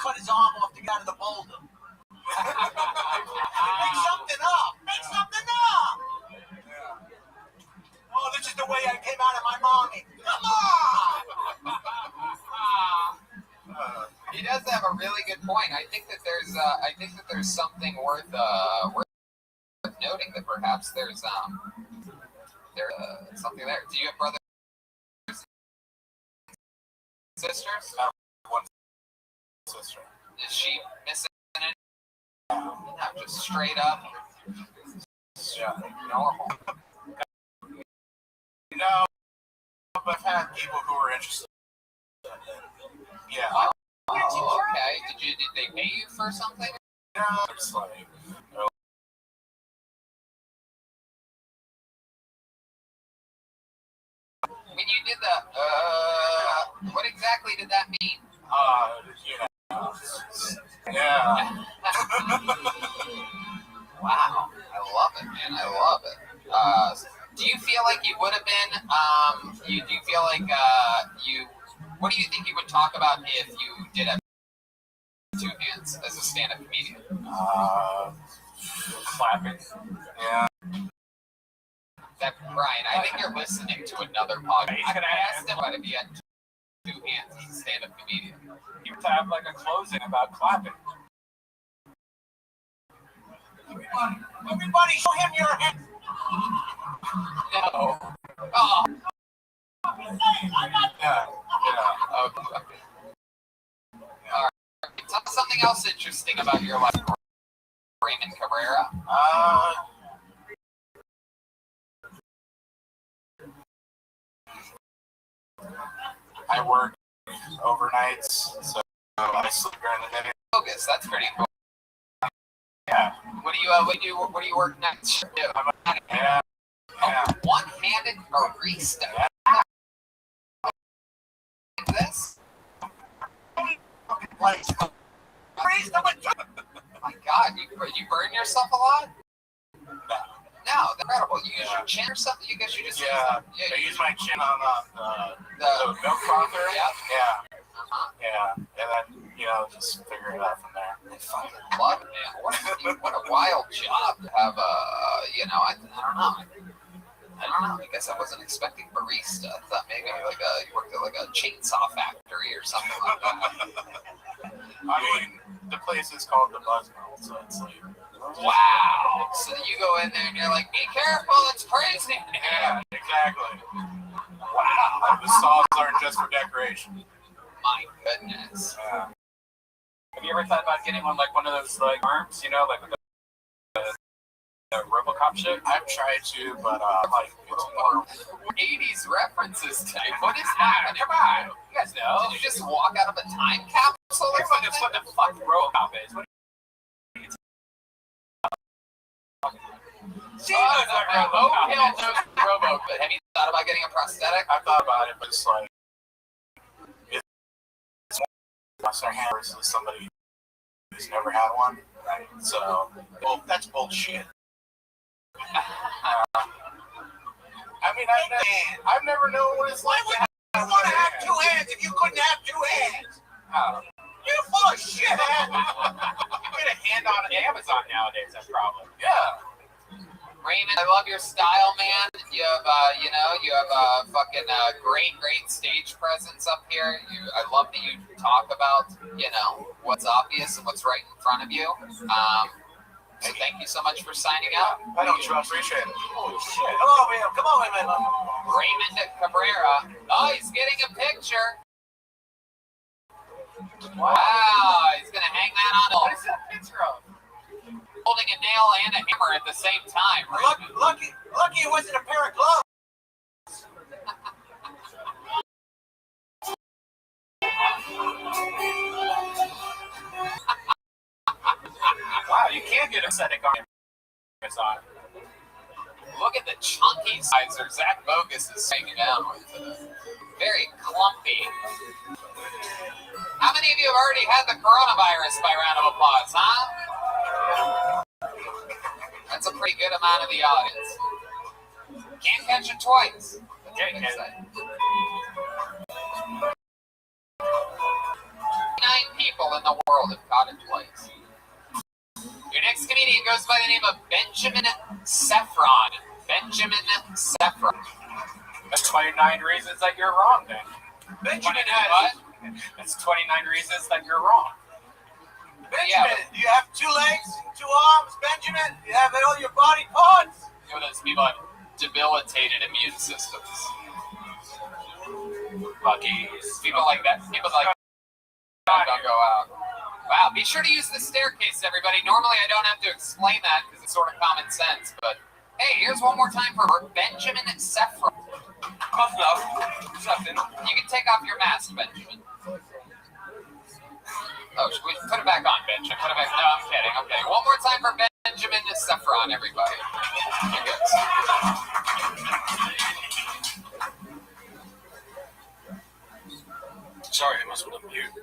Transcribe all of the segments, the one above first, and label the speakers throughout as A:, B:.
A: cut his arm off to get out of the boulder. Make something up! Make something up! Oh, this is the way I came out of my mommy. Come on!
B: He does have a really good point. I think that there's something worth noting that perhaps there's something there. Do you have brothers and sisters?
C: I have one sister.
B: Is she missing any? No, just straight up.
C: Yeah.
B: Normal.
C: No, but I've had people who were interested. Yeah.
B: Oh, okay. Did they pay you for something?
C: No, it's like.
B: When you did what exactly did that mean?
C: Yeah.
B: Wow, I love it, man. I love it. Do you feel like you would have been? Do you feel like you? What do you think you would talk about if you did have two hands as a stand-up comedian?
C: Clapping. Yeah.
B: Brian, I think you're listening to another podcast. I asked him if he had two hands as a stand-up comedian.
C: You would have like a closing about clapping.
A: Everybody show him your hand.
B: No. Oh.
C: Yeah.
B: Okay. All right. Tell us something else interesting about your life, Raymond Cabrera.
C: I work overnights, so I sleep during the day.
B: Focus. That's pretty cool.
C: Yeah.
B: What do you work next?
C: Yeah.
B: Oh, one-handed barista.
C: Yeah.
B: This?
A: Like,
B: My God, you burn yourself a lot?
C: No.
B: No, that's incredible. You use your chin or something? You guess you just
C: Yeah. I use my chin on the milk frother.
B: Yeah.
C: Yeah.
B: Uh-huh.
C: Yeah. And then, just figure it out from there.
B: I fucking love it, man. What a wild job to have. I don't know. I guess I wasn't expecting barista. I thought maybe you worked at like a chainsaw factory or something like that.
C: I mean, the place is called the Buzz Mill, so it's like.
B: Wow. So you go in there and you're like, be careful, it's crazy.
C: Yeah, exactly.
B: Wow.
C: The stalls aren't just for decoration.
B: My goodness.
C: Yeah. Have you ever thought about getting one of those arms, like with the RoboCop shit? I've tried to, but it's more
B: 80s references today. What is happening?
C: Come on, you guys know.
B: Did you just walk out of a time capsule or something?
C: That's what the fuck RoboCop is.
B: RoboCop. Have you thought about getting a prosthetic?
C: I've thought about it, but it's like it's their hand versus somebody who's never had one. Right? So,
A: that's bullshit.
C: I mean, I've never known what it's like.
A: Why would you want to have two hands if you couldn't have two hands? You're full of shit.
C: You get a hand on Amazon nowadays, that's probably. Yeah.
B: Raymond, I love your style, man. You have, you have a fucking great stage presence up here. I love that you talk about, what's obvious and what's right in front of you. So thank you so much for signing up.
C: I don't appreciate it.
A: Holy shit. Come on, man.
B: Raymond Cabrera. Oh, he's getting a picture. Wow, he's gonna hang that on.
C: What is that picture of?
B: Holding a nail and a hammer at the same time.
A: Lucky it wasn't a pair of gloves.
C: Wow, you can get a aesthetic on Amazon.
B: Look at the chunky sizer Zach Bogus is hanging down with. Very clumpy. How many of you have already had the coronavirus by round of applause, huh? That's a pretty good amount of the audience. Can't catch it twice. 9 people in the world world of cottage lights. Your next comedian goes by the name of Benjamin Saffron. Benjamin Saffron.
C: That's 29 reasons that you're wrong, then.
B: Benjamin has what?
C: That's 29 reasons that you're wrong.
A: Benjamin, do you have 2 legs, 2 arms, Benjamin? Do you have all your body parts?
B: You know, those people have debilitated immune systems.
C: Buggies.
B: People like that. People like that don't go out. Wow, be sure to use the staircase, everybody. Normally I don't have to explain that because it's sort of common sense, but hey, here's one more time for Benjamin Saffron.
C: Close enough. Something.
B: You can take off your mask, Benjamin. Oh, should we put it back on, Benjamin? Put it back. No, I'm kidding. Okay, one more time for Benjamin Saffron, everybody. Here goes.
C: Sorry, I must have been mute.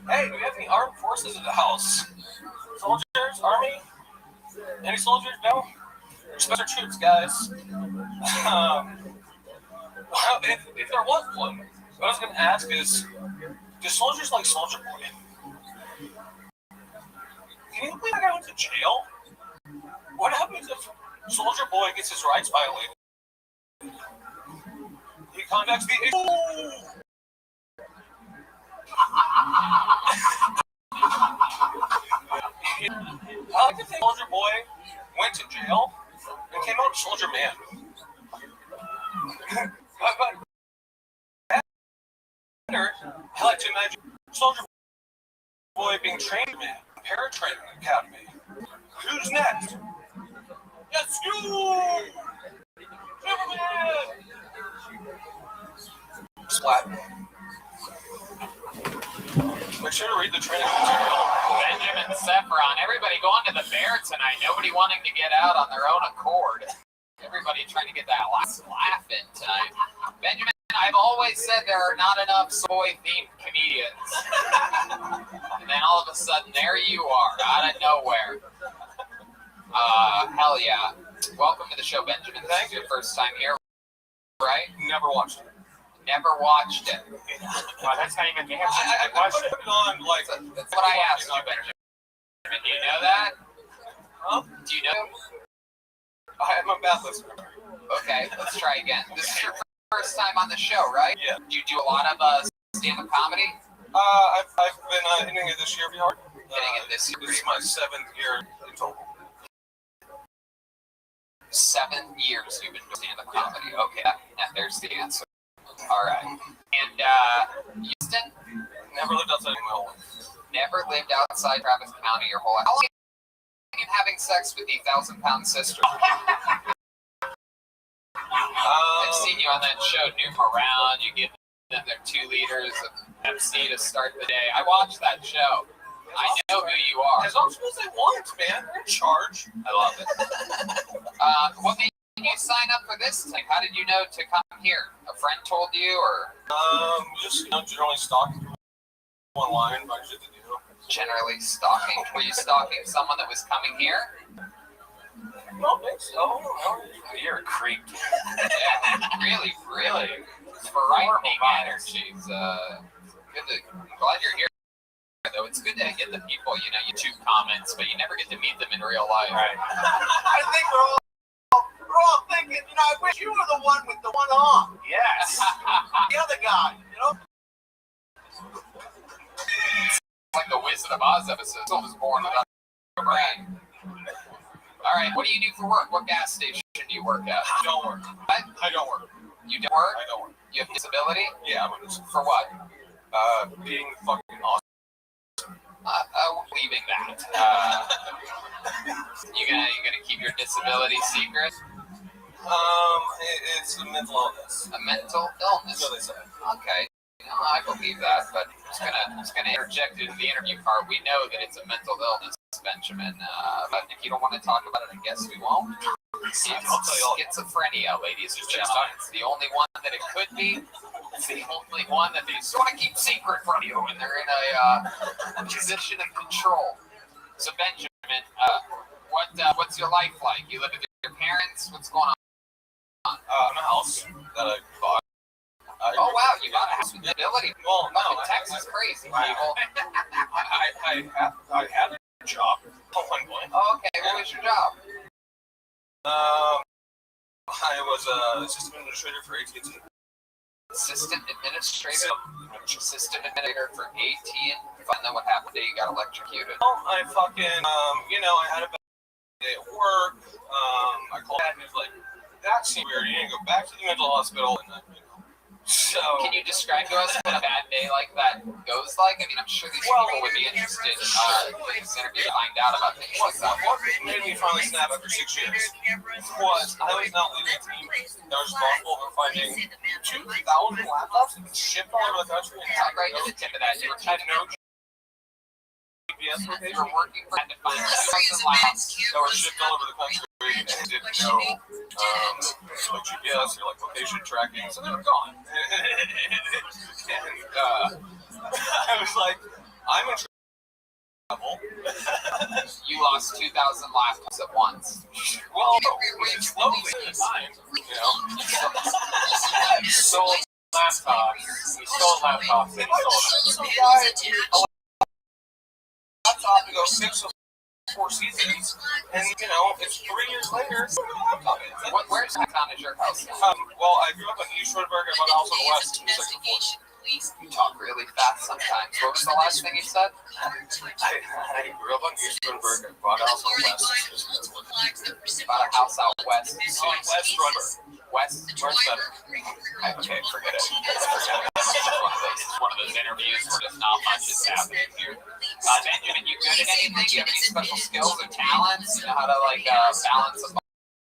C: Hey, do we have any armed forces in the house? Soldiers? Army? Any soldiers? No? Special troops, guys. Well, if there was one, what I was going to ask is, do soldiers like Soldier Boy? Can you believe that guy went to jail? What happens if Soldier Boy gets his rights violated? He contacts the... I like to think Soldier Boy went to jail and came out Soldier Man. but better, I like to imagine Soldier Boy being trained man, paratraining academy. Who's next? It's you! Superman! Splat. Make sure to read the training material.
B: Benjamin Saffron. Everybody going to the fair tonight. Nobody wanting to get out on their own accord. Everybody trying to get that last laugh in tonight. Benjamin, I've always said there are not enough soy-themed comedians. And then all of a sudden, there you are, out of nowhere. Hell yeah. Welcome to the show, Benjamin. This is your first time here, right?
C: Never watched it.
B: Never watched it.
C: Well, that's not even the answer. I put it on, like...
B: That's what I asked you, Benjamin. Do you know that?
C: Huh?
B: Do you know?
C: I'm a bad listener.
B: Okay, let's try again. This is your first time on the show, right?
C: Yeah.
B: Do you do a lot of stand-up comedy?
C: I've been hitting it this year pretty hard.
B: Hitting it this year
C: This is
B: pretty
C: my 7th year in total.
B: 7 years you've been doing stand-up comedy. Okay, there's the answer. All right. And Houston?
C: Never lived outside of my whole life.
B: Never lived outside Travis County your whole life. How long have you been having sex with the 1,000-pound sister? I've seen you on that show, Noom Around. You give them their 2 liters of Pepsi to start the day. I watched that show. I know who you are.
C: As often as they want, man. They're in charge.
B: I love it. What made you sign up for this thing? How did you know to come here? A friend told you, or?
C: Just, generally stalking online, but shit to do.
B: Generally stalking? Were you stalking someone that was coming here?
C: I don't think so. You're a creep.
B: Yeah, really frightening energies. I'm glad you're here. Though it's good to get the people, you tube comments, but you never get to meet them in real life.
C: Right.
A: I think we're all thinking, I wish you were the one with the one arm.
C: Yes.
A: The other guy,
B: It's like the Wizard of Oz episode. Someone was born without a brain. All right, what do you do for work? What gas station do you work at?
C: I don't work.
B: What?
C: I don't work.
B: You don't work?
C: I don't work.
B: You have disability?
C: Yeah, I'm honest.
B: For what?
C: Being fucking awesome.
B: Leaving that. You gonna keep your disability secret?
C: It's a mental illness.
B: A mental illness.
C: So they say.
B: Okay. I believe that, but I'm just gonna interject into the interview part. We know that it's a mental illness, Benjamin. But if you don't want to talk about it, I guess we won't. It's
C: I'll tell you all.
B: schizophrenia, ladies and gentlemen. It's the only one that it could be. It's the only one that they sort of keep secret from you when they're in a position of control. So Benjamin, what's your life like? You live with your parents? What's going on?
C: In a house that I bought.
B: Oh wow, you got a house with ability.
C: Well, no,
B: Texas crazy people.
C: I had a job at one point.
B: Oh, okay, what was your job?
C: I was a system administrator for AT&T.
B: System administrator for AT&T. Find out what happened to you. Got electrocuted.
C: Well, I fucking, I had a bad day at work. I called dad and he was like, that seems weird. You need to go back to the mental hospital. And then, so.
B: Can you describe to us what a bad day like that goes like? I mean, I'm sure these people would be interested in this interview to find out about things like that.
C: What made me finally snap after 6 years was I was not leading a team that was responsible for finding 2,000 laptops that shipped all over the country. And
B: Not right to the tip of that. You were had no
C: GPS location.
B: you were working for to find 2,000 labs.
C: That were shipped all over the country and didn't know like GPS or like location tracking, so they were gone. And I was like, I'm in trouble.
B: You lost 2,000 laptops at once.
C: Well, slowly at the time,
D: Sold laptops. We sold laptops and sold them.
C: Some guy, a laptop to go 6 or 4 seasons, and it's 3 years later.
B: Where's that town? Is your house?
C: Well, I grew up in East Rodenburg. I bought a house on the west.
B: You talk really fast sometimes. What was the last thing you said?
C: I grew up in East Rodenburg. I bought a house on the west.
B: About a house out west.
C: West Rodenburg.
B: West.
C: North Center.
B: Okay, forget it. One of those interviews where just not much is happening here. Benjamin, you good at anything? Do you have any special skills or talents? You know how to balance a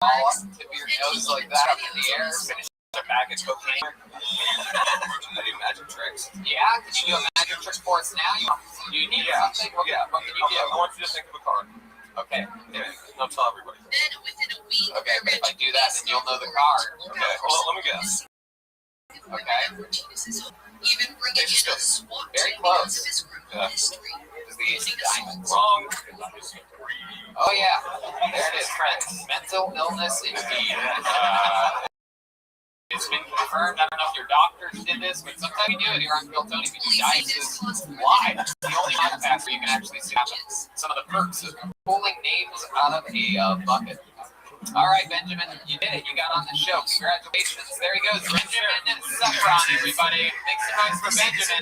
B: ball up the tip of your nose like that up in the air? Finish a bag of cocaine?
C: I do magic tricks.
B: Yeah? Can you do a magic trick for us now? Do you need something? What can you do?
C: I want you to think of a card.
B: Okay.
C: Yeah, and I'll tell everybody.
B: Okay, but if I do that, then you'll know the card.
C: Okay, well, let me guess.
B: Okay. Very close.
C: Yeah.
B: Is the ace of diamonds.
C: Wrong.
B: Oh yeah, there it is, friends. Mental illness indeed. It's been confirmed. I don't know if your doctors did this, but sometimes you do it here on Bill Tony. We do dices live. It's the only podcast where you can actually see some of the perks of pulling names out of a bucket. All right, Benjamin, you did it. You got on the show. Congratulations. There he goes, Benjamin Saffron, everybody. Make some noise for Benjamin.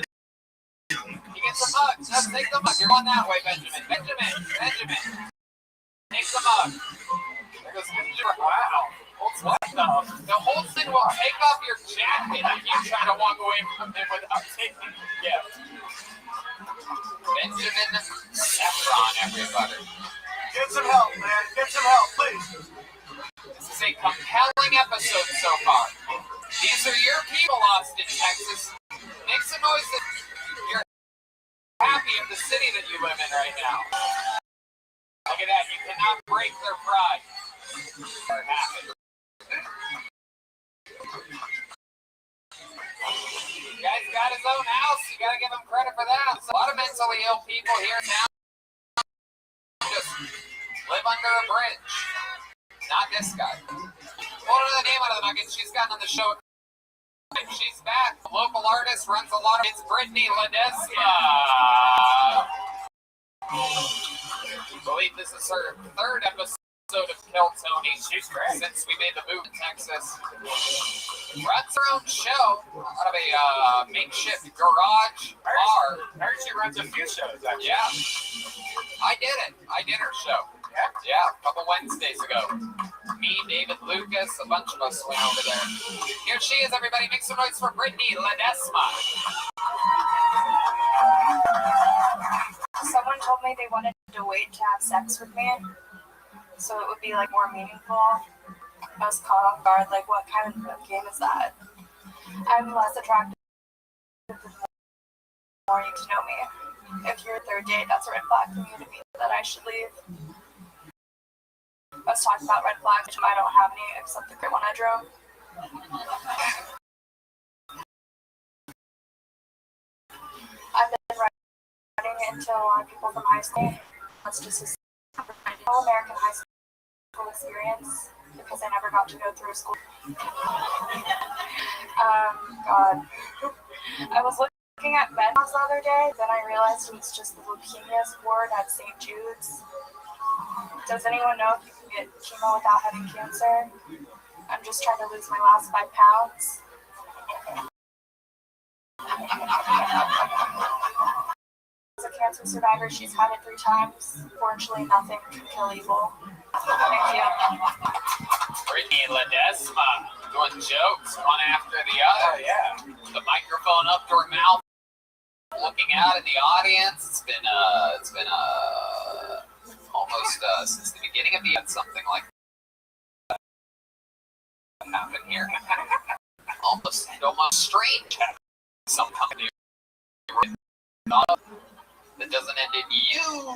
B: You get some mugs. Let's take the mug. You're going that way, Benjamin. Benjamin. Take the mug. There goes Benjamin. Wow. What the whole thing will take off your jacket if you try to walk away from him without taking the gift. Benjamin Saffron, everybody.
A: Get some help, man. Get some help, please.
B: This is a compelling episode so far. These are your people, Austin, Texas. Make some noise if you're happy of the city that you live in right now. Look at that. You cannot break their pride. They're happy. The guy's got his own house. You gotta give him credit for that. So a lot of mentally ill people here now just live under a bridge. Not this guy. Hold on to the name out of the nugget. She's gotten on the show. She's back. The local artist runs a lot of. It's Brittany Ledesma. I believe this is her third episode of Kill Tony. She's great. Since we made the move to Texas. Runs her own show out of a makeshift garage bar.
D: I heard she runs a few shows, actually.
B: Yeah. I did it. I did her show. Yeah, a couple Wednesdays ago. Me, David Lucas, a bunch of us went over there. Here she is, everybody. Make some noise for Brittany Ledesma.
E: Someone told me they wanted to wait to have sex with me, so it would be like more meaningful. I was caught off guard, like what kind of game is that? I'm less attractive the more you get to know me. If you're a third date, that's a red flag for me to me that I should leave. I was talking about red flags, I don't have any except the great one I drew. I've been writing into a lot of people from high school. That's just a all-American high school experience because I never got to go through school. God. I was looking at bedrooms the other day, then I realized it was just the leukemia's ward at St. Jude's. Does anyone know if you can get chemo without having cancer? I'm just trying to lose my last 5 pounds. As a cancer survivor, she's had it 3 times. Fortunately, nothing can kill evil. Thank you.
B: Brittany Ledesma doing jokes one after the other.
C: Oh, yeah.
B: The microphone up to her mouth, looking out at the audience. It's been almost since the beginning of the year, something like that happened here. almost strange. Some company that doesn't end in you.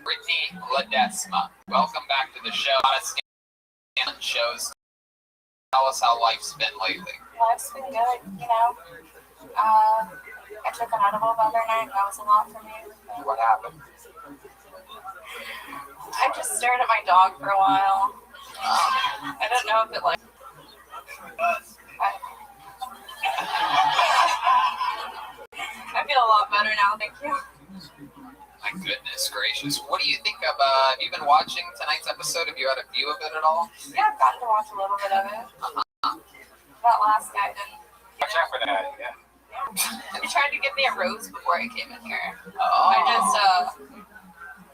B: Brittany Ledesma, welcome back to the show. Stand shows. Tell us how life's been lately.
E: Life's been good, you know. I took an edible the other night, and that was a lot for me.
B: What happened?
E: I just stared at my dog for a while. I didn't know if it like. I feel a lot better now, thank you.
B: My goodness gracious. What do you think of, have you been watching tonight's episode? Have you had a view of it at all?
E: Yeah, I've gotten to watch a little bit of it. That last guy didn't.
C: Watch out for that, yeah.
E: He tried to give me a rose before I came in here.
B: Oh.
E: I just,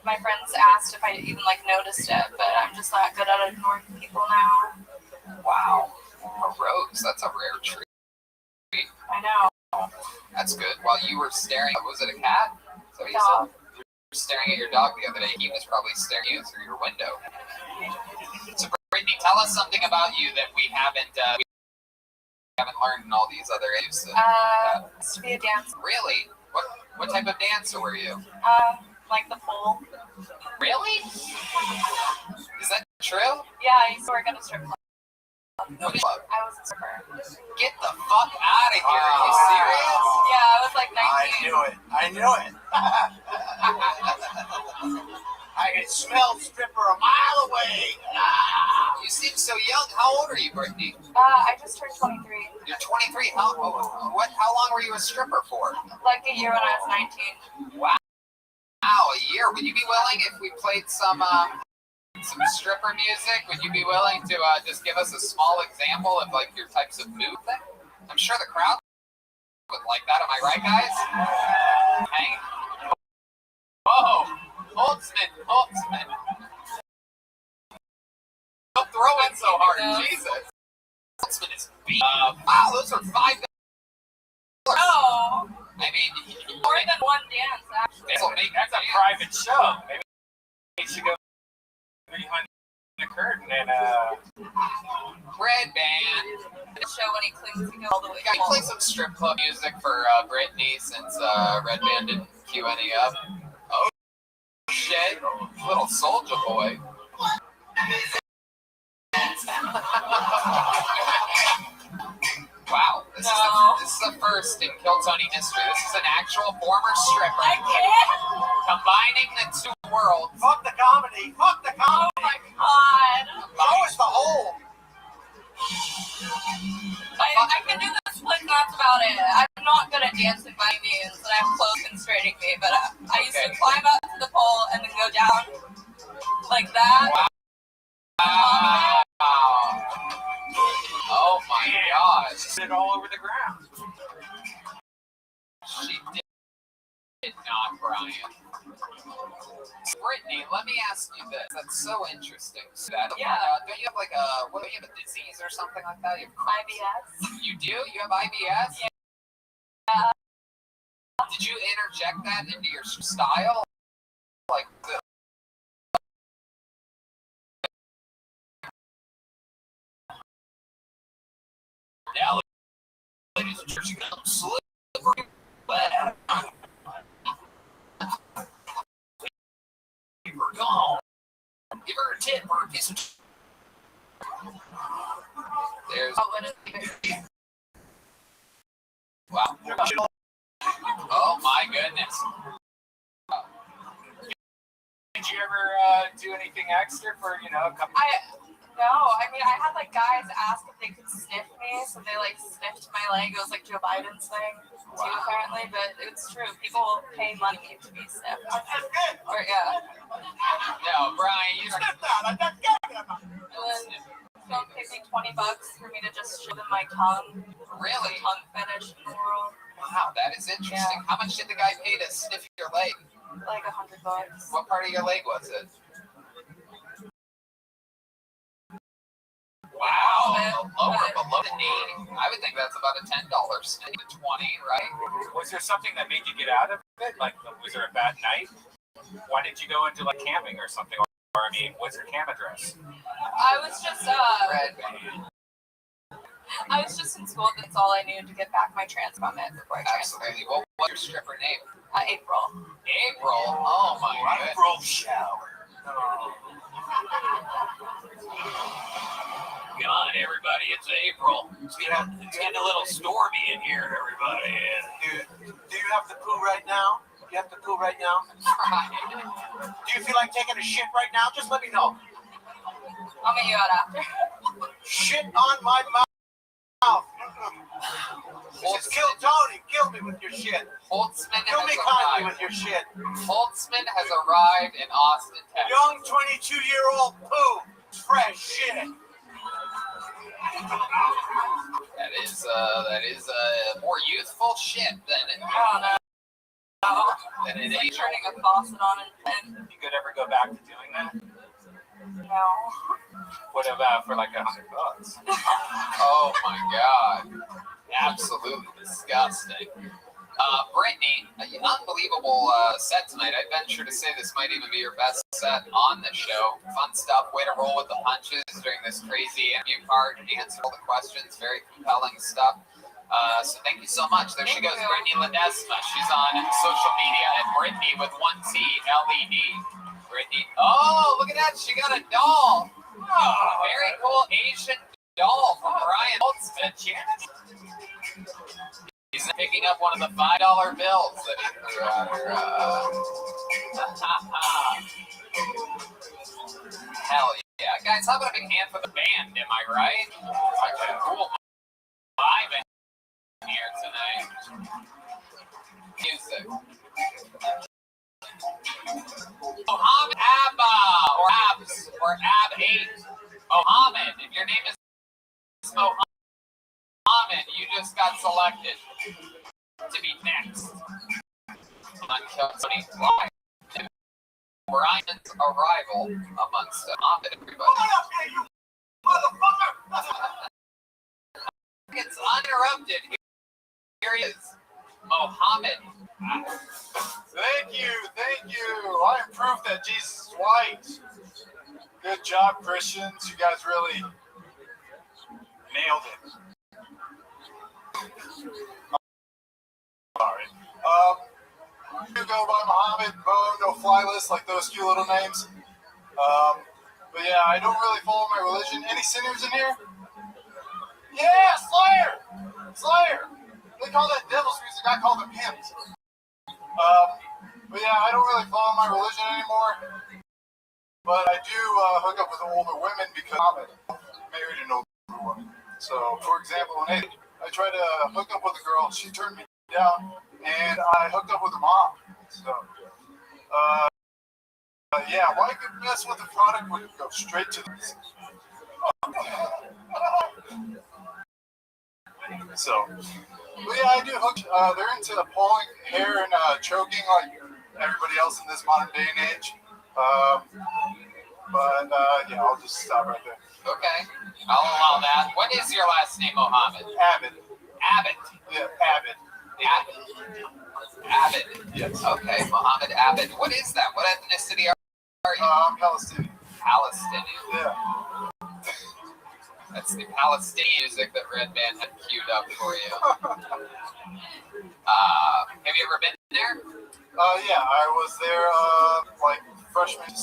E: my friends asked if I even like noticed it, but I'm just not good at ignoring people now.
B: Wow. A rose. That's a rare treat.
E: I know.
B: That's good. While you were staring, was it a cat? So you
E: Dog.
B: said you were staring at your dog the other day. He was probably staring at you through your window. So Brittany, tell us something about you that we haven't learned in all these other areas.
E: Used to be a dancer.
B: Really? What type of dancer were you?
E: Like the pole.
B: Really? Is that true?
E: Yeah, I used to work at a strip club.
B: What club?
E: I was a stripper.
B: Get the fuck out of here. Are you serious?
E: Yeah, I was like 19.
A: I knew it. I could smell stripper a mile away.
B: You seem so young. How old are you, Brittany?
E: I just turned 23.
B: You're 23. How long were you a stripper for?
E: Like a year when I was 19.
B: Wow, a year. Would you be willing if we played some stripper music? Would you be willing to just give us a small example of like your types of movement? I'm sure the crowd would like that. Am I right, guys? Hang. Whoa, Holtzman. Don't throw it so hard, Jesus. Holtzman is beat. Wow, those are $5.
E: Oh,
B: I mean,
E: more than one dance, actually.
C: That's a private show. Maybe we should go behind the curtain and
B: Red Band.
E: The show when he clings to go all the way.
B: Can you play some strip club music for Brittany since Red Band didn't cue any up? Oh shit, little soldier boy. Wow, this is the first in Kill Tony history. This is an actual former stripper.
E: I can't.
B: Combining the two worlds.
A: Fuck the comedy.
E: Oh my god.
A: Show us the whole.
E: I can do the split, that's about it. I'm not good at dancing by means, and I have clothes constraining me, but I used to climb up to the pole and then go down like that.
B: Wow. Oh my gosh.
C: sit it all over the ground.
B: She did not, Brian. Brittany, let me ask you this. That's so interesting. So don't you have like don't you have a disease or something like that? You have
E: IBS.
B: You do? You have IBS?
E: Yeah.
B: Did you interject that into your style? Like the now, ladies and gentlemen, I'm slippery wet. Give her a call. Give her a tip or a piece of. There's. Wow. Oh my goodness.
C: Jerry
D: ever do anything extra for, you know, a couple?
E: No, I mean, I had like guys ask if they could sniff me, so they like sniffed my leg. It was like Joe Biden's thing too, apparently, but it's true. People will pay money to be sniffed. Or yeah.
B: No, Brian, you
A: Sniff that. I got it.
E: And then someone paid me $20 for me to just show them my tongue.
B: really?
E: Tongue fetish in the world.
B: Wow, that is interesting. How much did the guy pay to sniff your leg?
E: Like $100.
B: What part of your leg was it? Wow, below the knee. I would think that's about a $10 sniff to 20, right?
D: Was there something that made you get out of it? Like, was there a bad night? Why did you go into like camping or something? Or I mean, what's your camp address?
E: I was just
B: Red.
E: I was just in school. That's all I needed to get back my trans comment before I transferred.
B: Absolutely. What was your stripper name?
E: April.
B: April. Oh my goodness.
A: April shower.
D: Come on, everybody, it's April. It's getting a little stormy in here, everybody.
A: Do you have to poo right now? You have to poo right now?
B: Right.
A: Do you feel like taking a shit right now? Just let me know.
E: I'll meet you out after.
A: Shit on my mouth. Just kill Tony. Kill me with your shit.
B: Holtzman
A: Kill
B: has
A: me kindly
B: arrived.
A: with your shit.
B: Holtzman has arrived in Austin, Texas.
A: Young 22-year-old poo. Fresh shit.
B: That is more youthful shit than it is.
E: Turning a faucet on and
D: You could ever go back to doing that?
E: no.
D: What about for like $100?
B: Oh my god. Absolutely disgusting. Brittany, an unbelievable set tonight. I venture to say this might even be your best set on the show. Fun stuff. Way to roll with the punches during this crazy interview part. Answer all the questions. Very compelling stuff. So thank you so much. There she goes, Brittany Ledesma. She's on social media at Brittany with 1T LED. Brittany. Oh, look at that. She got a doll. Oh, very cool Asian doll from Brian Holtzman. He's picking up one of the $5 bills that he threw at her. Hell yeah. Guys, how about a big hand for the band, am I right? Such a cool vibe in here tonight. Music. Mohammed Abba, or Abs, or Ab8. Mohammed, if your name is Mohammed, you just got selected to be next on Sony Live. Brian's arrival amongst Mohammed, everybody. It's uninterrupted. Here he is, Mohammed.
F: Thank you. I am proof that Jesus is white. Good job, Christians. You guys really nailed it. Sorry. You go by Muhammad, Mo, no fly list, like those few little names. But yeah, I don't really follow my religion. Any sinners in here? Yeah, Slayer. They call that devil's music. I call them hymns. But yeah, I don't really follow my religion anymore. But I do hook up with older women because I'm married an older woman. So, for example, when I tried to hook up with a girl, she turned me down, and I hooked up with her mom. So, yeah, why could mess with the product when you go straight to the... So, but yeah, I do hook. They're into pulling hair and choking like everybody else in this modern day and age. But yeah, I'll just stop right there.
B: Okay, I'll allow that. What is your last name, Mohammed?
F: Abbott.
B: Abbott.
F: Yeah, Abbott.
B: Abbott.
F: Yes.
B: Okay, Mohammed Abbott. What is that? What ethnicity are you?
F: I'm Palestinian.
B: Palestinian.
F: Yeah.
B: That's the Palestinian music that Red Band had queued up for you. Have you ever been there?
F: Yeah, I was there like freshman,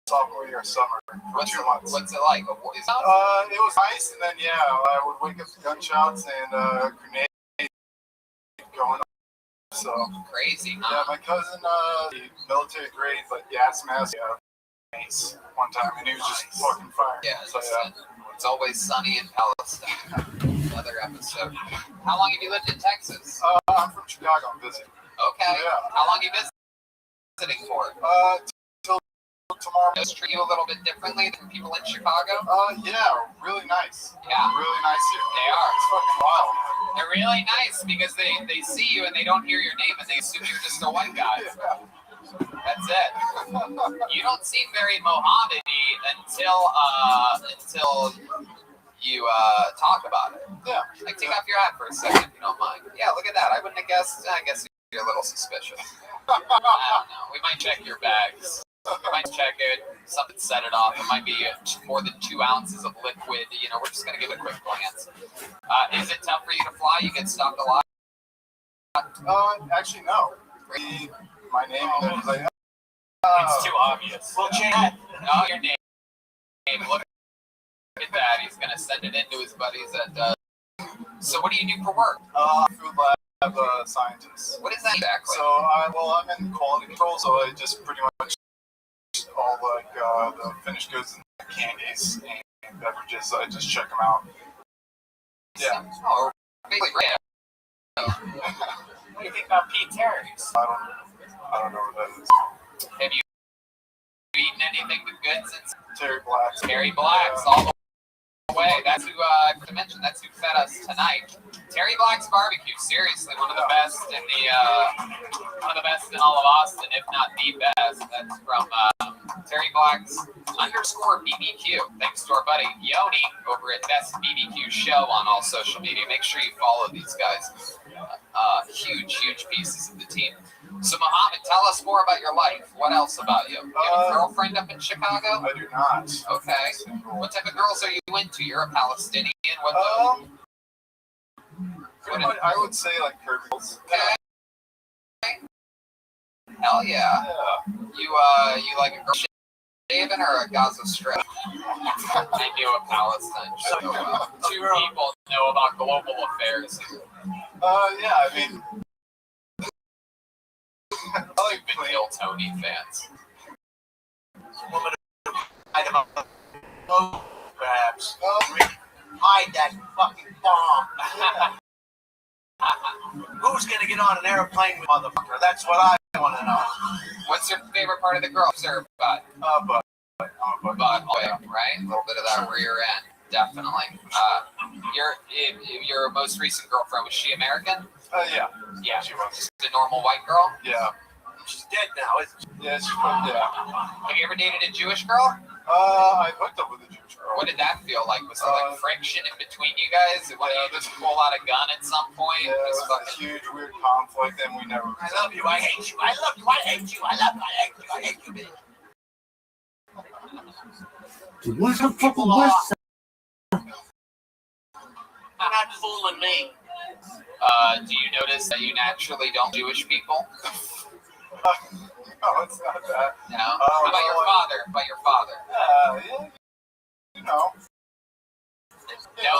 F: sophomore year, summer for 2 months.
B: What's it like?
F: It was nice, and then yeah, I would wake up to gunshots and grenades going off. So
B: Crazy,
F: yeah,
B: huh?
F: my cousin, the military grade, like gas mask, mace one time, and he was just fucking fire.
B: Yeah,
F: So yeah.
B: it's always sunny in Palestine. Another episode. How long have you lived in Texas?
F: I'm from Chicago. I'm visiting.
B: Okay.
F: Yeah.
B: How long have you been visiting for?
F: Till tomorrow.
B: Does it treat you a little bit differently than people in Chicago?
F: Yeah, really nice.
B: Yeah.
F: Really nice here.
B: They are.
F: It's fucking wild.
B: They're really nice because they see you and they don't hear your name and they assume you're just a white guy.
F: Yeah.
B: That's it. You don't seem very Mohammed-y until you talk about it.
F: Yeah.
B: Like, take off your hat for a second if you don't mind. Yeah, look at that. I wouldn't have guessed. I guess you're a little suspicious. I don't know. We might check your bags. We might check it. Something set it off. It might be more than 2 ounces of liquid. You know, we're just gonna give it a quick glance. Is it tough for you to fly? You get stopped a lot?
F: Actually, no. My name and then he's like,
C: It's too obvious.
A: Well, Chad,
B: No, your name. Look at that. He's gonna send it into his buddies at. So what do you do for work?
F: food lab scientist.
B: What is that exactly?
F: So I'm in quality control, so I just pretty much all like the finished goods and the candies and beverages. I just check them out. Yeah.
B: Oh, basically, right.
C: What do you think about Pete Terry's?
F: I don't know what that is.
B: Have you eaten anything with good since
F: Terry Black's.
B: Terry Black's all the way? That's who I forgot to mention. That's who fed us tonight. Terry Black's barbecue, seriously, one of the best in all of Austin, if not the best. That's from Terry Black's _BBQ. Thanks to our buddy Yoni over at Best BBQ Show on all social media. Make sure you follow these guys. Huge pieces of the team. So, Mohammed, tell us more about your life. What else about you? You have a girlfriend up in Chicago?
F: I do not.
B: Okay. What type of girls are you into? You're a Palestinian.
F: Pretty much, I would say like curvy girls.
B: Okay. Hell yeah.
F: Yeah.
B: You like a girl shaven or a Gaza Strip? I knew a Palestine so well. 2 people know about global affairs.
F: Yeah. I mean, I like
B: Been Bill Tony fans.
A: woman, perhaps. Hide that fucking bomb. Who's gonna get on an airplane with motherfucker? That's what I want to know.
B: What's your favorite part of the girl? Sir, butt.
F: but I'm a
B: Butt, right? A little bit of that rear end, definitely. Your most recent girlfriend, was she American?
F: Yeah.
B: Yeah.
F: She was.
B: Just a normal white girl?
F: Yeah.
A: She's dead now, isn't she?
F: Yeah. Yeah.
B: Have you ever dated a Jewish girl?
F: I hooked up with a Jewish girl.
B: What did that feel like? Was there like friction in between you guys? Why did you just pull out a gun at some point?
F: Yeah, it
B: Just
F: was a huge, weird conflict, and we never.
A: I love you. I hate you. I love you. I hate you. I love you. I hate you. I hate you, baby.
G: What's the fucking West
A: You're not fooling me.
B: do you notice that you naturally don't Jewish people?
F: No, it's not that.
B: No. How about your father? About your father?
F: Yeah, you know.
B: No.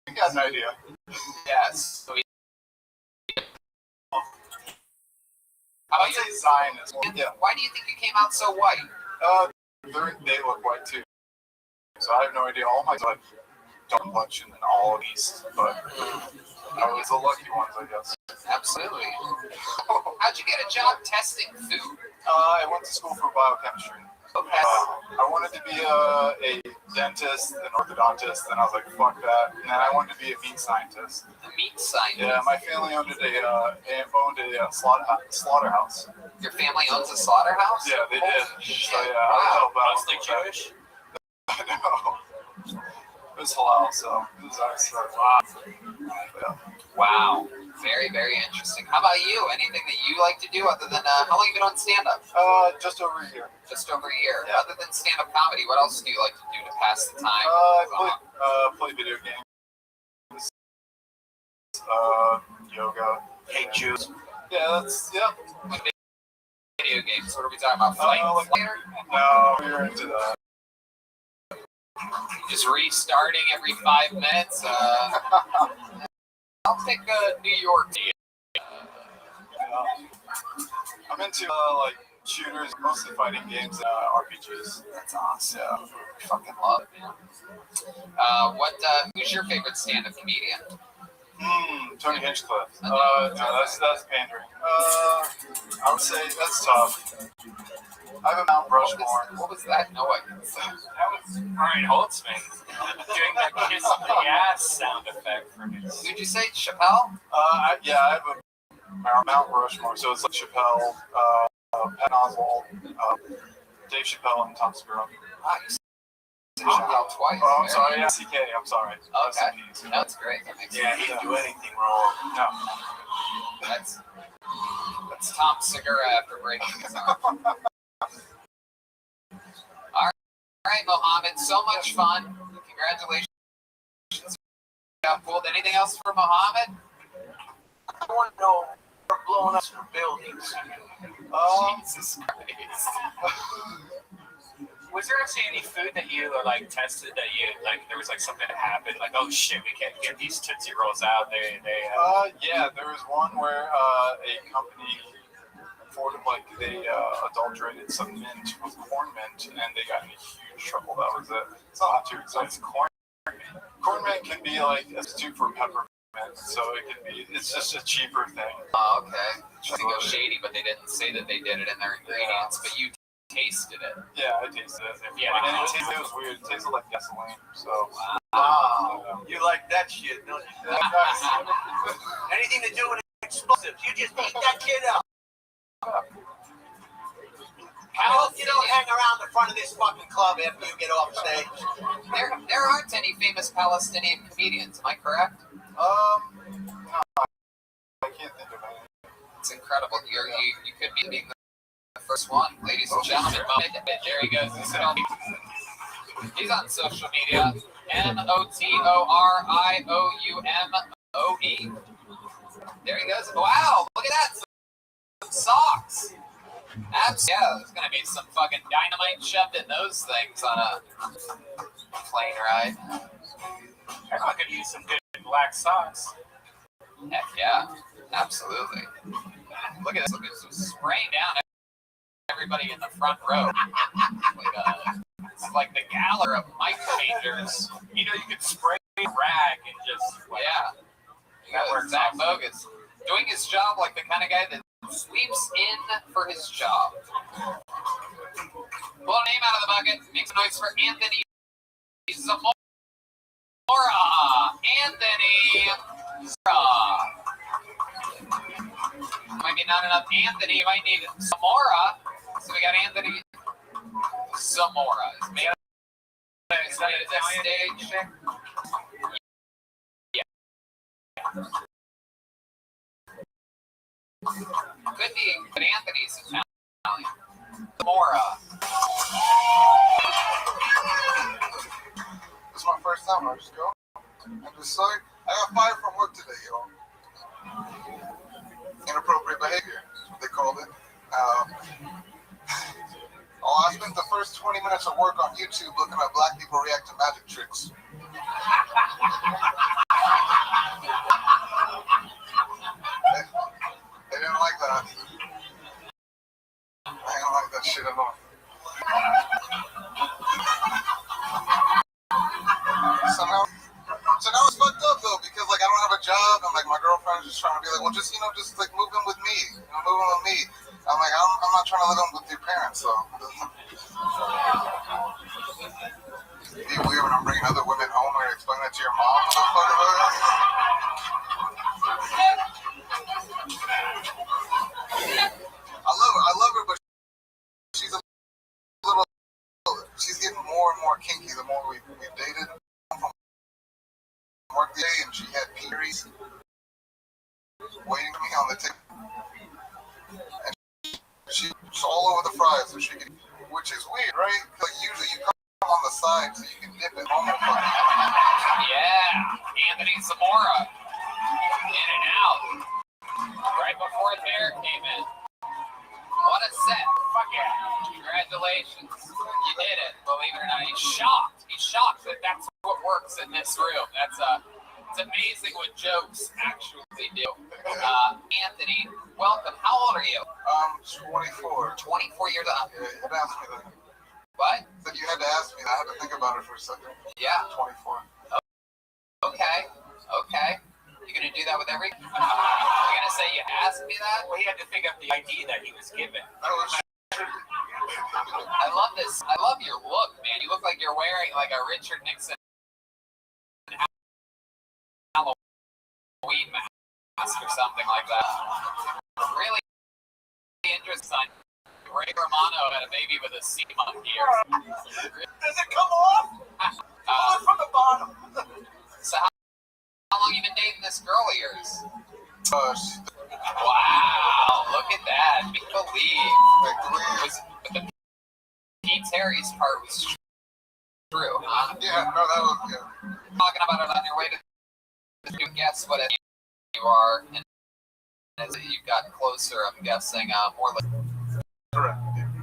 F: You got an idea.
B: Yes. How
F: I
B: about
F: would
B: your
F: say Zionist. Yeah.
B: Why do you think you came out so white?
F: They look white too. So I have no idea. All my like dark complexion and all of these, but I was the lucky ones, I guess.
B: Absolutely. How'd you get a job testing food?
F: I went to school for biochemistry. I wanted to be a dentist, an orthodontist, and I was like, fuck that. And then I wanted to be a meat scientist.
B: The meat scientist.
F: Yeah, my family owned a slaughterhouse.
B: Your family owns a slaughterhouse?
F: Yeah, they did.
B: Shit.
F: So yeah, I would help out.
C: Mostly Jewish?
F: No. It was halal, so it was nice. Yeah.
B: Wow. Very, very interesting. How about you? Anything that you like to do other than, how long have you been on stand-up?
F: Just over a year.
B: Just over a year.
F: Yeah.
B: Other than stand-up comedy, what else do you like to do to pass the time?
F: Play video games. Yoga.
A: Hate Jews.
F: Yeah, that's, yeah.
B: Video games. What are we talking about? Flight
F: like-
B: Simulator?
F: No, we were into that.
B: Just restarting every 5 minutes. I'll take a New York team.
F: I'm into like shooters, mostly fighting games, RPGs.
B: That's awesome. Yeah. Fucking love it, man. Who's your favorite stand-up comedian?
F: Tony Hinchcliffe. No, that's pandering. I would say that's tough. I have a Mount Rushmore.
B: What was that noise?
D: That was Brian Holtzman doing that kiss of the ass sound effect for me.
B: Did you say Chappelle?
F: I have a Mount Rushmore. So it's like Chappelle, Penn Oswalt, Dave Chappelle, and Tom Segura.
B: Nice. Chappelle twice.
F: Oh, I'm sorry. Yeah, CK. I'm sorry.
B: Okay. That's great. That makes sense.
A: He didn't do anything wrong.
F: No.
B: That's Tom Segura after breaking his arm. All right, Mohammed. So much fun. Congratulations. Got pulled. Anything else for Mohammed?
A: I want to know we're blowing up some buildings.
B: Jesus Christ.
D: Was there actually any food that you like tested that you like? There was like something that happened, like oh shit, we can't get these Tootsie Rolls out.
F: Yeah, there was one where a company they adulterated some mint with corn mint, and they got in huge trouble. That was it. It's not too exciting. Corn mint can be like a substitute for peppermint, so it can be. It's just a cheaper thing.
B: Oh, okay. Trying to go shady, but they didn't say that they did it in their ingredients. But you tasted it.
F: Yeah, I tasted it.
D: Yeah,
F: and it was weird. It tasted like gasoline. So.
A: Wow. You like that shit, don't you? Anything to do with explosives, you just eat that shit up. I hope you don't hang around the front of this fucking club after you get off stage.
B: There aren't any famous Palestinian comedians, am I correct?
F: No, I can't think of any.
B: It's incredible. You could be being the first one, ladies and gentlemen. There he goes. He's on social media. NOTORIOUMOE. There he goes. Wow, look at that. Some socks. Yeah, there's gonna be some fucking dynamite shoved in those things on a plane ride.
D: I could use some good black socks.
B: Heck yeah, absolutely. Look at this. Look at this spraying down everybody in the front row. It's like the gala of mic changers.
D: You know, you could spray rag and just
B: yeah. You got Zach Bogus doing his job like the kind of guy that sleeps in for his job. Pull a name out of the bucket. Make some noise for Anthony Zamora. Anthony Zamora. Might be not enough Anthony. Might need Zamora. So we got Anthony Zamora. Is that at this stage? Yeah. Could be, but Anthony's Italian. Zamora.
F: This is my first time. I just go. I'm just sorry. I got fired from work today, yo. Inappropriate behavior. That's what they called it. I spent the first 20 minutes of work on YouTube looking at black people react to magic tricks. They didn't like that. I didn't like that shit at all. So now it's fucked up though, because like I don't have a job and like my girlfriend's just trying to be like, well, just like move in with me, move in with me. I'm like, I'm not trying to live in with your parents though. It'd be weird when I'm bringing other women home and explaining that to your mom. I love her, but she's getting more and more kinky the more we've dated. Work day, and she had periods waiting for me on the table. And she's all over the fries, so she can, which is weird, right? Because usually you come on the side so you can dip it on the fries.
B: Yeah, Anthony Zamora. In and out. Right before the bear came in. What a set. Fuck yeah. Congratulations. You did it. Believe believe it or not, he's shocked. He's shocked that that's what works in this room. It's amazing what jokes actually do. Anthony, welcome. How old are you?
F: 24.
B: 24 years old.
F: Yeah, you had to ask me that.
B: What?
F: But you had to ask me that. I had to think about it for a second.
B: Yeah.
F: 24.
B: Okay. You gonna do that with every? You gonna say you asked me that?
D: Well, he had to think of the ID that he was given.
B: I love this. I love your look, man. You look like you're wearing like a Richard Nixon Halloween mask or something like that. Really interesting. Ray Romano had a baby with a sea monkey.
A: Does it come off? Pull it from the bottom.
B: So how long you been dating this girl of yours? Wow, look at that. Make believe. But the Pete Terry's part was true, huh?
F: Yeah, no, that was, yeah.
B: Talking about it on your way to guess what you are, and as you got closer, I'm guessing more like
F: Correct.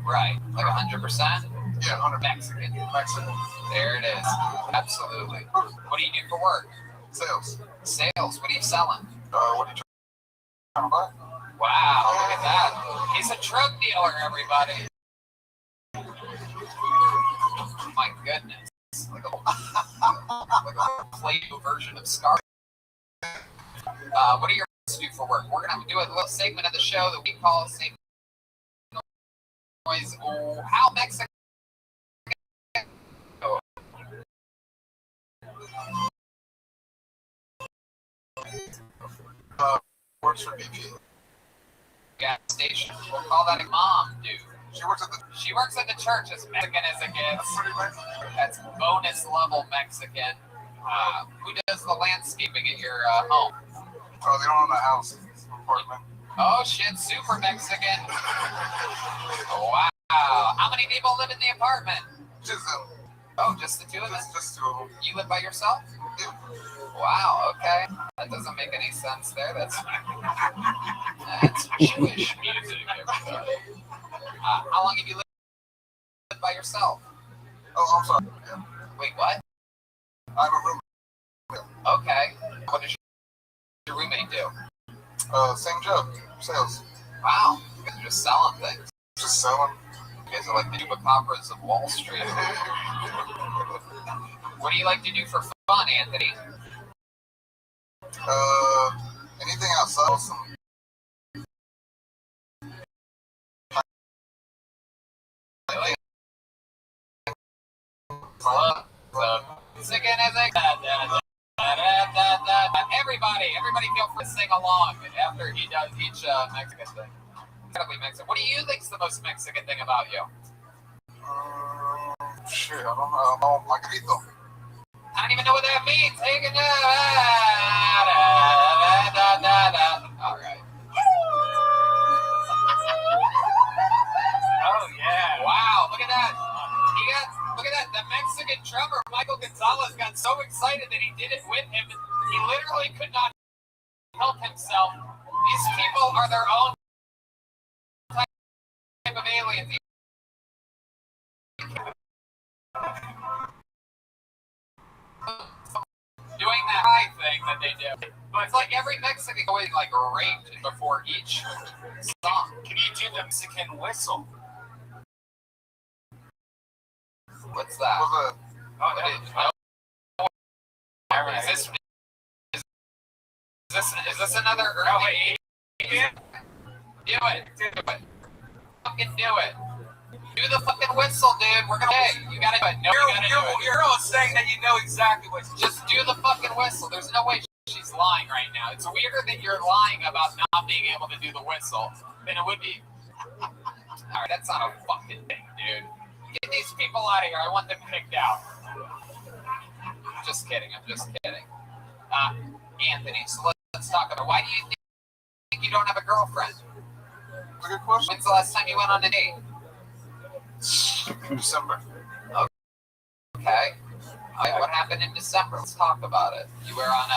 B: right, like 100%.
F: Yeah, 100
B: Mexican.
F: Mexican.
B: There it is. Absolutely. What do you do for work?
F: Sales.
B: Sales. What are you selling?
F: What are you trying to buy?
B: Wow, look at that. He's a drug dealer, everybody. My goodness. Like a Play-Doh version of Scar. What are your do for work? We're going to do a little segment of the show that we call St. Noise. Oh, how Mexican.
F: Works for BP.
B: Gas station. We'll call that a mom, dude.
F: She works at the
B: church, as Mexican as it gets.
F: That's pretty Mexican.
B: That's bonus level Mexican. Who does the landscaping at your home?
F: Oh, they don't own a house. It's an apartment.
B: Oh shit, super Mexican. Wow. How many people live in the apartment?
F: Just them.
B: Oh, just the two of them?
F: Just two of them.
B: You live by yourself?
F: Yeah.
B: Wow, okay. That doesn't make any sense there. That's Jewish music, everybody. How long have you lived by yourself?
F: Oh, I'm sorry. Yeah.
B: Wait, what?
F: I have a roommate.
B: Okay. What does your roommate do?
F: Same job. Sales.
B: Wow. You guys are just selling things.
F: Just selling.
B: You guys are like the chupacabras of Wall Street. What do you like to do for fun, Anthony?
F: Anything outside. Some
B: Really? Mexican as everybody feel free to sing along after he does each Mexican thing. Incredibly Mexican. What do you think is the most Mexican thing about you?
F: shit, I don't know. Magrito.
B: I don't even know what that means. All right.
D: Oh yeah!
B: Wow! Look at that. Look at that. The Mexican drummer Michael Gonzalez got so excited that he did it with him. He literally could not help himself. These people are their own type of aliens. Doing that high thing that they do. But it's like every Mexican going like raped before each song.
D: Can you do the Mexican whistle?
B: What's that?
F: What's that?
B: Is this another early? Do it. Fucking do it. Do the fucking whistle, dude. We're gonna. Hey, you gotta do it. No,
A: You're all saying that you know exactly what.
B: just do the fucking whistle. There's no way she's lying right now. It's weirder that you're lying about not being able to do the whistle than it would be. Alright, that's not a fucking thing, dude. Get these people out of here. I want them kicked out. Just kidding. I'm just kidding. Anthony, so let's talk about why do you think you don't have a girlfriend?
F: That's a good question.
B: When's the last time you went on a date?
F: December.
B: Okay. What happened in December? Let's talk about it. You're on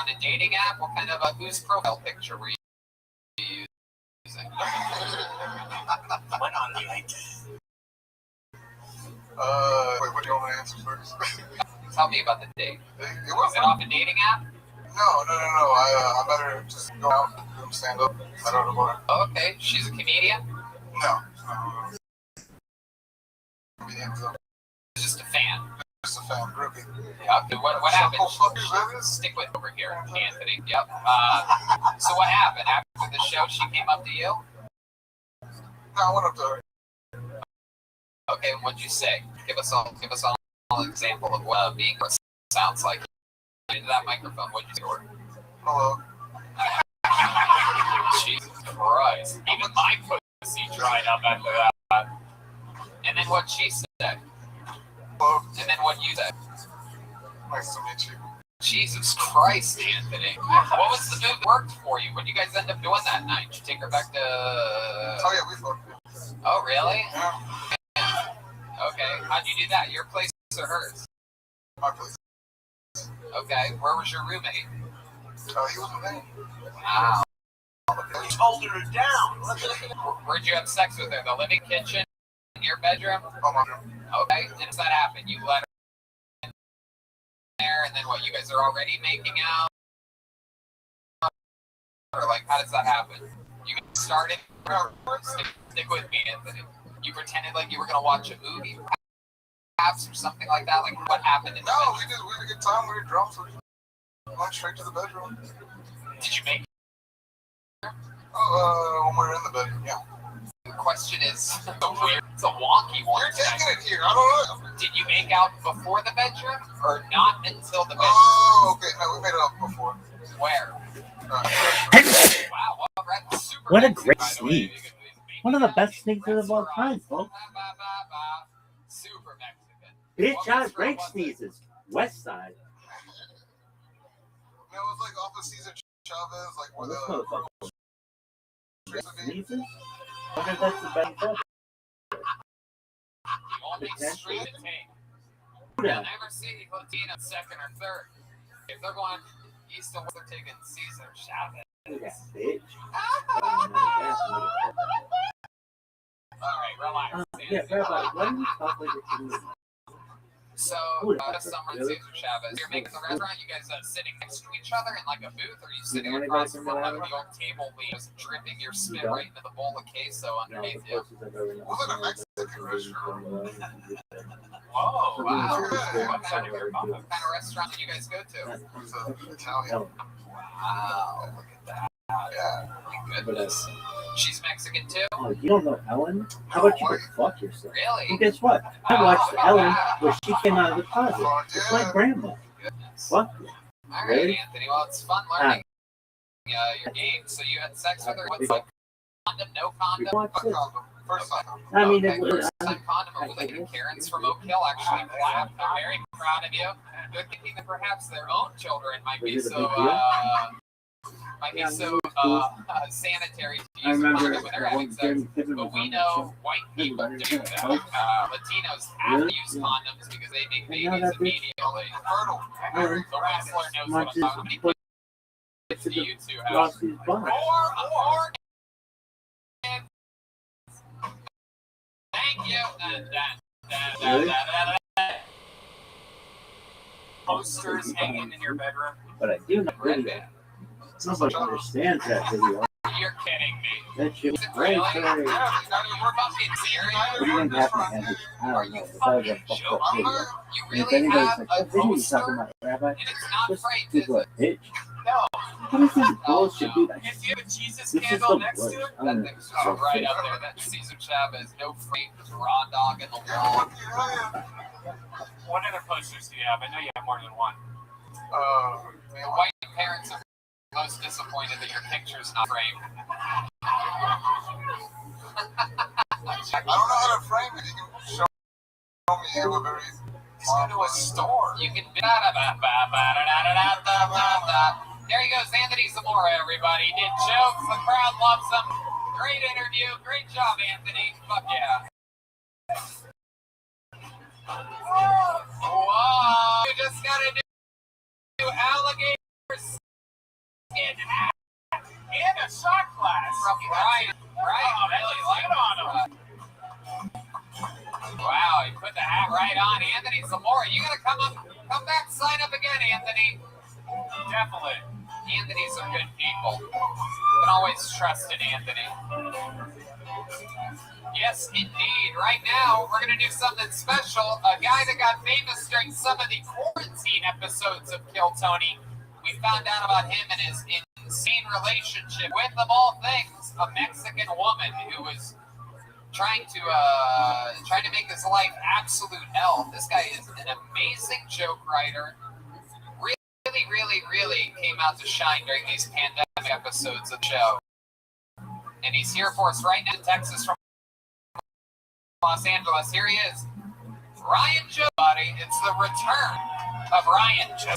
B: a dating app. What kind of whose profile picture were you using?
A: Went on the night.
F: Wait, you want me to answer first?
B: Tell me about the date.
F: It
B: Was
F: was
B: it off a dating app?
F: No. I met her just go out and do stand up. Met her at a bar.
B: Oh, okay. She's a comedian?
F: No. Comedians,
B: Just a fan.
F: just a fan groupie.
B: Yeah, okay. What happened?
F: Fuckers,
B: Stick with over here, Anthony. Yep. So what happened? After the show, she came up to you?
F: No, I went up to her.
B: Okay, what'd you say? Give us all an example of what being sounds like. Into that microphone, what'd you say to her?
F: Hello.
B: Jesus Christ. Even my pussy dried up after that. And then what'd she say?
F: Hello.
B: And then what'd you say?
F: Nice to meet you.
B: Jesus Christ, Anthony. What was the move that worked for you? What did you guys end up doing that night? Did you take her back to...
F: Oh, yeah, we fucked.
B: Oh, really?
F: Yeah.
B: Okay. How'd you do that? Your place or hers?
F: My place.
B: Okay. Where was your roommate?
F: He wasn't there.
B: Wow.
A: He's holding her down.
B: Where'd you have sex with her? The living kitchen? In your bedroom?
F: Oh, my room.
B: Okay. And does that happen? You let her in there, and then what? You guys are already making out? Or like, how does that happen? You get started? Stick with me, Anthony. You pretended like you were gonna watch a movie, perhaps, or something like that. Like, what happened in the
F: No,
B: bedroom?
F: we had a good time. We were drunk, so we went straight to the bedroom.
B: Did you make?
F: When we were in the bedroom, yeah.
B: The question is so weird. It's a wonky one.
F: You're taking it here. I don't know.
B: Did you make out before the bedroom, or not until the bedroom?
F: Oh, okay. No, we made it up before.
B: Where?
F: Right.
B: Wow, well, that's super
G: What a
B: Mexican,
G: great
B: by the way.
G: sneeze. One of the best sneezes of all time, folks.
B: Super Mexican.
G: Bitch, I have great sneezes. West side.
F: No, it was like off of Cesar Chavez, like where
G: This
F: the
G: motherfucker sneezes? I wonder if that's the best stuff.
B: The only street to take.
G: Yeah.
B: You'll never see Latino second or third. If they're going east and west, they're taking Cesar Chavez.
G: Yeah, bitch.
B: Alright, relax.
G: Yeah, Rabbi, why do you talk like you're doing?
B: So, Summer and Cesar Chavez, you're making the restaurant, you guys sitting next to each other in like a booth, or are you sitting across from one of the old table leaves, dripping your spit right into the bowl of queso underneath you?
F: was it a Mexican restaurant?
B: Whoa, wow.
F: Yeah.
B: What kind of restaurant did you guys go to?
F: It was Italian.
B: Wow, look at that.
F: Yeah.
B: My goodness. She's Mexican too?
G: Oh, you don't know Ellen? How about you go fuck yourself?
B: Really?
G: Well, guess what? I watched Ellen where she came out of the closet.
F: Fuck
G: It's
F: yeah.
G: my grandma.
B: Goodness.
G: Fuck you.
B: All right,
G: Really?
B: Anthony. Well, it's fun learning your game. So you had sex with her. What's like condom? No
G: You
B: condom?
G: watch this.
F: Condom. First time.
G: I mean,
B: Okay,
G: it was.
B: first time condom. Or like Karen's from Oak Hill actually clapped. They're very proud of you. They're thinking that perhaps their own children might be
G: Was it a
B: so
G: big deal?
B: sanitary to
G: I
B: use a
G: remember
B: condom when they're having sex. But we know white people do that. Latinos have to use condoms because they make babies immediately.
F: Fertile.
B: The wrestler knows what I'm talking about. How many kids do you two have?
G: Lost his butt.
B: Four. Thank you.
G: Really?
D: Posters hanging in your bedroom.
G: But I do know video. Nobody understands that video.
B: You're kidding me.
G: That shit was
B: Really?
G: great.
B: We're fucking serious.
G: What do you think happened? I don't know. But that was a fucked up video.
B: You
G: And if
B: really
G: anybody's
B: have
G: like,
B: a
G: what video you
B: poster?
G: talking about, Rabbi?
B: And it's not
G: Just
B: framed, is
G: Google
B: it?
G: it, bitch.
B: No.
G: What is this bullshit, dude?
B: If you have a Jesus
G: This is
B: candle
G: the
B: next to
G: worst.
B: it,
G: I
B: that
G: don't
B: thing's
G: know.
B: just right up there. That's Cesar Chavez. No frame, just raw dog in the
F: Yeah,
B: wall.
F: fuck yeah.
D: What other posters do you have? I know you have more than one.
B: The white parents are most disappointed that your picture's not framed.
F: I don't know how to frame it. You can show me a very.
B: He's going to a store. You can. There he goes, Anthony Zamora, everybody. He did jokes. The crowd loves him. Great interview. Great job, Anthony. Fuck yeah. Whoa. You just got to do alligator skin hat
D: And a shot glass.
B: from Brian. Brian really liked on him. Wow, he put the hat right on Anthony Zamora, you gotta come back, sign up again, Anthony.
D: Definitely.
B: Anthony's some good people. You can always trust in Anthony. Yes, indeed. Right now, we're going to do something special. A guy that got famous during some of the quarantine episodes of Kill Tony. We found out about him and his insane relationship with, of all things, a Mexican woman who was trying to make his life absolute hell. This guy is an amazing joke writer. Really came out to shine during these pandemic episodes of the show. And he's here for us right now in Texas from Los Angeles. Here he is, Ryan Joe. It's the return of Ryan Joe.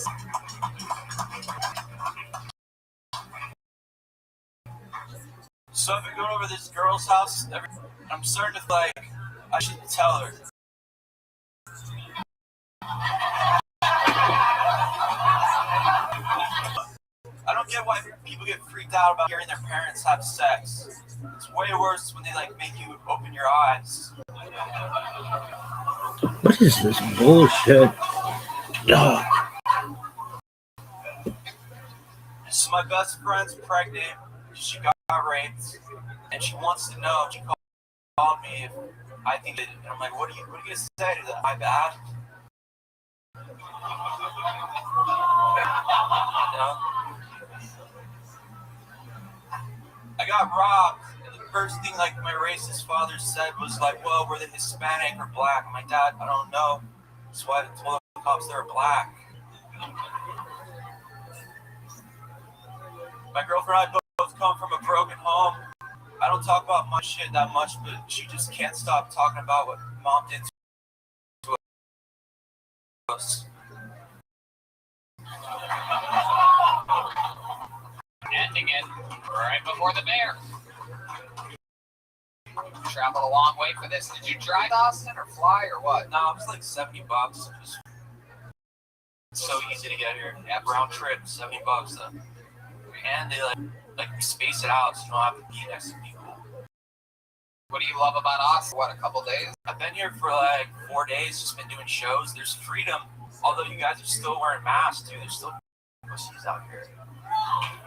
A: So I've been going over this girl's house. I'm starting to feel like I should tell her. I don't get why people get freaked out about hearing their parents have sex. It's way worse when they make you open your eyes.
G: What is this bullshit? Ugh.
A: So my best friend's pregnant. She got raped, and she wants to know. She called me if I think it. And I'm like, what are you gonna say to that? My bad. You know? I got robbed, and the first thing my racist father said was well, were they Hispanic or black? And my dad, I don't know. So I told the cops they were black. My girlfriend and I both come from a broken home. I don't talk about my shit that much, but she just can't stop talking about what mom did to us.
B: Ending it right before the mayor. Traveled a long way for this. Did you drive Austin or fly or what?
A: No, it was $70. It's so easy to get here. Yeah, round trip, $70 though. And they space it out so you don't have to be next to people.
B: What do you love about Austin? What, a couple days?
A: I've been here for 4 days, just been doing shows. There's freedom. Although you guys are still wearing masks too, there's still pussies out here.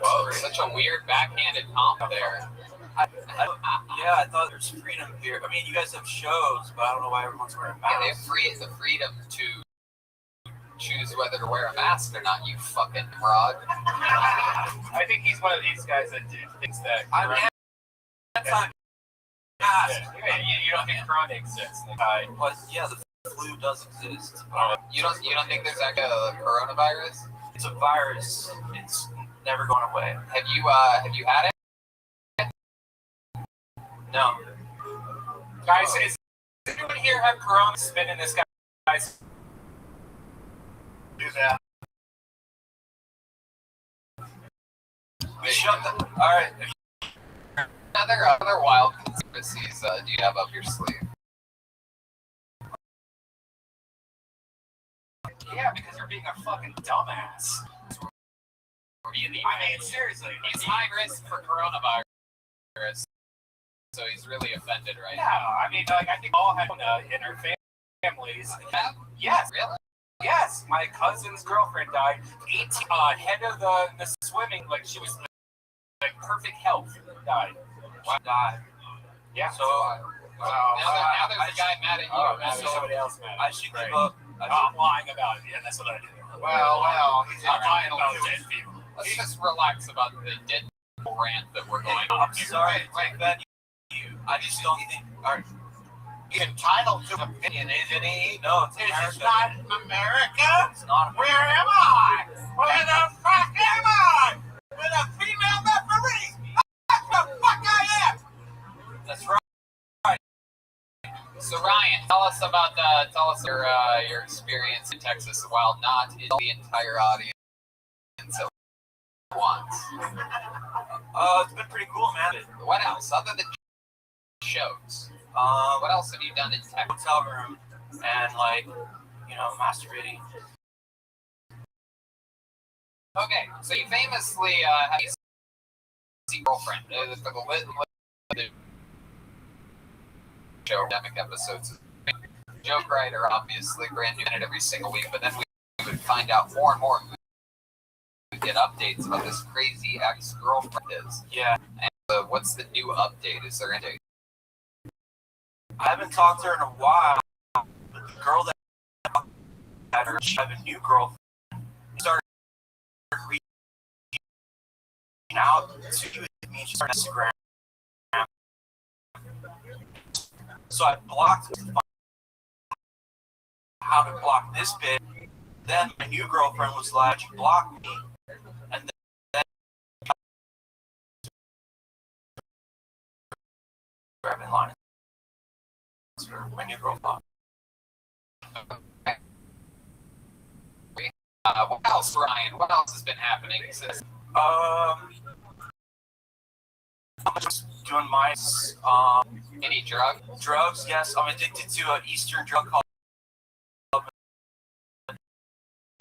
B: Whoa, such a weird backhanded comp there.
A: Yeah, I thought there's freedom here. I mean, you guys have shows, but I don't know why everyone's wearing masks.
B: Yeah, they have the freedom to choose whether to wear a mask or not, you fucking fraud.
D: I think he's one of these guys that thinks that.
A: That's not mask.
D: Yeah, you don't think Corona exists.
A: But yeah, the flu does exist.
B: You don't think there's a coronavirus?
A: It's a virus. It's never going away.
B: Have you had it?
A: No.
D: Guys, is anyone here have Corona spin in this guy's?
A: Do that. Shut the. All right.
B: Other wild conspiracies do you have up your sleeve?
D: Yeah, because you're being a fucking dumbass. I mean, seriously.
B: He's high risk for coronavirus, so he's really offended right now.
D: Yeah, I mean, I think all have in our families. Yes,
B: really?
D: Yes, my cousin's girlfriend died. 18, head of the swimming, she was perfect health. Died.
A: Why died?
D: Yeah.
A: So.
B: Now there's a guy mad at you.
D: Now there's somebody else mad.
A: I should give up.
D: I'm lying about it. Yeah, that's what I do.
B: Well, he's
D: I'm lying about dead people.
B: Let's just relax about the dead people rant that we're going on.
A: I'm sorry, Ben. I just don't think.
H: He's entitled to an opinion, isn't he?
A: No, it's
H: This is
A: America.
H: not America.
A: It's not
H: Where am I? Where the fuck am I? With a female referee? That's the fuck I am.
A: That's right.
B: So Ryan, tell us your experience in Texas, while not in the entire audience at once.
A: It's been pretty cool, man.
B: What else other than shows? What else have you done in Texas?
A: Hotel room and masturbating.
B: Okay, so you famously had a girlfriend for the show pandemic episodes. joke writer, obviously, brand new in it every single week, but then we would find out more and more. We get updates about this crazy ex-girlfriend is.
A: Yeah.
B: And what's the new update? Is there any?
A: I haven't talked to her in a while, but the girl that had her, she had a new girlfriend. Started reaching out to me. She started Instagram. So I blocked how to block this bit. Then my new girlfriend was like, she blocked me. And then grabbing line. My new girlfriend.
B: What else, Ryan? What else has been happening since?
A: I'm just doing my
B: Any drug?
A: drugs. Yes, I'm addicted to an Eastern drug called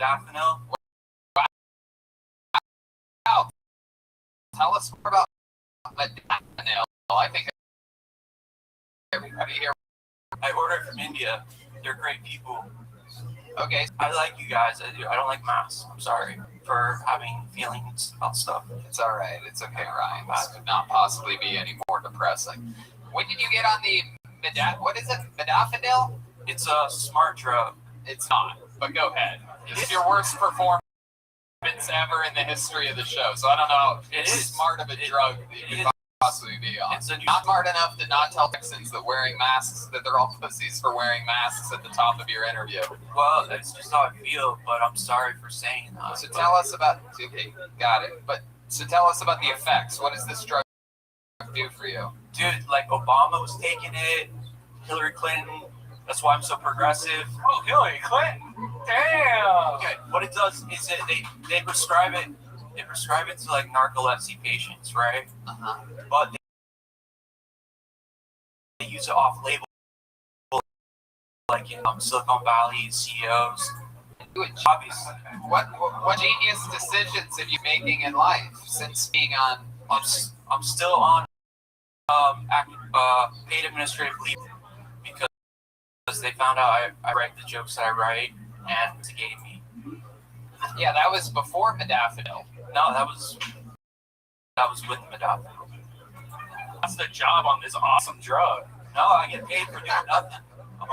A: modafinil.
B: Wow. Tell us more about modafinil. I think everybody here.
A: I ordered from India. They're great people.
B: Okay,
A: I like you guys. I do. I don't like masks. I'm sorry for having feelings about stuff.
B: it's all right. It's okay, Ryan. This could not possibly be any more depressing. When did you get on the what is it? Modafinil?
A: It's a smart drug.
B: It's not. But go ahead. It's your worst performance ever in the history of the show. So I don't know.
A: It
B: It's
A: is.
B: smart of a drug that you could possibly be on.
A: It's a new
B: Not smart enough to not tell Texans that wearing masks, that they're all pussies for wearing masks at the top of your interview.
A: Well, that's just how I feel, but I'm sorry for saying that.
B: So tell us about. Okay, got it. But so tell us about the effects. What does this drug do for you?
A: Dude, like Obama was taking it, Hillary Clinton. That's why I'm so progressive.
C: Oh, Hillary Clinton. Damn.
A: Okay, what it does is they prescribe it. They prescribe it to like narcolepsy patients, right? But they use it off label, like in Silicon Valley CEOs. Obviously,
B: What genius decisions have you making in life since being on?
A: I'm still on paid administrative leave because they found out I write the jokes that I write and they gave me.
B: Yeah, that was before modafinil.
A: No, that was with modafinil.
C: That's the job on this awesome drug.
A: No, I get paid for doing nothing. I'm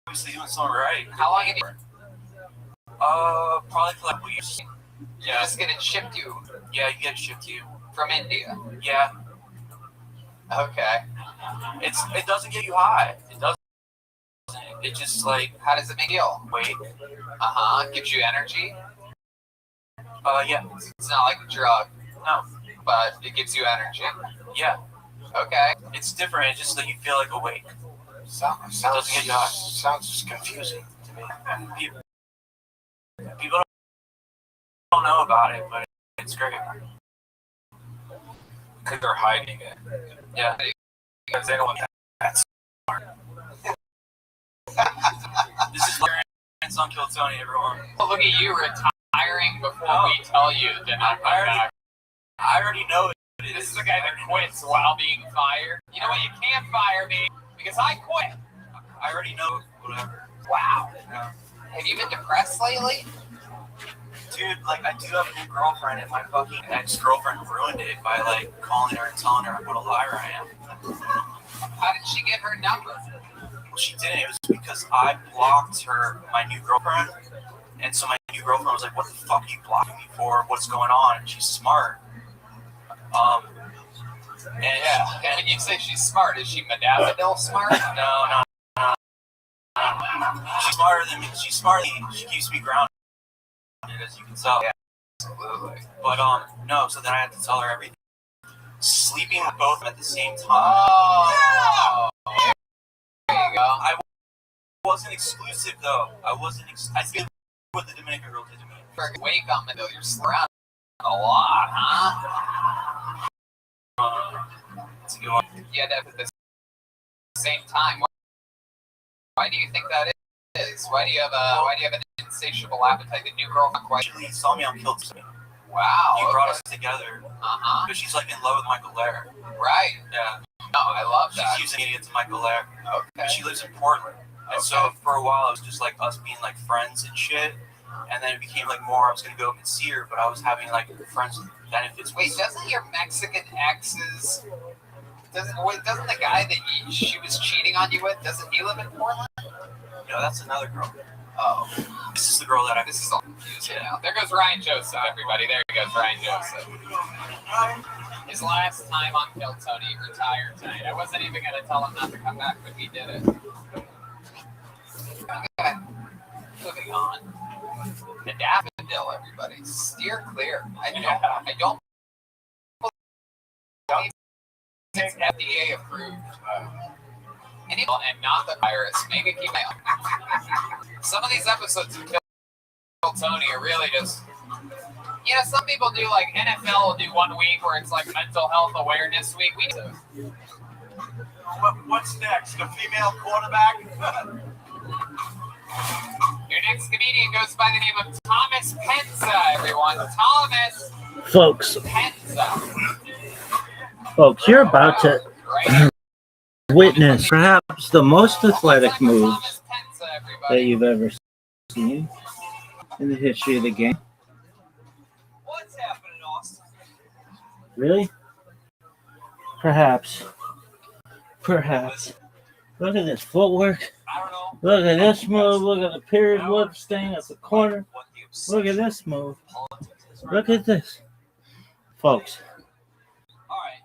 A: obviously doing something right.
B: How long have you?
A: Probably for like years.
B: You're just getting shipped you
A: Yeah, you get it shipped to you.
B: from India.
A: Yeah,
B: Okay.
A: it doesn't get you high. It doesn't. It just like
B: How does it make you feel?
A: wait.
B: Gives you energy.
A: Yeah,
B: It's not like a drug,
A: no,
B: but it gives you energy.
A: yeah.
B: Okay.
A: It's different. It's just that you feel like awake.
F: Sounds
A: doesn't get you high.
F: sounds just confusing to me.
A: People don't know about it, but it's great.
C: Because they're hiding it.
A: Yeah.
C: Because they don't want that.
A: This is Lawrence on Kill Tony, everyone.
B: Well, look at you retiring before we tell you to not come back.
A: I already know it.
B: This is the guy that quits while being fired. You know what? You can't fire me because I quit.
A: I already know whatever.
B: Wow.
A: Yeah.
B: Have you been depressed lately?
A: Dude, like I do have a new girlfriend, and my fucking ex-girlfriend ruined it by like calling her and telling her what a liar I am.
B: How did she get her number?
A: Well, she didn't. It was because I blocked my new girlfriend, and so my new girlfriend was like, "What the fuck are you blocking me for? What's going on?" And she's smart. And
B: And when you say she's smart, is she modafinil smart?
A: no. She's smarter than me. She's smarter than me. She keeps me grounded, as you can tell.
B: Yeah. Absolutely.
A: But no. So then I had to tell her everything. Sleeping with both of them at the same time.
B: Oh. There you go.
A: I wasn't exclusive though. I stayed with the Dominican girl to Dominican.
B: Freaking wake on me though. You're around a lot, huh?
A: That's a good one.
B: Yeah, at the same time. Why do you think that is? Why do you have an insatiable appetite? The new girl not quite.
A: Actually, he saw me on Kill Tony.
B: Wow.
A: He brought us together
B: Uh-huh.
A: because she's like in love with Michael Lair.
B: Right.
A: Yeah.
B: I love that.
A: She's using idiots Michael Lair.
B: Okay.
A: She lives in Portland. And so for a while, it was just like us being like friends and shit. And then it became like more, I was going to go up and see her, but I was having like friends with benefits.
B: Wait, doesn't your Mexican exes, doesn't the guy that she was cheating on you with, doesn't he live in Portland?
A: No, that's another girl.
B: Oh.
A: This is the girl that
B: This is all confusing now. There goes Ryan Joseph, everybody. There he goes, Ryan Joseph. His last time on Kill Tony, he retired tonight. I wasn't even going to tell him not to come back, but he did it. Okay. Moving on. The daffodil, everybody. Steer clear. I don't it's FDA approved. And not the virus. Maybe keep my some of these episodes of Kill Tony are really just, you know, some people do like NFL will do 1 week where it's like mental health awareness week. We do.
H: What's next? The female quarterback?
B: Your next comedian goes by the name of Thomas Penza, everyone. Thomas
G: Folks,
B: Penza.
G: you're about to witness perhaps the most athletic moves that you've ever seen in the history of the game.
A: What's happening, Austin?
G: Really? Perhaps. Look at this footwork.
A: I don't know.
G: Look at this move. Look at the period whip staying at the corner. Look at this move. Look at this. Folks.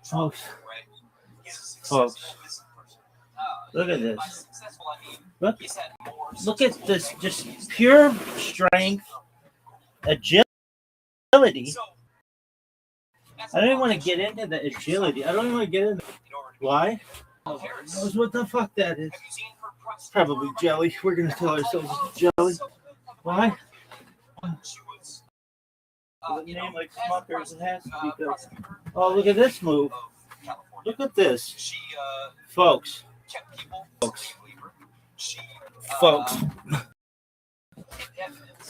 G: Folks. Look at this. Look at this. Just pure strength, agility. I don't even want to get into the agility. I don't even want to get into why. Knows what the fuck that is. It's probably jelly. We're gonna tell ourselves it's jelly. Why? With a name like Smuckers, it has to be built. Oh, look at this move. Look at this. Folks.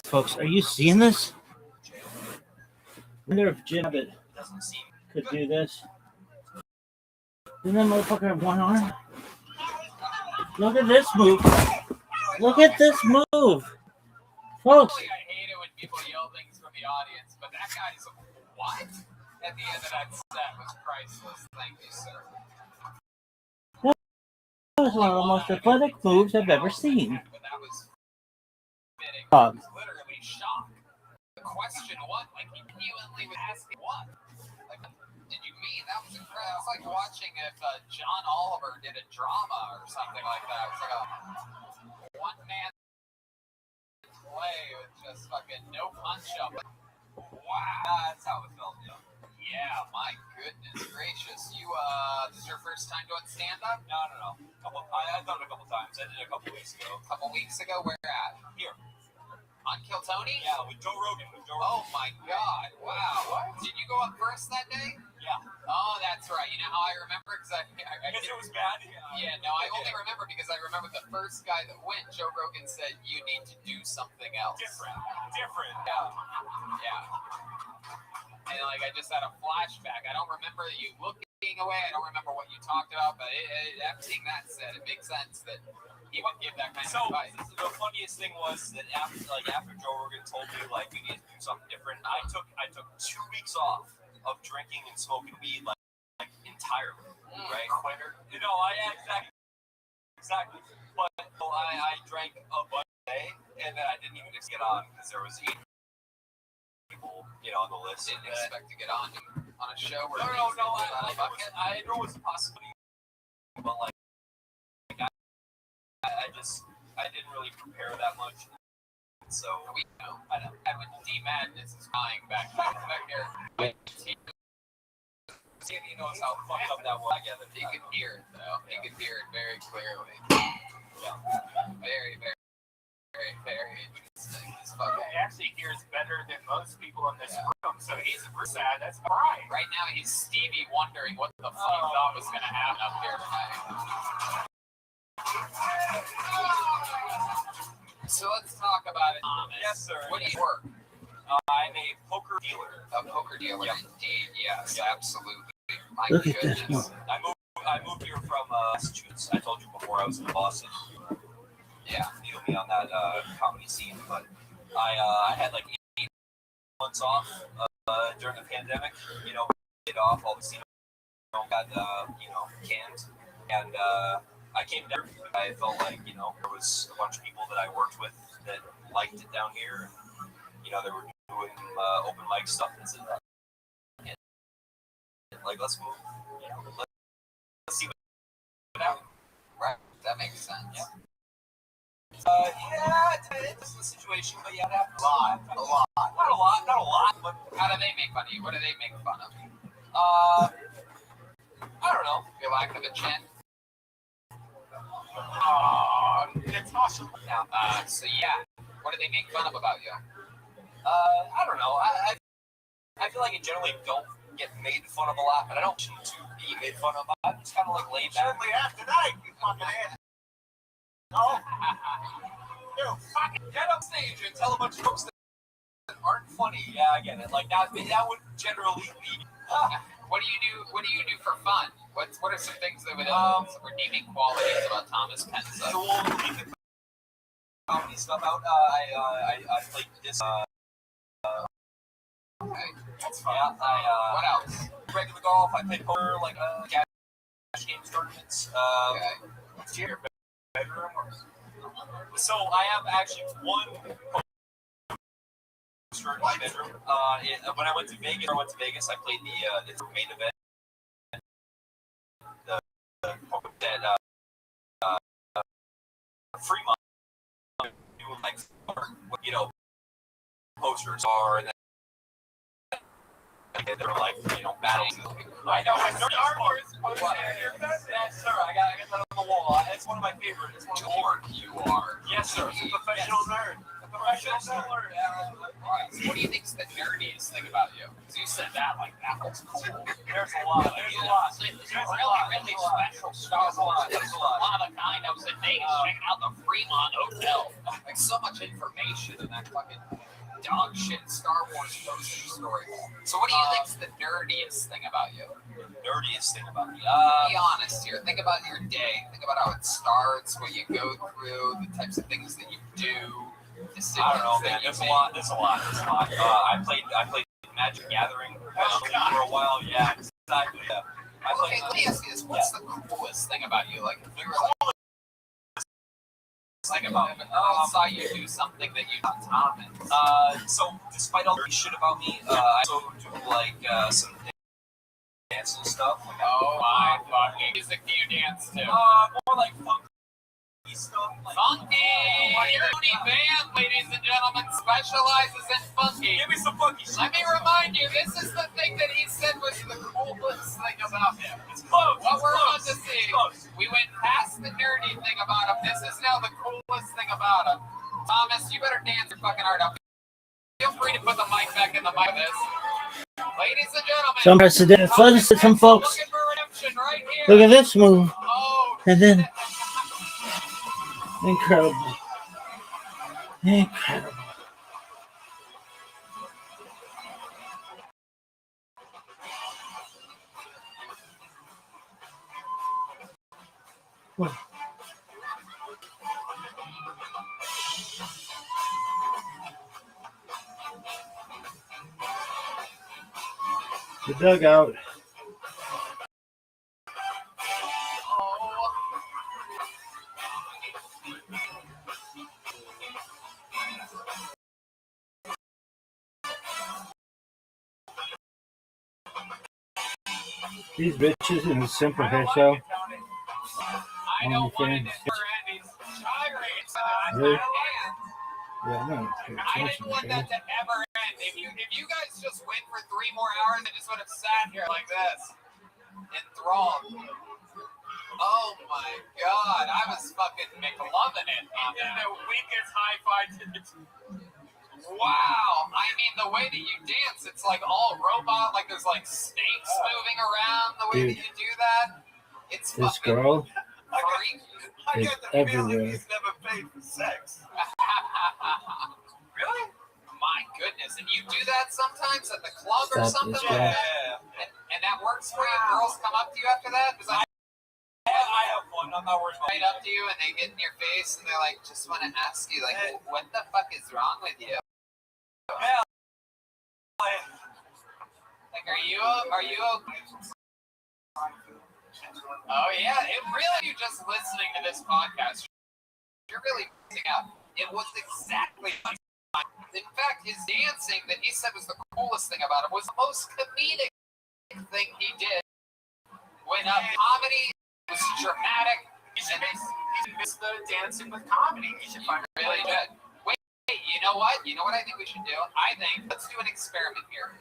G: Folks, are you seeing this? I wonder if Jim Abbott could do this. Doesn't that motherfucker have one arm? Look at this move. Look at this move. Folks.
B: I hate it when people yell things from the audience, but that guy's what? At the end of that set was priceless. Thank you, sir.
G: That was one of the most athletic moves I've ever seen.
B: But that was fitting. I was literally shocked. The question what? Like he genuinely was asking what? Like, did you mean that was incredible? It's like watching if John Oliver did a drama or something like that. It's like a one-man play with just fucking no punch-up. Wow, that's how it felt, yeah. Yeah, my goodness gracious. You, this is your first time doing stand-up?
C: No. I've done it a couple times. I did it a couple weeks ago.
B: A couple weeks ago? Where at?
C: Here.
B: On Kill Tony?
C: Yeah, with Joe Rogan.
B: Oh my God! Wow. Did you go up first that day?
C: Yeah.
B: Oh, that's right. You know how I remember? Because
C: Because it was bad.
B: Yeah, no, I only remember because I remember the first guy that went. Joe Rogan said you need to do something else.
C: Different.
B: Yeah. And like I just had a flashback. I don't remember you looking away. I don't remember what you talked about, but everything that said, it makes sense that he would give that kind of advice.
C: The funniest thing was that after Joe Rogan told me like we need to do something different, I took 2 weeks off of drinking and smoking weed like entirely. Right?
B: Quitter.
C: You know, exactly. But I drank a bunch a day, and then I didn't even get on because there was 8 people, on the list.
B: Didn't expect to get on a show where
C: No. I know it's a possibility, but I didn't really prepare that much. So
B: we know. And when D Madness is crying back there,
C: he knows how fucked up that was.
B: He could hear it though. He could hear it very clearly.
C: Yeah.
B: Very, very, very, very interesting.
D: He actually hears better than most people in this room, so he's sad. That's fine.
B: Right now, he's Stevie wondering what the fuck he thought was going to happen up here tonight. So let's talk about it, Thomas.
C: Yes, sir.
B: What do you work?
C: I'm a poker dealer.
B: A poker dealer, indeed. Yes, absolutely. My
G: Look at
B: goodness.
G: this.
C: I
A: I moved here from Massachusetts. I told you before I was in Boston. Yeah, you know me on that comedy scene. But I had like 8 months off during the pandemic. You know, laid off. All the scenes got canned, and I came down. I felt like there was a bunch of people that I worked with that liked it down here. And, they were doing open mic stuff and said, like, let's move. Let's see what happens.
B: Right. That makes sense.
A: Yeah. It's a situation, but yeah, it happens. Not a lot, but
B: How do they make fun of you? What do they make fun of?
A: I don't know.
B: Your lack of a chin?
A: It's awesome. Now,
B: So yeah, what do they make fun of about you?
A: I don't know. I feel like I generally don't get made fun of a lot, but I don't choose to be made fun of. I'm just kind of like laid back.
H: Certainly after tonight, you fucking ass. Oh, you fucking
A: Get up stage and tell a bunch of folks that aren't funny. Yeah, I get it. Like that would generally be.
B: What do you do for fun? What are some things that would some redeeming qualities about Thomas Penza?
A: So we'll leave the comedy stuff out. I played this.
B: Okay.
A: That's fine. Yeah,
B: What else?
A: regular golf. I played poker, like cash games tournaments.
B: Okay.
A: What's your bedroom? So I have actually one poster in my bedroom. When I went to Vegas, I played the main event. That Fremont doing like posters are, and then they're like battles. I know. Yes, sir. I got that on the wall. It's one of my favorites. It's one of my
B: Dork you are.
A: Yes, sir. It's a professional nerd. A professional nerd.
B: What do you think's the nerdiest thing about you? Because you said that like that was cool.
A: There's a lot.
B: It's really special Star Wars. It's one of a kind. I was in Vegas checking out the Fremont Hotel. Like so much information in that fucking dog shit Star Wars poster story. So what do you think's the nerdiest thing about you?
A: Nerdiest thing about me.
B: Be honest here. Think about your day. Think about how it starts, what you go through, the types of things that you do.
A: I don't know, man. There's a lot. I played Magic Gathering for a while. Yeah, exactly. Yeah.
B: Okay, let me ask you this. What's the coolest thing about you? Like, if you were like, I saw you do something that you got Thomas.
A: So despite all the shit about me, I also do like some dance and stuff. Like,
B: Oh my fucking music do you dance to?
A: more like funky stuff. Like,
B: Funky! Your only band, ladies and gentlemen, specializes in funky.
A: Give me some funky shit.
B: Let me remind you, this is the thing that he said was the coolest thing about him.
A: It's close.
B: What
A: It's
B: we're
A: close.
B: about to see,
A: It's close.
B: we went past the nerdy thing about him. This is now the coolest thing about him. Thomas, you better dance your fucking heart out. Feel free to put the mic back in the mic of this. Ladies and gentlemen,
G: Some precedent. Let's some folks.
B: looking for redemption right here.
G: Look at this move.
B: Oh,
G: And then incredible. Incredible. What? The dugout. These bitches in the simple hair show.
B: I don't want it
G: OnlyFans.
B: for Andy's gyrates.
G: Really? Yeah, no.
B: I didn't want that to ever end. If you guys just went for 3 more hours, I just would have sat here like this, enthralled. Oh my god, I was fucking McLovin' it.
C: The weakest hi-fi to the
B: Wow, I mean the way that you dance, it's like all robot. Like there's like snakes moving around. The way
G: Dude.
B: that you do that, it's
G: This
B: fucking
G: girl
B: freaky.
A: I
G: is
A: get the feeling
G: everywhere.
A: he's never paid for sex.
B: Really? My goodness, and you do that sometimes at the club or
G: Stop
B: something
G: this
B: like
G: guy.
B: that, and that works for you. Girls come up to you after that. Is that
C: I'm not worried about
B: right up to you and they get in your face and they're like, just want to ask you, like, what the fuck is wrong with you?
C: Yeah.
B: Like, are you? Oh yeah, it really. You just listening to this podcast, you're really missing out. It was exactly like. In fact, his dancing that he said was the coolest thing about it was the most comedic thing he did. When comedy was dramatic,
C: He should mix the dancing with comedy. He should find it
B: really good. Wait, you know what? You know what I think we should do? I think let's do an experiment here.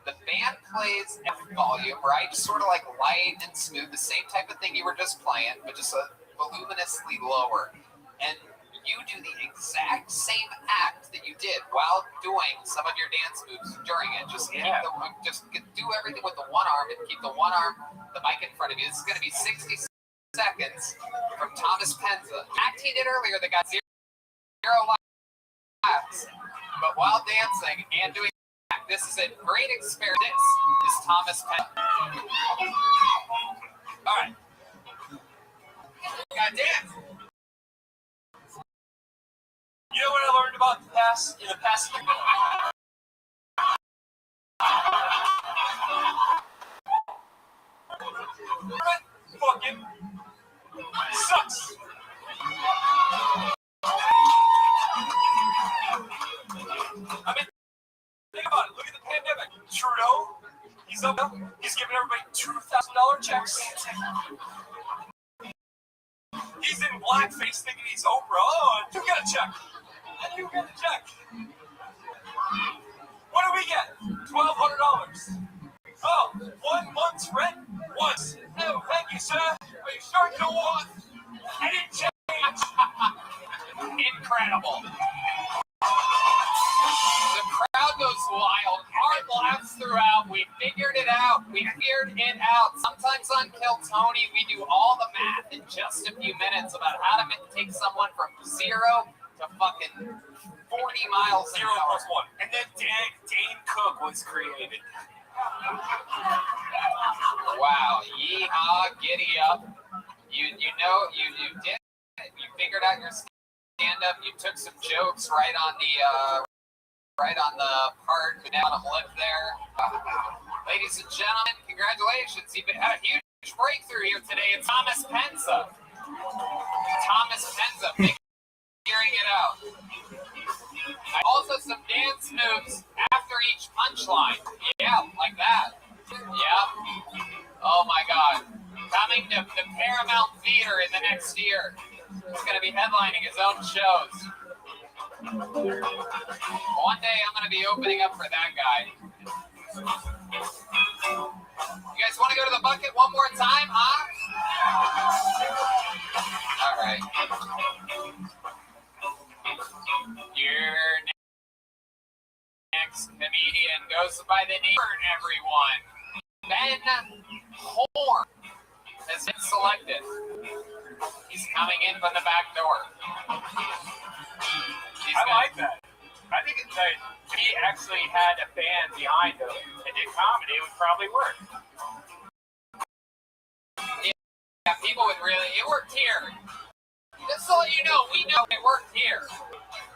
B: The band plays at volume, right? Just sort of like light and smooth, the same type of thing you were just playing, but just voluminously lower. And you do the exact same act that you did while doing some of your dance moves during it. Just do everything with the one arm and keep the one arm, the mic in front of you. This is going to be 60 seconds from Thomas Penza. Act he did earlier that got zero laughs, but while dancing and doing this is a great experiment. This is Thomas Penza. All right. Gotta dance.
C: You know what I learned about in the past? Fucking sucks. I mean, think about it. Look at the pandemic. Trudeau, he's giving everybody $2,000 checks. He's in blackface thinking he's Oprah. Oh, you got a check. And you get a check. What do we get? $1,200. Oh, 1 month's rent? Once. No, thank you, sir. Are you sure you don't want any change?
B: Incredible. The crowd goes wild. Hard laughs throughout. We figured it out. Sometimes on Kill Tony, we do all the math in just a few minutes about how to take someone from 0 to fucking 40 miles an
C: 0
B: hour.
C: plus 1. And then Dane Cook was created.
B: Wow. Yeehaw, giddy up. You figured out your stand-up. You took some jokes right on the part down a lip there. Ladies and gentlemen, congratulations. You've had a huge breakthrough here today. It's Thomas Penza. Figuring it out. Also some dance moves after each punchline. Yeah, like that. Yeah. Oh my God. Coming to the Paramount Theater in the next year. He's going to be headlining his own shows. One day I'm going to be opening up for that guy. You guys want to go to the bucket one more time, huh? All right. Your next comedian goes by the name of everyone. Ben Horn has been selected. He's coming in from the back door.
C: I like that. I think it's like if he actually had a band behind him and did comedy, it would probably work.
B: Yeah, people would really. It worked here. Just so you know, we know it worked here.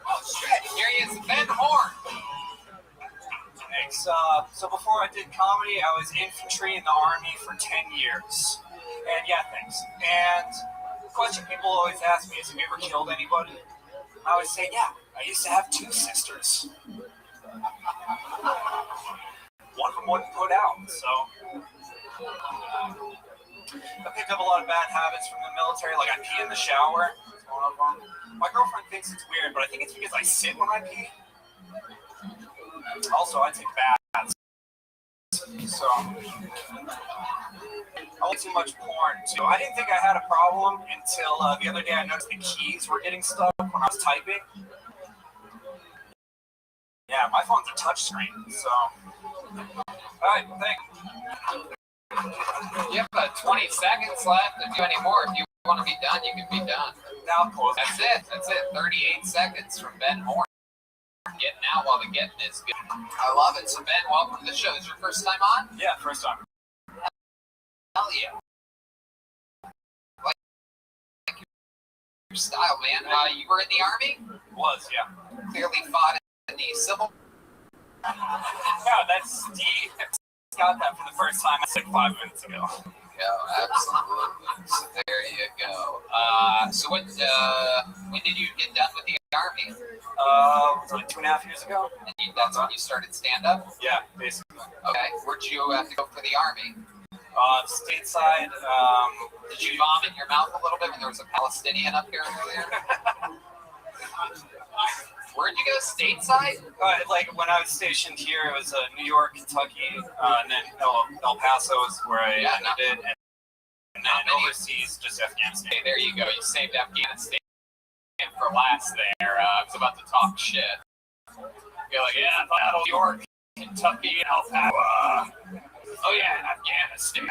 B: Oh shit! Here he is, Ben Horn.
A: Thanks. So before I did comedy, I was infantry in the Army for 10 years. And yeah, thanks. And the question people always ask me is, have you ever killed anybody? I always say, yeah, I used to have 2 sisters. One of them wouldn't put out, so I picked up a lot of bad habits from the military, like I pee in the shower. That's one of them. My girlfriend thinks it's weird, but I think it's because I sit when I pee. Also, I take baths. So I watch too much porn, too. I didn't think I had a problem until the other day I noticed the keys were getting stuck when I was typing. Yeah, my phone's a touchscreen, so. Alright, thanks.
B: You have 20 seconds left to do any more. If you want to be done, you can be done.
A: Now, close.
B: That's it. 38 seconds from Ben Horn. Getting out while the getting is good. I love it. So Ben, welcome to the show. Is this your first time on?
A: Yeah, first time.
B: Hell yeah. style, man. You were in the Army?
C: Was, yeah.
B: Clearly fought in the Civil
C: Yeah, that's Steve. Got that for the first time, like 5 minutes ago.
B: Yeah, absolutely. So there you go. So when did you get done with the Army?
C: Was it like 2.5 years ago?
B: And that's when you started stand-up?
C: Yeah, basically.
B: Okay. Where'd you have to go for the Army?
C: Stateside.
B: Did you vomit in your mouth a little bit when there was a Palestinian up here earlier? Where'd you go? Stateside?
C: Like when I was stationed here, it was New York, Kentucky, and then El Paso is where I ended it, and then overseas, just Afghanistan.
B: Hey, there you go. You saved Afghanistan for last there. I was about to talk shit. You're like, yeah, New York, Kentucky, and El Paso. Oh yeah, in Afghanistan.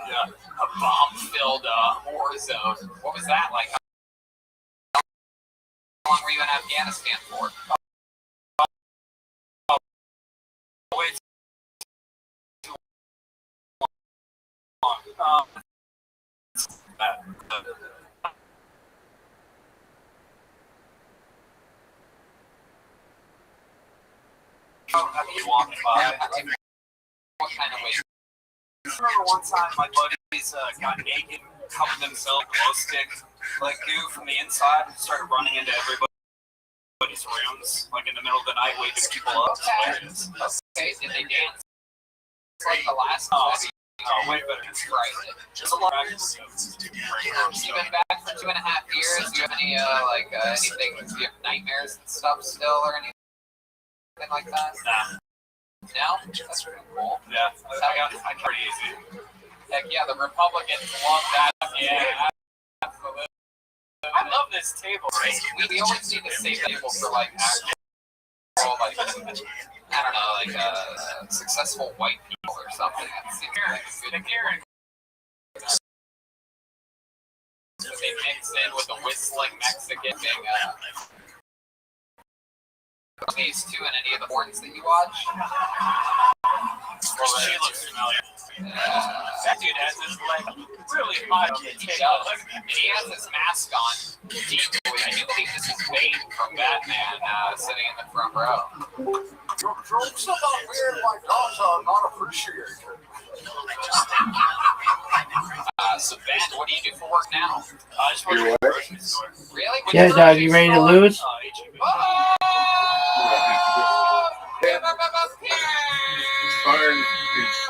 B: Yeah. A bomb-filled war zone. What was that like? How long were you in Afghanistan for?
C: Wait too long. Walking by.
B: What kind of way?
C: I remember one time my buddies got naked, covered themselves in glow stick like goo from the inside, and started running into everybody's rooms, like in the middle of the night, waking people up.
B: Okay, did they dance like the last movie?
C: Oh, way better.
B: Right.
C: Just a lot of
B: You've been back for 2.5 years. Do you have any anything? Do you have nightmares and stuff still, or anything like that?
C: Nah.
B: No? That's pretty cool.
C: Yeah, I got pretty easy.
B: Heck yeah, the Republicans love that. Yeah, absolutely.
C: I love this table. Right?
B: We always need to save table for like actual, like, I don't know, like successful white people or something. That seems like a good. They mix in with a whistling Mexican thing. These two in any of the porns that you watch?
C: Well, she looks familiar. That dude has his leg really high on the table.
B: And he has his mask on deeply. I do believe this is Bane from Batman sitting in the front row.
F: Your jokes about weird like dogs are not appreciated.
B: So Ben, what do you do for work now?
C: I just work at a grocery store.
B: Really? What
G: Yeah,
B: do
G: dog, you ready to lose?
C: HEB.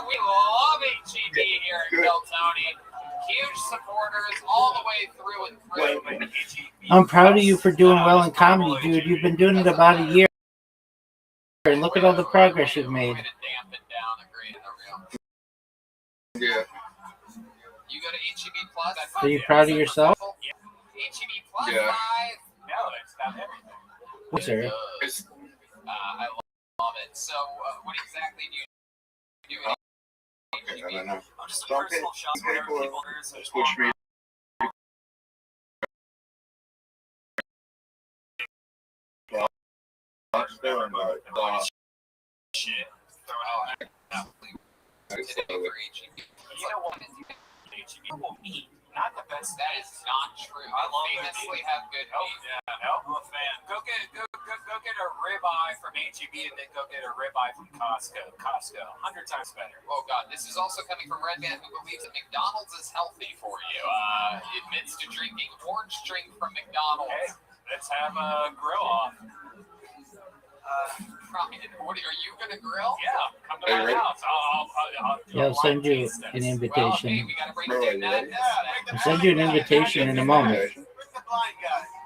B: We love HEB here at Bill Tony. Huge supporters all the way through and through.
G: I'm proud of you for doing well in comedy, dude. You've been doing it about a year. And look at all the progress you've made.
F: Yeah.
B: You go to HEB Plus.
G: Are you proud of yourself?
B: HEB Plus.
F: Yeah.
C: No, it's not everything.
G: Yes, sir.
B: I love it. So, what exactly do you do?
F: I don't know.
C: I'm just a personal shopper. People
F: Push me.
C: shit. Throw it out.
B: Today for HEB.
C: You know what? HEB will meat. Not the best.
B: That is not true.
C: I love
B: famously
C: meat.
B: have good meat.
C: Yeah, no, I'm a fan. Go get a ribeye from HEB and then go get a ribeye from Costco. 100 times better.
B: Oh God, this is also coming from Red Man, who believes that McDonald's is healthy for you. He admits to drinking orange drink from McDonald's.
C: Hey, let's have a grill off.
B: What are you gonna grill?
C: Yeah, come to my house. I'll do
G: Yeah,
C: a
G: I'll send
C: blind
G: you
C: taste
G: an
C: test.
G: invitation.
B: Well, hey, we gotta break down that.
G: I'll send you an invitation in a moment.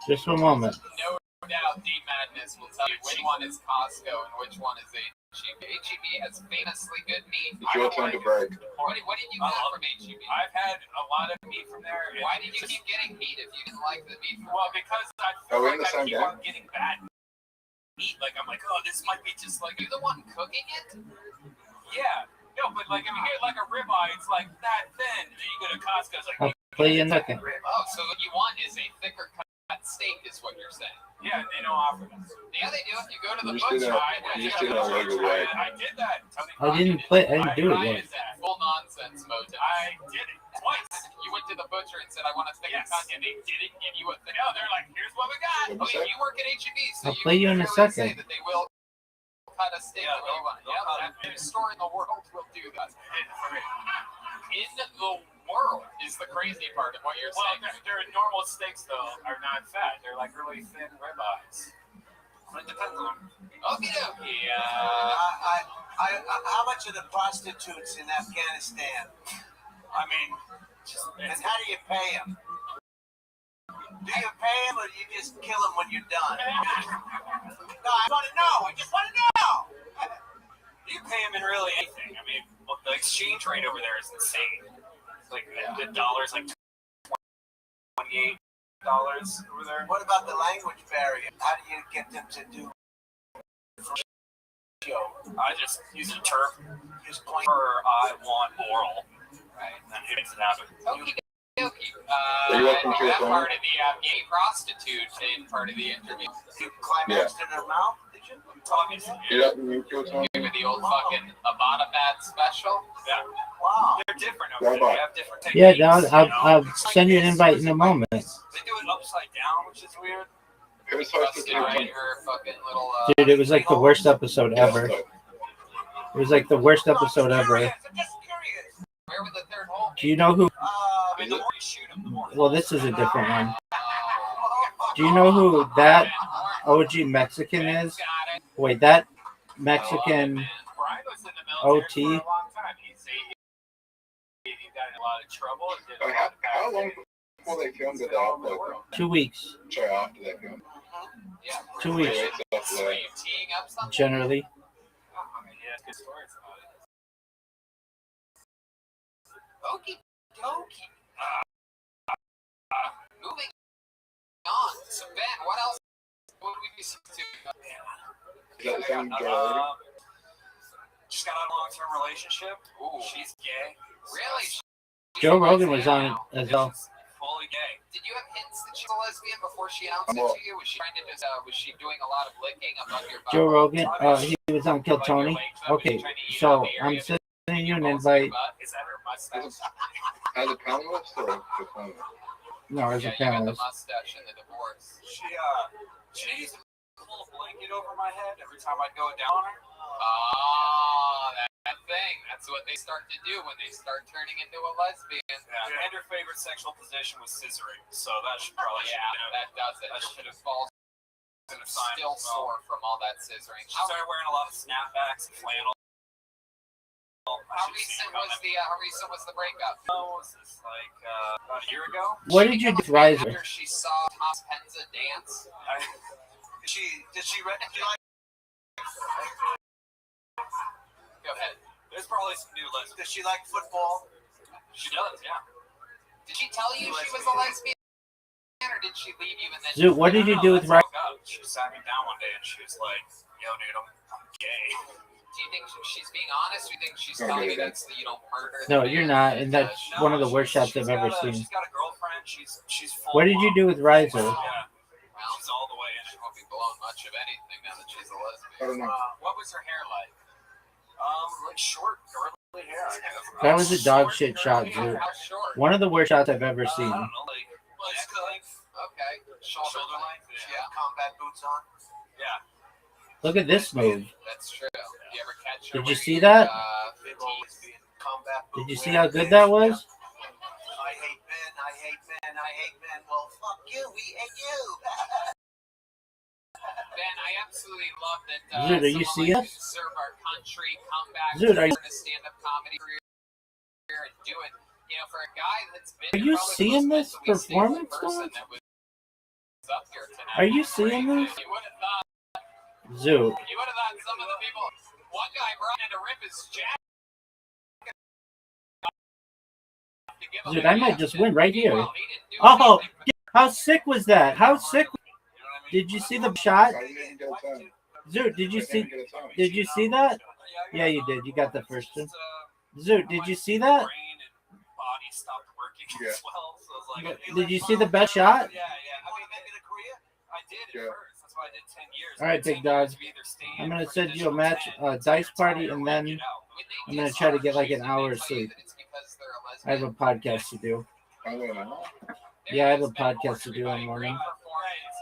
G: Just a moment.
B: No doubt, Deep Madness will tell you which one is Costco and which one is HEB. HEB has famously good meat.
F: It's your turn to break.
B: What did you get from HEB?
C: I've had a lot of meat from there.
B: Why did you keep getting meat if you didn't like the meat?
C: Well, because I
F: Are
C: feel
F: we
C: like
F: in the
C: I
F: same
C: keep
F: game?
C: on getting bad meat. Like I'm like, oh, this might be just like
B: You the one cooking it?
C: yeah. No, but like if you get like a ribeye, it's like that thin. And you go to Costco, it's like
G: I'll play you in a second.
B: Oh, so what you want is a thicker cut steak, is what you're saying?
C: yeah, they don't offer this.
B: Yeah, they do. If you go to the
F: You just did
B: butcher,
F: that. You just did that legal way.
C: I did that. Tell me
G: I didn't do it
B: why
G: yet.
B: is that full nonsense mode?
C: I did it twice.
B: You went to the butcher and said, "I want a steak and cut," and they didn't give you a thing.
C: No, they're like, here's what we got.
B: Okay, you work at H-E-B, so
G: I'll
B: you
G: play you in a
B: can clearly say
G: second.
B: that they will cut a steak
C: Yeah,
B: the way you want.
C: they'll
B: Yeah,
C: cut
B: that
C: it.
B: new store in the world will do that. In the world is the crazy part of what you're
C: Well,
B: saying.
C: their normal steaks though are not fat. They're like really thin ribeyes. It depends on.
B: Okay,
C: Yeah.
H: How much are the prostitutes in Afghanistan?
C: I mean,
H: And how do you pay them? Do you pay them or do you just kill them when you're done? No, I want to know. I just want to know.
C: you pay them in really anything. I mean, the exchange rate over there is insane. It's like the dollar's like $28 over there.
H: What about the language barrier? How do you get them to do?
C: I just use a term
H: Just point.
C: for I want oral, right? And then he makes it happen.
B: okay.
I: Are you welcome to your
B: That
I: phone?
B: part of the gay prostitute in part of the interview.
H: You climaxed in her mouth? Did you?
C: Obviously,
I: Get up and mute your phone.
B: Give me the old fucking Abada special.
C: yeah.
H: Wow.
C: They're different over there. They have different
G: Yeah,
C: techniques.
G: Dad,
C: you know?
G: I'll
C: It's like
G: send you an
C: this.
G: invite in a moment.
C: They do it upside down, which is weird.
I: It was hard to
B: Busted
I: do.
B: right in her fucking little.
G: Dude, it was like the worst episode ever. It was like the worst episode ever.
H: I'm just curious.
B: Where would the third hole be?
G: Do you know who?
C: I mean, the more you shoot them, the more.
G: Well, this is a different one. Do you know who that OG Mexican is?
B: Got it.
G: Wait, that
B: I love it,
G: Mexican
B: man.
C: Brian was in the military
G: OT?
C: for a long time. He got in a lot of trouble. And did a lot of
I: How
C: bad
I: long
C: things.
I: before they filmed it out? Like,
G: 2 weeks.
I: sorry, after they filmed.
B: Yeah.
G: 2 weeks,
I: Wait, after
B: Are
I: that.
B: you teeing up something?
G: generally.
C: I mean, yeah, good stories about it.
B: Okie dokie. Moving on. So Ben, what else would we be to?
I: Is that the same Joe?
C: Just got out of a long-term relationship.
B: Ooh.
C: She's gay.
B: Really?
G: Joe Rogan was on it as well.
C: She's fully gay.
B: Did you have hints that she's a lesbian before she announced it
I: Well-
B: to you? Was she trying to just, was she doing a lot of licking above your butt?
G: Joe Rogan, he was on Kill Tony. Okay, so I'm sending you an invite.
C: Is that her mustache?
I: As a panelist or just one?
G: No, as a
B: Yeah, you got the
G: panelist.
B: mustache and the divorce.
C: She used to pull a blanket over my head every time I'd go down on her.
B: Oh, that thing. That's what they start to do when they start turning into a lesbian.
C: Yeah. And her favorite sexual position was scissoring, so that should probably
B: Yeah, that does it.
C: that
B: Your
C: should have
B: balls
C: been a sign.
B: still sore from all that scissoring.
C: She started wearing a lot of snapbacks and flannel.
B: How recent was the breakup?
C: Oh, was this like about a year ago?
G: What did you do with Riser?
B: After she saw Thomas Penza dance.
H: Did she recognize?
B: Go ahead.
C: There's probably some new lists.
H: Does she like football?
C: She does, yeah.
B: Did she tell you she was a lesbian, or did she leave you and then?
G: Dude, what did you do with
C: Riser?
G: Riser?
C: She sat me down one day and she was like, "Yo, dude, I'm gay."
B: Do you think she's being honest? Or do you think she's telling you that so you don't murder?
G: No,
B: the
G: you're
B: man?
G: not, and that's one of the worst shots I've ever seen.
C: She's got a girlfriend. She's full.
G: What did you do with Riser?
C: Yeah,
B: Well,
C: she's all the way in
B: she
C: it.
B: won't be blown much of anything now that she's a
I: I
B: lesbian.
I: don't know.
C: What was her hair like? Like short, curly hair. I guess.
G: That was a dog shit shot, dude.
B: How short?
G: One of the worst shots I've ever
C: I
G: seen.
C: don't know, like neck length,
B: Okay.
C: shoulder length.
B: Yeah,
H: Combat boots on.
C: Yeah.
G: Look at this move.
B: that's true. You ever catch her
G: Did you
B: wearing,
G: see that?
H: They've always been combat boots.
G: Did you see how good that was?
H: I hate men. I hate men. I hate men. Well, fuck you. We hate you.
B: Ben, I absolutely love that.
G: Dude, are you
B: someone
G: seeing
B: like
G: us?
B: you serve our country, come back
G: Dude, are
B: to
G: you-
B: a stand-up comedy career and do it. You know, for a guy that's been.
G: Are you
B: probably the
G: seeing
B: most
G: this
B: mentally stable
G: performance,
B: person
G: dog?
B: that was up here tonight.
G: Are you seeing this?
B: You would have thought.
G: Zoot.
B: You would have thought some of the people. One guy brought in to rip his jacket. to give him
G: Dude,
B: a
G: I might
B: gift,
G: just
B: and
G: win right here.
B: meanwhile, he didn't do
G: Oh,
B: anything but-
G: how sick was that? How sick? Did you see the shot?
I: I didn't get a time.
G: Zoot, did you
I: I
G: see?
I: didn't get a time.
G: Did you see that? Yeah, you did. You got the first one. Zoot, did you see that?
C: Brain and body stopped working
I: Yeah.
C: as well, so it was like.
G: Did you see the best shot?
C: Yeah, yeah. I mean, I did at
I: Yeah.
C: first. That's why I did 10 years.
G: All right,
C: 10
G: big dog.
C: years of either staying
G: I'm gonna
C: for
G: send you a
C: additional
G: match,
C: 10,
G: dice party,
C: retire
G: and
C: or
G: then
C: get out.
B: When they
G: I'm gonna
B: just
G: try to
B: are
G: get like an
B: choosing,
G: hour
B: they
G: of
B: tell you
G: sleep.
B: that it's because they're a
G: I have a
B: lesbian.
G: podcast to do.
I: I'm going out.
G: Yeah, I have a podcast to do in the morning.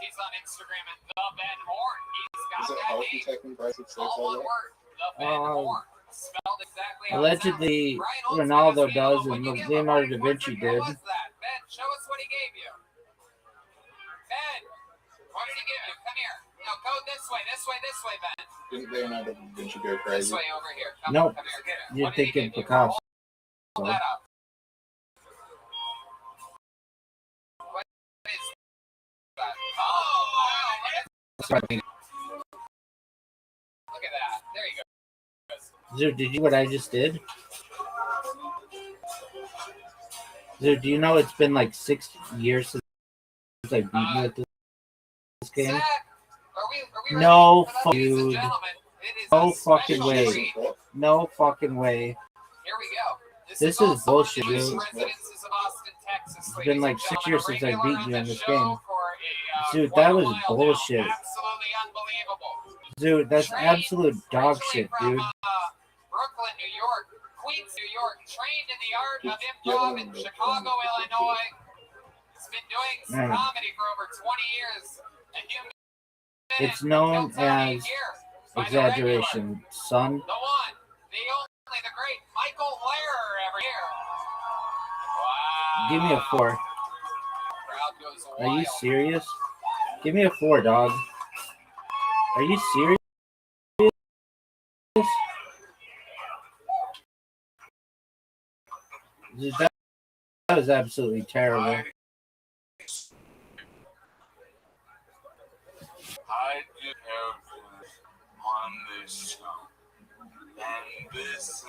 B: He's on Instagram at the Ben Horn. He's got
I: Is it
B: that
I: healthy
B: name.
I: taking prices?
B: All
I: All
B: one
I: that?
B: word. The Ben Horn. Spelled exactly how it
G: Allegedly,
B: sounds. Brian Olsen
G: Ronaldo
B: is
G: does,
B: What'd
G: and
B: you give him?
G: Leonardo da
B: What
G: Vinci did.
B: was that? Ben, show us what he gave you. Ben, what did he give you? Come here. No, go this way, Ben.
I: Didn't Leonardo da Vinci go
B: This
I: crazy?
B: way over here. Come,
G: Nope.
B: come here.
G: You're
B: What did he
G: thinking
B: give you?
G: Picasso.
B: Hold that up. What is that? Oh, wow. Look at that. There you go.
G: Dude, did you what I just did? Dude, do you know it's been like 6 years since I beat you at this game?
B: Zach, are we
G: No,
B: ready? Ladies and
G: dude.
B: gentlemen, it is
G: No
B: a
G: fucking
B: special
G: way.
B: treat.
G: No fucking way.
B: Here we go.
G: This is
B: also
G: bullshit,
B: one of the
G: dude.
B: residences of Austin, Texas,
G: It's
B: ladies
G: been
B: and
G: like 6
B: gentlemen,
G: years
B: a
G: since I
B: regular
G: beat
B: on
G: you in
B: the
G: this
B: show
G: game.
B: for
G: Dude,
B: quite
G: that
B: a
G: was
B: while now.
G: bullshit.
B: Absolutely unbelievable.
G: Dude, that's
B: Trained
G: absolute dog
B: originally
G: shit,
B: from,
G: dude.
B: Brooklyn, New York, Queens, New York, trained in the art of
I: Just
B: improv
I: give
B: in
I: him
B: Chicago, Illinois. He's been doing
G: Man.
B: comedy for over 20 years. A human
G: It's known
B: until Tony
G: as
B: here by the regular.
G: exaggeration, son.
B: The one, the only, the great Michael Lehrer every year. Wow.
G: Give me a 4.
B: Crowd goes
G: Are you
B: wild.
G: serious? Give me a 4, dog. Are you serious? Dude, that was absolutely terrible.
J: I did characters on this show, and this is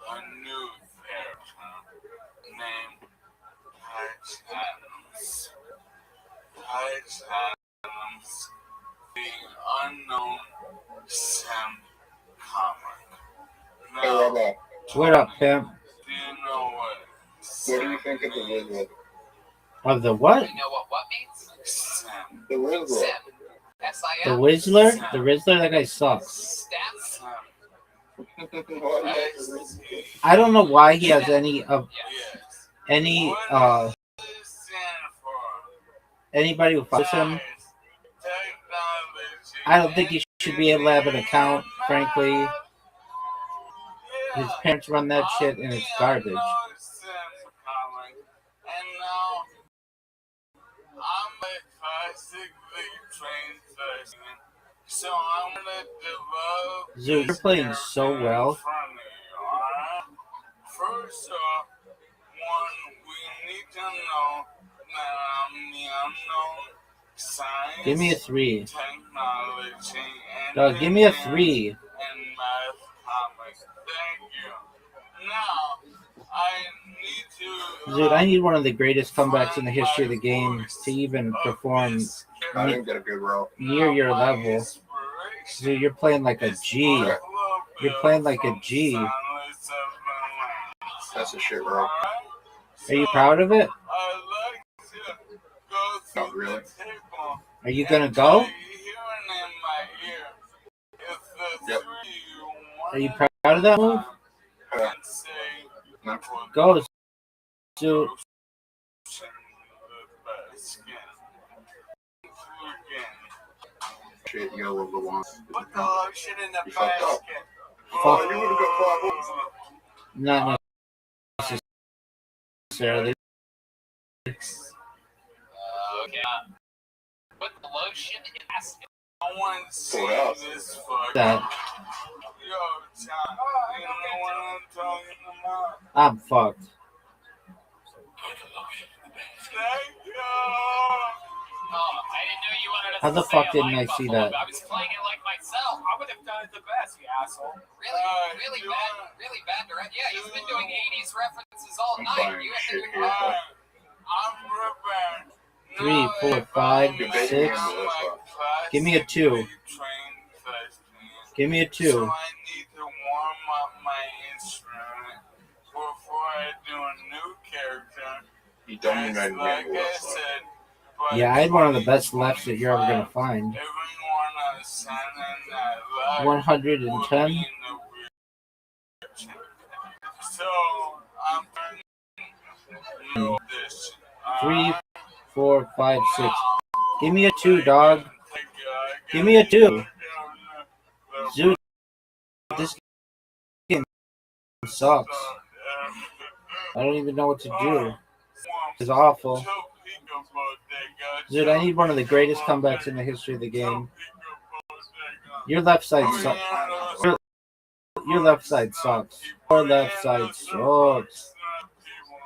J: a new character named Patch Adams. Patch Adams, the unknown Sam comic.
I: Hey,
J: Now,
I: Robo,
G: What up, pimp?
J: do you know what?
I: what do you think of the Rizzler?
G: Of the what?
B: You know what means?
J: Sam.
I: The Rizzler.
B: Sim.
G: The
B: S-I-M.
G: Whizzler? The Rizzler? That guy sucks.
B: Stats.
J: Sam.
I: Why do you like the Rizzler?
G: I don't know why he has any
B: Yes.
J: What does it stand for?
G: anybody who follows him.
J: Technology.
G: I don't think he should be able to have an account, frankly. His parents run that shit and it's garbage.
J: And now I'm a classically trained person, so I'm gonna develop.
G: Zoo, you're playing so well.
J: First off, one, we need to know that I'm the unknown science,
G: Give me a 3.
J: technology, and
G: Dog, give me a 3.
J: and math comics. Thank you. Now, I need to.
G: Dude, I need one of the greatest comebacks in the history of the game to even perform
I: I didn't get a good roll.
G: near your level. Dude, you're playing like a G. You're playing like a G.
I: That's a shit roll.
G: Are you proud of it?
I: Not really.
G: Are you gonna go?
I: Yep.
G: Are you proud of that move?
I: No.
G: Go, Zoo.
I: Shit, you got a little bit long.
H: Put the lotion in the
I: You fucked up.
H: basket.
I: Oh, you would have got 5 points.
G: Not necessarily.
B: Okay. Put the lotion in basket.
J: I want to see
I: Pull it out.
J: this fuck.
G: That
J: Yo, John, you know what I'm talking about?
G: I'm fucked.
J: Thank you.
B: Oh, I didn't know you wanted us
G: How
B: to
G: the
B: say
G: fuck
B: I
G: didn't
B: like
G: I see
B: Buffalo.
G: that?
B: I was playing it like myself.
D: I would have done it the best, you asshole.
B: Really bad direct. Yeah, he's been doing 80s references all
I: I'm
B: night.
I: buying
B: You
I: shit
B: have
I: here.
J: I'm prepared.
G: 3, 4, 5,
I: You're basically
G: 6.
I: on the list, bro.
G: Give me a 2. Give me a 2.
J: So I need to warm up my instrument before I do a new character.
I: You dominated me
J: Like
I: on the
J: I
I: list.
J: said, by
G: Yeah, I had one of the best lefts that you're ever gonna find.
J: everyone I sent in that live
G: 110.
J: will be in the wheelchair. So I'm
G: 3, 4, 5, 6. Give me a 2, dog. Give me a 2. Dude, this game sucks. I don't even know what to do. It's awful. Dude, I need one of the greatest comebacks in the history of the game. Your left side sucks. Your left side sucks. Your left side sucks.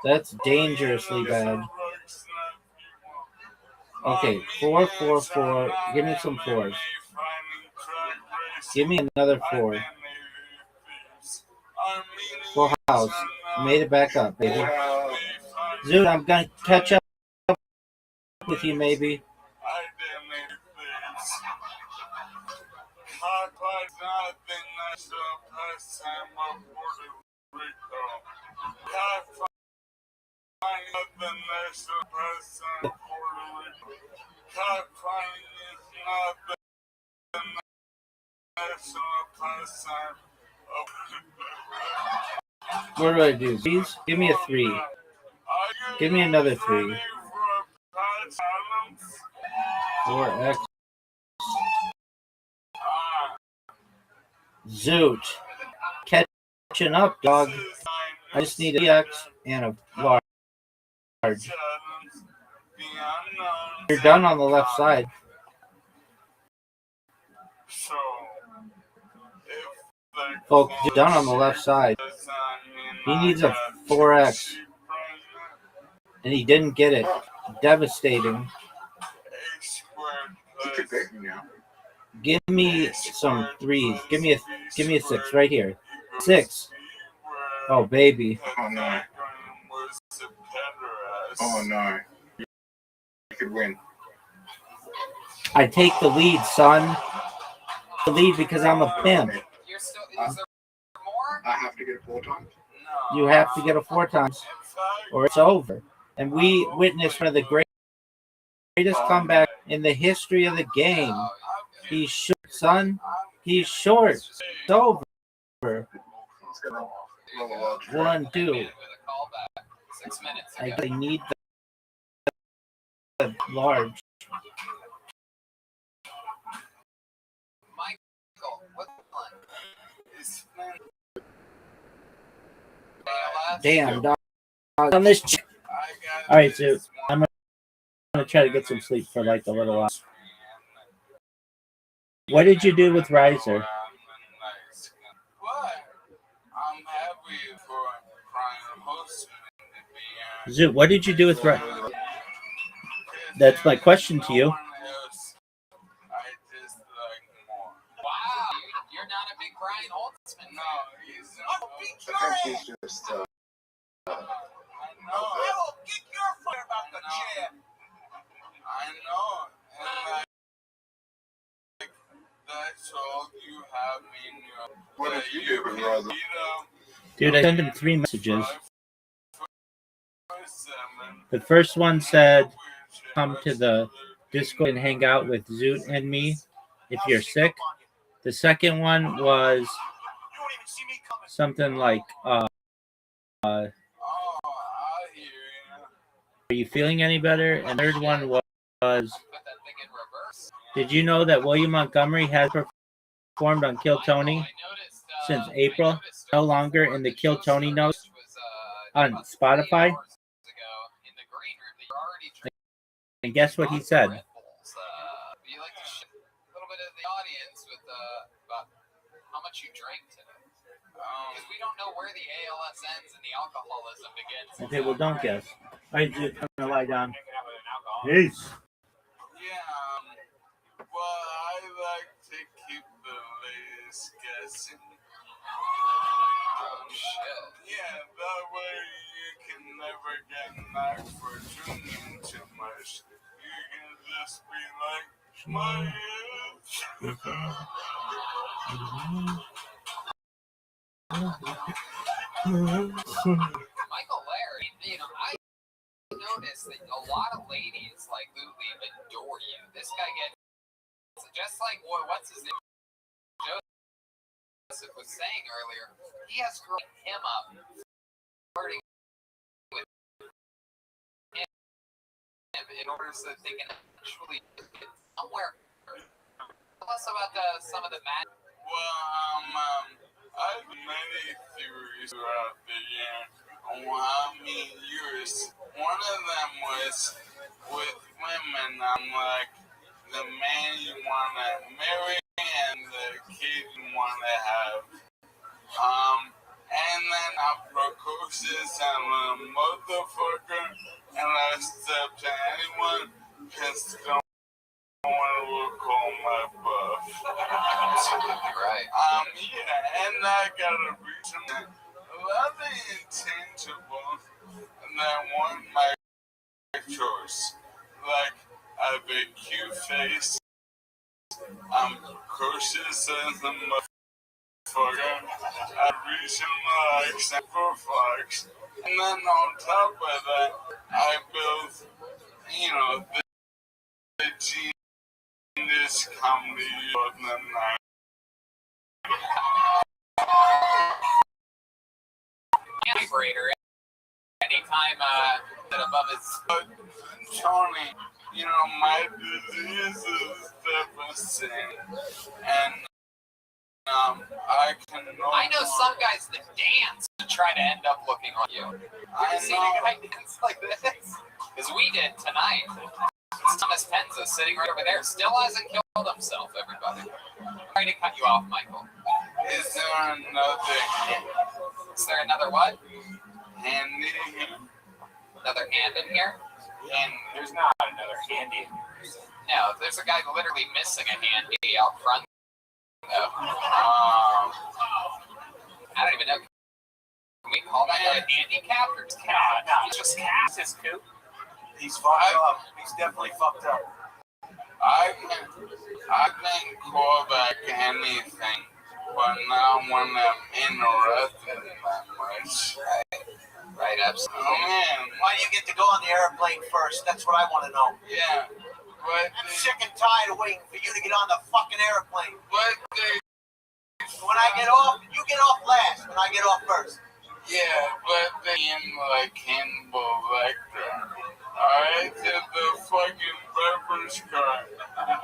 G: That's dangerously bad. Okay, 4, 4, 4. Give me some 4s. Give me another 4. Full house. Made it back up, baby. Dude, I'm gonna catch up with you, maybe. What do I do? Please give me a 3. Give me another 3. 4x. Zoot. Catching up, dog. I just need an EX and a large. You're done on the left side. Folks, you're done on the left side. He needs a 4x. And he didn't get it. Devastating. Give me some 3s. Give me a 6 right here. 6. Oh baby.
I: Oh no. Oh no. You could win.
G: I take the lead, son. The lead because I'm a pimp.
B: Is there more?
I: I have to get it 4 times.
G: You have to get it 4 times or it's over. And we witnessed one of the greatest comeback in the history of the game. He's short, son. He's short. It's over. 1, 2.
B: 6 minutes.
G: I need the large.
B: Michael, what
G: Damn, dog. On this. All right, so I'm gonna try to get some sleep for like a little while. What did you do with Riser? Zoot, what did you do with Riser? That's my question to you.
B: Wow, you're not a big Brian Holtzman. No, he's
I: He's just
H: I will kick your fire about the chair.
J: I know. And that's all you have in your.
I: what did you do with Rosa?
G: Dude, I sent him 3 messages. The first one said, come to the Discord and hang out with Zoot and me if you're sick. The second one was something like, are you feeling any better? And the third one was, did you know that William Montgomery has performed on Kill Tony since April? No longer in the Kill Tony notes on Spotify. And guess what he said?
B: You like to share a little bit of the audience with about how much you drank today. Because we don't know where the ALS ends and the alcoholism begins.
G: Okay, well, don't guess. All right, dude, I'm gonna lie down. Peace.
J: Yeah, well, I like to keep the ladies guessing.
B: Oh, shit.
J: Yeah, that way you can never get knocked for drinking too much. You can just be like, my
B: Michael Larry, I noticed that a lot of ladies like Lulu adore you. This guy gets just like what's his name? Joseph was saying earlier. He has grown him up, flirting in order so that they can actually get somewhere. Tell us about some of the magic.
J: Well, I've many theories throughout the year on how many years. One of them was with women. I'm like, the man you want to marry and the kid you want to have. And then I'm precocious. I'm a motherfucker. And I step to anyone because they don't want to call my buff.
B: Absolutely right.
J: Yeah, and I got a reason. A lot of the intangibles that weren't my choice. Like, I have a cute face. I'm precocious as a motherfucker. I reasonable accent for fucks. And then on top of that, I built, the genius comedy of the night.
B: Vibrator. Anytime that above his.
J: Tony, my disease is devastating. And
B: I know some guys that dance to try to end up looking like you.
J: I
B: Seen a guy
J: know.
B: dance like this? Because we did tonight. It's Thomas Penza sitting right over there. Still hasn't killed himself, everybody. Trying to cut you off, Michael.
J: Is there another hand?
B: Is there another what?
J: Handy here?
B: Another hand in here?
J: And
D: There's not another handy.
B: No, there's a guy literally missing a handy out front. I don't even know. Can we call that guy handicapped or cat?
D: No, it's just cast his coop.
H: He's fucked up. He's definitely fucked up.
J: I can call back anything, but not when I'm interested in that much.
B: Right, absolutely.
J: Oh man,
H: Why do you get to go on the airplane first? That's what I want to know.
J: yeah, but
H: I'm sick and tired of waiting for you to get on the fucking airplane.
J: they,
H: When I get off, you get off last. When I get off first.
J: yeah, but they in like Hannibal Lecter. Alright, to the fucking beverage cart.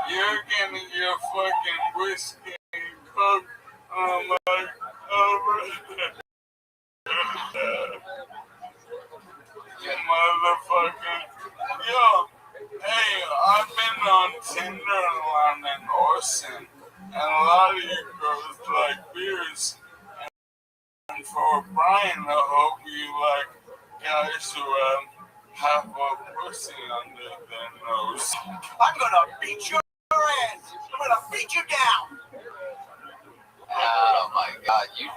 J: You're getting your fucking whiskey and coke. I'm like, you motherfucker. Yo, hey, I've been on Tinderland and Orson, and a lot of you girls like beers. And for Brian, I hope you like guys who have a pussy under their nose.
H: I'm gonna beat your ass. I'm gonna beat you down.
B: Oh my god, you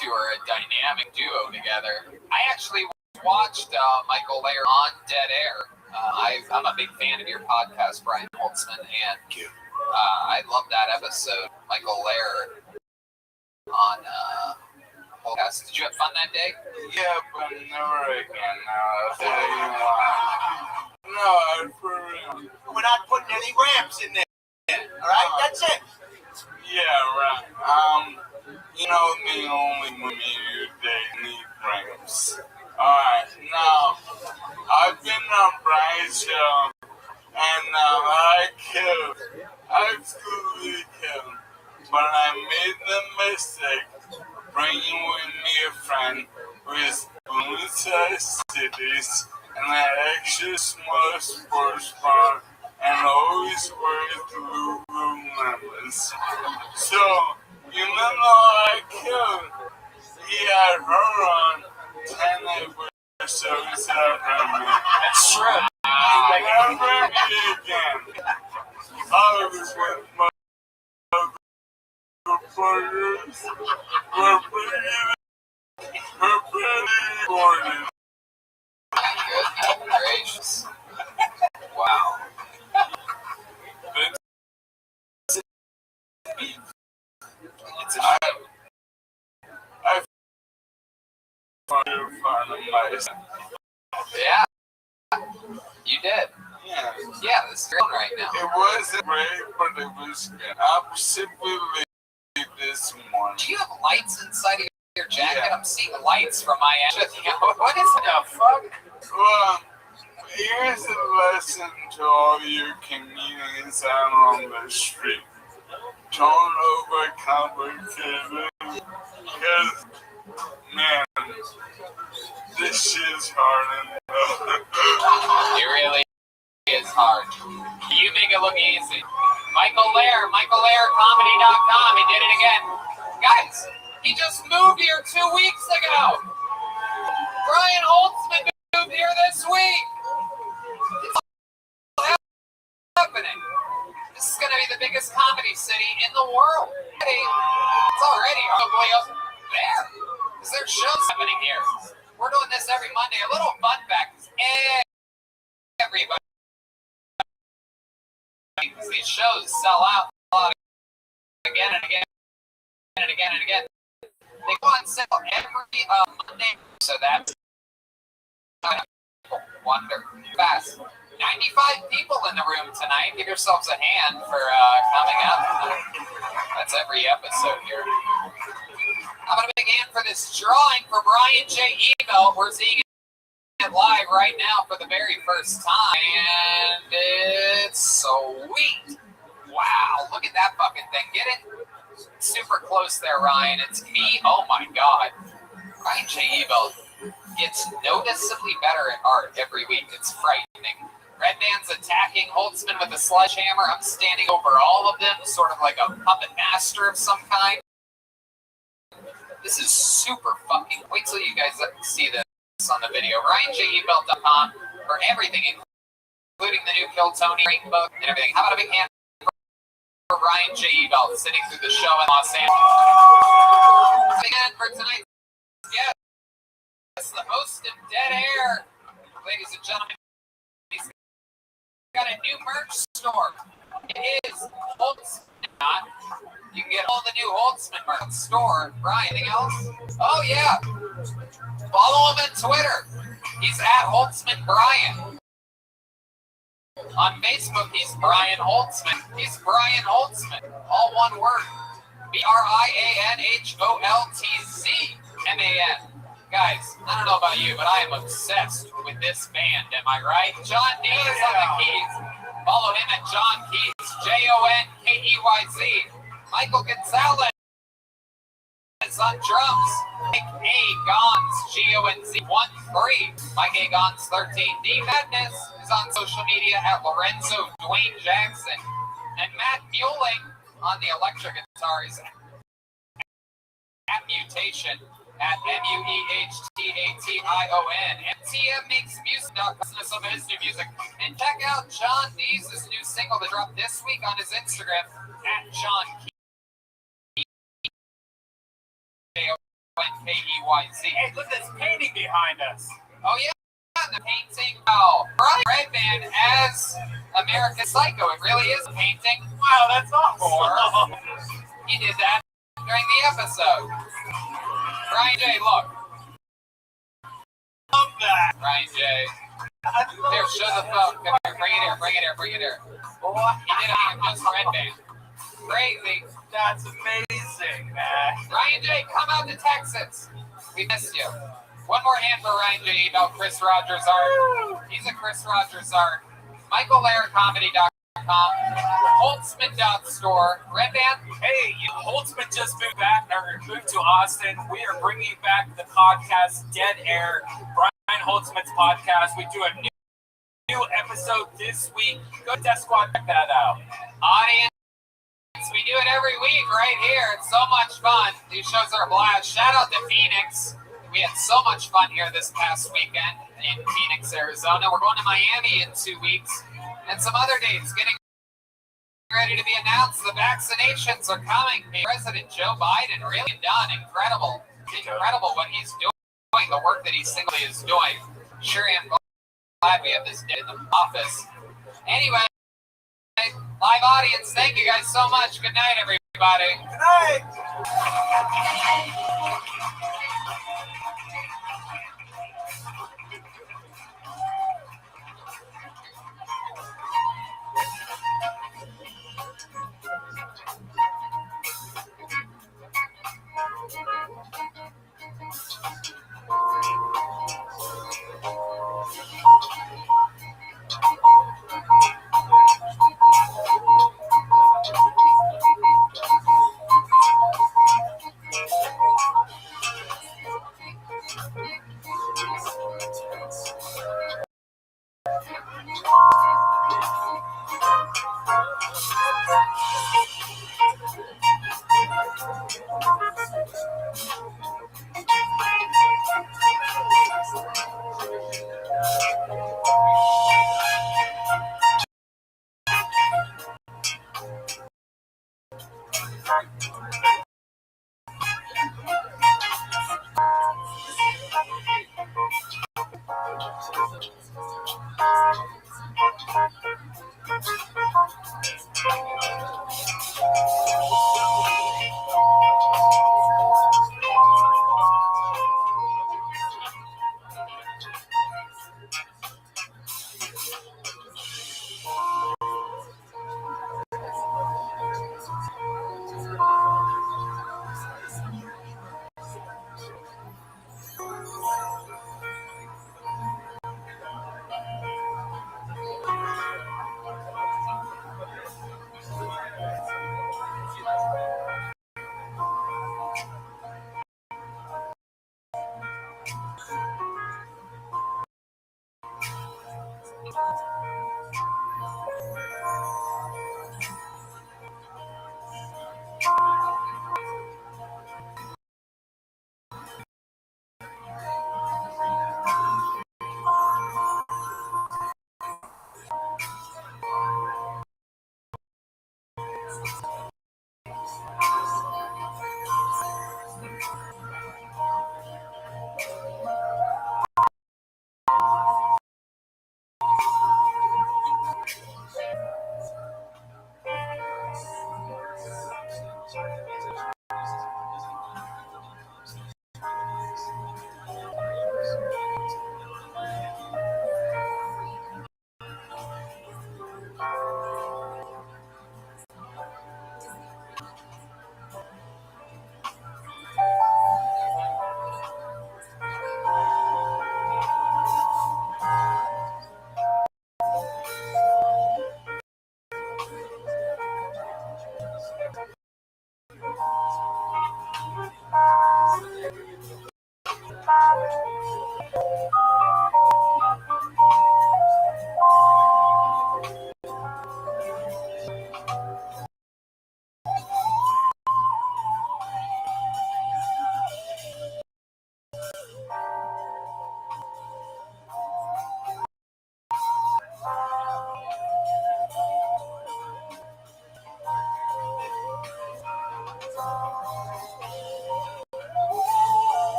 B: two are a dynamic duo together. I actually watched Michael Lair on Dead Air. I'm a big fan of your podcast, Brian Holtzman, and I love that episode, Michael Lair on podcast. Did you have fun that day?
J: Yeah, but never again. I'll tell you why. No, for real.
H: We're not putting any ramps in there. All right, that's it.
J: Yeah, right. The only movie you date need ramps. Alright, now, I've been on Brian's show, and I killed. Absolutely killed. But I made the mistake bringing with me a friend who is balloon-sized cities and an extra small sports bar and always wears Lululemons. So, I killed. He had her on 10 episodes after me.
D: That's true.
J: Never again. I was with my motherfuckers. We're pretty important.
B: Good gracious. Wow. It's a shame.
J: I find myself.
B: Yeah, you did.
J: Yeah.
B: Yeah, this is on right now.
J: It wasn't great, but it was good. I'm simply late this morning.
B: Do you have lights inside of your jacket?
J: Yeah.
B: I'm seeing lights from my end. What is the fuck?
J: Well, Here's a lesson to all your comedians out on the street. Don't overcomplicate it. Because, man, this shit's hard enough.
B: It really is hard. You make it look easy. Michael Lair, MichaelLairComedy.com. He did it again. Guys, he just moved here 2 weeks ago. Brian Holtzman moved here this week. It's happening. This is going to be the biggest comedy city in the world. It's already probably up there. Because there's shows happening here. We're doing this every Monday. A little fun fact is everybody. These shows sell out again and again and again and again. They go on sale every Monday, so that's wonder fast. 95 people in the room tonight. Give yourselves a hand for coming up. That's every episode here. I'm gonna big hand for this drawing for Brian J. Ebel. We're seeing it live right now for the very first time, and it's sweet. Wow, look at that fucking thing. Get it? Super close there, Ryan. It's me. Oh my god. Brian J. Ebel gets noticeably better at art every week. It's frightening. Red Band's attacking Holtzman with a sledgehammer. I'm standing over all of them, sort of like a puppet master of some kind. This is super fucking. Wait till you guys see this on the video. RyanJEbel.com for everything, including the new Kill Tony book and everything. How about a big hand for Brian J. Ebel sitting through the show in Los Angeles? Again for tonight's guest, the host of Dead Air, ladies and gentlemen. He's got a new merch store. It is Holtzman. You can get all the new Holtzman merch store. Brian, anything else? Oh yeah. Follow him on Twitter. He's at Holtzman Brian. On Facebook, he's Brian Holtzman. He's Brian Holtzman. All one word. BrianHoltzman. Guys, I don't know about you, but I am obsessed with this band. Am I right? John D is on the keys. Follow him at John Keys. JONKEYZ. Michael Gonzalez is on drums. Mike A. Gons, GONZ13. Mike A. Gons 13. D. Madness is on social media at Lorenzo Dwayne Jackson. And Matt Mueling on the electric guitars at Mutation at MUEHTATION. MTM makes music. Listen to some of his new music. And check out John D's new single that dropped this week on his Instagram at John Key. JONKEYZ.
D: Hey, look at this painting behind us.
B: Oh yeah, the painting. Oh, Brian Red Band as American Psycho. It really is a painting.
D: Wow, that's awesome.
B: He did that during the episode. Brian J, look.
D: Love that.
B: Brian J. Here, show the phone. Come here, bring it here, bring it here, bring it here. He did it on just Red Band. Crazy.
D: That's amazing, man.
B: Ryan J, come out to Texas. We missed you. One more hand for Ryan J about Chris Rogers art. He's a Chris Rogers art. MichaelLairComedy.com. Holtzman.store. Red Band.
D: Hey, Holtzman just moved back, or moved to Austin. We are bringing back the podcast Dead Air, Brian Holtzman's podcast. We do a new episode this week. Go to Death Squad, check that out.
B: Audience. We do it every week right here. It's so much fun. These shows are a blast. Shout out to Phoenix. We had so much fun here this past weekend in Phoenix, Arizona. We're going to Miami in 2 weeks and some other dates getting ready to be announced. The vaccinations are coming. President Joe Biden really done. Incredible what he's doing, the work that he singly is doing. Sure am glad we have this day in the office. Anyway, live audience, thank you guys so much. Good night, everybody.
D: Good night.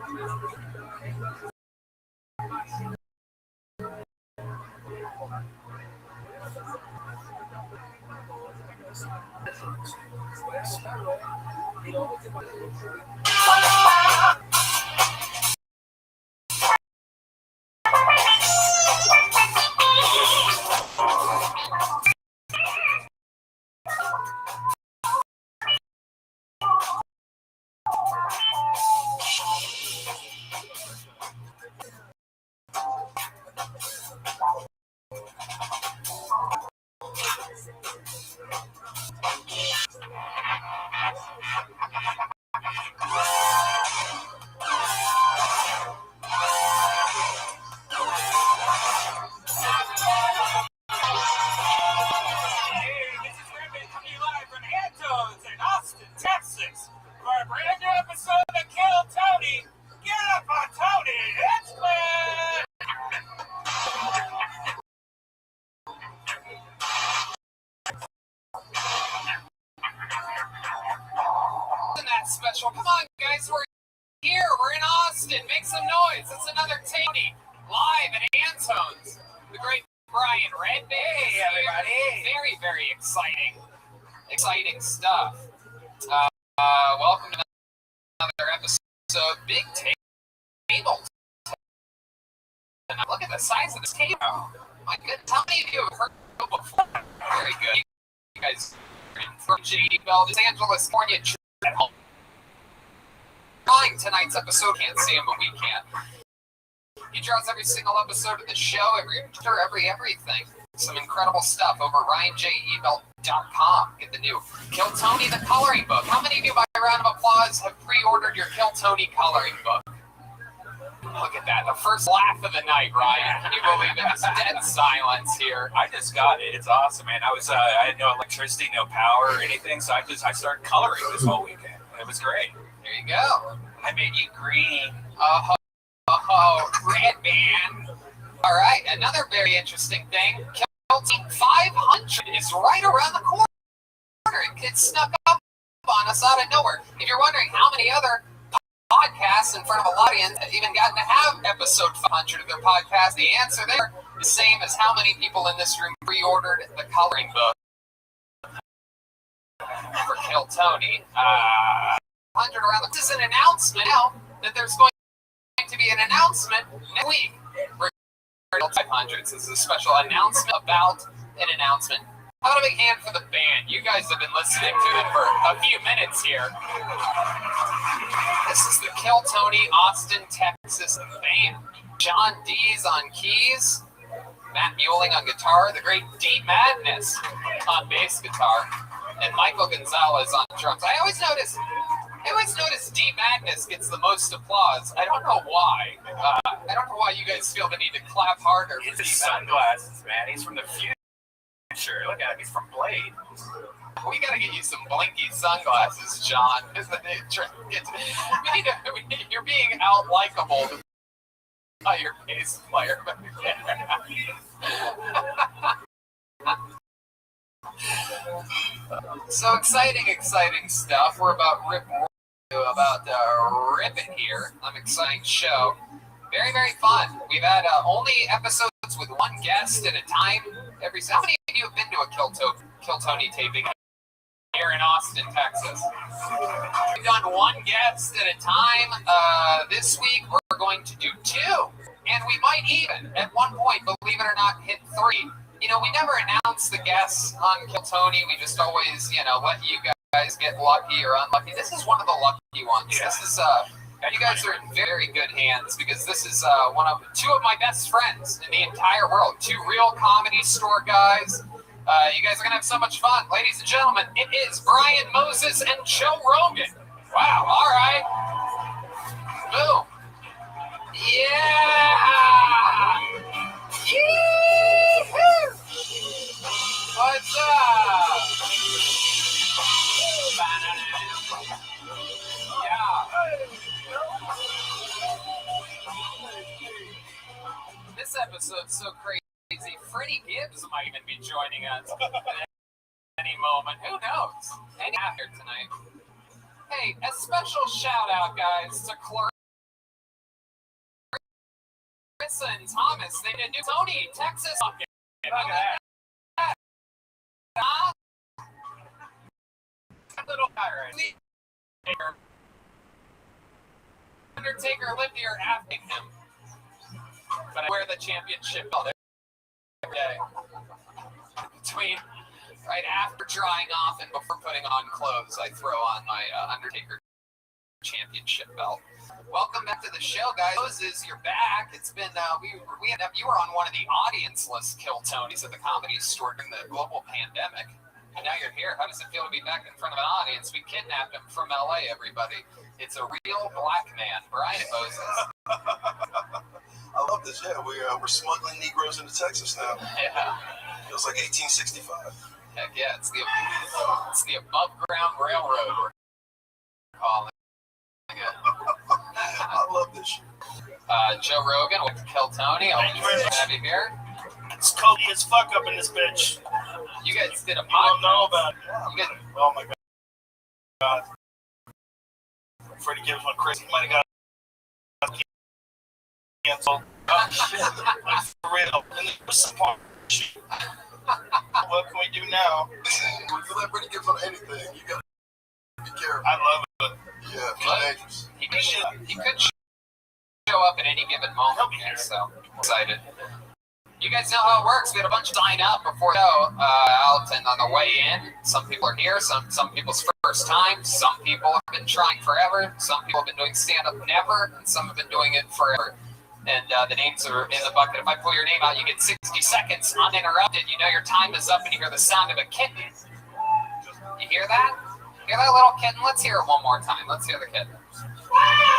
D: Hey, this is Raymond coming live from Anto's in Austin, Texas, for a brand new episode of Kill Tony. Get up on Tony, it's Glenn!
B: Isn't that special? Come on, guys, we're here. We're in Austin. Make some noise. It's another Tony live at Anto's. The great Brian Redband.
D: Hey, everybody.
B: Very, very exciting stuff. Welcome to another episode. Big table. And look at the size of this table. My goodness, how many of you have heard of it before? Very good. You guys are in from J.D. Bell, Los Angeles, California, at home. Tonight's episode, can't see him, but we can. He draws every single episode of the show, everything. Some incredible stuff over at RyanJEbell.com. Get the new Kill Tony the coloring book. How many of you, by a round of applause, have pre-ordered your Kill Tony coloring book? Look at that. The first laugh of the night, Ryan. Can you believe it? It's dead silence here.
D: I just got it. It's awesome, man. I had no electricity, no power or anything, so I started coloring this whole weekend. It was great.
B: There you go.
D: I made you green.
B: Red band. All right, another very interesting thing. Kill Team 500 is right around the corner. It snuck up on us out of nowhere. If you're wondering how many other podcasts in front of a audience have even gotten to have episode 500 of their podcast, the answer there is the same as how many people in this room pre-ordered the coloring book for Kill Tony. 100 around. This is an announcement now that there's going to be an announcement next week. 500s. This is a special announcement about an announcement. How about a big hand for the band? You guys have been listening to them for a few minutes here. This is the Kill Tony Austin, Texas band. John Dees on keys, Matt Muelling on guitar, the great D Madness on bass guitar, and Michael Gonzalez on drums. I always notice D Madness gets the most applause. I don't know why. I don't know why you guys feel the need to clap harder for
D: It's
B: D
D: his
B: Madness.
D: sunglasses, man. He's from the future. Look at him. He's from Blade.
B: We gotta get you some blinky sunglasses, John. You're being out-likeable by your bass player. So exciting stuff. We're about rip it here. Exciting show. Very, very fun. We've had only episodes with one guest at a time. How many of you have been to a Kill Tony taping here in Austin, Texas? We've done one guest at a time. This week we're going to do two, and we might even, at one point, believe it or not, hit three. You know, we never announce the guests on Kill Tony. We just always, let you guys get lucky or unlucky. This is one of the lucky ones. Yeah. This is you guys are in very good hands because this is two of my best friends in the entire world. Two real Comedy Store guys. You guys are gonna have so much fun, ladies and gentlemen. It is Brian Moses and Joe Rogan. Wow. All right. Boom. Yeah. Yee-hoo. What's up? Yeah. This episode's so crazy. Freddie Gibbs might even be joining us at any moment. Who knows? Any after tonight. Hey, a special shout out, guys, to Clark Melissa and Thomas, they did New Tony, Texas.
D: Look at that.
B: Huh? Little guy right. Undertaker lived here after him. But I wear the championship belt every day. Between right after drying off and before putting on clothes, I throw on my Undertaker championship belt. Welcome back to the show, guys. You're back. It's been you were on one of the audience list Kill Tonys at the Comedy Store during the global pandemic. And now you're here. How does it feel to be back in front of an audience? We kidnapped him from LA, everybody. It's a real black man, Brian Moses.
F: I love this. Yeah, we're smuggling Negroes into Texas now.
B: Yeah.
F: Feels like 1865.
B: Heck yeah, it's the above ground railroad we're calling it.
F: I love this shit.
B: Joe Rogan with Kill Tony. I'll be glad to have you here.
C: It's cold as fuck up in this bitch.
B: You guys did a
C: You don't know about it.
B: You guys,
C: Oh my god. Freddie Gibbs went crazy. He might have got canceled. Oh shit. Like, for real. And there was some part. What can we do now?
F: When you let Freddie Gibbs on anything, you gotta be careful.
C: I love it.
F: Yeah, it's dangerous.
B: he could show up at any given moment here, so I'm excited. You guys know how it works. We had a bunch sign up before the show out and on the way in. Some people are here, some people's first time. Some people have been trying forever. Some people have been doing stand-up never, and some have been doing it forever. And the names are in the bucket. If I pull your name out, you get 60 seconds uninterrupted. You know your time is up, and you hear the sound of a kitten. You hear that? Hear that little kitten? Let's hear it one more time. Let's hear the kitten.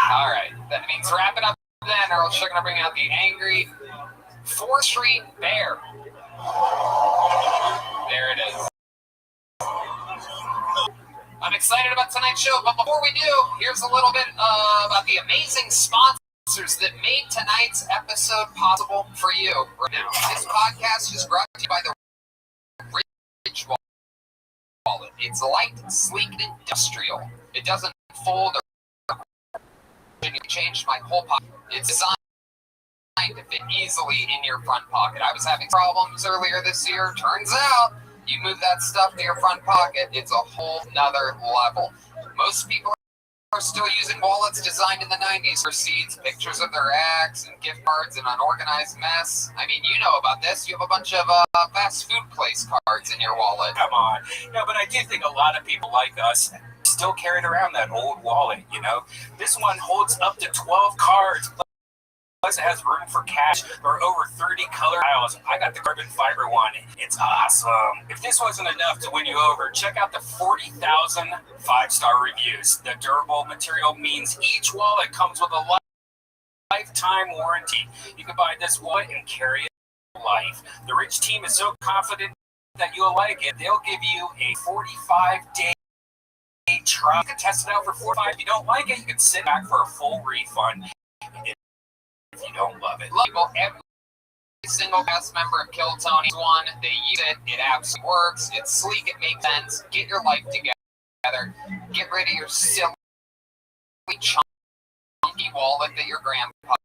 B: All right. That means wrap it up then, or else you're going to bring out the angry 4th Street Bear. There it is. I'm excited about tonight's show, but before we do, here's a little bit about the amazing sponsors that made tonight's episode possible for you right now. This podcast is brought to you by the Ridge Wallet. It's light, sleek, and industrial. It doesn't fold or change my whole pocket. It's designed to fit easily in your front pocket. I was having problems earlier this year. Turns out, you move that stuff to your front pocket, it's a whole nother level. Most people are still using wallets designed in the 90s. Receipts, pictures of their acts, and gift cards, and unorganized mess. I mean, you know about this. You have a bunch of fast food place cards in your wallet.
D: Come on. No, but I do think a lot of people like us still carried around that old wallet, you know? This one holds up to 12 cards. Plus, it has room for cash. There are over 30 color aisles. I got the carbon fiber one. It's awesome. If this wasn't enough to win you over, check out the 40,000 5-star reviews. The durable material means each wallet comes with a lifetime warranty. You can buy this wallet and carry it for life. The Rich team is so confident that you'll like it, they'll give you a 45-day trial. You can test it out for 4 or 5. If you don't like it, you can sit back for a full refund. If you don't love it.
B: People, every single cast member of Kill Tony's one, they use it. It absolutely works. It's sleek. It makes sense. Get your life together. Get rid of your silly, chunky wallet that your grandpa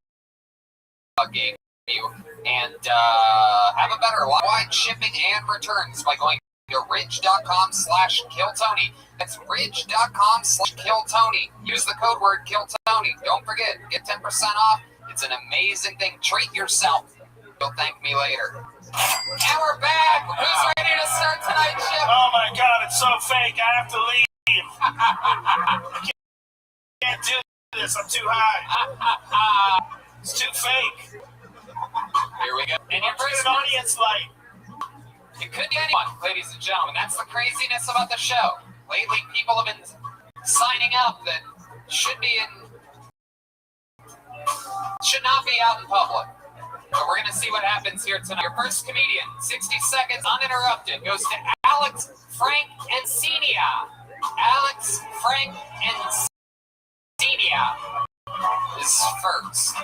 B: gave you, and have a better life. Wide shipping and returns by going to ridge.com/KillTony. That's ridge.com/KillTony. Use the code word KillTony. Don't forget, get 10% off. It's an amazing thing. Treat yourself. You'll thank me later. And we're back. Who's ready to start tonight's show?
C: Oh my god, it's so fake. I have to leave. I can't do this. I'm too high. It's too fake.
B: Here we go. And your first
C: An audience light.
B: It could be anyone, ladies and gentlemen. That's the craziness about the show. Lately, people have been signing up that should not be out in public. But we're going to see what happens here tonight. Your first comedian, 60 seconds uninterrupted, goes to Alex Frank Encinia. Alex Frank Encinia is first.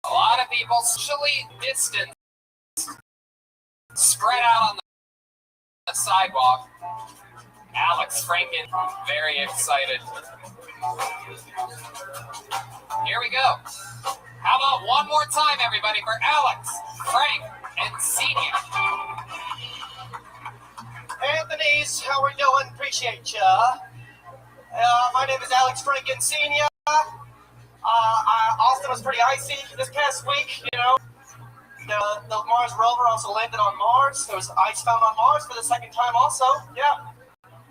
B: A lot of people socially distanced, spread out on the sidewalk. Alex Franken, very excited. Here we go. How about one more time, everybody, for Alex, Frank, and Senior.
H: Anthony's, how we doing? Appreciate ya. My name is Alex Franken Senior. Austin was pretty icy this past week, you know. The Mars rover also landed on Mars. There was ice found on Mars for the second time also. Yeah.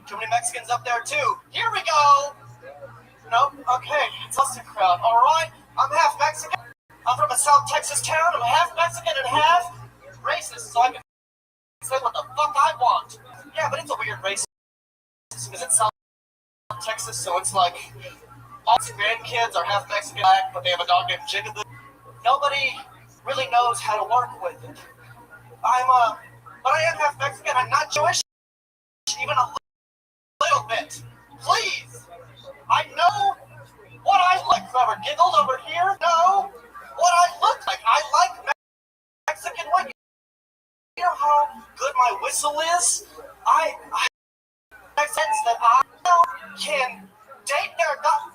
H: Too many Mexicans up there too. Here we go. Nope. Okay. It's Austin crowd. All right. I'm half Mexican. I'm from a South Texas town. I'm half Mexican and half racist, so I can say what the fuck I want. Yeah, but it's a weird race because it's South Texas, so it's like all its grandkids are half Mexican, black, but they have a dog named Jigaboo. Nobody really knows how to work with it. But I am half Mexican. I'm not Jewish, even a little bit. Please, I know what I like. Whoever giggled over here, know what I look like. I like Mexican women. You know how good my whistle is? I makes sense that I can date their dog.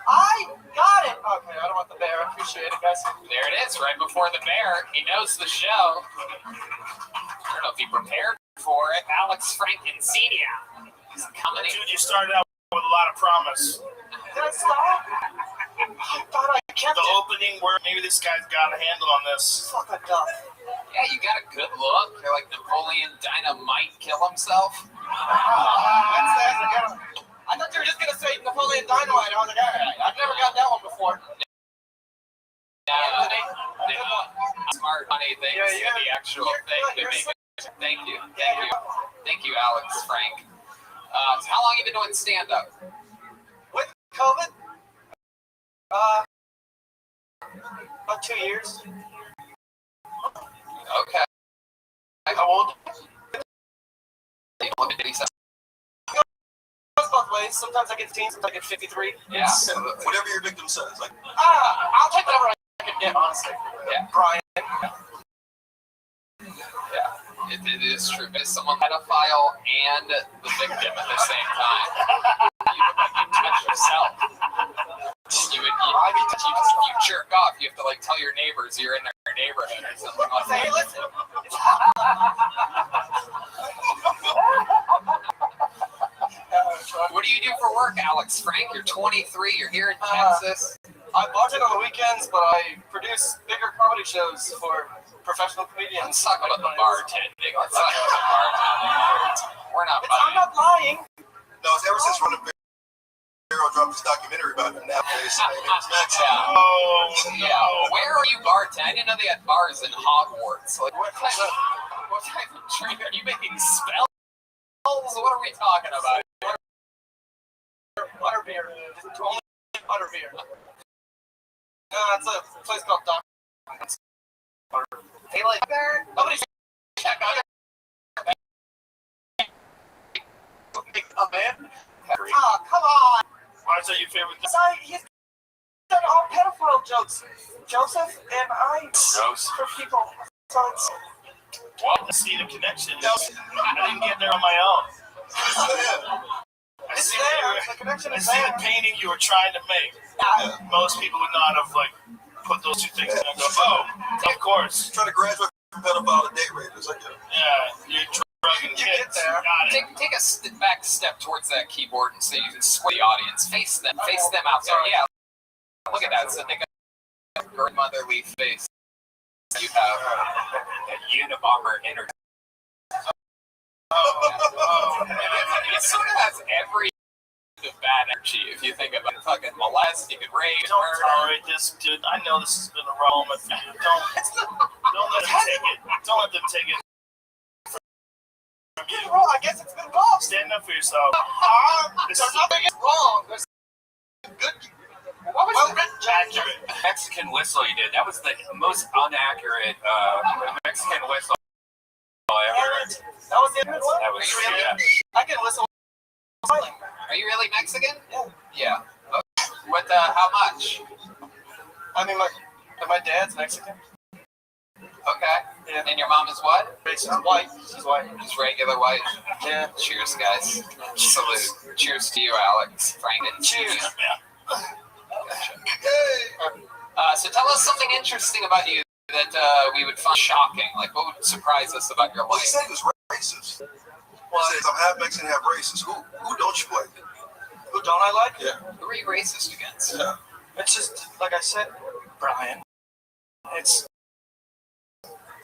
H: I got it. Okay, I don't want the bear. I appreciate it, guys.
B: There it is, right before the bear. He knows the show. I don't know if he prepared for it. Alex Franken Senior. He's coming in.
C: Dude, you started out with a lot of promise.
H: Did I stop? I thought I kept
C: The
H: it.
C: opening where maybe this guy's got a handle on this.
H: Fuck a duck.
B: Yeah, you got a good look. You're like Napoleon Dynamite kill himself.
H: I thought you were just gonna say Napoleon Dynamite. I was like, all right, I've never got that one before.
B: Smart, funny things
H: Yeah,
B: and the actual thing to
H: you're
B: make it. Thank you, Alex Frank. So how long have you been doing stand-up?
H: With COVID? About 2 years.
B: Okay.
H: How old?
B: You look at 87.
H: Goes both ways. Sometimes I get 15, sometimes I get 53.
B: Yeah.
F: Whatever your victim says. Like,
H: I'll take whatever I can get, honestly.
B: Yeah.
H: Brian.
B: Yeah, it is true. But is someone pedophile and the victim at the same time? You look like you touch yourself. You jerk off. You have to like tell your neighbors you're in their neighborhood or something like
H: Say,
B: that.
H: hey, listen.
B: What do you do for work, Alex Frank? You're 23. You're here in Texas.
H: I bartend on the weekends, but I produce bigger comedy shows for professional comedians.
B: Let's talk about the bartending. Let's talk about the bartending. We're not
H: I'm
B: buying.
H: not lying.
F: no, it's ever since Running Barrel dropped this documentary about him nowadays.
C: Oh,
B: Yeah, where are you bartending? I didn't know they had bars in Hogwarts. Like, what type of drink are you making? Spells? What are we talking about?
H: Butterbeer. Just only butterbeer. It's a place called Doc. Hey, like, nobody's check out it. Oh, man. Oh, come on.
C: why is that your favorite thing?
H: He's done all pedophile jokes. Joseph and I
C: Gross.
H: for people. So it's.
C: Well, I see the connection. I didn't get there on my own. I
H: It's
C: see
H: there.
C: the
H: The connection
C: I
H: is
C: see
H: there.
C: the painting you were trying to make. Most people would not have like put those two things together. Oh, of course.
F: Trying to graduate from pedophile to date rapist. I get it.
C: Yeah, you're drugging
H: You
C: kids.
H: get there.
C: Got it.
B: Take a back step towards that keyboard and so you can sway the audience. Face them out there. Yeah, look at that. So think of a grandmotherly face. You have a Unabomber energy. It sort of has every bad energy if you think about it. Fucking molest, you could rape,
C: Don't
B: murder.
C: tolerate this, dude. I know this has been a realm. Don't let them take it. Don't let them take it.
H: It's wrong. I guess it's been wrong.
C: Stand up for yourself. This
H: There's
C: is
H: nothing is wrong. There's good.
B: What was
H: Well
B: the
H: written.
C: accurate.
D: Mexican whistle you did. That was the most inaccurate Mexican whistle ever.
H: That was the end one?
D: That was
H: Really?
D: yeah.
H: I can whistle.
B: Are you really Mexican?
H: Yeah.
B: Yeah. How much?
H: I mean, my dad's Mexican.
B: Okay.
H: Yeah.
B: And your mom is what?
H: She's white. She's white.
B: Just regular white.
H: Yeah.
B: Cheers, guys. Salute. Cheers to you, Alex. Frank and
H: Cheers.
B: So tell us something interesting about you that we would find shocking. Like, what would surprise us about your
K: Well, he
B: life?
K: said he was racist. He says, I'm half Mexican, half racist. Who don't you like?
H: Who don't I like?
K: Yeah.
B: Who are you racist against?
K: Yeah.
H: It's just, like I said, Brian, it's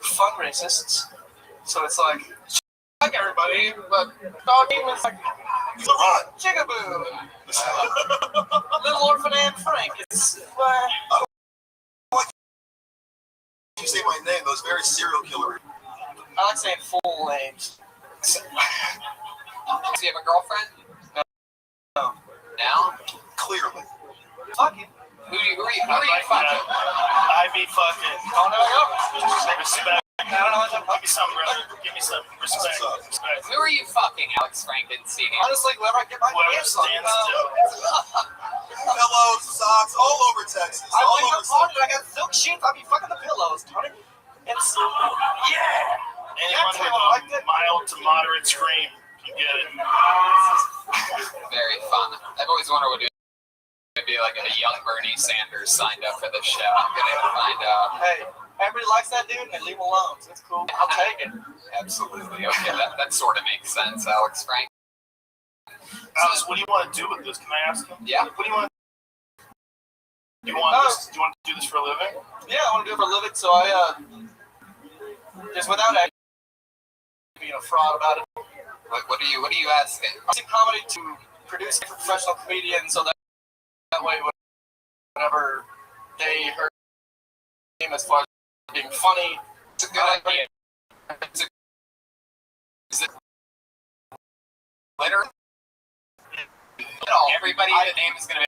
H: fun racists. So it's like everybody, but dog name is like Jigaboo. Little Orphan Anne Frank. It's
K: You say my name, those very serial killer.
H: I like saying full names.
B: Do you have a girlfriend?
H: No.
B: Now?
K: Clearly.
H: Fuck you.
B: Who are you fucking?
H: I be fucking. Oh, no, respect. I don't know. Give me some, brother. Give me some respect.
B: Who are you fucking, Alex Frankenstein?
H: Honestly, whoever I get my hands on.
K: Pillows, socks, all over Texas.
H: I
K: All
H: wake
K: over
H: up morning, I got silk sheets. I be fucking the pillows, Tony. It's
L: Anyone with a mild to moderate scream can get it.
B: Very fun. I've always wondered what it would be like if a young Bernie Sanders signed up for the show. I'm gonna find out.
H: Hey, everybody likes that dude, and they leave him alone. So it's cool. I'll take it.
B: Absolutely. Okay, that sort of makes sense, Alex Frank.
L: Alex, what do you want to do with this? Can I ask him?
B: Yeah.
L: What do you want? Do you want to do this for a living?
H: Yeah, I want to do it for a living. So I just without actually being a fraud about it.
B: What are you asking?
H: I see comedy to produce a professional comedian, so that way whenever they heard him as far as being funny,
B: It's a good idea. Is it later? Everybody in the name is gonna be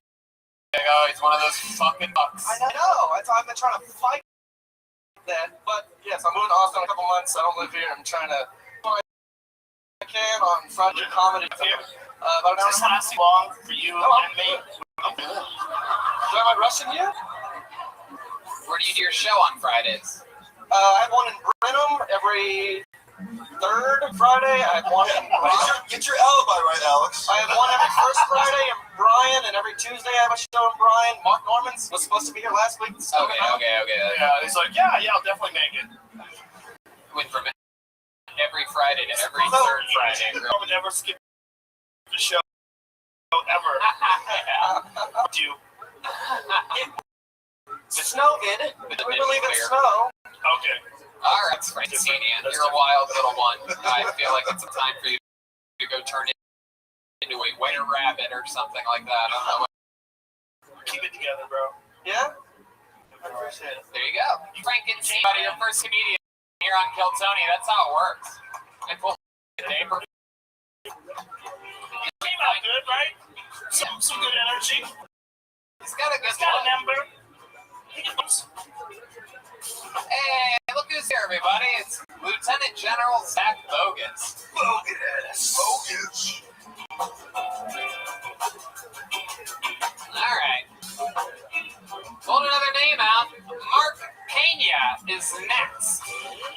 B: like, oh, he's one of those fucking bucks.
H: I know. I've been trying to fight that, but yes, I'm moving to Austin in a couple months. I don't live here. I'm trying to do what I can on Friday comedy. About an hour
L: Does this
H: and a half.
L: last long for you and me?
H: Am I rushing you?
B: Where do you do your show on Fridays?
H: I have one in Brenham every third Friday. I have one in
K: Get your alibi right, Alex.
H: I have one every first Friday in Bryan, and every Tuesday I have a show in Bryan. Mark Normans was supposed to be here last week.
B: Okay.
L: Yeah, he's like, yeah, I'll definitely make it.
B: Went from every Friday to every third Friday.
L: I would never skip the show ever. Do you?
H: Snow did. We believe in snow.
L: Okay.
B: All right, Francinian, you're a wild little one. I feel like it's a time for you to go turn into a white rabbit or something like that. I don't know.
L: Keep it together, bro.
H: Yeah? I appreciate it.
B: There you go. Frankenstein, buddy, your first comedian here on Kiltony. That's how it works. I pulled the paper.
L: Came out good, right? Some good energy.
B: He's got a good
L: He's got a
B: one.
L: number.
B: Hey, look who's here, everybody. It's Lieutenant General Zach Bogus.
K: Bogus.
B: All right. Hold another name out. Mark Pena is next.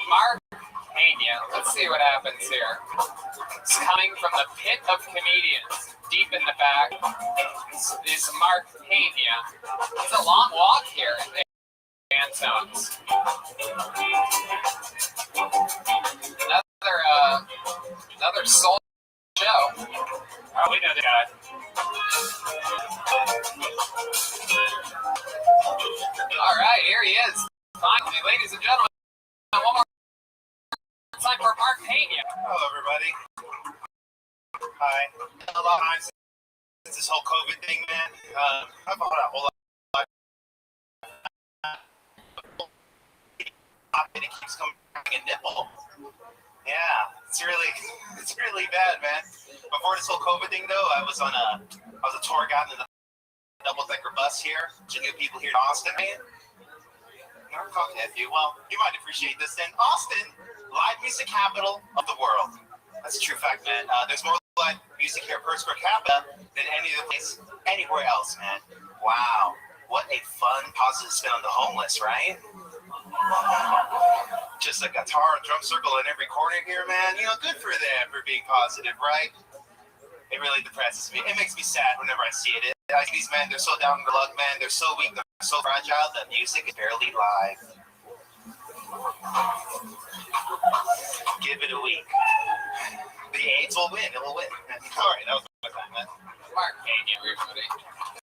B: Mark Pena. Let's see what happens here. It's coming from the pit of comedians. Deep in the back is Mark Pena. It's a long walk here. Zones. Another soul show. Oh, we know the guy. All right, here he is. Finally, ladies and gentlemen, one more time for Mark Pena.
M: Hello, everybody. Hi. Hello. Since this whole COVID thing, man, I've bought a whole lot. And it keeps coming back a nipple. Yeah, it's really bad, man. Before this whole COVID thing, though, I was a tour guide in the double-decker bus here to new people here in Austin, man. Never contacted you. Well, you might appreciate this then. Austin, live music capital of the world. That's a true fact, man. There's more live music here per square capita than any other place anywhere else, man. Wow. What a fun, positive spin on the homeless, right? Just a guitar and drum circle in every corner here, man. You know, good for them for being positive, right? It really depresses me. It makes me sad whenever I see it. I see these men, they're so down on the luck, man. They're so weak, they're so fragile. The music is barely live. Give it a week. The AIDS will win. It will win. All right, that was my time, man.
B: Mark Payne, everybody.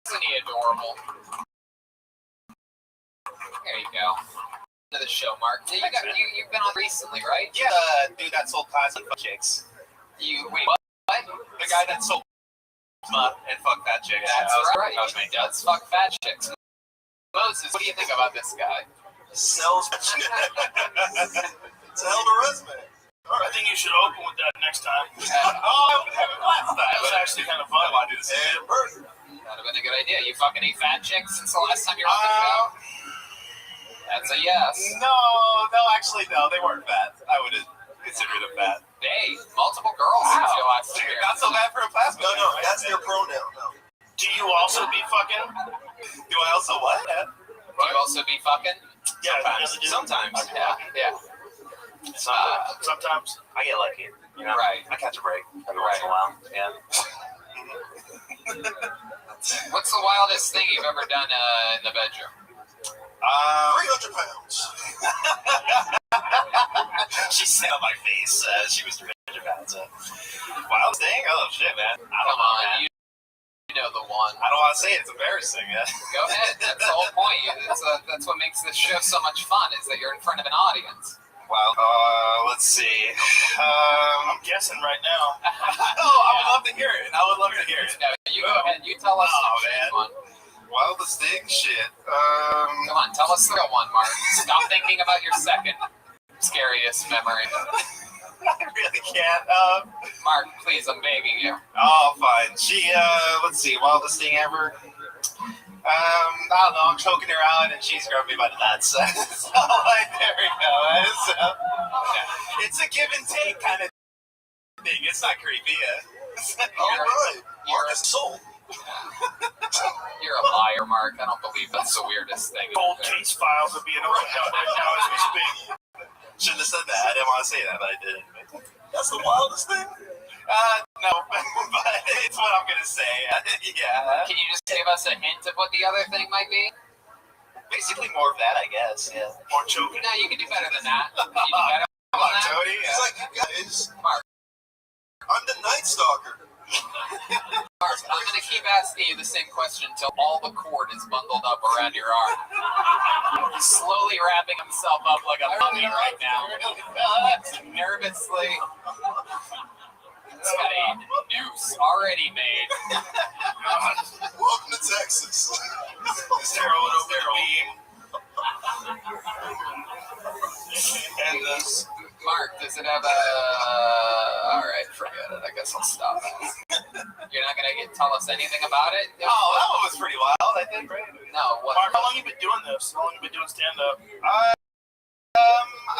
B: Isn't he adorable? There you go. To the show, Mark. You've been on recently, right?
M: Yeah, dude, that sold classic chicks.
B: Wait, what?
M: The guy that sold and fuck fat chicks.
B: That's right.
M: That was me.
B: Does fuck fat chicks. Moses, what do you think about this guy?
L: Sells shit. It's a hell of a resume. I think you should open with that next time. That was actually kind of fun.
M: I want to do this in person.
B: That would have been a good idea. You fucking ate fat chicks since the last time you were on the show? That's a yes.
M: No, actually, no. They weren't fat. I would have considered them fat.
B: Hey, multiple girls since your last year.
M: Not so bad for a plasma.
K: No, that's their pronoun. No.
L: Do you also be fucking?
M: Do I also what?
B: Do you also be fucking?
L: Yeah,
M: sometimes.
B: Yeah.
L: Sometimes
M: I get lucky. You know?
B: Right.
M: I catch a break every once in a while. Yeah.
B: What's the wildest thing you've ever done in the bedroom?
K: 300 pounds.
M: She said on my face she was 300 pounds. Wildest thing? Oh shit, man. I don't know, man.
B: You know the one.
M: I don't want to say it. It's embarrassing.
B: Go ahead. That's the whole point. That's what makes this show so much fun, is that you're in front of an audience.
M: Wow. Let's see.
L: I'm guessing right now.
M: I would love to hear it. I would love to hear it.
B: No, you go ahead. You tell us
M: man. Wildest thing? Shit.
B: Come on, tell us the real one, Mark. Stop thinking about your second scariest memory.
M: I really can't.
B: Mark, please, I'm begging you.
M: Oh, fine. Let's see, wildest thing ever. I don't know, I'm choking her out and she's grabbing me by the nuts. So, there we go. It's a give and take kind of thing. It's not creepy.
K: Mark is soul.
B: You're a liar, Mark. I don't believe that's the weirdest thing.
L: Cold case files are being opened out right now as we speak.
M: Shouldn't have said that. I didn't want to say that, but I did.
K: That's the wildest thing.
M: No, but it's what I'm gonna say. Yeah.
B: Can you just give us a hint of what the other thing might be?
M: Basically, more of that, I guess. Yeah.
L: More choking.
B: No, you can do better than that. Can you do better
M: Come on, Tony.
K: He's like, you guys.
B: Mark.
K: I'm the Night Stalker.
B: Mark, I'm going to keep asking you the same question until all the cord is bundled up around your arm. He's slowly wrapping himself up like a mummy right now. Nervously. He's got a noose already made.
K: Welcome to Texas.
M: Sterile over the beam. And this.
B: Mark, does it have a... Alright, forget it. I guess I'll stop. You're not going to tell us anything about it?
M: Oh, that one was pretty wild, I think, right?
B: No, what?
L: Mark, how long you been doing this? How long you been doing stand-up?
M: I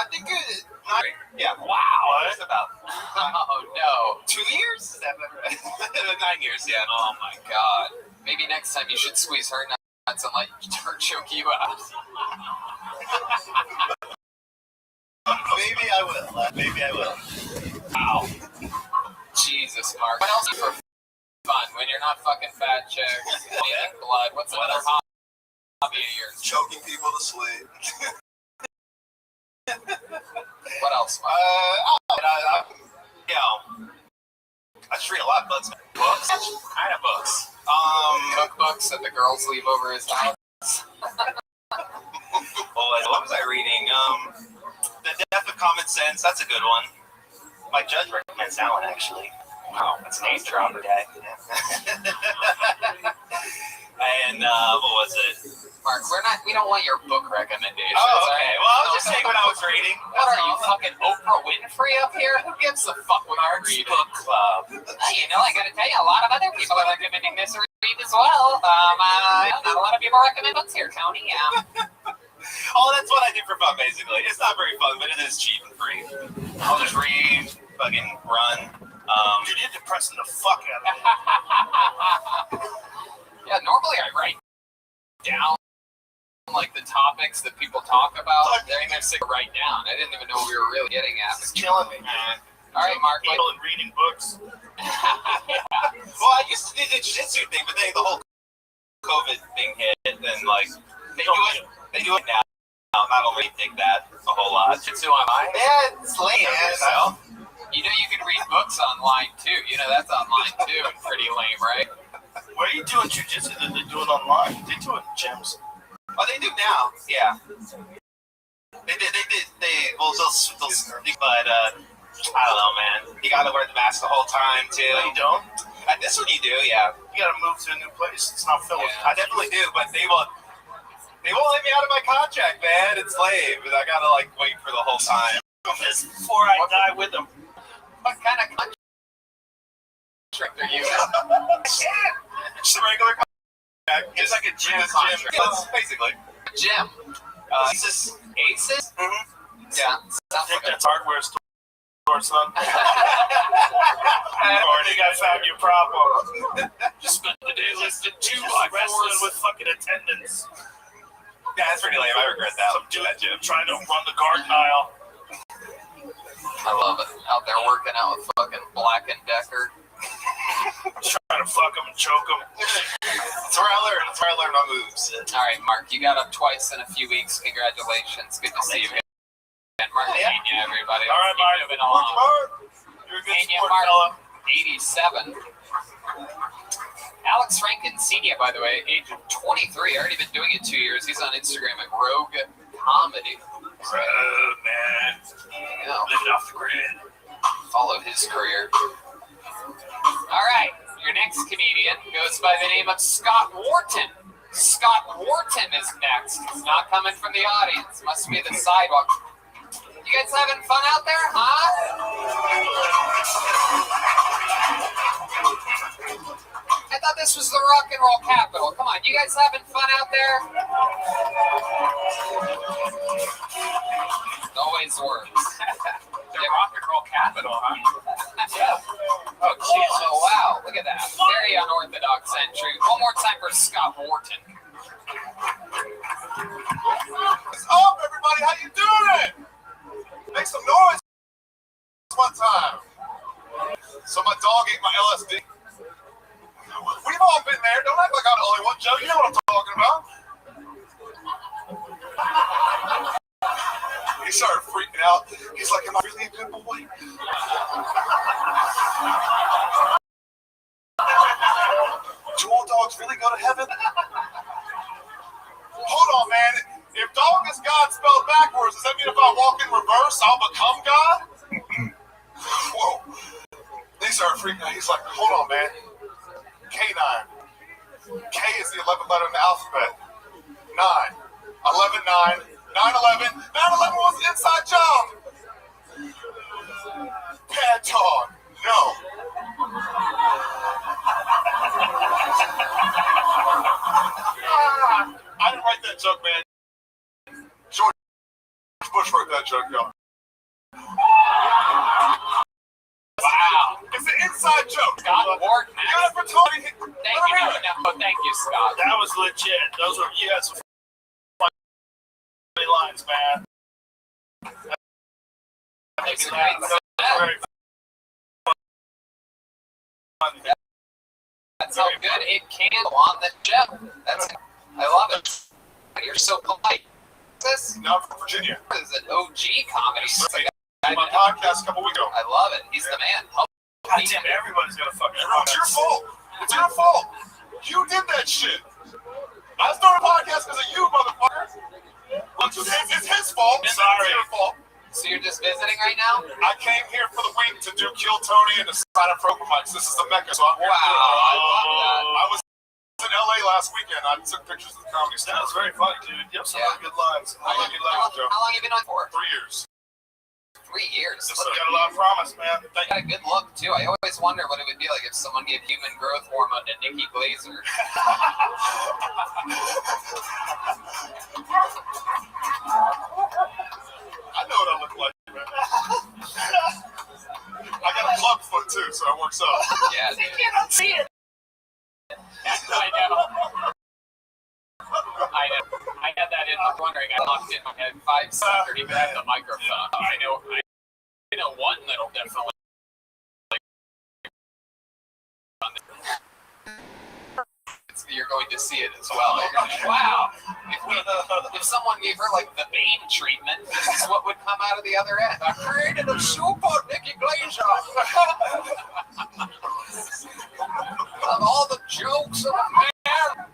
M: think it... Yeah. Wow. Just about...
B: Oh, no.
M: 2 years? Is that better? 9 years, yeah.
B: Oh, my God. Maybe next time you should squeeze her nuts and let her choke you out.
M: Maybe I will. Wow.
B: Jesus, Mark. What else for fun when you're not fucking fat chicks, eating blood? What's another hobby of yours?
K: Choking people to sleep.
B: What else, Mark?
M: I just read a lot of books. Books? Kind of books.
B: Cookbooks that the girls leave over his house.
M: What was I reading? The Death of Common Sense. That's a good one. My judge recommends that one, actually. Wow, that's a name drop, guy. And what was it?
B: Mark, we don't want your book recommendations.
M: Oh, okay. Well, I was just saying what I was reading.
B: What are you, fucking Oprah Winfrey up here? Who gives a fuck what I read?
M: Book club.
B: You know, I gotta tell you, a lot of other people are recommending this read as well. Not a lot of people recommend books here, Tony.
M: Oh, that's what I do for fun, basically. It's not very fun, but it is cheap and free. I'll just read, fucking run.
L: Dude, you're depressing the fuck out of me.
B: Yeah, normally I write down like the topic comics that people talk about. They're in their sick right down. I didn't even know we were really getting at.
L: It's killing me, man.
B: All right, Mark.
L: People and reading books.
B: Yeah.
M: Well, I used to do the jiu-jitsu thing, but then the whole COVID thing hit, and like they do it now. Not only think that a whole lot.
B: Jiu-jitsu online?
M: Yeah, it's lame. So.
B: You know you can read books online too. You know that's online too, and pretty lame, right?
L: Where are you doing jiu-jitsu? They do it online. They do it in gyms.
M: Oh, they do now. Yeah. They did. Well, they'll but I don't know, man. You gotta wear the mask the whole time too.
L: No, you don't.
M: At this one, you do. Yeah.
L: You gotta move to a new place. It's not filled with.
M: I definitely do, but they won't let me out of my contract, man. It's lame. I gotta like wait for the whole time.
L: This before I die with them.
B: What kind of contract are you in?
M: Just a regular contract.
B: It's like a gym
M: contract. Yeah, basically.
B: Gym.
M: Aces?
B: Mm-hmm. Yeah.
L: I think that's hardware store, son. Already got found your problem. Just spent the day listed 2 wrestling with fucking attendance.
M: Yeah, that's pretty lame. I regret that.
L: Some dude that gym trying to run the garden aisle.
B: I love it. Out there working out with fucking Black and Decker.
L: Trying to fuck them and choke them.
M: That's where I learn. That's where I learn my moves.
B: All right, Mark, you got up twice in a few weeks. Congratulations. Good to see you again. Mark Pena, everybody.
L: All right, Mark.
B: Moving along.
L: You're a good
B: Pena,
L: sport,
B: Mark,
L: fella.
B: 87. Alex Rankin Sr., by the way, age of 23. Already been doing it 2 years. He's on Instagram at Rogue Comedy.
L: Rogue, man.
B: Yeah.
L: Living off the grid.
B: Follow his career. All right, your next comedian goes by the name of Scott Wharton. Scott Wharton is next. He's not coming from the audience. Must be the sidewalk. You guys having fun out there, huh? I thought this was the rock and roll capital. Come on, you guys having fun out there? It always works.
D: The rock and roll capital, huh?
B: Yeah. Oh, jeez. Oh, wow. Look at that. Very unorthodox entry. One more time for Scott Wharton.
F: What's up, everybody? How you doing? Make some noise one time. So my dog ate my LSD. We've all been there. Don't act like I'm the only one, Joe. You know what I'm talking about. He started freaking out. He's like, am I really a good boy? Do all dogs really go to heaven? Hold on, man. If dog is God spelled backwards, does that mean if I walk in reverse, I'll become God? Whoa. He started freaking out. He's like, hold on, man. K9. K is the 11th letter in the alphabet. 9. 11, 9. 9/11. 9/11 was an inside job. Pad talk. No. I didn't write that joke, man. George Bush wrote that joke, y'all.
B: Wow.
F: It's an inside joke.
B: Scott Wharton.
F: You got it for Tony.
B: Thank you. No, thank you, Scott.
L: That was legit. Those were, you had some funny lines, man.
B: That's great.
L: Very fun.
B: That's how good it can go on the show. I love it. You're so polite. This
F: Now from Virginia.
B: is an OG comedy.
F: My podcast a couple weeks ago.
B: I love it. He's the man.
L: God damn, everybody's gonna fucking
F: It's your fault. It's your fault. You did that shit. I started a podcast because of you, motherfucker. It's his fault.
L: Sorry.
F: It's your fault.
B: So you're just visiting right now?
F: I came here for the week to do Kill Tony and to sign up for open mics. This is the Mecca, so I'm here.
B: Wow, I love that.
F: I was in LA last weekend. I took pictures of the comedy
L: That was very funny, dude. You have some really good lines.
B: How long,
L: I like your lines, Joe.
B: how long have you been on for?
F: 3 years.
B: 3 years.
L: You got a lot of promise, man.
B: You got a good look, too. I always wonder what it would be like if someone gave human growth hormone to Nikki Glazer.
F: I know what I look like, man. I got a club foot too, so it works out.
B: Yeah, dude.
H: cannot see it.
B: I know. I had that in the wondering, I locked in my head 5 seconds even at the microphone. I know one that'll definitely. You're going to see it as well. You're going to, wow. If someone gave her like the Bane treatment, this is what would come out of the other end. I created a super Nikki Glazer. Of all the jokes of a man,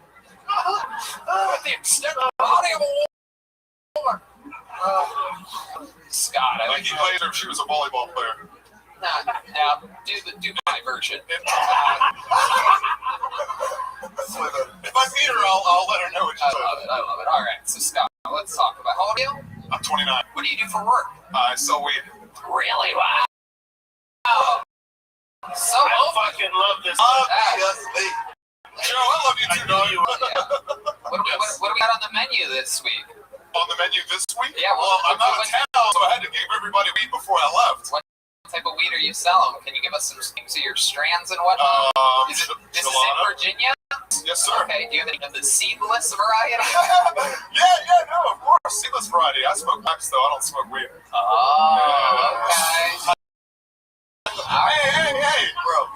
B: with the extended body of a woman. Scott, I like
F: Nikki Glazer if she was a volleyball player.
B: Now, do my version.
F: If I meet her, I'll let her know what she said.
B: I love it. All right, so Scott, let's talk about how old are you?
F: I'm 29.
B: What do you do for work?
F: I sell weed.
B: Really? Wow. So
L: I fucking love this.
F: Obviously. Joe, I love you too, dog.
B: What do we got on the menu this week?
F: On the menu this week?
B: Yeah,
F: well, I'm out of town, so I had to give everybody weed before I left.
B: What type of weed are you selling? Can you give us some names of your strands and whatnot? This is in Virginia?
F: Yes, sir.
B: Okay, do you have any of the seedless variety?
F: yeah, no, of course. Seedless variety. I smoke wax, though. I don't smoke weed.
B: Oh, okay.
F: Hey, bro.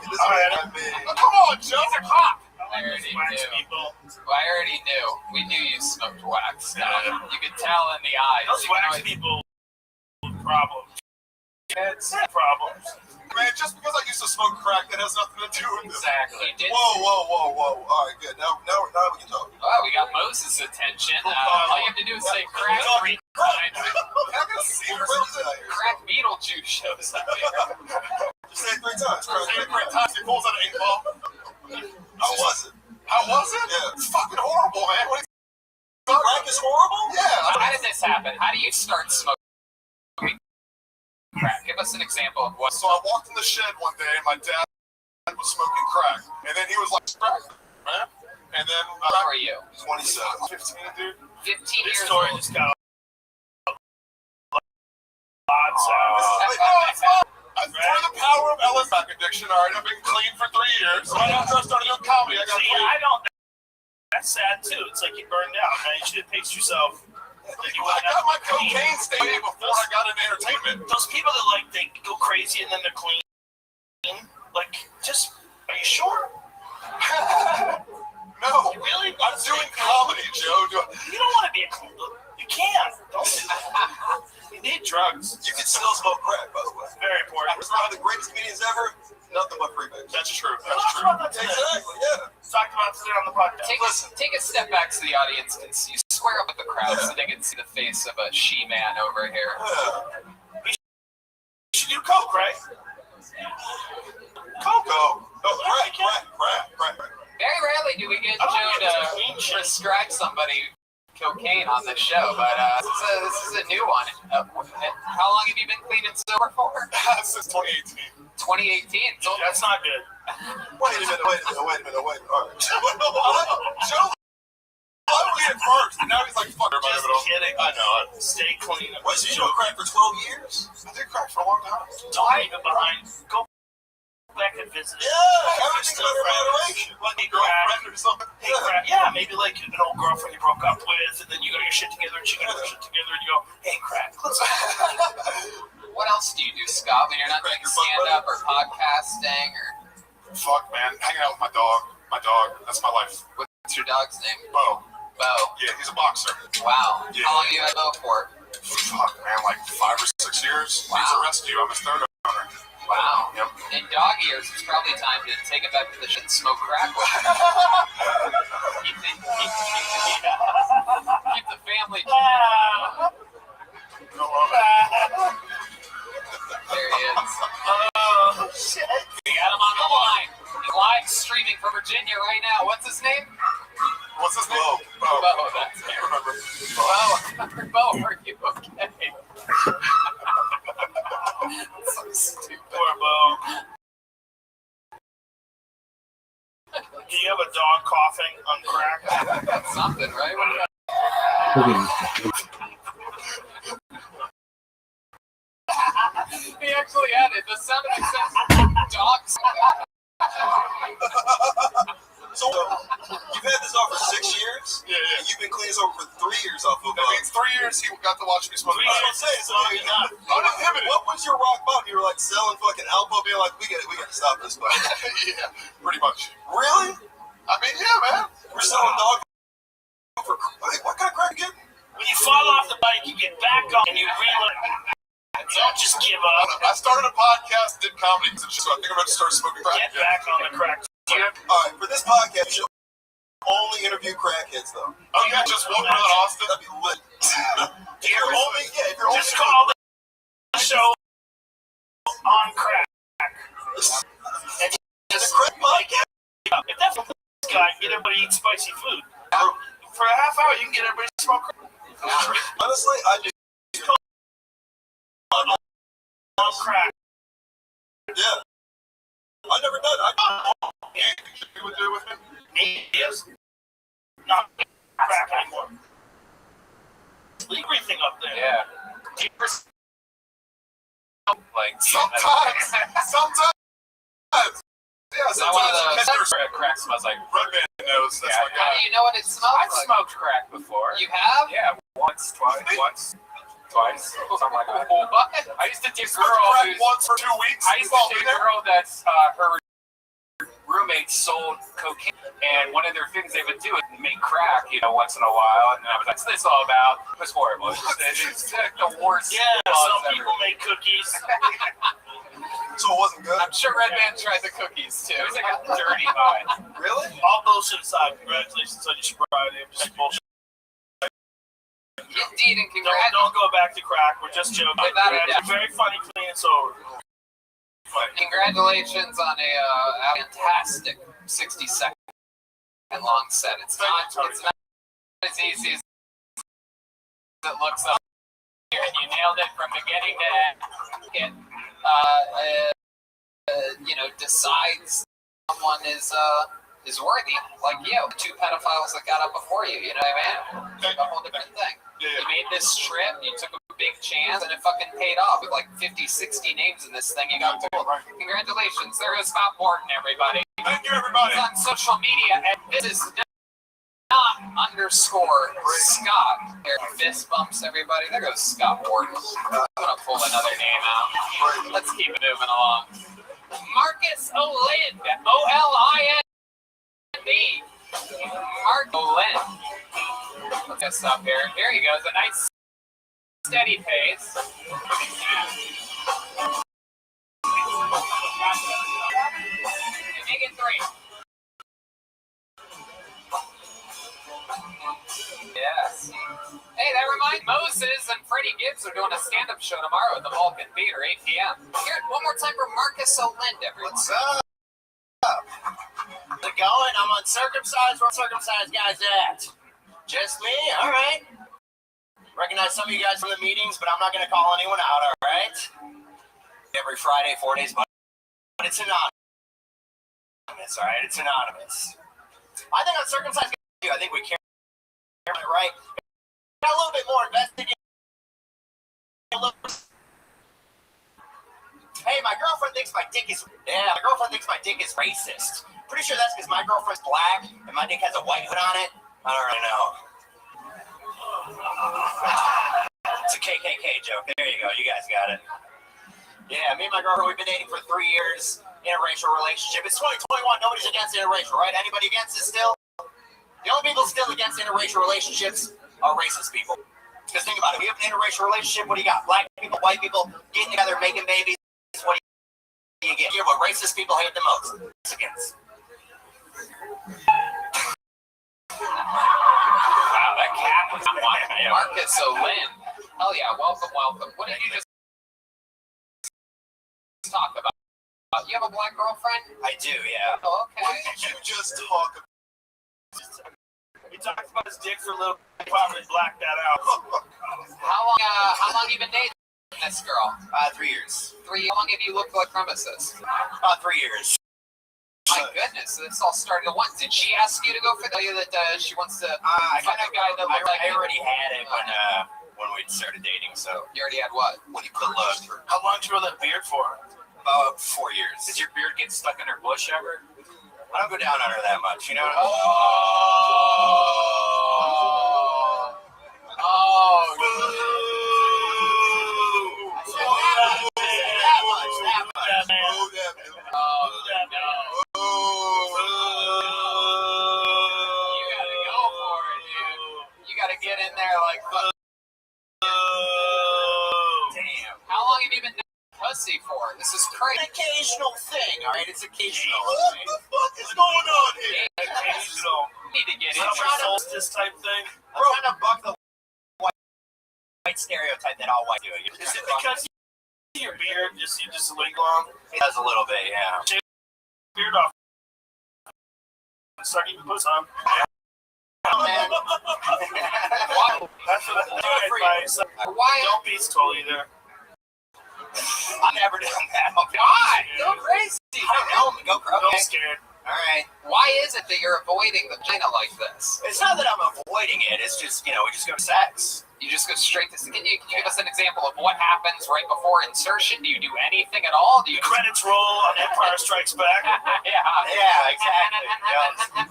F: Come on, Joe.
B: He's a cop. I already knew. We knew you smoked wax. You could tell in the eyes.
L: Those wax people problems. It's problems.
F: Man, just because I used to smoke crack, that has nothing to do with this.
B: Exactly.
F: Whoa. All right, good. Now we can talk.
B: Oh, we got Moses' attention. All you have to do is say crack 3 times. Crack Beetlejuice shows up here.
F: Just say it 3 times. Say it 3 times. He pulls out an 8 ball. How was it? Yeah. It's fucking horrible, man. Crack is horrible? Yeah.
B: How did this happen? How do you start smoking crack? Give us an example of what.
F: So I walked in the shed one day and my dad was smoking crack. And then he was like, crack, man. And then.
B: How old are you?
F: 27. 15, dude.
B: 15
L: This
B: years
L: story
B: old.
L: just got lots
F: For the power of Ellis back addiction, all right, I've been clean for 3 years. So after I started doing comedy, I got
L: See,
F: clean.
L: I don't. That's sad too. It's like you burned out, man. You should have paced yourself.
F: I got my cocaine stain before I got into entertainment.
L: Those people that like they go crazy and then they're clean. Like, just are you sure?
F: No,
L: You really?
F: I'm doing comedy, Joe.
L: You don't want to be a clean. You can't. Don't. You need drugs.
K: You can still smoke crack, by the way.
L: Very important.
K: It's one of the greatest comedians ever. Nothing but freebase.
F: That's true.
K: Exactly, yeah.
L: Talked about today on the podcast.
B: Take a step back so the audience can see. Square up with the crowd so they can see the face of a she-man over here.
L: You should do coke, right?
F: Coke. Crack.
B: Very rarely do we get Joe to prescribe somebody cocaine on the show, but this is a new one. How long have you been clean and sober for?
F: Since 2018.
B: 2018. So
L: That's not good.
K: Wait a minute. All right.
F: Joe, I was at first, and now he's like, fuck everybody.
L: Just kidding.
F: I know.
L: Stay clean.
K: Wait, so you doing crack for 12 years?
F: I did crack for a long time.
L: Don't leave it behind. Go back and visit.
F: Yeah, everything's under moderation. Like a girlfriend or something.
L: Hey, crack. Yeah, maybe like an old girlfriend you broke up with, and then you got your shit together, and she got her shit together, and you go, hey, crack, let's
B: what else do you do, Scott, when you're not doing stand-up or podcasting or...
F: Fuck, man. Hanging out with my dog. That's my life.
B: What's your dog's name?
F: Bo.
B: Bo.
F: Yeah, he's a boxer.
B: Wow.
F: Yeah.
B: How long have you had Bo for?
F: Fuck, man, like 5 or 6 years.
B: Wow.
F: He's a rescue. I'm his third owner.
B: Wow.
F: Yep.
B: In dog years, it's probably time to take it back to the shit and smoke crack with him. Keep the family. There he is.
L: Oh, shit.
B: We got him on the line. He's live streaming from Virginia right now. What's his name?
F: What's his name? Bo.
B: Bo, that's it.
F: Remember.
B: Bo, are you okay? So stupid.
L: Poor Bo. Do you have a dog coughing on crack?
B: That's something, right? He actually had it. The sound effect says dogs.
K: So, you've had this this off for 6 years?
L: Yeah, yeah.
K: And you've been cleaning this over for 3 years off of
L: That means 3 years he got to watch me smoke.
K: 3 years. That's what I'm saying. So
L: Uninhibited.
K: what was your rock bottom? You were like selling fucking Alpo, being like, we got to stop this. But
L: Yeah, pretty much.
K: really?
L: I mean, yeah, man.
K: We're selling dog for what kind of crack again?
C: When you fall off the bike, you get back on and you realize, don't just give up.
L: I started a podcast, did comedy, so I think I'm about to start smoking crack.
C: Get back on the crack.
K: All right, for this podcast, you should only interview crackheads, though.
L: Oh yeah, just walk around Austin.
K: That'd be lit. if you're only,
C: Just call the show on crack. And
K: the crack podcast.
C: if that's what this guy, get everybody eat spicy food. For a half hour, you can get everybody to smoke crack.
K: Honestly, I just
C: On crack.
K: yeah. I've never done it.
L: You would do it with me?
C: Yes. Not crack anymore. Leave everything up there.
B: Yeah. Like
L: Sometimes. Yeah,
B: Is that one of
L: sometimes.
B: those crack smells like
L: Red Man knows. That's my
B: Yeah.
L: guy.
B: How do you know what it smells
A: I've
B: like?
A: smoked crack before.
B: You have?
A: Yeah, once, twice, something like that.
B: What?
A: I used to date a
L: Smoked
A: girl
L: crack
A: who's.
L: once for 2 weeks.
A: I used to date a girl that's her roommate sold cocaine, and one of their things they would do is make crack, once in a while. And I was like, "What's this all about?" It was horrible. It's like the worst.
C: Yeah, some people make cookies.
K: So it wasn't good.
B: I'm sure Red Man tried the cookies too.
A: It was like a dirty vibe.
K: Really?
C: All bullshit aside, congratulations on your sobriety. I'm just bullshit.
B: Indeed, and congrats.
C: Don't go back to crack. We're just joking.
B: Without a doubt.
C: You're very funny, clean, and sober.
B: Congratulations on a fantastic 60-second long set. It's not as easy as it looks up here, and you nailed it from beginning to end. Decides someone is worthy, like you. The two pedophiles that got up before you, you know what I mean? It's like a whole different thing.
L: Yeah.
B: You made this trip, you took a big chance, and it fucking paid off with like 50, 60 names in this thing. You got pulled. Congratulations. There is Scott Morton, everybody.
L: Thank you, everybody.
B: He's on social media, and this is not underscore Scott. There, fist bumps, everybody. There goes Scott Morton. I'm gonna pull another name out. Let's keep it moving along. Marcus Olind, O-L-I-N-D. Mark Olind. Let's stop here. Here he goes. A nice steady pace. Make it 3. Yes. Hey, that reminds Moses and Freddie Gibbs are doing a stand-up show tomorrow at the Vulcan Theater, 8 p.m. Here, one more time for Marcus Olind, everyone.
H: What's up? How's it going? I'm uncircumcised. Where uncircumcised guys at? Just me? All right. Recognize some of you guys from the meetings, but I'm not going to call anyone out, all right? Every Friday, 4 days, but it's anonymous, all right? It's anonymous. I think uncircumcised guys, I think we care, right? Got a little bit more invested in. Hey, my girlfriend thinks my dick is. Yeah, my girlfriend thinks my dick is racist. Pretty sure that's because my girlfriend's black and my dick has a white hood on it. I don't really know. It's a KKK joke. There you go. You guys got it. Yeah, me and my girlfriend, we've been dating for 3 years. Interracial relationship. It's 2021. Nobody's against interracial, right? Anybody against it still? The only people still against interracial relationships are racist people. Because think about it. If you have an interracial relationship, what do you got? Black people, white people getting together, making babies. What do you get? Hear what racist people hate the most. Mexicans.
B: Wow, that cap was on one. Marcus Olind. Hell yeah, welcome. What did you just talk about? You have a black girlfriend?
H: I do, yeah.
B: Oh, okay.
K: What did you just talk about?
C: He talks about his dick for a little bit. Probably blacked that out.
B: How long you been dating this girl?
H: 3 years.
B: 3 years. How long have you looked like Nemesis?
H: 3 years.
B: My goodness, this all started at once. Did she ask you to go for that? She wants to
H: I
B: fuck a guy that looks like
H: I
B: you?
H: already had it when we started dating, so.
B: You already had what?
H: What do you call it?
C: How long did you grow that beard for?
H: About 4 years.
A: Did your beard get stuck in her bush ever?
H: I don't go down on her that much, you know what I mean?
B: Oh, gotta get in there like. Damn. How long have you been pussy for? This is crazy.
M: An occasional thing, all right? It's occasional.
L: What the fuck is going on here?
C: Occasional.
B: Need to get in.
C: Summer solstice type thing.
M: I'm trying to buck the white stereotype that all white do.
C: Is it because your beard you just lean long?
M: It does a little bit, yeah.
C: Shave your beard off. Start eating puss on.
B: Oh, man.
C: That's what I advise.
B: Why?
C: Don't be tall either.
M: I've never done that.
B: Oh, God, go crazy.
M: Go crazy.
C: I'm scared.
M: All right.
B: Why is it that you're avoiding the vagina like this?
M: It's not that I'm avoiding it. It's just, we just go to sex.
B: You just go straight to. Can you give us an example of what happens right before insertion? Do you do anything at all? Do you?
C: Credits roll on Empire Strikes Back.
M: Yeah, exactly.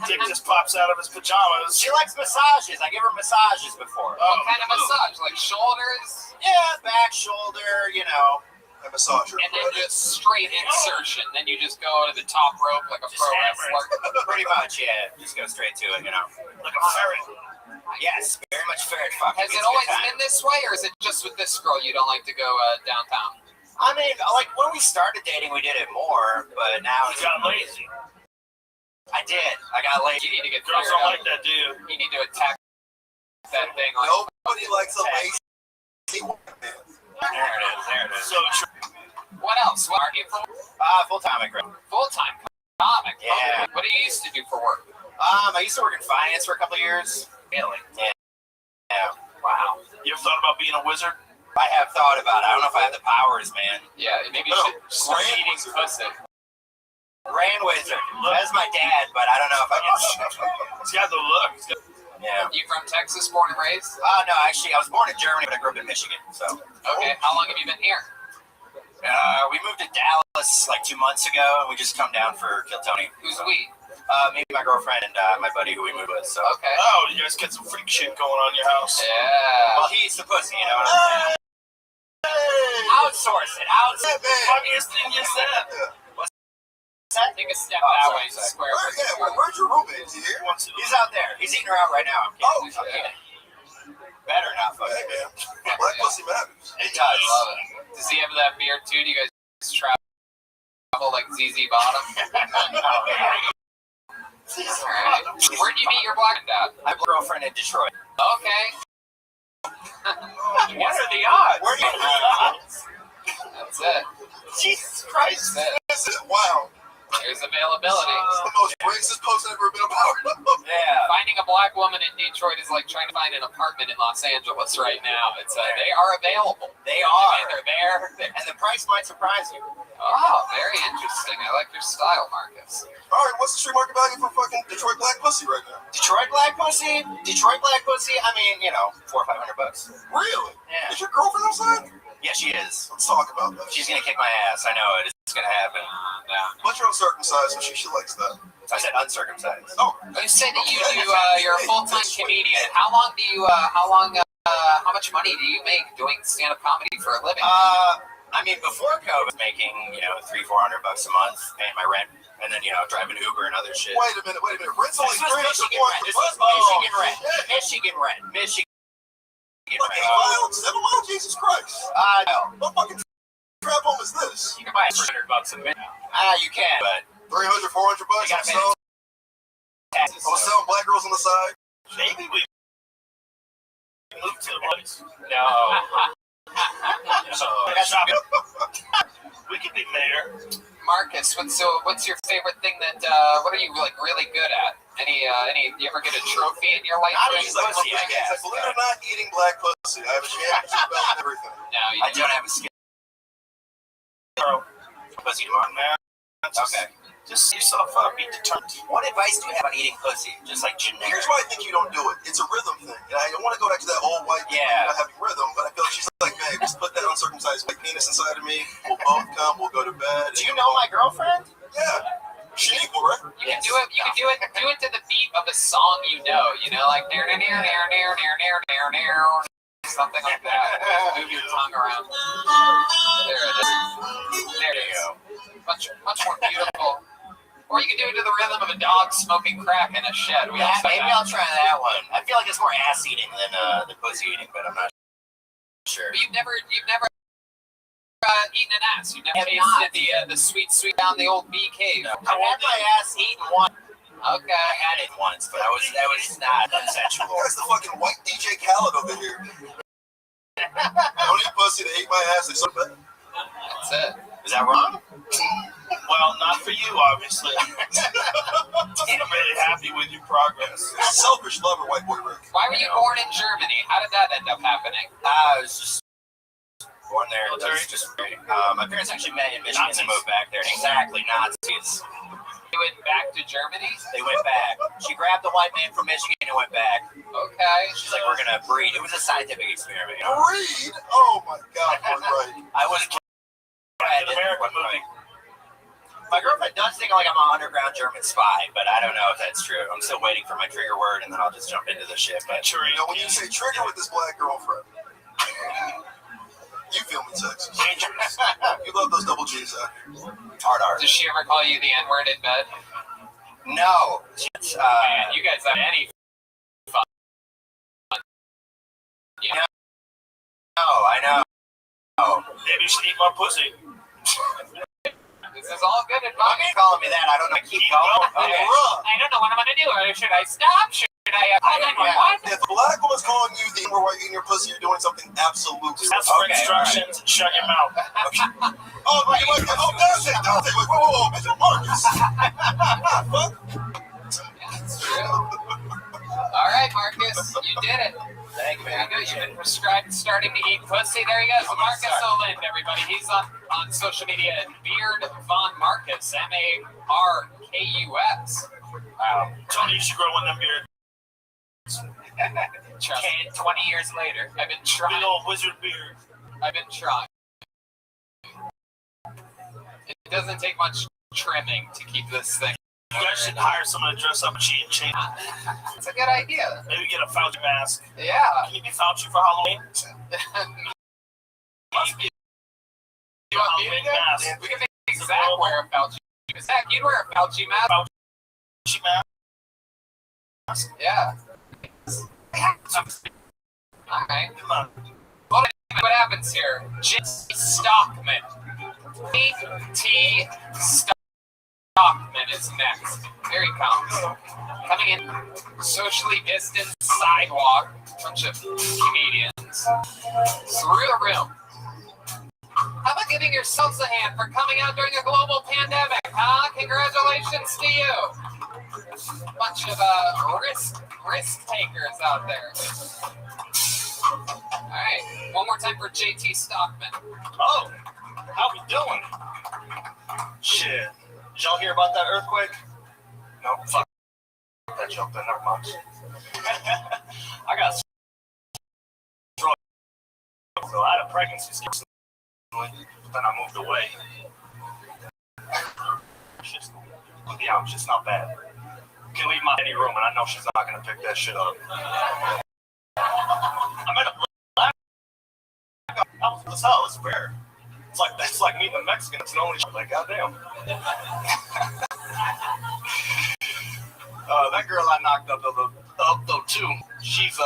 C: Dick just pops out of his pajamas.
M: She likes massages. I give her massages before.
B: What kind of massage? Like shoulders?
M: Yeah, back, shoulder, a massager.
B: And then just straight insertion. Then you just go to the top rope like a pro wrestler.
M: Pretty much, yeah. Just go straight to it,
C: Like a ferret.
M: Yes, very much ferret fuck.
B: Has it always been this way, or is it just with this girl you don't like to go downtown?
M: I mean, like when we started dating, we did it more, but now
C: You got lazy.
M: I did. I got lazy.
B: You need to get
C: Girls don't like that, do you?
B: You need to attack that thing. Like,
K: Nobody likes a lazy woman.
M: There it is.
C: So true.
B: what else? What are you for?
M: Full-time at Greg.
B: Full-time comic.
M: Yeah.
B: What do you used to do for work?
M: I used to work in finance for a couple of years.
B: Really?
M: Yeah.
B: Wow.
C: You ever thought about being a wizard?
M: I have thought about it. I don't know if I have the powers, man.
B: Yeah, maybe you should start eating pussy.
M: Rain wizard. That's my dad, but I don't know if I can.
C: He's got the look.
M: Yeah.
B: You from Texas, born and raised?
M: No, actually, I was born in Germany, but I grew up in Michigan. So.
B: Okay. How long have you been here?
M: We moved to Dallas like 2 months ago, and we just come down for Kill Tony.
B: Who's we?
M: Maybe my girlfriend and my buddy who we moved with. So.
B: Okay.
C: Oh, you guys got some freak shit going on in your house.
B: Yeah.
M: Well, he eats the pussy, you know what I'm saying? Outsource it. Outsource it.
C: Funniest thing you said.
B: Take a step that way. Square.
K: Where's your roommate? Is he here?
M: He's out there. He's eating her out right now.
K: Oh,
M: I'm kidding. Better not fucking.
K: Hey, man. Black pussy matters.
M: It
B: I
M: does.
B: love it. Does he have that beard too? Do you guys travel like ZZ Bottom? Alright. Where'd you meet your black dad?
M: I have a girlfriend in Detroit.
B: Okay.
M: What are the odds? Where do you
B: That's it.
M: Jesus Christ.
B: That's it.
K: Wow.
B: There's availability.
K: It's the most racist post I've ever been a part of.
M: Yeah.
B: Finding a black woman in Detroit is like trying to find an apartment in Los Angeles right now. It's they are available.
M: They are.
B: They're there.
M: And the price might surprise you.
B: Oh, very interesting. I like your style, Marcus.
K: All right, what's the street market value for fucking Detroit black pussy right now?
M: Detroit black pussy? Detroit black pussy? I mean, $400 or $500.
K: Really?
M: Yeah.
K: Is your girlfriend outside?
M: Yeah, she is.
K: Let's talk about that.
M: She's gonna kick my ass. I know it. It's gonna happen.
K: But you're uncircumcised, so she likes that.
M: I said uncircumcised.
K: Oh.
B: You said that you do. You're a full-time comedian. How long do you? How much money do you make doing stand-up comedy for a living?
M: I mean, before COVID, making $300-400 a month, paying my rent, and then driving Uber and other shit.
K: Wait a minute. Rent's only
M: This was Michigan rent. This was Michigan rent. Michigan
K: Like
M: rent.
K: 8 miles, 7 miles, Jesus Christ.
M: No.
K: What fucking trap home is this?
B: You can buy it for $100 a minute.
M: You can, but
K: 300, 400 bucks.
M: You gotta pay taxes.
K: I was selling black girls on the side.
C: Maybe we moved to the place.
B: No.
C: So, we could be mayor.
B: Marcus, what's your favorite thing that? What are you like really good at? Any? You ever get a trophy in your life?
M: Not
B: for
M: eating
B: anything?
M: pussy, I guess.
K: Believe it or not, eating black pussy. I have a championship belt and everything.
B: No, you
M: I don't have a skill. Pussy tomorrow. Okay.
C: Just set yourself up. Be determined.
M: What advice do you have on eating pussy? Just like generic.
K: Here's why I think you don't do it. It's a rhythm thing. And I don't want to go back to that old white thing
M: Yeah.
K: about having rhythm, but I feel like she's like, man, just put that uncircumcised white penis inside of me. We'll both come. We'll go to bed.
M: Do you know my girlfriend?
K: Yeah. She's equal, right?
B: You can do it. You can do it. Do it to the beat of a song you know. Like something like that. Move your tongue around. There it is. There you go. Much more beautiful. Or you can do it to the rhythm of a dog smoking crack in a shed. We
M: Yeah,
B: also
M: maybe
B: have-
M: I'll try that one. I feel like it's more ass eating than pussy eating, but I'm not sure.
B: But you've never eaten an ass. You've never
M: Have not.
B: tasted the sweet down the old bee cave.
M: No. I've had my ass eaten once.
B: Okay.
M: I had it once, but that was not consensual.
K: That's the fucking white DJ Khaled over here. I don't eat pussy. They ate my ass. They suck it.
B: That's it.
M: Is that wrong?
L: Well, not for you, obviously. I'm really happy with your progress.
K: Selfish lover, white boy Rick.
B: Why were you born in Germany? How did that end up happening?
M: I was just born there. That
L: Military?
M: was just great. My parents actually met in Michigan and moved back there. Exactly, Nazis.
B: You went back to Germany?
M: They went back. She grabbed the white man from Michigan and went back.
B: Okay.
M: She's like, we're gonna breed. It was a scientific experiment. You know?
K: Breed? Oh my god, you're right.
M: I was
L: Captain America movie.
M: My girlfriend does think like I'm an underground German spy, but I don't know if that's true. I'm still waiting for my trigger word, and then I'll just jump into the shit. But
L: Sure,
K: You know, when you say trigger with this black girlfriend, you feel me, Texas.
M: dangerous.
K: You love those double G's out here.
M: Hard art.
B: Does she ever call you the N-word in bed?
M: No. It's,
B: Man, you guys have any fun? Yeah.
M: no, I know. Oh.
L: Maybe you should eat my pussy.
B: This is all good
M: Don't
B: advice.
M: be calling me that. I don't know. Keep going.
B: Okay.
M: Okay.
B: I don't know what I'm gonna do. Should I stop? Should I call 911?
K: If the black woman's calling you the N-word while you're eating your pussy, you're doing something absolutely
L: Ask for
K: wrong.
L: instructions and shut your mouth.
K: Oh, right, you like that? Oh, that's it. Don't take it. Whoa, whoa, whoa, Mr. Marcus.
B: That's true. All right, Marcus, you did it.
M: Thank you,
B: There
M: man.
B: you go. You've been prescribed starting to eat pussy. There you go. So Marcus Olind, everybody. He's on social media at Beard Von Marcus, Markus.
L: Wow. Tony, you should grow one of them beard.
B: Trust me, 20 years later, I've been
L: Big
B: trying.
L: old wizard beard.
B: I've been trying. It doesn't take much trimming to keep this thing.
L: You guys should hire someone to dress up and change.
B: It's a good idea.
L: Maybe get a Fauci mask.
B: Yeah.
L: Can you be Fauci for Halloween? Must be
B: You want me to
L: Halloween
B: do it?
L: mask.
B: We can make Zach wear a Fauci. Zach, you'd wear a Fauci mask.
L: Fauci mask.
B: Yeah. All right.
L: Come on.
B: What happens here? J.T. Stockman. J.T. Stockman is next. Here he comes. Coming in, socially distanced sidewalk. Bunch of comedians. Through the room. How about giving yourselves a hand for coming out during a global pandemic, huh? Congratulations to you. Bunch of risk takers out there. All right, one more time for JT Stockman.
L: Oh, how we doing? Shit. Did y'all hear about that earthquake? No, fuck. That jumped in. Never mind. I got stroke. So I had a pregnancy scare. Then I moved away. Shit's shit's not bad. You can leave my any room and I know she's not gonna pick that shit up. I'm at a black. This hell is rare. It's like meeting a Mexican. It's an only like goddamn. That girl I knocked up though too. She's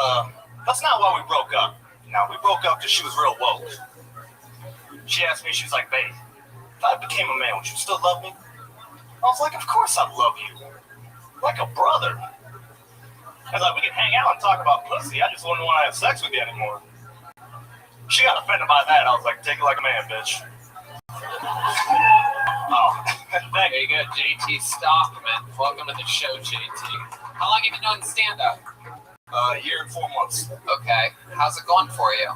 L: that's not why we broke up. No, we broke up because she was real woke. She asked me, she's like, babe, if I became a man, would you still love me? I was like, of course I'd love you. Like a brother. I was like, we can hang out and talk about pussy. I just wouldn't want to have sex with you anymore. She got offended by that. I was like, take it like a man, bitch. Oh,
B: There you go, JT Stockman. Welcome to the show, JT. How long have you been doing stand-up?
L: a year and 4 months.
B: Okay. How's it going for you?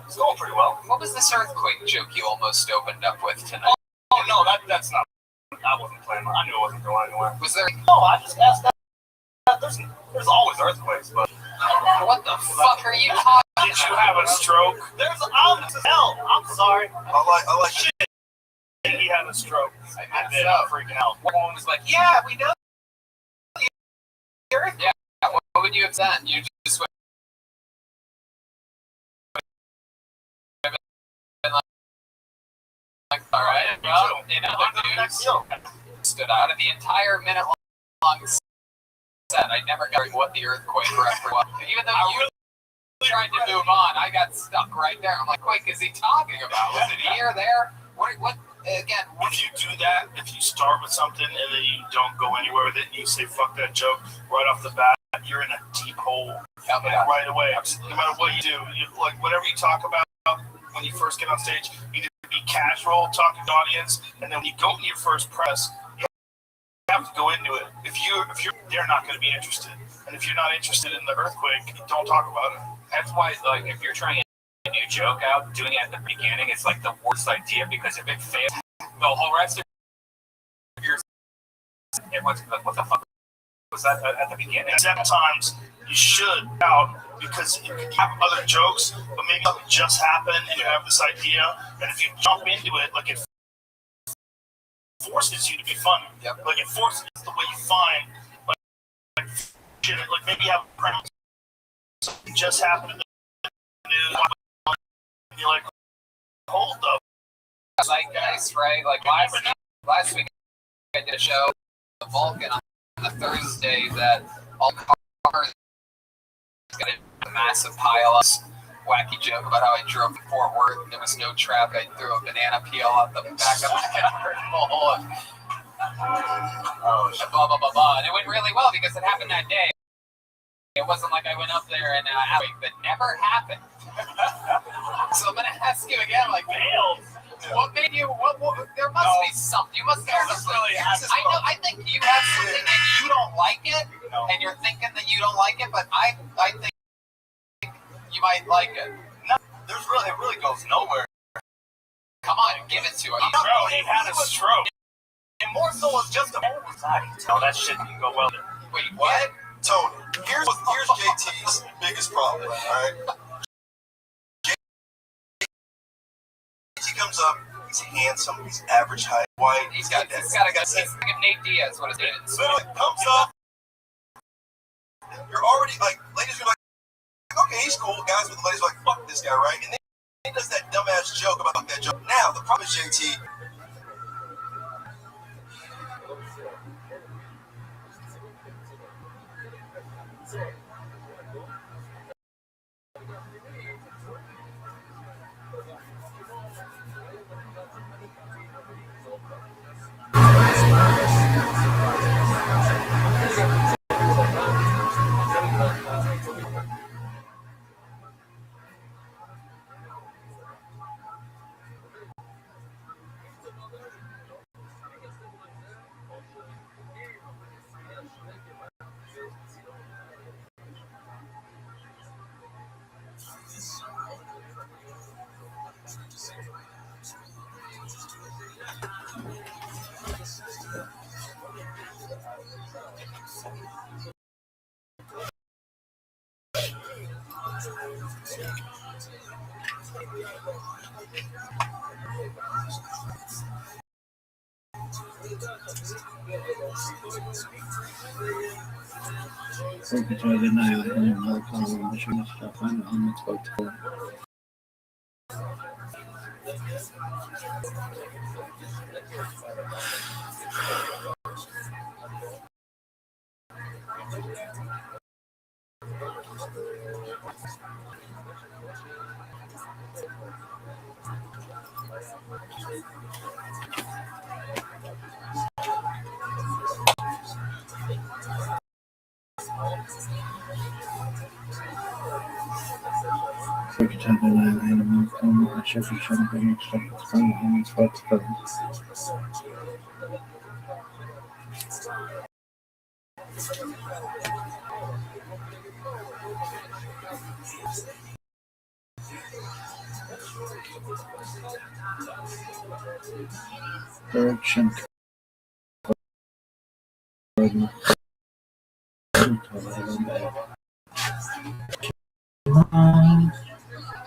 L: It's going pretty well.
B: What was this earthquake joke you almost opened up with tonight?
L: Oh no, that's not. I wasn't planning. I knew it wasn't going anywhere.
B: Was there...
L: No, I just asked that. There's always earthquakes, but
B: What the fuck are you talking about?
L: did you have a stroke? Hell, I'm sorry.
K: I like
L: Shit. He had a stroke.
B: I
L: And then I'm freaking out.
B: One was like, yeah, we know. Yeah. What would you have done? You just would have been like, all right, well, you know,
L: On to the next joke.
B: stood out of the entire minute-long set. I never got what the earthquake reference was. Even though you tried to move on, I got stuck right there. I'm like, "Wait, is he talking about? Was it here, there? What? Again,
L: If you do that, if you start with something and then you don't go anywhere with it, and you say "fuck that joke" right off the bat, you're in a deep hole right away. No matter what you do, like whatever you talk about when you first get on stage, either be casual, talk to the audience, and then when you go to your first press, you have to go into it. If you're, they're not going to be interested, and if you're not interested in the earthquake, don't talk about it.
D: That's why, like, if you're trying a new joke out, doing it at the beginning is like the worst idea, because if it fails, the whole rest of your everyone's like, "What the fuck was that at the beginning?"
L: Sometimes you should out because you have other jokes, but maybe something just happened and you have this idea, and if you jump into it, like it forces you to be funny. Like it forces the way you find like shit. Like maybe you have a premise, something just happened in the news, and you're like, hold up.
B: Zeitgeist, right? Like last week I did a show at the Vulcan on a Thursday that all cars got a massive pile of wacky joke about how I drove to Fort Worth and there was no traffic. I threw a banana peel out the back of my convertible. Blah blah blah blah. And it went really well because it happened that day. It wasn't like I went up there and that never happened. So I'm gonna ask you again, like, Dale, what made you? What there must be something. You must have something. Really I know. I think you have something and you don't like it, and you're thinking that you don't like it, but I think you might like it.
L: No, it really goes nowhere.
B: Come on, give it to him.
L: Bro, he had a stroke. And more so was just a anxiety. No, that shit didn't go well.
B: Wait, what?
K: Tony, here's JT's biggest problem, right? JT comes up, he's handsome, he's average height, white.
B: He's got a Nate Diaz, what is it?
K: Literally comes up, you're already like, ladies are like, okay, he's cool. Guys with the ladies are like, fuck this guy, right? And then he does that dumbass joke about that joke. Now, the problem is JT.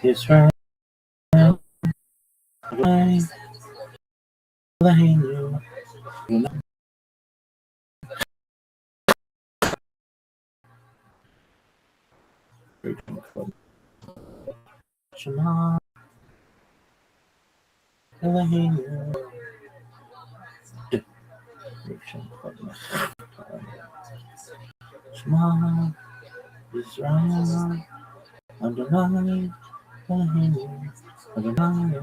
G: His right. Smile is right underneath the hand, underneath.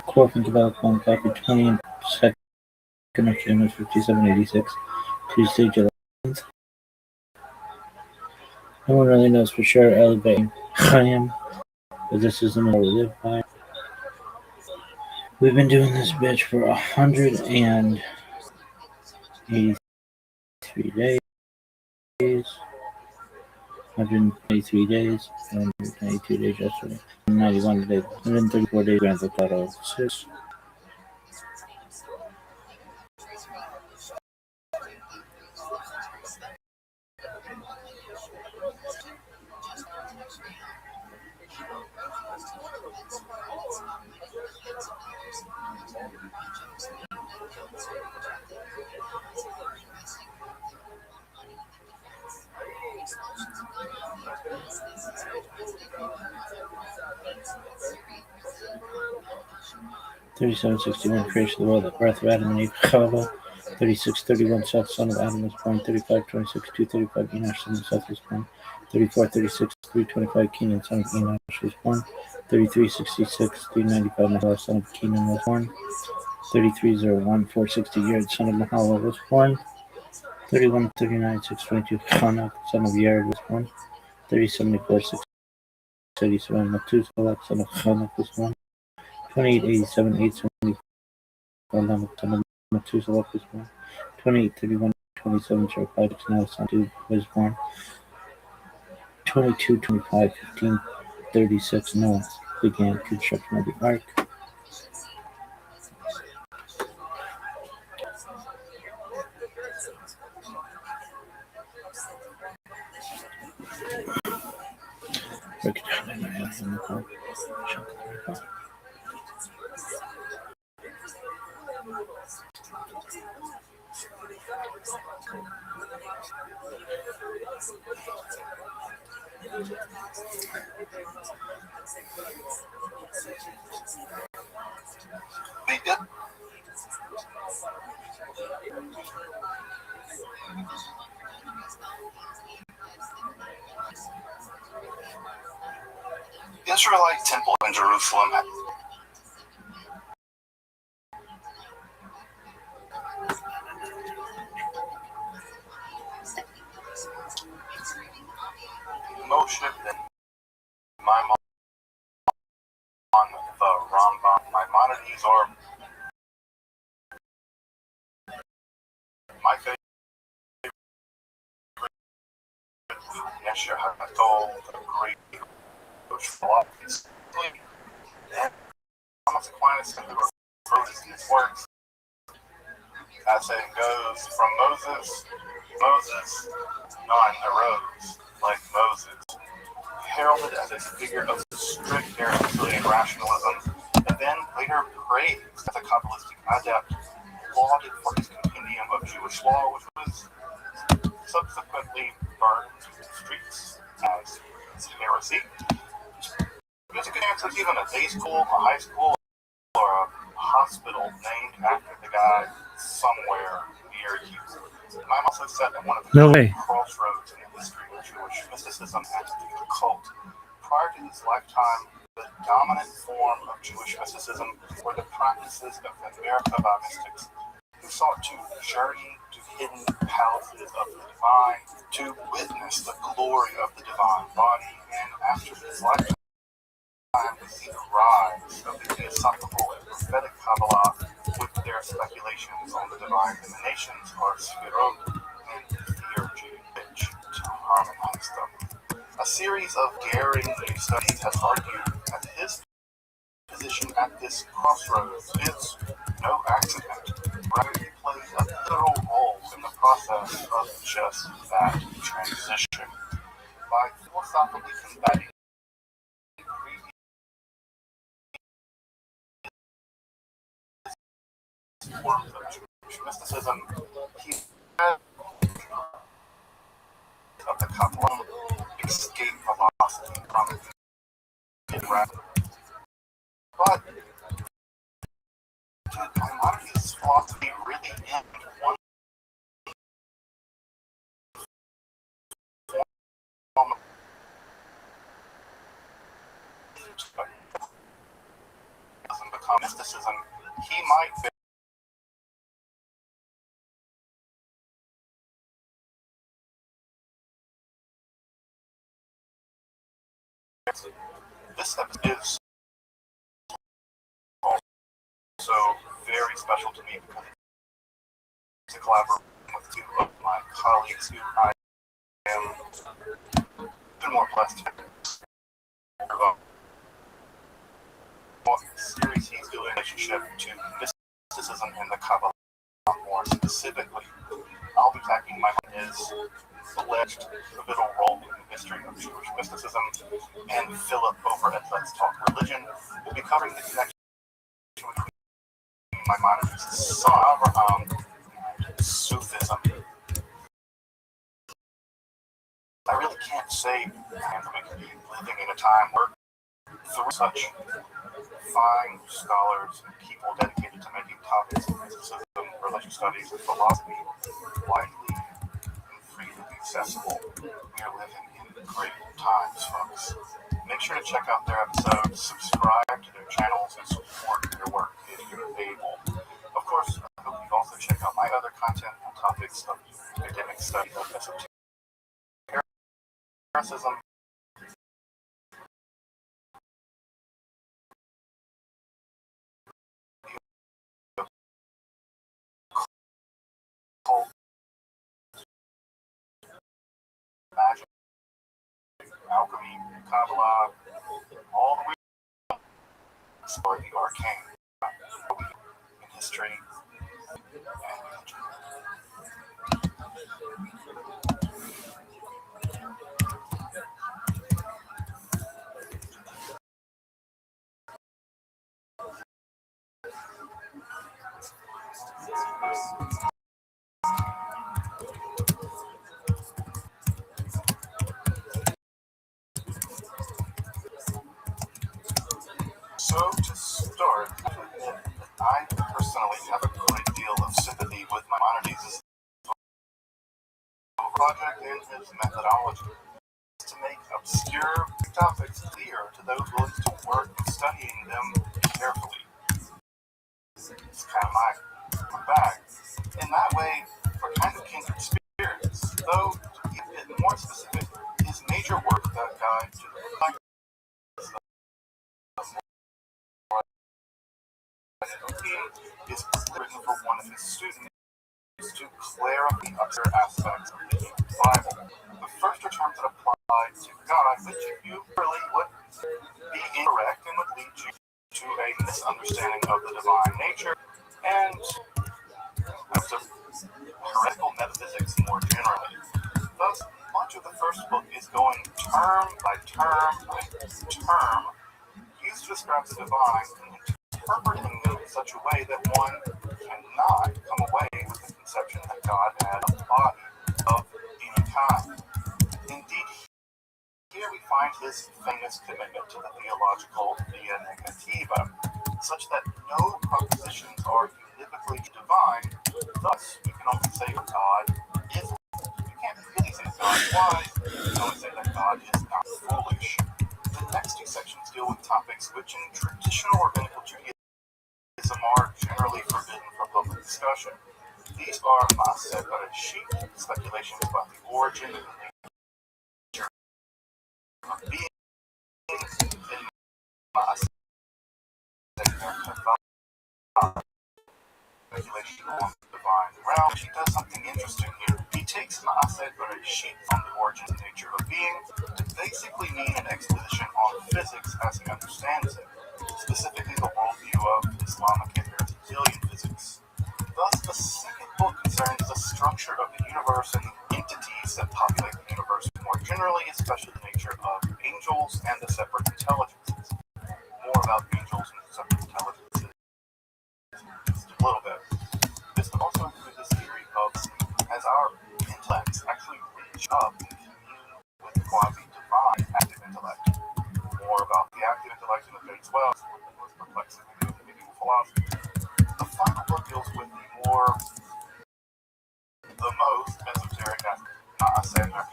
G: Corbin developed one copy 22nd of June of 5786, Tuesday, July 10th. No one really knows for sure elevating Chaim, but this is the model we live by. We've been doing this bitch for 183 days. 183 days, 182 days yesterday, 91 days, 134 days, grand total of 6. $37.61 creation of the world, the birth of Adam and Eve, Chava. 36:31 Seth, son of Adam, was born. 35:26 2:35 Enosh, son of Seth, was born. 34:36 3:25 Kenan, son of Enosh, was born. 33:66 3:95 Mahal, son of Kenan, was born. 33:01 4:60 Yared, son of Mahal, was born. 31:39 6:22 Chanak, son of Yared, was born. 30:74 6:87 Methuselah, son of Chanak, was born. 28:87 8:74 son of Methuselah, was born. 28:31 27 5 now son of was born. 22:25 15:36 Noah began construction of the ark.
K: Israelite temple in Jerusalem. Moshe and Maimon, the Rambam, Maimonides are my favorite. Yeshua HaGadol, the great philosophy. Thomas Aquinas who wrote his works. As saying goes, from Moses, none arose like Moses, heralded as a figure of strict Aristotelian rationalism, and then later praised as a Kabbalistic adept, lauded for his compendium of Jewish law, which was subsequently burned to the streets as heresy. There's a good answer, it's even a day school, a high school, or a hospital named after the guy somewhere near you. And I'm also set at one of the crossroads in the history of Jewish mysticism and the occult. Prior to his lifetime, the dominant form of Jewish mysticism were the practices of the Merkabah mystics, who sought to journey to hidden palaces of the divine, to witness the glory of the divine body, and after his lifetime, we see the rise of the Theosophical and prophetic Kabbalah with their speculations on the divine emanations or Sphirot and theurgy, which to harmonize them. A series of daring new studies has argued that his position at this crossroads is no accident. Rather, he plays a literal role in the process of just that transition. by philosophically combating forms of Jewish mysticism. He of the Kabbalah escape velocity from it. But Maimonides' philosophy really end one form doesn't become mysticism. He might be this episode is also very special to me because it's a collaboration with two of my colleagues who I am even more blessed to what series he's doing in relationship to mysticism and the Kabbalah. More specifically, I'll be tackling my his alleged pivotal role in the history of Jewish mysticism, and Philip over at Let's Talk Religion will be covering the connection between Maimonides' Abraham and Sufism. I really can't say living in a time where through such fine scholars and people dedicated to making topics of mysticism, religious studies, and philosophy widely and freely accessible. We are living in great times, folks. Make sure to check out their episodes, subscribe to their channels, and support their work if you're able. Of course, I hope you also check out my other content on topics of academic study of esotericism, magic, alchemy, Kabbalah, all the way to explore the arcane in history and religion. So to start, I personally have a great deal of sympathy with Maimonides' project and his methodology to make obscure topics clear to those willing to work studying them carefully. It's kind of my bag. In that way, we're kind of kindred spirits, though to be a bit more specific, his major work, that guide to the practice is written for one of his students to clarify other aspects of the Bible. The first are terms that apply to God, which you really would be incorrect and would lead you to a misunderstanding of the divine nature and of heretical metaphysics more generally. Thus, much of the first book is going term by term by term, used to describe the divine and interpreting them in such a way that one cannot come away with the conception that God had a body of any kind. Indeed, here we find his famous commitment to the theological via negativa, such that no propositions are univocally divine. Thus, we can only say that God is. You can't really say that God is wise. You can only say that God is not foolish. The next two sections deal with topics which in traditional rabbinical Judaism are generally forbidden for public discussion. These are Maaseh Bereshit, speculations about the origin and nature of beings, and Maaseh Merkavah, speculation on the divine realm. He does something interesting here. He takes Maaseh Bereshit from the origin and nature of being to basically mean an exposition on physics as he understands it, specifically the worldview of Islamic and Aristotelian physics. Thus, the second book concerns the structure of the universe and the entities that populate the universe more generally, especially the nature of angels and the separate intelligences. More about angels and separate intelligences just a little bit. This would also include this theory of as our intellects actually reach up and commune with the quasi-divine active intellect. More about the active intellect in the page 12, was perplexing in medieval philosophy. The final book deals with the most esoteric aspect of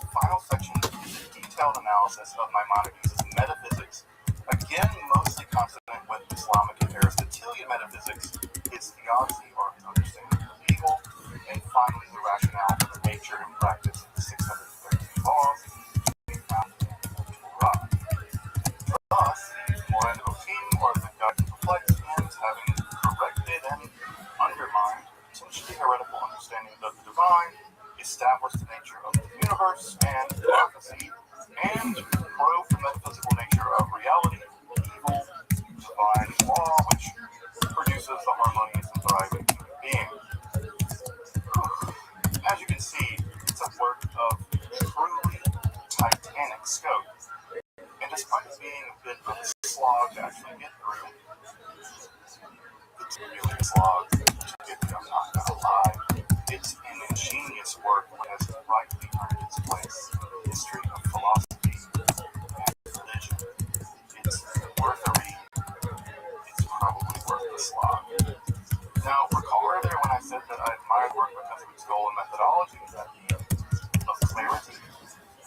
K: the final section is a detailed analysis of Maimonides' metaphysics, again mostly consonant with Islamic and Aristotelian metaphysics, his theodicy or understanding of evil, and finally the rationale for the nature and practice of the 613 laws found in the Torah. Thus, Moran Otim, or the guide to reflect, ends having corrected and undermined potentially heretical understanding of the divine, established the nature of the universe and prophecy, and probed the metaphysical nature of reality, evil, divine law, which produces the harmonious and thriving human being. As you can see, it's a work of truly titanic scope. And despite it being a bit of a slog to actually get through, it's really a slog to get through, I'm not gonna lie. It's an ingenious work that has rightly earned its place in the history of philosophy and religion. It's worth a read. It's probably worth the slog. Now, recall earlier when I said that I admired work because of its goal and methodology, that being of clarity?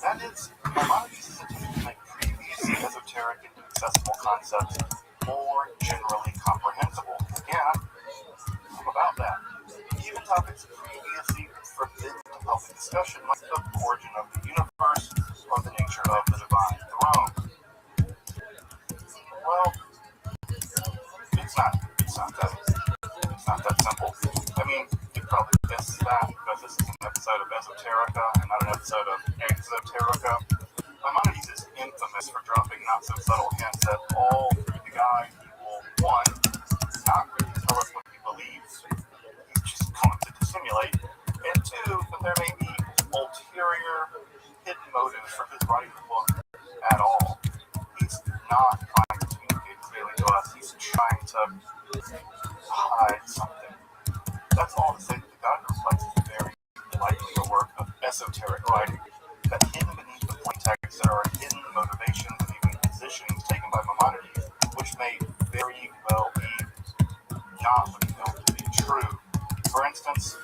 K: That is, Maimonides' attempt to make previous esoteric and inaccessible concepts more generally comprehensible. Again, I'm about that. Even topics previously forbidden to public discussion, like the origin of the universe or the nature of the divine throne. Well, it's not that simple. I mean, you probably guessed that because this is an episode of Esoterica and not an episode of Exoterica. Maimonides is infamous for dropping not so subtle hints that all through the guide he will, one, not really tell us what he believes, he's just going to dissimulate, and two, that there may be ulterior, hidden motives for his writing the book at all. He's not trying to communicate clearly to us, he's trying to hide something. That's all to say that the guide reflects very likely a work of esoteric writing, that hidden beneath the plain text there are hidden motivations and even positionings taken by Maimonides, which may very well be not what he held to be true. For instance,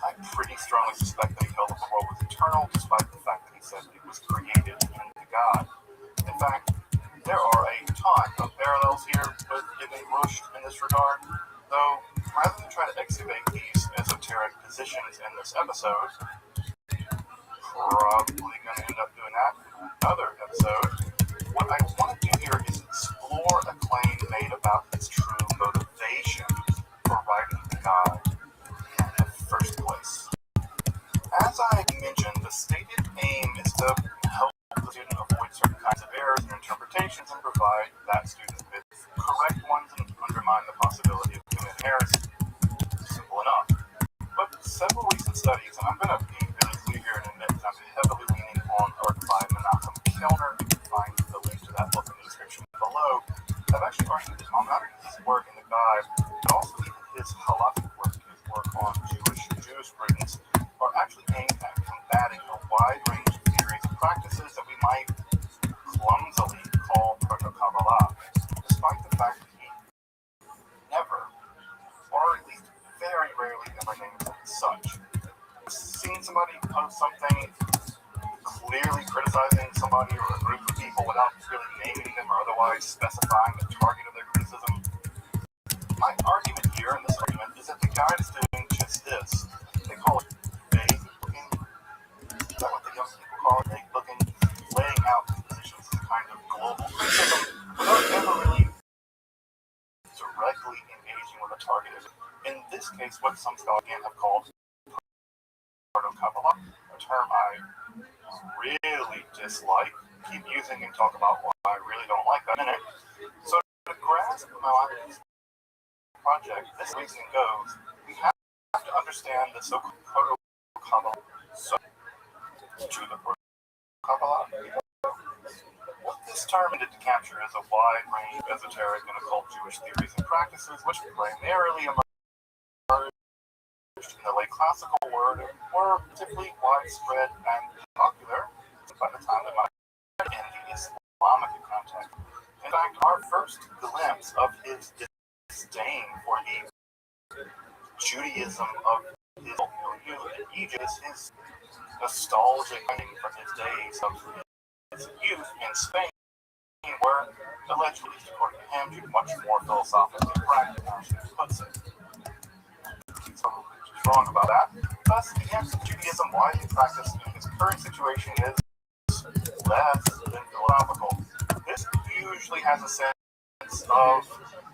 K: I pretty strongly suspect that he held that the world was eternal, despite the fact that he said it was created in God. In fact, there are a ton of parallels here with Ibn Rushd in this regard, though rather than try to excavate these esoteric positions in this episode, probably going to end up doing that in another episode, what I want to do here is explore a claim made about his true motivation for writing the guide in the first place. As I mentioned, the stated aim is to help the student avoid certain kinds of errors and interpretations and provide that student with correct ones and undermine the possibility of committing errors. Simple enough. But several recent studies, and I'm going to be really clear here and admit that I'm heavily leaning on work by Menachem Kellner. You can find the link to that book in the description below. I've actually argued that Maimonides' work in the guide, but also even his halachic work, his work on Jewish jurisprudence, are actually aimed at combating a wide range of theories and practices that we might clumsily call proto-Kabbalah, despite the fact that he never, or at least very rarely, ever names it as such. Seeing somebody post something clearly criticizing somebody or a group of people without really naming them or otherwise specifying the target of their criticism, my argument here, and this argument, is that the guide is doing just this. They call it vague looking. Is that what the young people call it? Vague looking, laying out positions as a kind of global criticism without ever really directly engaging with a target. In this case, what some scholars have called proto-Kabbalah, a term I really dislike, keep using and talk about why I really don't like that in it. So to grasp Maimonides' project, this reasoning goes, we have to understand the so-called proto-Kabbalah. So Judah Kabbalah. What this term intended to capture is a wide range of esoteric and occult Jewish theories and practices, which primarily emerged in the late classical world and were particularly widespread and popular by the time that my in the Islamic context. In fact, our first glimpse of his disdain for the Judaism of his milieu in Egypt is his nostalgic from his days of his youth in Spain, where allegedly, according to him, Jude much more philosophically practical, as he puts it. He's wrong about that. Thus, the answer to Judaism widely practiced in his current situation is less than philosophical. This usually has a sense of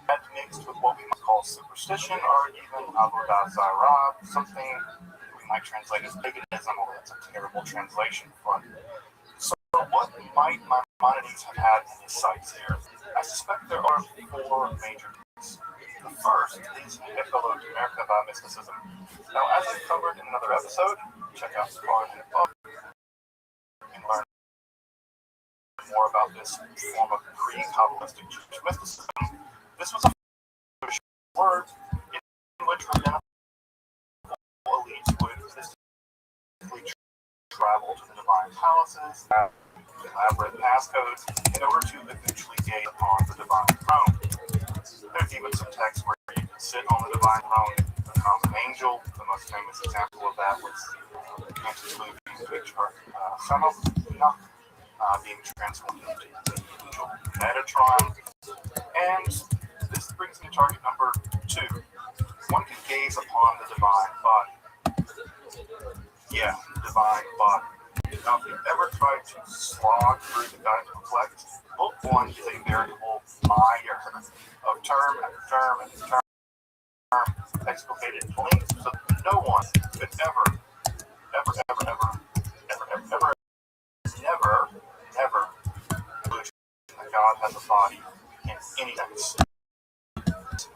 K: that mixed with what we might call superstition or even avodah zarah, something we might translate as paganism, although that's a terrible translation for it. So what might Maimonides have had in his sights here? I suspect there are four major groups. The first is Merkava mysticism. Now, as I covered in another episode, check out the card in above and learn more about this form of pre-Kabbalistic Jewish mysticism. This was a Jewish word in which rabbinical elites would mystically travel to the divine palaces, elaborate passcodes, in order to eventually gain upon the divine throne. There's even some texts where you can sit on the divine throne, become an angel. The most famous example of that was the antediluvian patriarch Enoch, being transformed into the angel Metatron. And this brings me to target number 2. One can gaze upon the divine body. Yeah, divine body. Now, if you've ever tried to slog through the Guide to Reflect, Book 1 is a veritable mire of term after term after term, explicated links, so no one could ever believe that God has a body in any sense.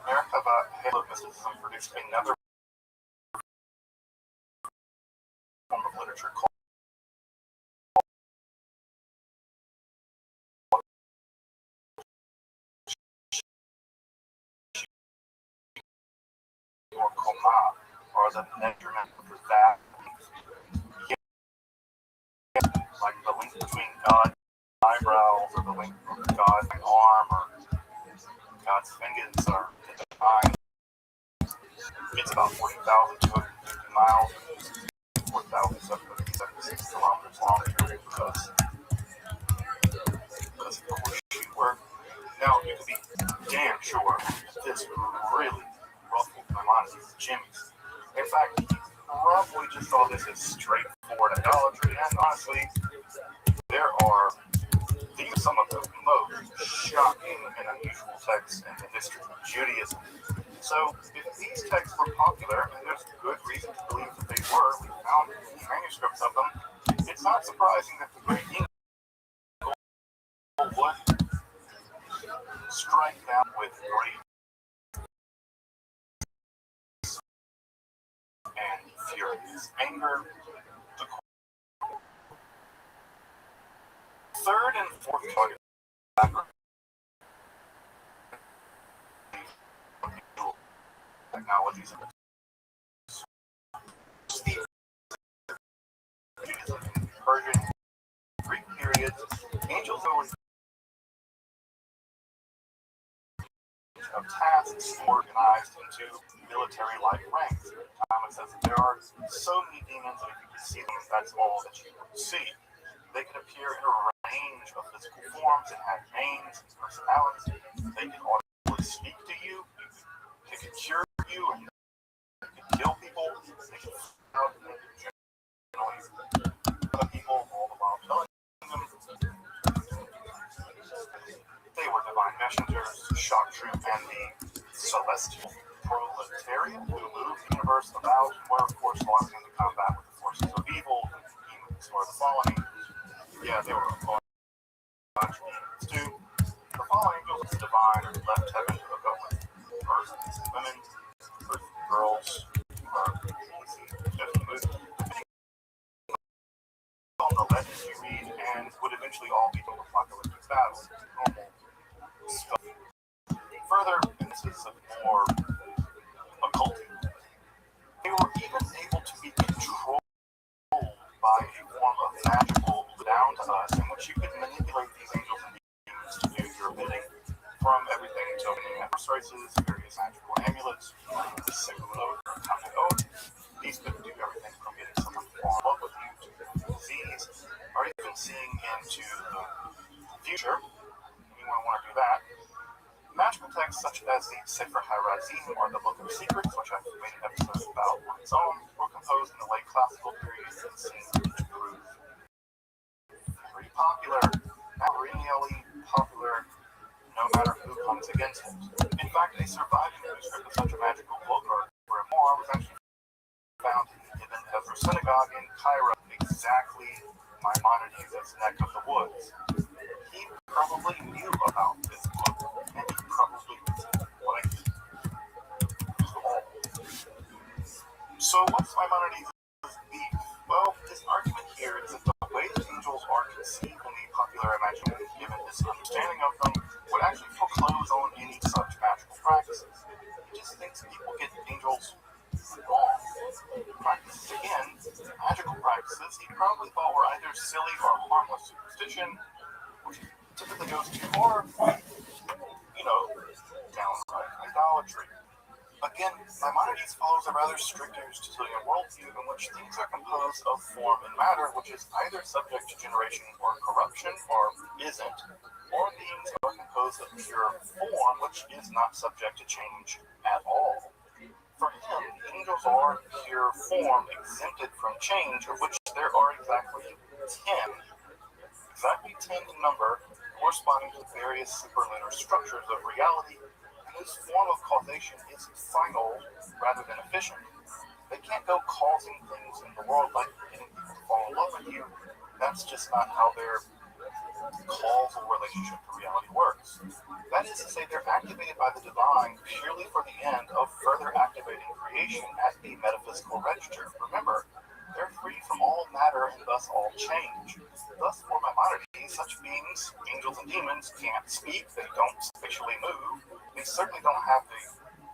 K: Merkava Halo mysticism produced another form of literature called or Koma, or the measurement for that. Like the link between God's eyebrows, or the link between God's arm, or God's fingers, or the divine. It's about 40,250 miles, 4,776 kilometers long, because of the horseshoe work. Now, you can be damn sure this really ruffled Maimonides' jimmies. In fact, he probably just saw this as straightforward idolatry, and honestly, these are some of the most shocking and unusual texts in the history of Judaism. So, if these texts were popular, and there's good reason to believe that they were, we found manuscripts of them, it's not surprising that the great Eagle would strike down with great and furious anger. Third and fourth target technologies. Persian, Greek periods, angels always of tasks organized into military-like ranks. Thomas says that there are so many demons that if you could see them, that's all that you would see. They can appear in a range of physical forms and have names and personalities. They can audibly speak to you. They can cure you, and they can kill people. They can out people all the while telling them they were divine messengers, shock troop, and the celestial proletariat who moved the universe about, and were of course locked into combat with the forces of evil, demons or the fallen. Yeah, they were a bunch of demons too. The fallen angels was divine and left heaven to hook up with earth women, earth girls, or the legends you read and would eventually all be apocalyptic battles. Normal stuff. Further, and this is more occult, they were even able to be controlled by a form of magical down to us in which you could manipulate these angels and demons to do your bidding, from everything to opening resources, various magical amulets, the single common oath. These could do everything from getting someone to fall in love with you to disease, or even seeing into the future. Anyone want to do that? Magical texts such as the Sefer HaRazim or the Book of Secrets, which I've made an episode about on its own, were composed in the late classical period and seem to prove very popular, perennially popular, no matter who comes against it. In fact, a surviving manuscript of such a magical book or grimoire was actually found in the Ibn Ezra Synagogue in Cairo, exactly Maimonides' neck of the woods. He probably knew about this book, and he probably liked it. So what's Maimonides' beef? Well, his argument here is that the way that angels are conceived in the popular imagination, given his understanding of them, would actually foreclose on any such magical practices. He just thinks people get angels wrong. Practices, again, magical practices, he probably thought were either silly or harmless superstition, which typically goes too far, downright idolatry. Again, Maimonides follows a rather strict Aristotelian worldview in which things are composed of form and matter, which is either subject to generation or corruption, or isn't, or beings are composed of pure form, which is not subject to change at all. For him, angels are pure form, exempted from change, of which there are exactly 10 in number, corresponding to various superlunar structures of reality. This form of causation is final rather than efficient. They can't go causing things in the world like getting people to fall in love with you. That's just not how their causal relationship to reality works. That is to say, they're activated by the divine purely for the end of further activating creation at the metaphysical register. Remember, they're free from all matter and thus all change. Thus, for Maimonides, such beings, angels and demons, can't speak, they don't spatially move, they certainly don't have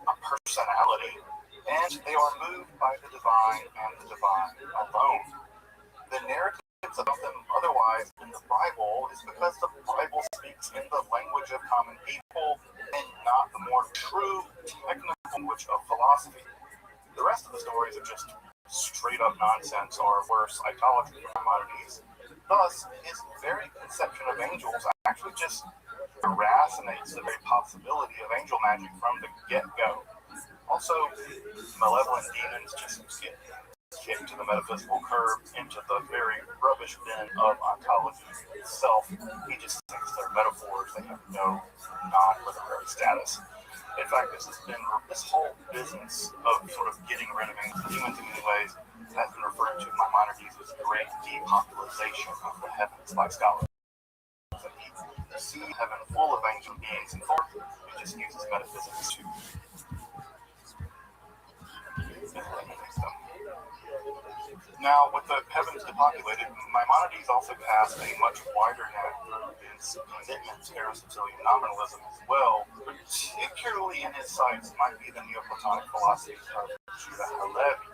K: a personality, and they are moved by the divine and the divine alone. The narratives about them otherwise in the Bible is because the Bible speaks in the language of common people and not the more true technical language of philosophy. The rest of the stories are just straight up nonsense or worse, idolatry from Maimonides. Thus, his very conception of angels actually just iracinates the very possibility of angel magic from the get-go. Also, malevolent demons just get kicked to the metaphysical curb into the very rubbish bin of ontology itself. He just thinks they're metaphors, they have no non-literary status. In fact, this whole business of sort of getting rid of demons in many ways has been referred to Maimonides as great depopulation of the heavens by scholars. You see heaven full of angel beings and forth, he just uses metaphysics to Now, with the heavens depopulated, Maimonides also cast a much wider net through his commitment to Aristotelian nominalism as well, particularly in his sights might be the Neoplatonic philosophy of Judah Halevi,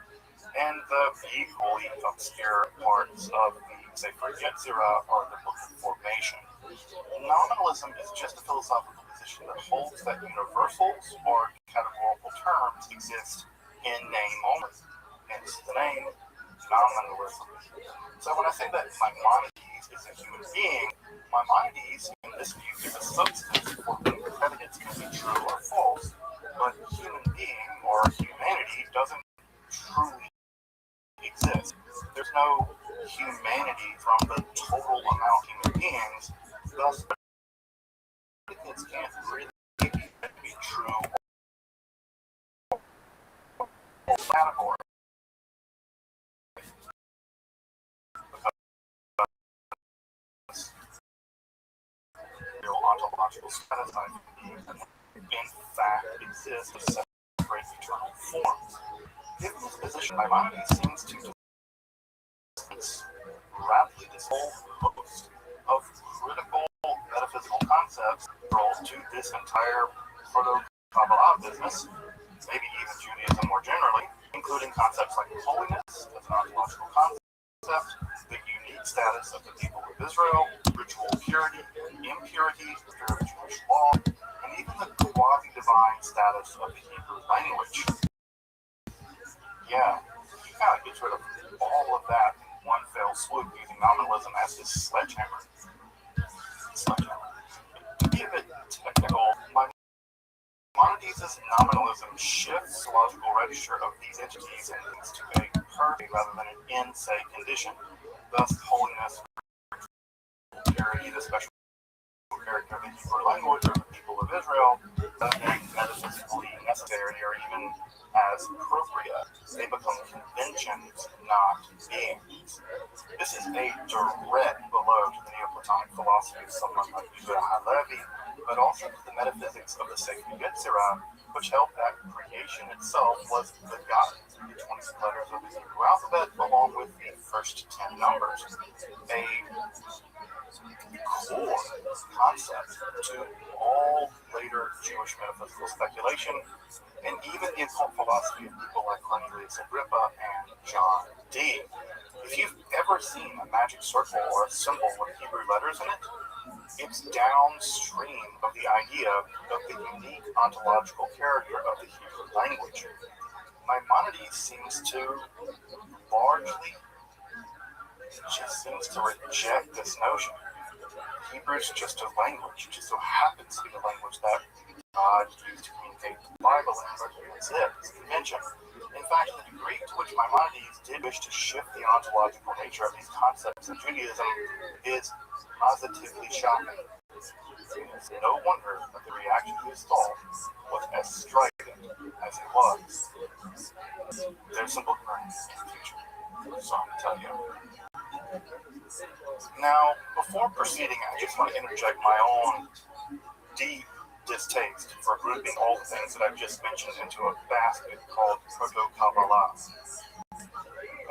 K: and the equally obscure parts of the Sefer Yetzirah or the Book of Formation. Nominalism is just a philosophical position that holds that universals or categorical terms exist in name only, hence the name nominalism. So when I say that Maimonides is a human being, Maimonides, in this view, is a substance for whom predicates can be true or false, but human being or humanity doesn't truly exist. There's no humanity from the total amount of human beings, thus predicates can't really be true or category. Ontological status in fact exists as separate eternal forms. Given this position, Maimonides seems to distance rapidly this whole host of critical metaphysical concepts roll to this entire proto-Kabbalah business, maybe even Judaism more generally, including concepts like holiness as an ontological concept, the unique status of the people of Israel, ritual purity, impurity, the Jewish law, and even the quasi-divine status of the Hebrew language. Yeah, he kind of gets rid of all of that in one fell swoop using nominalism as his sledgehammer. To be a bit technical, Maimonides' nominalism shifts the logical register of these entities and leads to a per rather than an in se condition. Thus, holiness, purity, the special character of the Hebrew language of the people of Israel, being metaphysically necessary or even as appropriate. They become conventions, not beings. This is a direct blow to the Neoplatonic philosophy of someone like Yuval Halevi, but also to the metaphysics of the Sacred Yetzirah, which held that creation itself was begotten through the 20 letters of the Hebrew alphabet, along with the first 10 numbers. A core concept to all later Jewish metaphysical speculation, and even the occult philosophy of people like Cornelius Agrippa and John Dee. If you've ever seen a magic circle or a symbol with Hebrew letters in it, it's downstream of the idea of the unique ontological character of the Hebrew language. Maimonides seems to largely reject this notion. Hebrew's just a language. It just so happens to be the language that God used to communicate the Bible in, but it's a convention. In fact, the degree to which Maimonides did wish to shift the ontological nature of these concepts in Judaism is positively shocking. It's no wonder that the reaction to his thought was as strident as it was. There's some bookmarks in the future, so I'm going to tell you. Now, before proceeding, I just want to interject my own deep distaste for grouping all the things that I've just mentioned into a basket called Proto-Kabbalah.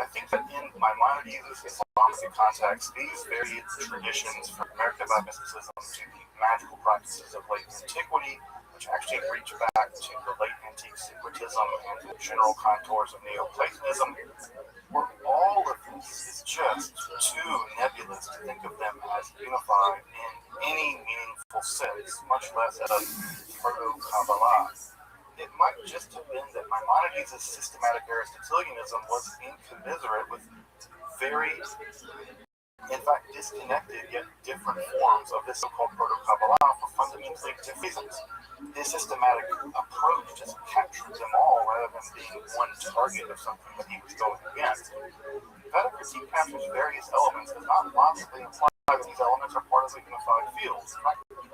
K: I think that in Maimonides' Islamic context, these varied traditions, from American mysticism to the magical practices of late antiquity, which actually reach back to the late antique syncretism and the general contours of Neoplatonism, were all of this is just too nebulous to think of them as unified in any meaningful sense, much less as a proto-Kabbalah. It might just have been that Maimonides' systematic Aristotelianism was incommensurate with very, in fact, disconnected yet different forms of this so-called proto-Kabbalah for fundamentally different reasons. His systematic approach just captured them all rather than being one target of something that he was going against. That a critique captures various elements does not logically imply that these elements are part of a unified field.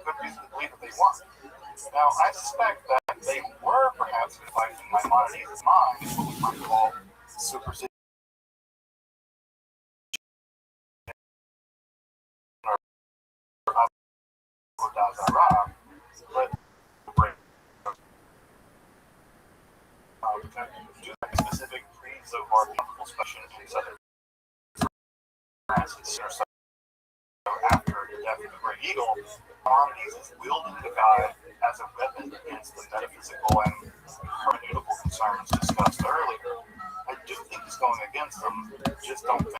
K: Good reason to believe that they weren't. Now, I suspect that they were perhaps unified in Maimonides' mind, what we might call superstition. But due to specific pre-Zohar biblical special in southern France and so after the death of the great eagle, Maimonides is wielding the guide as a weapon against the metaphysical and hermeneutical concerns discussed earlier. I do think he's going against them, just don't think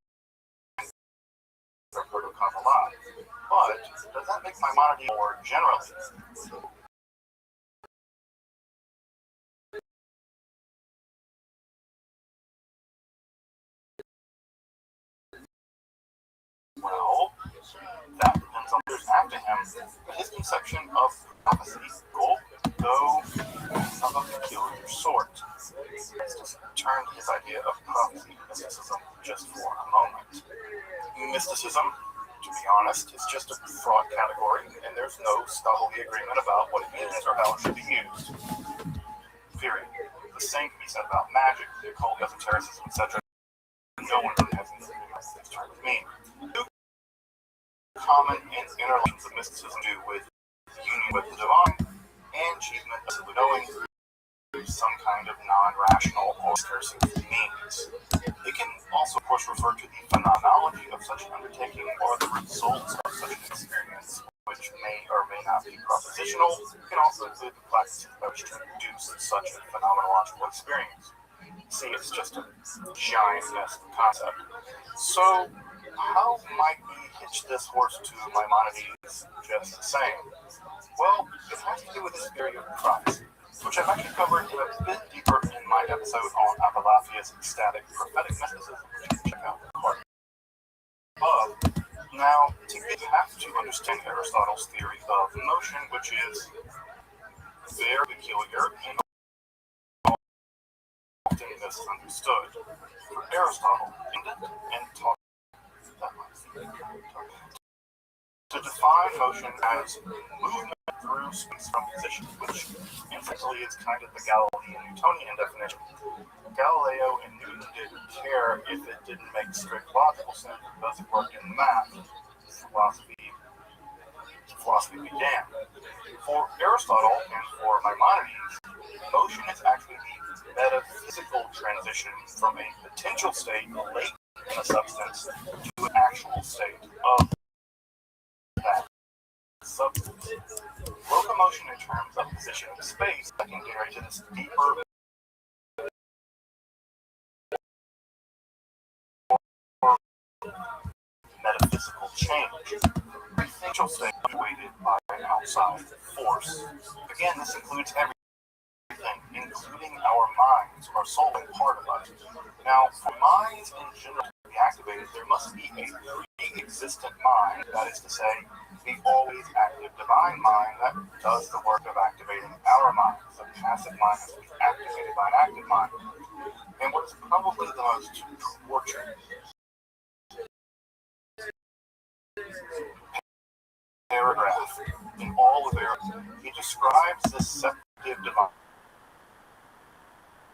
K: they're proto-Kabbalah. But does that make Maimonides more generally? Well, that depends on who's after him, but his conception of prophecy will go of a peculiar sort. Let's just turn to his idea of prophecy and mysticism just for a moment. Mysticism, to be honest, is just a broad category, and there's no scholarly agreement about what it means or how it should be used. Period. The same can be said about magic, the occult, esotericism, etc. No one really has anything to do with these terms mean. Common and interrelations of mysticism do with union with the divine and achievement of knowing through some kind of non-rational or discursive means. It can also, of course, refer to the phenomenology of such an undertaking or the results of such an experience, which may or may not be propositional. It can also include the practices by which to induce such a phenomenological experience. See, it's just a giant mess of concept. So, how might we hitch this horse to Maimonides just the same? Well, it has to do with this theory of prophecy, which I've actually covered a bit deeper in my episode on Avalaphia's ecstatic prophetic mysticism, which you can check out the part above. Now, you have to understand Aristotle's theory of motion, which is very peculiar and often misunderstood. For Aristotle, and talk to define motion as movement through space from position, which incidentally is kind of the Galilean-Newtonian definition. Galileo and Newton didn't care if it didn't make strict logical sense because it worked in math. Philosophy began. For Aristotle and for Maimonides, motion is actually the metaphysical transition from a potential state latent in a substance to an actual state of that substance. Locomotion in terms of position in space secondary to this deeper metaphysical change. Potential state weighted by an outside force. Again, this includes everything, including our minds, our soul, and part of us. Now, for minds in general to be activated, there must be a pre-existent mind, that is to say, the always active divine mind that does the work of activating our minds. The passive mind has to be activated by an active mind. And what is probably the most torturing paragraph in all of it, he describes the separative divine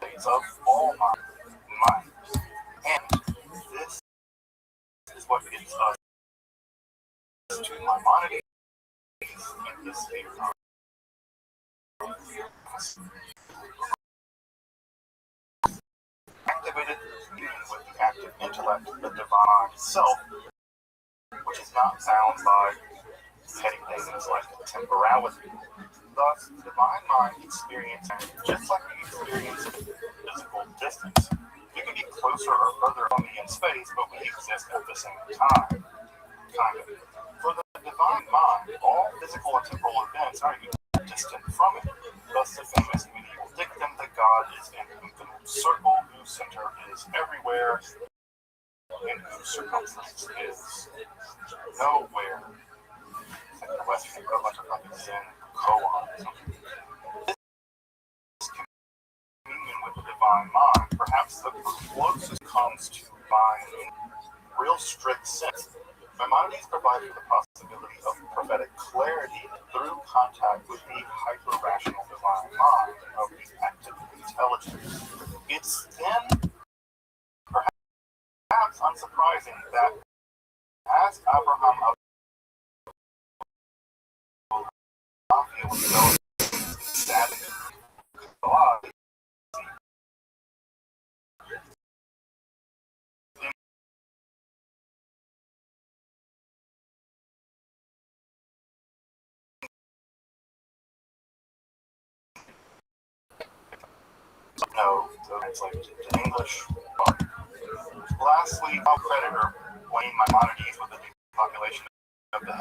K: states of all minds. And this is what gets us to Maimonides in this theory. Activated union with the active intellect, the divine self, which is not bound by petty things like temporality. Thus, the divine mind experiences just like we experience physical distance. We can be closer or further from me in space, but we exist at the same time. Kind of. For the divine mind, all physical and temporal events are distant from it. Thus, the famous medieval dictum that God is an infinite circle whose center is everywhere and whose circumference is nowhere. The Western equivalent of Zen koan. This communion with the divine mind, perhaps the closest comes to mind in real strict sense. Maimonides provided for the possibility of prophetic clarity through contact with the hyper-rational divine mind of the active intelligence. It's then perhaps unsurprising that as Abraham was developing ecstatic God, no, translated to English. Lastly, I'll credit or blame Maimonides with the depopulation of the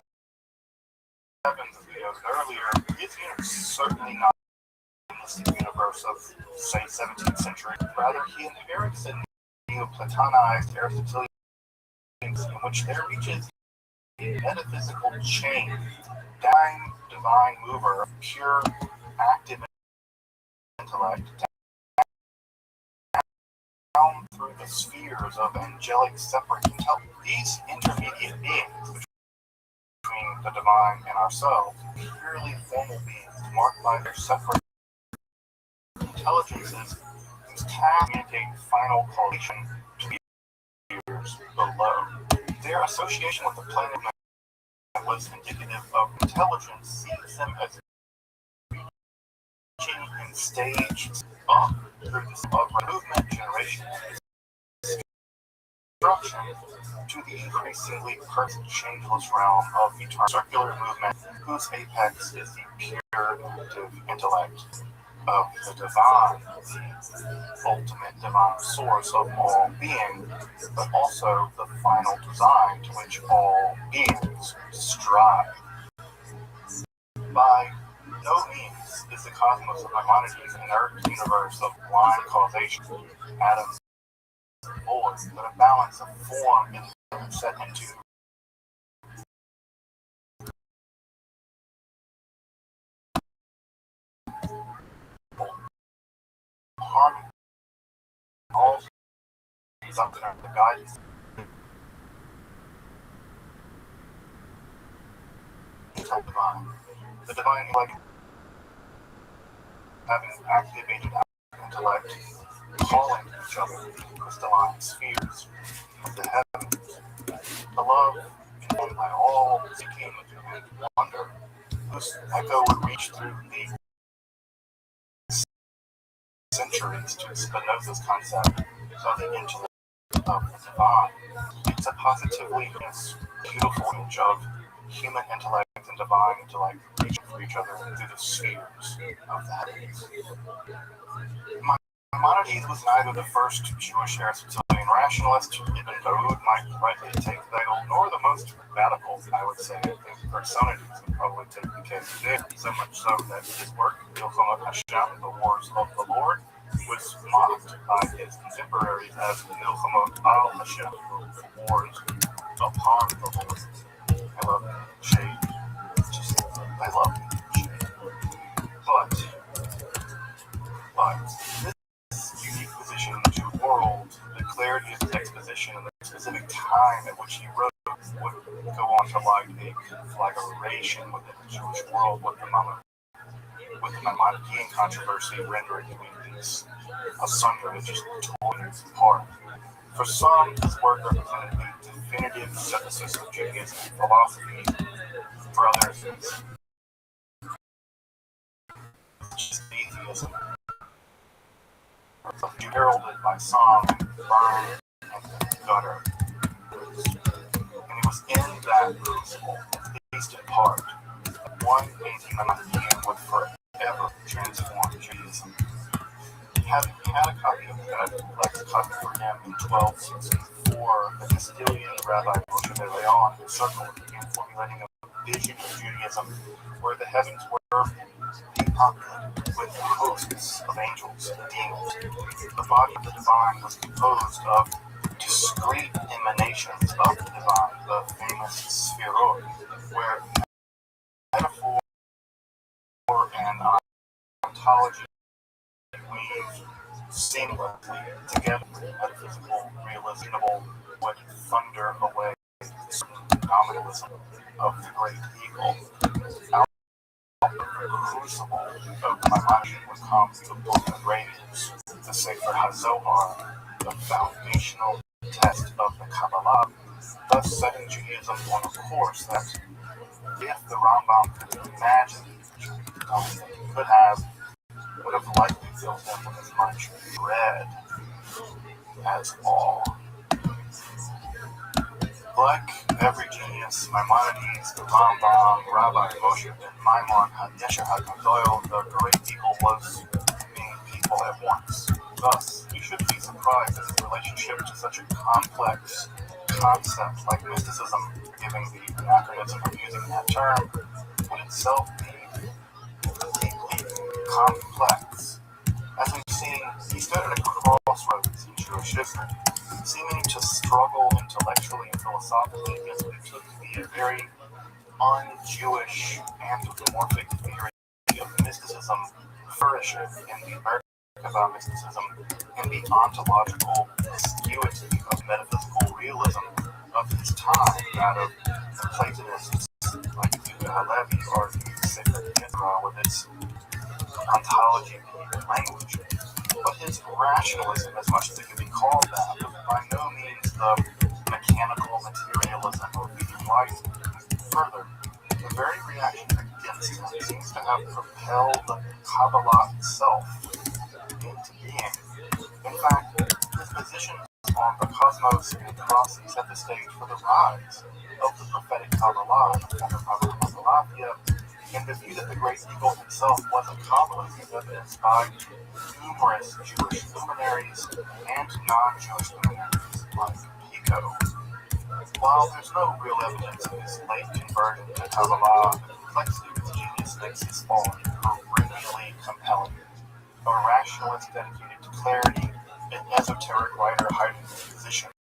K: heavens, as we noted earlier. His universe certainly not in the universe of, say, 17th century. Rather, he inherits a Neoplatonized Aristotelian in which there reaches a metaphysical chain, divine mover of pure, active intellect, down through the spheres of angelic separate intelligence. These intermediate beings between the divine and ourselves, purely formal beings marked by their separate intelligences, whose task communicate final causation to the spheres below. Their association with the planet was indicative of intelligence, sees them as reaching in staged up through this movement generation destruction to the increasingly perfect changeless realm of eternal circular movement, whose apex is the pure active intellect of the divine, the ultimate divine source of all being, but also the final design to which all beings strive. By no means is the cosmos of Maimonides' inert universe of blind causation, atoms, void, but a balance of form and set into harmony. All these up under the guidance of divine. The divine intellect, having activated our intellect, calling each other crystalline spheres of the heavens. The love informed by all seeking and wonder, whose echo would reach through the centuries to Spinoza's concept of the intellect of the divine. It's a positively beautiful image of human intellect and divine intellect reaching for each other through the spheres of the heavens. Maimonides was neither the first Jewish Aristotelian rationalist, Ibn Dawood might rightly take the title, nor the most radical, I would say. I think Personages would probably take the case today, so much so that his work, Milchomot Hashem, the Wars of the Lord, was mocked by his contemporaries as Milchomot al Hashem, the Wars upon the Lord. I love shade. I love shade. But this unique position to the world, the clarity of his exposition, and the specific time at which he wrote would go on to light a conflagration within the Jewish world with the Maimonidean controversy rendering these asunder and just torn apart. For some, his work represented a definitive synthesis of Judaism and philosophy. For others, it's just atheism, heralded by song, burn, and gutter. And it was in that crucible, at least in part, that one anti-Maimonidean would forever transform Judaism. Having had a copy of that, like a copy for him in 1264, the Castilian Rabbi Moshe de Leon circled began formulating a vision of Judaism where the heavens were populated with hosts of angels and demons. The body of the divine was composed of discrete emanations of the divine, the famous spheroi, where metaphor and ontology weave seamlessly together. Metaphysical realism would thunder away the nominalism of the great eagle. Out of the crucible of Maimonides would come the book of Radiance, the Sefer HaZohar, the foundational test of the Kabbalah, thus setting Judaism on a course that, if the Rambam could imagine, could have, would have likely filled him with as much dread as awe. Like every genius, Maimonides, the Rambam, Rabbi Moshe ben Maimon, Yesher HaGadol, the great eagle was many people at once. Thus, you shouldn't be surprised that his relationship to such a complex concept like mysticism, giving the anachronism of using that term, would itself be deeply complex. As we've seen, he stood at a crossroads in Jewish history, seeming to struggle intellectually and philosophically against what he took to be a very un-Jewish anthropomorphic theory of mysticism, flourishing in the Merkava mysticism and the ontological acuity of metaphysical realism of his time, that of the Platonists like Yuval Halevi or the Sefer Yetzirah with its ontology language. But his rationalism, as much as it can be called that, was by no means the mechanical materialism of being light. Further, the very reaction that against him seems to have propelled Kabbalah itself into being. In fact, his position on the cosmos and cross set the stage for the rise of the prophetic Kabbalah in the form of Kabbalah, and the view that the great eagle himself was a Kabbalist is evidenced by numerous Jewish luminaries and non-Jewish luminaries like Pico. While there's no real evidence of his late conversion to Kabbalah, the complexity of his genius makes his fall perennially compelling. A rationalist dedicated to clarity, an esoteric writer hiding his positions,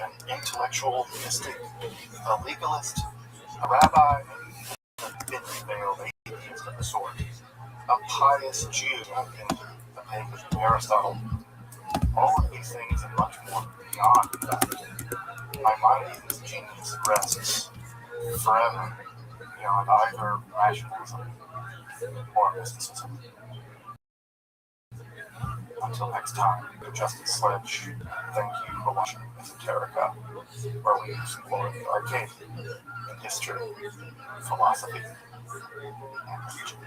K: an intellectual mystic, a legalist, a rabbi, and a thinly veiled atheist of the sort, a pious Jew, and a pagan Aristotle. All of these things and much more beyond that. My mind in his genius rests forever beyond either rationalism or mysticism. Until next time, Justice Sledge, thank you for watching Esoterica, where we explore the arcane in history, philosophy, and religion.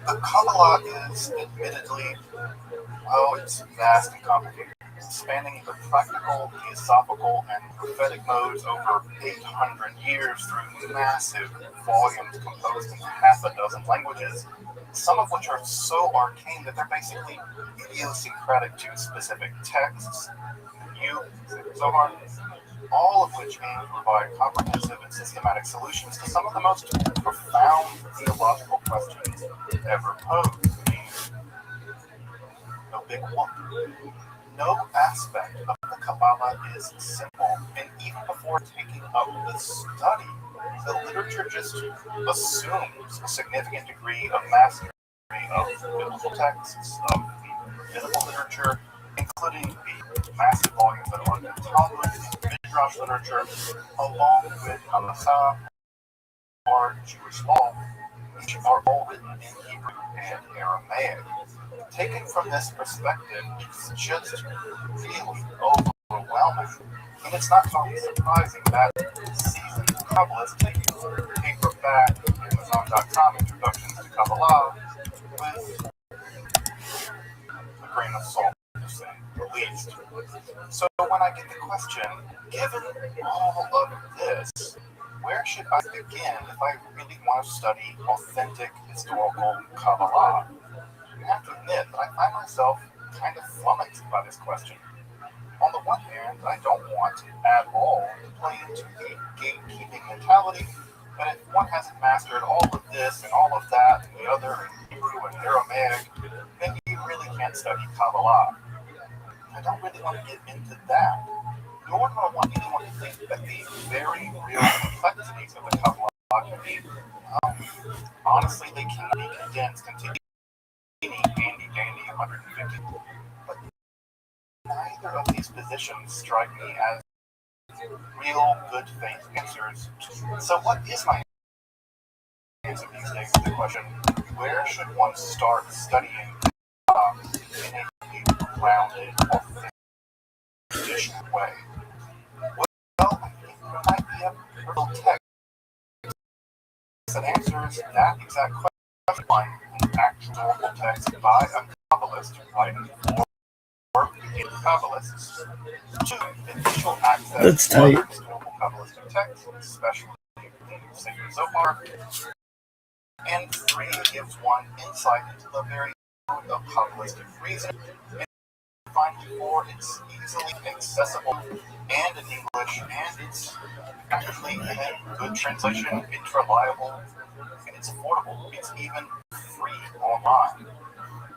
K: The Kabbalah is admittedly, it's vast and complicated, spanning the practical, theosophical, and prophetic modes over 800 years through massive volumes composed in half a dozen languages, some of which are so arcane that they're basically idiosyncratic to specific texts, Zohar, all of which aim to provide comprehensive and systematic solutions to some of the most profound theological questions ever posed. No big one. No aspect of the Kabbalah is simple, and even before taking up the study, the literature just assumes a significant degree of mastery of biblical texts, of the biblical literature, including the massive volumes that are in the Talmud and Midrash literature, along with Halacha or Jewish law, which are all written in Hebrew and Aramaic. Taken from this perspective, it's just really overwhelming. And it's not totally surprising that seasoned Kabbalists take paperback Amazon.com introductions to Kabbalah with a grain of salt, to say the least. So when I get the question, given all of this, where should I begin if I really want to study authentic historical Kabbalah? I have to admit that I find myself kind of flummoxed by this question. On the one hand, I don't want at all to play into the gatekeeping mentality that if one hasn't mastered all of this and all of that and the other in Hebrew and Aramaic, then you really can't study Kabbalah. I don't really want to get into that, nor do I want anyone to think that the very real complexities of the Kabbalah can be, honestly, they cannot be condensed into handy 150. But neither of these positions strike me as real good faith answers. So what is my answer these days to the question, where should one start studying in a grounded, authentic, traditional way? Well, I think there might be a real text that answers that exact question. One, an actual text by a Kabbalist writing for Kabbalists. Two, initial access to other historical Kabbalistic texts, especially the Sacred Zohar. And three, gives one insight into the very of Kabbalistic reasoning, and finally for it's easily accessible and in English, and it's actually in good translation, it's reliable, and it's affordable. It's even free online.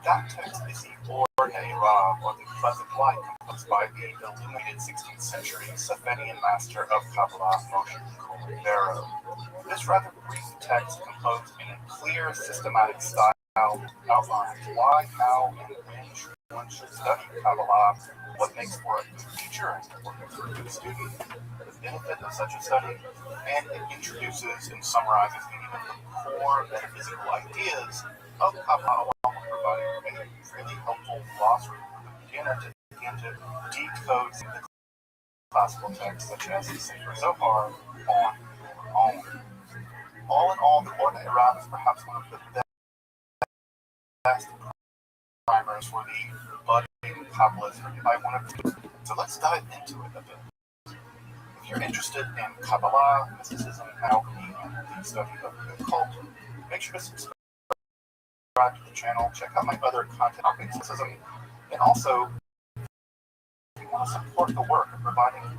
K: That text is the Ornei Ra, or the Pleasant Light, composed by the illuminated 16th century Safedian master of Kabbalah, Moshe Cordero. This rather brief text, composed in a clear, systematic style, outlines why, how, and when one should study Kabbalah, what makes for a good teacher and what makes for a good student, the benefit of such a study, and it introduces and summarizes even the core metaphysical ideas of Kabbalah, while providing a really helpful glossary for the beginner to begin to decode the classical texts such as the Sefer Zohar on your own. All in all, the Ordinary Rab is perhaps one of the best primers for the budding Kabbalist by one of the. So let's dive into it a bit. If you're interested in Kabbalah, mysticism, alchemy, and the study of the occult, make sure to subscribe to the channel, check out my other content on mysticism, and also, if you want to support the work of providing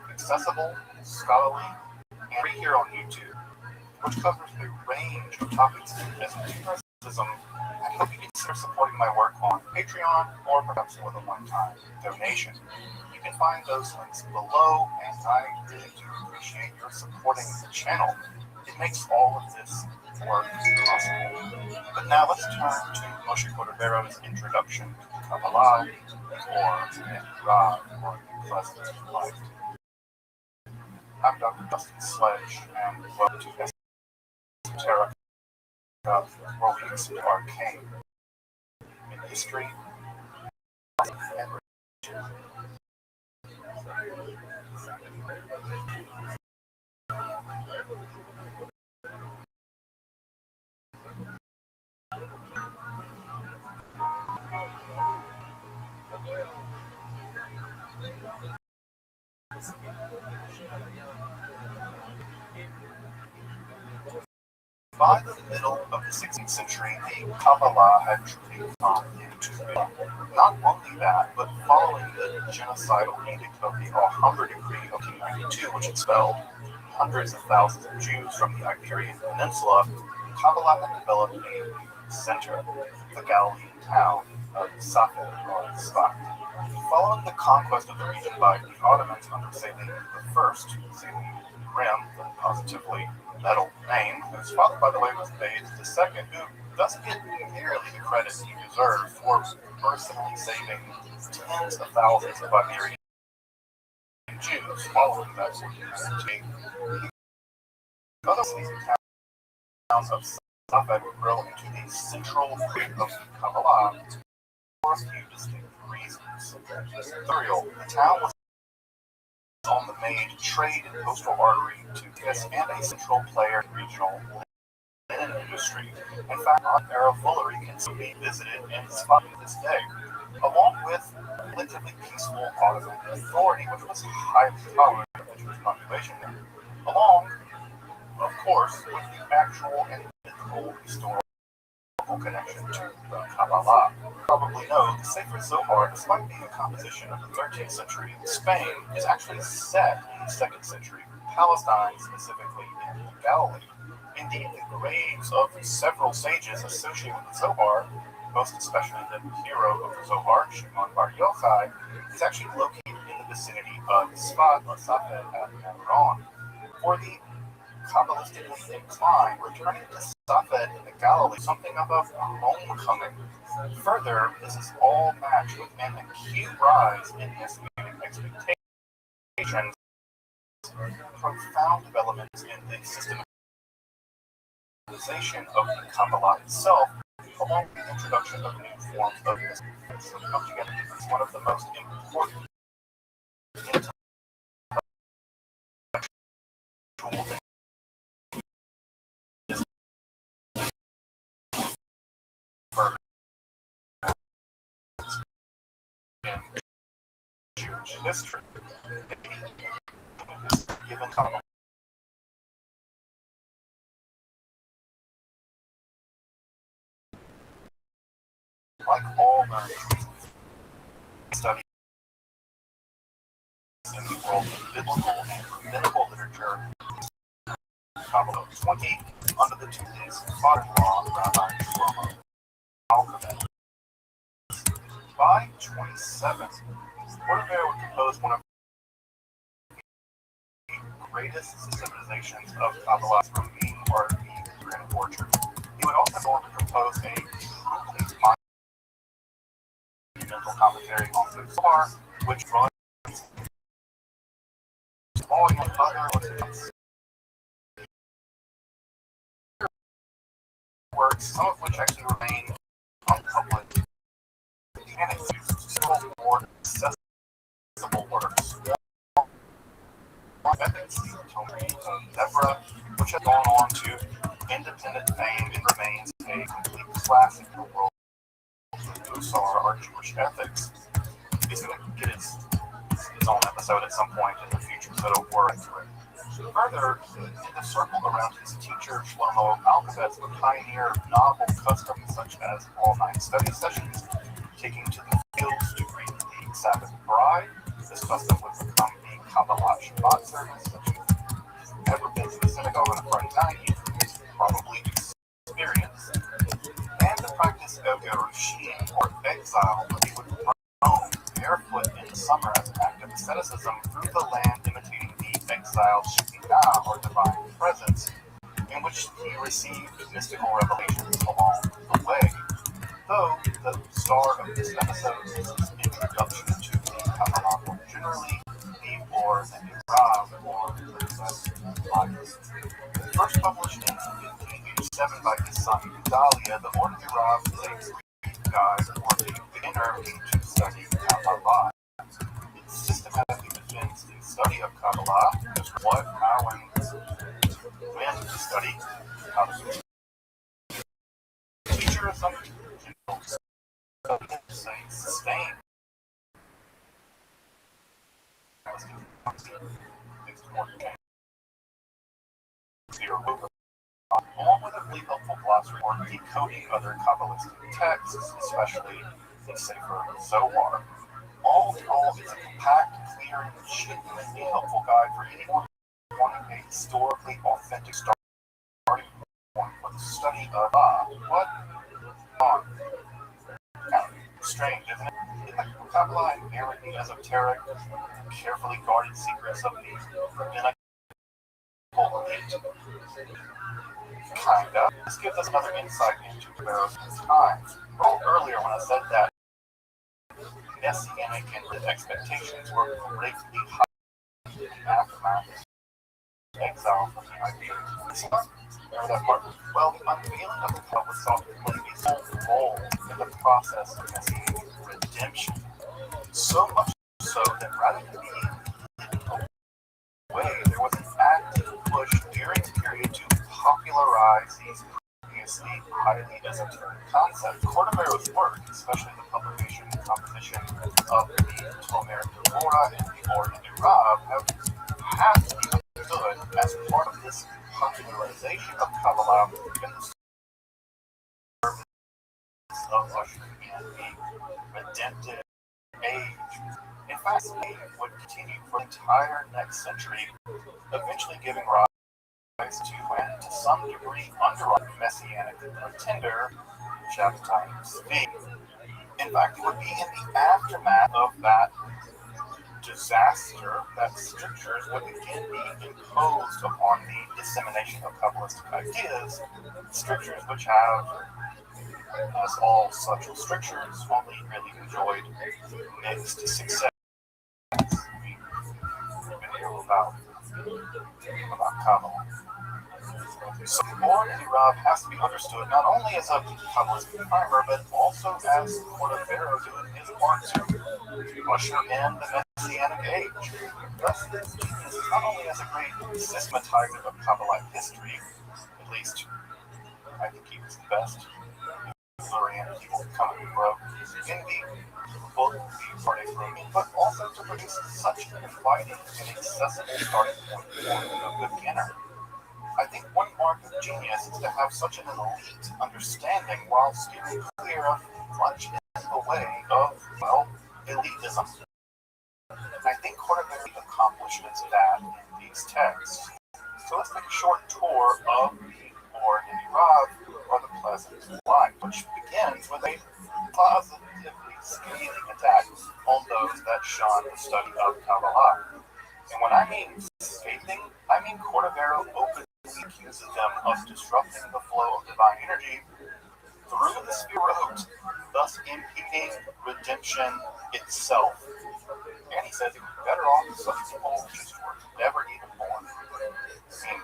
K: accessible, scholarly, and free here on YouTube, which covers a range of topics in mysticism, I hope you consider supporting my work on Patreon or perhaps with a one-time donation. You can find those links below, and I really do appreciate your supporting the channel. It makes all of this work possible. But now let's turn to Moshe Cordero's introduction to Kabbalah, or Ra, or the Pleasant Light. I'm Dr. Justin Sledge, and welcome to Esoterica, where we explore arcane in history and religion. By the middle of the 16th century, the Kabbalah had truly come into being. Not only that, but following the genocidal edict of the Alhambra Decree of 1892, which expelled hundreds of thousands of Jews from the Iberian Peninsula, Kabbalah had developed a center, the Galilean town of Safed, or Sfax. Following the conquest of the region by the Ottomans under Selim I, Selim Grim, the positively metal name, whose father, by the way, was Bayezid II, who doesn't get nearly the credit he deserves for personally saving tens of thousands of Iberian Jews following that 1492. The other towns of Safed would grow into the central root of Kabbalah for a few distinct reasons. The town was on the main trade and postal artery to this, and a central player in regional linen industry. In fact, Arab foolery can still be visited and spotted to this day, along with relatively peaceful Ottoman authority, which was highly tolerant of the Jewish population there, along, of course, with the actual and mythical historical connection to Kabbalah. You probably know the Sefer Zohar, despite being a composition of the 13th century in Spain, is actually set in the 2nd century Palestine, specifically in Galilee. Indeed, the graves of several sages associated with the Zohar, most especially the hero of the Zohar, Shimon Bar Yochai, is actually located in the vicinity of Sfat or Safed at Hebron. For the Kabbalistically inclined, returning to Safed in the Galilee, something of a homecoming. Further, this is all matched with an acute rise in estimated expectations, profound developments in the systematization of the Kabbalah itself, along with the introduction of new forms of mysticism come together. It's one of the most important intellectual things for Jewish history. Given Kabbalah Like all learning, study in the world of biblical and rabbinical literature, Kabbalah 20 under the tutelage of father-in-law Rabbi Shlomo Alphabet. By 27, Porter would compose one of the greatest systematizations of Kabbalah from being part of the Grand Orchard. He would also go on to compose a truly monumental commentary on the Zohar, which runs all other works, some of which actually remain unpublished. And it's still more accessible works. Ethics, Deborah, which has gone on to independent fame and remains a complete classic in the world of Musar, or Jewish ethics. It's going to get its own episode at some point in the future, so don't worry into it. Further, in the circle around his teacher, Shlomo Alphabet would pioneer novel customs such as all-night study sessions, taking to the fields to greet the Sabbath bride. This custom would become the Kabbalah Shabbat service, which if you've ever been to the synagogue on a Friday night, you've probably experienced. And the practice of Gerushim, or exile, where he would roam barefoot in the summer as an act of asceticism through the land, imitating the exiled Shekinah, or divine presence, in which he received mystical revelations along the way. Though the star of this episode is his introduction to the Kabbalah, or generally the Or and Rav, or the Bibles. First published in 1587 by his son Gedalia, the Or and Rav is a brief guide for the beginner to study Kabbalah. It systematically defends the study of Kabbalah, just what, how, and when to study Kabbalah. Teacher of some sustained along with a really helpful glossary for decoding other Kabbalistic texts, especially the Sefer Zohar. All in all, it's a compact, clear, and genuinely helpful guide for anyone wanting a historically authentic starting point for the study of what? Strange, isn't it? In the Kabbalah, inherently esoteric, carefully guarded secrets of the rabbinic elite. Kinda. This gives us another insight into Pharaoh's time. Well, earlier when I said that messianic and expectations were greatly high in the aftermath of exile from the idea. Remember that part? Well, the unveiling of the Kabbalah saw playing a sole role in the process of messianic redemption. So much so that rather than being hidden away, there was an active push during the period to popularize these previously highly esoteric concepts. Cordovero's work, especially the publication and composition of the Talmud Torah and the Or and Rav, have to be understood as part of this popularization of Kabbalah in the service of ushering in the redemptive age. In fact, it would continue for the entire next century, eventually giving rise to, and to some degree, underlying messianic pretender, Shabbatai speak. In fact, it would be in the aftermath of that disaster that strictures would again be imposed upon the dissemination of Kabbalistic ideas, strictures which have, as all such strictures, only really enjoyed mixed success. About Kabbalah. So the Or and Rav has to be understood not only as a Kabbalistic primer, but also as Cordovero doing his part to usher in the Messianic age. Thus, this genius not only has a great systematizer of Kabbalah history, at least I think he was the best historian people coming from in the book, the Party Rooming, but also to produce such an inviting and accessible starting point for the beginner. I think one mark of genius is to have such an elite understanding while steering clear of much in the way of, well, elitism. And I think Cordova's accomplishments that in these texts. So let's take a short tour of the Or Rav, or the Pleasant Life, which begins with a positively scathing attack on those that shun the study of Kabbalah. And when I mean scathing, I mean Cordovero openly accuses them of disrupting the flow of divine energy through the Spirit, thus impeding redemption itself. And he says it would be better off if such people just were never even born. I mean,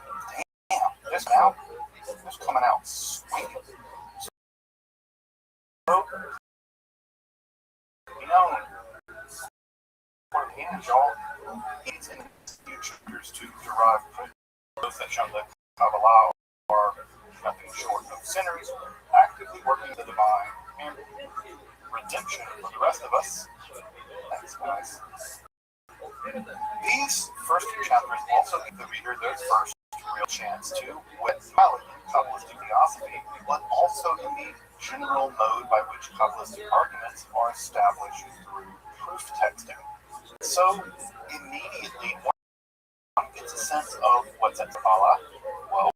K: damn, this coming out swinging. So, you know, for the end, y'all, it's in the futures to derive those that shun the Kabbalah are nothing short of sinners, actively working the divine and redemption for the rest of us. Thanks, guys. These first two chapters also give the reader their first real chance to wet pilot in Kabbalistic theosophy, but also in the general mode by which Kabbalistic arguments are established through proof texting. So, immediately, one gets a sense of what's at Kabbalah. Well,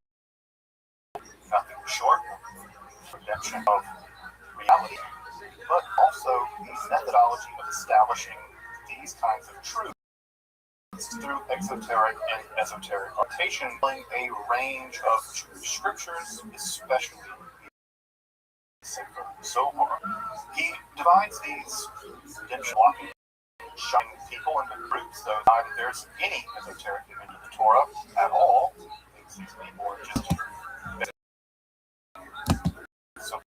K: nothing short of redemption of reality, but also the methodology of establishing these kinds of truths through exoteric and esoteric quotation, a range of Jewish scriptures, especially so far. He divides these redemption blocking, shining people into groups, though not that there's any esoteric dimension of the Torah at all. These people are just so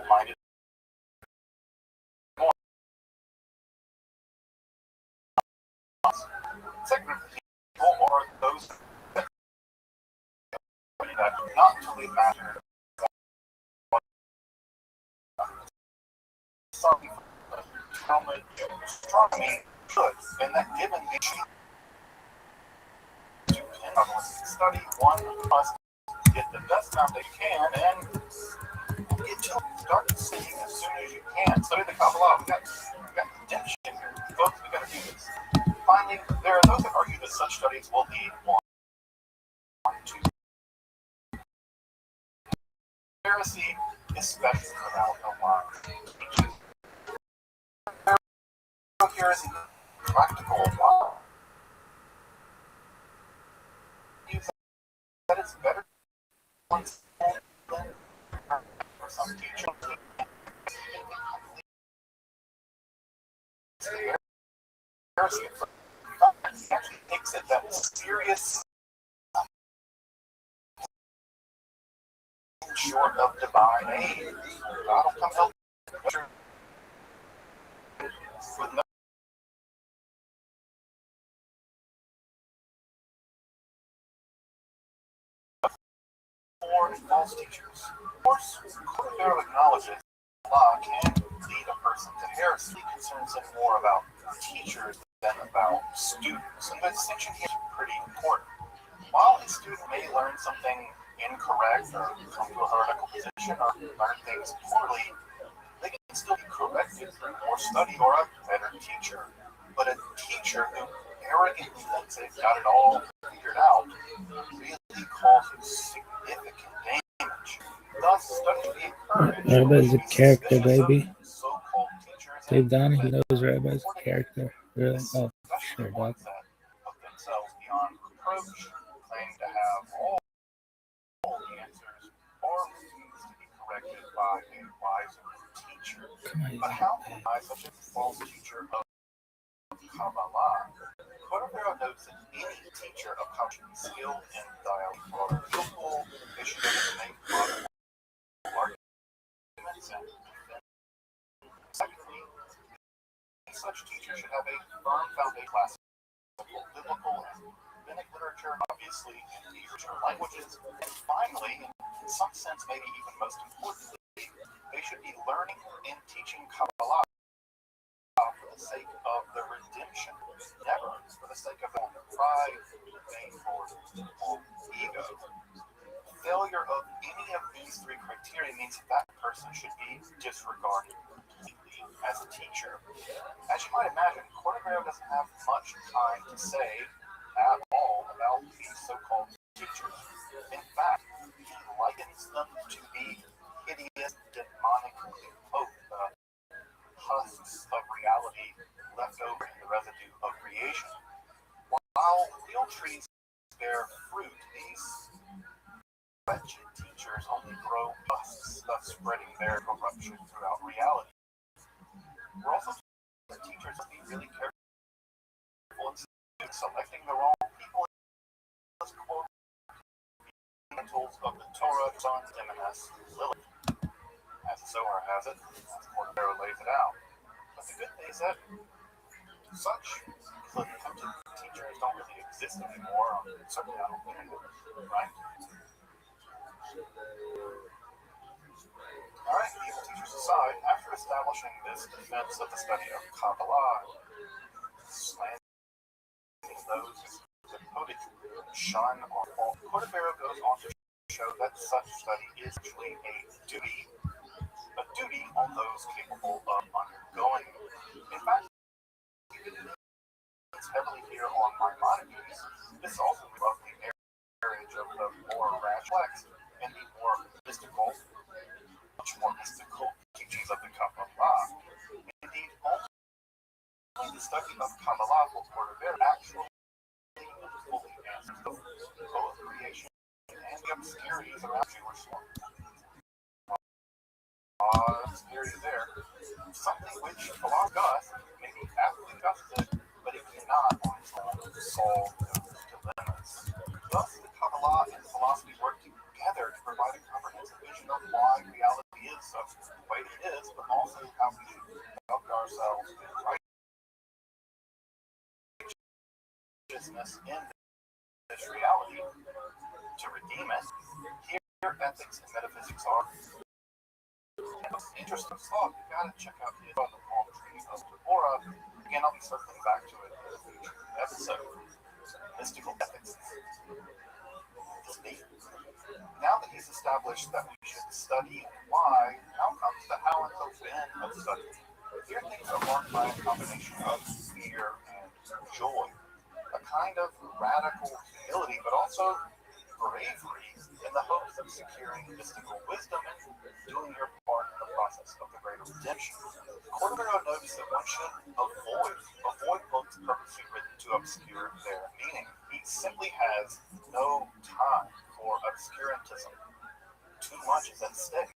K: minded. Second, people are those that not really matter. Some Talmud astronomy should, and that given the to study, one must get the best foundation you can and get to start seeing as soon as you can. Study the Kabbalah. We got redemption here. Folks, we got to do this. Finally, there are those that argue that such studies will lead one to heresy, especially without a lot of heresy, practical one. That it's better than for some teaching. Heresy actually takes it that serious short of divine aid. God will come help with no or false teachers. Of course, Cordero acknowledges Allah can lead a person to heresy. Concerns him more about teachers than about students. And the distinction here is pretty important. While a student may learn something incorrect or come to a heretical position or learn things poorly, they can still be corrected through more study or a better teacher. But a teacher who arrogantly thinks they've got it all figured out really causes significant damage. Thus, study should be encouraged.
G: Everybody's a character, baby.
K: So-called teachers
G: Dave Donnie, he knows everybody's a character. Really? Oh, sure, Doc.
K: Put themselves beyond reproach, claim to have all the answers, or refuse to be corrected by a wiser teacher. But how can I, such a false teacher of Kabbalah? Cordero notes that any teacher of Kabbalah should be skilled in dialogue, skillful, they should be able to make arguments and defend. Secondly, such teachers should have a firm foundation class biblical and rabbinic literature, obviously in the original languages. And finally, in some sense, maybe even most importantly, they should be learning and teaching Kabbalah for the sake of the redemption, never for the sake of pride, vain glory, or ego. Failure of any of these three criteria means that person should be disregarded as a teacher. As you might imagine, Cordovero doesn't have much time to say at all about these so-called teachers. In fact, he likens them to be hideous, demonic husks of reality left over in the residue of creation. While real trees bear fruit, these wretched teachers only grow husks, thus spreading their corruption throughout reality. We're also the teachers must be really careful in selecting the wrong people as quote tools of the Torah, Son, M&S, Lilith. As the Zohar has it, as Cordovero lays it out. But the good thing is that such Lilith teachers don't really exist anymore, certainly not on the internet, right? Alright, evil teachers aside, after establishing this defense of the study of Kabbalah, slandering those who devoted shun or fault, Cordovero goes on to show that such study is actually a duty on those capable of undergoing it. In fact, it's heavily here on Maimonides. This also involves the marriage of the more rational and the more mystical, much more mystical teachings of the Kabbalah. Indeed, only the study of Kabbalah will Cordovero actually fully answers the both creation and the obscurities around Jewish life. Obscurity there, something which philosophers may be aptly justified, but it cannot on its own solve those dilemmas. Thus, the Kabbalah and philosophy work together to provide a comprehensive vision of why reality is the way it is, but also how we should conduct ourselves in righteousness in this reality. To redeem it, here ethics and metaphysics are. Interesting thought, you gotta check out the palm tree of Deborah. Again, I'll be circling back to it in a future episode. Mystical ethics. Now that he's established that we should study why, now comes the how and the when of study. Here things are marked by a combination of fear and joy. A kind of radical humility, but also bravery in the hopes of securing mystical wisdom and doing your part in the process of the greater redemption. Cordovero notes that one should avoid books purposely written to obscure their meaning. He simply has no time for obscurantism. Too much is at stake.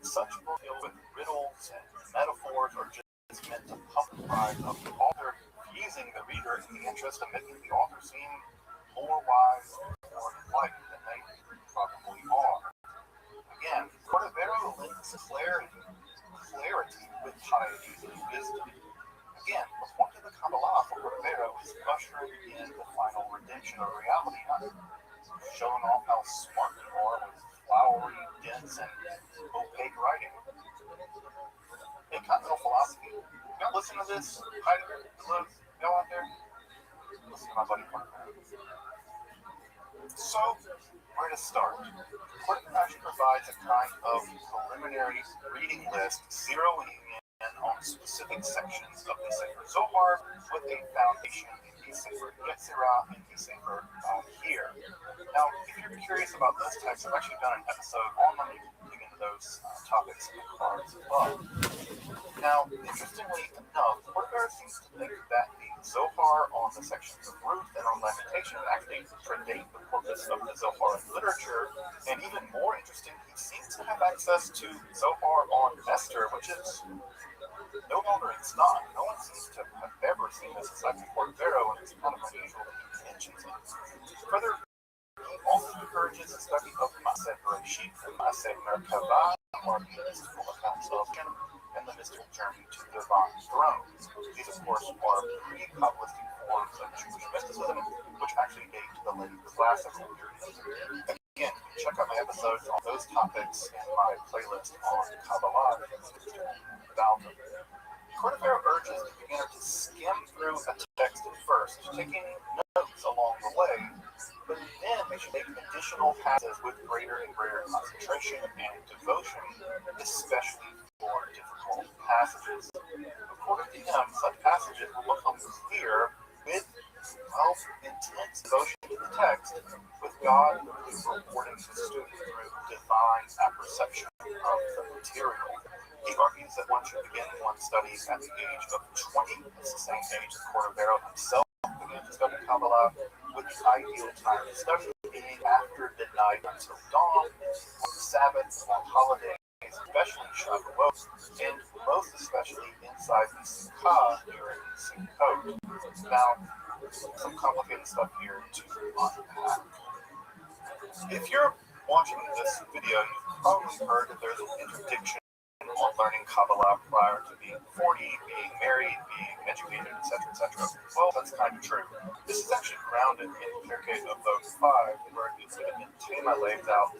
K: Such books deal with riddles and metaphors are just meant to pump the pride of the author, confusing the reader in the interest of making the author seem more wise or enlightened than they probably are. Again, Cordovero links clarity with piety and wisdom. Again, the point of the Kabbalah for Cordovero is ushering in the final redemption of reality, not showing off how smart you are with flowery, dense, and opaque writing. In continental philosophy, y'all listen to this, Heidegger, Deleuze, y'all out there? Listen to my buddy Cordovero. So, where to start? Cordovero provides a kind of preliminary reading list zeroing in on specific sections of the Sefer Zohar with a foundation in the Sefer Yetzirah and the Sefer here. Now, if you're curious about those texts, I've actually done an episode on them. You can dig into those topics in the cards above. Now, interestingly enough, Cordovero seems to think that the Zohar on the sections of Ruth and on Lamentation actually predate the corpus of the Zohar in literature, and even more interesting, he seems to have access to Zohar on Esther, which is no longer in stock. No one seems to have ever seen this aside from Cordovero, and it's kind of unusual that he mentions it. Further, he also encourages the study of Maaseh Bereshit and Maaseh Merkavah, or the mystical accounts of him, and the mystical journey to the divine throne. These, of course, are pre-Kabbalistic forms of Jewish mysticism, which actually date to the late classical period. Again, check out my episodes on those topics and my playlist on Kabbalah about them. Cordovero urges the beginner to skim through a text at first, taking notes along the way, but then they should make additional passes with greater and greater concentration and devotion, especially for difficult passages. According to him, such passages will become clear with intense devotion to the text, with God rewarding the student through divine apperception of the material. He argues that one should begin one's studies at the age of 20. It's the same age that Cordovero himself began to study Kabbalah, with the ideal time to study being after midnight until dawn, on the Sabbath, on holidays, especially Shavuot, and most especially inside the Sukkah during Sukkot. Now, some complicated stuff here to unpack. If you're watching this video, you've probably heard that there's an interdiction on learning Kabbalah prior to being 40, being married, being educated, etc., etc. Well, that's kind of true. This is actually grounded in Pirkei Avot 5, where Tema lays out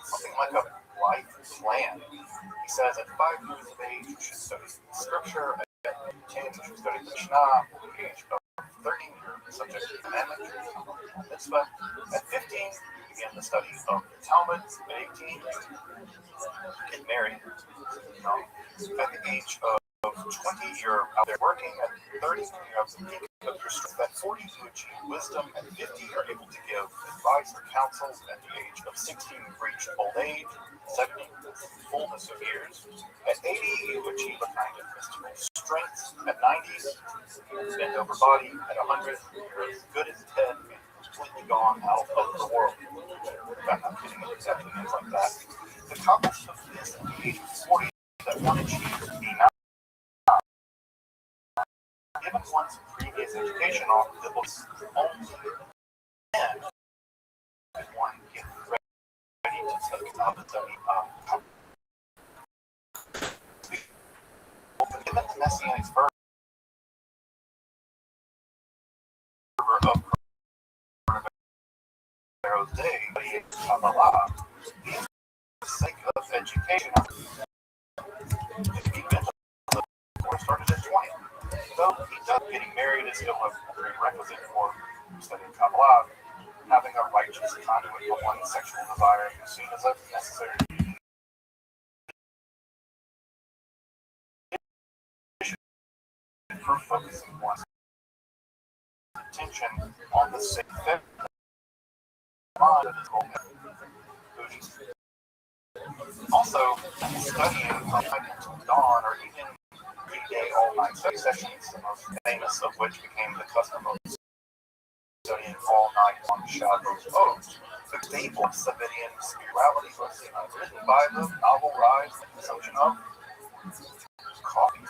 K: something like a life plan. He says at 5 years of age, you should study scripture. At 10, you should study the Mishnah. At the age of 30, you're subject to the commandment, mitzvah. At 15, you begin the study of the Talmud. At 18, you get married. At the age of 20, you're out there working. At 30, you have the peak of your strength. At 40, you achieve wisdom. At 50, you're able to give advice or counsel. At the age of 60, you reach old age. 70, fullness of years. At 80, you achieve a kind of mystical strength. At 90, you bend over body. At 100, you're as good as dead and completely gone out of the world. I'm not kidding, it exactly means like that. The concept of this at the age of 40 that one achieves beyond given one's previous education on the books only then could one get ready to take up the given the Messianic fervor of Cordovero day, Kabbalah, for the sake of education, started at 20. Though he does getting married is still a prerequisite for studying Kabbalah, having a righteous conduit for one's sexual desire is seen as a necessary for focusing one's attention on the same thing. Also, studying from night until dawn or even 3-day all-night study sessions, the most famous of which became the custom of studying all night on Shavuot. The stable Sabbatian spirituality was written by the novel rise and consumption of coffee.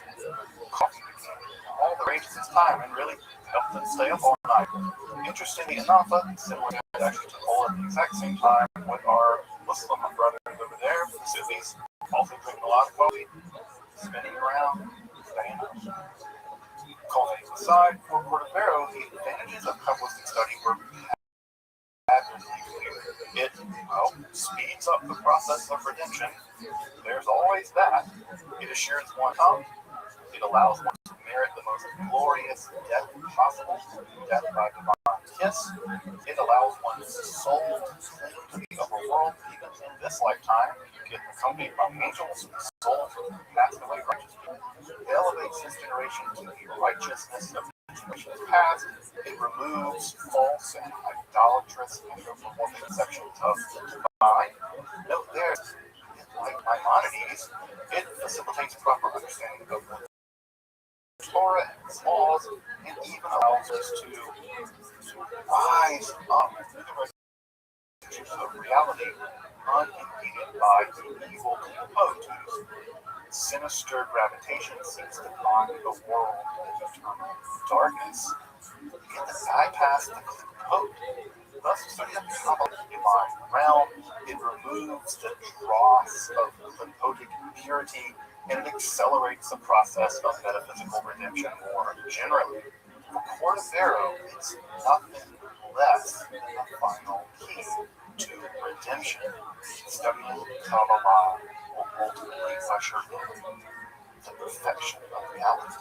K: Coffee became all the rage at this time and really helped them stay up all night. Interestingly enough, similar actually took hold at the exact same time with our Muslim brothers over there, the Sufis, also drinking a lot of coffee, spinning around, staying up. Coffee aside, for Cordovero, the advantages of Kabbalistic study were admirably clear. It, speeds up the process of redemption. There's always that. It assures one of. It allows one to merit the most glorious death possible, death by divine kiss. It allows one's soul to cling to the upper world even in this lifetime. You get accompanied by angels, souls of passed away righteous people. It elevates this generation to the righteousness of the generations past. It removes false and idolatrous anthropomorphic conceptions of the divine. Note there, like Maimonides, it facilitates proper understanding of the Torah and its laws, and even allows us to rise up through the relationships of reality, unimpeded by the evil imposed whose sinister gravitation seeks to bind the world in eternal darkness. It bypasses the code. Thus, studying the Kabbalah divine realm, it removes the dross of lymphotic impurity, and it accelerates the process of metaphysical redemption more generally. For Cordovero, it's nothing less than the final key to redemption. Studying Kabbalah will ultimately usher in the perfection of reality.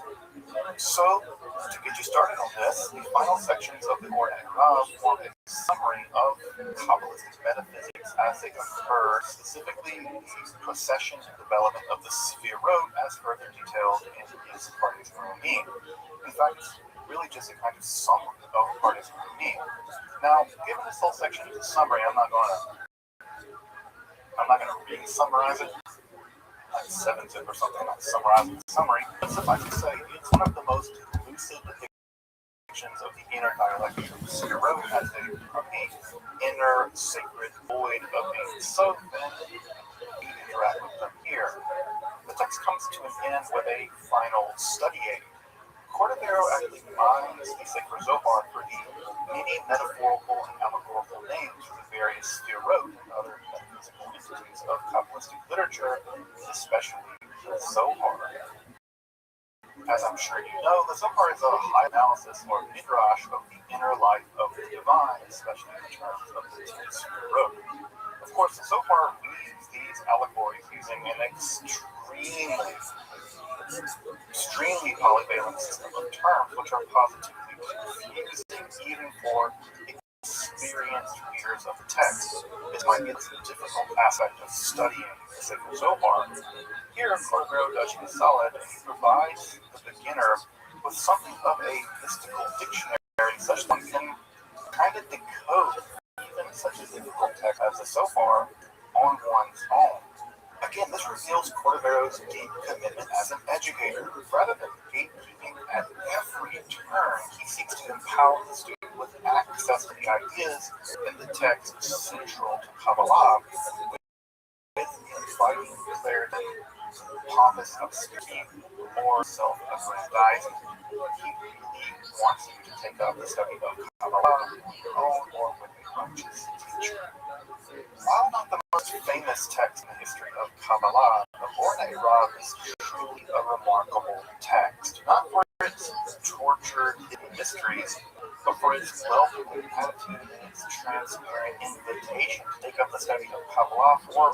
K: So, to get you started on this, the final sections of the Ordinary Rav form a summary of Kabbalistic metaphysics as they occur, specifically the procession and development of the Sefirot as further detailed in his Pardes Rumim. In fact, it's really just a kind of summary of Pardes Rumim. Now, given this whole section is a summary, I'm not going to re-summarize it. Like 7-zip or something, not summarizing the summary. But suffice to say, it's one of the most lucid depictions of the inner dialectic of the Sefirot as they permeate inner sacred void of being so then we interact with them here. The text comes to an end with a final study aid. Cordovero actually mines the sacred Zohar for the many metaphorical and allegorical names for the various Sefirot and other metaphysical entities of Kabbalistic literature, especially the Zohar. As I'm sure you know, the Zohar is a high analysis or midrash of the inner life of the divine, especially in terms of the Sefirot. Of course, the Zohar weaves these allegories using an extremely polyvalent system of terms which are positively confusing even for experienced readers of the text. This might be the difficult aspect of studying the sacred Zohar. Here, Cordovero does you a solid, and he provides the beginner with something of a mystical dictionary such that one can kind of decode even such a difficult text as the Zohar on one's own. Again, this reveals Cordovero's deep commitment as an educator. Rather than gatekeeping at every turn, he seeks to empower the student with access to the ideas in the text central to Kabbalah, with inviting clarity, pompous obscurity, or self-aggrandizing. He really wants you to take up the study of Kabbalah on your own or with a righteous teacher. While not the most famous text in the history of Kabbalah, the Ordinary Rav is truly a remarkable text, not for its tortured hidden mysteries, but for its welcoming attitude and its transparent invitation to take up the study of Kabbalah for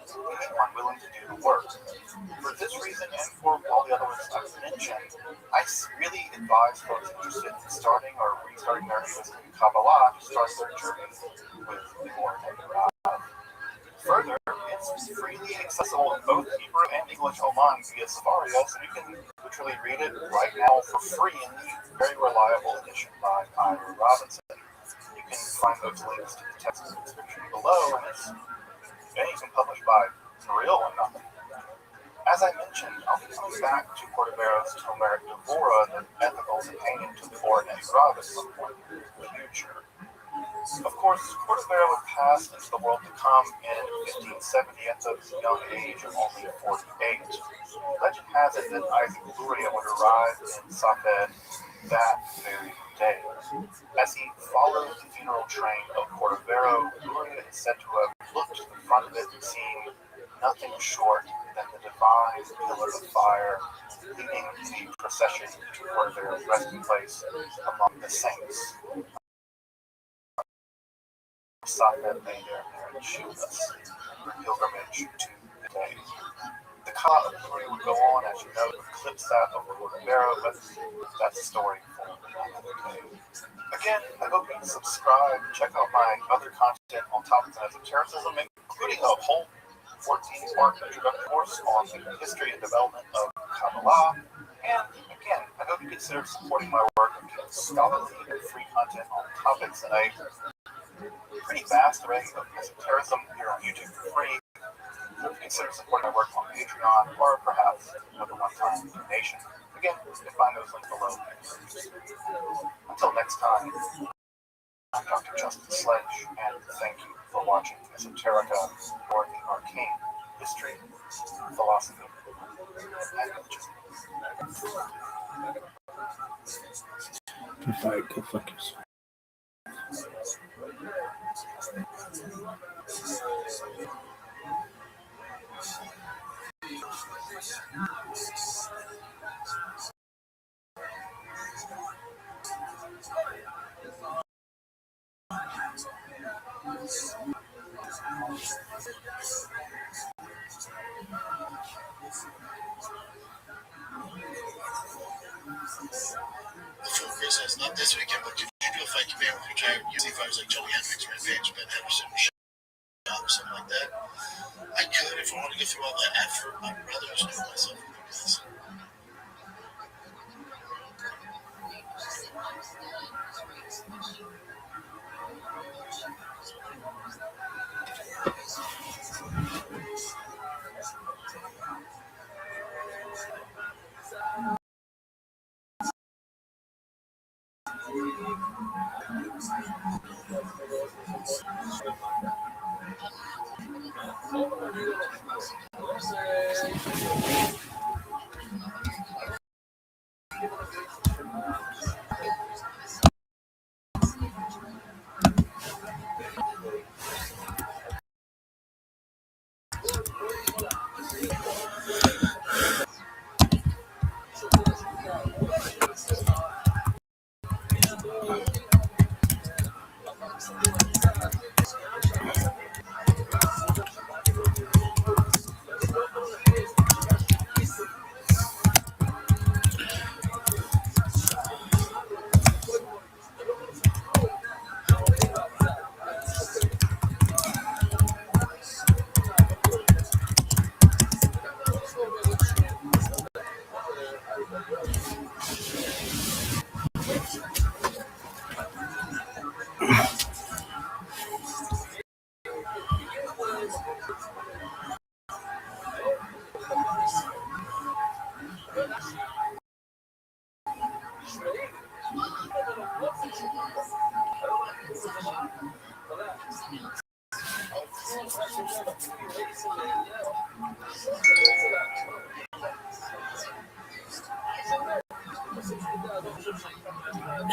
K: anyone willing to do the work. For this reason, and for all the other ones I've mentioned, I really advise folks interested in starting or restarting their interest in Kabbalah to start their journey with the Ordinary Rav. Further, it's freely accessible in both Hebrew and English online via Sefaria, so you can literally read it right now for free in the very reliable edition by Ira Robinson. You can find those links to the text in the description below, and it's even published by Real or Nothing. As I mentioned, I'll be coming back to Cordovero's Homeric Devora, the ethical companion to the Ordinary Rav at some point in the future. Of course, Cordovero would pass into the world to come in 1570 at the young age of only 48. Legend has it that Isaac Luria would arrive in Safed that very day. As he followed the funeral train of Cordovero, Luria is said to have looked to the front of it and seen nothing short than the divine pillar of fire leading the procession to Cordovero's resting place among the saints. Safed made their marriage pilgrimage to the day. The Ka of Luria would go on, as you know, to eclipse that of Cordovero, but that's a story for another day. Again, I hope you subscribe, check out my other content on topics of esotericism, including a whole 14-part introductory course on the history and development of Kabbalah. And again, I hope you consider supporting my work and getting scholarly and free content on topics that I pretty vast array of esotericism here on YouTube for free. So consider supporting my work on Patreon or perhaps with a one-time donation. Again, you can find those links below. Until next time, I'm Dr. Justin Sledge, and thank you for watching Esoterica, or the Arcane History, Philosophy, and Religion.
G: Go fuck yourself.
F: it's not this weekend, but could you do a fight command with your giant UFC fighters like Joey Hendricks, Rampage, Ben Henderson, or something like that? I could if I want to go through all that effort. I'd rather just do it myself with you guys.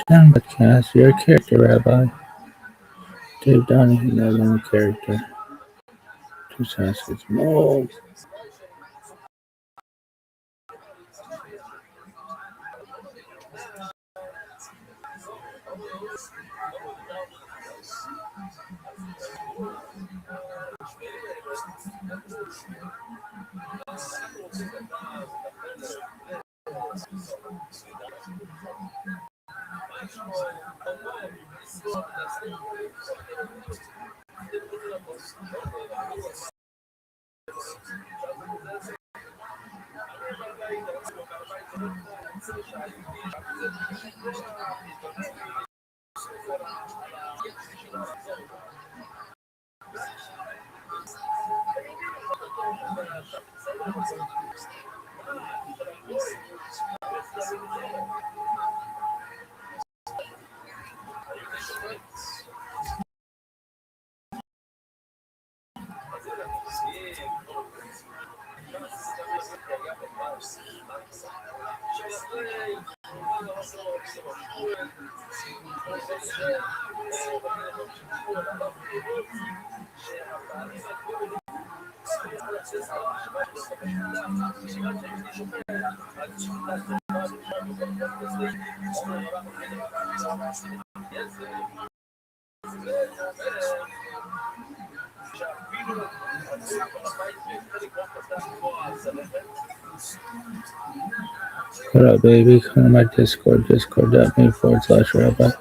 G: John Podcast, your character, Rabbi. Dave Donahue, no longer character. Two Saskets. No. What up, baby? Come to my Discord, discord.me/Rabbi.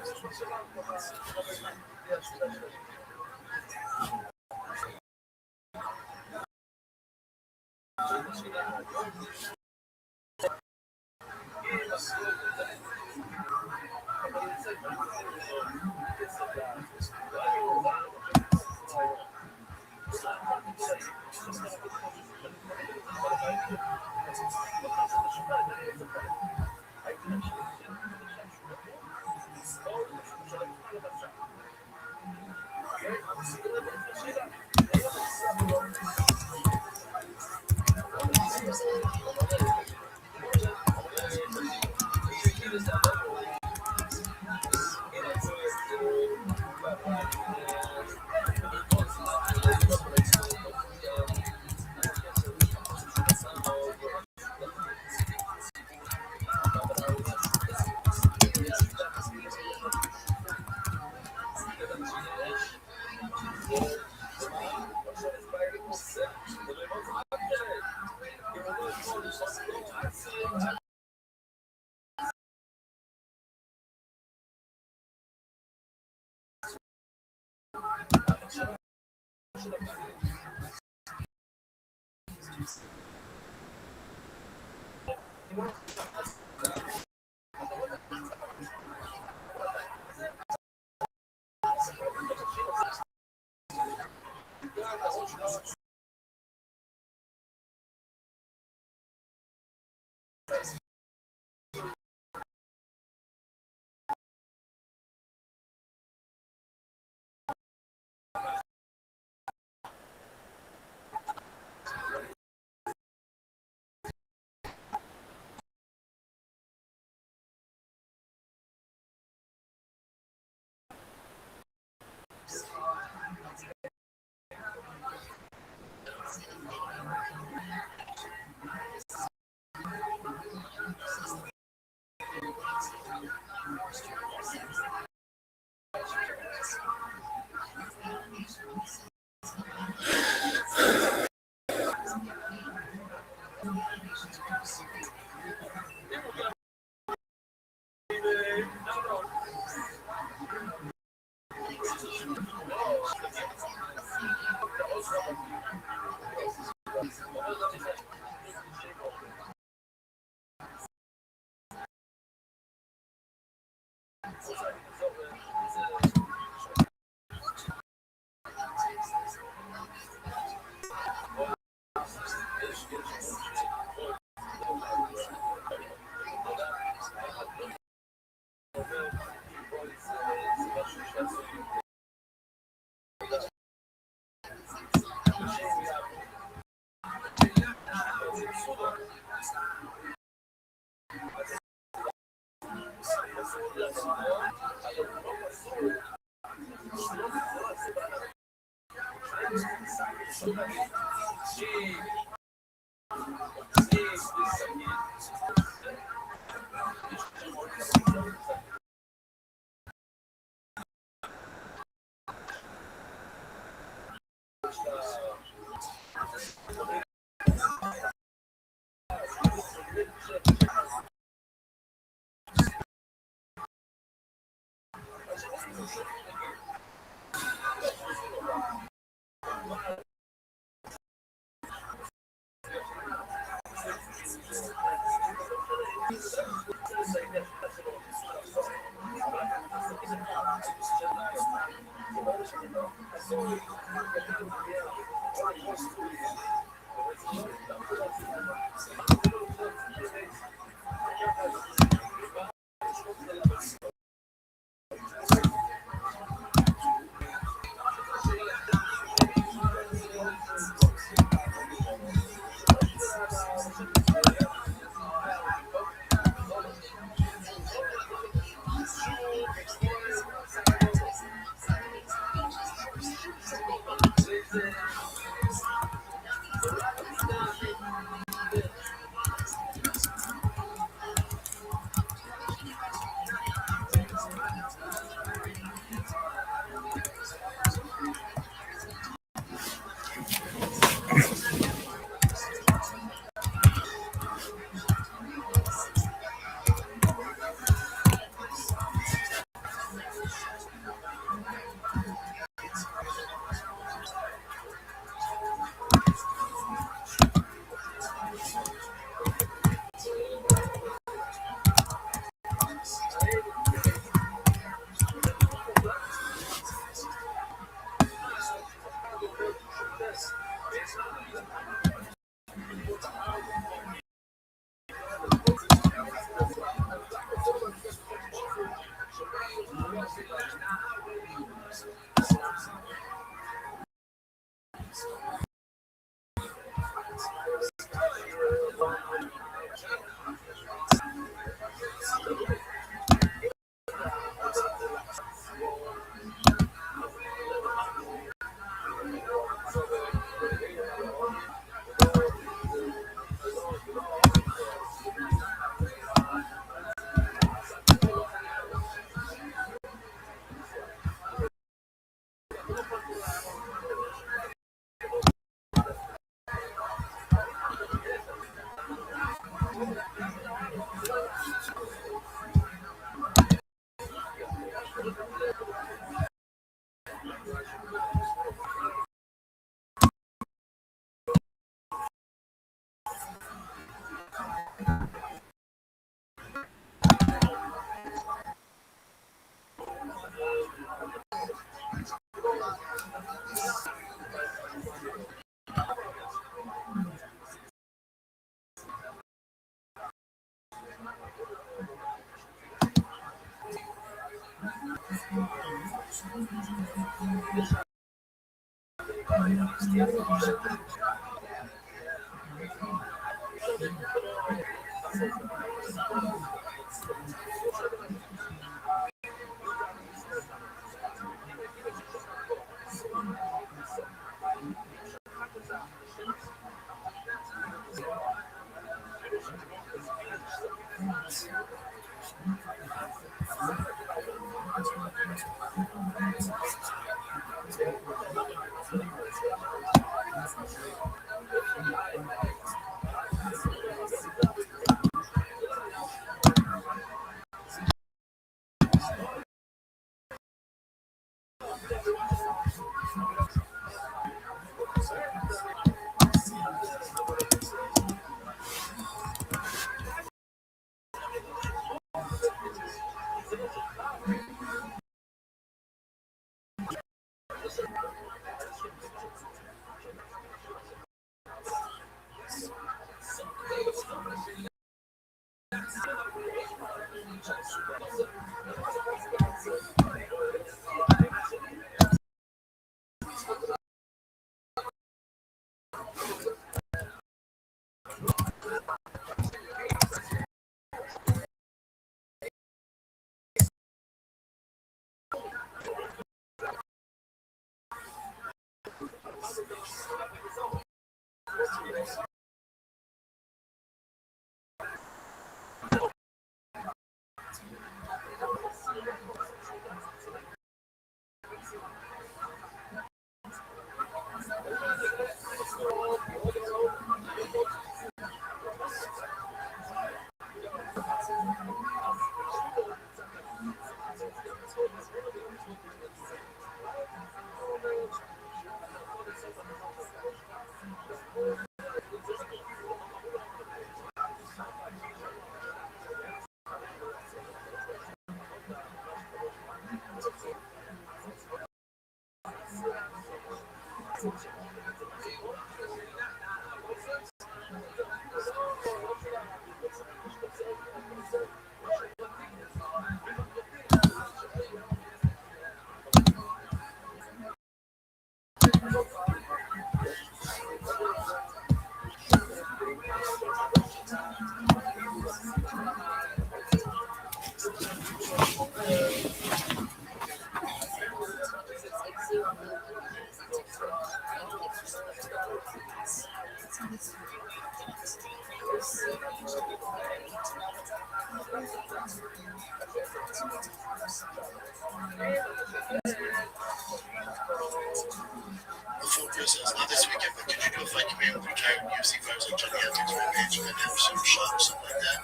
N: Before Christmas, not this weekend, but could you do a fight command with retired UFC fighters like Johnny Hendricks, Ray Mansion, and Anderson Shot, something like that?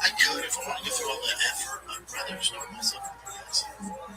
N: I could if I wanted to go through all that effort. I'd rather start myself with you guys.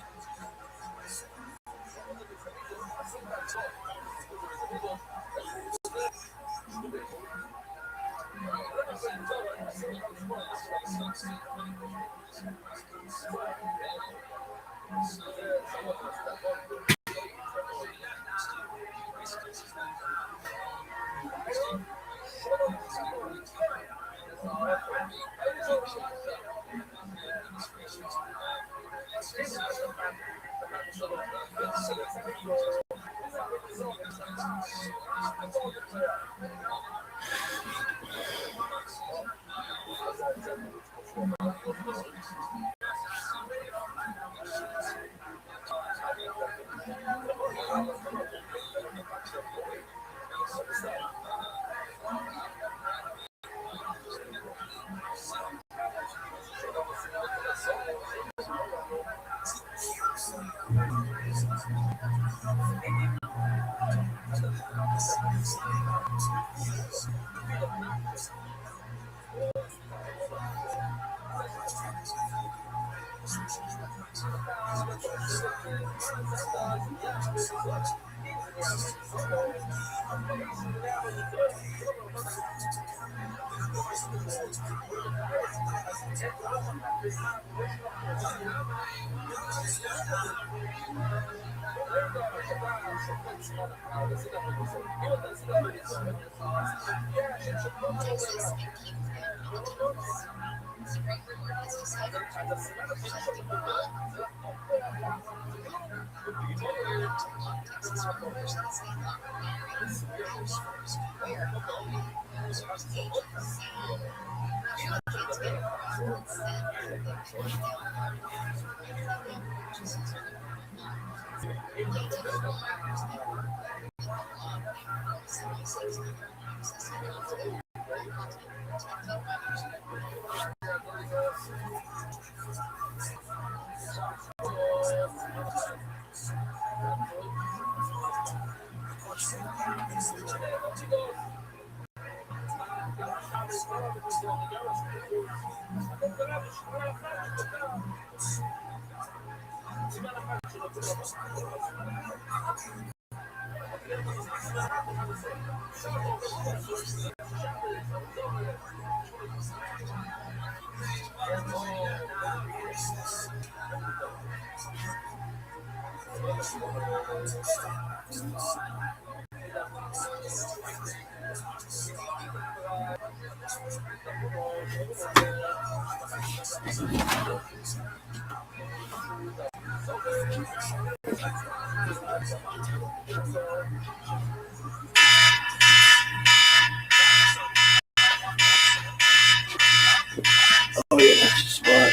G: Oh yeah, that's the spot.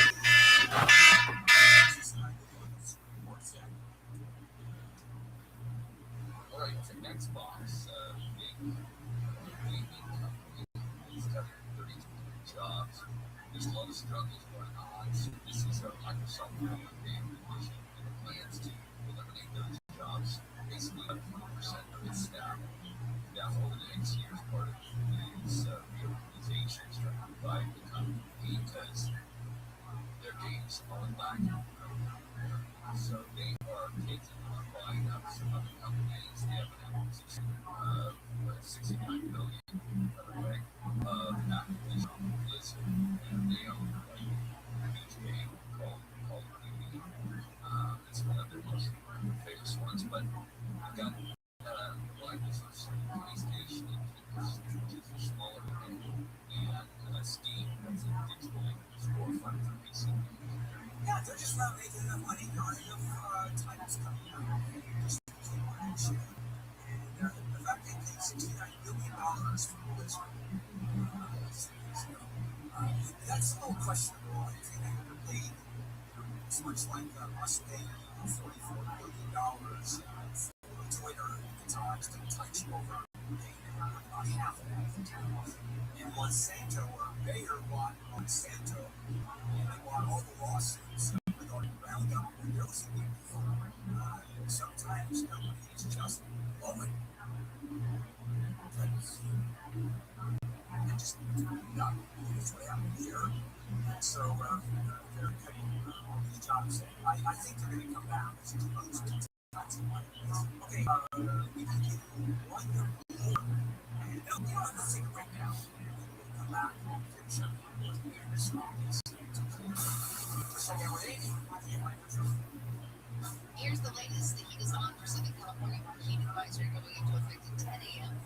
O: Here's the latest. The heat is on for Southern California. Heat advisory going into effect at 10 a.m.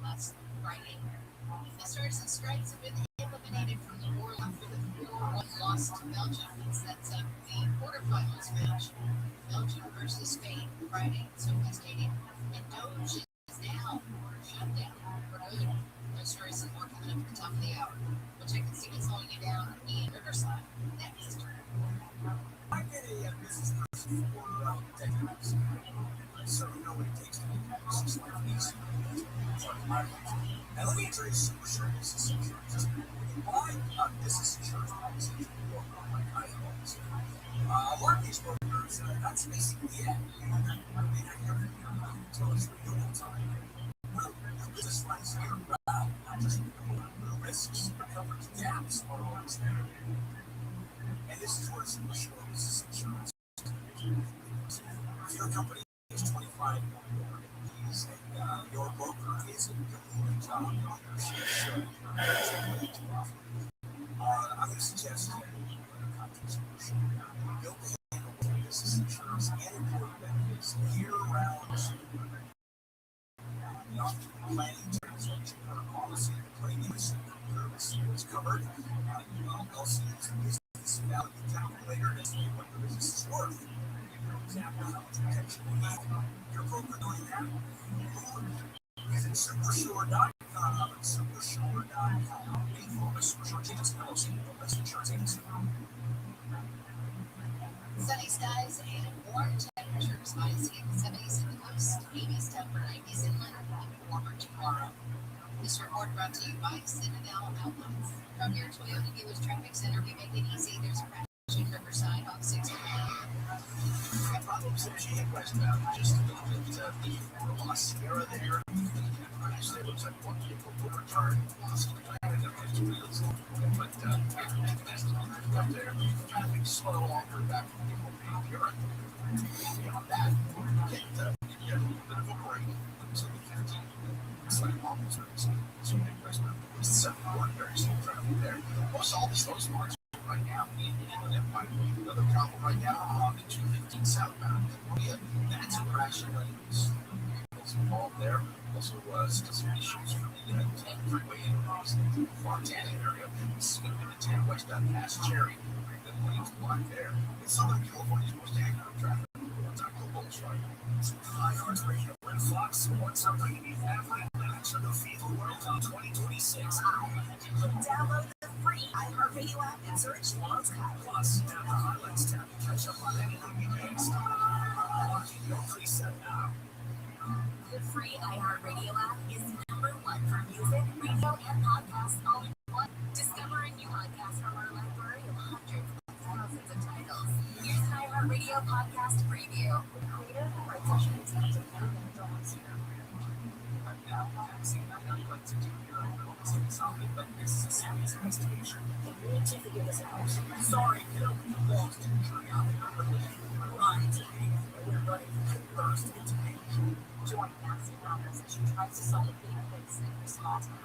O: last Friday. The stars and stripes have been eliminated from the war after the 4-1 loss to Belgium. It sets up the quarterfinals match. Belgium versus Spain Friday at SoFi Stadium. And Doge is now shut down for good. No stories and more coming up at the top of the hour. We'll check and see what's slowing you down in Riverside next.
P: I get a business person for decades. So you know what it takes to make a business like this. Now let me introduce Super Sure Business Insurance. When you buy a business insurance policy, you go on like I policy. A lot of these brokers, that's basically it. You know, they not hear from you until it's renewal time. Well, your business runs year round, not just renewal risks. Coverage gaps are always there. And this is where Super Sure Business Insurance. If your company is 25 find more keys, and your broker isn't doing a job either. She should. I'm going to suggest you contact solution. Build a handle with business insurance and employee benefits year-round. Not planning transaction or policy, premiums, service is covered. LC's business value calculator is what the business is worth. For example, how much protection you need. Your broker doing that? Visit supersure.com. Supersure.com. Being Supersure Agency LLC, best insurance agency.
O: Sunny skies and warm temperatures, highs in the 70s in the coast, 80s to upper 90s inland, warmer tomorrow. This report brought to you by Citadel Outlets. From your Toyota Dealers Traffic Center, we make it easy. There's a crash in Riverside off 69.
P: Problems that she had westbound just a little bit for a lost Sierra there. There looks like one vehicle will return. Lost but up there. Traffic slow along her back from people being pure. Beyond that, get a little bit of a break until the 15th. It's like almost so many westbound. It's 71 very slow traffic there. Plus all the slow spots right now in Empire. Another problem right now on the 215 southbound. Yeah, that's a crash lanes. Involved there. Also was some issues from the 10 freeway in the Fontana area. This is going to be the 10 westbound past Cherry. The lanes blocked there. It's Southern California's most active traffic. It's not global, right? It's iHeart Radio and Fox Sports are bringing you every match of the FIFA World Cup 2026.
Q: Download the free iHeart Radio app and search World Cup.
P: Plus, tap the highlights tab to catch up on anything you missed. Watching your preset now.
Q: The free iHeart Radio app is #1 for music, radio, and podcasts all in one. Discover a new podcast from our library of hundreds of thousands of titles. Here's an iHeart Radio podcast preview. Creator and right session is going to come and join here.
P: Now, I'd like to do your own something, but this is a serious investigation.
Q: We need to figure this out.
P: Sorry, kiddo, you lost in curiosity. Right, we're running first into me.
Q: Join Nancy Ramos as she tries to solve a big case in her small town.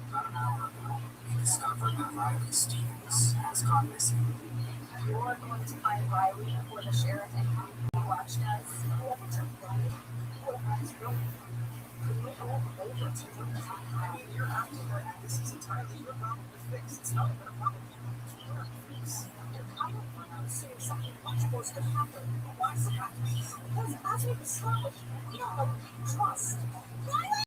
P: About an hour ago, we discovered that Riley Stevens has gone missing.
Q: You're going to find Riley before the sheriff and County Watch does. Whoever took Riley, what about his real name? Could we hold over to him?
P: I mean, you're acting like this is entirely your problem to fix. It's not even a problem you can't fix.
Q: I don't want to say something much worse could happen.
P: Why does it have to be you?
Q: Because as we established, we don't know who you trust. Riley!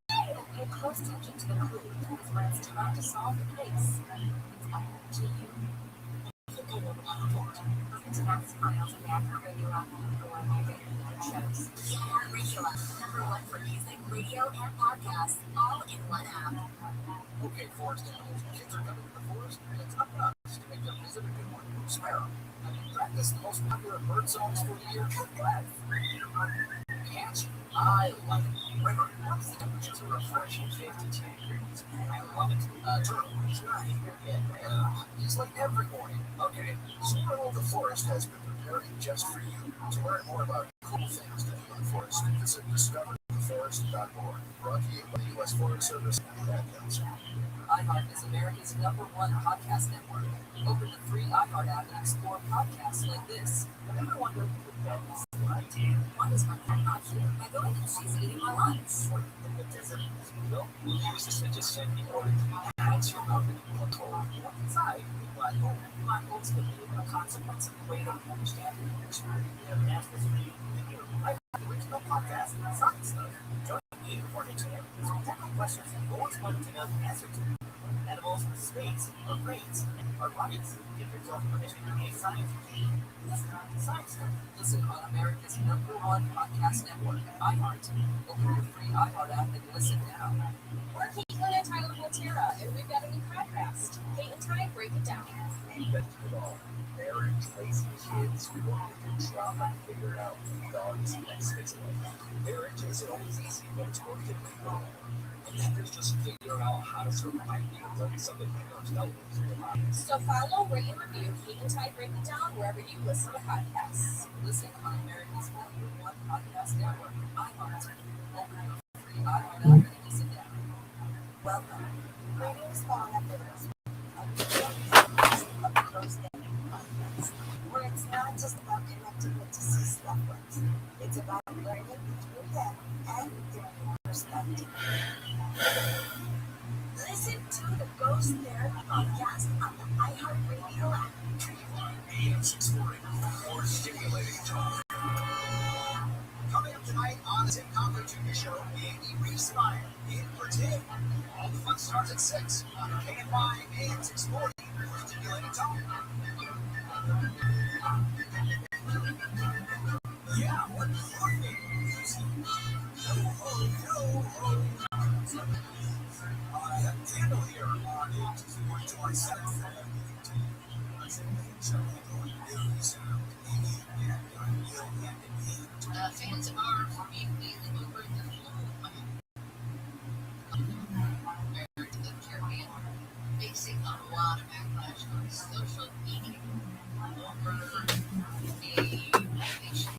Q: Pay close attention to the clue, because when it's time to solve the case, it's up to you.
P: I think I know the problem.
Q: Listen to Max Miles and iHeart Radio app for one of your favorite shows. The iHeart Radio app, #1 for music, radio, and podcasts, all in one app.
P: Okay, Forrest animals, kids are coming to the forest, and it's up to us to make them visit a good one. Sparrow. I can practice the most popular bird songs for the year. Catchy. I love it. River. What's the temperatures are refreshing 52 degrees. I love it. Turtle. Try. He's like every morning. Okay, Sparrow the Forest has been preparing just for you. To learn more about cool things to do in the forest, visit discovertheforest.org. Brought to you by the U.S. Forest Service and the Ad Council.
R: iHeart is America's #1 podcast network. Open the free iHeart app and explore podcasts like this.
Q: Ever wonder who the bed is? Why is my cat not here? I go in and she's eating my lunch.
P: Well, he was just sent me order to announce your company. Look inside. Black hole. Black holes can be a consequence of the way that we understand the experience. We have answers for you. I have the original podcast and science stuff. Join me for exam. So technical questions you always wanted to know the answer to. Animals, space, or brains, or rockets. Give yourself permission to be a science team. Listen to science stuff.
R: Listen on America's #1 podcast network, iHeart. Open the free iHeart app and listen now.
Q: We're keeping a title Tara, and we've got a new podcast. Kate and Ty break it down.
P: Marriage, raising kids, working through trauma, and figuring out who dogs next phase of life. Marriage isn't always easy, but it's worth it. And then there's just figuring out how to survive being something parents dealt with through their lives.
Q: So follow, rate, and review Kate and Ty break it down wherever you listen to podcasts. Listen on America's #1 podcast network, iHeart. Open the free iHeart app and listen now.
O: Welcome. Greetings, all members of the Close Knit Podcast, where it's not just about connecting with deceased loved ones. It's about learning through them and their perspective. Listen to the Ghost Therapy Podcast on the iHeartRadio app.
P: AM 640, more stimulating talk. Coming up tonight on the Tim Conklin Jr. Show, Andy Reese-Meyer in for Tim. All the fun starts at 6 on KNY AM 640, more stimulating talk. Yeah, what your favorite music? Yo ho, yo ho. I have Candle here on it for 27th and 15.
O: Fans of ours are immediately over the Caribbean, facing a lot of backlash on social media over the invasion.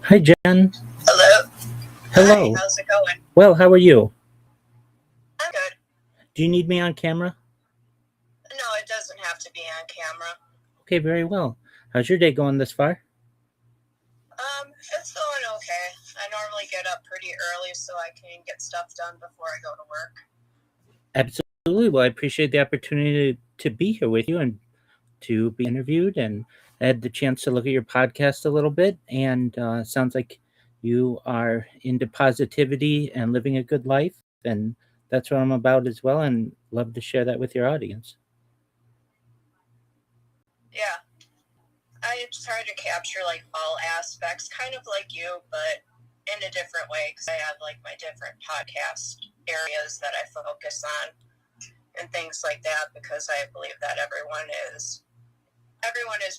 G: Hi, Jen.
S: Hello.
G: Hello.
S: Hi, how's it going?
G: Well, how are you?
S: I'm good.
G: Do you need me on camera?
S: No, it doesn't have to be on camera.
G: Okay, very well. How's your day going this far?
S: It's going okay. I normally get up pretty early so I can get stuff done before I go to work.
G: Absolutely. Well, I appreciate the opportunity to be here with you and to be interviewed, and I had the chance to look at your podcast a little bit, and sounds like you are into positivity and living a good life, and that's what I'm about as well, and love to share that with your audience.
S: Yeah. I try to capture like all aspects, kind of like you, but in a different way, because I have like my different podcast areas that I focus on and things like that, because I believe that everyone is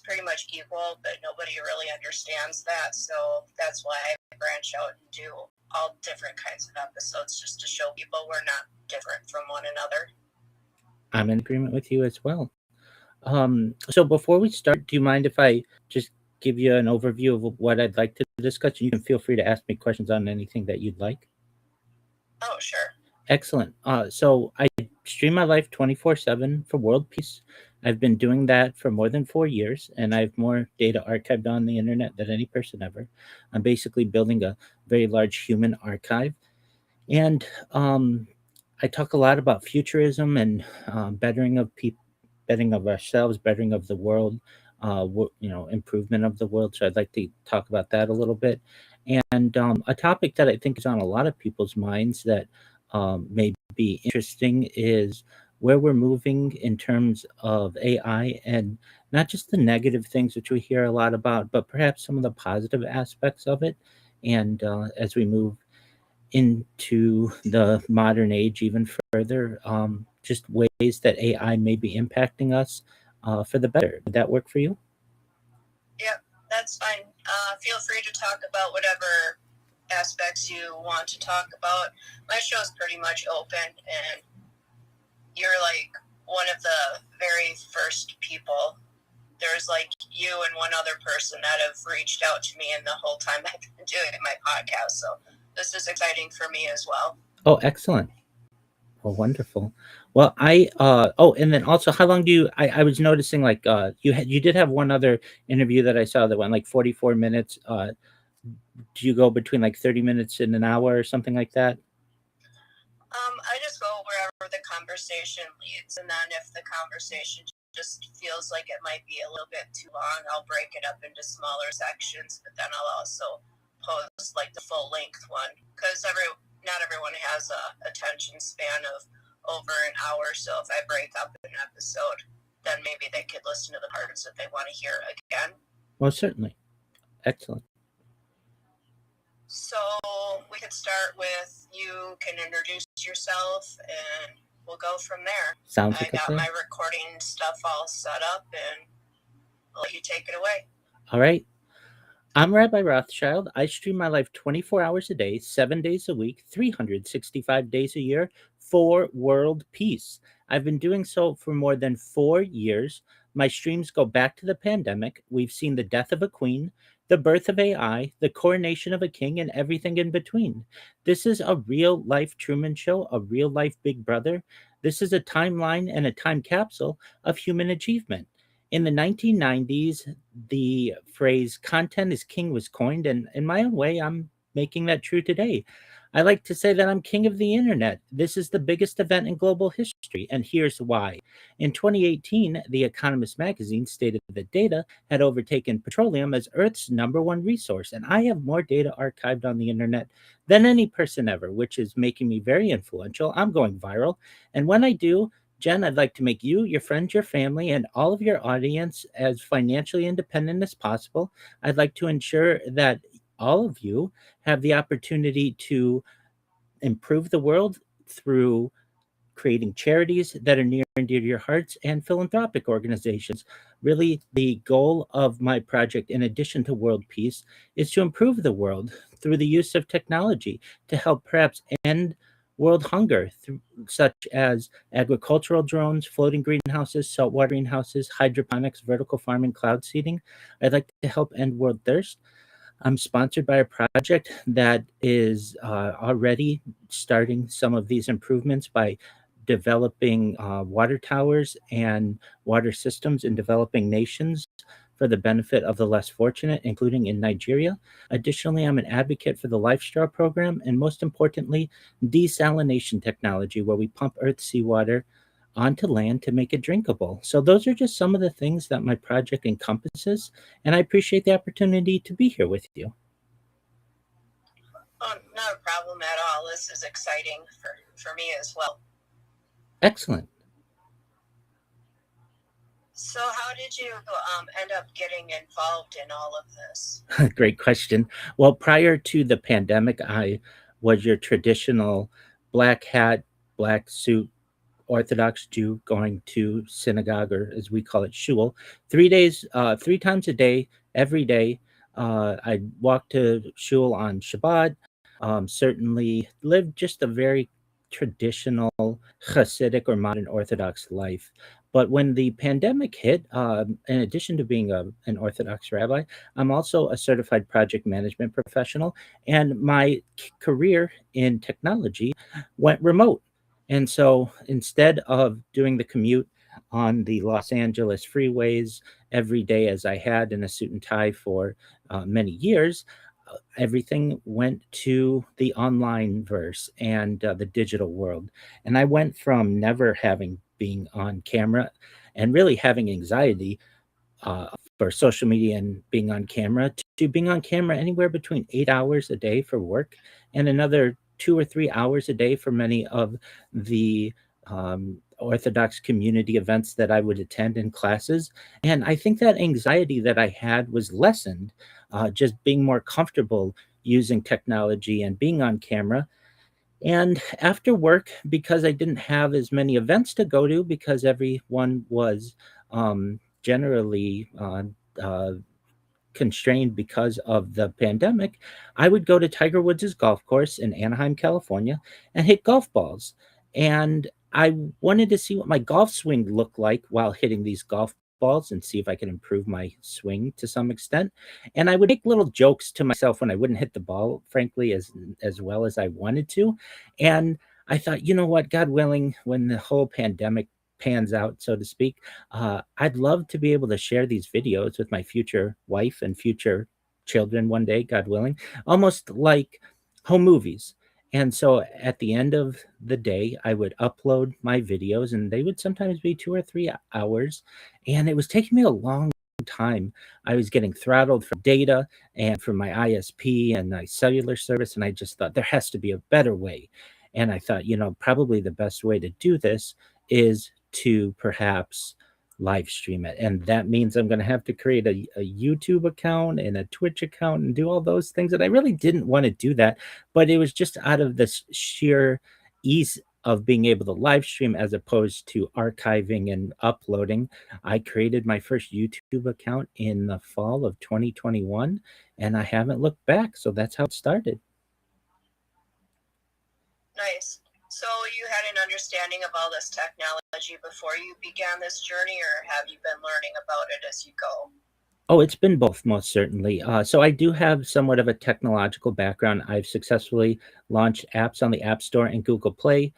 S: pretty much equal, but nobody really understands that. So that's why I branch out and do all different kinds of episodes just to show people we're not different from one another.
G: I'm in agreement with you as well. So before we start, do you mind if I just give you an overview of what I'd like to discuss? You can feel free to ask me questions on anything that you'd like.
S: Oh, sure.
G: Excellent. So I stream my life 24/7 for world peace. I've been doing that for more than 4 years, and I have more data archived on the internet than any person ever. I'm basically building a very large human archive. And I talk a lot about futurism and bettering of people, bettering of ourselves, bettering of the world, improvement of the world. So I'd like to talk about that a little bit. And a topic that I think is on a lot of people's minds that may be interesting is where we're moving in terms of AI, and not just the negative things which we hear a lot about, but perhaps some of the positive aspects of it. And as we move into the modern age even further, just ways that AI may be impacting us for the better. Would that work for you?
S: Yep, that's fine. Feel free to talk about whatever aspects you want to talk about. My show is pretty much open, and you're like one of the very first people. There's like you and one other person that have reached out to me in the whole time I've been doing my podcast. So this is exciting for me as well.
G: Oh, excellent. Oh, wonderful. Well, and then also, how long do you? I was noticing like you did have one other interview that I saw that went like 44 minutes. Do you go between like 30 minutes and an hour or something like that?
S: I just go wherever the conversation leads, and then if the conversation just feels like it might be a little bit too long, I'll break it up into smaller sections. But then I'll also post like the full length one, because not everyone has a attention span of over an hour. So if I break up an episode, then maybe they could listen to the parts that they want to hear again.
G: Well, certainly. Excellent.
S: So we could start with, you can introduce yourself and we'll go from there.
G: Sounds
S: I
G: like a
S: got
G: plan.
S: my recording stuff all set up, and I'll let you take it away.
G: All right. I'm Rabbi Rothschild. I stream my life 24 hours a day, 7 days a week, 365 days a year for world peace. I've been doing so for more than 4 years. My streams go back to the pandemic. We've seen the death of a queen, the birth of AI, the coronation of a king, and everything in between. This is a real life Truman Show, a real life Big Brother. This is a timeline and a time capsule of human achievement. In the 1990s, the phrase content is king was coined, and in my own way, I'm making that true today. I like to say that I'm king of the internet. This is the biggest event in global history, and here's why. In 2018, The Economist magazine stated that data had overtaken petroleum as Earth's number one resource, and I have more data archived on the internet than any person ever, which is making me very influential. I'm going viral, and when I do, Jen, I'd like to make you, your friends, your family, and all of your audience as financially independent as possible. I'd like to ensure that all of you have the opportunity to improve the world through creating charities that are near and dear to your hearts and philanthropic organizations. Really, the goal of my project, in addition to world peace, is to improve the world through the use of technology to help perhaps end world hunger, such as agricultural drones, floating greenhouses, saltwater greenhouses, hydroponics, vertical farming, cloud seeding. I'd like to help end world thirst. I'm sponsored by a project that is already starting some of these improvements by developing water towers and water systems in developing nations for the benefit of the less fortunate, including in Nigeria. Additionally, I'm an advocate for the Life Straw program, and most importantly, desalination technology, where we pump Earth's seawater onto land to make it drinkable. So those are just some of the things that my project encompasses, and I appreciate the opportunity to be here with you.
S: Oh, not a problem at all. This is exciting for me as well.
G: Excellent.
S: So how did you end up getting involved in all of this?
G: Great question. Well, prior to the pandemic, I was your traditional black hat, black suit, Orthodox Jew going to synagogue, or as we call it, shul, 3 days, 3 times a day, every day. I walked to shul on Shabbat. certainly lived just a very traditional Hasidic or modern Orthodox life. But when the pandemic hit, in addition to being an Orthodox rabbi, I'm also a certified project management professional, and my career in technology went remote. And so instead of doing the commute on the Los Angeles freeways every day as I had in a suit and tie for many years, everything went to the online verse and the digital world. And I went from never having being on camera and really having anxiety for social media and being on camera to being on camera anywhere between 8 hours a day for work and another 2 or 3 hours a day for many of the Orthodox community events that I would attend in classes. And I think that anxiety that I had was lessened just being more comfortable using technology and being on camera. And after work, because I didn't have as many events to go to, because everyone was generally uh, constrained because of the pandemic, I would go to Tiger Woods' golf course in Anaheim, California, and hit golf balls. And I wanted to see what my golf swing looked like while hitting these golf balls and see if I could improve my swing to some extent. And I would make little jokes to myself when I wouldn't hit the ball, frankly, as well as I wanted to. And I thought, you know what, God willing, when the whole pandemic pans out, so to speak, I'd love to be able to share these videos with my future wife and future children one day, God willing, almost like home movies. And so at the end of the day, I would upload my videos, and they would sometimes be 2 or 3 hours. And it was taking me a long time. I was getting throttled for data and from my ISP and my cellular service. And I just thought there has to be a better way. And I thought, probably the best way to do this is to perhaps live stream it. And that means I'm going to have to create a YouTube account and a Twitch account and do all those things. And I really didn't want to do that, but it was just out of this sheer ease of being able to live stream as opposed to archiving and uploading. I created my first YouTube account in the fall of 2021, and I haven't looked back. So that's how it started.
S: Nice. So you had an understanding of all this technology before you began this journey, or have you been learning about it as you go?
G: Oh, it's been both, most certainly. So I do have somewhat of a technological background. I've successfully launched apps on the App Store and Google Play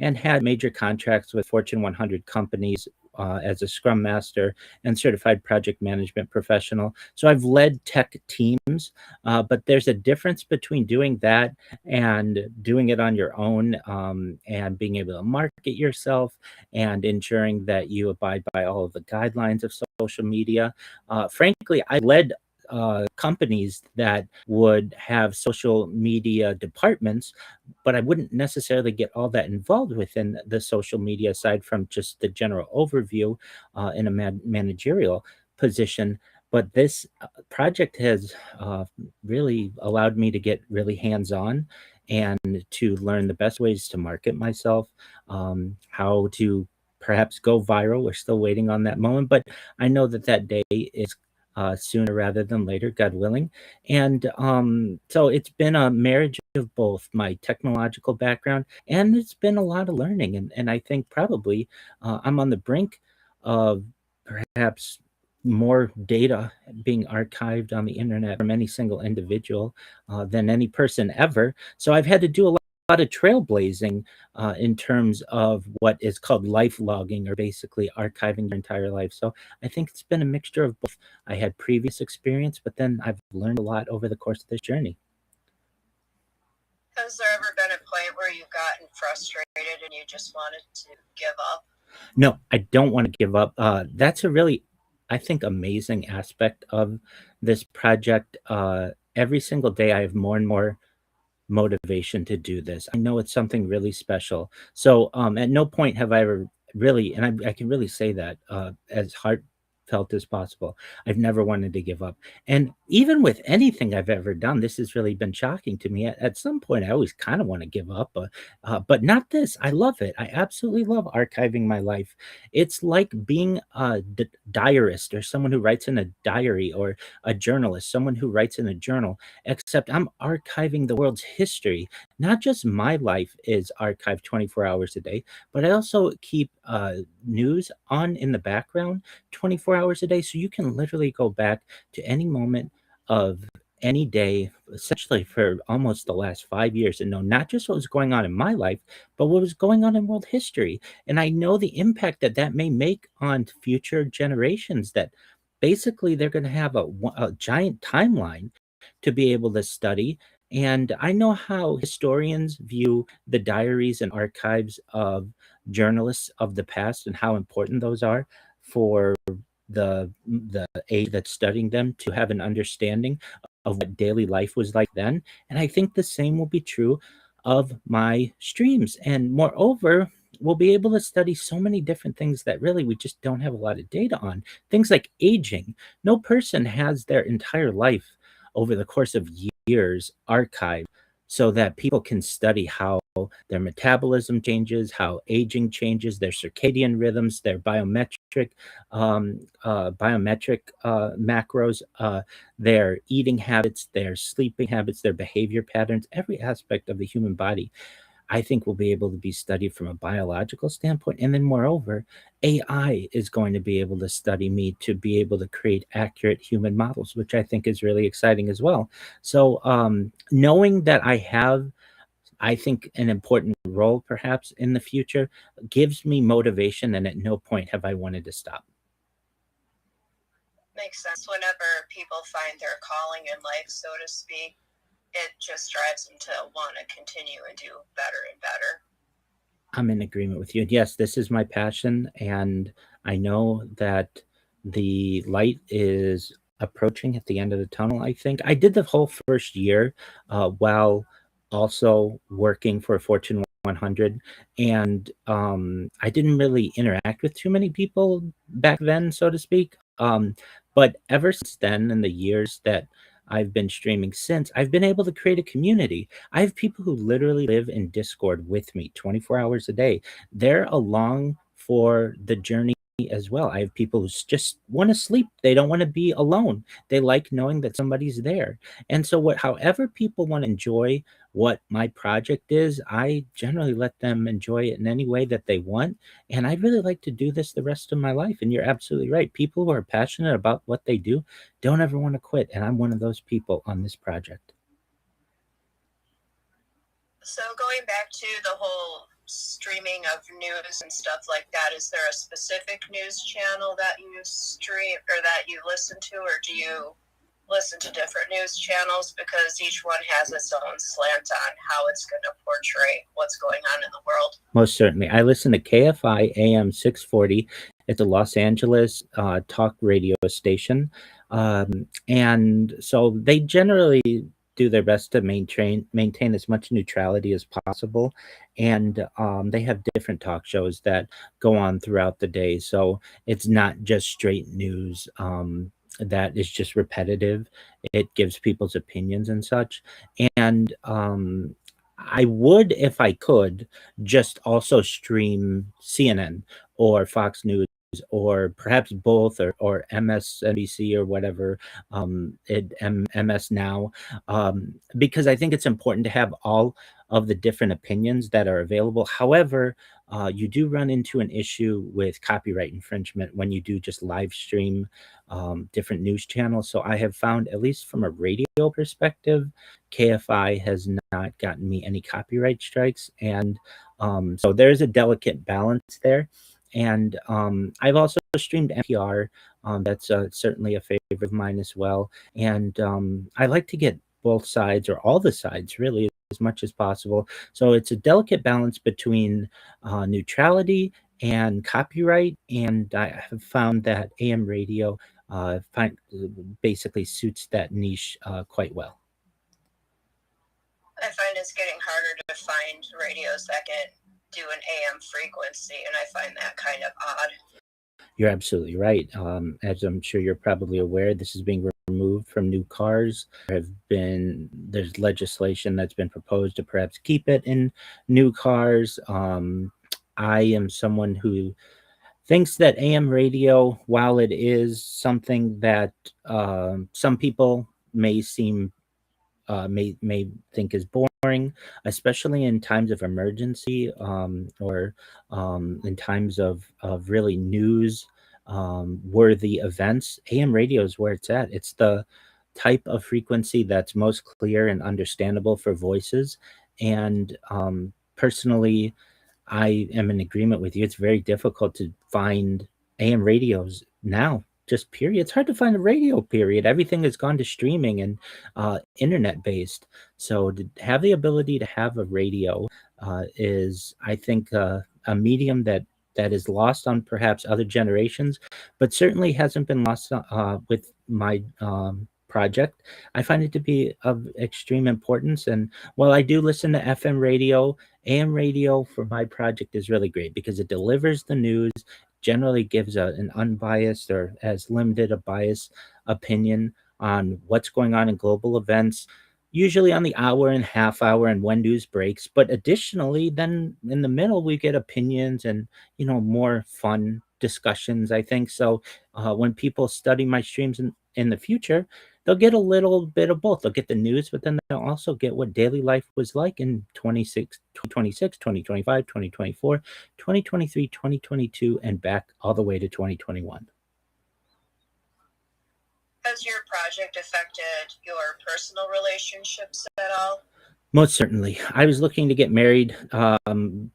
G: and had major contracts with Fortune 100 companies as a Scrum Master and certified project management professional. So I've led tech teams, but there's a difference between doing that and doing it on your own and being able to market yourself and ensuring that you abide by all of the guidelines of social media. Frankly, I led companies that would have social media departments, but I wouldn't necessarily get all that involved within the social media aside from just the general overview in a managerial position. But this project has really allowed me to get really hands on and to learn the best ways to market myself, how to perhaps go viral. We're still waiting on that moment, but I know that that day is sooner rather than later, God willing. And so it's been a marriage of both my technological background and it's been a lot of learning. And I think probably I'm on the brink of perhaps more data being archived on the internet from any single individual than any person ever. So I've had to do a lot of trailblazing in terms of what is called life logging or basically archiving your entire life. So I think it's been a mixture of both. I had previous experience, but then I've learned a lot over the course of this journey.
S: Has there ever been a point where you've gotten frustrated and you just wanted to give up?
G: No, I don't want to give up. That's a really, I think, amazing aspect of this project. Every single day, I have more and more motivation to do this. I know it's something really special. So at no point have I ever really, and I can really say that as heartfelt felt as possible. I've never wanted to give up. And even with anything I've ever done, this has really been shocking to me. At some point, I always kind of want to give up, but not this. I love it. I absolutely love archiving my life. It's like being a diarist or someone who writes in a diary, or a journalist, someone who writes in a journal, except I'm archiving the world's history. Not just my life is archived 24 hours a day, but I also keep news on in the background 24 hours a day. So you can literally go back to any moment of any day, essentially for almost the last 5 years, and know not just what was going on in my life, but what was going on in world history. And I know the impact that that may make on future generations, that basically they're going to have a giant timeline to be able to study. And I know how historians view the diaries and archives of journalists of the past and how important those are for the age that's studying them to have an understanding of what daily life was like then. And I think the same will be true of my streams. And moreover, we'll be able to study so many different things that really we just don't have a lot of data on. Things like aging. No person has their entire life over the course of years archived so that people can study how their metabolism changes, how aging changes, their circadian rhythms, their macros, their eating habits, their sleeping habits, their behavior patterns, every aspect of the human body. I think will be able to be studied from a biological standpoint. And then, moreover, AI is going to be able to study me to be able to create accurate human models, which I think is really exciting as well. So, knowing that I have, I think, an important role perhaps in the future gives me motivation. And at no point have I wanted to stop.
S: Makes sense. Whenever people find their calling in life, so to speak, it just drives them to want to continue and do better and better.
G: I'm in agreement with you. Yes, this is my passion, and I know that the light is approaching at the end of the tunnel. I think I did the whole first year while also working for Fortune 100, and I didn't really interact with too many people back then, so to speak. But ever since then, in the years that I've been streaming since, I've been able to create a community. I have people who literally live in Discord with me 24 hours a day. They're along for the journey as well. I have people who just want to sleep. They don't want to be alone. They like knowing that somebody's there. And so however people want to enjoy what my project is, I generally let them enjoy it in any way that they want. And I'd really like to do this the rest of my life. And you're absolutely right. People who are passionate about what they do don't ever want to quit. And I'm one of those people on this project.
S: So going back to the whole streaming of news and stuff like that, is there a specific news channel that you stream or that you listen to, or do you listen to different news channels because each one has its own slant on how it's going to portray what's going on in the world?
G: Most certainly. I listen to KFI AM 640. It's a Los Angeles talk radio station. And so they generally do their best to maintain as much neutrality as possible. And they have different talk shows that go on throughout the day. So it's not just straight news that is just repetitive. It gives people's opinions and such. And I would, if I could, just also stream CNN or Fox News or perhaps both, or MSNBC or whatever, MS Now, because I think it's important to have all of the different opinions that are available. However, you do run into an issue with copyright infringement when you do just live stream different news channels. So I have found, at least from a radio perspective, KFI has not gotten me any copyright strikes. And so there's a delicate balance there. And I've also streamed NPR. That's certainly a favorite of mine as well. And I like to get both sides, or all the sides, really, as much as possible. So it's a delicate balance between neutrality and copyright. And I have found that AM radio basically suits that niche quite well.
S: I find it's getting harder to find radios that can do an AM frequency, and I find that kind of odd.
G: You're absolutely right. As I'm sure you're probably aware, this is being removed from new cars. There's legislation that's been proposed to perhaps keep it in new cars. I am someone who thinks that AM radio, while it is something that some people may think is boring, especially in times of emergency, or in times of really news worthy events. AM radio is where it's at. It's the type of frequency that's most clear and understandable for voices. And personally, I am in agreement with you. It's very difficult to find AM radios now. Just period. It's hard to find a radio. Period. Everything has gone to streaming and internet based. So to have the ability to have a radio is, I think, a medium that is lost on perhaps other generations, but certainly hasn't been lost with my project. I find it to be of extreme importance. And while I do listen to FM radio, AM radio for my project is really great because it delivers the news, generally gives an unbiased or as limited a bias opinion on what's going on in global events, usually on the hour and half hour and when news breaks. But additionally, then in the middle, we get opinions and, more fun discussions, I think. So when people study my streams in the future, they'll get a little bit of both. They'll get the news, but then they'll also get what daily life was like in 2026, 2025, 2024, 2023, 2022, and back all the way to 2021.
S: Has your project affected your personal relationships at all?
G: Most certainly. I was looking to get married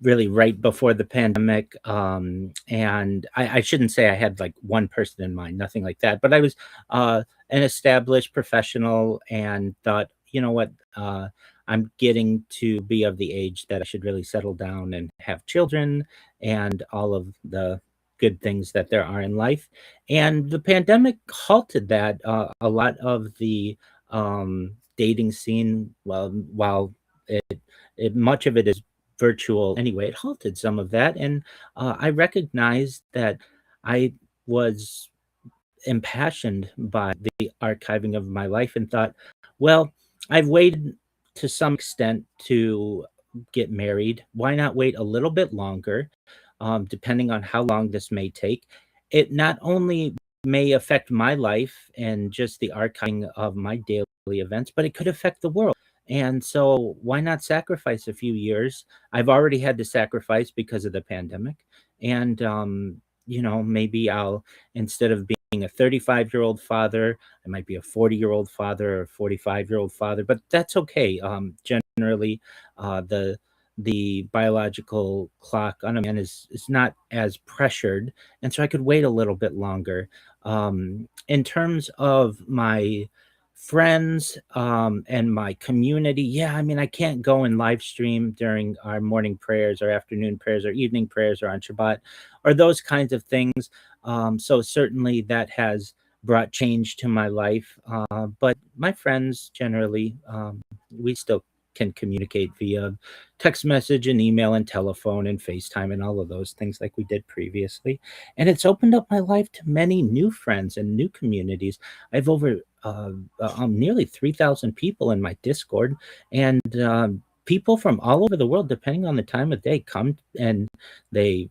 G: really right before the pandemic. And I shouldn't say I had like one person in mind, nothing like that. But I was an established professional and thought, you know what, I'm getting to be of the age that I should really settle down and have children and all of the good things that there are in life. And the pandemic halted that. A lot of the dating scene, well, while much of it is virtual anyway, it halted some of that. And I recognized that I was impassioned by the archiving of my life and thought, well, I've waited to some extent to get married. Why not wait a little bit longer, depending on how long this may take? It not only may affect my life and just the archiving of my daily events, but it could affect the world. And so, why not sacrifice a few years? I've already had to sacrifice because of the pandemic. And, maybe I'll, instead of being a 35-year-old father, I might be a 40-year-old father or 45-year-old father, but that's okay. Generally, the biological clock on a man is not as pressured, and so I could wait a little bit longer. In terms of my friends and my community, yeah, I mean, I can't go and live stream during our morning prayers or afternoon prayers or evening prayers or on Shabbat or those kinds of things. So certainly that has brought change to my life. But my friends generally, we still can communicate via text message and email and telephone and FaceTime and all of those things like we did previously. And it's opened up my life to many new friends and new communities. I've over nearly 3,000 people in my Discord, and people from all over the world, depending on the time of day, come and they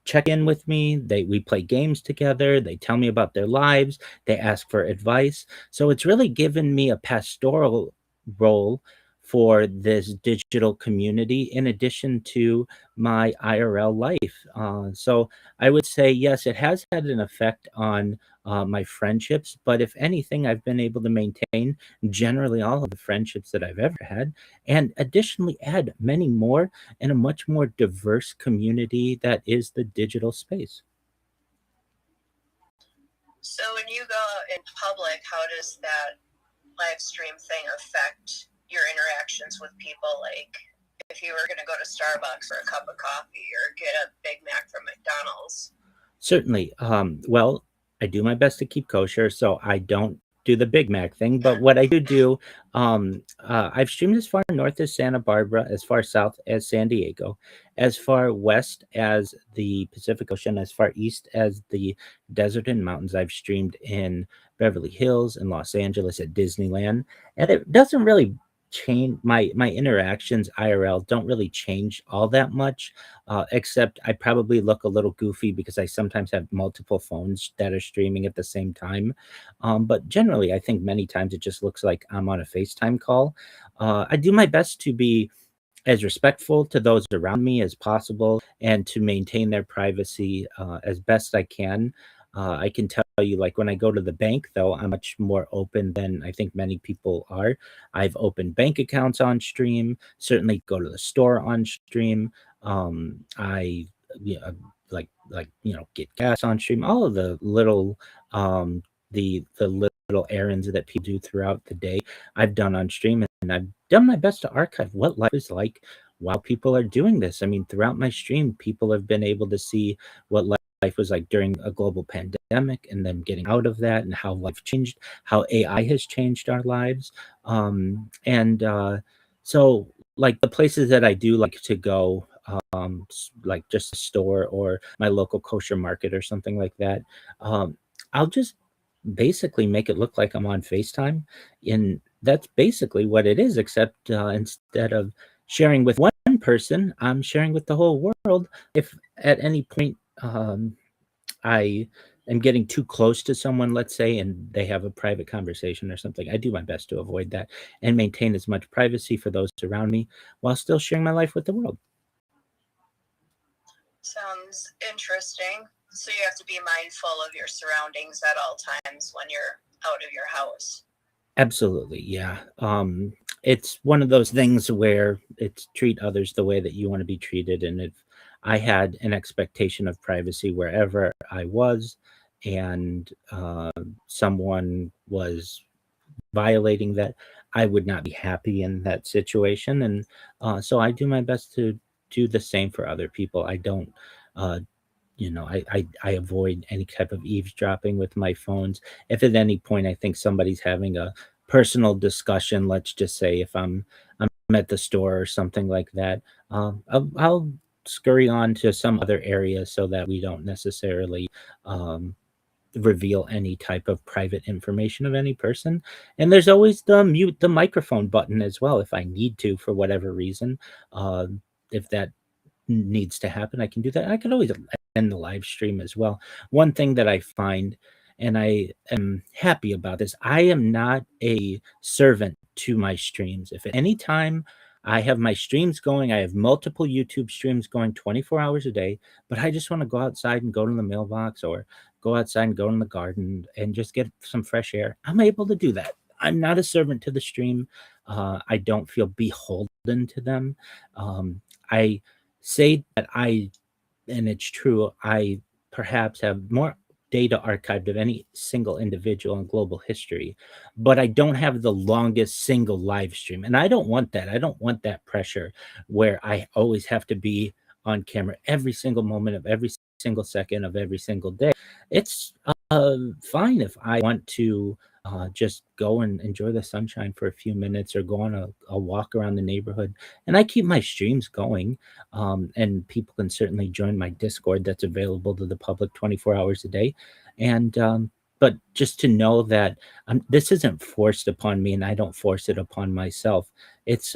G: check in with me. We play games together. They tell me about their lives. They ask for advice. So it's really given me a pastoral role for this digital community in addition to my IRL life. So I would say, yes, it has had an effect on my friendships, but if anything, I've been able to maintain generally all of the friendships that I've ever had, and additionally add many more in a much more diverse community that is the digital space.
S: So when you go out in public, how does that live stream thing affect your interactions with people? Like if you were going to go to Starbucks for a cup of coffee or get a Big Mac from McDonald's?
G: Certainly. Well, I do my best to keep kosher, so I don't do the Big Mac thing, but what I do, I've streamed as far north as Santa Barbara, as far south as San Diego, as far west as the Pacific Ocean, as far east as the desert and mountains. I've streamed in Beverly Hills and Los Angeles at Disneyland, and it doesn't really change my interactions IRL don't really change all that much, except I probably look a little goofy because I sometimes have multiple phones that are streaming at the same time. But generally, I think many times it just looks like I'm on a FaceTime call. I do my best to be as respectful to those around me as possible and to maintain their privacy as best I can. I can tell you, like when I go to the bank, though, I'm much more open than I think many people are. I've opened bank accounts on stream, certainly go to the store on stream. I, you know, get gas on stream, all of the little, the little errands that people do throughout the day, I've done on stream, and I've done my best to archive what life is like while people are doing this. I mean, throughout my stream, people have been able to see what life was like during a global pandemic and then getting out of that and how life changed, how AI has changed our lives. So like the places that I do like to go, like just a store or my local kosher market or something like that, I'll just basically make it look like I'm on FaceTime. And that's basically what it is, except instead of sharing with one person, I'm sharing with the whole world. If at any point I am getting too close to someone, let's say, and they have a private conversation or something, I do my best to avoid that and maintain as much privacy for those around me while still sharing my life with the world.
S: Sounds interesting. So you have to be mindful of your surroundings at all times when you're out of your house.
G: Absolutely, yeah. It's one of those things where it's treat others the way that you want to be treated. And if I had an expectation of privacy wherever I was, and someone was violating that, I would not be happy in that situation. And so I do my best to do the same for other people. I don't uh, I avoid any type of eavesdropping with my phones. If at any point I think somebody's having a personal discussion, let's just say if I'm at the store or something like that, I'll scurry on to some other area so that we don't necessarily um, reveal any type of private information of any person. And there's always the mute the microphone button as well if I need to for whatever reason. If that needs to happen, I can do that. I can always end the live stream as well. One thing that I find, and I am happy about this, I am not a servant to my streams. If at any time I have my streams going, I have multiple YouTube streams going 24 hours a day, but I just want to go outside and go to the mailbox or go outside and go in the garden and just get some fresh air, I'm able to do that. I'm not a servant to the stream. I don't feel beholden to them. I say that and it's true, I perhaps have more data archived of any single individual in global history, but I don't have the longest single live stream. And I don't want that. I don't want that pressure where I always have to be on camera every single moment of every single second of every single day. It's fine if I want to just go and enjoy the sunshine for a few minutes or go on a walk around the neighborhood. And I keep my streams going. And people can certainly join my Discord that's available to the public 24 hours a day. And but just to know that this isn't forced upon me, and I don't force it upon myself. It's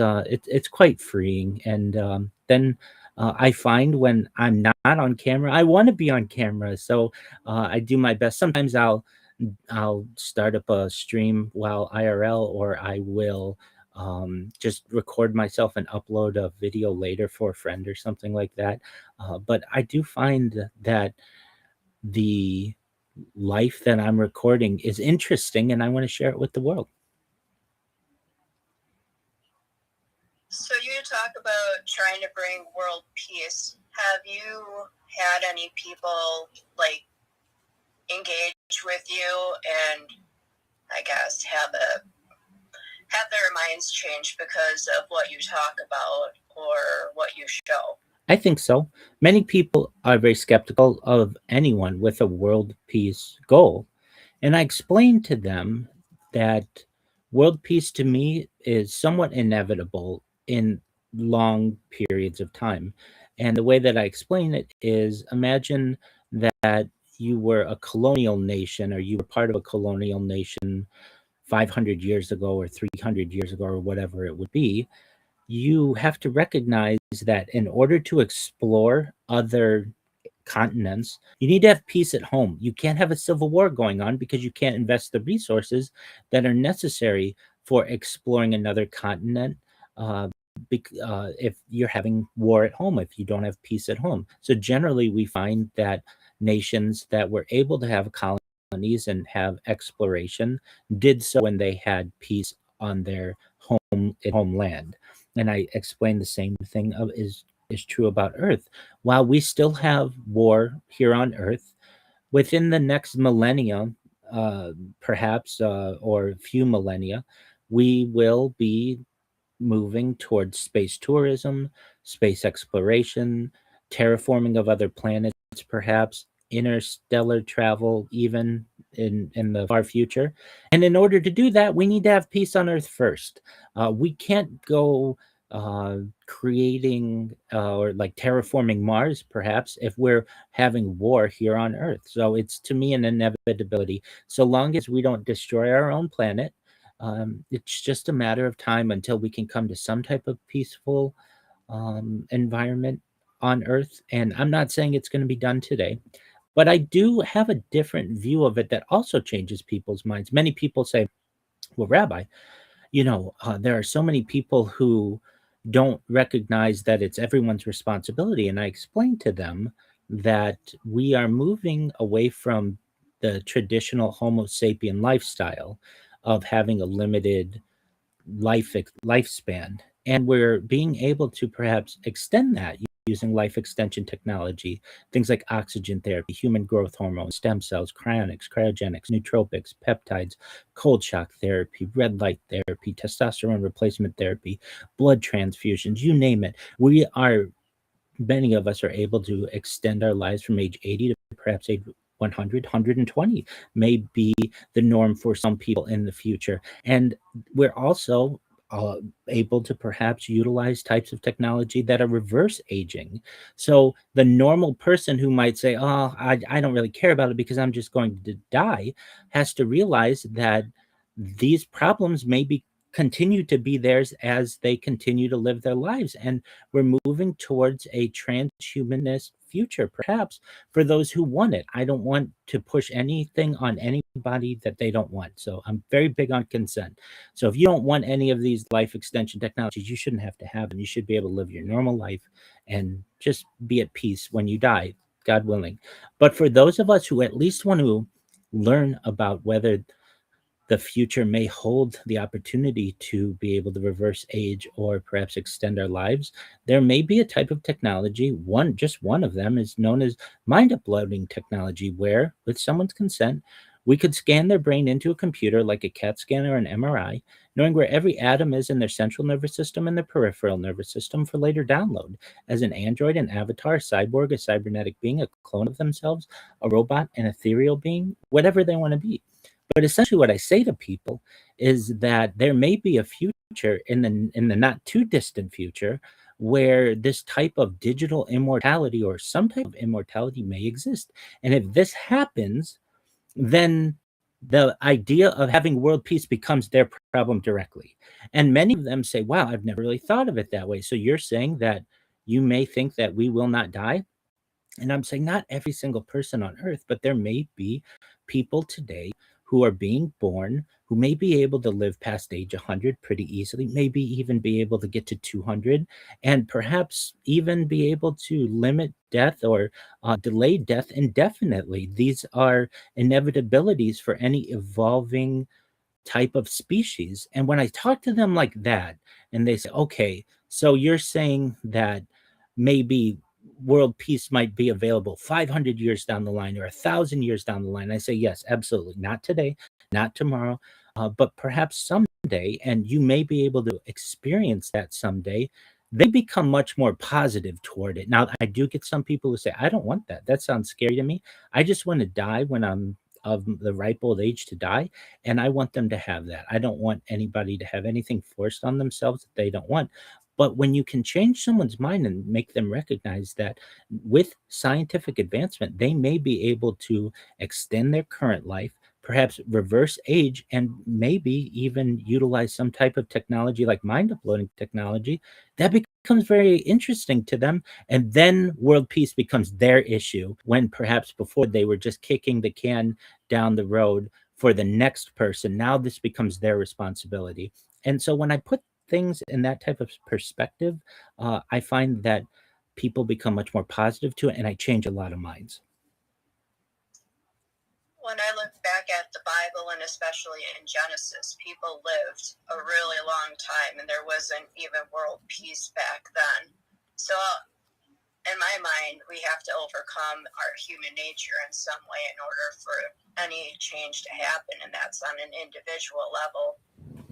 G: quite freeing. And then I find when I'm not on camera, I want to be on camera, so I do my best. Sometimes I'll start up a stream while IRL, or I will just record myself and upload a video later for a friend or something like that. But I do find that the life that I'm recording is interesting and I want to share it with the world.
S: So you talk about trying to bring world peace. Have you had any people like engage with you and I guess have their minds change because of what you talk about or what you show?
G: I think so. Many people are very skeptical of anyone with a world peace goal. And I explained to them that world peace to me is somewhat inevitable in long periods of time. And the way that I explain it is, imagine that you were a colonial nation, or you were part of a colonial nation 500 years ago or 300 years ago or whatever it would be. You have to recognize that in order to explore other continents, you need to have peace at home. You can't have a civil war going on because you can't invest the resources that are necessary for exploring another continent. Uh, if you're having war at home, if you don't have peace at home. So generally, we find that nations that were able to have colonies and have exploration did so when they had peace on their homeland. And I explained the same thing is true about Earth. While we still have war here on Earth, within the next millennium, perhaps, or a few millennia, we will be moving towards space tourism, space exploration, terraforming of other planets, perhaps interstellar travel, even in the far future. And in order to do that, we need to have peace on Earth first. We can't go creating or like terraforming Mars, perhaps, if we're having war here on Earth. So it's to me an inevitability. So long as we don't destroy our own planet, it's just a matter of time until we can come to some type of peaceful environment on Earth. And I'm not saying it's going to be done today, but I do have a different view of it that also changes people's minds. Many people say, well, Rabbi, there are so many people who don't recognize that it's everyone's responsibility. And I explained to them that we are moving away from the traditional Homo sapien lifestyle of having a limited lifespan, and we're being able to perhaps extend that using life extension technology, things like oxygen therapy, human growth hormone, stem cells, cryonics, cryogenics, nootropics, peptides, cold shock therapy, red light therapy, testosterone replacement therapy, blood transfusions, you name it. Many of us are able to extend our lives from age 80 to perhaps age 100, 120 may be the norm for some people in the future. And we're also able to perhaps utilize types of technology that are reverse aging. So the normal person who might say, oh, I don't really care about it because I'm just going to die, has to realize that these problems may be continue to be theirs as they continue to live their lives. And we're moving towards a transhumanist future, perhaps, for those who want it. I don't want to push anything on anybody that they don't want. So I'm very big on consent. So if you don't want any of these life extension technologies, you shouldn't have to have them. You should be able to live your normal life and just be at peace when you die, God willing. But for those of us who at least want to learn about whether the future may hold the opportunity to be able to reverse age or perhaps extend our lives, there may be a type of technology, just one of them is known as mind uploading technology, where with someone's consent, we could scan their brain into a computer like a CAT scan or an MRI, knowing where every atom is in their central nervous system and their peripheral nervous system for later download as an android, an avatar, a cyborg, a cybernetic being, a clone of themselves, a robot, an ethereal being, whatever they want to be. But essentially, what I say to people is that there may be a future in the not too distant future where this type of digital immortality or some type of immortality may exist. And if this happens, then the idea of having world peace becomes their problem directly. And many of them say, wow, I've never really thought of it that way. So you're saying that you may think that we will not die? And I'm saying not every single person on earth, but there may be people today who are being born who may be able to live past age 100 pretty easily, maybe even be able to get to 200, and perhaps even be able to limit death or delay death indefinitely. These are inevitabilities for any evolving type of species. And when I talk to them like that, and they say, okay, so you're saying that maybe world peace might be available 500 years down the line or 1,000 years down the line, I say, yes, absolutely. Not today, not tomorrow, but perhaps someday. And you may be able to experience that someday. They become much more positive toward it. Now, I do get some people who say, I don't want that. That sounds scary to me. I just want to die when I'm of the ripe old age to die, and I want them to have that. I don't want anybody to have anything forced on themselves that they don't want. But when you can change someone's mind and make them recognize that with scientific advancement, they may be able to extend their current life, perhaps reverse age, and maybe even utilize some type of technology like mind uploading technology, that becomes very interesting to them. And then world peace becomes their issue, when perhaps before they were just kicking the can down the road for the next person. Now this becomes their responsibility. And so when I put things in that type of perspective, I find that people become much more positive to it, and I change a lot of minds.
S: When I look back at the Bible, and especially in Genesis, people lived a really long time, and there wasn't even world peace back then. So in my mind, we have to overcome our human nature in some way in order for any change to happen, and that's on an individual level.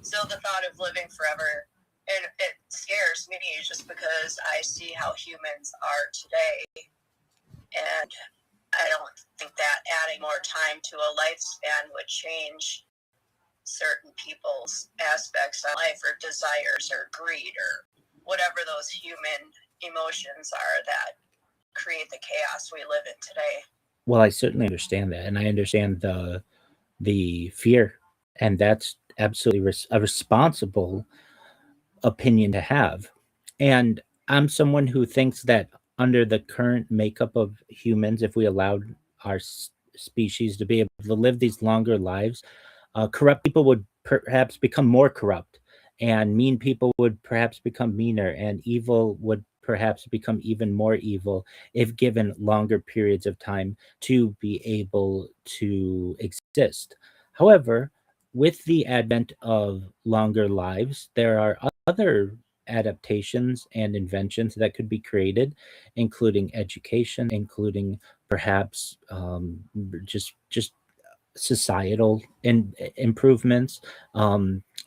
S: So the thought of living forever, and it scares me just because I see how humans are today, and I don't think that adding more time to a lifespan would change certain people's aspects of life, or desires, or greed, or whatever those human emotions are that create the chaos we live in today.
G: Well, I certainly understand that, and I understand the fear, and that's absolutely a responsible opinion to have. And I'm someone who thinks that under the current makeup of humans, if we allowed our species to be able to live these longer lives, corrupt people would perhaps become more corrupt, and mean people would perhaps become meaner, and evil would perhaps become even more evil if given longer periods of time to be able to exist. However, with the advent of longer lives, there are other adaptations and inventions that could be created, including education, including perhaps just societal improvements.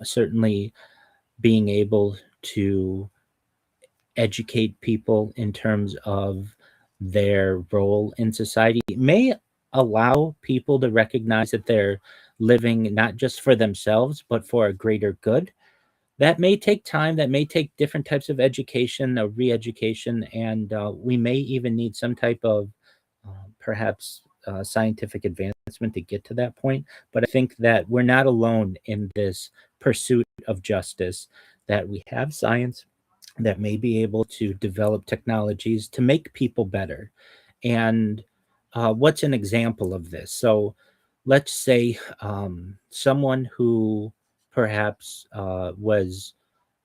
G: Certainly, being able to educate people in terms of their role in society may allow people to recognize that they're living not just for themselves, but for a greater good. That may take time, that may take different types of education or re-education, and we may even need some type of perhaps scientific advancement to get to that point. But I think that we're not alone in this pursuit of justice, that we have science that may be able to develop technologies to make people better. And what's an example of this? So let's say someone who perhaps was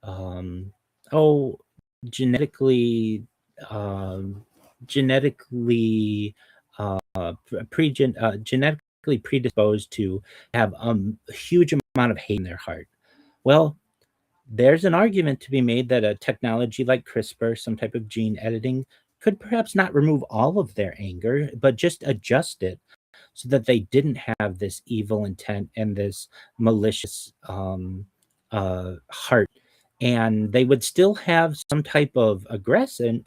G: um, oh genetically um, genetically genetically predisposed to have a huge amount of hate in their heart. Well, there's an argument to be made that a technology like CRISPR, some type of gene editing, could perhaps not remove all of their anger, but just adjust it so that they didn't have this evil intent and this malicious heart, and they would still have some type of aggression,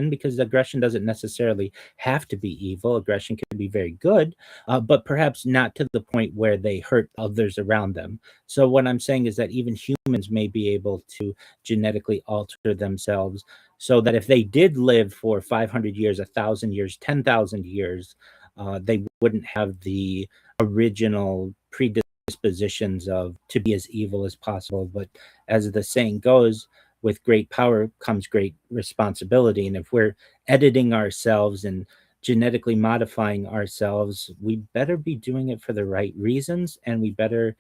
G: because aggression doesn't necessarily have to be evil. Aggression can be very good, but perhaps not to the point where they hurt others around them. So what I'm saying is that even humans may be able to genetically alter themselves, so that if they did live for 500 years, 1,000 years, 10,000 years, they wouldn't have the original predispositions of to be as evil as possible. But as the saying goes, with great power comes great responsibility. And if we're editing ourselves and genetically modifying ourselves, we better be doing it for the right reasons, and we better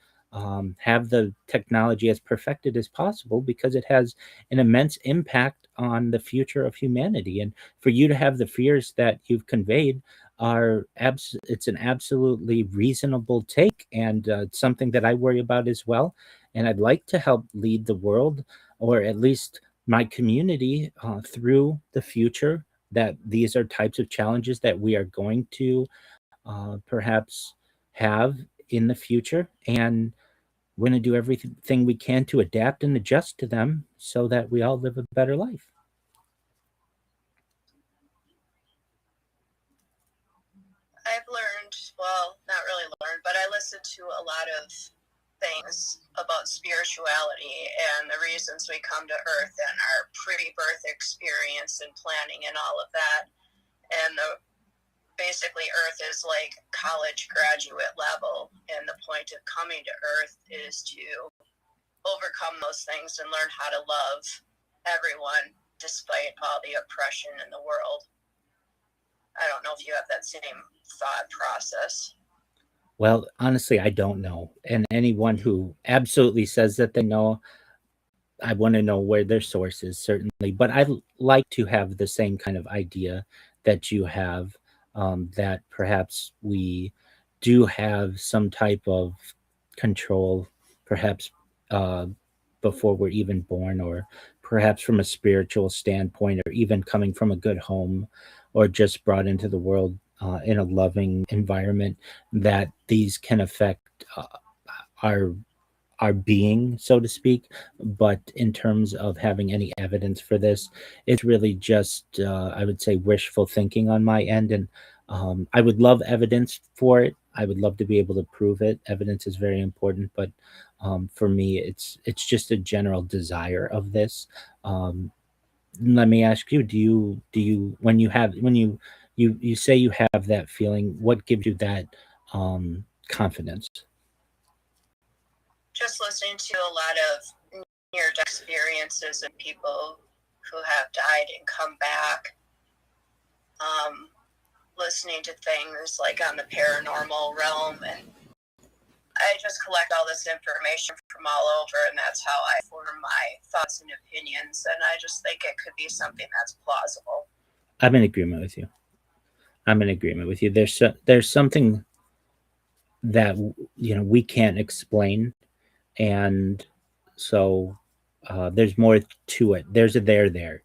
G: have the technology as perfected as possible, because it has an immense impact on the future of humanity. And for you to have the fears that you've conveyed it's an absolutely reasonable take, and it's something that I worry about as well. And I'd like to help lead the world, or at least my community, through the future, that these are types of challenges that we are going to perhaps have in the future, and we're going to do everything we can to adapt and adjust to them so that we all live a better life.
S: I've learned, well, not really learned, listen to a lot of things about spirituality and the reasons we come to Earth and our pre-birth experience and planning and all of that. And basically Earth is like college graduate level, and the point of coming to Earth is to overcome those things and learn how to love everyone despite all the oppression in the world. I don't know if you have that same thought process.
G: Well, honestly, I don't know. And anyone who absolutely says that they know, I want to know where their source is, certainly. But I'd like to have the same kind of idea that you have, that perhaps we do have some type of control, perhaps before we're even born, or perhaps from a spiritual standpoint, or even coming from a good home, or just brought into the world in a loving environment, that these can affect our our being, so to speak. But in terms of having any evidence for this, it's really just, I would say, wishful thinking on my end. And I would love evidence for it. I would love to be able to prove it. Evidence is very important, but for me, it's just a general desire of this. Let me ask you: do you when you say you have that feeling, what gives you that confidence?
S: Just listening to a lot of near-death experiences and people who have died and come back, listening to things like on the paranormal realm, and I just collect all this information from all over, and that's how I form my thoughts and opinions, and I just think it could be something that's plausible.
G: I'm in agreement with you. I'm in agreement with you. There's something that we can't explain, and so there's more to it. There's a there,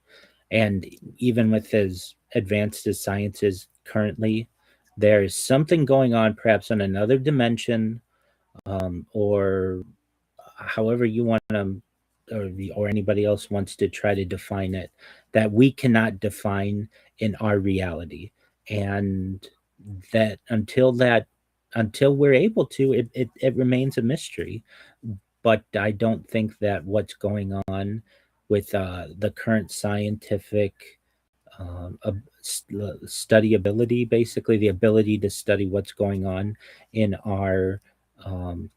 G: and even with as advanced as science is currently, there's something going on, perhaps on another dimension, or however you want to, or anybody else wants to try to define it, that we cannot define in our reality, and until we're able to, it remains a mystery. But I don't think that what's going on with the current scientific study ability, basically the ability to study what's going on in our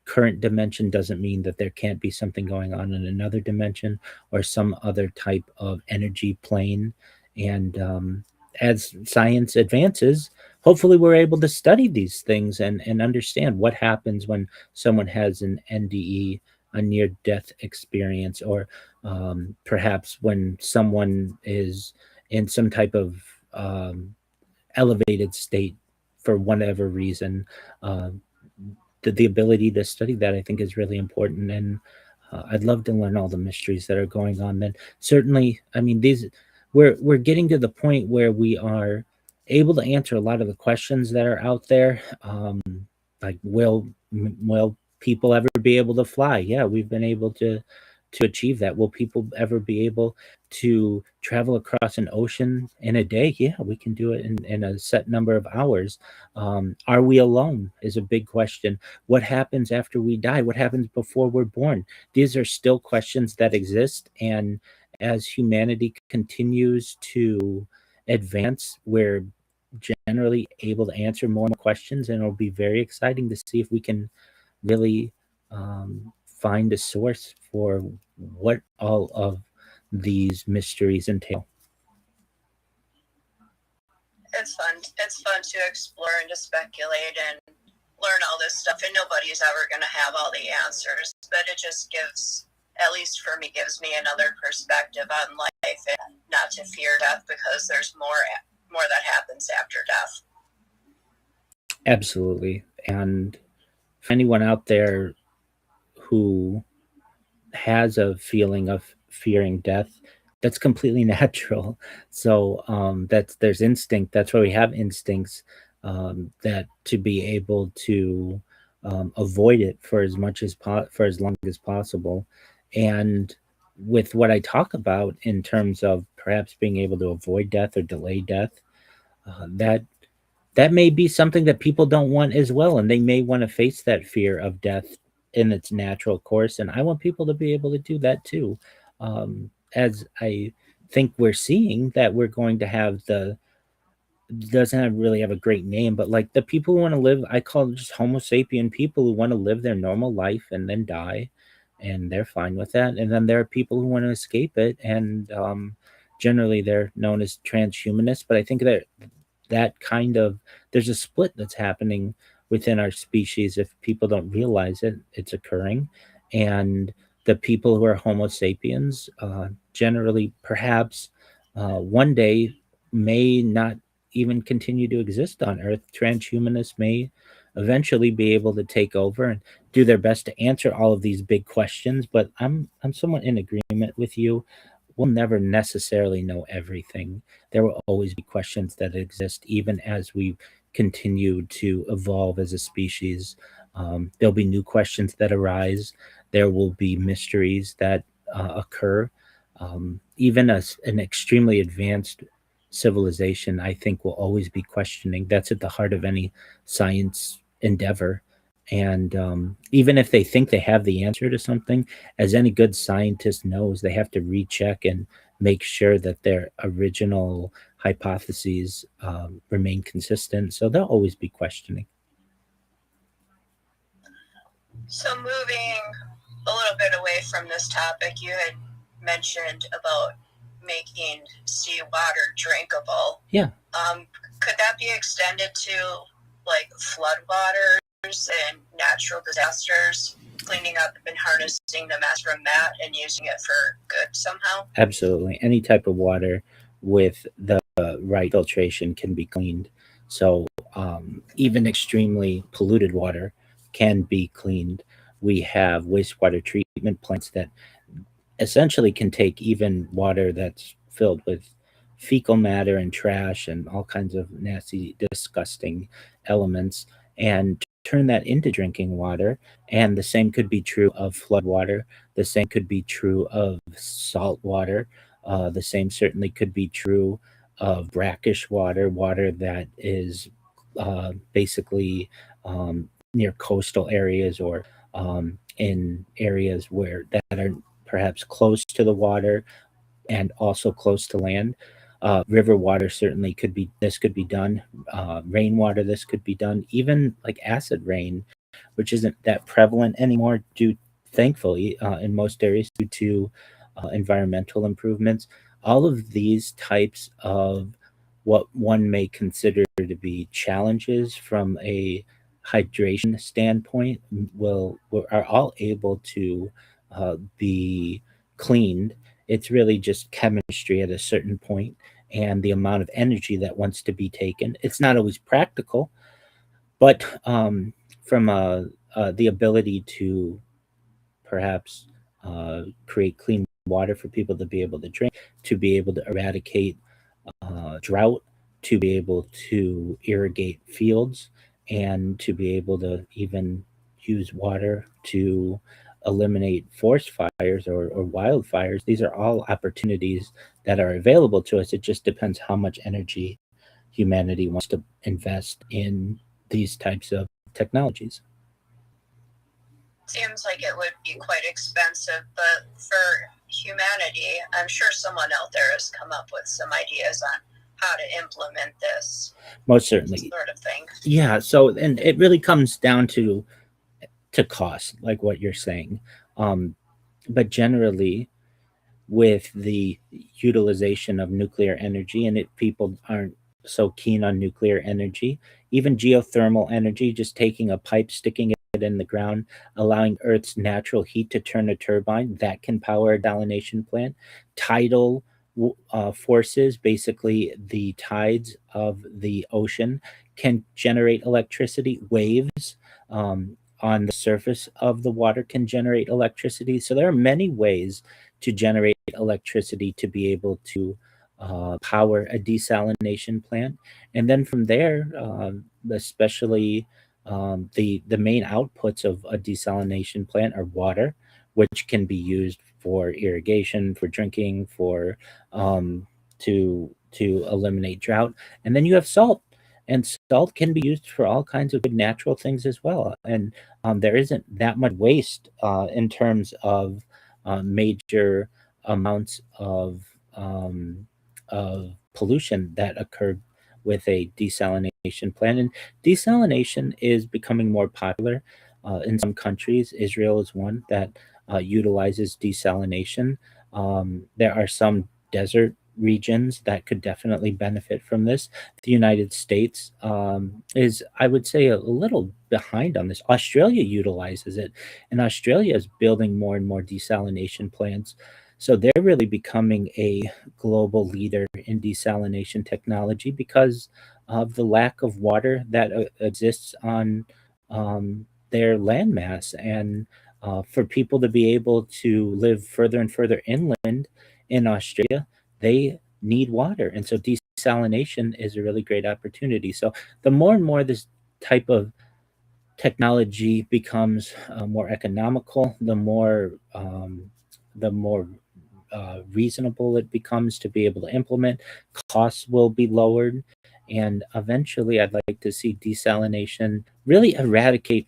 G: current dimension, doesn't mean that there can't be something going on in another dimension or some other type of energy plane. And as science advances, hopefully we're able to study these things and understand what happens when someone has an NDE, a near death experience, or perhaps when someone is in some type of elevated state for whatever reason. The ability to study that, I think, is really important. And I'd love to learn all the mysteries that are going on. Then certainly, I mean, we're getting to the point where we are able to answer a lot of the questions that are out there. Like, will people ever be able to fly? Yeah, we've been able to achieve that. Will people ever be able to travel across an ocean in a day? Yeah, we can do it in a set number of hours. Are we alone is a big question. What happens after we die? What happens before we're born? These are still questions that exist. And as humanity continues to advance, we're generally able to answer more and more questions. And it'll be very exciting to see if we can really find a source for what all of these mysteries entail.
S: It's fun. It's fun to explore and to speculate and learn all this stuff, and nobody's ever going to have all the answers, but it just gives, at least for me, gives me another perspective on life and not to fear death, because there's more that happens after death.
G: Absolutely. And for anyone out there who has a feeling of fearing death, that's completely natural. So there's instinct. That's why we have instincts, that to be able to avoid it for as long as possible. And with what I talk about in terms of perhaps being able to avoid death or delay death, that that may be something that people don't want as well, and they may want to face that fear of death in its natural course. And I want people to be able to do that too. As I think we're seeing that we're going to have the doesn't really have a great name, but like the people who want to live, I call them just Homo sapien people who want to live their normal life and then die, and they're fine with that. And then there are people who want to escape it, and generally they're known as transhumanists. But I think that kind of there's a split that's happening within our species. If people don't realize it, it's occurring. And the people who are Homo sapiens generally perhaps one day may not even continue to exist on Earth. Transhumanists may eventually be able to take over and do their best to answer all of these big questions. But I'm somewhat in agreement with you. We'll never necessarily know everything. There will always be questions that exist, even as we continue to evolve as a species. There'll be new questions that arise. There will be mysteries that occur. Even an extremely advanced civilization, I think, will always be questioning. That's at the heart of any science endeavor. And even if they think they have the answer to something, as any good scientist knows, they have to recheck and make sure that their original hypotheses remain consistent. So they'll always be questioning.
S: So moving a little bit away from this topic, you had mentioned about making seawater drinkable.
G: Yeah.
S: Could that be extended to like floodwaters and natural disasters, cleaning up and harnessing the mass from that and using it for good somehow?
G: Absolutely. Any type of water with the right filtration can be cleaned. So even extremely polluted water can be cleaned. We have wastewater treatment plants that essentially can take even water that's filled with fecal matter and trash and all kinds of nasty, disgusting elements and turn that into drinking water. And the same could be true of flood water. The same could be true of salt water. The same certainly could be true of brackish water, water that is basically near coastal areas or in areas where that are perhaps close to the water and also close to land. River water certainly could be, this could be done. Rainwater, this could be done. Even like acid rain, which isn't that prevalent anymore due, thankfully, in most areas due to environmental improvements. All of these types of what one may consider to be challenges from a hydration standpoint are all able to be cleaned. It's really just chemistry at a certain point and the amount of energy that wants to be taken. It's not always practical, but from the ability to perhaps create clean water for people to be able to drink, to be able to eradicate drought, to be able to irrigate fields, and to be able to even use water to eliminate forest fires or wildfires. These are all opportunities that are available to us. It just depends how much energy humanity wants to invest in these types of technologies.
S: Seems like it would be quite expensive, but for humanity, I'm sure someone out there has come up with some ideas on how to implement this.
G: Most certainly.
S: Sort of thing.
G: Yeah. So, and it really comes down to cost, like what you're saying. But generally, with the utilization of nuclear energy, and if people aren't so keen on nuclear energy, even geothermal energy, just taking a pipe, sticking it in the ground, allowing Earth's natural heat to turn a turbine, that can power a desalination plant. Tidal forces, basically the tides of the ocean, can generate electricity. Waves on the surface of the water can generate electricity. So there are many ways to generate electricity to be able to power a desalination plant. And then from there, especially the main outputs of a desalination plant are water, which can be used for irrigation, for drinking, for to eliminate drought. And then you have salt. And salt can be used for all kinds of good natural things as well. And there isn't that much waste in terms of major amounts of pollution that occurred with a desalination plant. And desalination is becoming more popular in some countries. Israel is one that utilizes desalination. There are some desert regions that could definitely benefit from this. The United States is, I would say, a little behind on this. Australia utilizes it, and Australia is building more and more desalination plants. So they're really becoming a global leader in desalination technology because of the lack of water that exists on their landmass. And for people to be able to live further and further inland in Australia, they need water. And so desalination is a really great opportunity. So the more and more this type of technology becomes more economical, the more reasonable it becomes to be able to implement. Costs will be lowered, and eventually, I'd like to see desalination really eradicate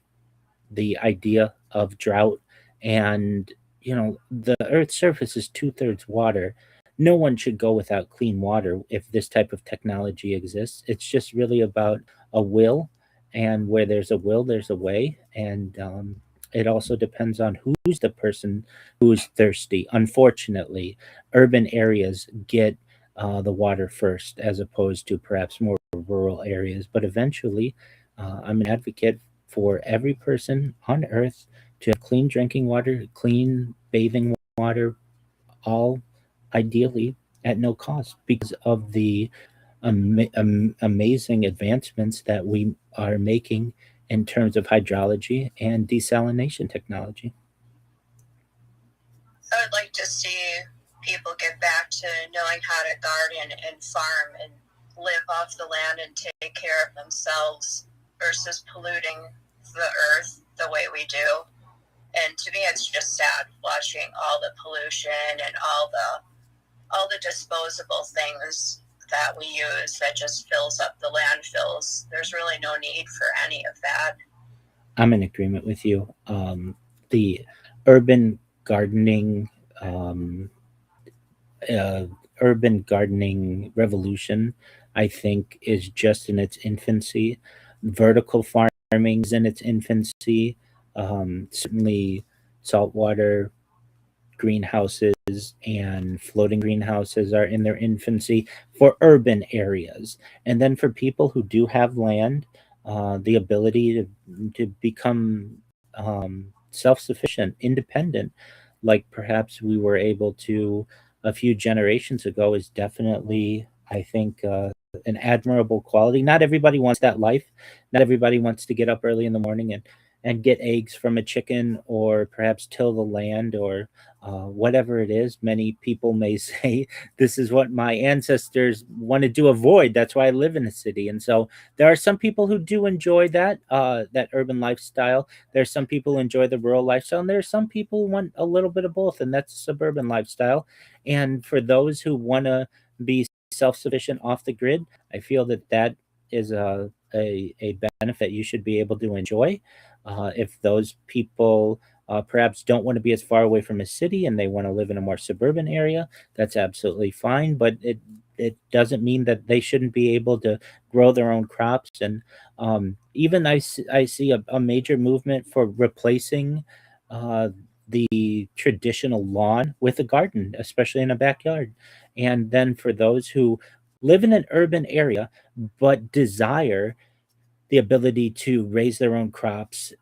G: the idea of drought. And the Earth's surface is two-thirds water. No one should go without clean water if this type of technology exists. It's just really about a will, and where there's a will, there's a way. And it also depends on who's the person who is thirsty. Unfortunately, urban areas get the water first, as opposed to perhaps more rural areas. But eventually, I'm an advocate for every person on earth to have clean drinking water, clean bathing water, all ideally at no cost, because of the amazing advancements that we are making in terms of hydrology and desalination technology.
S: I would like to see people get back to knowing how to garden and farm and live off the land and take care of themselves versus polluting the earth the way we do. And to me, it's just sad watching all the pollution and all the disposable things that we use that just fills up the landfills. There's really no need for any of that.
G: I'm in agreement with you. The urban gardening, uh, urban gardening revolution, I think, is just in its infancy. Vertical farming is in its infancy. Certainly, saltwater greenhouses and floating greenhouses are in their infancy for urban areas. And then for people who do have land, the ability to become self sufficient, independent, like perhaps we were able to a few generations ago, is definitely, I think, an admirable quality. Not everybody wants that life. Not everybody wants to get up early in the morning and get eggs from a chicken, or perhaps till the land, or whatever it is. Many people may say, this is what my ancestors wanted to avoid. That's why I live in a city. And so there are some people who do enjoy that urban lifestyle. There's some people who enjoy the rural lifestyle, and there's some people who want a little bit of both, and that's suburban lifestyle. And for those who want to be self-sufficient off the grid, I feel that is a benefit you should be able to enjoy. If those people perhaps don't want to be as far away from a city and they want to live in a more suburban area, that's absolutely fine. But it doesn't mean that they shouldn't be able to grow their own crops. And even I see a major movement for replacing the traditional lawn with a garden, especially in a backyard. And then for those who live in an urban area but desire the ability to raise their own crops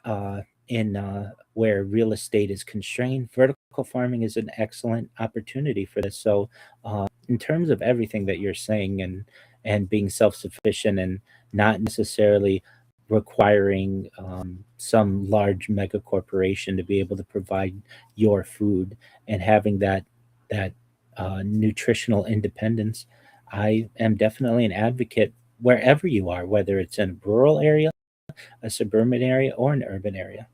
G: in where real estate is constrained, vertical farming is an excellent opportunity for this. So, in terms of everything that you're saying, and being self sufficient, and not necessarily requiring some large mega corporation to be able to provide your food, and having that nutritional independence, I am definitely an advocate wherever you are, whether it's in a rural area, a suburban area, or an urban area.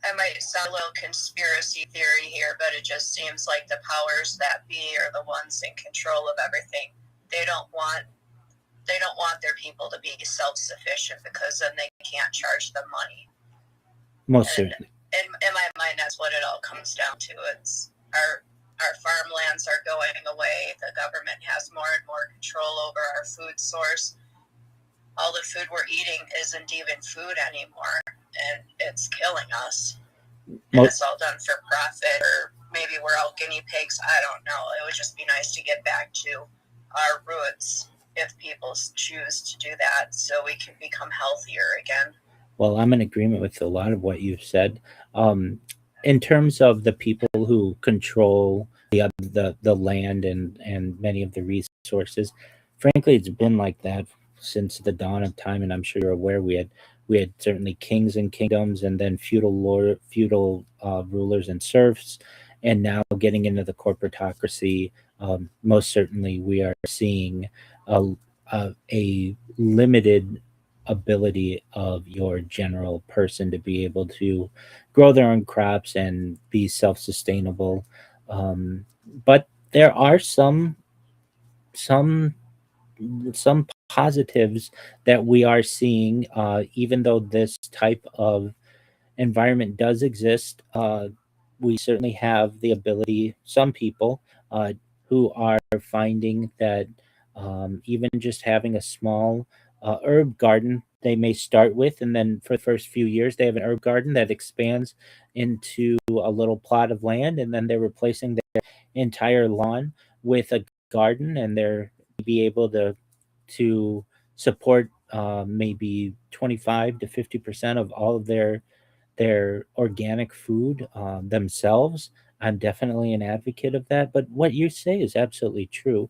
S: I might sound a little conspiracy theory here, but it just seems like the powers that be are the ones in control of everything. They don't want they don't want their people to be self-sufficient because then they can't charge them money.
G: Most certainly.
S: In my mind, that's what it all comes down to. It's our farmlands are going away. The government has more and more control over our food source. All the food we're eating isn't even food anymore, and it's killing us. And it's all done for profit, or maybe we're all guinea pigs. I don't know. It would just be nice to get back to our roots if people choose to do that, so we can become healthier again.
G: Well, I'm in agreement with a lot of what you've said. In terms of the people who control the land and many of the resources, frankly, it's been like that since the dawn of time, and I'm sure you're aware we had certainly kings and kingdoms, and then feudal rulers and serfs, and now getting into the corporatocracy. Most certainly, we are seeing a limited ability of your general person to be able to grow their own crops and be self-sustainable. But there are some positives that we are seeing, even though this type of environment does exist. We certainly have the ability, some people who are finding that even just having a small herb garden they may start with, and then for the first few years they have an herb garden that expands into a little plot of land, and then they're replacing their entire lawn with a garden, and they're be able to support maybe 25 to 50% of all of their organic food themselves. I'm definitely an advocate of that. But what you say is absolutely true.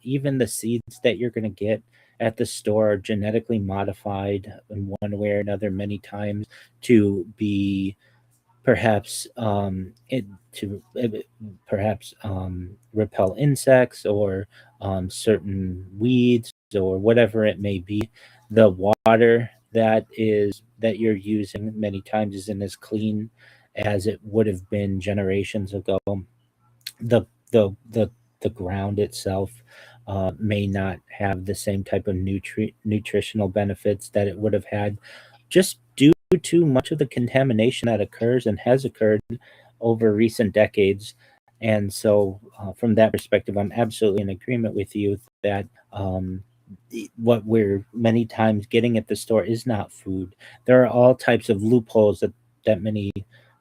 G: Even the seeds that you're going to get at the store are genetically modified in one way or another many times to be perhaps repel insects or certain weeds or whatever it may be. The water that you're using many times isn't as clean as it would have been generations ago. The the the the ground itself may not have the same type of nutritional benefits that it would have had just due to much of the contamination that occurs and has occurred over recent decades. And so, from that perspective, I'm absolutely in agreement with you that what we're many times getting at the store is not food. There are all types of loopholes that many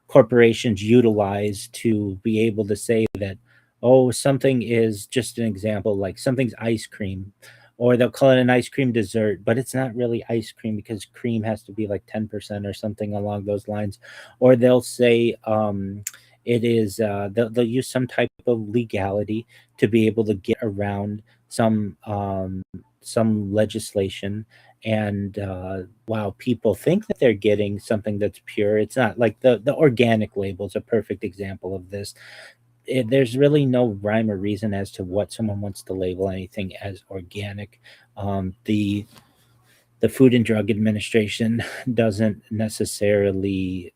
G: corporations utilize to be able to say that, oh, something is just an example, like something's ice cream, or they'll call it an ice cream dessert, but it's not really ice cream because cream has to be like 10% or something along those lines. Or they'll say it is, they'll use some type of legality to be able to get around some legislation. And while people think that they're getting something that's pure, it's not. Like the organic label is a perfect example of this. There's really no rhyme or reason as to what someone wants to label anything as organic. The Food and Drug Administration doesn't necessarily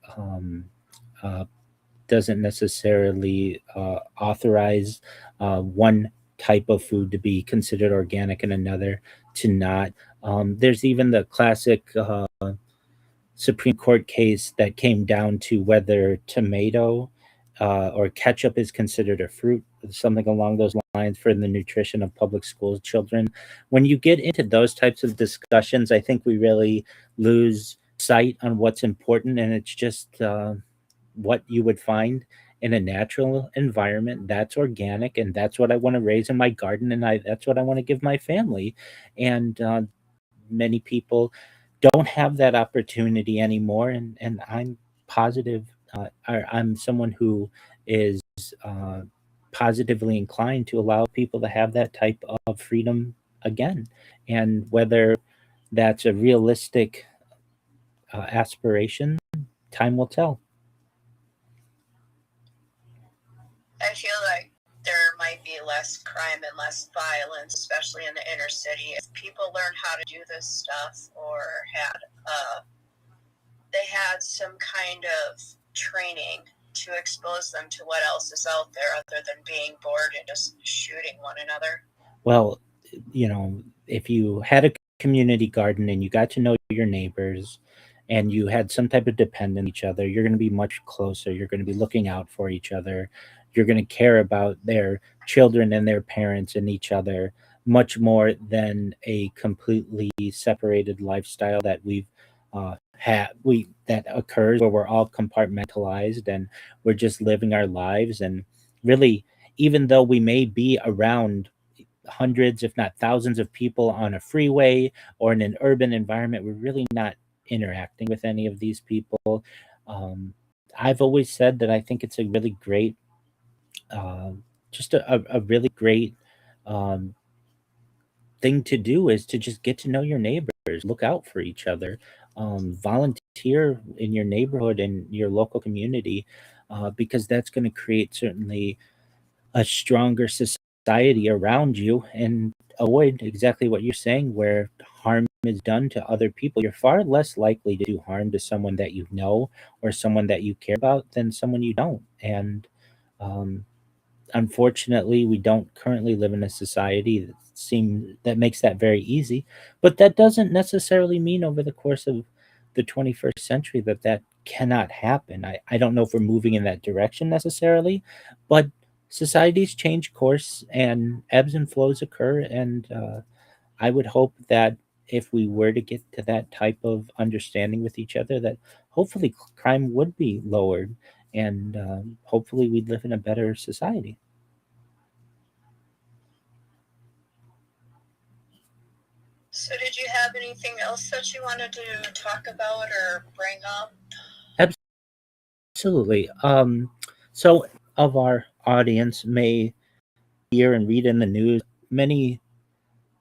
G: uh, authorize one type of food to be considered organic and another to not. There's even the classic Supreme Court case that came down to whether tomato or ketchup is considered a fruit, something along those lines for the nutrition of public school children. When you get into those types of discussions, I think we really lose sight on what's important, and it's just what you would find in a natural environment that's organic, and that's what I want to raise in my garden, and that's what I want to give my family. And many people don't have that opportunity anymore, and I'm positive, I'm someone who is uh, positively inclined to allow people to have that type of freedom again. And whether that's a realistic aspiration, time will tell.
S: I feel like there might be less crime and less violence, especially in the inner city, if people learn how to do this stuff or they had some kind of training to expose them to what else is out there other than being bored and just shooting one another.
G: Well, you know, if you had a community garden and you got to know your neighbors and you had some type of dependence on each other, you're going to be much closer. You're going to be looking out for each other. You're going to care about their children and their parents and each other much more than a completely separated lifestyle that we've we that occurs where we're all compartmentalized and we're just living our lives. And really, even though we may be around hundreds, if not thousands, of people on a freeway or in an urban environment, we're really not interacting with any of these people. Um, I've always said that I think it's a really great, just a really great um, thing to do is to just get to know your neighbors, look out for each other, volunteer in your neighborhood and your local community, because that's going to create certainly a stronger society around you and avoid exactly what you're saying, where harm is done to other people. You're far less likely to do harm to someone that you know or someone that you care about than someone you don't. And um, unfortunately, we don't currently live in a society that makes that very easy. But that doesn't necessarily mean over the course of the 21st century that cannot happen. I don't know if we're moving in that direction necessarily, but societies change course and ebbs and flows occur. And I would hope that if we were to get to that type of understanding with each other, that hopefully crime would be lowered and hopefully we'd live in a better society.
S: So, did you have anything else that you wanted to talk about or bring up?
G: Absolutely. So, of our audience may hear and read in the news many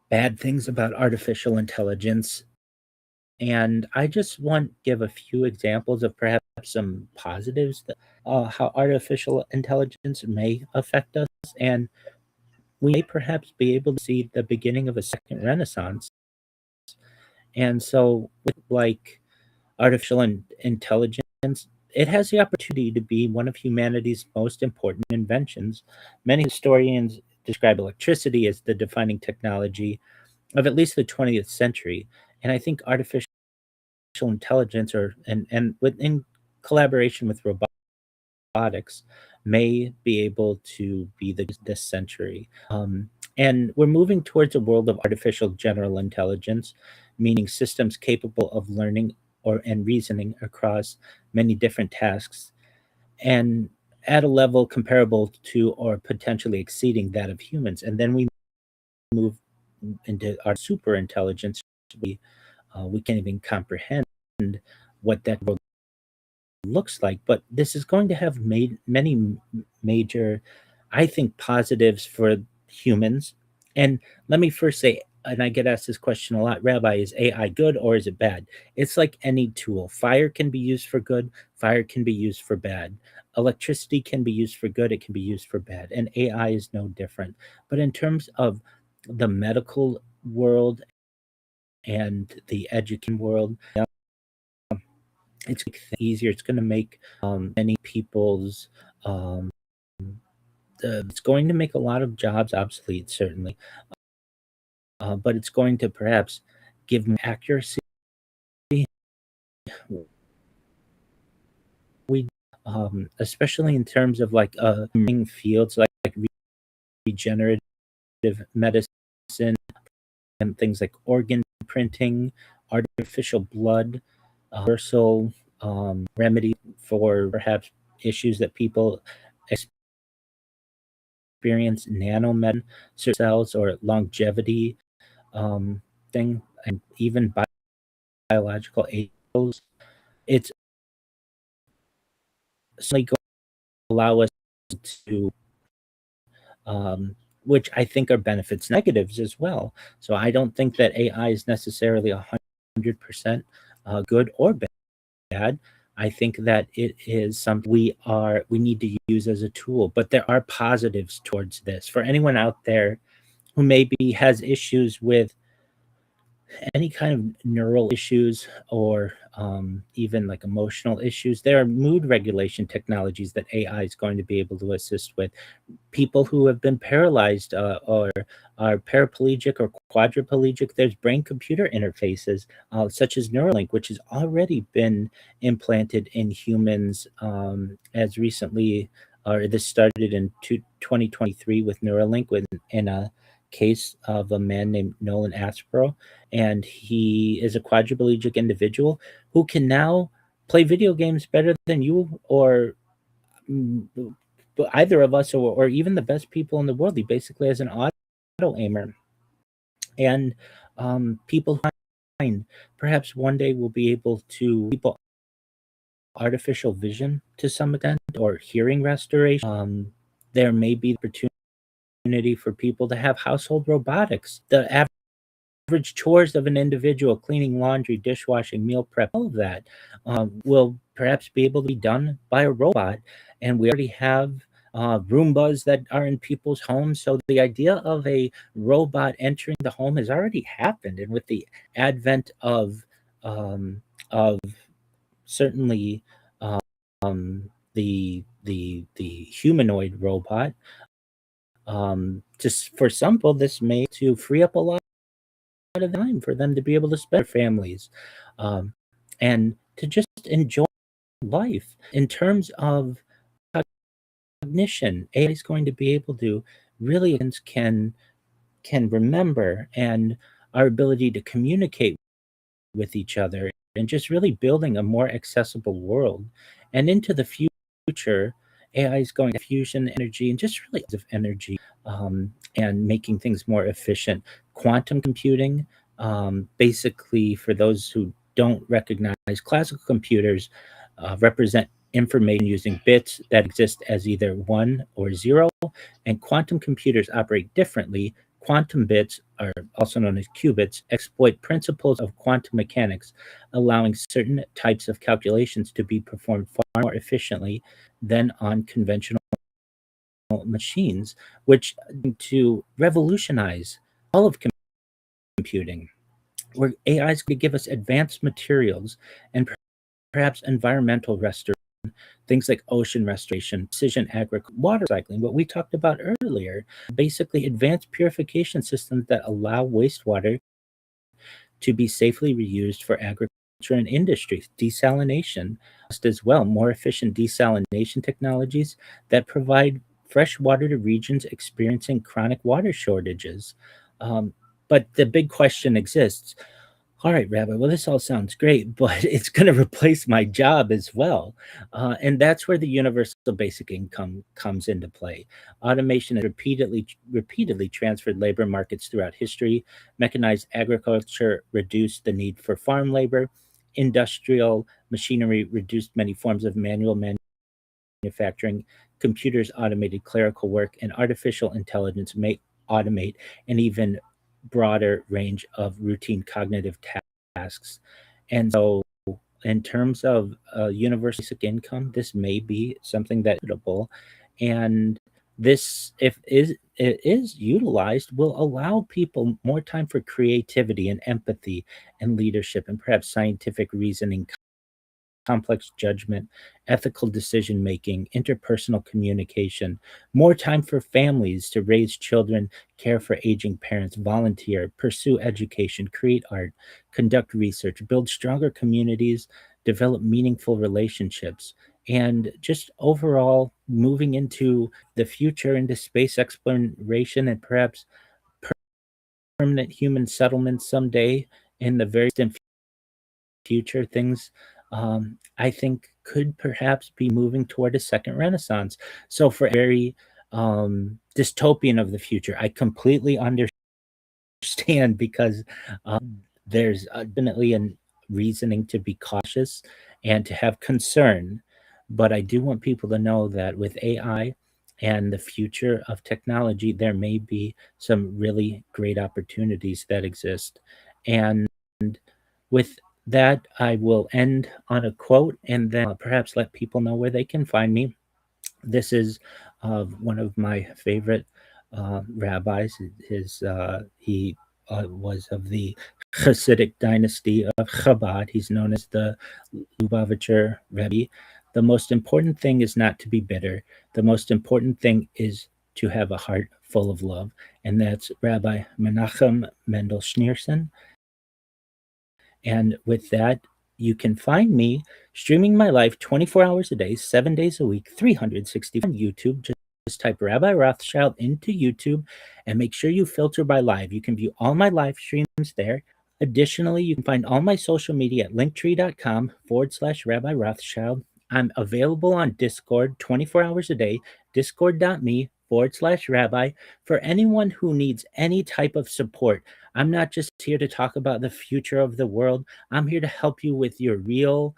G: bad things about artificial intelligence. And I just want to give a few examples of perhaps some positives that how artificial intelligence may affect us. And we may perhaps be able to see the beginning of a second renaissance. And so, with like intelligence, it has the opportunity to be one of humanity's most important inventions. Many historians describe electricity as the defining technology of at least the 20th century. And I think artificial intelligence and in collaboration with robotics may be able to be this century. And we're moving towards a world of artificial general intelligence, meaning systems capable of learning and reasoning across many different tasks and at a level comparable to or potentially exceeding that of humans. And then we move into our super intelligence. We can't even comprehend what that world looks like. But this is going to have made many major, I think, positives for humans. And let me first say, and I get asked this question a lot, Rabbi, is AI good or is it bad? It's like any tool. Fire can be used for good, fire can be used for bad. Electricity can be used for good, it can be used for bad. And AI is no different. But in terms of the medical world and the education world, it's easier. It's going to make many people's. It's going to make a lot of jobs obsolete, certainly, but it's going to perhaps give more accuracy. We, especially in terms of like fields like regenerative medicine and things like organ printing, artificial blood, universal remedy for perhaps issues that people experience, nanomed cells or longevity thing, and even biological agents. It's certainly going to allow us to which I think are benefits, negatives as well. So I don't think that AI is necessarily 100% good or bad. I think that it is something we need to use as a tool. But there are positives towards this. For anyone out there who maybe has issues with any kind of neural issues or even like emotional issues. There are mood regulation technologies that AI is going to be able to assist with. People who have been paralyzed or are paraplegic or quadriplegic, there's brain computer interfaces such as Neuralink, which has already been implanted in humans as recently, or this started in 2023 with Neuralink in a case of a man named Nolan Aspro. And he is a quadriplegic individual who can now play video games better than you or mm, either of us, or even the best people in the world. He basically has an auto aimer. And people who find perhaps one day will be able to people artificial vision to some extent or hearing restoration. There may be opportunity for people to have household robotics. The average chores of an individual, cleaning laundry, dishwashing, meal prep, all of that will perhaps be able to be done by a robot. And we already have Roombas that are in people's homes. So the idea of a robot entering the home has already happened. And with the advent of certainly the humanoid robot, just for some people, this may to free up a lot of time for them to be able to spend with their families and to just enjoy life. In terms of cognition, AI is going to be able to really can remember, and our ability to communicate with each other, and just really building a more accessible world. And into the future, AI is going to fusion energy and just really of energy and making things more efficient. Quantum computing, basically, for those who don't recognize, classical computers represent information using bits that exist as either 1 or 0, and quantum computers operate differently. Quantum bits, are also known as qubits, exploit principles of quantum mechanics, allowing certain types of calculations to be performed far more efficiently than on conventional machines, which to revolutionize all of computing, where AI is going to give us advanced materials and perhaps environmental restoration, things like ocean restoration, precision agriculture, water cycling, what we talked about earlier, basically advanced purification systems that allow wastewater to be safely reused for agriculture and industry, desalination as well, more efficient desalination technologies that provide fresh water to regions experiencing chronic water shortages. But the big question exists. All right, Rabbi, well, this all sounds great, but it's going to replace my job as well. And that's where the universal basic income comes into play. Automation has repeatedly transferred labor markets throughout history. Mechanized agriculture reduced the need for farm labor. Industrial machinery reduced many forms of manual manufacturing. Computers automated clerical work, and artificial intelligence may automate an even broader range of routine cognitive tasks. And so, in terms of universal basic income, this may be something that is equitable, and this, if it is utilized, will allow people more time for creativity and empathy and leadership and perhaps scientific reasoning, complex judgment, ethical decision making, interpersonal communication, more time for families to raise children, care for aging parents, volunteer, pursue education, create art, conduct research, build stronger communities, develop meaningful relationships, and just overall moving into the future, into space exploration and perhaps permanent human settlements someday in the very distant future. Things I think could perhaps be moving toward a second renaissance. So for very dystopian of the future, I completely understand because there's definitely a reasoning to be cautious and to have concern. But I do want people to know that with AI and the future of technology, there may be some really great opportunities that exist. And with that, I will end on a quote and then perhaps let people know where they can find me. This is one of my favorite rabbis. He was of the Hasidic dynasty of Chabad. He's known as the Lubavitcher Rebbe. The most important thing is not to be bitter. The most important thing is to have a heart full of love. And that's Rabbi Menachem Mendel Schneerson. And with that, you can find me streaming my life 24 hours a day, 7 days a week, 360 on YouTube. Just type Rabbi Rothschild into YouTube and make sure you filter by live. You can view all my live streams there. Additionally, you can find all my social media at linktree.com/Rabbi Rothschild. I'm available on Discord 24 hours a day, discord.me/rabbi, for anyone who needs any type of support. I'm not just here to talk about the future of the world. I'm here to help you with your real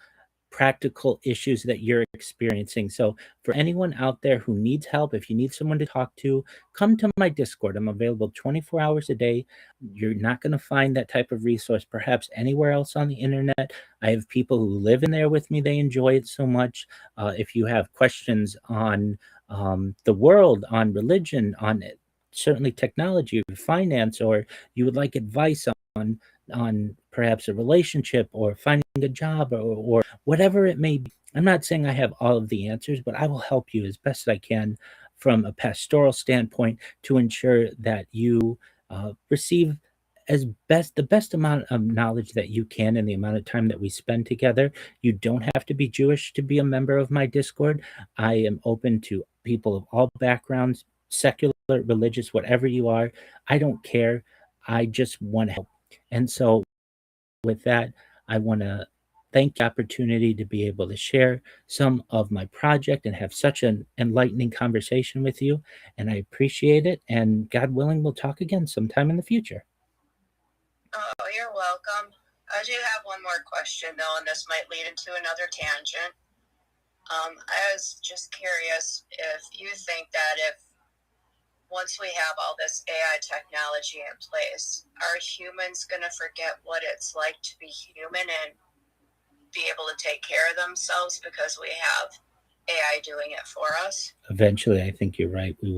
G: practical issues that you're experiencing. So, for anyone out there who needs help, if you need someone to talk to, come to my Discord. I'm available 24 hours a day. You're not going to find that type of resource perhaps anywhere else on the internet. I have people who live in there with me, they enjoy it so much. If you have questions on the world, on religion, on certainly technology, finance, or you would like advice on perhaps a relationship or finding a job or whatever it may be. I'm not saying I have all of the answers, but I will help you as best I can from a pastoral standpoint to ensure that you receive the best amount of knowledge that you can in the amount of time that we spend together. You don't have to be Jewish to be a member of my Discord. I am open to people of all backgrounds, secular, religious, whatever you are. I don't care. I just want to help. And so with that, I want to thank the opportunity to be able to share some of my project and have such an enlightening conversation with you. And I appreciate it. And God willing, we'll talk again sometime in the future.
S: Oh, you're welcome. I do have one more question, though, and this might lead into another tangent. I was just curious if you think that if once we have all this AI technology in place, are humans going to forget what it's like to be human and be able to take care of themselves because we have AI doing it for us?
G: Eventually, I think you're right. We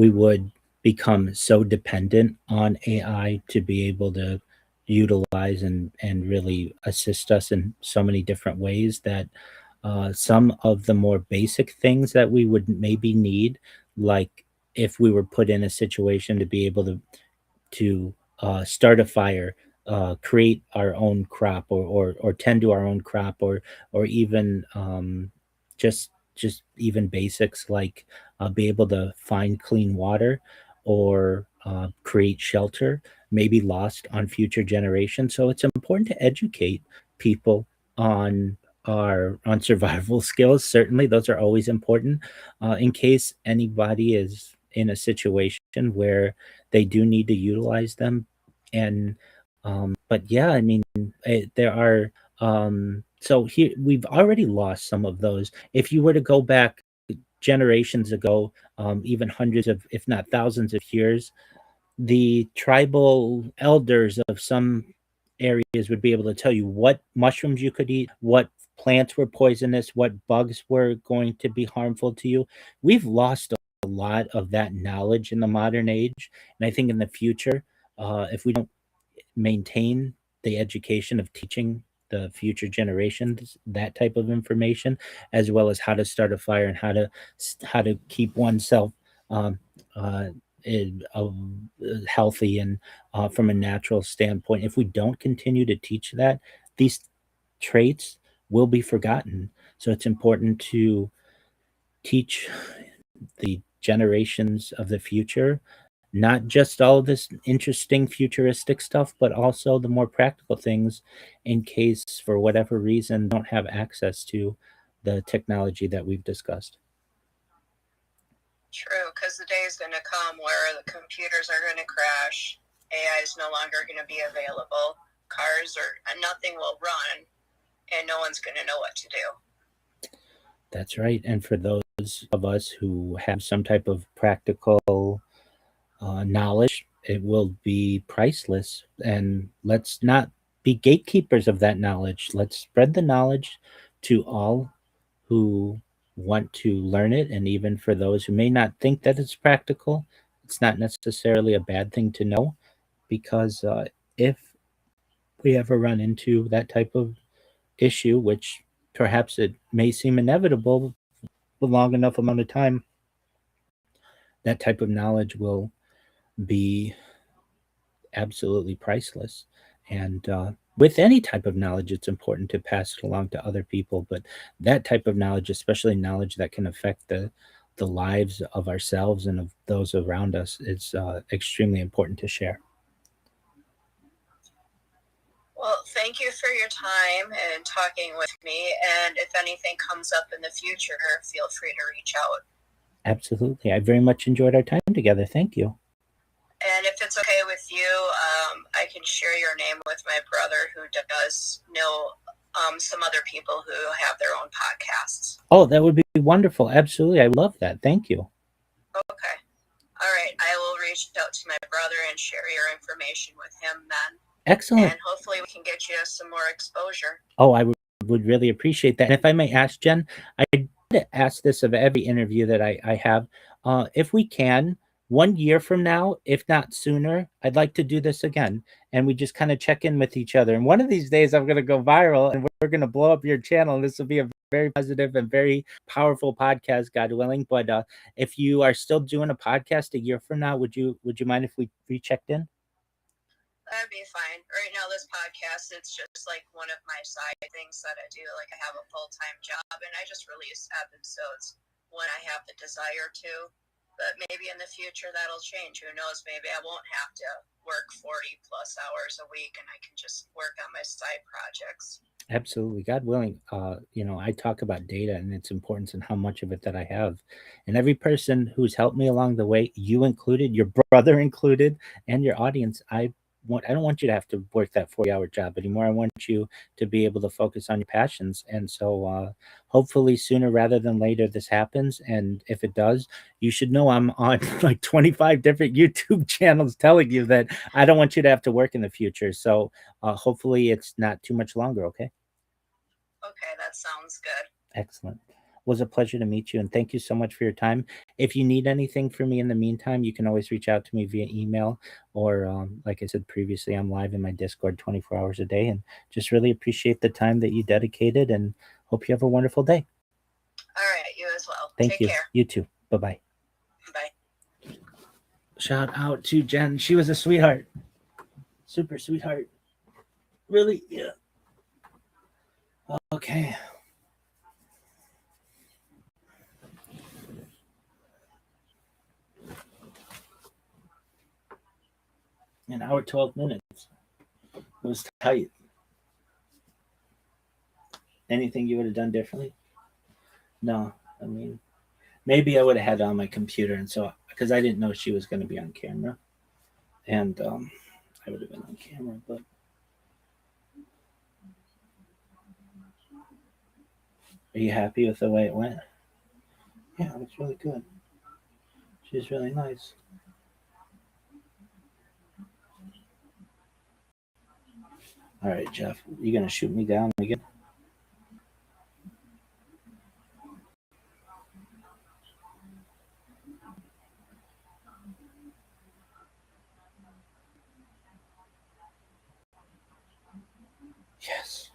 G: would become so dependent on AI to be able to utilize and really assist us in so many different ways that some of the more basic things that we would maybe need, like if we were put in a situation to be able to start a fire, create our own crop, or tend to our own crop, or even just even basics like be able to find clean water or create shelter, may be lost on future generations. So it's important to educate people on on survival skills. Certainly, those are always important in case anybody is in a situation where they do need to utilize them. And but yeah, I mean, there are so here we've already lost some of those. If you were to go back generations ago, even hundreds of, if not thousands of years, the tribal elders of some areas would be able to tell you what mushrooms you could eat, what plants were poisonous, what bugs were going to be harmful to you. We've lost a lot of that knowledge in the modern age. And I think in the future, if we don't maintain the education of teaching the future generations that type of information, as well as how to start a fire and how to keep oneself um, uh, healthy and from a natural standpoint. If we don't continue to teach that, these traits will be forgotten. So it's important to teach the generations of the future not just all of this interesting futuristic stuff, but also the more practical things in case, for whatever reason, don't have access to the technology that we've discussed.
S: True, because the day is going to come where the computers are going to crash, AI is no longer going to be available, nothing will run, and no one's going to know what to do.
G: That's right. And for those of us who have some type of practical knowledge, it will be priceless. And let's not be gatekeepers of that knowledge. Let's spread the knowledge to all who want to learn it. And even for those who may not think that it's practical, it's not necessarily a bad thing to know, because if we ever run into that type of issue, which perhaps it may seem inevitable for a long enough amount of time, that type of knowledge will be absolutely priceless. And with any type of knowledge, it's important to pass it along to other people. But that type of knowledge, especially knowledge that can affect the lives of ourselves and of those around us, is extremely important to share.
S: Well, thank you for your time and talking with me. And if anything comes up in the future, feel free to reach out.
G: Absolutely. I very much enjoyed our time together. Thank you.
S: And if it's okay with you, I can share your name with my brother who does know some other people who have their own podcasts.
G: Oh, that would be wonderful. Absolutely. I love that. Thank you.
S: Okay. All right. I will reach out to my brother and share your information with him then.
G: Excellent.
S: And hopefully we can get you some more exposure.
G: Oh, I would really appreciate that. And if I may ask, Jen, I ask this of every interview that I have. If we can, 1 year from now, if not sooner, I'd like to do this again. And we just kind of check in with each other. And one of these days, I'm going to go viral and we're going to blow up your channel. And this will be a very positive and very powerful podcast, God willing. But if you are still doing a podcast a year from now, would you mind if we rechecked in?
S: That'd be fine. Right now, this podcast, it's just like one of my side things that I do. Like I have a full-time job and I just release episodes when I have the desire to. But maybe in the future that'll change. Who knows? Maybe I won't have to work 40 plus hours a week and I can just work on my side projects.
G: Absolutely. God willing, I talk about data and its importance and how much of it that I have. And every person who's helped me along the way, you included, your brother included, and your audience, I don't want you to have to work that 40-hour job anymore. I want you to be able to focus on your passions. And so hopefully sooner rather than later this happens. And if it does, you should know I'm on like 25 different YouTube channels telling you that I don't want you to have to work in the future. So hopefully it's not too much longer. Okay.
S: Okay, that sounds good.
G: Excellent. It was a pleasure to meet you, and thank you so much for your time. If you need anything from me in the meantime, you can always reach out to me via email or, like I said previously, I'm live in my Discord 24 hours a day, and just really appreciate the time that you dedicated and hope you have a wonderful day.
S: All right, you as well.
G: Thank
S: Take
G: you.
S: care.
G: You too. Bye-bye.
S: Bye.
G: Shout out to Jen. She was a sweetheart. Super sweetheart. Really? Yeah. Okay. An hour, 12 minutes. It was tight. Anything you would have done differently? No. I mean, maybe I would have had it on my computer, and so because I didn't know she was going to be on camera, and I would have been on camera. But are you happy with the way it went? Yeah, it was really good. She's really nice. All right, Jeff, you gonna shoot me down again? Yes.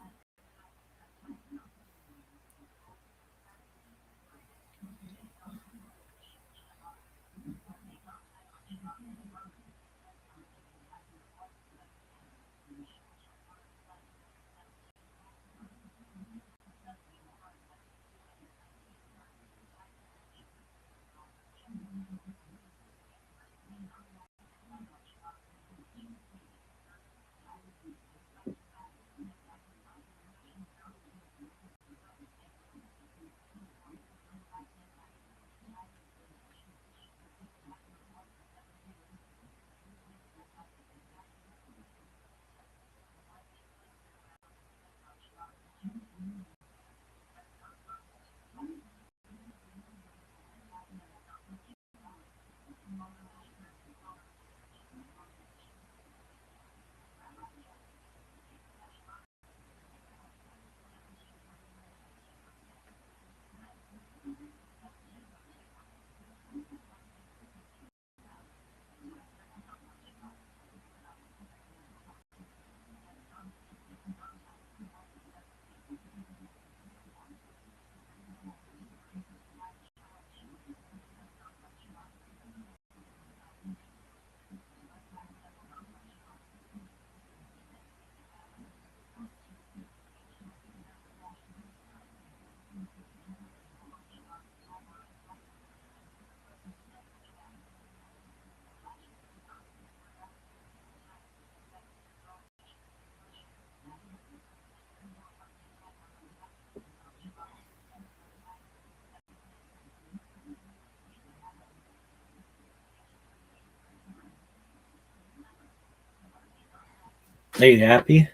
G: Are you happy?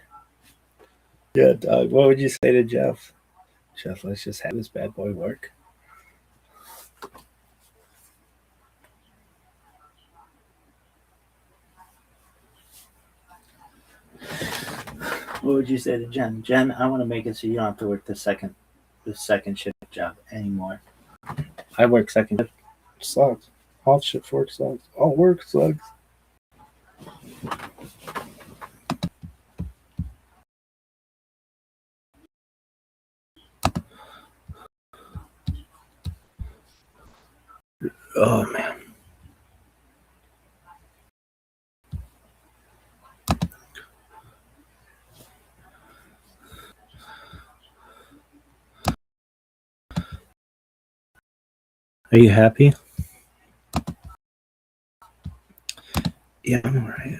G: Yeah, Doug. What would you say to Jeff? Jeff, let's just have this bad boy work. What would you say to Jen? Jen, I want to make it so you don't have to work the second shift job anymore. I work second shift. Sucks. All shift work sucks. All work sucks. Oh man. Are you happy? Yeah, I'm alright.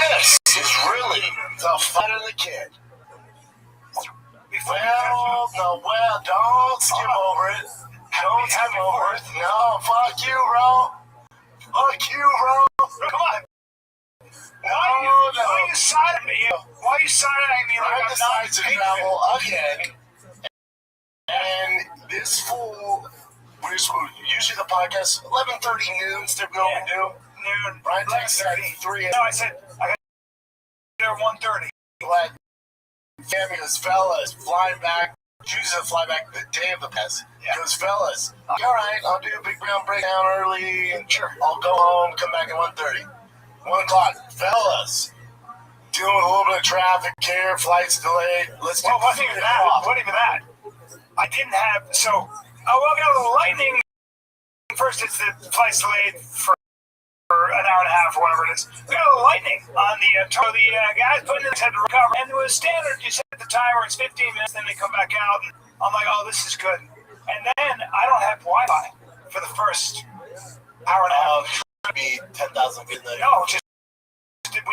N: This is really the fight of the kid. Well, don't skim over it. Don't skim over it. No, fuck you, bro. Fuck you, bro. Come on. Why are you siding me? Why are you siding me like I'm not to travel again? And this fool, usually the podcast 11:30 noon. Still going to do noon. Brian texted at 3. No, I said I got there 1:30. Glad fabulous fellas flying back. Choosing to fly back the day of the pass. Yeah. Goes, fellas, all right, I'll do a big brown breakdown early, and sure, I'll go home, come back at 1:30. 1 o'clock, fellas, dealing with a little bit of traffic here, flights delayed. Let's do what even that? What even that? I didn't have, so, we got a little lightning. First, it's the flight's delayed for an hour and a half or whatever it is. We got a little lightning on the guys putting in had to recover, and it was standard. You set the timer, it's 15 minutes, then they come back out, and I'm like, oh, this is good. And then I don't have Wi-Fi for the first hour and a half. Should be 10,000 feet. No, we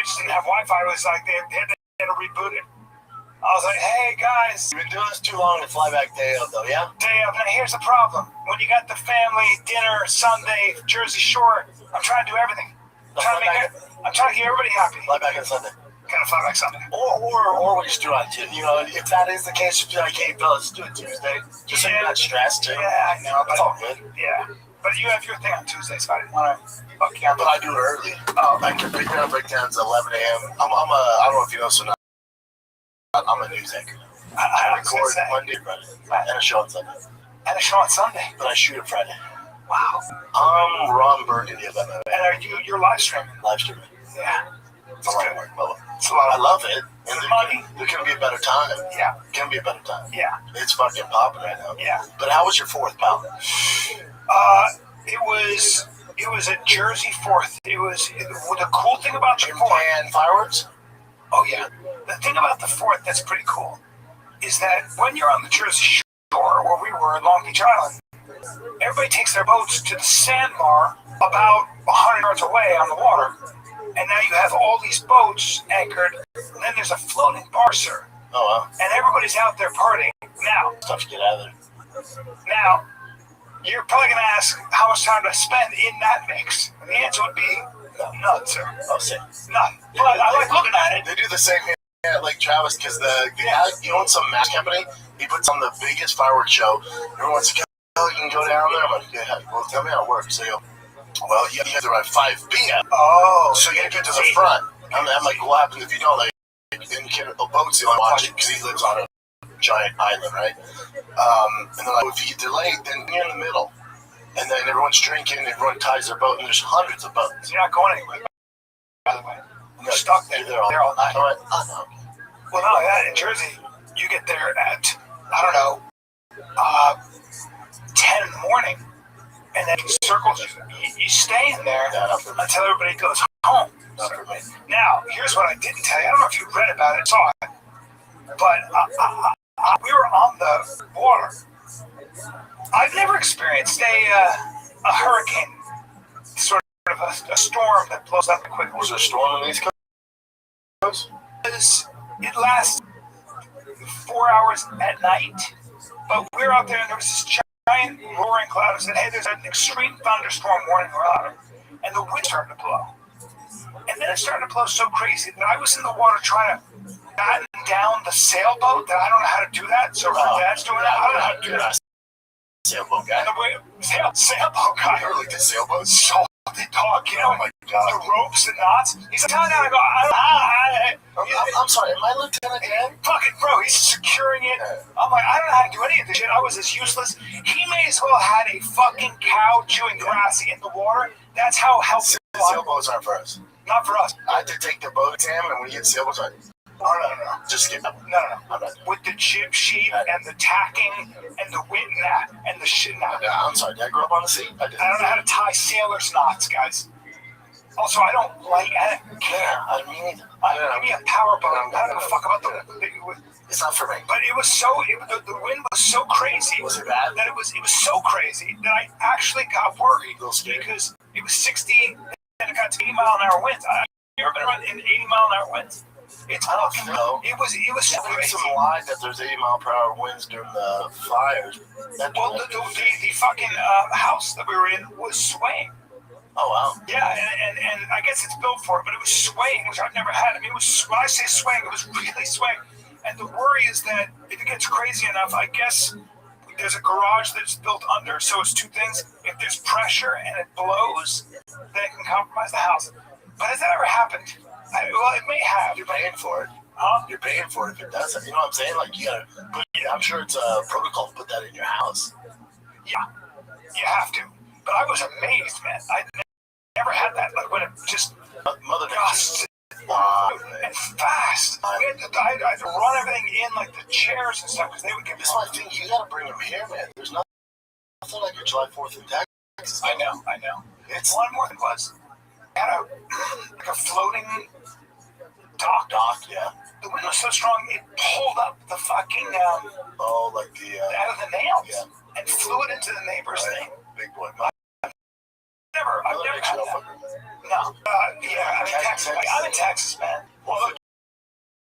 N: just didn't have Wi-Fi. It was like they had to reboot it. I was like, hey guys, you've been doing this too long to fly back day of though, yeah? Day of. Now here's the problem. When you got the family dinner Sunday, Jersey Shore, I'm trying to do everything. I'm trying to get everybody happy. Fly back on Sunday. Kind of fly back Sunday. Or we just do it on Tuesday. You know, if that is the case, just be like, hey fellas, let's do it Tuesday. Just so you're not stressed too. Yeah, I know. That's all good. Yeah. But you have your thing on Tuesday, so I didn't want to fuck you up. But I do it early. I can pick up breakdowns at 11 a.m. I don't know if you know, so now I'm a news anchor. I record Monday, Friday, and a show on Sunday. And a show on Sunday? But I shoot it Friday. Wow. I'm Ron Burgundy of MMA. And you're live streaming? Live streaming. Yeah. It's a lot of work, Bubba. I love it. And there can be a better time. Yeah. Can be a better time. Yeah. It's fucking popping right now. Yeah. But how was your 4th, pal? It was a Jersey 4th. The cool thing about your 4th. And fireworks? Oh, yeah. The thing about the 4th that's pretty cool is that when you're on the Jersey Shore, where we were at Long Beach Island, everybody takes their boats to the sandbar about 100 yards away on the water. And now you have all these boats anchored, and then there's a floating bar, sir. Oh, wow. And everybody's out there partying. Now, it's tough to get out of there. Now, you're probably going to ask how much time to spend in that mix. And the answer would be none, sir. Oh, sick. None. But I like looking at it. They do the same thing at Lake Travis because the guy, he owns some mask company. He puts on the biggest fireworks show. Everyone wants to go, you can go down there. I'm like, yeah, well, tell me how it works. So, well, you have to arrive 5 p.m. Oh. So you got to get to the front. I'm like, what happens if you don't? Like, then the boat's the only watch it because he lives on a giant island, right? And then like, if you get delayed, then you're in the middle. And then everyone's drinking, everyone ties their boat, and there's hundreds of boats. You're not going anywhere, by the way. You're stuck there. You're there all night. Oh, no. Well, not like that. In Jersey, you get there at, I don't know, 10 in the morning.
C: and then circles. You stay in there until everybody goes home. Now, here's what I didn't tell you. I don't know if you read about it, saw it, but we were on the water. I've never experienced a hurricane, sort of a storm that blows up quickly.
N: Was there a storm on the East Coast?
C: It lasts 4 hours at night, but we were out there and there was this giant roaring cloud. I said, hey, there's an extreme thunderstorm warning we're out, and the wind started to blow. And then it started to blow so crazy that I was in the water trying to batten down the sailboat. That I don't know how to do that. So my dad's doing that. I don't know how to do that.
N: Sailboat guy.
C: Sailboat guy.
N: I really did sailboats.
C: So the dog, you know, the ropes and knots. He's like, I go,
N: I'm sorry, am I Lieutenant Dan?
C: Fucking bro, he's securing it. I'm like, I don't know how to do any of this shit. I was as useless. He may as well had a fucking cow chewing grass in the water. That's how helpful.
N: Sailboats aren't for us.
C: Not for us.
N: I did take the boat exam, and when you get sailboats, no. Just skip up.
C: No. With the chip sheet and the tacking and the wind and the shit.
N: I'm sorry, did I grow up on the sea? I don't
C: know how to tie sailor's knots, guys. Also, I don't care.
N: I mean,
C: give me a power boat. I don't give a fuck about the
N: it's not for me.
C: But it was the wind was so crazy.
N: Was it bad?
C: That it was so crazy that I actually got worried because it was 60 and it got to 80 mile an hour winds. You ever been in 80 mile an hour winds?
N: I don't know.
C: It was so crazy.
N: Some lie that there's 80 mile per hour winds during the fires.
C: Well, the fucking house that we were in was swaying.
N: Oh wow.
C: Yeah, and I guess it's built for it, but it was swaying, which I've never had. I mean, it was when I say swaying, it was really swaying. And the worry is that if it gets crazy enough, I guess there's a garage that's built under. So it's two things: if there's pressure and it blows, then it can compromise the house. But has that ever happened? Well, it may have.
N: You're paying for it. You're paying for it if it doesn't. You know what I'm saying? Like, you gotta put, I'm sure it's a protocol to put that in your house.
C: Yeah, you have to. But I was amazed, man. I never had that. Like when it just gusts and fast. I had to run everything in, like the chairs and stuff, because they would give me.
N: That's my thing. You gotta bring them here, man. There's nothing like your July 4th in Texas.
C: I know. It's a lot more than it was. Had a floating dock, yeah. The wind was so strong it pulled up the fucking
N: like the
C: out of the nails and flew it into the neighbor's thing.
N: Big boy.
C: I've never had that. No. Texas. I'm in Texas, man. Well, look,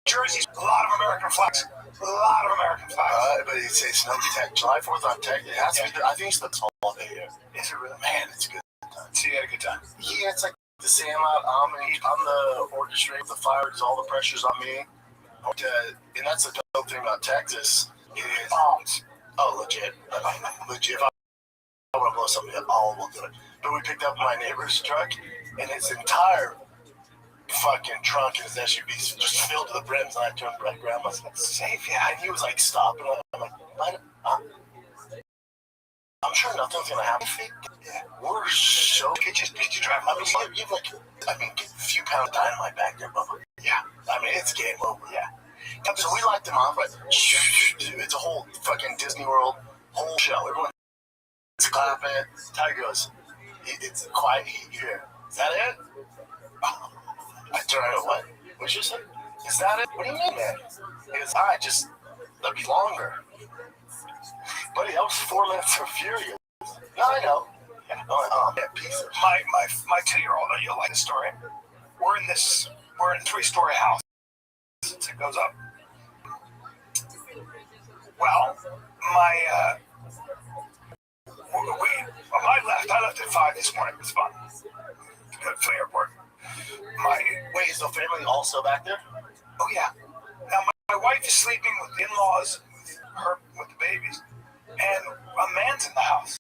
C: Jersey's a lot of American flags.
N: But it's not July 4th on Texas. It has to be. I think it's the holiday here.
C: Is it really?
N: Man, it's a good time.
C: So you had a good time.
N: Yeah, it's like the same out. I'm the orchestrator. The fires, all the pressure's on me. And that's the dope thing about Texas. Is
C: bombs.
N: Oh, legit. Legit. If I want to blow something up, we'll do it. But we picked up my neighbor's truck, and his entire fucking trunk and his SUV just filled to the brims. And I turned around. I was like, safe, yeah. And he was like, stopping. I'm like, I'm sure nothing's gonna happen. Yeah, we're so.
C: Could you drive?
N: You have a few pounds of dynamite back there, Bubba. Yeah, I mean it's game over. Yeah. So we light them off, but it's a whole fucking Disney World whole show. Everyone's clapping. Tiger goes, it's quiet. You hear, is that it? I turn around. What? What'd you say? Is that it? What do you mean, man? He goes, all right, just that'll be longer. Buddy, that was 4 minutes of furious. No, I know. Yeah. Piece of
C: my 2-year-old, you'll like the story. We're in a 3-story house. It goes up. Well, I left at 5 this morning. It was fun. Good for the airport.
N: Wait, is the family also back there?
C: Oh yeah. Now my wife is sleeping with the in-laws, with the babies, and a man's in the house.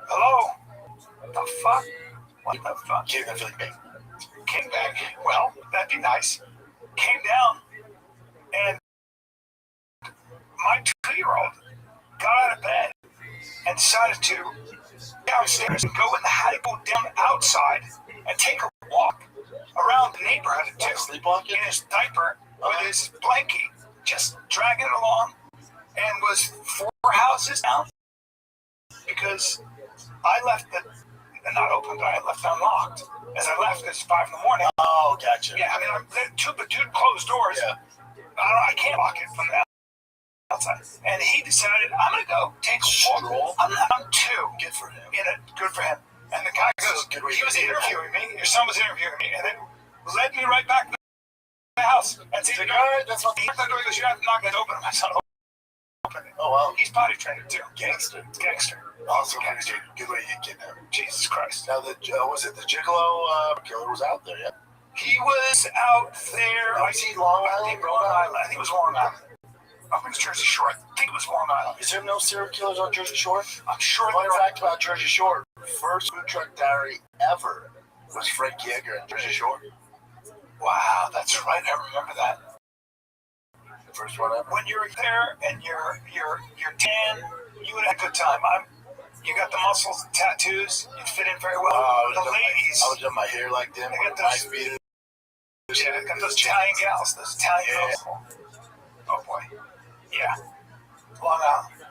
C: Hello? What the fuck? What the fuck?
N: Came
C: back. Well, that'd be nice. Came down, and my 2-year-old got out of bed and decided to downstairs and go in the attic, go down outside and take a walk around the neighborhood in his diaper with his blankie, just dragging it along, and was 4 houses down because I left it not open, but I left it unlocked. As I left, it's 5 in the morning.
N: Oh, gotcha.
C: Yeah, I mean, two closed doors.
N: Yeah.
C: I can't lock it from the outside. And he decided, I'm going to go take a walk. I'm 2.
N: Good for him.
C: Good for him. And the guy goes, he was interviewing me. Your son was interviewing me, and then led me right back to the house. And he's like, all right, that's what the door goes, you're not going to open it. My son opened it.
N: Oh, wow.
C: He's potty trained too.
N: Gangster.
C: Also
N: gangster. Good way you get him.
C: Jesus Christ.
N: Now, was it the Gigolo killer was out there, yeah?
C: He was out there.
N: I see Long Island,
C: Long Island. I think it was Long Island. Up in Jersey Shore. I think it was Long Island.
N: Is there no serial killers on Jersey Shore?
C: I'm sure.
N: Fun fact about Jersey Shore: first food truck diary ever was Frank Yeager in Jersey Shore.
C: Wow, that's right. I remember that.
N: The first one ever.
C: When you're there and you're tan, you would have a good time. You got the muscles and tattoos. You fit in very well. The ladies.
N: I would do my hair like them.
C: They got those. Yeah, they got those Italian gals. Those Italian girls. Oh boy. Yeah. Long Island.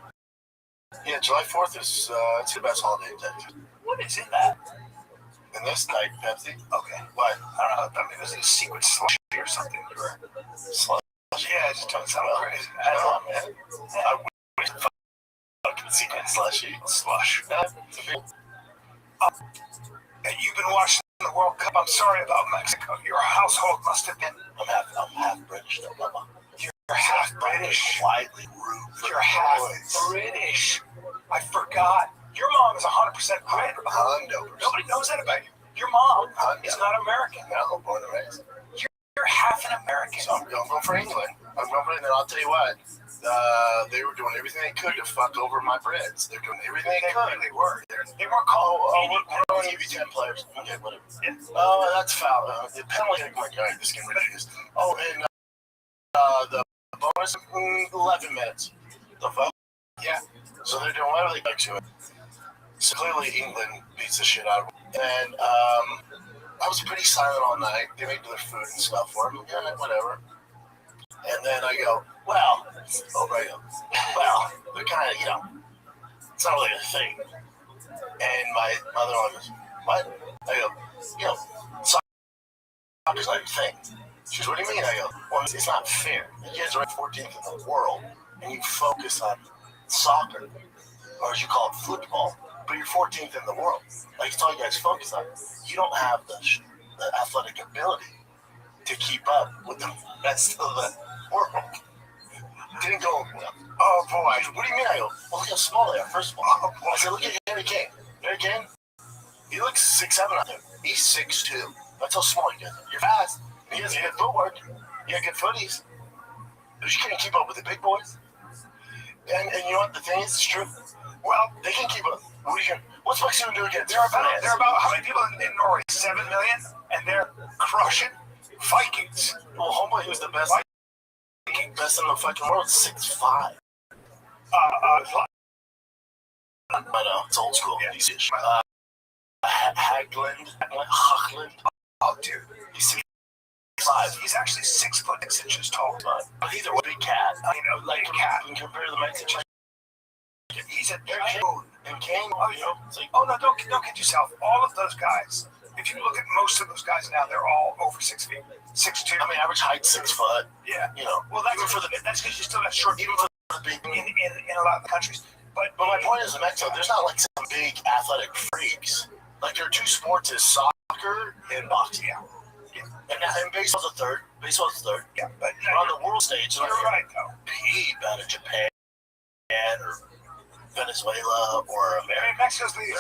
N: Yeah, July 4th is it's the best holiday in Texas.
C: What is in that?
N: And this night, Pepsi.
C: Okay.
N: What?
C: I don't know. I mean, it was a secret slushy or something.
N: Slush?
C: Yeah, it just don't sound crazy.
N: I don't know, man. I wish fucking secret slushy.
C: Slush. And you've been watching the World Cup. I'm sorry about Mexico. Your household must have been.
N: I'm half British, though, Mama.
C: You're half British.
N: Widely rude.
C: You're half British. I forgot. Your mom is 100% Brit. Nobody knows that about you. Your mom is not American.
N: No, born and raised.
C: You're half an American.
N: So I'm going for England. I'm going for England. I'll tell you what. They were doing everything they could to fuck over my Brits. They're doing everything they could.
C: They were. They weren't called.
N: We're going to give you 10 players. Okay, whatever. Yeah. Oh, that's foul. The penalty. Oh my God, this game ridiculous. Oh, and the bonus 11 minutes. The fuck?
C: Yeah.
N: So they're doing whatever they like to it. So clearly England beats the shit out of them. And I was pretty silent all night. They made their food and stuff for me. Yeah, whatever. And then I go, well, they're kind of, it's not really a thing. And my mother-in-law goes, what? I go, soccer's not a thing. She goes, what do you mean? I go, well, it's not fair. You guys are 14th in the world, and you focus on soccer, or as you call it, football, but you're 14th in the world. Like, it's all you guys focus on. You don't have the athletic ability to keep up with the rest of the world. Didn't go, oh boy, what do you mean? I go, well, look how small they are, first of all. I said, look at Harry Kane. Harry Kane, he looks 6'7" out there. He's 6'2". That's how small he is. You're fast. He has good footwork. You got good footies. But you can't keep up with the big boys. And you know what the thing is? It's true. Well, they can keep up. What's Mexico doing against?
C: They're about how many people in Norway? 7 million, and they're crushing Vikings.
N: Well, homeboy, he was the best. Best in the fucking world. 6'5". I know it's old school.
C: Yeah.
N: He's Hagland.
C: Oh, dude,
N: he's
C: 6'5". He's actually 6 foot 6 inches tall.
N: But he's a big cat.
C: Like a cat.
N: And compared to the Mexican,
C: he's a
N: Kane. And Kane, it's like,
C: oh no, don't kid yourself. All of those guys. If you look at most of those guys now, they're all over 6 feet, 6'2".
N: I mean, average height 6 foot.
C: Yeah.
N: Well,
C: that's because you still got short people in a lot of the countries. But
N: my point is, in Mexico, there's not like some big athletic freaks. Like there are two sports: is soccer and boxing.
C: Yeah.
N: And baseball's a third.
C: Yeah, but
N: on the world stage,
C: you're right though.
N: He out of Japan or Venezuela or America.
C: Mexico's leading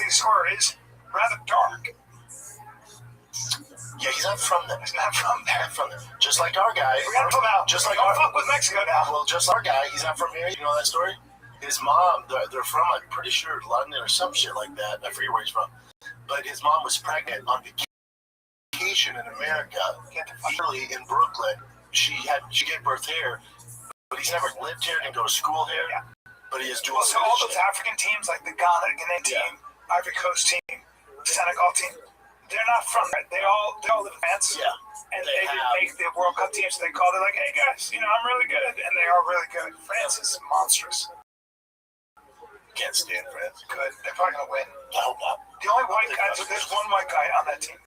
C: scorer is rather dark.
N: Yeah, he's not from there.
C: He's not from there.
N: Just like our guy.
C: We gotta pull out.
N: Just like
C: don't fuck with Mexico now.
N: Well, just our guy. He's not from here. You know that story? His mom, they're from, I'm pretty sure, London or some shit like that. I forget where he's from. But his mom was pregnant on vacation in America. Literally in Brooklyn. She gave birth here, but he's never lived here, didn't go to school here. Yeah. But he is doing
C: so all those African teams, like the Ghanaian team, Ivory Coast team, Senegal team, they're not from there. They all live in France.
N: Yeah.
C: And they make the World Cup teams. So they call it like, hey guys, I'm really good, and they are really good. France is monstrous.
N: Can't stand France.
H: Good. They're probably gonna win.
N: I hope not.
H: The only white guy. There's one white guy on that team.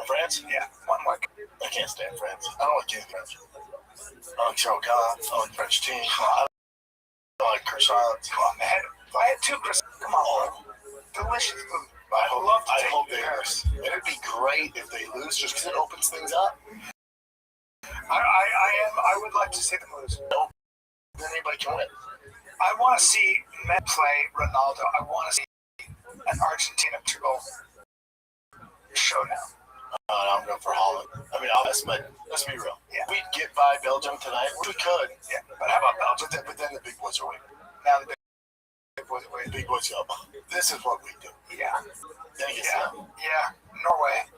N: France?
H: Yeah, one white guy.
N: I can't stand France. I don't like any French. I like Charles God. I like French team. I don't like croissants.
H: Come on, man. If I had two croissants, come on. Delicious food.
N: I hope they lose. It'd be great if they lose, just because it opens things up.
H: I would like to see them lose.
N: Then anybody can win.
H: I want to see Messi play Ronaldo. I want to see an Argentina two-goal showdown.
N: I'm going for Holland. I mean, let's be real.
H: Yeah.
N: We'd get by Belgium tonight. We could.
H: Yeah, but how about Belgium?
N: But then the big boys are winning.
H: Now the big boys are winning.
N: Big boys go. This is what we do.
H: Yeah.
N: Then you
H: Yeah. Norway.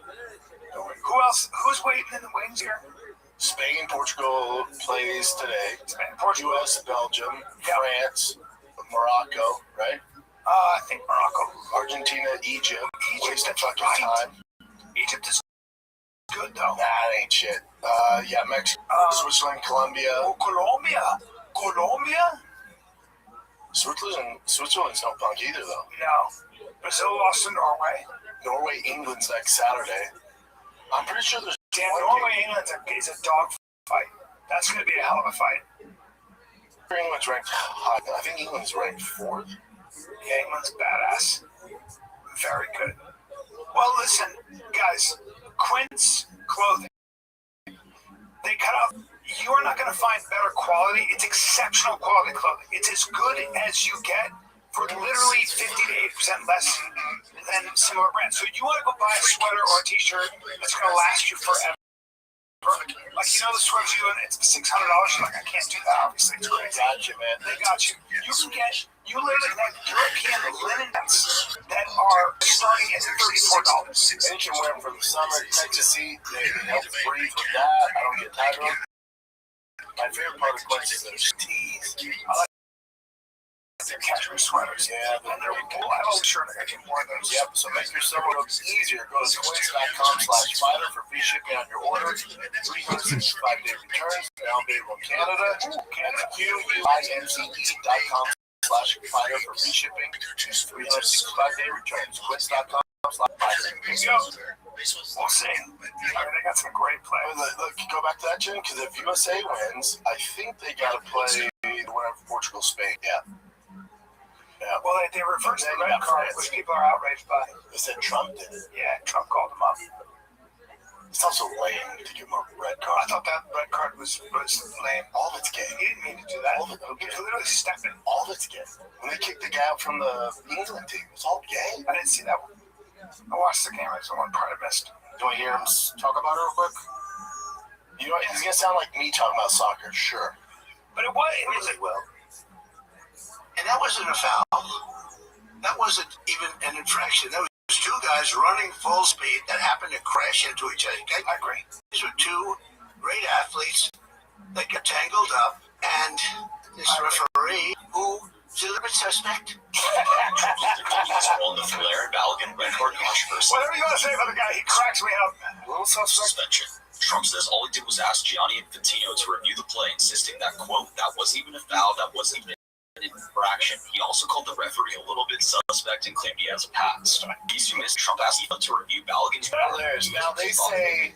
H: Who else? Who's waiting in the wings here?
N: Spain, Portugal plays today.
H: Spain, Portugal,
N: U.S., Belgium, France, Morocco, right?
H: I think Morocco.
N: Argentina, Egypt. Wasting fucking time.
H: Egypt is good though.
N: That ain't shit. Yeah, Mexico, Switzerland, Colombia.
H: Oh, Colombia?
N: Switzerland's no punk either, though.
H: No. Brazil lost to Norway.
N: Norway, England's next Saturday. I'm pretty sure there's
H: Norway, England is a dog fight. That's going to be a hell of a fight.
N: England's ranked high. I think England's ranked 4th.
H: Yeah, England's badass. Very good. Well, listen, guys. Quince Clothing. They cut off. You are not going to find better quality. It's exceptional quality clothing. It's as good as you get for literally 50 to 80% less than similar brands. So you want to go buy a sweater or a t-shirt that's going to last you forever. Like, you know, the sweaters you and it's $600. You're like, I can't do that. Obviously, it's crazy.
N: Got you, man.
H: They got you. You literally have European linen nets that are starting at $34.
N: And you can wear them from the summer, Texas heat. They help breathe with that. I don't get tired of them. My favorite part of Quince is those tees. I like
H: their cashmere sweaters.
N: Yeah,
H: and they're cool. I'm always sure they're getting more of those.
N: Yep, so make your summer look easier. Go to quince.com/fighter for free shipping on your order. 365-day returns. Now available in Canada. QUINCE.com/fighter for free shipping. 365-day returns. Quince.com/fighter.
H: Here you go. We'll see. They got some great players.
N: Look, go back to that, Jim, because if USA wins, I think they got to play the winner of Portugal, Spain. Yeah.
H: Well, they reversed the red card, which people are outraged by.
N: They said Trump did it.
H: Yeah, Trump called him up.
N: It's also lame to give him a red card.
H: I thought that red card was lame.
N: All of it's gay.
H: He didn't mean to do that.
N: All of it, okay.
H: He was literally stepping.
N: All of it's gay. When they kicked the guy out from the England team, it's all gay.
H: I didn't see that one. I watched the game. It's the one part I missed.
N: Do you want to hear him talk about it real quick? You know, it's going to sound like me talking about soccer, sure.
H: But it was
N: well.
T: And that wasn't a foul. That wasn't even an infraction. That was two guys running full speed that happened to crash into each other. I agree. These were two great athletes that got tangled up, and this referee, who is a little bit suspect.
A: On the Flair Balogun red card controversy.
H: Whatever you want to say about the guy, he cracks me up.
N: Little suspect.
A: Suspension. Trump says all he did was ask Gianni Infantino to review the play, insisting that, quote, that wasn't even a foul, that wasn't even an infraction. He also called the referee a little bit suspect and claimed he has a past. He's missed Trump asked FIFA to review Balogun's play.
N: Now they say,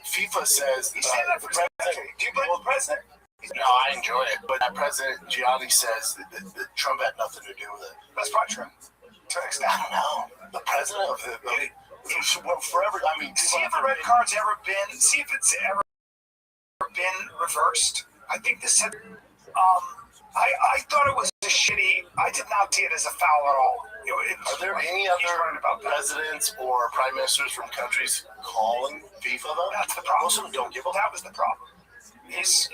N: FIFA says,
H: He's saying that for the president. Do you blame the president?
N: No, I enjoy it, but that President Gianni says that Trump had nothing to do with it.
H: That's probably true. To an extent.
N: I don't know. The president of the forever. I mean,
H: see if the red card's ever been. See if it's ever been reversed. I think this said. I thought it was a shitty. I did not see it as a foul at all.
N: Are there any other presidents or prime ministers from countries calling FIFA though?
H: That's the problem.
N: Most of them don't give a.
H: That was the problem. He's,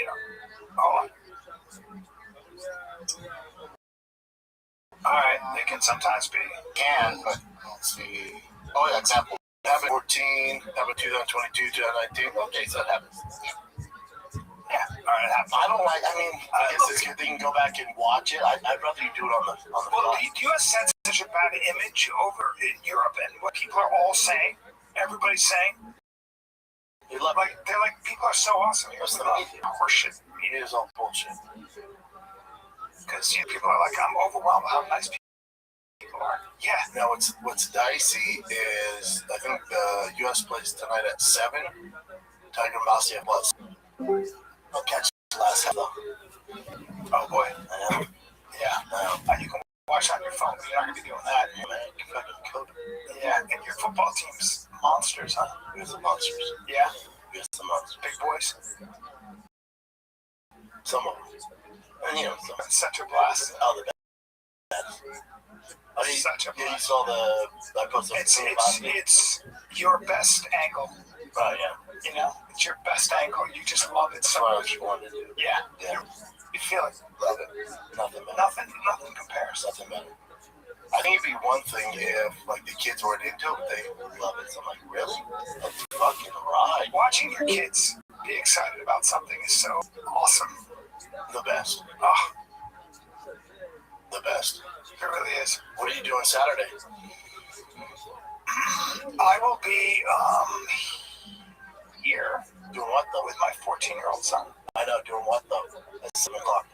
H: all right, they can sometimes be.
N: But let's see. Oh yeah, example. Have it 14, have it 2022, 2019. Okay, so that happens.
H: Yeah, all right, it happens.
N: I don't like. I mean, I guess it's good they can go back and watch it. I'd rather you do it on the.
H: Well, the U.S. sends such a bad image over in Europe, and what people are all saying, everybody's saying. They're like people are so awesome. Here's the horseshit.
N: Media is all bullshit.
C: Because people are like, I'm overwhelmed with how nice people are. Yeah.
N: Now, what's dicey is I think the U.S. plays tonight at 7. Tiger and Bosnia plus. I'll catch the last half though.
C: Oh boy.
N: I know.
C: Yeah. You can watch on your phone, but you're not gonna be doing that.
N: Yeah, man, you fucking code.
C: Yeah, and your football team's monsters, huh?
N: Here's the monsters.
C: Yeah.
N: Here's the monsters.
C: Big boys.
N: Some of them. And you know, some.
C: Center blast.
N: Oh, the best. Oh,
C: Such a
N: yeah, you saw I posted
C: it's your best angle.
N: Oh, yeah.
C: You know, it's your best angle. You just love it so much. Yeah. You feel it.
N: Love it. Nothing better.
C: Nothing compares.
N: Nothing better. I think it'd be one thing if like the kids weren't into it, they love it. So I'm like, really? That's fucking right.
C: Watching your kids be excited about something is so awesome.
N: The best.
C: Oh,
N: the best.
C: It really is.
N: What are you doing Saturday?
C: I will be here.
N: Doing what though?
C: With my 14-year-old son.
N: I know, doing what though? At 7 o'clock.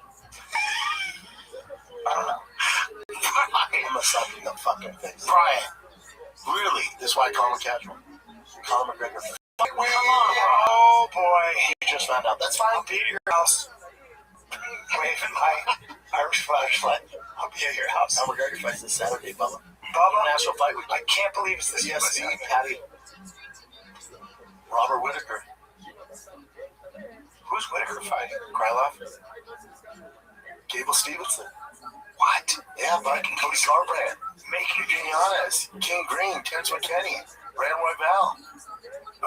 C: I don't know.
N: I'm gonna suck in the fucking face.
C: Brian.
N: Really? This is why I call him casual. Conor McGregor.
C: Come on. Oh boy.
N: You just found out. That's fine.
C: I'll be at your house. Waving my Irish flashlight. I'll be at your house.
N: Conor McGregor fights this Saturday, Bubba.
C: National Fight Week. I can't believe it's this
N: CSC, Patty. Robert Whittaker.
C: Who's Whittaker fighting?
N: Krylov. Gable Stevenson.
C: What?
N: Yeah, Viking Cody Garbrandt.
C: Making
N: Quinones. King Green. Terrence McKinney. Brandon Royval.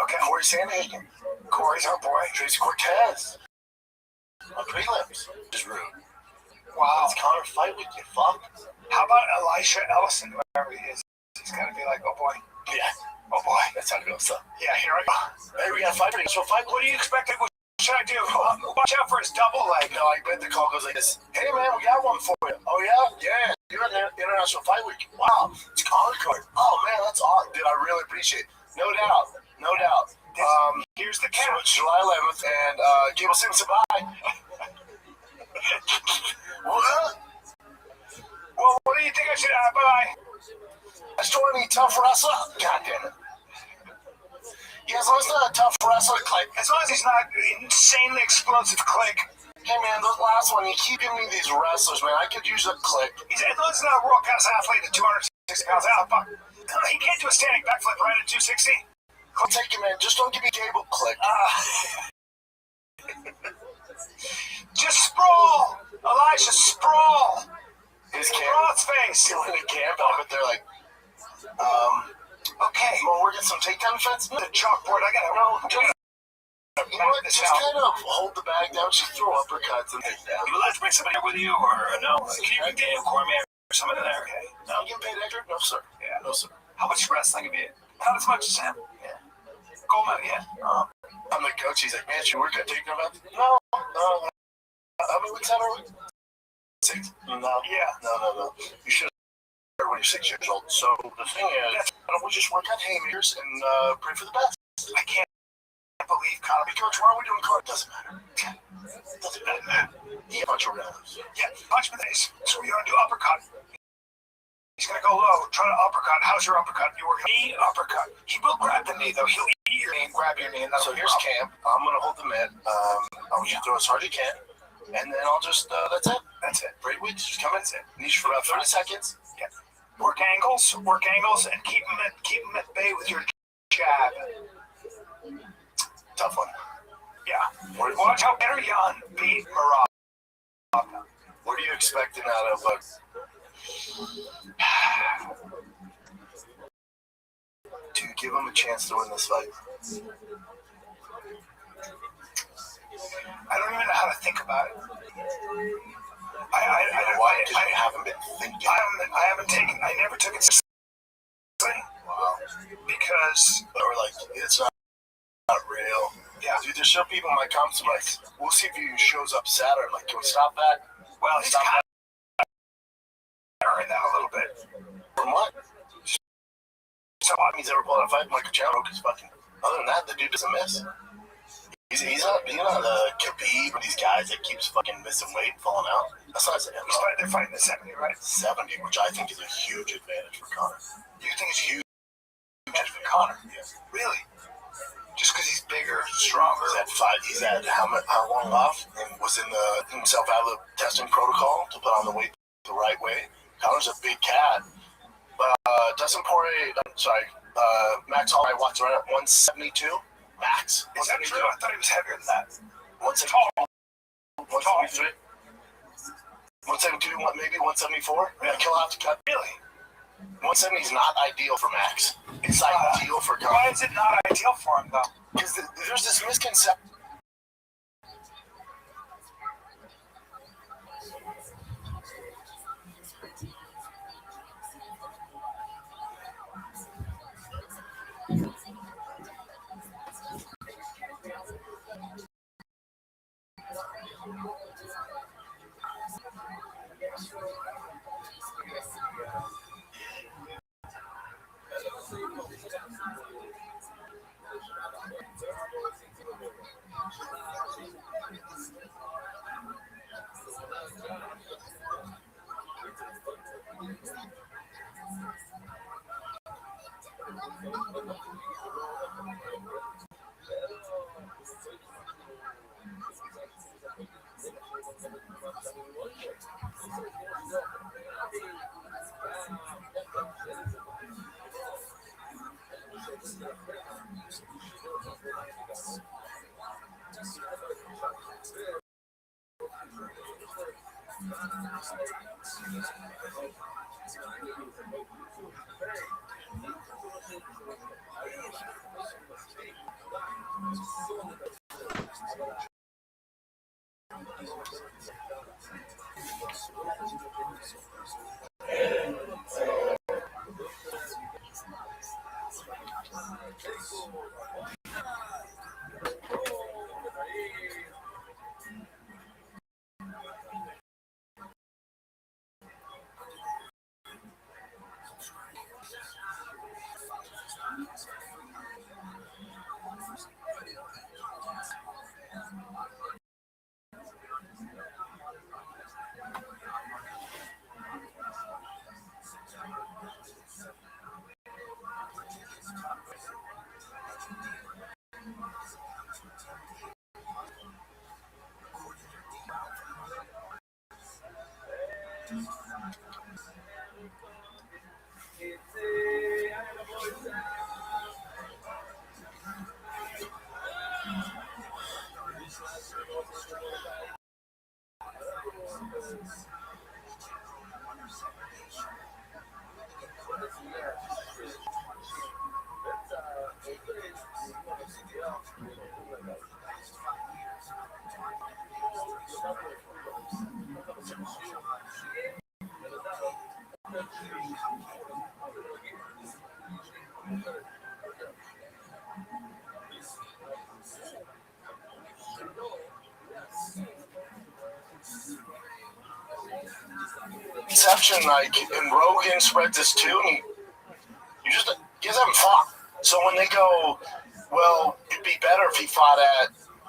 C: Okay.
N: Corey Sandhagen.
C: Corey's our boy.
N: Tracy Cortez. On prelims. Just rude.
C: Wow.
N: It's Conor Fight Week, you fuck.
C: How about Elisha Ellison, whoever he is? He's gonna be like, oh boy.
N: Yeah.
C: Oh boy.
N: That's how it goes. So.
C: Yeah, here I go.
N: Hey, we got fight week. So fight.
C: What do you expect? What should I do? Watch out for his double leg.
N: No, I bet the call goes like this. Hey man, we got one for you. Oh yeah? Yeah. You're in the International Fight Week. Wow. It's Conor card. Oh man, that's awesome. Dude, I really appreciate it. No doubt. No doubt.
C: Here's the
N: So
C: catch.
N: it's July 11th, and Gable Stevenson, bye. What?
C: Well, what do you think I should bye?
N: I just don't want any tough wrestler. God damn it. Yeah, as long as it's not a tough wrestler, click.
C: As long as he's not insanely explosive, click.
N: Hey man, the last one, you keep giving me these wrestlers, man. I could use a click.
C: As long as he's not a world-class athlete at 260 pounds out, he can't do a standing backflip right at 260.
N: I'll take it, man. Just don't give me Gable. Click.
C: Just sprawl. Elijah, sprawl.
N: His
C: Broad's face.
N: Doing a camp out, but they're like,
C: okay.
N: Well, we're getting some takedown defense.
C: The chalkboard. I gotta know.
N: You know what? Just kind of hold the bag down. Just throw uppercuts and take down.
C: You would like to bring somebody with you, or no? Can you bring Daniel Cormier or somebody there? Okay.
N: No, you getting paid extra? No, sir.
C: Yeah.
N: No, sir.
C: How much wrestling have you? Not as much as him. Yeah. Goldman, yeah.
N: I'm the coach. He's like, man, should we work at takedown events? No. How many weeks out are we? 6. No.
C: Yeah.
N: No. You should have when you're 6 years old. So the thing is, why don't we just work on haymakers and pray for the best?
C: I can't believe Conor.
N: Coach, why are we doing cards? Doesn't matter. Doesn't matter. Yeah, punch around.
C: Yeah, punch with ace. So you're gonna do uppercut. He's gonna go low, try to uppercut. How's your uppercut? You work knee uppercut. He will grab the knee though. He'll eat your knee and grab your knee. And
N: so here's camp. I'm gonna hold the mid. I want you to throw as hard as you can, and then I'll just that's it.
C: That's it.
N: Great weeks. Just come in. Niche for about 30 seconds.
C: Yeah. Work angles, and keep them at bay with your jab.
N: Tough one.
C: Yeah. Watch how Peter Yan beat Marab.
N: What are you expecting out of to give him a chance to win this fight?
C: I don't even know how to think about it.
N: Why? Because you haven't been thinking.
C: I never took it seriously.
N: Wow.
C: Because
N: or like it's not real.
C: Yeah.
N: Dude, there's some people in my comments like, we'll see if he shows up Saturday. I'm like, can we stop that?
C: Well, he's kind of airing that a little bit.
N: From what?
C: So
N: he's ever pulled a fight with Michael Chandler because fucking. Other than that, the dude doesn't miss. He's He's not Khabib or these guys that keeps fucking missing weight and falling out. That's not him.
L: They're fighting the 70, right?
N: 70, which I think is a huge advantage for Conor.
L: You think it's huge for Conor?
N: Yes.
L: Really? Just because he's bigger, stronger.
N: He's had how long off and was in the himself out of the testing protocol to put on the weight the right way. Conor's a big cat. Dustin Poirier, Max Holloway walks around at 172. Max?
L: Is that true? I thought he was heavier than that.
N: 172. 173. 172, maybe 174. Yeah, kill out to cut.
L: Really?
N: 170 is not ideal for Max. It's ideal for Conor.
L: Why is it not ideal for him, though?
N: Because there's this misconception. Exception, like, and Rogan spread this too, and he haven't fought. So when they go, well, it'd be better if he fought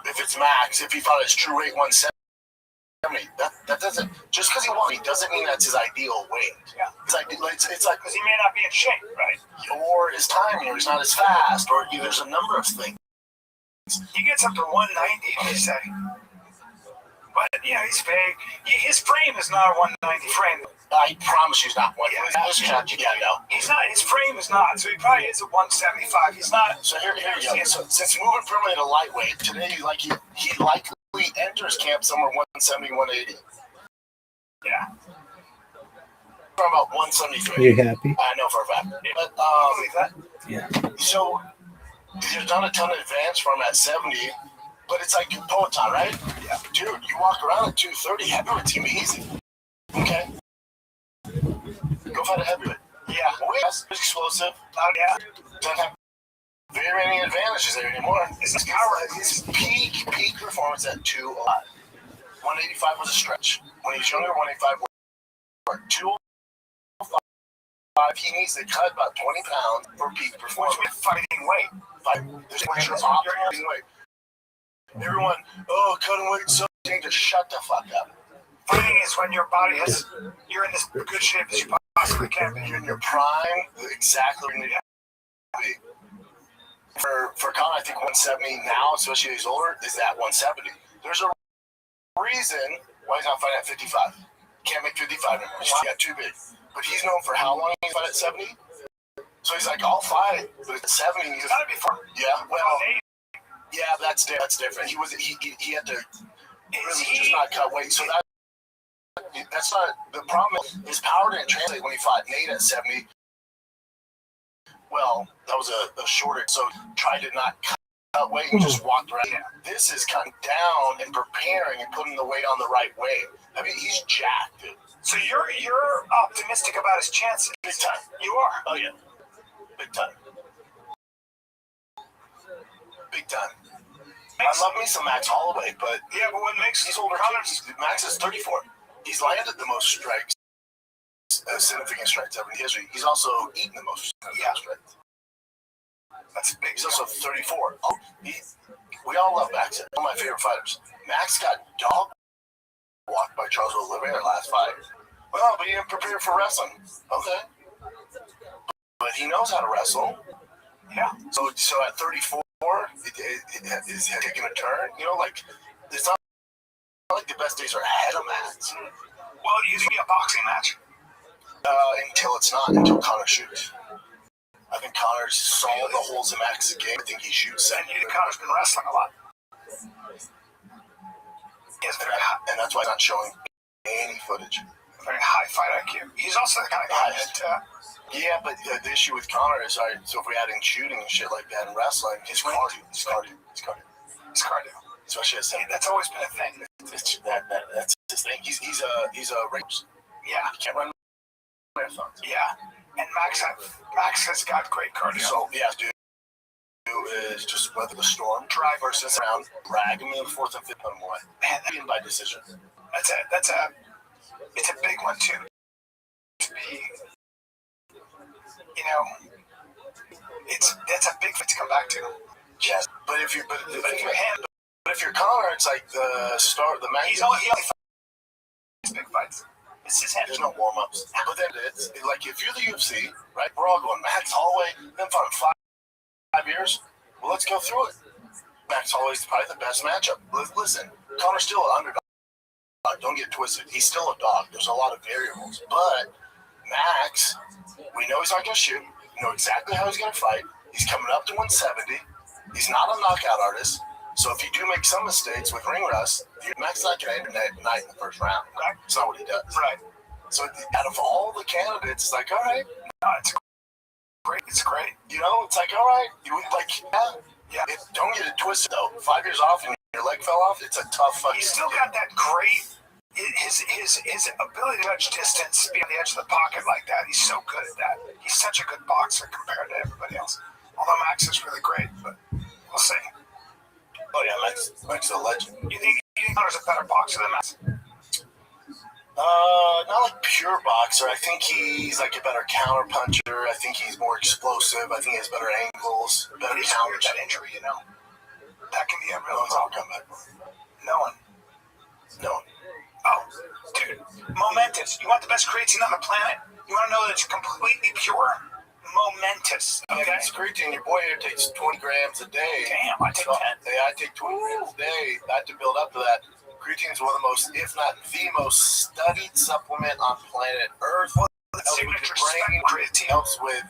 N: if it's Max, if he fought at his true weight 170, that doesn't, just because he won, he doesn't mean that's his ideal weight.
L: Yeah.
N: It's like, because
L: he may not be in shape, right?
N: Or his timing, or he's not as fast, or there's a number of things.
L: He gets up to 190, they say. But, he's big. His frame is not a 190 frame.
N: I promise you he's not 190. You gotta go.
L: He's not. His frame is not. So he probably is a 175. He's not.
N: So here you go. So since moving permanently to lightweight, today, he likely enters camp somewhere 170, 180.
L: Yeah.
N: From about 173.
G: You happy?
N: I know for a fact. But,
G: yeah.
N: So there's not a ton of advance from at 70. But it's like Poetan, right? Yeah. Dude, you walk around at 230, heavyweight's gonna be easy. Okay? Go fight a heavyweight. Yeah. That's explosive.
L: Yeah.
N: Doesn't have very many advantages there anymore. His peak performance at 205. 185 was a stretch. When he was younger, 185 worked. 205, he needs to cut about 20 pounds for peak performance.
L: Which means fighting weight.
N: There's optimal weight. Everyone, cutting weight so dangerous. Shut the fuck up.
L: Fighting is when your body is, you're in this good shape as you possibly can be.
N: You're in your prime, exactly where you need to be. For Conor, I think 170 now, especially as he's older, is at 170. There's a reason why he's not fighting at 55. Can't make 55 anymore. He got too big. But he's known for how long he's fight at 70? So he's like, I'll fight, but at 70, he's
L: gotta be far.
N: Yeah, well, yeah, that's different. He had to really just not cut weight. So that's not the problem. His power didn't translate when he fought Nate at 70. Well, that was a shorter, so tried to not cut weight and just walked around. This is cutting down and preparing and putting the weight on the right way. I mean, he's jacked, dude.
L: So you're optimistic about his chances.
N: Big time.
L: You are.
N: Oh yeah, big time. Big time. I love me some Max Holloway, but
L: yeah, but what makes
N: he's older? Max is 34. He's landed the most strikes, significant strikes ever in history. He's also eaten the most significant strikes. That's big. He's also 34. Oh, we all love Max. One of my favorite fighters. Max got dog walked by Charles Oliveira last fight. Well, but he didn't prepare for wrestling. Okay. But he knows how to wrestle. Yeah. So at 34, it is taking a turn. You know, like, it's not like the best days are ahead of Max.
L: Well, you think a boxing match?
N: Until it's not, until Conor shoots. I think Conor's saw the holes in Max's game. I think he shoots.
L: And you think Conor's been wrestling a lot. Yes,
N: and that's why he's not showing any footage.
L: Very high fight IQ. He's also the kind of guy that...
N: yeah, but the issue with Conor is, so if we add in shooting and shit like that in wrestling, his cardio. Especially as
L: that's always been a thing.
N: That's his thing. He's a racer.
L: Yeah.
N: He can't run marathons.
L: Yeah. And Max has got great cardio.
N: So, yeah, dude. Is just weather the storm, drive versus around, drag him in the fourth and fifth, put him away. Man, that by decision.
L: It's a big one too. To be, that's a big fight to come back to.
N: Yes, but if you're Conor, it's like the match.
L: He only fights big fights. It's his hand.
N: There's no warm ups. But then it's like if you're the UFC, right? We're all going Max Holloway, then fought 5 years. Well, let's go through it. Max Holloway's probably the best matchup. Listen, Conor's still an underdog. Don't get twisted. He's still a dog. There's a lot of variables. But Max, we know he's not going to shoot. We know exactly how he's going to fight. He's coming up to 170. He's not a knockout artist. So if you do make some mistakes with ring rust, Max is not going to end the night in the first round. Right? That's not what he does.
L: Right.
N: So out of all the candidates, it's like, all right.
L: It's great.
N: You know, it's like, all right. Yeah. Don't get it twisted, though. 5 years off and your leg fell off, it's a tough fucking...
L: He's still got that great... His ability to judge distance, be on the edge of the pocket like that, he's so good at that. He's such a good boxer compared to everybody else. Although Max is really great, but we'll see.
N: Oh, yeah, Max is a legend.
L: You think Conor's a better boxer than Max?
N: Not like pure boxer. I think he's like a better counter puncher. I think he's more explosive. I think he has better angles, better counters.
L: That injury, that can be a real
N: comeback.
L: No one. Oh, dude, momentous. You want the best creatine on the planet? You want to know that it's completely pure? Momentous. Okay.
N: Yeah, it's creatine. Your boy here takes 20 grams a day.
L: Damn, I take 10.
N: Yeah, I take 20 grams a day. I have to build up to that. Creatine is one of the most, if not the most studied supplement on planet Earth.
L: Well, signature brain creatine
N: helps with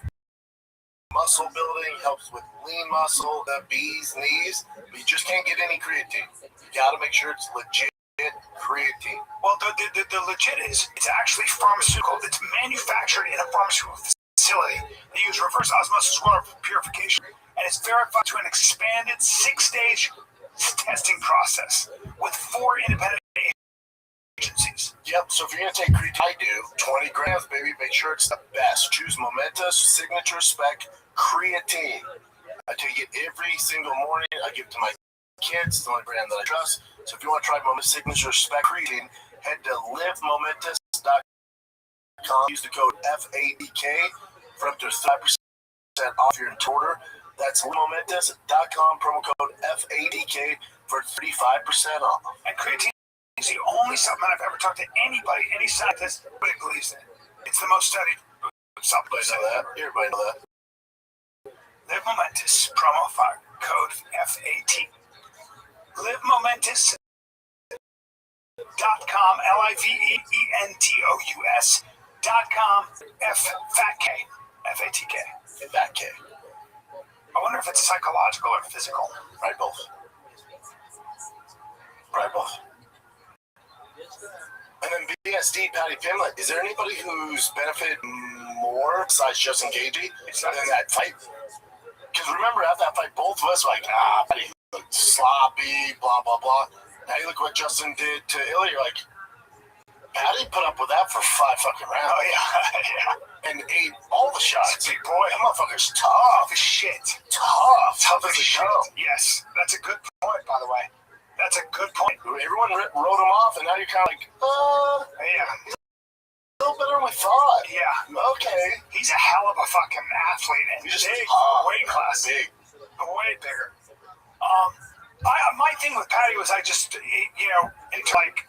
N: muscle building, helps with lean muscle, the bee's knees. But you just can't get any creatine. You got to make sure it's legit creatine.
L: Well, the legit is it's actually pharmaceutical. It's manufactured in a pharmaceutical facility. They use reverse osmosis water purification, and it's verified to an expanded 6-stage testing process with 4 independent agencies.
N: Yep, so if you're going to take creatine, I do 20 grams, baby, make sure it's the best. Choose Momentous Signature Spec Creatine. I take it every single morning. I give it to my kids. It's the only brand that I trust. So if you want to try Momentous Signature Spec Creatine, head to livemomentous.com. Use the code FADK for up to 5% off your order. That's momentous.com, promo code FADK
U: for 35% off.
P: And creatine is the only supplement I've ever talked to anybody, any scientist, but it believes in. It's the most studied supplement.
U: Everybody know that.
P: Live Momentous promo code FAT. LiveMomentous.com, LiveEntous.com, FATK, FATK.
U: FATK.
P: I wonder if it's psychological or physical.
U: Probably both. Probably both. And then BSD, Patty Pimlet, is there anybody who's benefited more besides Justin Gagey in that fight? Because remember, after that fight, both of us were like, Patty looked sloppy, blah, blah, blah. Now you look what Justin did to Ilya, you're like, Patty put up with that for 5 fucking rounds.
P: Oh, yeah.
U: And ate all the shots.
P: Big boy.
U: That motherfucker's tough
P: as shit.
U: Tough as a
P: shit. Yes, that's a good point, by the way. That's a good point.
U: Everyone wrote him off, and now you're kind of like,
P: yeah.
U: He's a little better than we thought.
P: Yeah.
U: Okay.
P: He's a hell of a fucking athlete. And
U: He's just
P: big, weight class.
U: Big.
P: Way bigger. My thing with Patty was I just, into like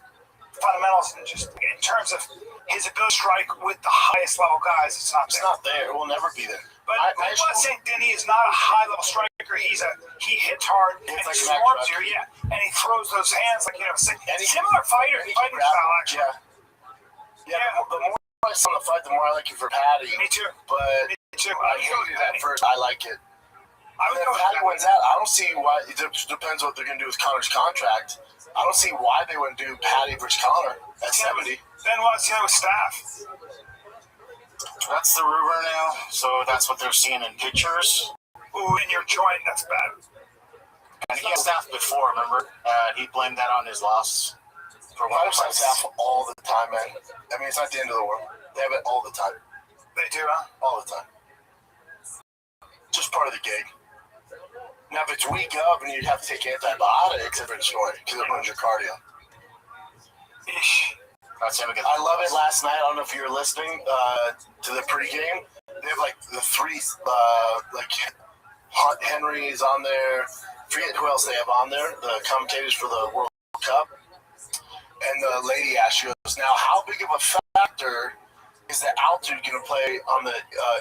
P: fundamentals and just in terms of his ability to strike with the highest level guys, it's not there.
U: It will never be there.
P: But I'm not saying Denny is not a high level striker. He hits hard and
U: like
P: he swarms you, and he throws those hands like similar fighting style actually.
U: Yeah. The more I saw the fight, the more I like it for Patty.
P: Me too.
U: But
P: Me too.
U: I hated it at first. I like it.
P: I would go
U: Patty wins out. I don't see why. It depends what they're going to do with Connor's contract. I don't see why they wouldn't do Patty versus Connor at 70.
P: Then what's with staff?
K: That's the rumor now, so that's what they're seeing in pictures.
P: Ooh, in your joint, that's bad.
K: And he had staff before, remember? He blamed that on his loss. For
U: Fighters have staff all the time, man. I mean, it's not the end of the world. They have it all the time.
P: They do, huh?
U: All the time. Just part of the gig. Now, if it's week of and you have to take antibiotics, different story, because it ruins your cardio.
P: Ish.
U: I love it. Last night, I don't know if you were listening to the pregame. They have like the three, Hunt Henry is on there. Forget who else they have on there. The commentators for the World Cup. And the lady asked, she goes, now, how big of a factor is the altitude going to play on the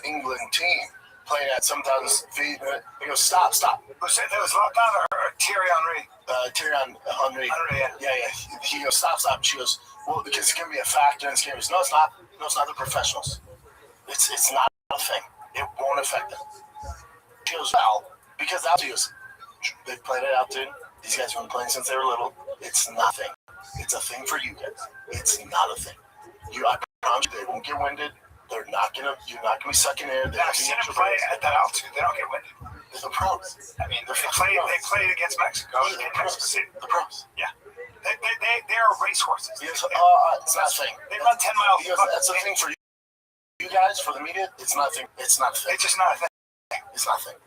U: England team? Playing at sometimes feet. He goes, stop.
P: Was it Lockdown or Thierry Henry?
U: Thierry Henry. Yeah. He goes, stop. She goes, well, because it's going to be a factor in this game. He goes, no, it's not. No, it's not the professionals. It's not a thing. It won't affect them. She goes, well, because altitude, they've played at altitude. These guys have been playing since they were little. It's nothing. It's a thing for you guys. It's not a thing. I promise you, they won't get winded. You're not gonna be sucking air.
P: I've seen them play at that altitude. They don't get winded.
U: They're the pros.
P: I mean, they played against Mexico.
U: The pros.
P: Yeah. They are racehorses.
U: Yes, it's not a thing.
P: They run 10 miles.
U: That's a thing for you guys, for the media. It's nothing. It's not a thing.
P: It's just not a thing.
U: It's nothing.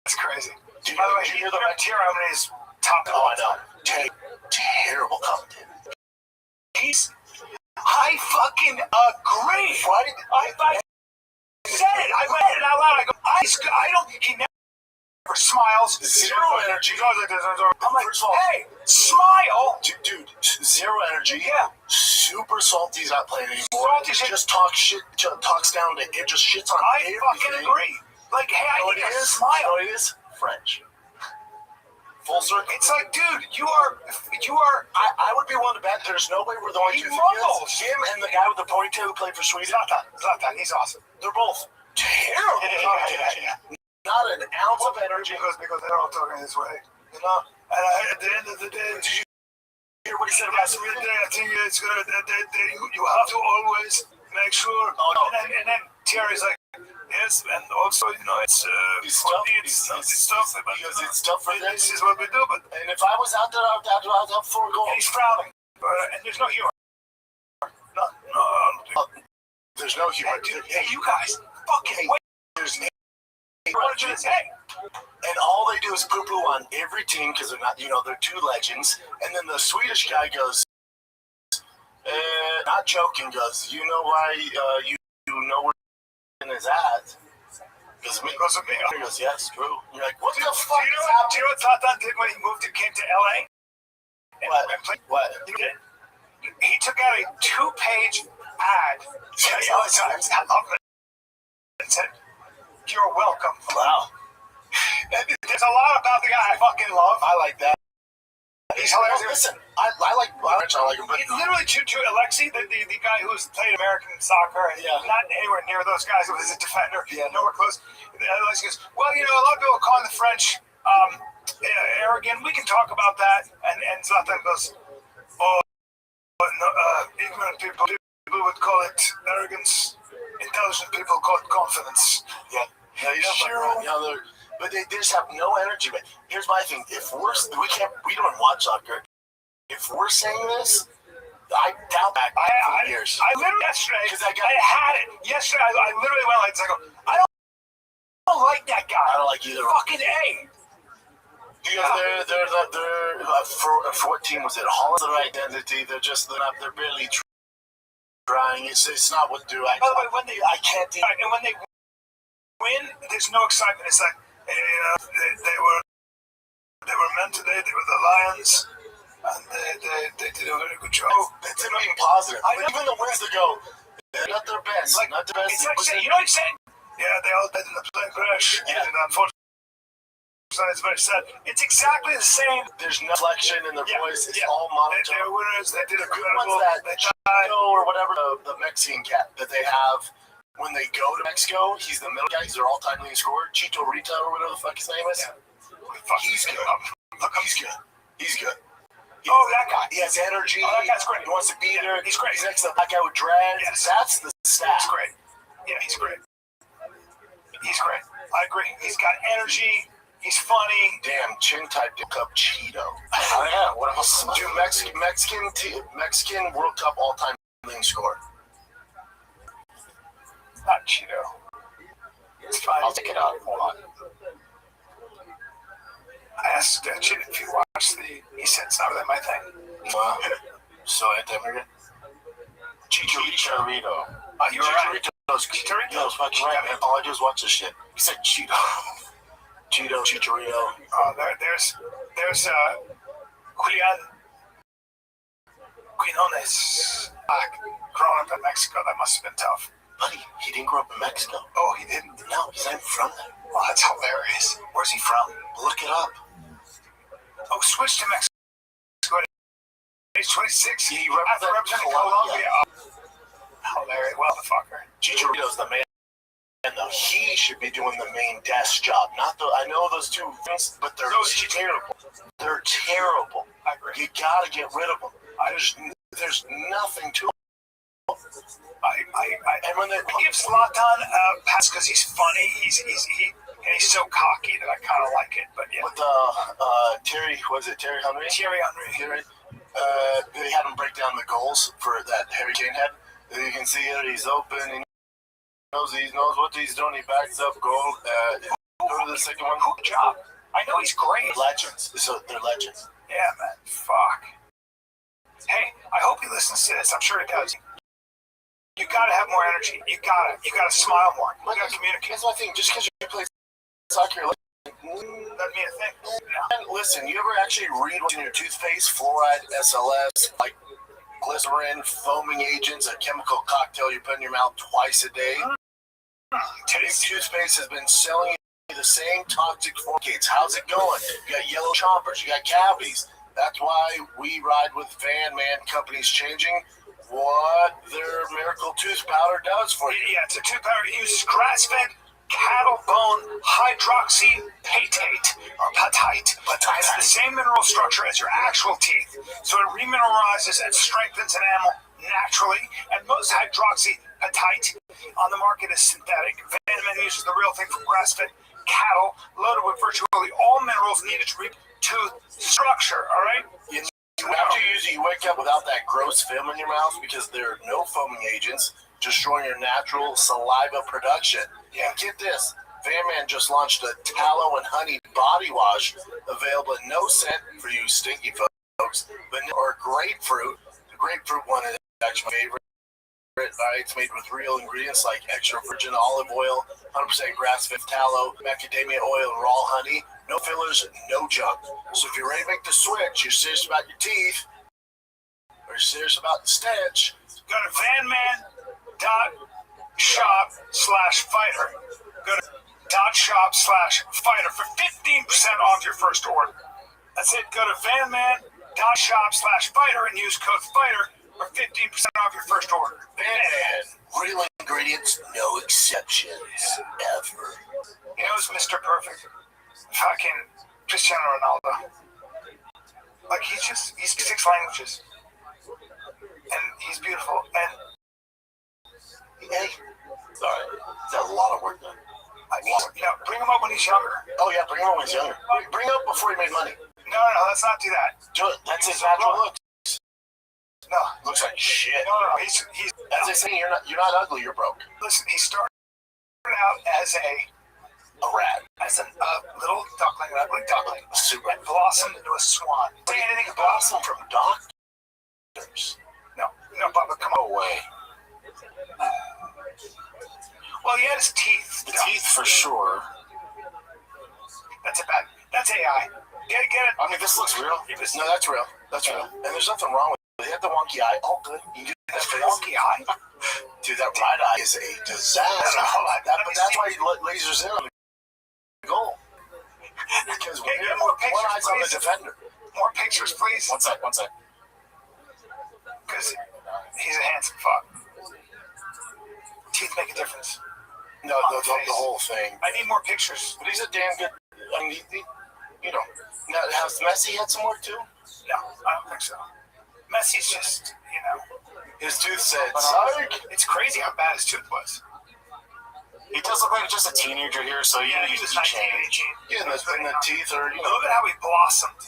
P: It's crazy. By the way, you hear the Thierry Henry's top.
U: Oh, I know. Terrible commentator.
P: I fucking agree. I said it. I read it out loud. I go, I don't. He never smiles.
U: Zero energy.
P: I'm like, hey, smile,
U: dude. Zero energy.
P: Yeah.
U: Super salty. He's not playing anymore. Just talks shit. Talks down to it. Just shits on everything.
P: I fucking agree. Like, hey, I need to smile.
U: You know what it is? French. Full circle.
P: It's like, dude, you are.
U: I would be willing to bet there's no way we're the only two
P: mumbles.
U: Him and the guy with the ponytail who played for Sweden.
P: Zlatan. He's awesome.
U: They're both terrible.
P: Yeah.
U: Not an ounce of energy.
P: Because they're all talking this way.
U: You know.
P: And at the end of the day, did you
U: hear what he said about
P: Sweden? I think it's good. You have to always make sure.
U: Oh, no.
P: And then Thierry's like, yes, and also, it's tough. It's tough.
U: Because it's tough for them.
P: This is what we do. But
U: and if I was out there, I would have 4 goals.
P: And he's frowning. And there's no humor. No.
U: There's no humor.
P: Hey, you guys, fucking wait.
U: There's no.
P: What did you say?
U: And all they do is poo-poo on every team because they're not, they're 2 legends. And then the Swedish guy goes, not joking, goes, you know why you know we're in his ads? Because me goes with me. He goes, yeah, it's true. You're like, what the fuck?
L: Do you know what Zlatan did when he came to LA?
U: What?
L: He took out a 2-page ad. I love it. It said, "You're welcome."
U: Wow.
L: There's a lot about the guy I fucking love.
U: I like that.
L: He's hilarious.
U: Listen, I like him, but
L: literally to Alexi, the guy who's played American soccer, and not anywhere near those guys. Who was a defender, nowhere close. Alexi goes, well, a lot of people call the French arrogant. We can talk about that. And Zlatan goes, oh, no, ignorant people would call it arrogance. Intelligent people call it confidence.
U: Yeah, sure. But they just have no energy. But here's my thing: if we don't watch soccer. If we're saying this, I doubt that. I
L: literally yesterday because I had it yesterday. I literally went like, I don't like that guy.
U: I don't like either.
L: Fucking A.
U: Because they're for what team was it? Holland's their identity. They're barely trying. It's not what do I.
L: By the way, I can't. And when they win, there's no excitement. It's like, they were meant today. They were the Lions, and they did a very good job.
U: That's not even positive. Even the wins, they go, they're not their best.
L: Like,
U: not the best.
L: It's like saying, you know what I'm saying? Yeah, they all died in the plane crash. Yeah, and unfortunately, it's very sad. It's exactly the same.
U: There's no inflection in their voice. It's all monotone.
L: They're winners. They did a good
U: one. That Chito or whatever the Mexican cat that they have. When they go to Mexico, he's the middle guy. He's their all-time leading scorer. Chito Rita or whatever the fuck his name is. Yeah. He's good. He's good.
L: That guy.
U: He has energy.
L: Oh, that guy's great.
U: He wants to be there.
L: He's great.
U: He's next to the black guy with dreads.
L: Yes.
U: That's the staff.
L: He's great. Yeah, he's great. He's great. I agree. He's got energy. He's funny.
U: Damn, Chin typed up Cheeto. Oh yeah. What else? Dude, Mexican World Cup all-time leading scorer.
L: Not Cheeto. It's fine.
U: I'll take it out. Hold on.
L: I asked Chin if he watched he said it's not really my thing.
U: Wow. So anti-immigrant? Chicharito.
L: You're right.
U: Chicharito's fucking right, man. All I do is watch this shit. He said Cheeto. Cheeto, Chicharito.
L: There's Julian Quinones growing up in Mexico. That must have been tough.
U: Buddy, he didn't grow up in Mexico.
L: Oh, he didn't?
U: No, he's not even from there.
L: Oh, that's hilarious. Where's he from?
U: Look it up.
L: Oh, switched to Mexico at age 26.
U: He represented Colombia.
L: Hilarious. Well, the fucker.
U: Chicharito's the man. And he should be doing the main desk job. Not the. I know those two things, but they're terrible. They're terrible.
L: I agree.
U: You gotta get rid of them. There's nothing to them.
L: And when they give Zlatan a pass because he's funny, he's so cocky that I kind of like it. But yeah.
U: With Terry, was it Terry Henry?
L: Thierry Henry.
U: They had him break down the goals for that Harry Kane had. You can see it. He's open. He knows what he's doing. He backs up goal. Go to the second one.
L: Good job. I know he's great.
U: Legends. So they're legends.
L: Yeah, man. Fuck. Hey, I hope he listens to this. I'm sure he does. You gotta have more energy. You gotta smile more. You gotta communicate.
U: That's my thing. Just because you play soccer,
L: doesn't mean a thing.
U: And listen, you ever actually read what's in your toothpaste? Fluoride, SLS, like glycerin, foaming agents, a chemical cocktail you put in your mouth twice a day. Today's toothpaste has been selling you the same toxic fornicates. How's it going? You got yellow chompers, you got cavities. That's why we ride with Van Man. Companies changing what their miracle tooth powder does for you.
L: Yeah, it's a tooth powder. It uses grass-fed cattle bone hydroxyapatite or patite. It has the same mineral structure as your actual teeth, so it remineralizes and strengthens enamel naturally. And most hydroxyapatite on the market is synthetic. Van Man uses the real thing from grass-fed cattle, loaded with virtually all minerals needed to reap tooth structure. All right.
U: After you use it, you wake up without that gross film in your mouth because there are no foaming agents destroying your natural saliva production. Yeah, and get this. Van Man just launched a tallow and honey body wash available in no scent for you stinky folks, or grapefruit. The grapefruit one is actually my favorite. It's made with real ingredients like extra virgin olive oil, 100% grass-fed tallow, macadamia oil, and raw honey. No fillers, no junk. So if you're ready to make the switch, you're serious about your teeth, or you're serious about the stench,
D: Go to vanman.shop/fighter. Go to .shop/fighter for 15% off your first order. That's it. Go to vanman.shop/fighter and use code FIGHTER for 15% off your first order.
U: man, real ingredients, no exceptions, ever.
D: You know, it's Mr. Perfect. Fucking Cristiano Ronaldo. Like, he's 6 languages. And he's beautiful. And
U: hey, sorry, that's a lot of work done.
D: Bring him up when he's younger.
U: Oh yeah, bring him up when he's younger. Bring him up before he made money.
D: No, let's not do that.
U: That's his natural looks.
D: No,
U: looks like shit.
D: No, he's.
U: As they say, you're not ugly. You're broke.
D: Listen, he started out as a
U: rat,
D: as a little duckling, an ugly duckling,
U: super,
D: and blossomed into a swan. Say anything about
U: blossom from doctors?
D: No, Bubba, come
U: away.
D: Well, he had his teeth.
U: The teeth for sure.
D: That's AI. Get it.
U: I mean, this looks real. No, that's real. That's real. And there's nothing wrong with it. They had the wonky eye. All good. You can do that face.
D: Wonky eye?
U: Dude, that right eye is a disaster. But that's why he lasers in on the goal. Because
D: get more pictures,
U: one eye's on the defender.
D: More pictures, please.
U: One sec.
D: Because he's a handsome fuck. Teeth make a difference.
U: No, the whole thing.
D: I need more pictures.
U: But he's a damn good. I mean, Now, has Messi had some work too?
D: No, I don't think so. Messi's just,
U: his tooth said,
D: it's crazy how bad his tooth was.
U: He does look like just a teenager here, so he changed. Yeah, and the teeth are,
D: Look at how he blossomed.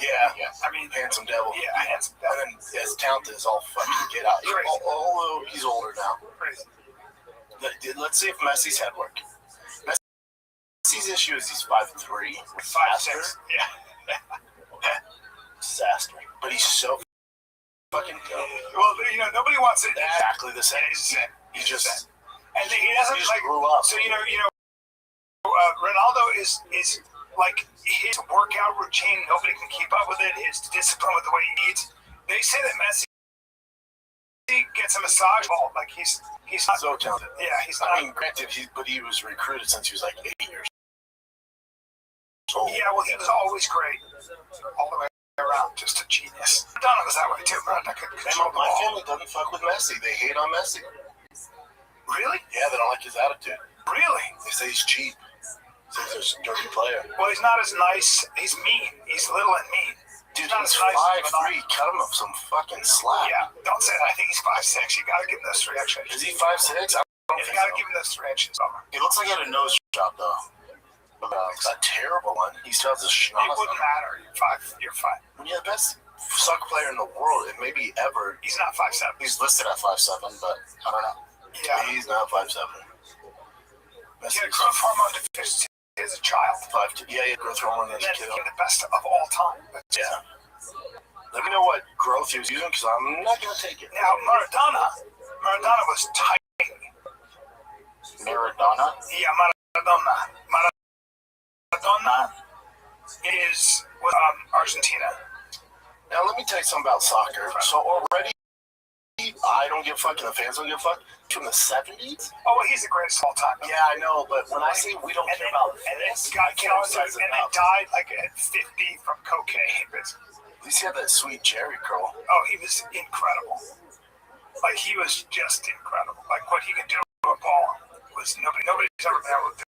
U: Yeah.
D: I mean,
U: handsome devil.
D: Yeah, handsome devil.
U: And then his talent is all fucking get out. Although he's older now.
D: Crazy.
U: Let's see if Messi's had work. Messi's issue is he's 5'3".
D: 5'6". Yeah.
U: Disaster. But he's so fucking dope.
D: Well, nobody wants it.
U: Exactly the same.
D: He just. And he doesn't
U: grew up.
D: So Ronaldo is like his workout routine. Nobody can keep up with it. His discipline with the way he eats. They say that Messi gets a massage ball. Like he's not
U: so talented.
D: Yeah, he's not.
U: I mean, granted, he was recruited since he was like 8 years old.
D: Yeah, well, he was always great, all the way around. Just a genius. Maradona was that way too. Maradona could control the
U: my
D: ball.
U: family doesn't fuck with Messi. They hate on Messi.
D: Really?
U: Yeah, they don't like his attitude.
D: Really?
U: They say he's cheap. They say he's a dirty player.
D: Well, he's not as nice. He's mean. He's little and mean.
U: Dude,
D: not
U: he's
D: as nice
U: 5'3". Cut him up some fucking slack.
D: Yeah, don't say that. I think he's 5'6". You gotta give him those 3 extra inches.
U: Is he 5'6"? I don't think
D: you gotta
U: so.
D: give him those 3 inches.
U: He looks like he had a nose job though. A terrible one. He still has a schnoz.
D: It wouldn't matter. You're fine.
U: When you're the best soccer player in the world, and maybe ever.
D: He's not 5'7".
U: He's listed at 5'7", but I don't know.
D: Yeah.
U: He's not 5'7".
D: He had growth hormone deficiency as a child.
U: 5'2". Yeah, he had growth hormone as a kid.
D: And the best of all time.
U: Yeah. Let me know what growth he was using, because I'm not going to take it.
D: Now, Maradona was tiny.
U: Maradona?
D: Yeah, Maradona was Argentina.
U: Now, let me tell you something about soccer. So already, I don't give a fuck, and the fans don't give a fuck. From the 70s?
D: Oh, well, he's the greatest of all time.
U: Yeah, I know, but when I say we don't care about
D: this, and then died like at 50 from cocaine.
U: At least he had that sweet Jerry curl.
D: Oh, he was incredible. Like, he was just incredible. Like, what he could do to a ball was nobody's ever been able to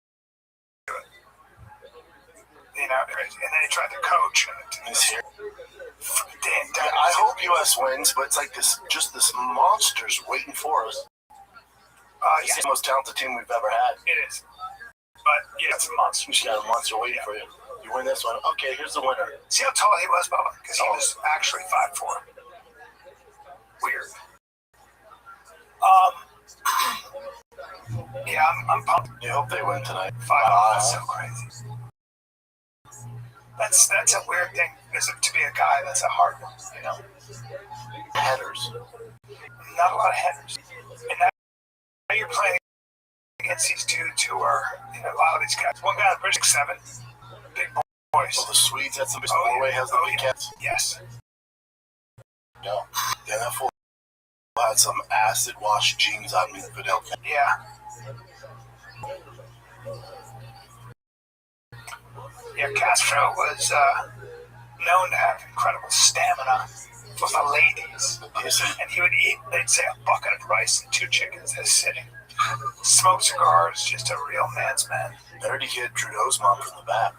D: do it. And then he tried to coach. And
U: he's here.
D: Damn,
U: I hope US wins, but it's like this monster's waiting for us. It's the most talented team we've ever had.
D: It is. But, yeah, it's a monster.
U: We got a monster waiting for you. You win this one. Okay, here's the winner.
D: See how tall he was, Bubba? Because he was actually 5'4". Weird. Yeah, I'm pumped.
U: I hope they win tonight.
D: 5'0". That's so crazy. That's a weird thing. To be a guy, that's a hard one,
U: Headers.
D: Not a lot of headers. And now you're playing against these dudes who are, a lot of these guys. One guy on the bridge, 6'7", big boys.
U: Well, the Swedes had some. Norway has the big cats.
D: Yes.
U: No. Then that fool had some acid wash jeans on me, Fidel.
D: Yeah. Yeah, Castro was known to have incredible stamina with the ladies. And he would eat, they'd say, a bucket of rice and 2 chickens at a sitting. Smoke cigars, just a real man's man.
U: I heard he hit Trudeau's mom from the back.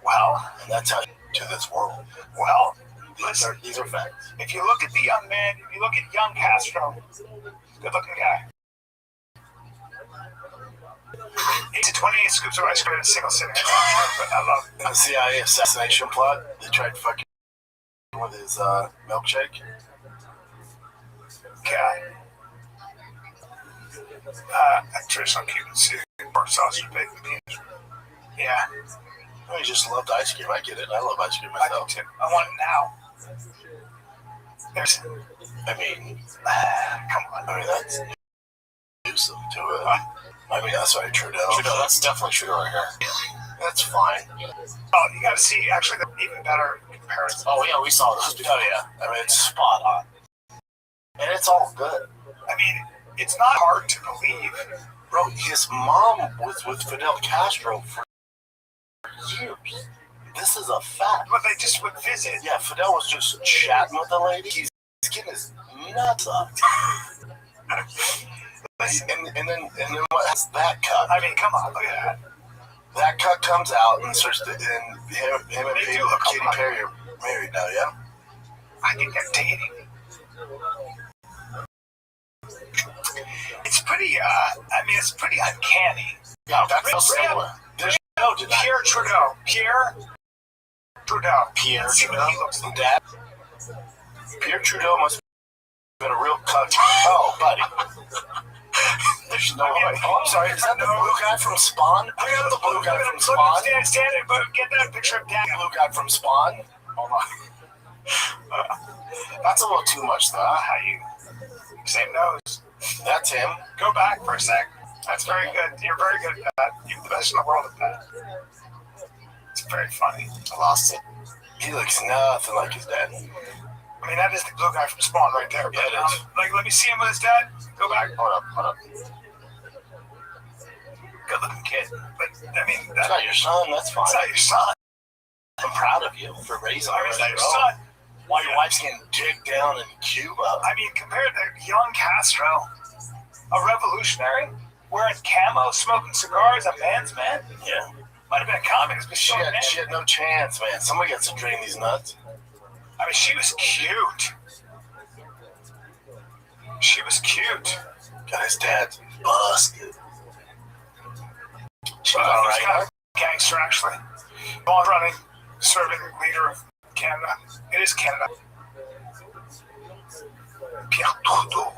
D: Well,
U: and that's how to this world.
D: Well,
U: these are facts.
D: If you look at the young man, if you look at young Castro, good-looking guy. 8 to 28 scoops of ice cream in a single sitting. But I love it.
U: In the CIA assassination plot, they tried fucking with his milkshake.
D: God. Traditional Cuban soup, pork sausage, bacon, beans. Yeah.
U: I just loved ice cream. I get it. I love ice cream myself.
D: I do too. I want it now. There's.
U: I mean,
D: come on.
U: I mean, that's do something to it. I mean, that's right, Trudeau. Trudeau, that's definitely Trudeau right here. That's fine.
D: Oh, you gotta see, actually, the even better comparison.
U: Oh, yeah, we saw those. Oh, yeah. I mean, it's spot on. And it's all good.
D: I mean, it's not hard to believe.
U: Bro, his mom was with Fidel Castro for years. This is a fact.
D: But they just would visit.
U: Yeah, Fidel was just chatting with the lady. He's getting his nuts up. and then what's that cut?
D: I mean, come on, look at that.
U: That cut comes out and starts to, and him and Katy Perry are married now, yeah?
D: I think they're dating. It's pretty, it's pretty uncanny.
U: Yeah, that's so similar.
D: Pierre Trudeau. Pierre Trudeau.
U: Pierre
D: See
U: Trudeau?
D: what he looks like.
U: Dad? Pierre Trudeau must have been a real cunt. Oh, buddy. There's no way. Oh, I'm sorry. Is that the blue guy from Spawn? I got the blue guy from Spawn.
D: Stand it, but get that picture of Dad.
U: Blue guy from Spawn? Hold on. That's a little too much, though.
D: How you? Same nose.
U: That's him.
D: Go back for a sec. That's very good. You're very good at that. You're the best in the world at that. It's very funny.
U: I lost it. He looks nothing like his dad.
D: I mean, that is the blue guy from Spawn right there.
U: Yeah, it is.
D: Let me see him with his dad. Go back.
U: Hold up.
D: Good looking kid. But, I mean,
U: that's not your son. That's fine.
D: It's not your son.
U: I'm proud of you for raising him.
D: It's not your son.
U: While your wife's getting digged down in Cuba.
D: I mean, compared to young Castro, a revolutionary, wearing camo, smoking cigars, a man's man.
U: Yeah.
D: Might have been a communist, but
U: she had no chance, man. Somebody got to drain these nuts.
D: I mean, she was cute. She was cute.
U: Got his dad busted.
D: She's alright. Kind of gangster, actually. Long running, serving leader of Canada. It is Canada. Pierre Trudeau.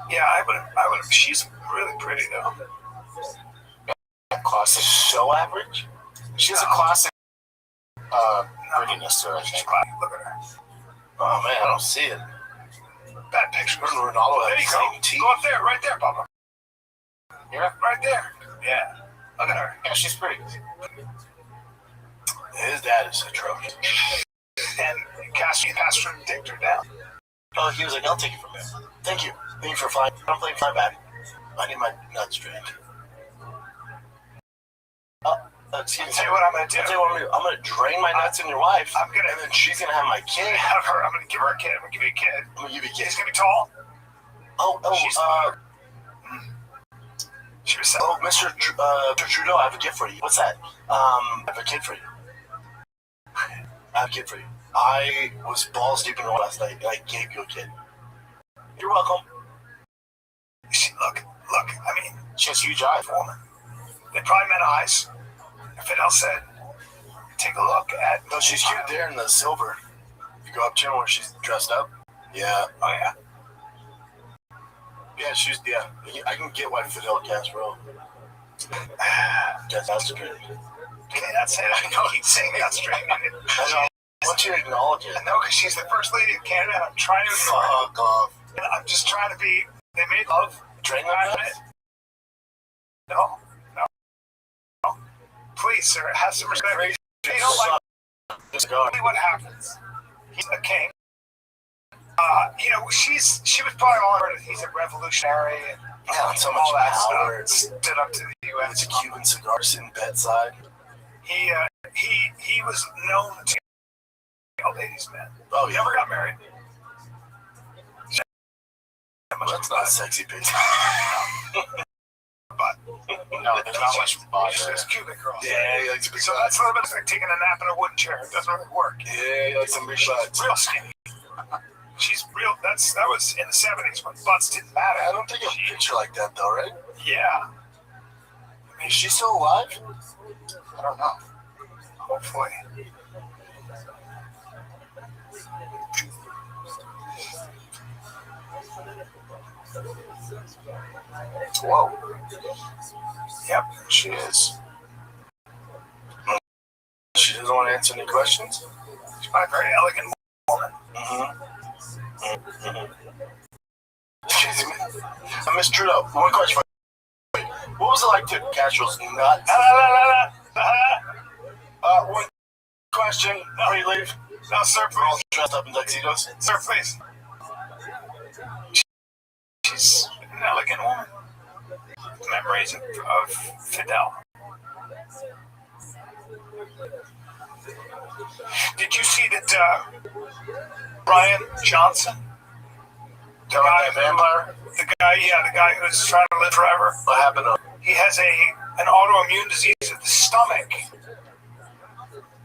D: Yeah, I would. She's really pretty, though.
U: Classic. So average? She's a classic prettiness to her.
D: She's classic. Look at her.
U: Oh, man, I don't see it.
D: Bad picture.
U: Ronaldo
D: there you go. Go up there, right there, Papa.
U: Yeah?
D: Right there. Yeah. Look at her.
U: Yeah, she's pretty. His dad is atrocious.
D: And Castro dicked her down.
U: Oh, he was like, I'll take it from there. Thank you. Thank you for flying. I'm playing fly back. I need my nuts drained. Excuse me.
D: Tell you what I'm going to do.
U: I'll tell you what I'm going to do. I'm going to drain my nuts in your wife. And then she's going to have my kid.
D: I'm going to give her a kid. I'm going to give you a kid.
U: I'm going to give you a kid.
D: He's going to be tall. She was saying.
U: Oh, Mr. Trudeau, I have a gift for you. What's that? I have a kid for you. I have a kid for you. I was balls deep in the last night, and I gave you a kid. You're welcome.
D: Look, I mean,
U: she has huge eyes, woman.
D: They probably meant eyes. Fidel said, take a look at...
U: No, she's cute there in the silver. If you go up to her where she's dressed up. Yeah.
D: Oh, yeah.
U: Yeah, I can get why Fidel Castro. That's straight.
D: Can you not say that? I know he's saying that's straight.
U: I know. I want you to acknowledge it.
D: I know, because she's the first lady of Canada, and I'm trying to...
U: Fuck off.
D: I'm just trying to be
C: They made love.
U: Drain
C: I
U: that?
C: admit. No. Please, sir, have some respect. They don't like what happens. He's a king. She was probably all over that he's a revolutionary and
U: so much
C: all that
U: power.
C: stuff. Stood up to the U.S.
U: It's a Cuban cigar sitting bedside.
C: He was known to kill ladies, man.
U: Oh,
C: He
U: yeah.
C: never got married.
U: Well, that's not sexy, bitch.
C: But
U: No, there's not much body.
C: There's Cuban girls.
U: Yeah, he likes a big
C: So that's a little bit like taking a nap in a wooden chair. It doesn't really work.
U: Yeah, he likes some big butts.
C: Real skinny. She's real. That was in the 70s when butts didn't matter.
U: I don't think a picture like that though, right?
C: Yeah.
U: Is she still alive?
C: I don't know. Hopefully.
U: Whoa.
C: Yep.
U: She is. She doesn't want to answer any questions?
C: She's my very elegant woman.
U: Excuse me. Miss Trudeau, one question. What was it like to Castro's nuts? One question before you leave.
C: No, sir,
U: We're all
C: please.
U: dressed up in tuxedos.
C: Sir, please. She's an elegant woman. Memories of Fidel. Did you see that Brian Johnson, the guy who's trying to live forever?
U: What happened to him?
C: He has an autoimmune disease of the stomach.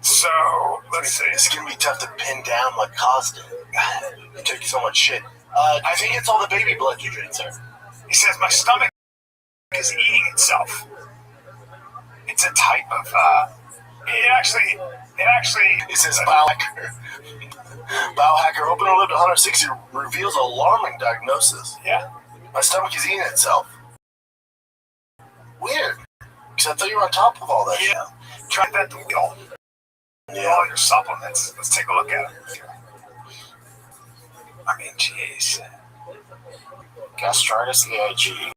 C: So let's see.
U: It's gonna be tough to pin down what caused it. It took you so much shit. I think it's all the baby blood you drink, sir.
C: He says my stomach is eating itself. It's a type of it actually
U: It says biohacker. Biohacker open and lived 160 reveals alarming diagnosis.
C: Yeah.
U: My stomach is eating itself. Weird. Because I thought you were on top of all that.
C: Yeah. Try that the wheel.
U: Yeah.
C: All your supplements. Let's take a look at them. I mean, jeez.
U: Gastritis, AIG.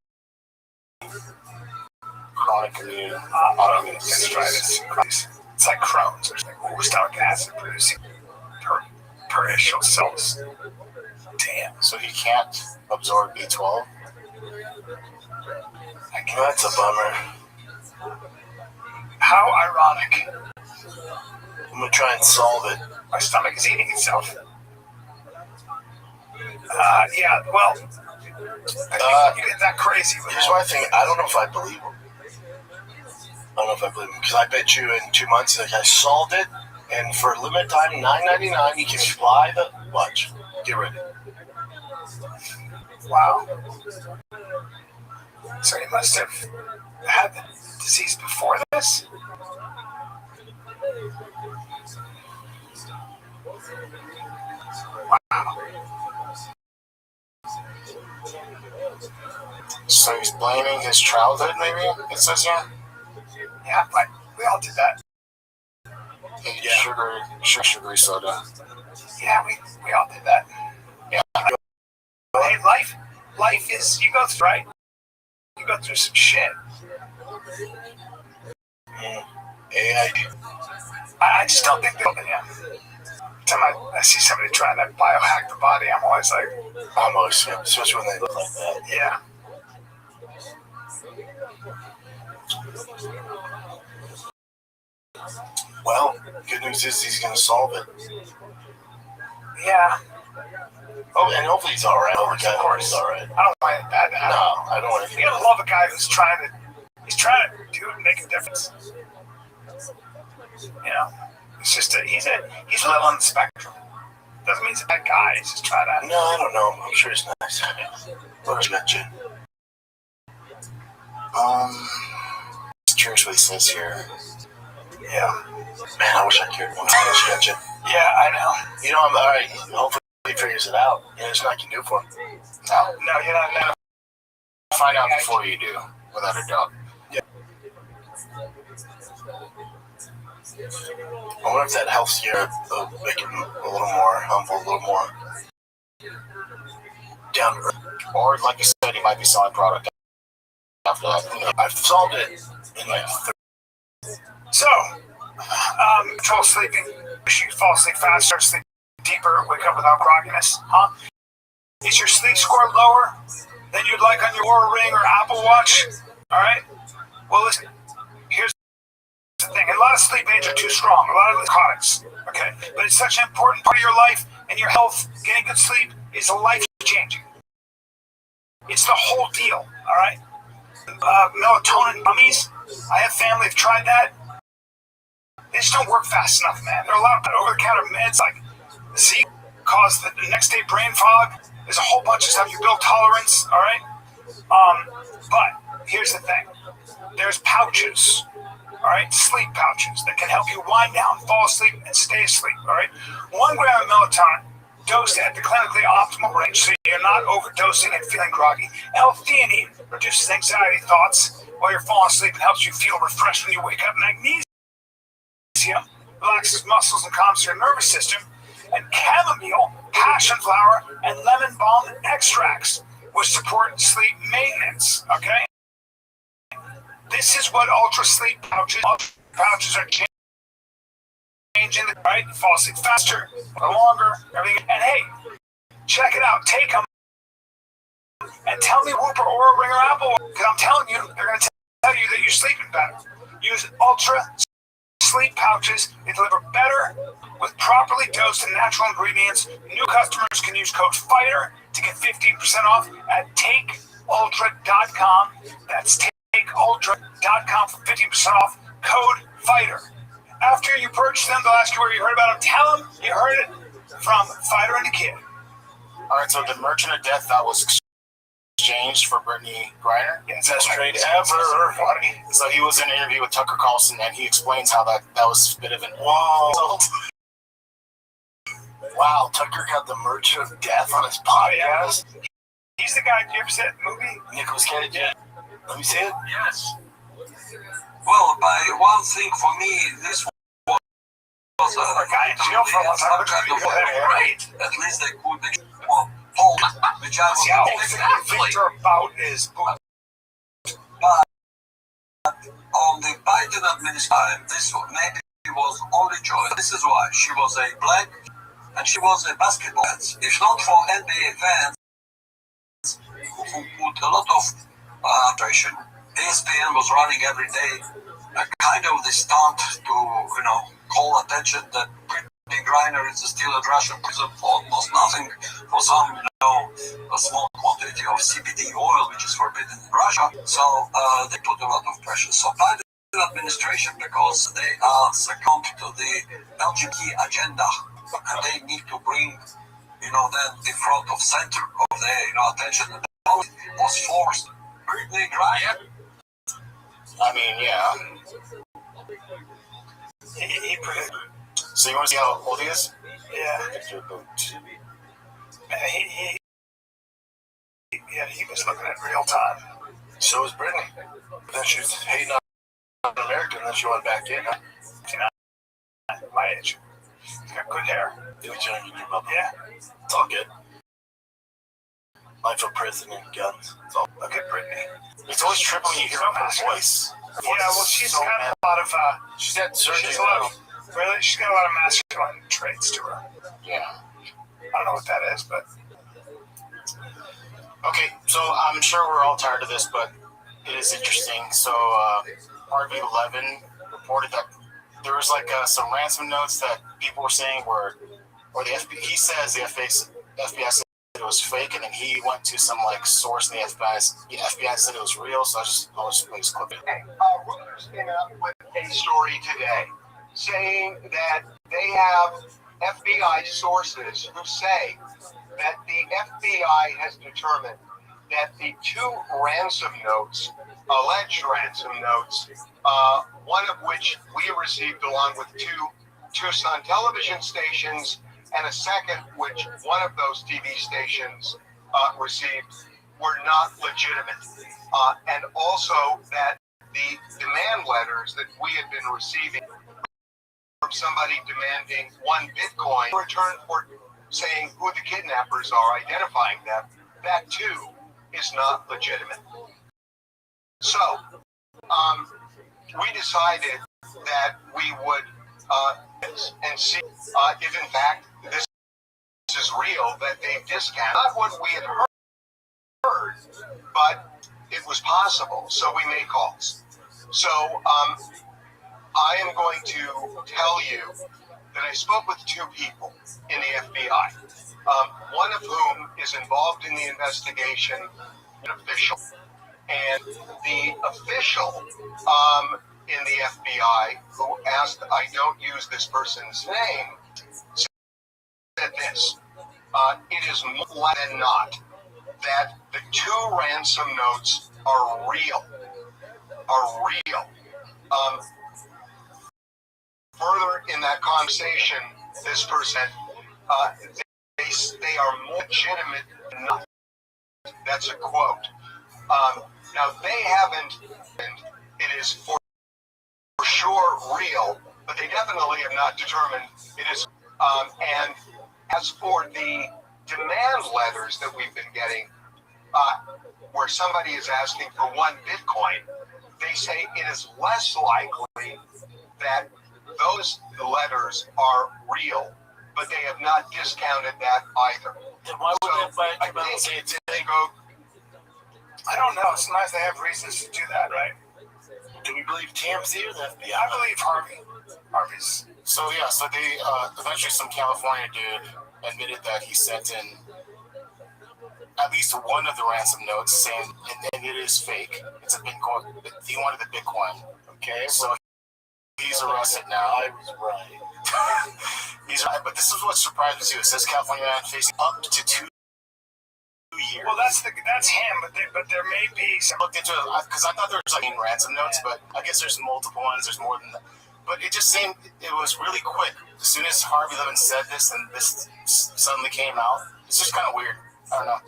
U: Chronic immune.
C: Autoimmune gastritis. It's like Crohn's or something. Stomach acid producing perishal cells. Damn.
U: So he can't absorb B12? That's a bummer.
C: How ironic.
U: I'm gonna try and solve it.
C: My stomach is eating itself. Yeah, well, you get that crazy.
U: Here's my thing. I don't know if I believe him. Because I bet you in 2 months, like, I solved it, and for a limited time, $9.99, you can fly the watch. Get ready.
C: Wow. So he must have had the disease before this? Wow.
U: So he's blaming his childhood, maybe? It says here?
C: Yeah, but we all did that.
U: Sugary soda.
C: Yeah, we all did that.
U: Yeah.
C: Hey, life is, you go through, right? You go through some shit. I just don't think they'll, yeah. Every time I see somebody trying to biohack the body, I'm always like,
U: almost, yeah, especially when they look like that.
C: Yeah.
U: Well, good news is he's going to solve it.
C: Yeah.
U: Oh, and hopefully he's alright.
C: Of course.
U: He's alright.
C: I don't mind it bad.
U: No, I don't want to.
C: You gotta love a guy who's trying to do it and make a difference. You know, it's just he's a little on the spectrum. Doesn't mean he's a bad guy. He's just trying to.
U: No, I don't know. I'm sure he's nice. What you got, Jen? Curious what he says here.
C: Yeah.
U: Man, I wish I cared more. What you got, Jen?
C: Yeah, I know.
U: You know, I'm alright. Hopefully he figures it out. You know, there's nothing I can do for him.
C: No, you're not gonna
U: find out before you do, without a doubt. Yeah. I wonder if that helps you make him a little more humble, a little more down to earth. Or, like you said, might be selling product after that.
L: I've solved it in like 30. So, trouble sleeping. You fall asleep faster, sleep deeper, wake up without grogginess, huh? Is your sleep score lower than you'd like on your Oura Ring or Apple Watch? All right. Well, listen. Here's the thing. A lot of sleep aids are too strong. A lot of narcotics. Okay. But it's such an important part of your life and your health. Getting good sleep is life changing. It's the whole deal. All right. Melatonin gummies. I have family who've tried that. They just don't work fast enough, man. There are a lot of over-the-counter meds like Z cause the next day brain fog. There's a whole bunch of stuff. You build tolerance, all right? But here's the thing. There's pouches, all right? Sleep pouches that can help you wind down, fall asleep, and stay asleep, all right? 1 gram of melatonin dosed at the clinically optimal range so you're not overdosing and feeling groggy. L-theanine reduces anxiety thoughts while you're falling asleep and helps you feel refreshed when you wake up. Magnesium relaxes muscles and calms your nervous system. And chamomile, passion flower, and lemon balm extracts which support sleep maintenance, okay? This is what Ultra Sleep pouches are changing, right? You fall asleep faster, longer, everything. And hey, check it out. Take them and tell me Whoop or Oura Ring or Apple, because I'm telling you, they're going to tell you that you're sleeping better. Use Ultra Sleep pouches. They deliver better with properly dosed and natural ingredients. New customers can use code FIGHTER to get 15% off at takeultra.com. That's takeultra.com for 15% off. Code FIGHTER. After you purchase them, they'll ask you where you heard about them. Tell them you heard it from Fighter and the Kid.
U: All right, so the Merchant of Death that was exchanged for Brittany Griner.
L: Best trade ever. Funny.
U: So he was in an interview with Tucker Carlson, and he explains how that was a bit of an insult.
L: Wow, Tucker got the Merchant of Death on his podcast. He's the guy. Did you ever see that movie? Nicolas Cage. Yeah. Let me see it.
C: Yes. Well, by one thing for me, this was
L: a guy in jail for a long time.
C: Great. At least they could make hold, which I was
L: exactly about is.
C: But on the Biden administration, this maybe was only choice. This is why she was a black and she was a basketball fan. If not for NBA fans who put a lot of attention, ESPN was running every day a kind of the stunt to, call attention that Brittany Griner is still at Russian prison for almost nothing, for some, a small quantity of CBD oil, which is forbidden in Russia. So they put a lot of pressure. So Biden administration, because they are succumbed to the LGBT agenda, and they need to bring, then the front of center of their, attention. And that was forced. Brittany Griner.
U: I mean, yeah. So you want to see how old he is?
L: Yeah. He was looking at real time.
U: So was Brittany. Then she was hating on America, and then she went back in.
L: My age. He's got good hair.
U: Yeah.
L: It's
U: It's all good. Life of prison and guns. It's all.
L: Look at Brittany.
U: It's always tripping when you hear her voice.
L: She's got a lot of.
U: She's had surgery.
L: Really? She's got a lot of masculine traits to her.
U: Yeah.
L: I don't know what that is, but.
U: Okay, so I'm sure we're all tired of this, but it is interesting. So, RV11 reported that there was some ransom notes that people were saying or the FBI, he says the FBI said it was fake, and then he went to some source in the FBI said it was real, so I'll just play this clip.
E: Reuters came out with a story today saying that they have FBI sources who say that the FBI has determined that the 2 ransom notes, alleged ransom notes, one of which we received along with 2 Tucson television stations, and a second which one of those TV stations received, were not legitimate. And also that the demand letters that we had been receiving from somebody demanding 1 Bitcoin in return for saying who the kidnappers are, identifying them, that too is not legitimate. So, we decided that we would and see if in fact this is real, that they've discounted. Not what we had heard, but it was possible, so we made calls. So I am going to tell you that I spoke with two people in the FBI, one of whom is involved in the investigation, an official, and the official in the FBI who asked I don't use this person's name said this. It is more likely than not that the two ransom notes are real. Further in that conversation, this person, they are more legitimate than not. That's a quote. Now, they haven't, and it is for sure real, but they definitely have not determined it is. And as for the demand letters that we've been getting, where somebody is asking for 1 Bitcoin, they say it is less likely that those letters are real, but they have not discounted that either.
U: Then why would they say it's illegal?
F: I don't know. It's nice they have reasons to do that, right?
U: Do we believe TMZ or the FBI?
F: I believe Harvey's.
U: So yeah, so they eventually some California dude admitted that he sent in at least one of the ransom notes saying, and it is fake. It's a Bitcoin. He wanted the Bitcoin. Okay, so he's arrested now. I was right. He's right, but this is what surprised me too. It says California man facing up to 2 years.
F: Well, that's him, but there may be some.
U: I looked into it because I thought there was like ransom notes, but I guess there's multiple ones. There's more than that. But it just seemed it was really quick. As soon as Harvey Levin said this, and this suddenly came out, it's just kind of weird. I don't know.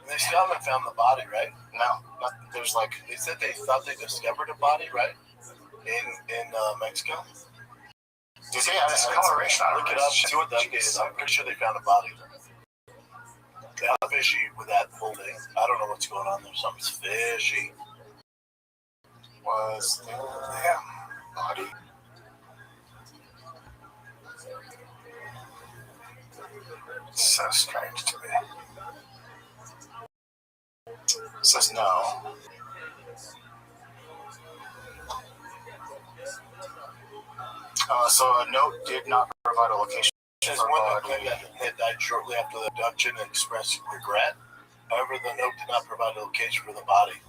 I: They still haven't found the body, right?
U: No, there's like
I: they said they thought they discovered a body, right? In Mexico.
U: Did they have
F: discoloration?
I: Look it up. See what the update is. I'm pretty sure they found a body. They're fishy with that whole thing. I don't know what's going on there. Something's fishy.
U: Was there a body?
F: So strange to me.
U: It says no. So a note did not provide a location.
I: There's one that claimed that had died shortly after the abduction and expressed regret. However, the note did not provide a location for the body.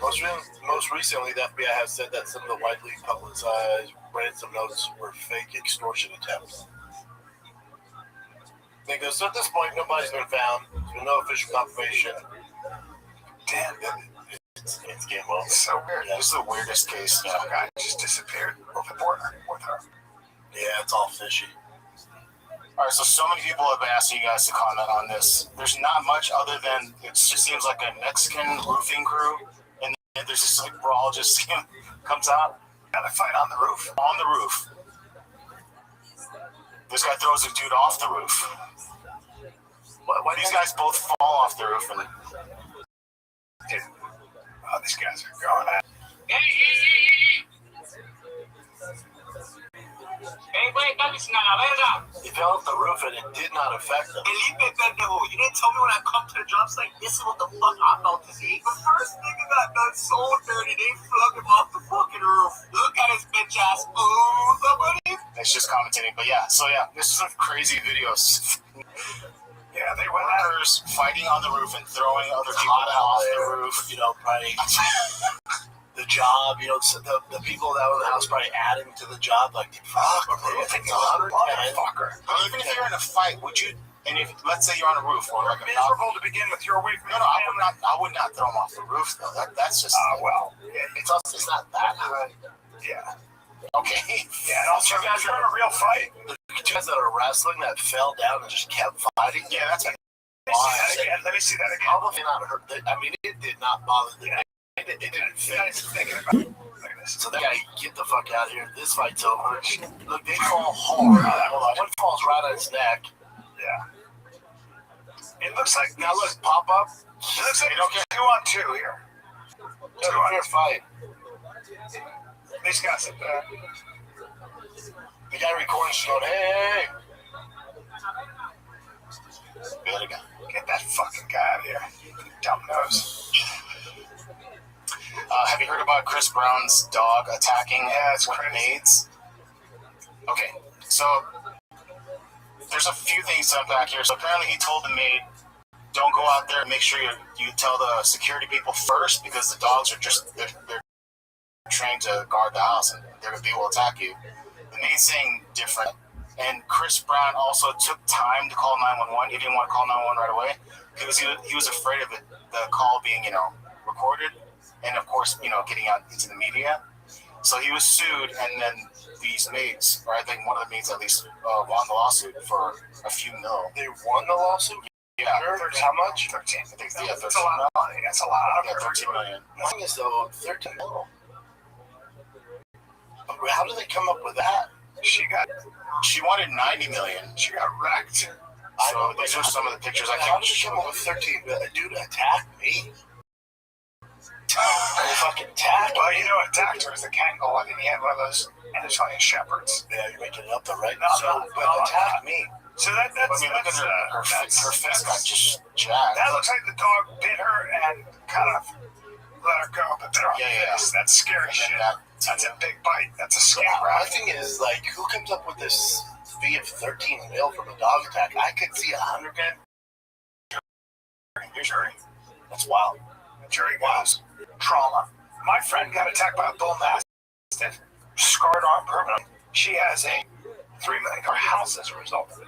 I: Most recently, the FBI has said that some of the widely publicized ransom notes were fake extortion attempts. They go, so at this point, nobody's been found. There's been no official confirmation.
F: Damn,
I: it's game over.
F: It's so weird.
U: This is the weirdest case.
F: Some guy just disappeared over the border with her.
I: Yeah, it's all fishy.
U: All right, so many people have asked you guys to comment on this. There's not much other than it just seems like a Mexican roofing crew, and there's just like brawl just comes out.
F: Got to fight on the roof.
U: On the roof. This guy throws a dude off the roof. Why these guys both fall off the roof? And
F: dude, these guys are going at it.
I: He fell off the roof and it did not affect him.
H: Felipe, pendejo, you didn't tell me when I come to the job site, this is what the fuck I'm about to see. The first nigga got done so dirty, they flung him off the fucking roof. Look at his bitch ass. Ooh, somebody.
U: It's just commentating, but yeah, this is some crazy videos.
F: Yeah, they went
U: workers fighting on the roof and throwing other people off the roof.
I: You know, probably the job. You know, the people that were in the house probably adding to the job. Like, fuck, we're taking 110.
U: Even if you're in a fight, would you? And if let's say you're on a roof or like a
F: miserable to begin with, you're away from
U: no, I would not throw them off the roof though. That's just it's not that high.
F: Yeah.
U: Okay.
F: Yeah. And also, you guys are in a real fight.
I: The guys that are wrestling that fell down and just kept fighting.
U: Yeah, that's like.
F: Let me see that again.
I: Probably not hurt. I mean, it did not bother them. It didn't fit. So that guy, get the fuck out of here. This fight's over. Look, they fall hard. One falls right on his neck.
F: Yeah.
T: It looks like now look pop up. It looks like 2-on-2 here. 2-on-2 fight. These guys up there.
U: The guy recording is going, hey. Good again.
T: Get that fucking guy out of here. Dumb nose.
K: Have you heard about Chris Brown's dog attacking maids? Okay, so there's a few things to unpack here. So apparently he told the maid, don't go out there and make sure you tell the security people first because the dogs are just, they're trained to guard the house and they will attack you. The maid's saying different. And Chris Brown also took time to call 911. He didn't want to call 911 right away because he was afraid of the call being, recorded and, of course, getting out into the media. So he was sued, and then these maids, or I think one of the maids at least, won the lawsuit for a few mil.
T: They won the lawsuit?
K: Yeah.
T: How much? 13.
K: I think, yeah, 13.
T: That's a lot of money. That's a lot.
K: Yeah, 13 million.
U: The thing is, though, 13 mil. How did they come up with that?
K: She wanted 90 million.
T: She got wrecked.
K: So these are some of the pictures I
U: How
K: can
U: did she
K: show
U: come up
K: you.
U: with 13? A dude attacked me. They fucking attacked
T: Well,
K: me.
T: attacked her as the Kangol, and then he had one of those Italian shepherds.
U: Yeah, you're making it up though, right?
T: No,
U: But attacked me.
T: So that's
K: Look at her fist got just jacked.
T: That looks like the dog bit her and kind of let her go, but they're on face. That's scary shit. That's a big bite. That's a scam.
U: My thing is, who comes up with this fee of 13 mil from a dog attack? I could see 100 grand.
T: Jury.
U: That's wild.
T: Jury goes trauma. My friend got attacked by a bull mastiff, scarred arm permanently. She has a $3 million house as a result of it.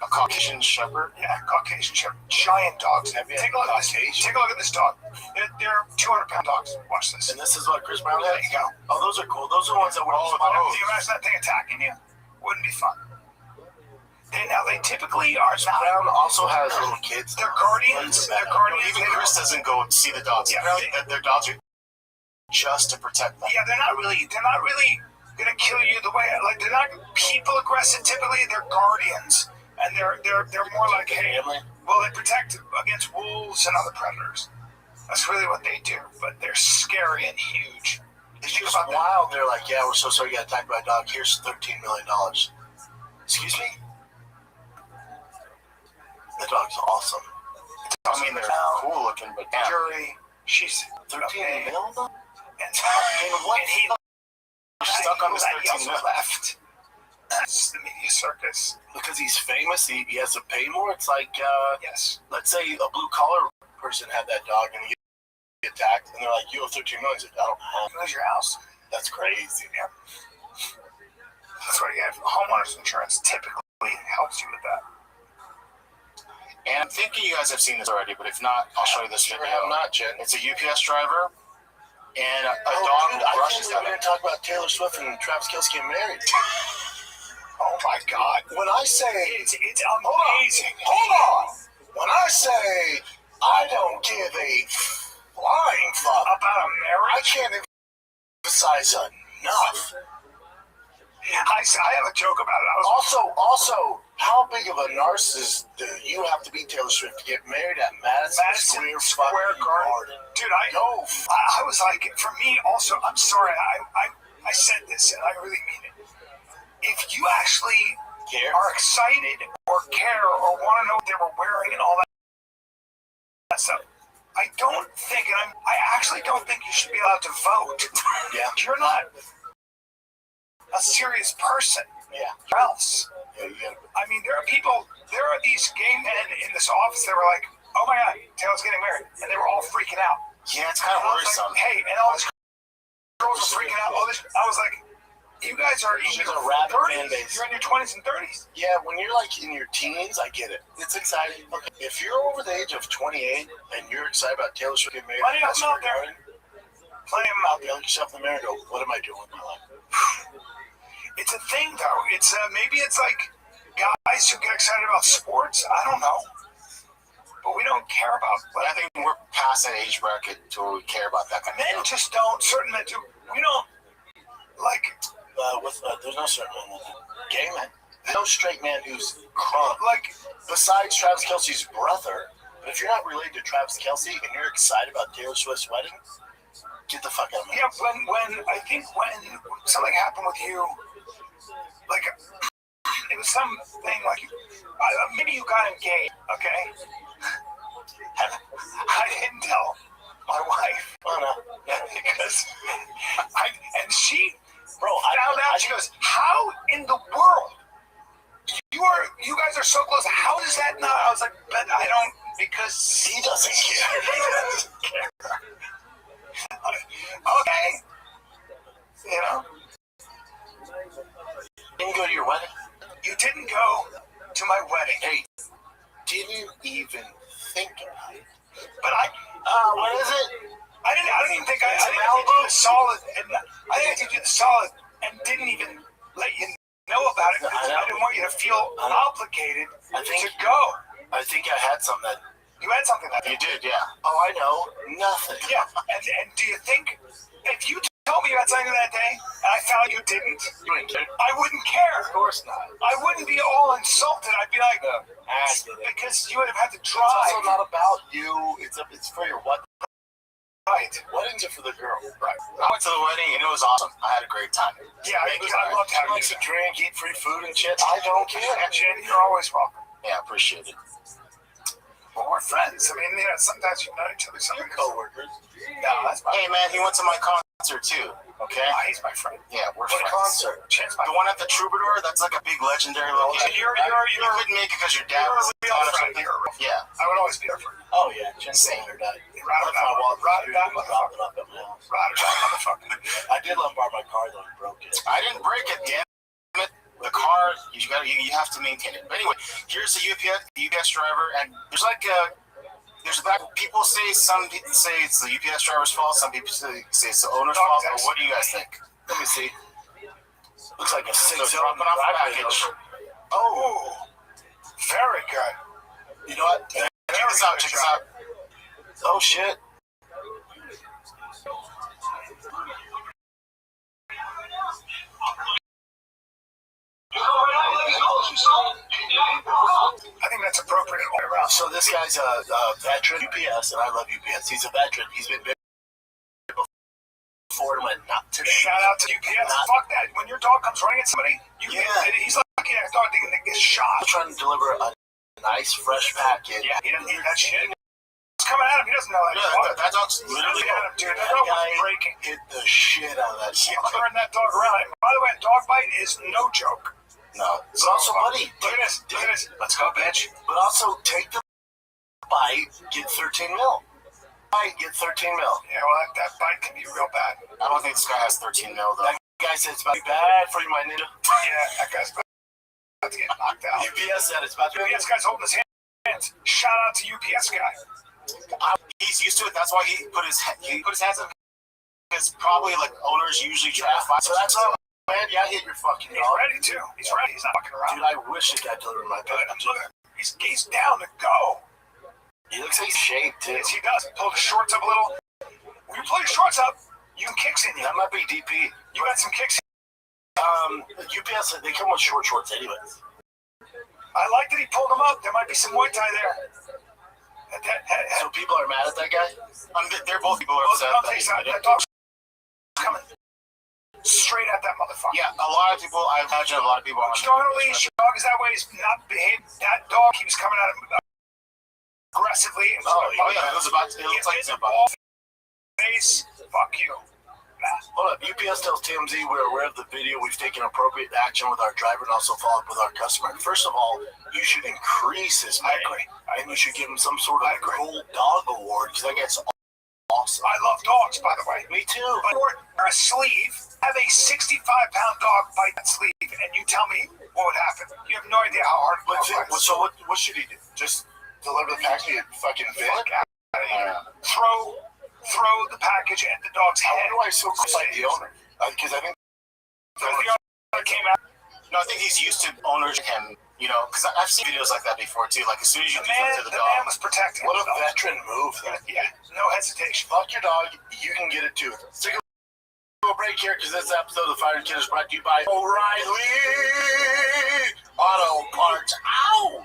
K: A Caucasian shepherd?
T: Yeah, Caucasian shepherd. Giant dogs. Take a look at this. Take a look at this dog. They're 200-pound dogs. Watch this.
U: And this is what Chris Brown had?
T: There you go.
U: Oh, those are cool. Those are ones that would
T: Can you imagine that thing attacking you? Wouldn't be fun. They typically are not.
U: Brown also has little kids.
T: They're guardians. They're guardians.
K: Even Chris doesn't go see the dogs.
T: Yeah,
K: their dogs are just to protect them.
T: Yeah, they're not really gonna kill you the way they're not people aggressive. Typically, they're guardians, and they're more like they protect against wolves and other predators. That's really what they do. But they're scary and huge.
U: It's just wild. They're like, yeah, we're so sorry you got attacked by a dog. Here's $13 million. Excuse me? The dog's awesome.
K: I mean, they're cool looking, but damn.
T: Jury, she's
U: 13 mil?
T: And he
K: stuck on this 13 mil.
T: left. That's the media circus.
U: Because he's famous, he has to pay more. It's like,
T: yes.
U: Let's say a blue-collar person had that dog and he get attacked, and they're like, you owe 13 million. He's like, I don't have.
T: Where's your house?
U: That's crazy.
T: Yeah. That's why you have homeowners insurance typically helps you with that.
K: And I'm thinking you guys have seen this already, but if not, I'll show you this video.
U: I'm not, Jen.
K: It's a UPS driver, and a dog
U: dude,
K: brushes
U: I
K: at
U: can't believe we're
K: him.
U: going to talk about Taylor Swift and Travis Kelce getting married.
T: Oh my God!
U: When I say
T: it's amazing.
U: Hold on. When I say I don't give a flying fuck
T: about a marriage,
U: I can't emphasize enough.
T: I have a joke about it.
U: Also, how big of a narcissist do you have to be, Taylor Swift, to get married at Madison Square Garden?
T: Dude, I was like, for me also, I'm sorry, I said this and I really mean it. If you actually are excited or care or want to know what they were wearing and all that stuff, I actually don't think you should be allowed to vote.
U: Yeah.
T: You're not a serious person.
U: Yeah.
T: Or else.
U: Yeah, you gotta.
T: I mean, there are these gay men in this office that were like, oh my God, Taylor's getting married. And they were all freaking out.
K: Yeah, it's kind of worrisome.
T: Like, hey, and all these girls were freaking out. I was like, you guys are in your 30s. You're in your 20s and 30s.
U: Yeah, when you're like in your teens, I get it. It's exciting. If you're over the age of 28 and you're excited about Taylor Swift getting married,
T: plenty of them out there. Plenty of them out there.
U: Look yourself in the mirror and go, what am I doing with my life?
T: It's a thing, though. It's maybe it's like guys who get excited about sports. I don't know, but we don't care about.
K: But I think we're past that age bracket to where we care about that kind of
T: men
K: stuff.
T: just don't. Certain men do. We don't like.
U: There's no certain men. Gay men. no straight man who's crunk. Like, besides Travis Kelce's brother, but if you're not related to Travis Kelce and you're excited about Taylor Swift's wedding, get the fuck out of my house.
C: When something happened with you, like, it was something like, maybe you got engaged, okay? I didn't tell my wife.
U: Oh, no.
C: Because and she found out, she goes, how in the world? You guys are so close. How does that not? I was like, but I don't, because
U: he doesn't care.
C: He doesn't care. Okay. You know?
U: Didn't go to your wedding?
C: You didn't go to my wedding.
U: Hey, didn't even think about it.
C: But
U: what is it?
C: I didn't even think I did the solid, and I think I did the solid and didn't even let you know about it because I didn't want you to feel obligated to go.
U: I think I had something that.
C: You had something that
U: you did, yeah. Oh, I know. Nothing.
C: Yeah, and do you think if you told me you had something that day and I found you didn't, I wouldn't care.
U: Of course not.
C: I wouldn't be all insulted. I'd be like, because you would have had to drive.
U: It's also not about you. It's for your what.
C: Right.
U: Weddings are for the girl.
C: Right.
U: I went to the wedding and it was awesome. I had a great time.
C: Yeah, I loved having
U: you. She likes to drink, eat free food and shit. I don't care.
C: Jen, you're always welcome.
U: Yeah, appreciate it.
C: Well, we're friends. I mean, sometimes you know each other. Some
U: co-workers.
C: No, that's my
U: Hey, man, he went to my concert too. Okay.
C: He's my friend.
U: Yeah, we're
C: What
U: friends.
C: concert?
U: The one at the Troubadour. That's like a big legendary location.
C: You
U: couldn't make it because your dad was
C: on
U: or something. Yeah.
C: I would always be there for you.
U: Oh yeah, Jen's saying her dad. I did lumbar my car though and broke it.
M: I didn't break it, damn it. The car, you have to maintain it. But anyway, here's the UPS driver, and there's people say, some people say it's the UPS driver's fault, some people say it's the owner's fault, but what do you guys think?
U: Let me see. Looks like a 6
M: dropping off the package.
C: Oh, very good.
U: You know what?
M: Check this out, check this out.
U: Oh shit.
C: I think that's appropriate all around.
U: So this guy's a veteran UPS, and I love UPS. He's a veteran. He's been before him, not today.
C: Shout out to UPS. Fuck that. When your dog comes running at somebody, he's lucky that dog didn't get shot.
U: I'm trying to deliver a nice, fresh package.
C: Yeah, he doesn't hear that shit. It's coming at him. He doesn't know that.
M: Yeah, that dog's literally
C: at him, dude. That dog was breaking.
U: Hit the shit out of that
C: He
U: dog.
C: turned that dog around. By the way, a dog bite is no joke.
U: No. But also, buddy,
C: look at this. Look at this. Let's go, bitch.
U: But also, take the bite, get 13 mil. Bite, get 13 mil.
C: Yeah, well, that bite can be real bad.
M: I don't think this guy has 13 mil, though.
U: That guy said it's about to be bad for you, my nigga.
C: Yeah, that guy's about to get knocked out.
U: UPS said it's about to be.
C: UPS guy's holding his hands. Shout out to UPS guy.
M: He's used to it. That's why he put his hands up. Because probably like owners usually try to fight.
U: So that's all. Man, yeah, hit your fucking
C: dog. He's ready too. He's ready. He's not fucking around.
U: Dude, I wish it got delivered my package.
C: Look, he's down to go.
U: He looks like he's shaved too.
C: Yes, he does. Pull the shorts up a little. When you pull your shorts up, you can kicks in you.
U: That might be DP.
C: You got some kicks.
U: UPS, they come with short shorts anyways.
C: I like that he pulled them up. There might be some Muay Thai there.
U: So people are mad at that guy?
M: They're both people are upset.
C: That dog's coming straight at that motherfucker.
M: Yeah, I imagine a lot of people on
C: the leash. Your dog is that way. He's not behaved. That dog keeps coming at him aggressively. And
M: yeah, it looks like it's about
C: face. Fuck you.
U: Hold up. UPS tells TMZ we're aware of the video. We've taken appropriate action with our driver and also followed up with our customer. First of all, you should increase his pay. And you should give him some sort of gold dog award because that gets awesome.
C: I love dogs, by the way.
U: Me too.
C: But wear a sleeve, have a 65-pound dog bite that sleeve, and you tell me what would happen. You have no idea how hard it was.
U: So what should he do? Just deliver the package and fucking fit?
C: Throw the package at the dog's head.
U: How do I so cite the owner? Because I think
C: the owner came out.
M: No, I think he's used to owners him. You know, because I've seen videos like that before too. Like as soon as you do something to the dog,
C: man was protecting.
U: What a veteran move!
C: Yeah, no hesitation.
U: Fuck your dog. You can get it too. Let's take a break here because this episode of the Fire Kid is brought to you by O'Reilly Auto Parts. Ow!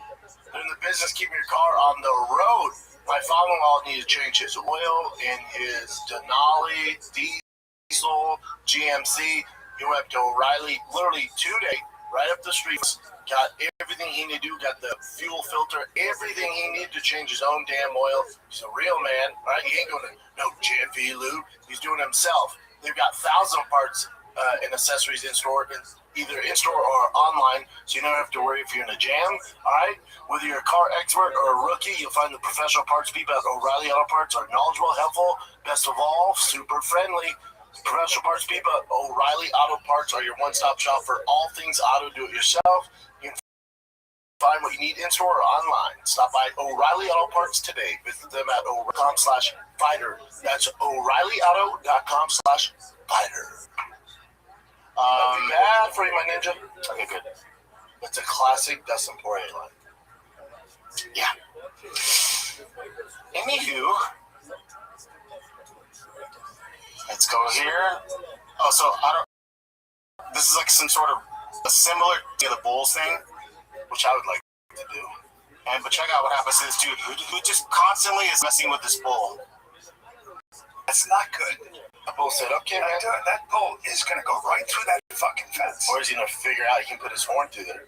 U: They're in the business keeping your car on the road. My father-in-law needed to change his oil in his Denali diesel GMC. He went up to O'Reilly literally today, right up the street. Got everything he needed to do, got the fuel filter, everything he needed to change his own damn oil. He's a real man, right? He ain't going to no Jiffy Lube. He's doing it himself. They've got 1,000 parts and accessories in store, either in store or online, so you don't have to worry if you're in a jam. All right, whether you're a car expert or a rookie, you'll find the professional parts people at O'Reilly Auto Parts are knowledgeable, helpful, best of all, super friendly. Professional parts people at O'Reilly Auto Parts are your one-stop shop for all things auto do-it-yourself. You can find what you need in store or online. Stop by O'Reilly Auto Parts today. Visit them at O'Reilly.com/fighter. That's O'Reillyauto.com/fighter. Nothing bad for you, my ninja. Okay, good. It's a classic Dustin Poirier line. Yeah. Anywho, let's go here. Oh, so I don't. This is like some sort of a similar to the Bulls thing, which I would like to do. But check out what happens to this dude who just constantly is messing with this bull.
J: That's not good.
U: The bull said, "Okay, man,
J: that bull is gonna go right through that fucking fence."
U: Or is he gonna figure out he can put his horn through there?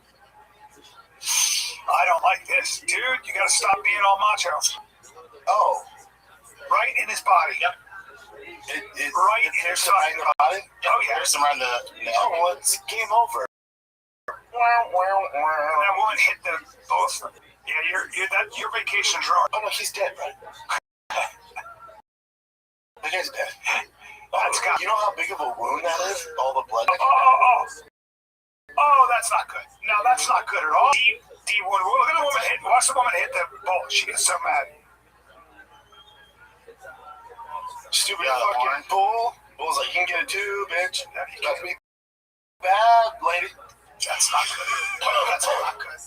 J: I don't like this, dude. You gotta stop being all macho.
U: Oh,
J: right in his body.
U: Yep.
J: Right in his body.
U: Oh
J: yeah.
U: There's some around the. Oh, well, it's game over.
J: That one hit the both. Yeah, your vacation's ruined.
U: Oh no, he's dead, right? That guy's dead. You know how big of a wound that is? All the blood.
J: Oh, that's not good. No, that's not good at all. Deep wound. Look at the woman hit. Watch the woman hit the bull. She gets so mad.
U: Stupid fucking bull. Bull's like, you can get it too, bitch. You got to be bad, lady.
J: That's not good. That's not good.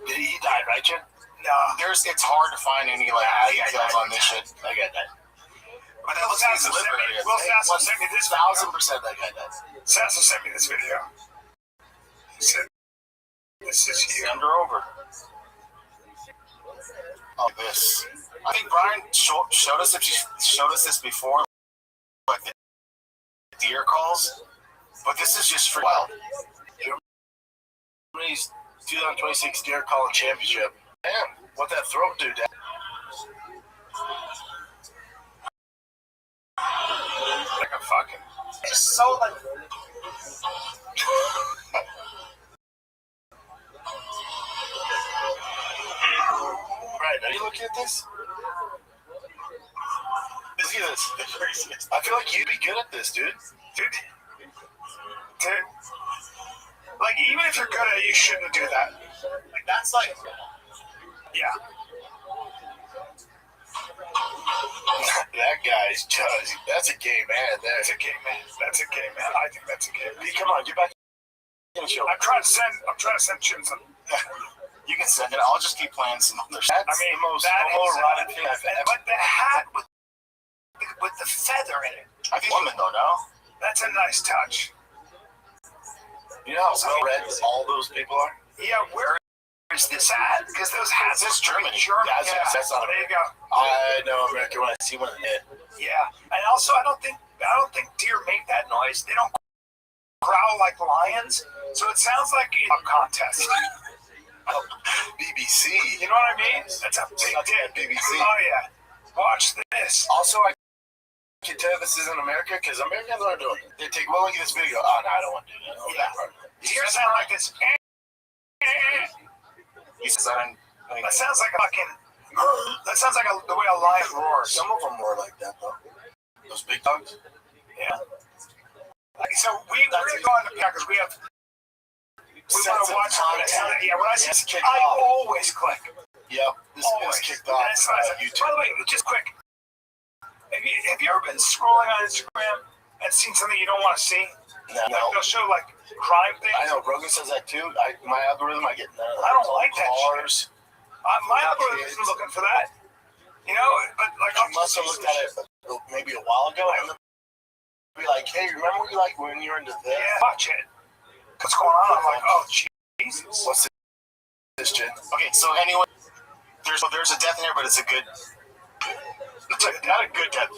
U: Did he die, right, Jen?
J: No.
U: It's hard to find any details on this shit. I got that.
J: But Will Sasso sent me this
U: 1,000% that guy died.
J: Sasso sent me this video. He said, "This is you."
U: Send her over. Oh, this. I think Brian showed us this before, like the deer calls. But this is just for wild. He's 2026 deer calling championship. Man, what that throat do, Dad?
J: Like a fucking. It's so like.
U: Right, are you looking at this? Look at this. I feel like you'd be good at this, dude.
J: Dude. Like, even if you're good at it, you shouldn't do that. Like, that's like. Yeah.
U: That guy's just, that's a gay man.
J: That's a gay man. That's a gay man. I think that's a gay man.
U: Come on, get back in the show.
J: I'm trying to send Jim some.
U: You can send it. I'll just keep playing some other shit.
J: I mean,
U: the most
J: homoerotic thing I've ever. But the hat with the feather in it.
U: I think woman though, no?
J: That's a nice touch.
U: You know how well read all those people are?
J: Yeah, where is this at? Because those hats
U: is Germany. That's not
J: there you go.
U: I know America when I see one in it.
J: Yeah, and also I don't think deer make that noise. They don't growl like lions, so it sounds like a contest.
U: BBC.
J: You know what I mean? That's a big deal.
U: BBC.
J: Oh yeah. Watch this.
U: Also, I can tell this isn't America because Americans aren't doing it. They take, well, look at this video. Oh no, I don't want to do that. Oh,
J: yeah. Deer sound like this.
U: He says I don't.
J: That sounds like a fucking. That sounds like the way a lion roars.
U: Some of them roar like that though. Those big dogs.
J: Yeah. Like, so we're gonna go on the because we have. We want to watch content. Yeah, when I always click.
U: Yep, this is kicked off YouTube.
J: By the way, just quick. Have you ever been scrolling on Instagram and seen something you don't want to see?
U: No.
J: Like, they'll show like crime things.
U: I know Rogan says that too. My algorithm, I get none of that.
J: I don't like that
U: shit.
J: My algorithm isn't looking for that. You know, but like
U: I must have looked at it maybe a while ago. And be like, hey, remember what you like when you were into this?
J: Yeah, watch it. What's going on? I'm like, oh, gee.
C: Jesus.
U: What's this, Jen?
C: Okay, so anyway, there's a death in here, but it's a good, not a good death,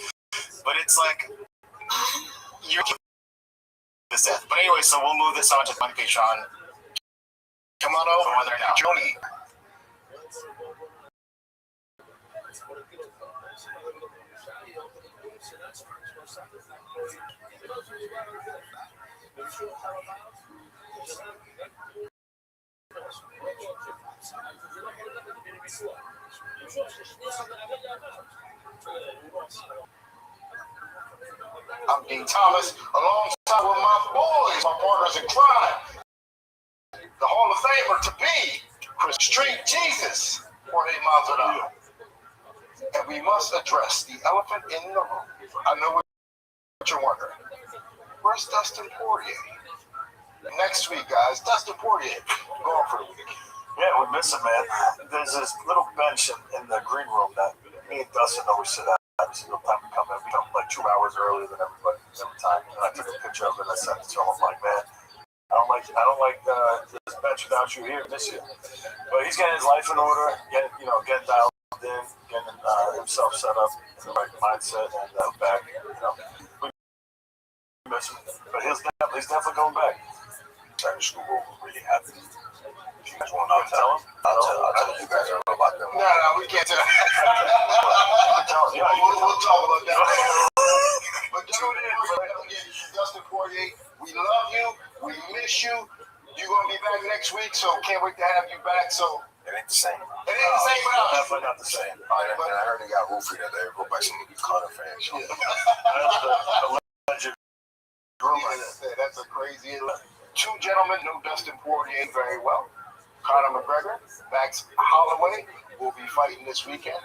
C: but it's like you're this death. But anyway, so we'll move this on to my Patreon.
U: Come on over, Johnny. I'm Dean Thomas, alongside with my boys, my partners in crime. The Hall of Famer to be Chris Street Jesus, Jorge Masvidal. And we must address the elephant in the room. I know what you're wondering. Where's Dustin Poirier? Next week, guys, Dustin Poirier, going for the week. Yeah, we miss him, man. There's this little bench in the green room that me and Dustin always sit at every single time we come in. We come like 2 hours earlier than everybody every time. And I took a picture of it and I sent it to him. I'm like, man, I don't like this bench without you here. I miss you. But he's getting his life in order, getting dialed in, getting himself set up in the right mindset and back. We miss him, but he's definitely going back. Starting school really happy. You guys want to tell him? I'll tell you guys about them. No, we can't tell. We'll talk about that. But tune in, Dustin Poirier. We love you. We miss you. You're going to be back next week, so can't wait to have you back. So it ain't the same. It ain't the same without us. Definitely not the same. I heard they got Wolfie that day. Go by some Connor fans. Yeah. That's a crazy. Two gentlemen know Dustin Poirier very well. Conor McGregor, Max Holloway will be fighting this weekend.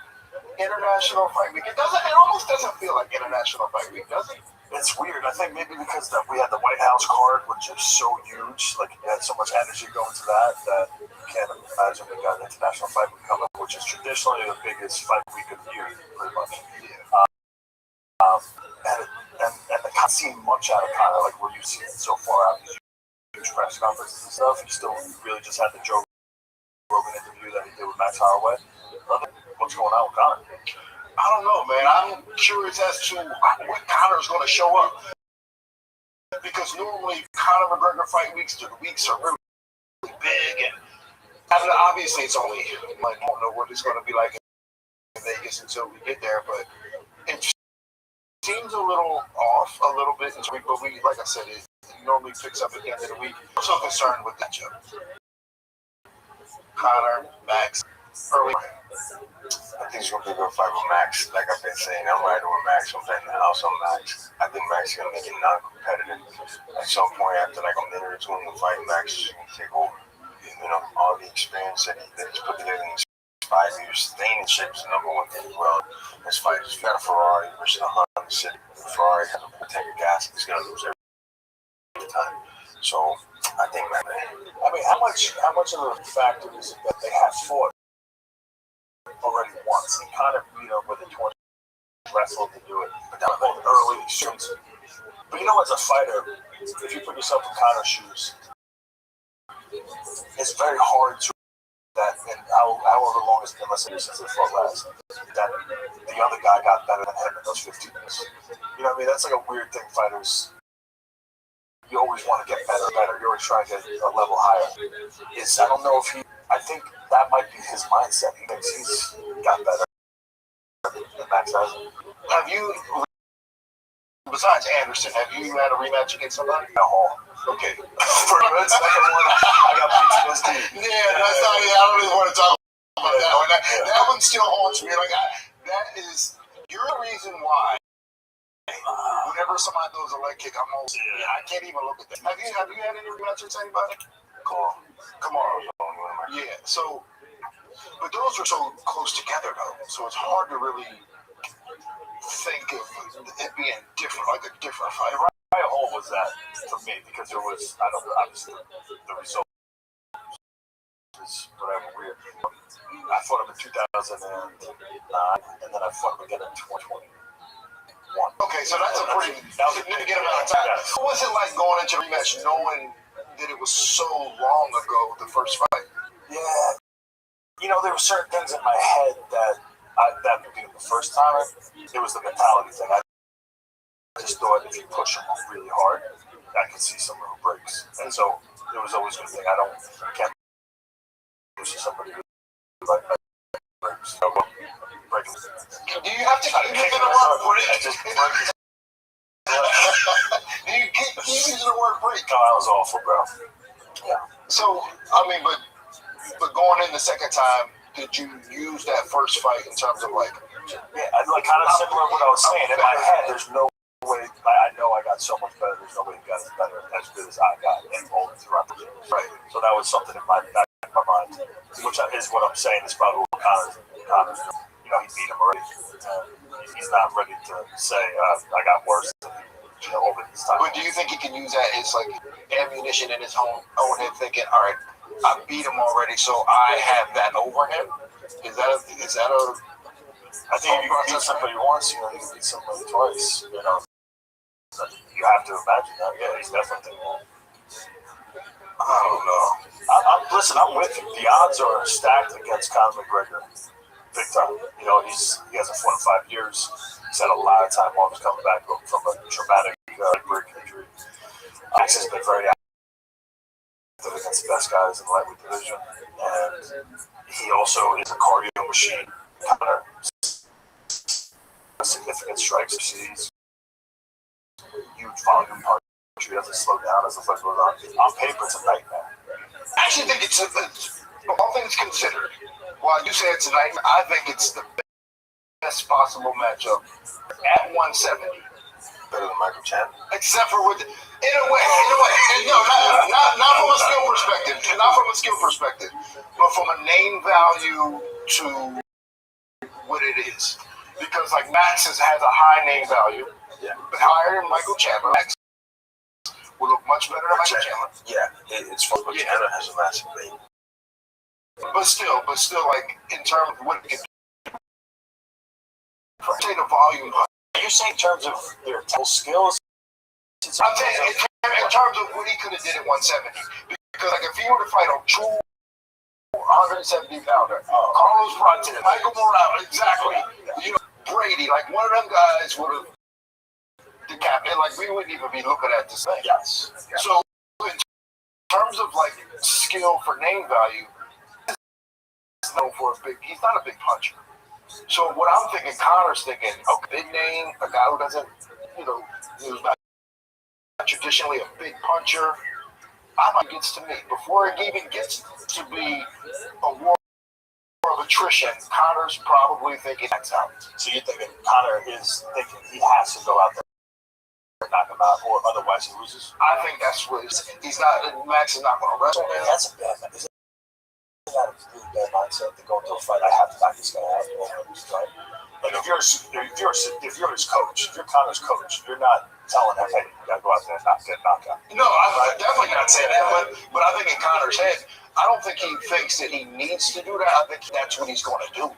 U: International Fight Week. It almost doesn't feel like International Fight Week, does it? It's weird. I think maybe because we had the White House card, which is so huge. Like, you had so much energy going to that you can't imagine we got an International Fight Week coming, which is traditionally the biggest fight week of the year, pretty much. Yeah. And I can't see much out of Conor, like we're used to it so far out of these huge press conferences and stuff. He still really just had the Joe Rogan interview that he did with Max Holloway. What's going on with Conor? I don't know, man. I'm curious as to what Conor is going to show up. Because normally Conor McGregor fight weeks, the weeks are really big, and obviously it's only, I don't know what it's going to be like in Vegas until we get there, but it seems a little off a little bit, but we, like I said, it normally picks up at the end of the week. I'm so concerned with that joke. Conor, Max, early. I think it's going to be a good fight with Max. Like I've been saying, I'm riding with Max. I'm betting the house on Max. I think Max is going to make it non-competitive. At some point after like a minute or two in the fight, Max is going to take over. All the experience that he's put together in these 5 years, staying in shape is the number one thing as well. His fight is got a Ferrari versus a Honda City. The Ferrari has a tank of gas. He's going to lose every time. So I think, man, how much of a factor is it that they have fought already once and kind of beat up with a 20 wrestle to do it, but down the early shoots. But as a fighter, if you put yourself in Conor's shoes, it's very hard to that, and however long it's been, let's say since they fought last, that the other guy got better than him in those 15 minutes. That's like a weird thing, fighters. You always want to get better. You're always trying to get a level higher. I don't know if I think that might be his mindset. He thinks he's got better than Max has. Have you, besides Anderson, have you had a rematch against somebody? No. Okay. For the second one, I got PTSD. Yeah, that's not it. I don't really want to talk about that one. That one still haunts me. You're the reason why. Whenever somebody throws a leg kick, I can't even look at that. Have you had any rematches with anybody? Come on. Yeah, so, but those are so close together, though. So it's hard to really think of it being different, like a different fight. Ryan Hall was that for me because it was, obviously the result is whatever weird. I fought him in 2009, and then I fought him again in 2021. Okay, so that's a pretty significant amount of time. What was it like going into rematch knowing
F: that it was so long ago, the first fight.
U: Yeah. You know, there were certain things in my head that the first time, it was the mentality thing. I just thought if you push him really hard, I could see some real breaks. And so it was always going to think, can't push somebody who like breaks. So, break him.
F: Do you have to keep using the word break?
U: Just break his
F: Do you keep using the word break?
U: No, that was awful, bro. Yeah.
F: So, I mean, but going in the second time, did you use that first fight in terms of like,
U: yeah, like kind of similar to what I was saying. In my head, there's no way, I know I got so much better, there's no way he got as better, as good as I got in all throughout the game. Right. So that was something in my back of my mind, which is what I'm saying is probably what Connor's, you know, he beat him already. He's not ready to say, I got worse than over this time.
F: But do you think he can use that as like ammunition in his own head, thinking, all right, I beat him already, so I have that over him? Is that a
U: I think if you beat somebody once, you know, you can beat somebody twice, you know. You have to imagine that. Yeah, he's definitely thinking that.
F: I don't know.
U: Listen, I'm with you. The odds are stacked against Conor McGregor. Big time. You know, he hasn't fought in 5 years. He's had a lot of time off. He's coming back from a traumatic break injury. Max has been very active against the best guys in the lightweight division. And he also is a cardio machine. Conor, significant strikes. He's huge volume punch. He doesn't slow down as the fight goes on. On paper, it's a nightmare.
F: I actually think it's all things considered. While you say it's a nightmare, I think it's the best possible matchup at 170.
U: Better than Michael Chandler.
F: Except for in a way, no, not from a skill perspective, but from a name value to what it is. Because like Max has a high name value, but higher than Michael Chandler. Max will look much better than Michael Chandler.
U: Yeah, it's fun, but Chandler has a massive name.
F: But still, like in terms of what it can do, say the volume.
U: Are you saying in terms of their technical skills?
F: I'm saying in terms of what he could have did at 170. Because like if he were to fight a true 170 pounder, Carlos Bronson, Michael Morales, exactly. You know, Brady, like one of them guys would have decapitated. Like we wouldn't even be looking at this thing.
U: Yes.
F: So in terms of like skill for name value, he's known for he's not a big puncher. So what I'm thinking, Connor's thinking, big name, a guy who doesn't, you know, who's not traditionally a big puncher. It gets to me before it even gets to be a war of attrition. Connor's probably thinking that's out.
U: So you're thinking Conor is thinking he has to go out there and knock him out, or otherwise he loses?
F: I think that's what he's not. Max is not going to wrestle him.
U: That's a bad. Is that a really bad mindset to go into a fight? I have to knock this guy out. Right? Like if you're his coach, if you're Conor's coach, you're not telling him, hey, you gotta go out there and get knocked out.
F: No, I'm definitely not saying that. But I think in Conor's head, I don't think he thinks that he needs to do that. I think that's what he's going to do.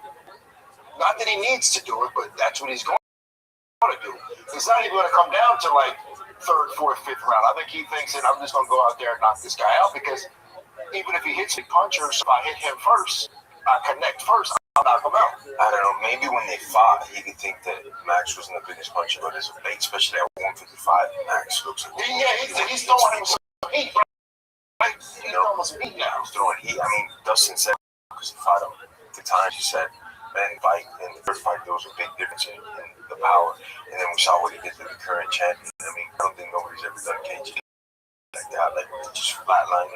F: Not that he needs to do it, but that's what he's going to do. It's not even going to come down to like third, fourth, fifth round. I think he thinks that I'm just going to go out there and knock this guy out because even if he hits me punchers, if I hit him first, I connect first, I'll knock him out.
B: I don't know, maybe when they fought, he could think that Max wasn't the biggest puncher, but as a bait, especially at 155, Max looks like
F: he's throwing him some heat. Right? He's throwing some heat now.
B: He's throwing heat. I mean, Dustin said, because he fought him at the time, he said, man, fight in the first fight, there was a big difference in the power. And then we saw what he did to the current champion. I mean, I don't think nobody's ever done cage like that, like just flatline.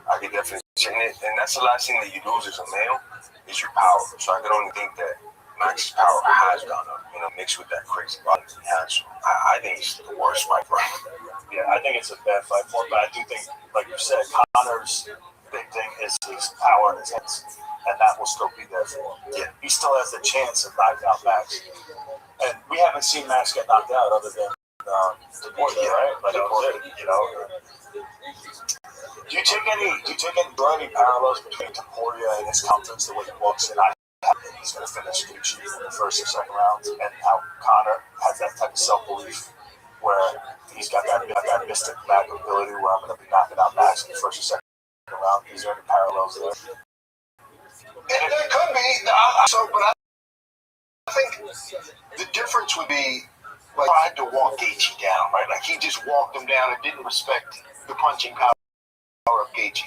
B: I could definitely say it, and that's the last thing that you lose as a male is your power. So I could only think that Max's power has gone up, you know, mixed with that crazy body he has. So I think it's the worst fight for him.
U: Yeah, I think it's a bad fight for him, but I do think, like you said, Conor's big thing is his power and his hands, and that will still be there for him. Yeah, he still has the chance of knocking out Max, and we haven't seen Max get knocked out other than Deportia, right? Like you know. Do you take any parallels between Deportia and his confidence, the way he walks in? I think he's going to finish Gucci in the first and second rounds, and how Conor has that type of self-belief. where he's got that mystic mag ability where I'm going to be knocking out Max in the first or second round. Is there any parallels there?
B: And there could be. But I think the difference would be like tried to walk Gaethje down, right? Like he just walked him down and didn't respect the punching power of Gaethje.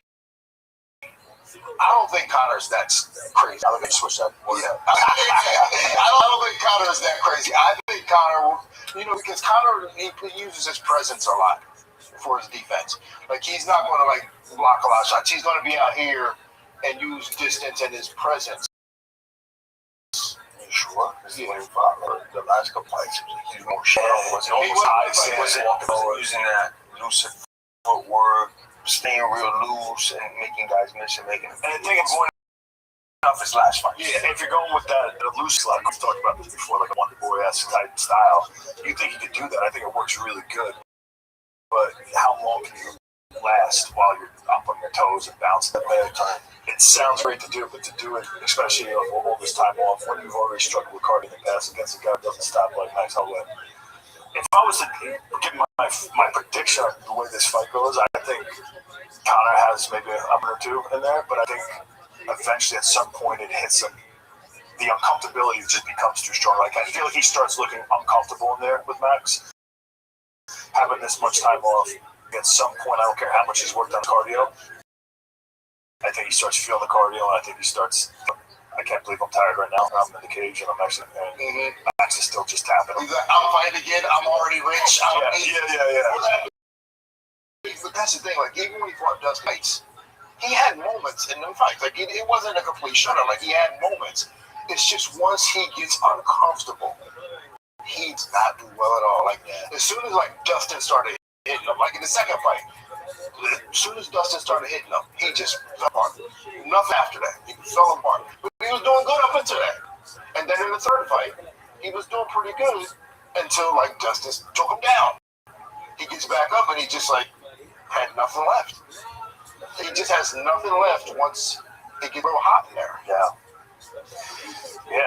B: I don't think Conor's that crazy.
U: Let me switch that.
B: Yeah. I don't think Conor is that crazy. I think Conor, because Conor he uses his presence a lot for his defense. Like he's not going to like block a lot of shots. He's going to be out here and use distance and his presence.
U: Sure. The last couple fights, he was more shallow. Was almost high stance, walking over, using that lucid footwork, staying real loose and making guys miss and making. And the thing is, going off his last fight. Yeah, if you're going with that loose, like we've talked about this before, like a Wonder Boy-esque type style, you think you could do that? I think it works really good. But how long can you last while you're up on your toes and bouncing that leg? It sounds great to do, but to do it, especially all this time off, when you've already struggled with cardio in the past against a guy who doesn't stop like Max Holloway. If I was to give my prediction of the way this fight goes, I think Conor has maybe a number or two in there, but I think eventually at some point it hits him. The uncomfortability just becomes too strong. Like I feel like he starts looking uncomfortable in there with Max. Having this much time off, at some point, I don't care how much he's worked on cardio, I think he starts feeling the cardio, and I think he starts, I can't believe I'm tired right now. I'm in the cage, and I'm actually, Max is still just tapping.
B: He's like, I'm fighting again, I'm already rich.
U: Yeah.
B: But that's the thing, like, even when he fought Dustin fights, he had moments in them fights. Like, it wasn't a complete shutout. Like, he had moments. It's just once he gets uncomfortable, he's not doing well at all. Like, as soon as, like, Dustin started hitting him, like in the second fight, as soon as Dustin started hitting him, he just fell apart. Nothing after that. He fell apart. But he was doing good up until that. And then in the third fight, he was doing pretty good until, like, Dustin took him down. He gets back up and he just, like, had nothing left. He just has nothing left once it gets real hot in there.
U: Yeah,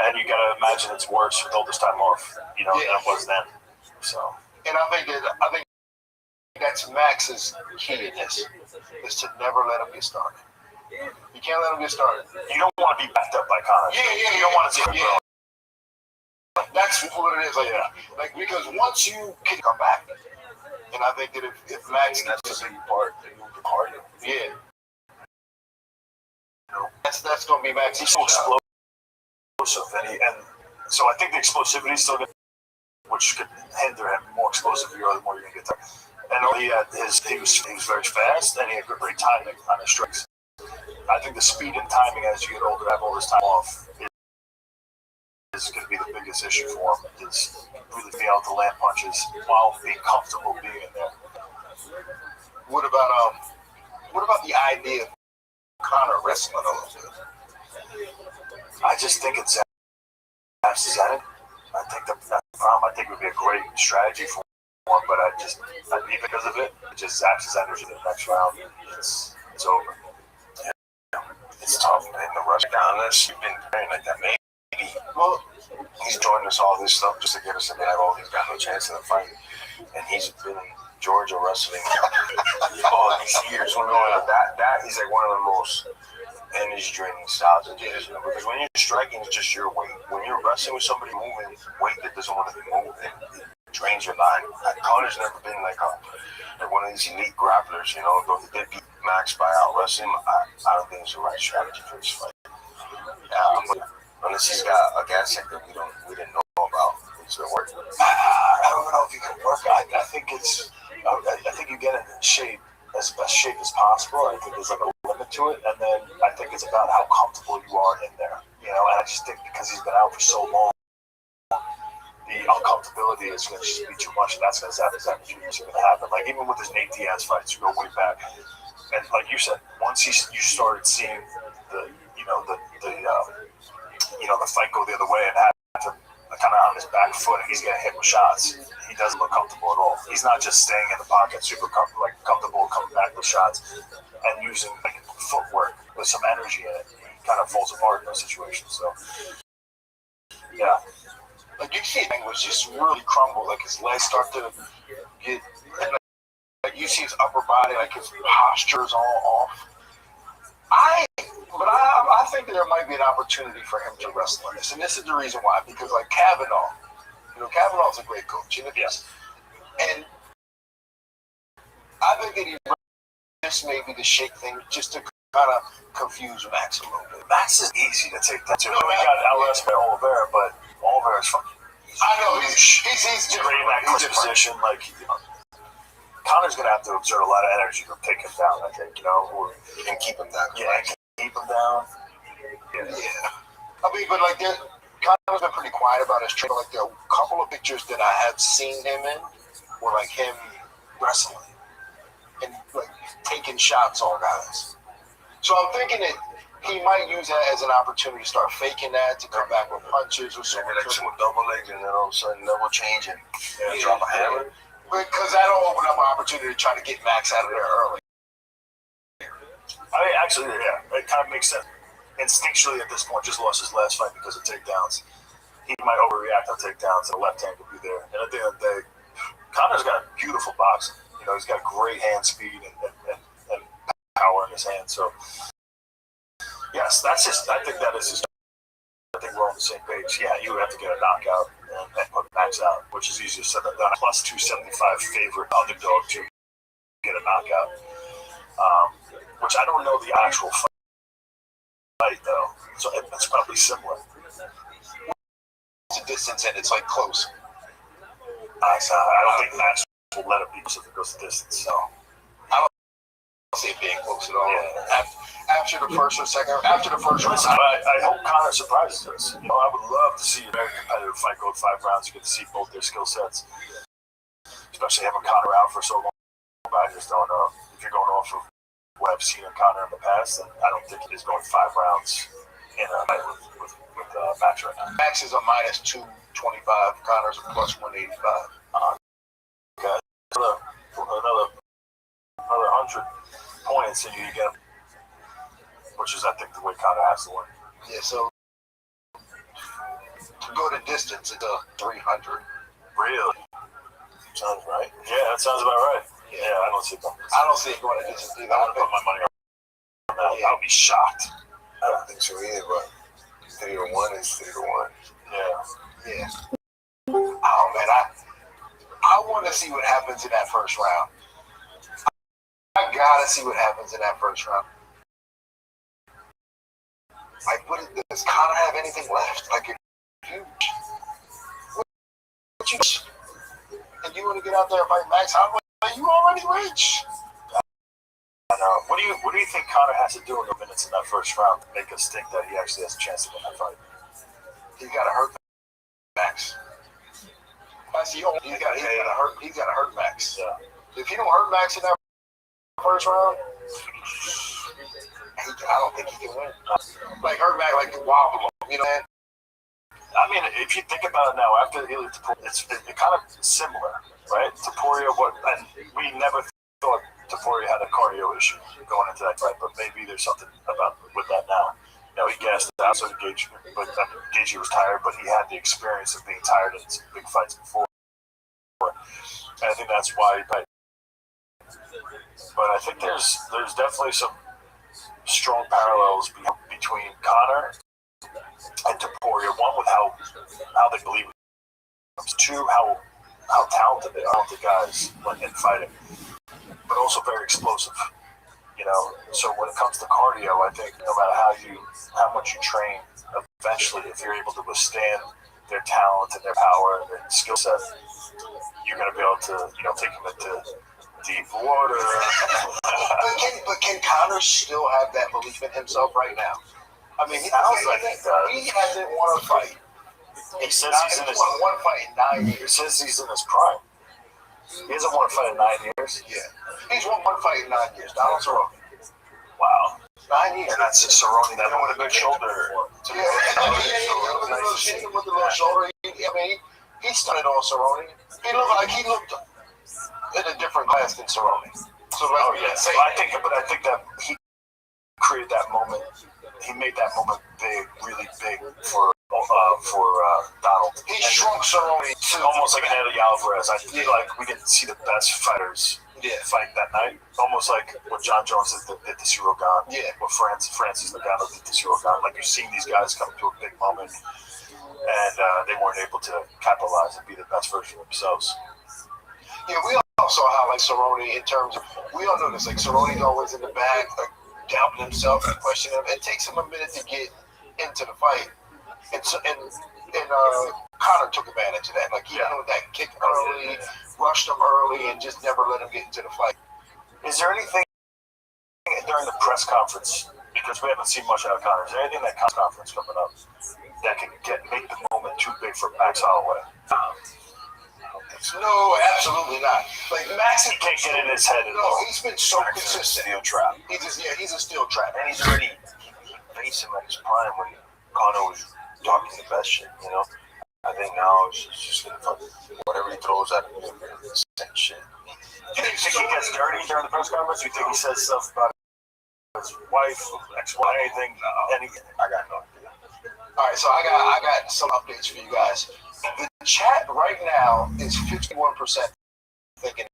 U: and you gotta imagine it's worse with all this time off, than it was then. So.
B: And I think that's Max's key in this, is to never let him get started. You can't let him get started.
U: You don't want to be backed up by Conor. You don't want to see him grow.
B: That's what it is. Like because once you can come back, and I think that if Max,
U: that's a big part.
B: Yeah. That's going to be Max.
U: He's so explosive, and so I think the explosivity is still good, which could hinder him. The more explosive you are, the more you're going to get there. And he was very fast, and he had great timing on his strikes. I think the speed and timing as you get older, have all this time off, is going to be the biggest issue for him. Is really being able to land punches while being comfortable being in there.
B: What about the idea of Conor wrestling a little bit?
U: I just think it's accidental. I think that's the problem. I think it would be a great strategy for him, but I think because of it just zaps his energy to the next round. It's over. Yeah. It's tough, man. The rush down this, you've been praying like that. Maybe. Well, he's joined us all this stuff just to get us in there. All he's got no chance in the fight, and he's been in Georgia wrestling all these years. That is like one of the most energy draining styles of jiu-jitsu, because when you're striking, it's just your weight. When you're wrestling with somebody moving weight that doesn't want to be moved, it drains your body. Conor's never been like one of these elite grapplers, though he did beat Max by out wrestling. I don't think it's the right strategy for this fight. Unless he's got a gas tank that we didn't know about. It's gonna work. I don't know if he can work. I think you get in shape, as best shape as possible. I think there's like a limit to it, and then I think it's about how comfortable you are in there. And I just think because he's been out for so long, the uncomfortability is going to just be too much, and that's going to zap his energy. It's going to happen. Like even with his Nate Diaz fights, you go way back, and like you said, once you started seeing the fight go the other way and have to kind of on his back foot, and he's getting hit with shots. He doesn't look comfortable at all. He's not just staying in the pocket, super comfortable, coming back with shots and using like footwork with some energy in it. He kind of falls apart in those situations. So, yeah.
B: Like you see, it was just really crumbled. Like his legs start to get, like you see his upper body, like his posture is all off. I think that there might be an opportunity for him to wrestle in this, and this is the reason why. Because like Kavanaugh, Kavanaugh's a great coach, yes. And I think that he just maybe to shake things, just to kind of confuse Max a little bit. Max is easy to take that to. No, he got outrest by Oliveira, but Oliveira's fucking. I know he's great in that position. Like Connor's gonna have to exert a lot of energy to take him down. I think and keep him down. Yeah, keep him down. Yeah. I mean, but like Connor's been pretty quiet about his training. Like there are a couple of pictures that I have seen him in were like him wrestling and like taking shots on guys. So I'm thinking that he might use that as an opportunity to start faking that, to come back with punches or something. Maybe like some double legs and then all of a sudden double change and drop a hammer. Because that'll open up an opportunity to try to get Max out of there early. I mean, actually, yeah, it kind of makes sense. Instinctually at this point, just lost his last fight because of takedowns. He might overreact on takedowns, and the left hand could be there. And at the end of the day, Connor's got beautiful boxing. He's got great hand speed and power in his hand. So, yes, that's just. I think that is just. I think we're on the same page. Yeah, you would have to get a knockout and put Max out, which is easier said than done. Plus 275 favorite underdog to get a knockout, which I don't know the actual fight though. So it's probably similar. It's a distance and it's like close. I don't think Max will let it be close if it goes to distance. So I don't see it being close at all. Yeah. After the first or second, after the first round, I hope Conor surprises us. I would love to see a very competitive fight go 5 rounds. You get to see both their skill sets, especially having Conor out for so long. I just don't know if you're going off of what I've seen in Conor in the past. Then I don't think it is going 5 rounds in a fight with Max right now. Max is a minus 225. Conor's a plus 185. Okay, another 100 points, and you get, which is I think the way Conor has to win. Yeah, so to go the distance, it's a 300. Really? Sounds right. Yeah, that sounds about right. Yeah, I don't see it going. I don't see it going to distance either. I would put my money on that. Yeah. I would be shocked. I don't think so either, but 3 to 1 is 3 to 1. Yeah. Oh man, I want to see what happens in that first round. I gotta see what happens in that first round. Like, does Conor have anything left? Like, and you want to get out there and fight Max? How are you already rich? I know. What do you think Conor has to do in the minutes in that first round to make us think that he actually has a chance to win that fight? He's got to hurt Max. That's the only. He's got to hurt Max. Yeah. If he don't hurt Max in that first round, I don't think he can win. Like hurt Max, like wobble him, you know. I mean, if you think about it now, after it's kind of similar, right? Topuria, and we never thought Topuria had a cardio issue going into that fight, but maybe there's something about with that now. He gassed out, so Gaethje was tired, but he had the experience of being tired in some big fights before. And I think that's why he played. But I think there's definitely some strong parallels between Conor and Topuria. One, with how they believe in him. 2, how talented they are, the guys in fighting, but also very explosive. So when it comes to cardio, I think no matter how much you train, eventually, if you're able to withstand their talent and their power and their skill set, you're going to be able to, take them into deep water. but can Conor still have that belief in himself right now? I mean, he hasn't won a fight. He says he's in his one fight in 9 years. He says he's in his prime. He hasn't won a fight in 9 years. Yeah, he's won one fight in 9 years. Donald Cerrone. Wow. 9 years. And that's Cerrone. That with a good shoulder. Yeah, with a little shoulder. He stunned on Cerrone. He looked in a different class than Cerrone. So I think that he created that moment. He made that moment big, really big for Donald.
U: He shrunk Cerrone to
B: almost like an Eddie Alvarez. I feel like we get to see the best fighters fight that night. Almost like what John Jones did to Cyril Gane. Yeah. What Francis Ngannou did to Cyril Gane. Like, you're seeing these guys come to a big moment, and they weren't able to capitalize and be the best version of themselves.
U: Yeah, we all saw how, like, Cerrone, in terms of, we all know this, like, Cerrone's always in the back, like, doubting himself and questioning him. It takes him a minute to get into the fight. And Conor took advantage of that. Like, he knew that kick early, rushed him early, and just never let him get into the fight.
B: Is there anything during the press conference, because we haven't seen much out of Conor, is there anything in that conference coming up that can make the moment too big for Max Holloway?
U: No, absolutely not. Like, Max
B: can't get in his head at all.
U: He's been so consistent.
B: Steel trap.
U: He's a steel trap.
B: And he's already faced him at his prime when Conor was talking the best shit, you know? I think now it's just gonna fucking, whatever he throws at him, same shit. Do you think he gets dirty during the press conference? Do you think he says stuff about his wife, ex-wife, anything? I got no idea.
U: All right, so I got some updates for you guys. The chat right now is 51% thinking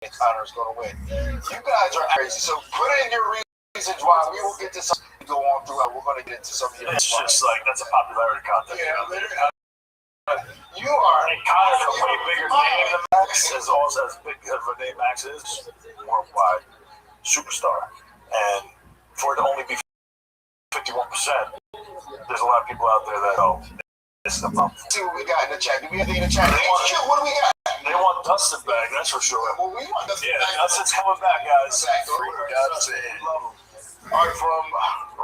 U: Conor's going to win. You guys are crazy. So put in your reasons why. We will get to some. Go on through. We're going to get into some of your.
B: It's just like, that's a popularity contest.
U: Yeah, you are.
B: And Conor's a way bigger name than Max, as big of a name Max is, worldwide superstar. And for it to only be 51%, there's a lot of people out there that this is a problem.
U: See what we got in the chat. Do we have anything in the chat? What do we got?
B: They want Dustin back, that's for sure.
U: Well, we want Dustin back.
B: Yeah, Dustin's coming back, guys.
U: Dustin. All right, from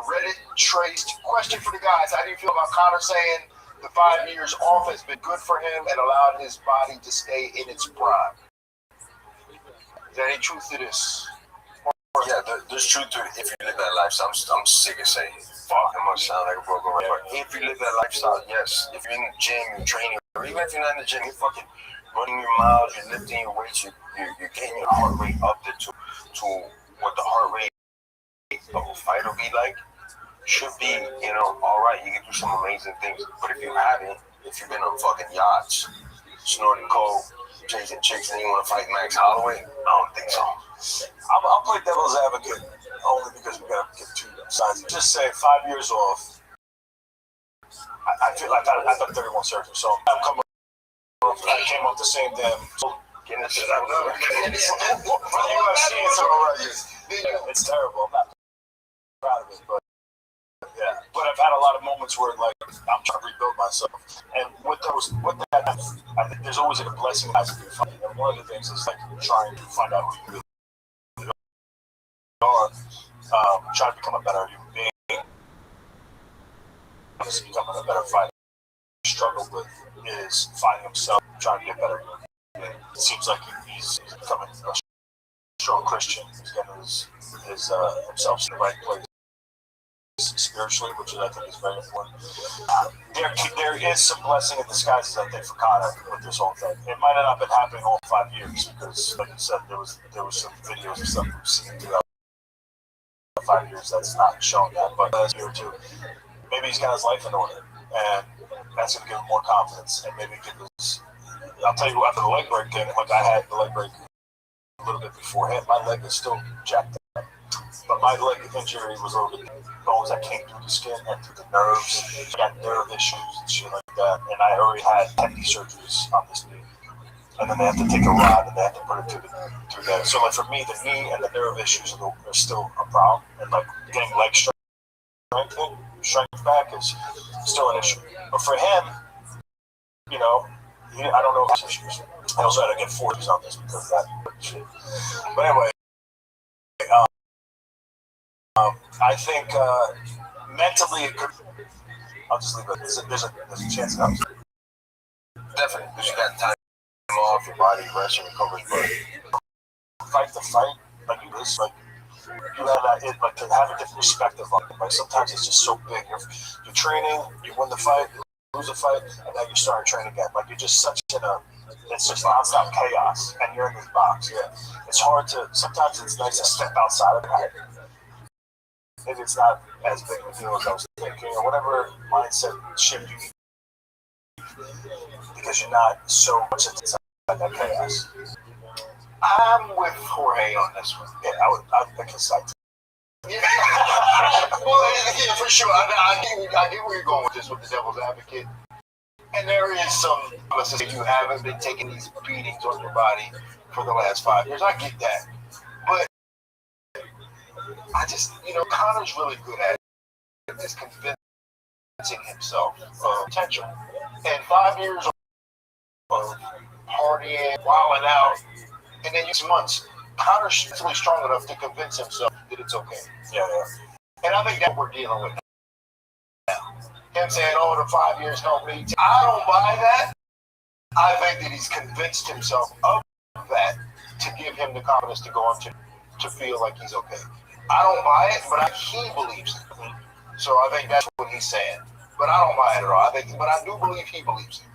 U: Reddit Traced. Question for the guys. How do you feel about Conor saying the 5 years off has been good for him and allowed his body to stay in its prime? Is there any truth to this?
B: Yeah, there's truth to it. If you live that lifestyle, I'm sick of saying, fuck, I must sound like a broken record. If you live that lifestyle, yes. If you're in the gym, you're training, or even if you're not in the gym, you're fucking running your miles, you're lifting your weights, you're getting your heart rate up to what the heart rate of a fight will be like. Should be, all right, you can do some amazing things. But if you haven't, if you've been on fucking yachts, snorting coke, chasing chicks, and you want to fight Max Holloway, I don't think so. I'll play devil's advocate only because we got to get two sides. Just say 5 years off. I feel like I've done 31 surgeries, so I'm coming. I came off the same damn. Getting this shit out of there. It's terrible. I'm not proud of it, but yeah. But I've had a lot of moments where, like, I'm trying to rebuild myself, and with that, I think there's always a blessing as you find. And one of the things is like trying to find out who you really are, trying to become a better human being, becoming a better fighter. Struggle with is finding himself, trying to get better. It seems like he's becoming a strong Christian. He's getting himself in the right place spiritually, which I think is very important. There is some blessing in disguises, I think, for Conor with this whole thing. It might not have been happening all 5 years because, like you said, there was some videos and stuff we've seen throughout 5 years that's not showing that. But last year or two, maybe he's got his life in order, and that's going to give him more confidence, and maybe give his. I'll tell you, after the leg break thing, like I had the leg break a little bit beforehand, my leg is still jacked up. But my leg injury was a little bit bones that came through the skin and through the nerves. I got nerve issues and shit like that. And I already had hefty surgeries on this knee. And then they have to take a rod and they have to put it through that. So like for me, the knee and the nerve issues are still a problem. And like getting leg strength back is still an issue. But for him, I don't know if it's issues. I also had to get 40s on this because of that shit. But anyway, I think mentally it could. I'll just leave it. There's a chance of that. Definitely, because you got time off your body, rest, and recovery. But fight the fight like this, like you have that, like to have a different perspective on it. Like sometimes it's just so big. You're training, you win the fight, you lose the fight, and then you start training again. Like you're just such it's just nonstop chaos, and you're in this box. Yeah, it's hard to. Sometimes it's nice to step outside of that maybe it's not as big of a deal as I was thinking, or whatever mindset shift you need, because you're not so much inside that chaos. I'm with Jorge on this one. Yeah, I think it's like.
F: Yeah. Well, yeah, for sure. I get where you're going with this, with the devil's advocate. And there is some, let's say you haven't been taking these beatings on your body for the last 5 years. I get that. But I just, Connor's really good at it. Is convincing himself of potential. And 5 years of partying, wilding out, and then use months, Connor's mentally strong enough to convince himself that it's okay.
B: Yeah.
F: And I think that's what we're dealing with now. Him saying, the 5 years helped me. I don't buy that. I think that he's convinced himself of that to give him the confidence to go on to feel like he's okay. I don't buy it, but he believes it. So I think that's what he's saying. But I don't buy it at all. But I do believe he believes it.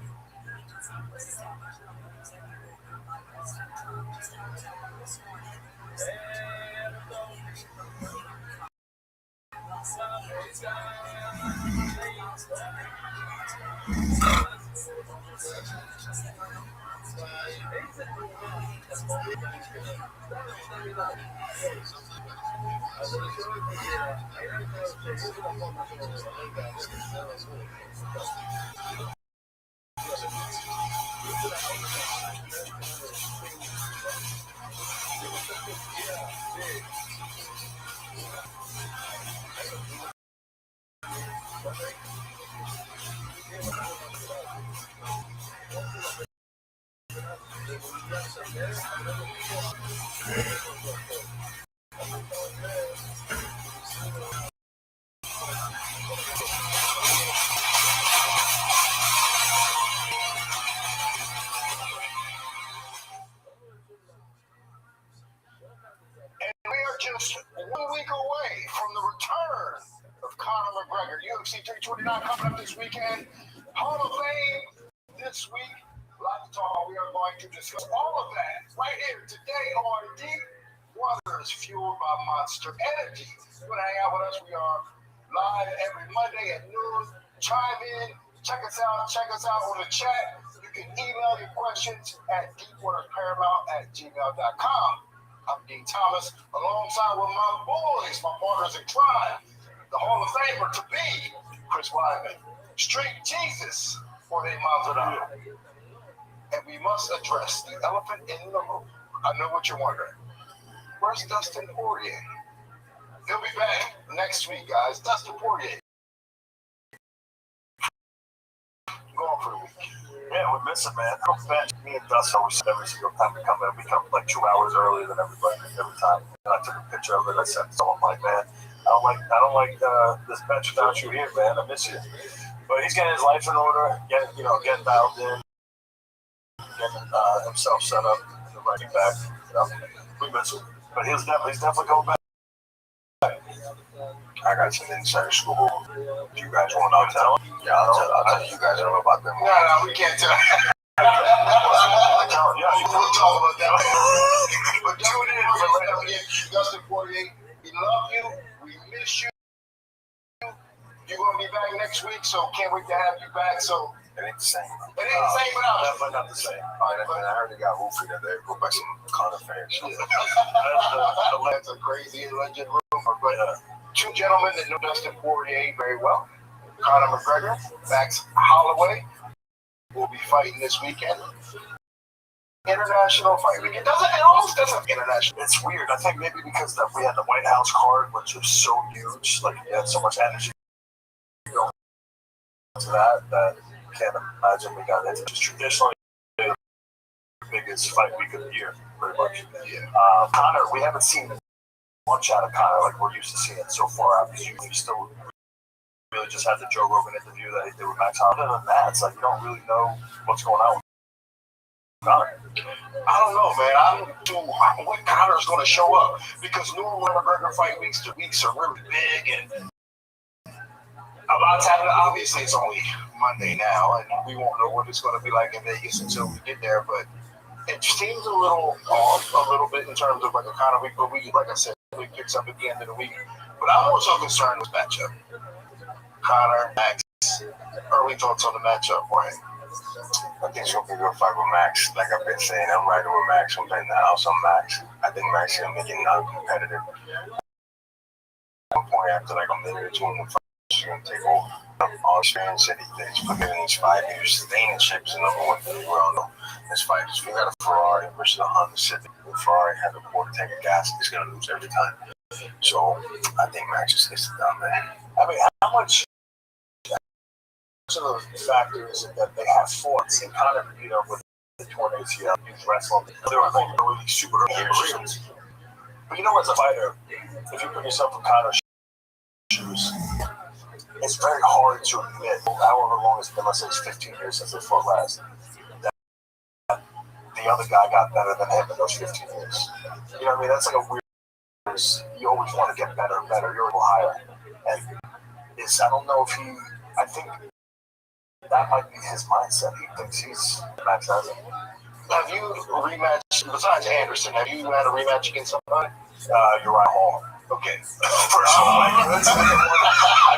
F: Just 1 week away from the return of Conor McGregor. UFC 329 coming up this weekend. Hall of Fame this week. A lot to talk about. We are going to discuss all of that right here today on Deep Waters, fueled by Monster Energy. If you want to hang out with us, we are live every Monday at noon. Chime in, check us out on the chat. You can email your questions at deepwatersparamount@gmail.com. I'm Dean Thomas, alongside with my boys, my partners in crime, the Hall of Famer to be, Chris Wyman, Street Jesus, Jorge Maldonado. And we must address the elephant in the room. I know what you're wondering. Where's Dustin Poirier? He'll be back next week, guys. Dustin Poirier. Going for the week.
B: Yeah, we miss it, man. Me and Dustin always said every single time we come in, we come like 2 hours earlier than everybody every time. And I took a picture of it. I sent someone like, man, I don't like this bench without you here, man. I miss you. But he's getting his life in order, getting dialed in, getting himself set up, and the running back. We miss him, but he's definitely going back.
F: I got some insider scoop. You guys want to tell? Yeah, I'll tell you guys. I don't know about them. No, we can't tell. We'll talk about that. But tune in. Dustin Poirier, we love you. We miss you. You're going to be back next week, so can't wait to have you back. So it ain't the same. It ain't the same without you. Definitely not the same. All right, I heard they got Hoofy that they go by some Conor fans. That's a crazy legend rumor, but two gentlemen that know Dustin Poirier very well. Conor McGregor, Max Holloway, will be fighting this weekend. International fight weekend. It almost doesn't international.
B: It's weird. I think maybe because we had the White House card, which was so huge, like you had so much energy going to that I can't imagine we got into just traditionally the biggest fight week of the year, pretty much. Yeah. Conor, we haven't seen much out of Conor like we're used to seeing so far. Obviously, we still really just had the Joe Rogan interview that he did with Max Holloway. Other than that, it's like you don't really know what's going on with Conor.
F: I don't know, man. I don't know what Conor's going to show up because normally McGregor fight weeks are really big and a lot's happening. Obviously, it's only Monday now, and we won't know what it's going to be like in Vegas until we get there. But it seems a little off, a little bit in terms of like a Conor week. But like I said, it picks up at the end of the week.
U: But I'm more so concerned with matchup. Connor, Max, early thoughts on the matchup, Brian?
B: I think it's going to be a good fight with Max. Like I've been saying, I'm riding with Max. I'm betting the house on Max. I think Max is going to make it non-competitive. At one point, after like a minute or two in the fight, she's going to take over. All experience that he's put in these 5 years, staying in shape is the number one thing we all know. This fight is, if you got a Ferrari versus a Honda Civic, the Ferrari has a quarter tank of gas, he's going to lose every time. So I think Max just gets it done, man.
U: I mean, how much of the factor is it that they have fought and kind of beat up with the torn ACL, youth wrestling? They were like really super early. But you know, as a fighter, if you put yourself in Connor's shoes, it's very hard to admit, however long it's been, let's say it's 15 years since they fought last, that the other guy got better than him in those 15 years. You know what I mean? That's like a weird. You always want to get better and better. You're a little higher. And I don't know if I think that might be his mindset. He thinks he's Max hasn't. Have you rematched, besides Anderson, have you had a rematch against somebody? Uriah Hall. Okay. First of all, I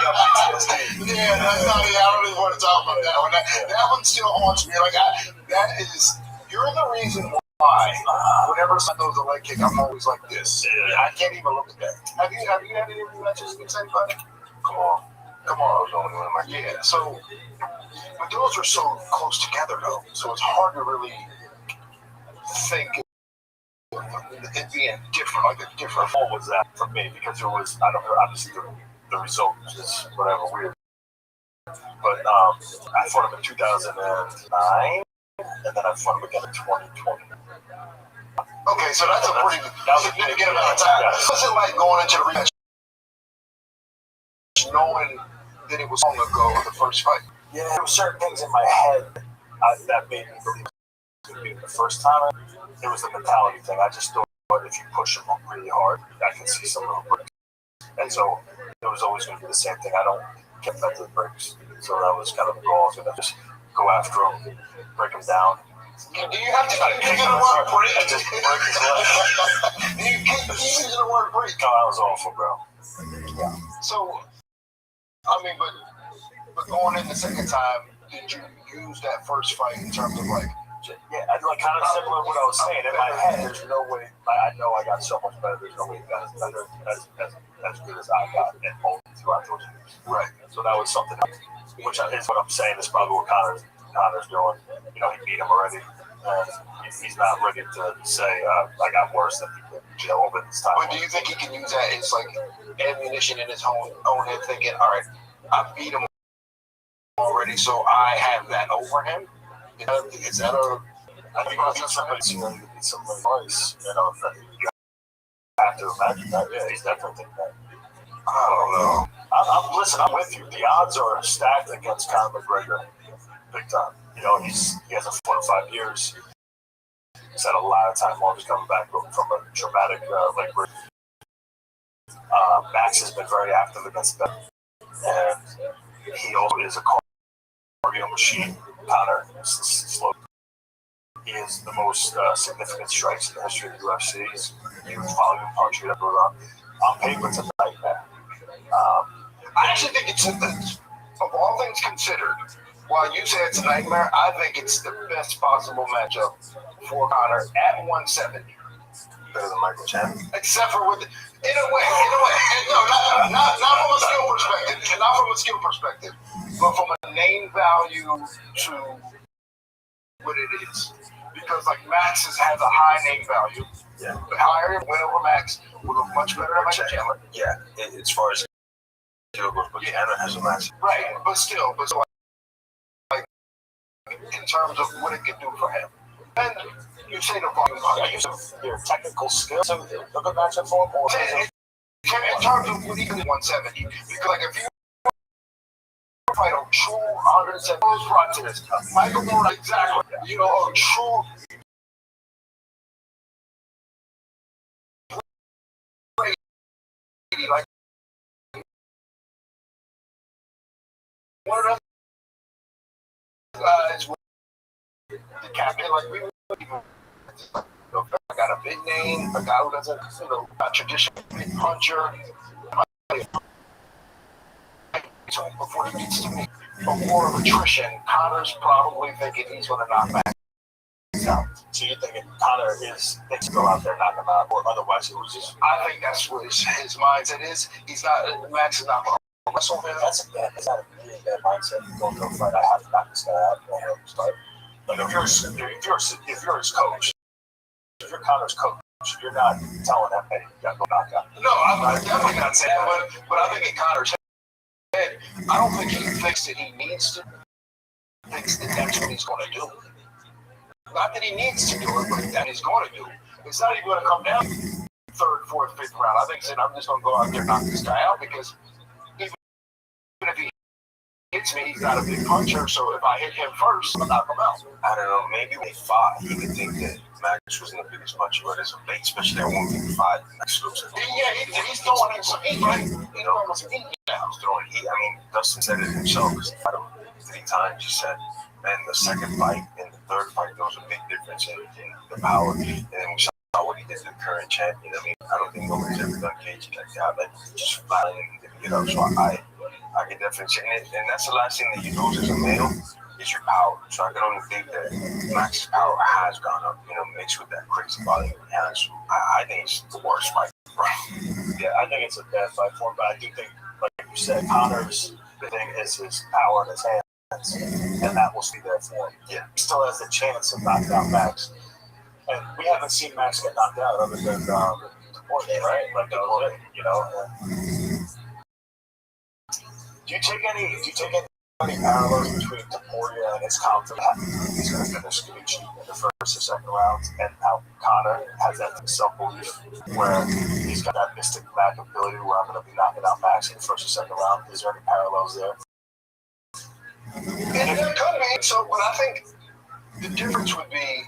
U: got PTSD. Yeah, I don't even want to talk about that one. That one still haunts me. Like, you're the reason why, whenever someone throws a leg kick, I'm always like this. I can't even look at that. Have you had any rematches against anybody? Come on. Yeah, so, but those are so close together, though. So it's hard to really think it being different, like a different. What was that for me? Because it was, I don't know, obviously the result was just whatever weird. But I fought him in 2009, and then I fought him again in 2020. Okay, so that's a pretty significant amount of time. What's it like going into the rematch, knowing that it was long ago, the first fight? Yeah, there were certain things in my head that made me believe it was going to be the first time. It was the mentality thing. I just thought if you push them really hard, I can see some little breaks. And so it was always going to be the same thing. I don't get back to the breaks. So that was kind of the goal. I was going to just go after them, break them down. Do you have to use the word break? And just break his leg. You keep using the word break. No, that was awful, bro. Yeah. So, I mean, but going in the second time, did you use that first fight in terms of like, yeah, like kind of similar to what I was saying. In my head, there's no way. I know I got so much better. There's no way you got as better as good as I got in both throughout those years. Right. So that was something else, which is what I'm saying is probably what Connor's doing. You know, he beat him already. He's not ready to say I got worse than he did. Over this time. But do you think he can use that as like ammunition in his own head, thinking, all right, I beat him already, so I have that over him? Is that I think I'll somebody need some advice. You know, you have to imagine that. Yeah, he's definitely thinking that. I don't know. Listen, I'm with you. The odds are stacked against Conor McGregor, big time. You know, he hasn't fought in 5 years. He's had a lot of time off. He's coming back from a traumatic leg break. Max has been very active against them, and he also is a cardio machine. Conor is slow. He is the most significant strikes in the history of the UFC. He's a huge volume puncher that goes on paper. It's a nightmare. I actually think it's of all things considered. While you say it's a nightmare, I think it's the best possible matchup for Conor at 170. Better than Michael Chandler. Except for in a way. No, not from a skill perspective. Not from a skill perspective. But from a name value to what it is. Because like Max has a high name value. Yeah. But higher win over Max would look much better than Michael Chandler. Yeah. As far as skill goes, but Chandler has a max. Right. But still like in terms of what it could do for him. And you say the volume. Are you your technical skills a good matchup for him? Or in terms of what he can do 170. Because like if you fight a true 170 brought to this. Michael Moore, exactly. You know, a true like one of those guys with the captain, like we I got a big name, a guy who doesn't, a traditional big puncher.
B: before he gets to me. A war of attrition. Connor's probably thinking he's going to knock Max out.
U: So you think Connor is thinks to go out there and knock him out, or otherwise he loses?
B: I think that's what his mindset is. He's not. Max is not going to wrestle him.
U: That's a really bad mindset. Going to a fight, I have to knock this guy out and start. Like if you're his coach, if you're Connor's coach, you're not telling him, hey, you got to go knock out.
B: No, I'm definitely not saying that. But I think in Connor's head, I don't think he thinks that he needs to. He thinks that that's what he's going to do. Not that he needs to do it, but that he's going to do. It's not even going to come down third, fourth, fifth round. I think he said, I'm just going to go out there and knock this guy out because even if he hits me, he's not a big puncher. So if I hit him first, I'll knock him out. I don't know. Maybe when he fought, he could think that Max wasn't the biggest puncher, but as a bait, especially that 155 exclusive. Yeah, he's throwing in some heat, right? He's throwing some heat now.
U: He's throwing heat. I mean, Dustin said it himself because he fought him 3 times. He said, man, the second fight and the third fight, there was a big difference in the power. And then we saw what he did to the current champion. I mean, I don't think nobody's ever done caging like that. Like, just flying and didn't get up. So I can definitely say it. And that's the last thing that you lose as a male is your power. So I can only think that Max's power has gone up, mixed with that crazy body he has. So I think it's the worst fight. Yeah, I think it's a bad fight for him, but I do think, like you said, Connor's thing is his power in his hands, and that will be there for him. Yeah, he still has the chance of knocking out Max. And we haven't seen Max get knocked out other than Poirier, right? Like Do you take any parallels between Poirier and his confidence he's going to finish Gaethje in the first or second round, and how Conor has that self-belief where he's got that mystic Mac ability where I'm going to be knocking out Max in the first or second round? Is there any parallels there?
B: It could be. So, but I think the difference would be,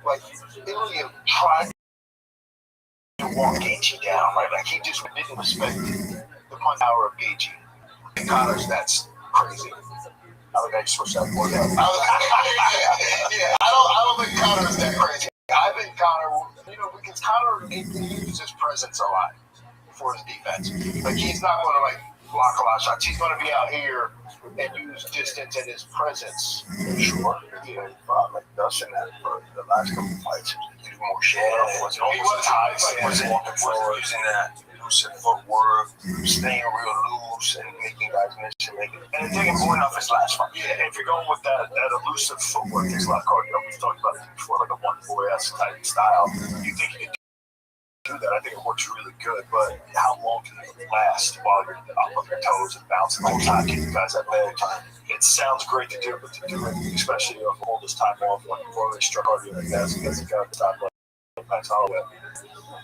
B: like, Ilya tried to walk Gaethje down, right? Like, he just didn't respect the punch power of Gaethje. And Connor's, that's crazy.
U: I think I switched that for that.
B: Yeah, I don't think Connor's that crazy. I think Conor, because Conor, he uses his presence a lot for his defense. Like, he's not going to, like, block a lot of shots. He's going to be out here and use distance and his presence.
U: Sure. Yeah, like Dustin had for the last couple of fights. He was more short.
B: He was high, but
U: wasn't walking forward.
B: Using that elusive footwork, staying real loose, and making guys miss and making.
U: And taking point off his last fight. Yeah, if you're going with that elusive footwork, takes a lot of cardio. We've talked about it before, like a 1-4-S type style. You think you can do that? I think it works really good, but how long can it last while you're up on your toes and bouncing the whole time, keeping guys at bay time? It sounds great to do, but to do it, especially if all this time off, when you've already struck cardio like that, because you got to stop like Max Holloway.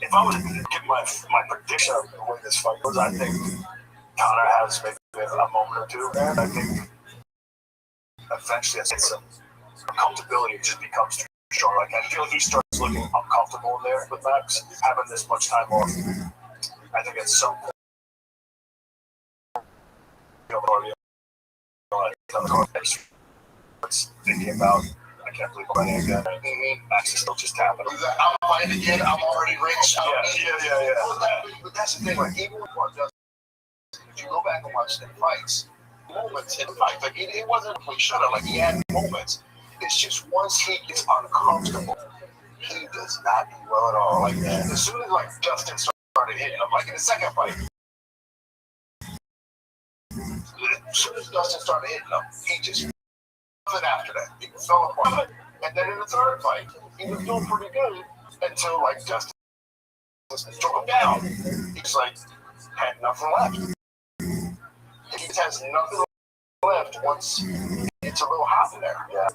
U: If I was to give my prediction of the way this fight goes, I think Conor has maybe a moment or two, and I think eventually it's some comfortability just becomes too strong. Like, I feel like he starts looking uncomfortable in there with Max, having this much time off. I think at some point, thinking about, I can't believe I'm running again. Max is still just tapping.
B: I'm fighting again. I'm already rich.
U: Yeah.
B: But that's the thing. Like, even with what does, if you go back and watch the fights, moments in the fight, like, it wasn't a complete shutout. Like, he had moments. It's just once he gets uncomfortable, he does not do well at all. Like, as soon as, like, Dustin started hitting him, like in the second fight, as soon as Dustin started hitting him, he just nothing after that. He fell apart. And then in the third fight, he was doing pretty good until, like, Dustin took him down. He's like, had nothing left. He just has nothing left once it's a little hot in there.
U: Yeah.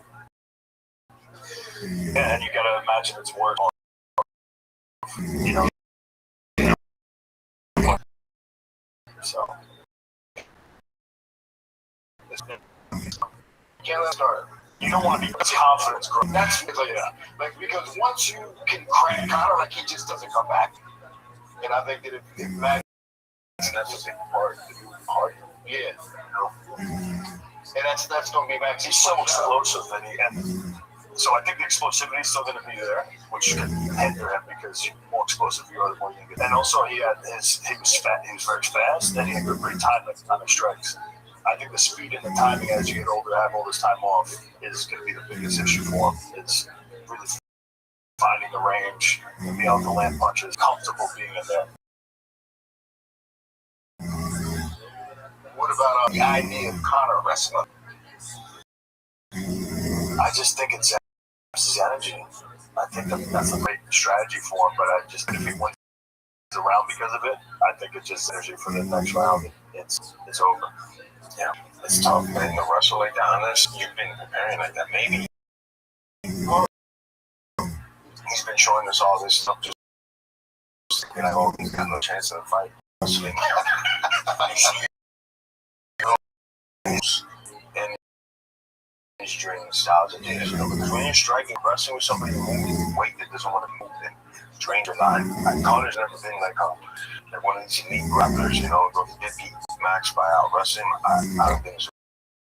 U: Yeah, and you gotta imagine it's worse. So.
B: Can't let start.
U: You don't want to be confidence growth.
B: That's like because once you can crack Conor, like, he just doesn't come back. And I think that if Max, that's a big part. Yeah. And that's gonna be Max.
U: He's so explosive, and
B: So I think the explosivity is still going to be there, which can hinder him because the more explosive you are, the more you get. And also he was fat. He was very fast, and he had great timing on his strikes. I think the speed and the timing as you get older, have all this time off, is going to be the biggest issue for him. It's really finding the range, being able to land punches, comfortable being in there.
T: What about the idea of Conor wrestling?
B: I just think it's his energy. I think that's a great strategy for him, but I just think if he wins around because of it, I think it's just energy for the next round. It's over.
T: Yeah, it's tough, man, to wrestle like that. Unless you've been preparing like that, maybe.
B: He's been showing us all this stuff. Just he's got no chance of the fight. Wrestling. And his training styles and things, because when you're striking, wrestling with somebody moving weight that doesn't want to move, and trained or not, Connor's never been like one of these unique grapplers, but he did beat Max by out wrestling. I don't think it's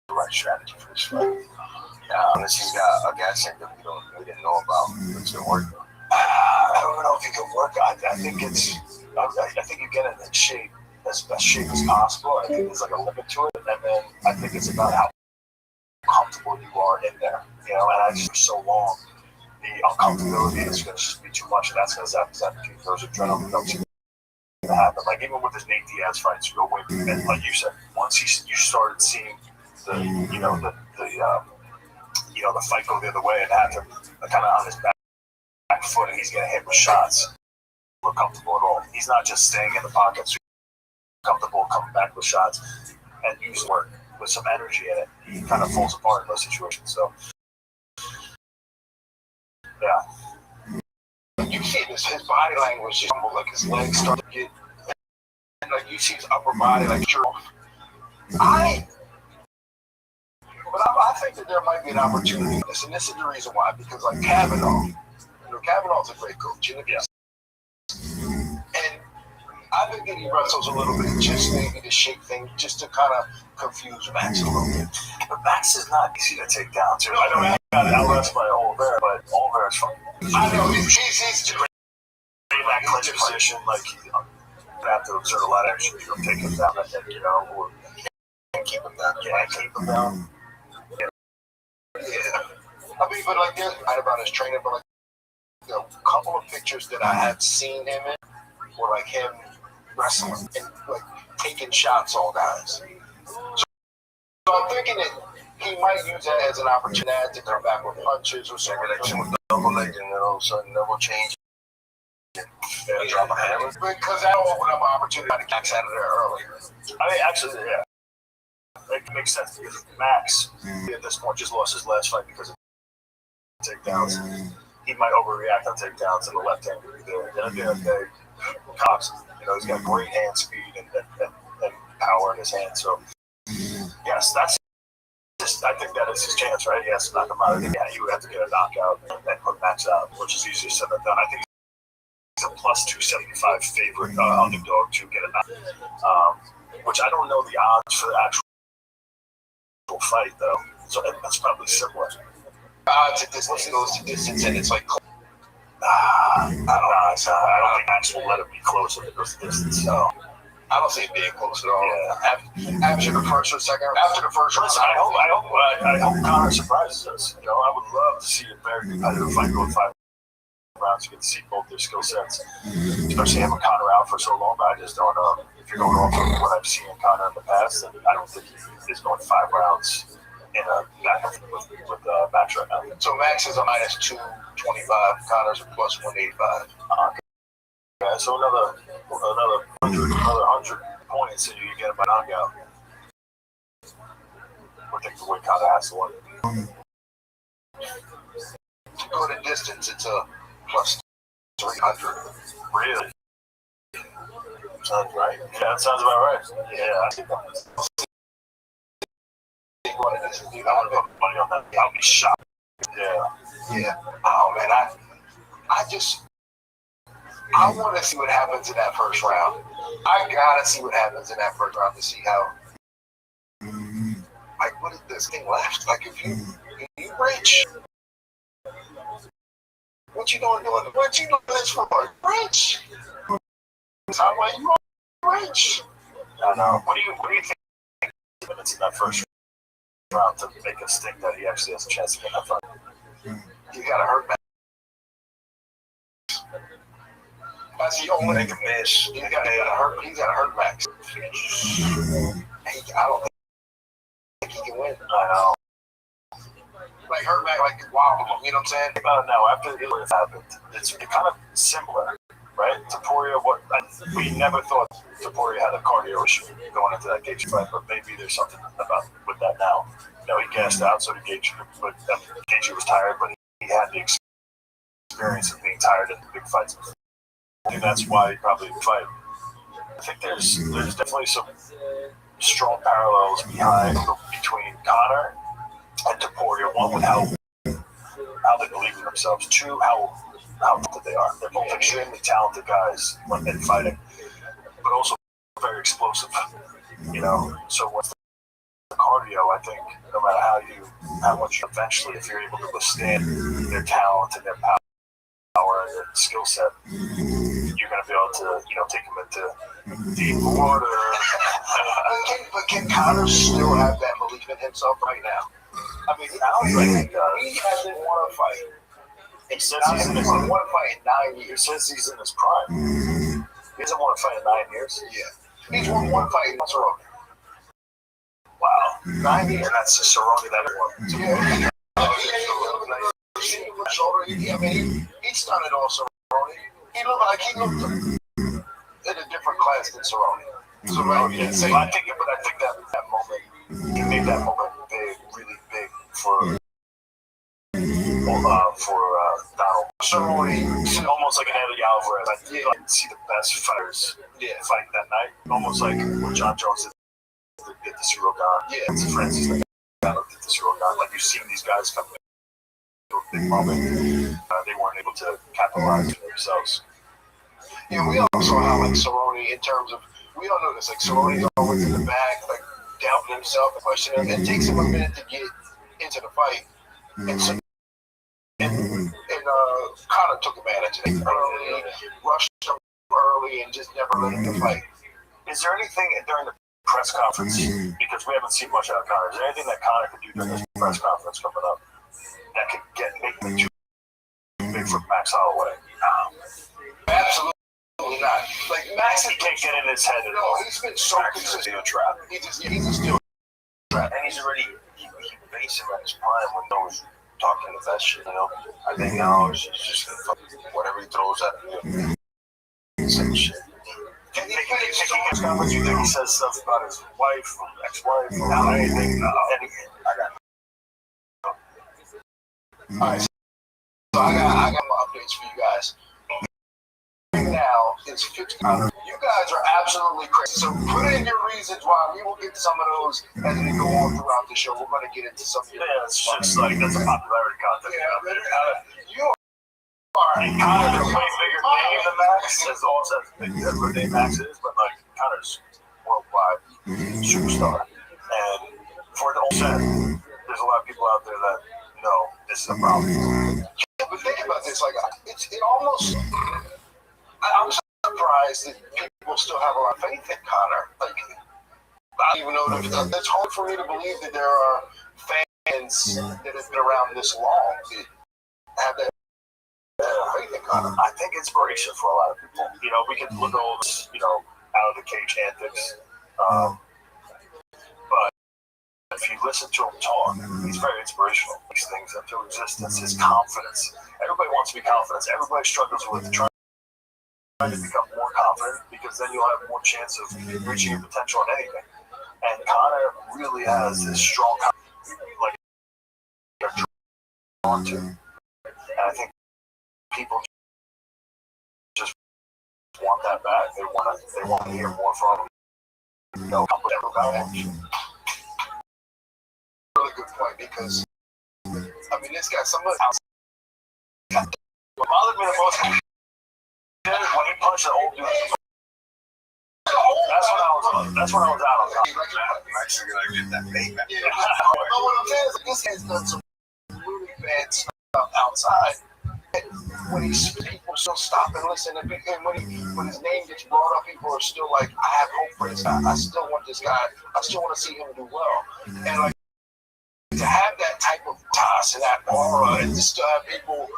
B: the right strategy for this fight. Unless he's got a gas tank that we didn't know about, it's gonna work. I don't know if it can work. I think you get it in shape, as best shape as possible. I think there's like a limit to it, and then I think it's about how comfortable you are in there. And I just for so long, the uncomfortability is going to just be too much, and that's going to zap those adrenaline dumps going to happen. Like even with his Nate Diaz fights, you go way back, and like you said, once you started seeing the fight go the other way and have him kind of on his back foot, and he's getting hit with shots. We're comfortable at all. He's not just staying in the pocket, so he's comfortable coming back with shots and using work with some energy in it. He kind of falls apart in those situations. So, yeah.
T: You see his body language is like his legs start to get, and like you see his upper body like you're off. I think that there might be an opportunity in this, and this is the reason why. Because like Kavanaugh, Kavanaugh's a great coach, and I think that he wrestles a little bit just maybe to shake things, just to kind of confuse Max a little bit.
B: But Max is not easy to take down, too. I know he got out-wrestled by Oliveira, but Oliveira's fun.
T: I know, he's
B: great in that clinch position. Like, you have to exert a lot of energy to take him down, or keep him down. Yeah, keep him down.
T: Yeah. I mean, but like, there's right about his training, but like, a couple of pictures that I had seen him in were like him wrestling and like taking shots on guys. So I'm thinking that he might use that as an opportunity to come back with punches or something like that with double leg, and then all of a sudden double change and drop a hammer. Because that'll open up an opportunity to catch out of there earlier.
B: I mean, actually, yeah. It makes sense because Max, at this point, just lost his last fight because of takedowns. He might overreact on takedowns, and the left hand could be there. And at the end of the day, Cox, he's got great hand speed and power in his hand. So, yes, I think that is his chance, right? He has to knock him out. Yeah, you have to get a knockout and put Max out, which is easier said than done. I think he's a plus 275 favorite underdog to get a knockout, which I don't know the odds for the actual fight, though. So that's probably similar.
T: Odds at distance goes to distance, and it's like,
B: I don't think Max will let it be close if it goes to distance.
T: No. I don't see it being close at all. Yeah. After the first or second, after the first round.
B: I hope Conor surprises us. I would love to see a very competitive fight go 5 rounds. You get to see both their skill sets, especially having Conor out for so long. But I just don't know if you're going off of what I've seen in Conor in the past. And I don't think he is going 5 rounds in a back with Max right now.
T: So Max is a minus 225. Conor's a plus 185.
B: Yeah, so another 100 points, and you get him by knockout. I think the way Conor has to win.
T: To go to distance, it's a plus 300.
B: Really? Sounds right. Yeah, that sounds about right. Yeah. I want to put money on that. I'll be shocked.
T: Yeah. Oh man, I want to see what happens in that first round. I gotta see what happens in that first round to see how. Like, what is this thing left? Like, if you reach what you doing? What you doing this for? Rich. I'm like, you are rich.
B: I know. What do you think minutes in that first round to make us think that he actually has a chance to get that fight?
T: You gotta hurt back. That's the only thing to miss. He's gotta hurt back. I don't think he can win.
B: I know.
T: Like hurt back, like wow, you know what I'm saying?
B: No, after it happened, it's kind of similar, right? Taporia, we never thought Taporia had a cardio issue going into that Gaethje fight, but maybe there's something about with that now. You know, he gassed out, so did Gaethje, but Gaethje was tired, but he had the experience of being tired in the big fights. I think that's why he probably didn't fight. I think there's definitely some strong parallels between Conor and Taporia. One with how they believe in themselves. Two, how talented they are. They're both extremely talented guys when they're fighting, but also very explosive. You know, so what's the cardio? I think no matter how much eventually, if you're able to withstand their talent and their power and their skill set, you're going to be able to, take them into deep water.
T: But can Conor still have that belief in himself right now? I mean, he hasn't won a fight.
B: He says he's in his
T: won a fight in 9 years.
B: He says he's in his prime. He hasn't won a fight in 9 years.
T: Yeah, he's won one fight in Cerrone.
B: Wow, 9 years. And that's the Cerrone that won.
T: Yeah. I mean, he stunted on Cerrone. He looked like he looked in a different class than Cerrone.
B: I think that moment, he made that moment big, really big for Donald. Cerrone, almost like an Eddie Alvarez. I didn't see the best fighters fight that night. Almost like what John Jones did to Cyril Gane. Yeah, it's Francis Ngannou did to Cyril Gane. Like, you've seen these guys come into a big moment. They weren't able to capitalize on themselves.
T: Yeah, we all saw how, like, Cerrone, in terms of, we all know this, like, Cerrone's always in the back, like, doubting himself, questioning him. It takes him a minute to get into the fight. And Conor took advantage of it early, rushed him early, and just never let him fight.
B: Is there anything during the press conference, because we haven't seen much out of Conor, is there anything that Conor could do during this press conference coming up that could make me too big for Max Holloway?
T: Absolutely not. Like, Max,
B: he can't get in his head at all.
T: He's been so consistent. He's a steel trap.
B: And he's already, he faced him at his prime when he was talking the best shit, I think now he's just going to fuck whatever he throws at him. Same shit. You think he says stuff about his wife, ex-wife, anything? I got
T: it. Alright, so I got my updates for you guys. Now it's 50. You guys are absolutely crazy. So put in your reasons why. We will get some of those as we go on throughout the show. We're going to get into some.
B: Yeah, it's just like that's a popularity contest.
T: You are.
B: And Conor's a way bigger name than Max, as also as big as name Max is, but like Conor's worldwide superstar. And for the whole set, there's a lot of people out there that know this is a problem.
T: Yeah, but think about this. Like, it almost. I'm surprised that people still have a lot of faith in Conor. Like, I don't even know that it's hard for me to believe that there are fans that have been around this long that have that faith in Conor.
B: I think inspiration for a lot of people. We can look at all this, out of the cage antics. But if you listen to him talk, he's very inspirational. These things into existence, his confidence. Everybody wants to be confident. Everybody struggles with trying to become more confident, because then you'll have more chance of reaching your potential in anything. And Conor really has this strong confidence, like, they're drawn to. And I think people just want that back. They want to hear more from him. About him.
T: Really good point, because this guy, some of the
B: what bothered me the most when he punched the old dude. That's when I was out on top.
T: I'm actually gonna get that payback. Yeah. But what I'm saying is, this has done some really bad stuff outside.
B: when people still stop and listen, and when his name gets brought up, people are still like, I have hope for this guy. I still want this guy. I still want to see him do well. And like to have that type of toss and that aura, and to still have people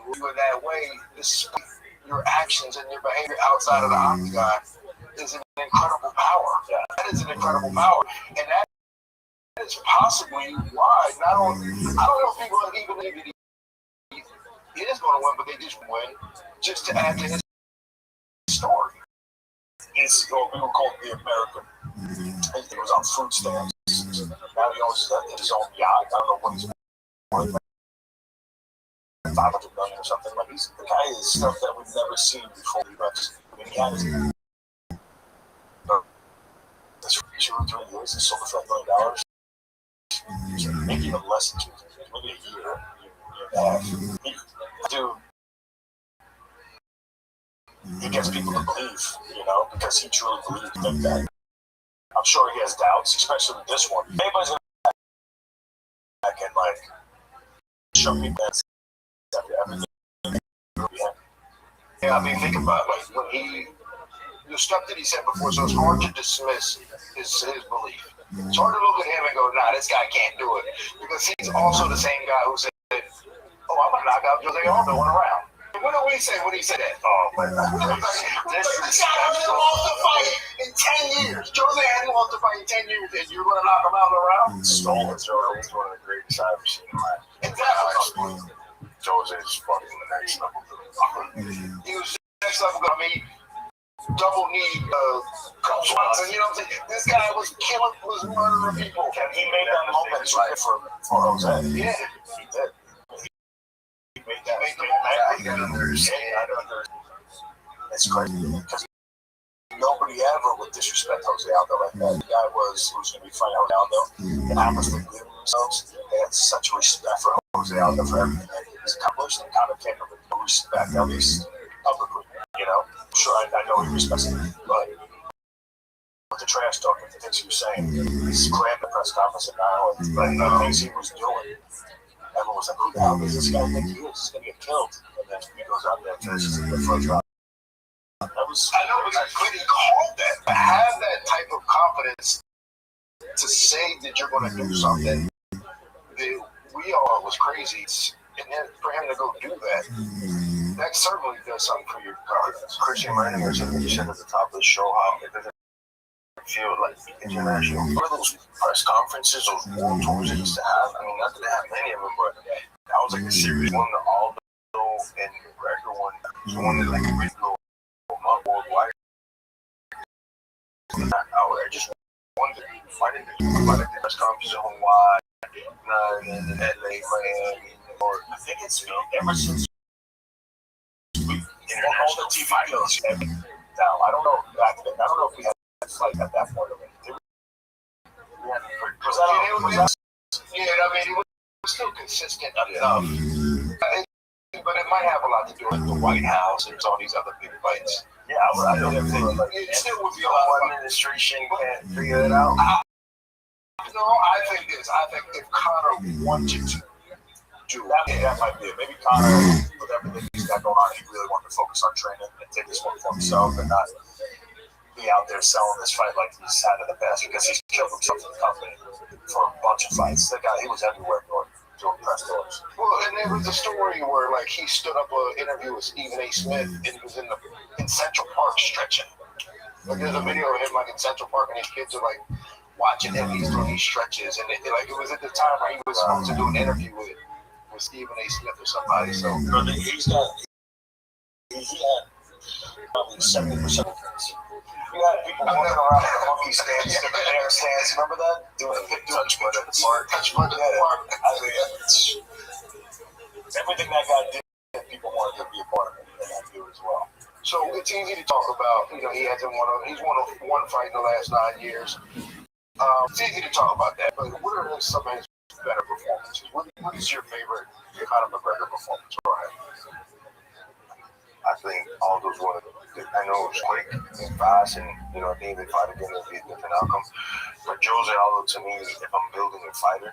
B: move in that way, despite your actions and your behavior outside of the octagon, is an incredible power. That is an incredible power, and that is possibly why not only I don't know if people even believe he is going to win, but they just win just to add to his story.
F: It's what we would call the American. He was on food stamps. Now he owns his own yacht. I don't know what he's worth. Like 500 million or something. Like the guy is stuff that we've never seen before. I mean, he had his 2 or 3 years. He sold it for $1 million. Maybe even less than 2 years, maybe a year and a half. Dude, he gets people to believe, because he truly believes in that. I'm sure he has doubts, especially with this one. Anybody's gonna back and show people that after everything.
B: Yeah, I mean, think about it. Like when the stuff that he said before, so it's hard to dismiss his belief. It's hard to look at him and go, nah, this guy can't do it. Because he's also the same guy who said, oh, I'm going to knock out Jose Aldo in a round. What did we say when he said that? Oh, man. This guy hasn't lost a fight in 10 years. Jose hasn't lost a fight in 10 years, and you're going to knock him out in a round?
F: Stolen Joe. He's one of the greatest I've ever seen in my life.
B: Exactly.
F: Jose is fucking the next level.
B: He was next level. I mean, double knee, coach Watson. You know what I'm saying? This guy was murdering people.
F: And he made that moment right for Jose.
B: Yeah,
F: he did. He made that. I don't understand. It's crazy because nobody ever would disrespect Jose Aldo like that. The guy who's going to be fighting Jose Aldo, and how much they believe in themselves. They had such respect for Jose Aldo for everything that he's accomplished, and kind of came with no respect, at least publicly. I'm sure I know he respects him, but with the trash talking, the things he was saying, he's crammed the press conference in Ireland, but the things he was doing, everyone was like, who the hell does this guy think he is? He's going to get killed. And then he goes out there and finishes the first round.
B: I know, but he called that. To have that type of confidence to say that you're going to do something that we all was crazy, and then for him to go do that, that certainly does something for your confidence.
F: Christian Reiniger said at the top of the show how it doesn't feel like international. What are those press conferences, those world tours they used to have? I mean, not that they have many of them, but that was like the series one, the Aldo and McGregor one. The one that like really go up worldwide. I just wondered why did the press conferences in Hawaii, in LA, Miami, or I think it's ever since all the TV shows. Now I don't know back then. I don't know if we had a fight at that point. Was that?
B: Yeah, I mean, it was still consistent enough. But it might have a lot to do with the White House and all these other big fights.
F: Yeah, I don't think
B: it still would be a lot of
F: administration can't figure it out.
B: No, I think this. I think if Conor wanted to do
F: that might be it. Maybe Conor, with everything he's got going on, he really wanted to focus on training and take this one for himself and not be out there selling this fight like he's had in the past, because he's killed himself in the company for a bunch of fights. That guy, he was everywhere doing press tours.
B: Well, and there was a story where like he stood up an interview with Stephen A. Smith and he was in Central Park stretching. Like there's a video of him like in Central Park and his kids are like watching him. He's doing these stretches, and it was at the time where he was supposed to do an interview with Stephen A. Smith or somebody. So
F: he had probably 70% of things. You had people walking around with monkey stance, the bear stance. Remember that? Doing a hip touch foot at the park. Touch foot at the park. I mean, everything that guy did, people wanted to be a part of it, and I do as well.
B: So it's easy to talk about. He's won one fight in the last 9 years. It's easy to talk about that, but what are some of his better performances? What is your favorite Conor McGregor performance?
F: I think all those were. I know it was quick and fast, and I think they fight again, it'll be a different outcome. But Jose Aldo, to me, if I'm building a fighter,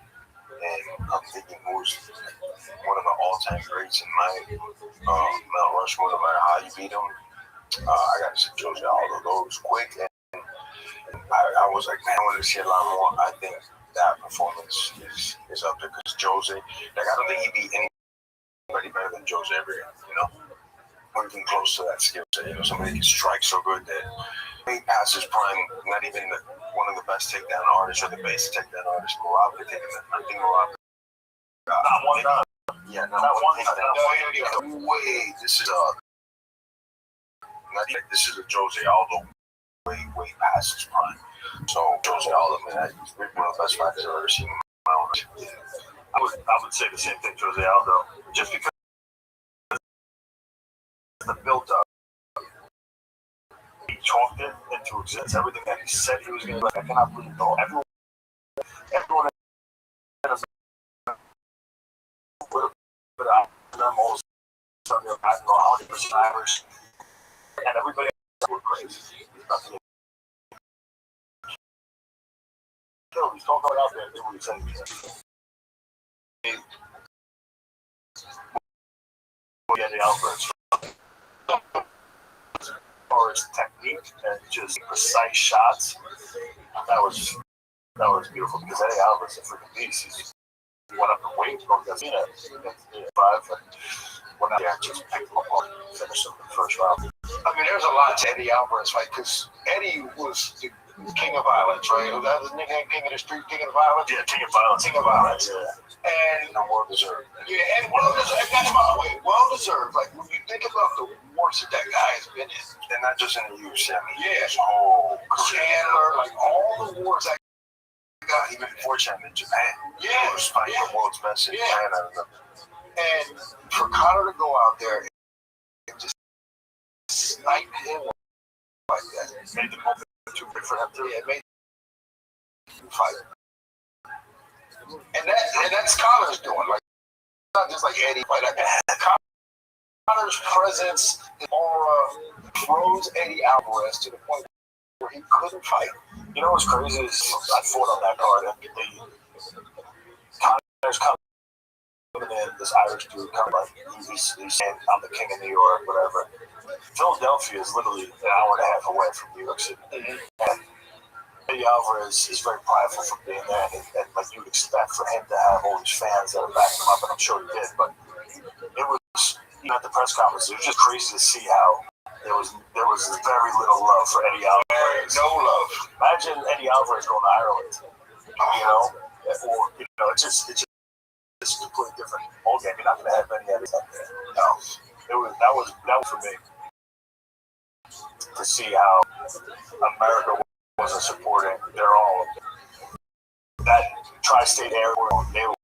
B: And I'm thinking who's one of the all-time greats in my Mount Rushmore, no matter how you beat him. I got to see Jose Aldo. Those quick, and I was like, man, I want to see a lot more. I think that performance is up there because Jose, like, I don't think he beat anybody better than Jose ever, you know? Or even close to that skill set. You know, somebody can strike so good that he past his prime, not even one of the best takedown artists or the best takedown artist. Marab could take him. I think Marab.
U: Not one time.
B: Yeah, not one takedown. Wait, this is this is a Jose Aldo way past his prime. So Jose Aldo, man, he's one of the best fighters I've ever seen in my own life.
U: I would say the same thing, Jose Aldo, just because the build up. He talked it into existence. Everything that he said he was going to do, I cannot believe it all. Everyone in a little bit out of them, all of a sudden they're back to 100% Irish, and everybody else were crazy. Nothing. He's talking out there and do what he's saying. Yeah, the Alvarez. As far as technique and just precise shots, that was beautiful because Eddie Alvarez is a freaking beast. He went up in weight, broke that against 5, and went out there and just picked him up and finished him in the first round.
B: I mean, there's a lot to Eddie Alvarez fight because Eddie was the king of violence, right? That was the nickname, king of the street, king of violence.
U: Yeah, king of violence.
B: King of violence.
U: Yeah.
B: And well deserved. Yeah, and well deserved. That's my way. Well deserved. Like when you think about the wars that guy has been in, and not just in the UFC. I mean, his whole Chandler, like all the wars that guy, even before Chandler in Japan. Yeah, he was fighting the world's best in Japan. I remember. And for Conor to go out there and just snipe him like that,
U: made the moment too big for him too.
B: Yeah, it made him fight. And that's Conor's doing. Like, it's not just like Eddie. Like Conor's presence, aura, froze Eddie Alvarez to the point where he couldn't fight.
U: You know what's crazy is I fought on that card. Conor's coming in, this Irish dude coming like he's saying I'm the king of New York, whatever. Philadelphia is literally an hour and a half away from New York City. And Eddie Alvarez is very prideful for being there, and like you'd expect for him to have all these fans that are backing him up, and I'm sure he did. But it was, at the press conference, it was just crazy to see how there was very little love for Eddie Alvarez.
B: No love.
U: Imagine Eddie Alvarez going to Ireland, or it's just a completely different ball game. You're not going to have any of it up there. No, that was for me to see how America wasn't supporting their own. That tri-state area, they were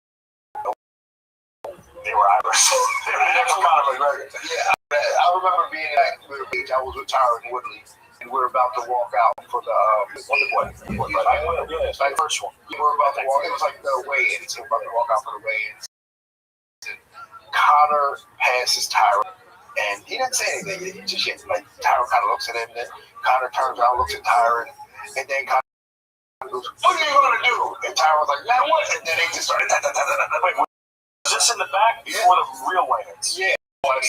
U: Irish. They were next Conor McGregor.
B: Yeah, I remember being at Little Beach. I was with Tyron Woodley, and we were about to walk out for the first one. We were about to walk. It was like the weigh-ins. We were about to walk out for the weigh-ins. Conor passes Tyron, and he didn't say anything. He just like Tyron kind of looks at him, and then Conor turns around, looks at Tyron. And then Conor goes, what are you going to do? And Tyron was like, man, what? And then they just started,
U: Wait, was this in the back before the real weigh-ins?
B: Yeah.
U: I've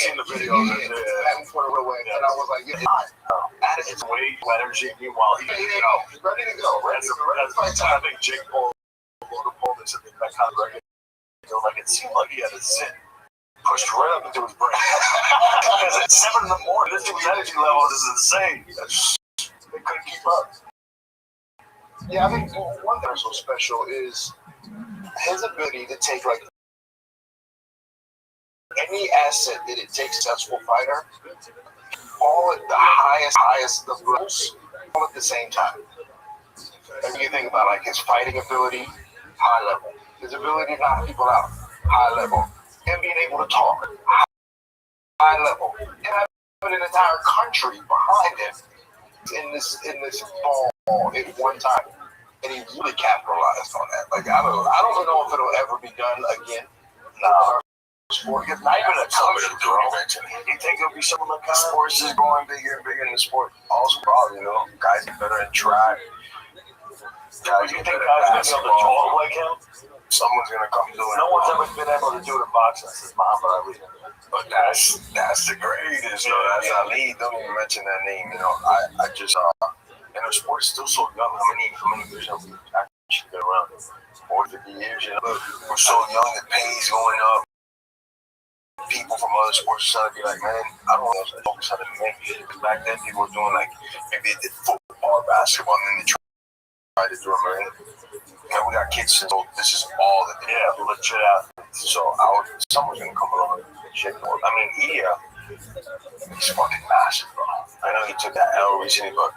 U: seen the videos.
B: Yeah, before the real weigh-ins. And I was like,
U: it's way energy. Meanwhile, he's
B: ready to go.
U: I think Jake Paul this and that kind of record. Like it seemed like he had a zit pushed right up into his brain. Because at 7 in the morning, this dude's energy level is insane. They couldn't keep up.
B: Yeah, I think one thing that's so special is his ability to take like any asset that it takes a successful fighter, all at the highest of levels, all at the same time. And when you think about like his fighting ability, high level. His ability to knock people out, high level. Him being able to talk, high level. And having an entire country behind him in this ball at one time. And he really capitalized on that. Like I don't know if it'll ever be done again. No. Sport gets not even a country, bro. You think it'll be something like that? Sports is going bigger and bigger in the sport. Also, guys get better in track. guys
U: You
B: get
U: think
B: better
U: guys are going to be able to jog like him?
B: Someone's gonna come do it.
U: No one's ever been able to do it in boxing since Muhammad Ali.
B: But that's the greatest. So that's Ali. Don't even mention that name. You know, I just and the sport's still so young. How many years have we actually been around? 40, 50 years. You know, we're so young. The pay's going up. People from other sports are trying to be like, man, I don't know if I focus on MMA. Because back then people were doing like maybe they did football, basketball, and then they tried to do MMA. And we got kids, so this is all that they have, legit athletes. So someone's gonna come along and shake them. I mean, he's fucking massive, bro. I know he took that L recently, but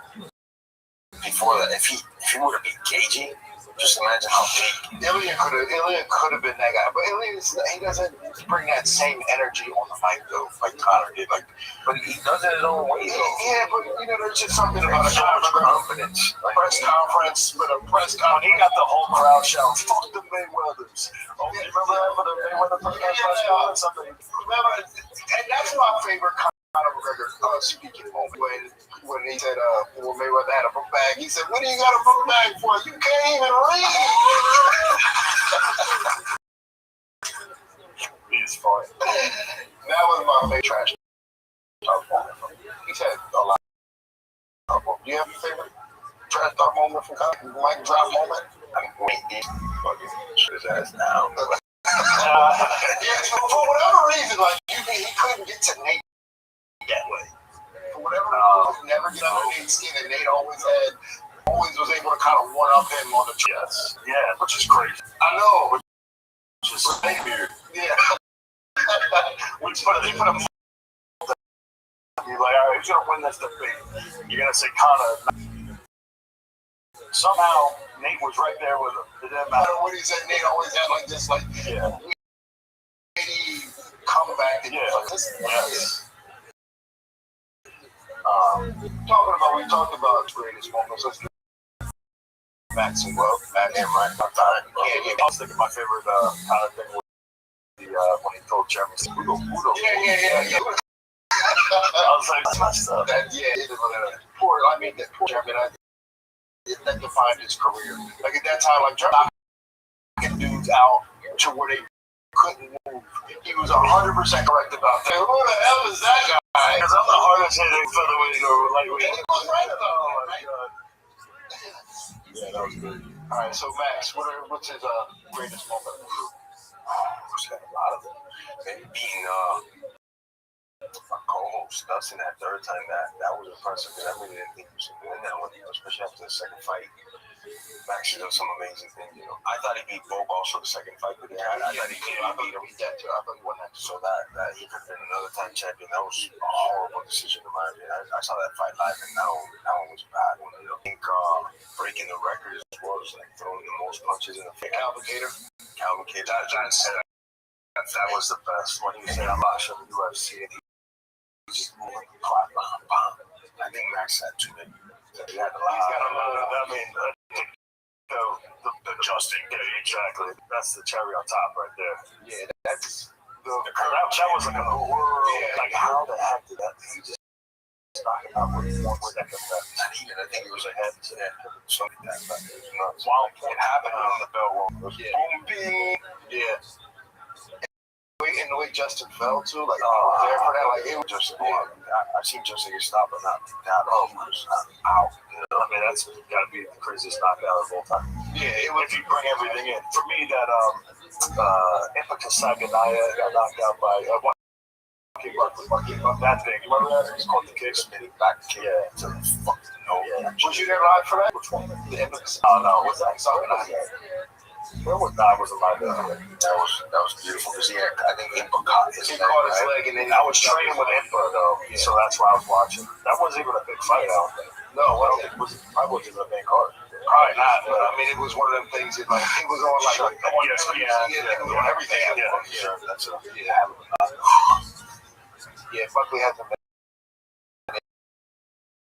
B: before that, if he would have been cagey, just imagine how big.
F: Ilya could have been that guy, but he doesn't bring that same energy on the mic though, like Conor did. Like, but he does it his own way. Yeah, but you know, there's just something about a confidence. Like, press conference, but a press conference. When he got the whole crowd shouting, "Fuck the Mayweathers!" Oh, you remember that for the Mayweather press conference? Remember, and that's my favorite Conor McGregor speaking moment when he said, when Mayweather had a book bag, he said, "What do you got a book bag for? You can't even read." He's funny. That was my favorite trash talk moment from him. He's had a lot of them. Do you have a favorite trash talk moment from Conor? Mic drop moment? I mean, he fucking shut his ass down. Yeah, for whatever reason, like, he couldn't get to Nate that way. For whatever reason, never get under Nate's skin, and Nate always was able to kind of one up him on the chest. Yeah, which is crazy. I know. Which is weird. Yeah. They put him. You're like, all right, who's gonna win this debate? You're gonna say Conor. Somehow Nate was right there with him. It didn't matter what he said. Nate always had like this, like comeback. And like this. Yes. We talked about greatest moments. Let's get Max and Will. Max and Ryan. I was thinking my favorite kind of thing was when he told Jeremy, Udo. Yeah. I was like, that's messed up. Poor Jeremy. That defined his career. Like at that time, like knocking dudes out to where they couldn't move. He was 100% correct about that. Who the hell is that guy? Because I'm the hardest hitting featherweight or lightweight. And he was right about that. Oh my god. Yeah, that was good. All right, so Max, what's his greatest moment for you?
B: He's got a lot of them. Maybe beating my co-host Dustin that third time, that was impressive because I really didn't think he was going to win that one, especially after the second fight. Max did some amazing things, you know. I thought he beat Bob also the second fight, but I thought he beat him. I thought he won that. So that he could have been another time champion. That was a horrible decision in my opinion. I saw that fight live, and that one was a bad one. You know. I think breaking the record as well as like throwing the most punches in the fight. Calvin Cater. That was the best when he was in a match of the UFC, and he was just moving the clock, bam. I think Max had too many. He had a lot. He's got a lot of. I mean, the adjusting. Yeah, exactly. That's the cherry on top right there. Yeah, that's the crowd. That was like a world. Yeah. Like how the heck did that? He just knocked out with one second left. Not even. I think it was a head to head. Something like that. It was nuts. Wow, it happened on the bell roll. Boom, bing. Yeah. And the way Justin fell too, like there for that, like it was just. I've seen Justin get stopped, but not that. He was out. You know, I mean, that's got to be the craziest knockout of all time. Yeah, if you bring everything in. For me, that Impetus Saganaya got knocked out by that thing. You remember that? He's called the kick, spinning back kick to the fucking nose. Yeah. Was you there live for that? Which one? The Impetus. Oh no, what's that? Saganaya. Where was I was alive? That was beautiful because I think Impa caught his leg, and then I was training with Impa though, so that's why I was watching. That wasn't even a big fight out there. No, I wasn't a big card. Probably not, but I mean it was one of them things that like it was on like ESPN, on everything. Yeah, that's Buckley hasn't been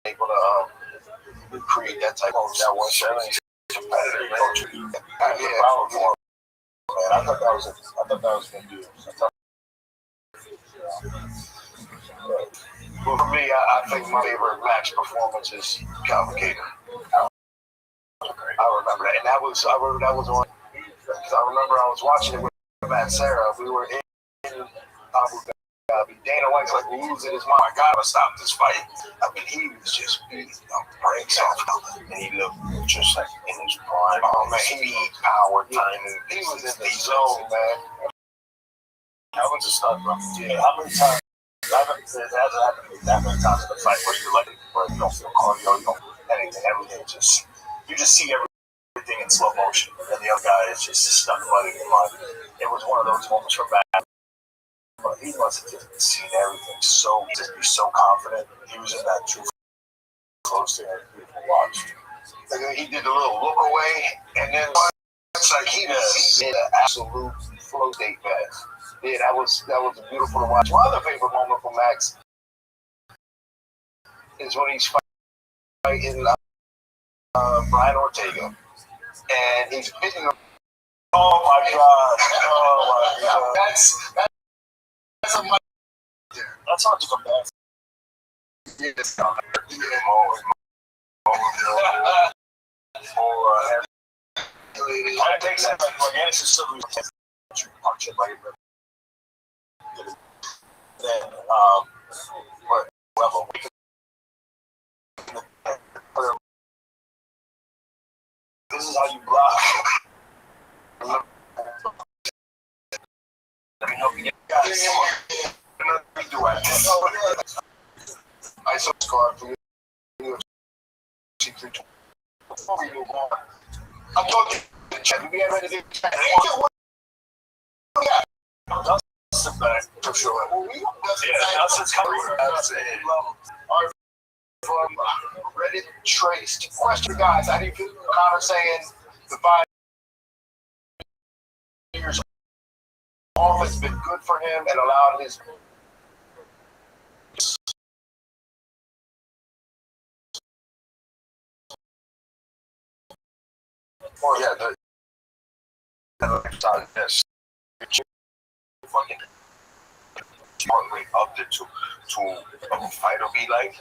B: able to create that type of that 170. Competitive culture. I thought that was gonna do it. Well, for me, I think my favorite match performance is Calvin Cater. I remember that. that was on, because I remember I was watching it with Matt Sarah. We were in Abu Dhabi. Dana White's like losing his mind. I gotta stop this fight. I mean, he was just beating the brakes off, and he looked just like in his prime. Oh man, he need power, timing. He was in the zone, man.
U: That was a stud, bro. Yeah, how many times? It hasn't happened to me that many times in a fight where you're like, where you don't feel cardio, you don't feel anything. Everything just, you just see everything in slow motion, and the other guy is just stuck muddy in mud. It was one of those moments for Matt, but he must have just seen everything just be so confident. He was in that too close to it. Beautiful watch.
B: And then he did a little look away, and then it's like he did an absolute flow state pass. Yeah, that was beautiful to watch. My other favorite moment for Max is when he's fighting Brian Ortega, and he's hitting him.
U: Oh my God! Oh my God!
B: That's a much.
U: That's hard to come back. It takes that like Anderson still punch it like then what level this is how you block. Let me help you get guys.
B: I saw scar for you. Before we move on, I'm talking to the chat. We get ready to do
U: Dustin back for sure. Dustin's coming. That's it.
B: All right, from Reddit Traced. Question, guys. I didn't feel Connor saying the 5 years off has been good for him and allowed his.
U: Oh yeah, this
B: Fucking way up there to a fighter be like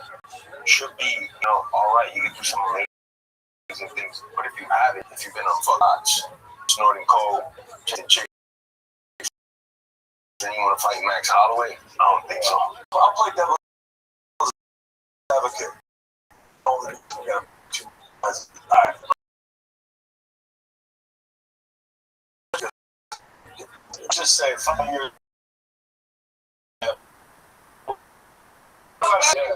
B: should be, all right. You can do some amazing things, but if you haven't, if you've been on fuck lots, snorting coke, chase, then you want to fight Max Holloway? I don't think so.
U: I'll play devil's advocate. Only two. All right. Just say 5 years.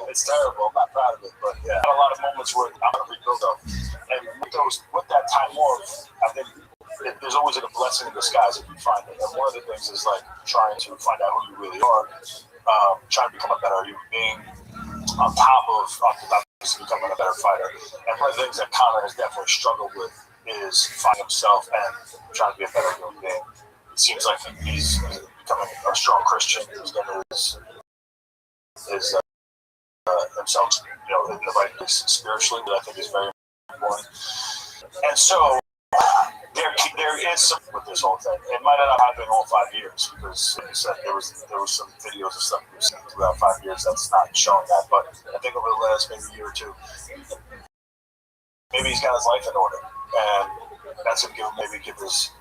U: It's terrible. I'm not proud of it, but yeah, a lot of moments where I'm gonna rebuild up. And with that time off, I think there's always a blessing in disguise if you find it. And one of the things is like trying to find out who you really are, trying to become a better human being, on top of obviously becoming a better fighter. And one of the things that Conor has definitely struggled with is finding himself and trying to be a better human being. It seems like he's becoming a strong Christian. He's getting his himself, in the right place spiritually, that I think is very important. And so there is something with this whole thing. It might not have happened all 5 years because, like I said, there was some videos and stuff we've seen throughout 5 years that's not showing that. But I think over the last maybe year or two, maybe he's got his life in order, and that's gonna give his.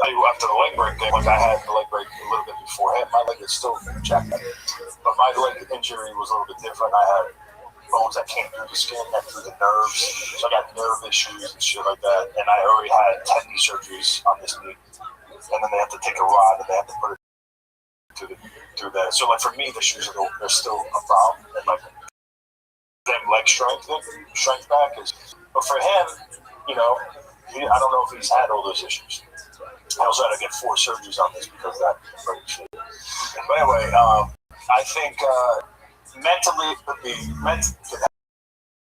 U: After the leg break thing, like I had the leg break a little bit before him, my leg is still jacked up. But my leg injury was a little bit different. I had bones that came through the skin and through the nerves. So I got nerve issues and shit like that. And I already had 10 knee surgeries on this knee. And then they have to take a rod and they have to put it through that. So like for me, the shoes are still a problem. And like them leg strength back is, but for him, I don't know if he's had all those issues. I also had to get 4 surgeries on this because of that shit. But anyway, I think mentally it could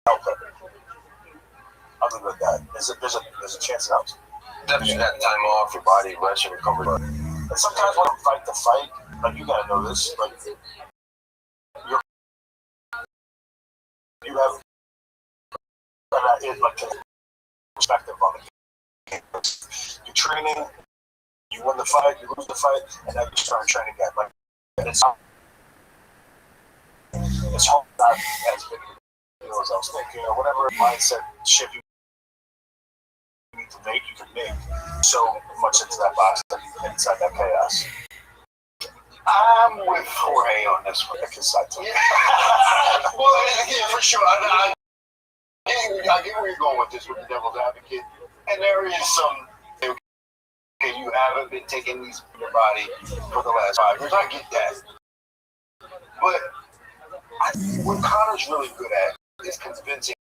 U: help him. I'll leave it at that. There's a chance it helps.
B: Definitely that time off, your body rest and recovery.
U: And sometimes when you fight the fight, like you gotta know this, like you have perspective on the game. You're training. You win the fight, you lose the fight, and then you start training again. Like it's hard not as big as I was thinking, or whatever mindset shift you need to
K: make so much into that box inside that chaos.
B: I'm with Jorge on this one. Well, yeah, for sure. I get where you're going with this, with the devil's advocate. And there is some, okay, you haven't been taking these in your body for the last 5 years. I get that. But what Connor's really good at is convincing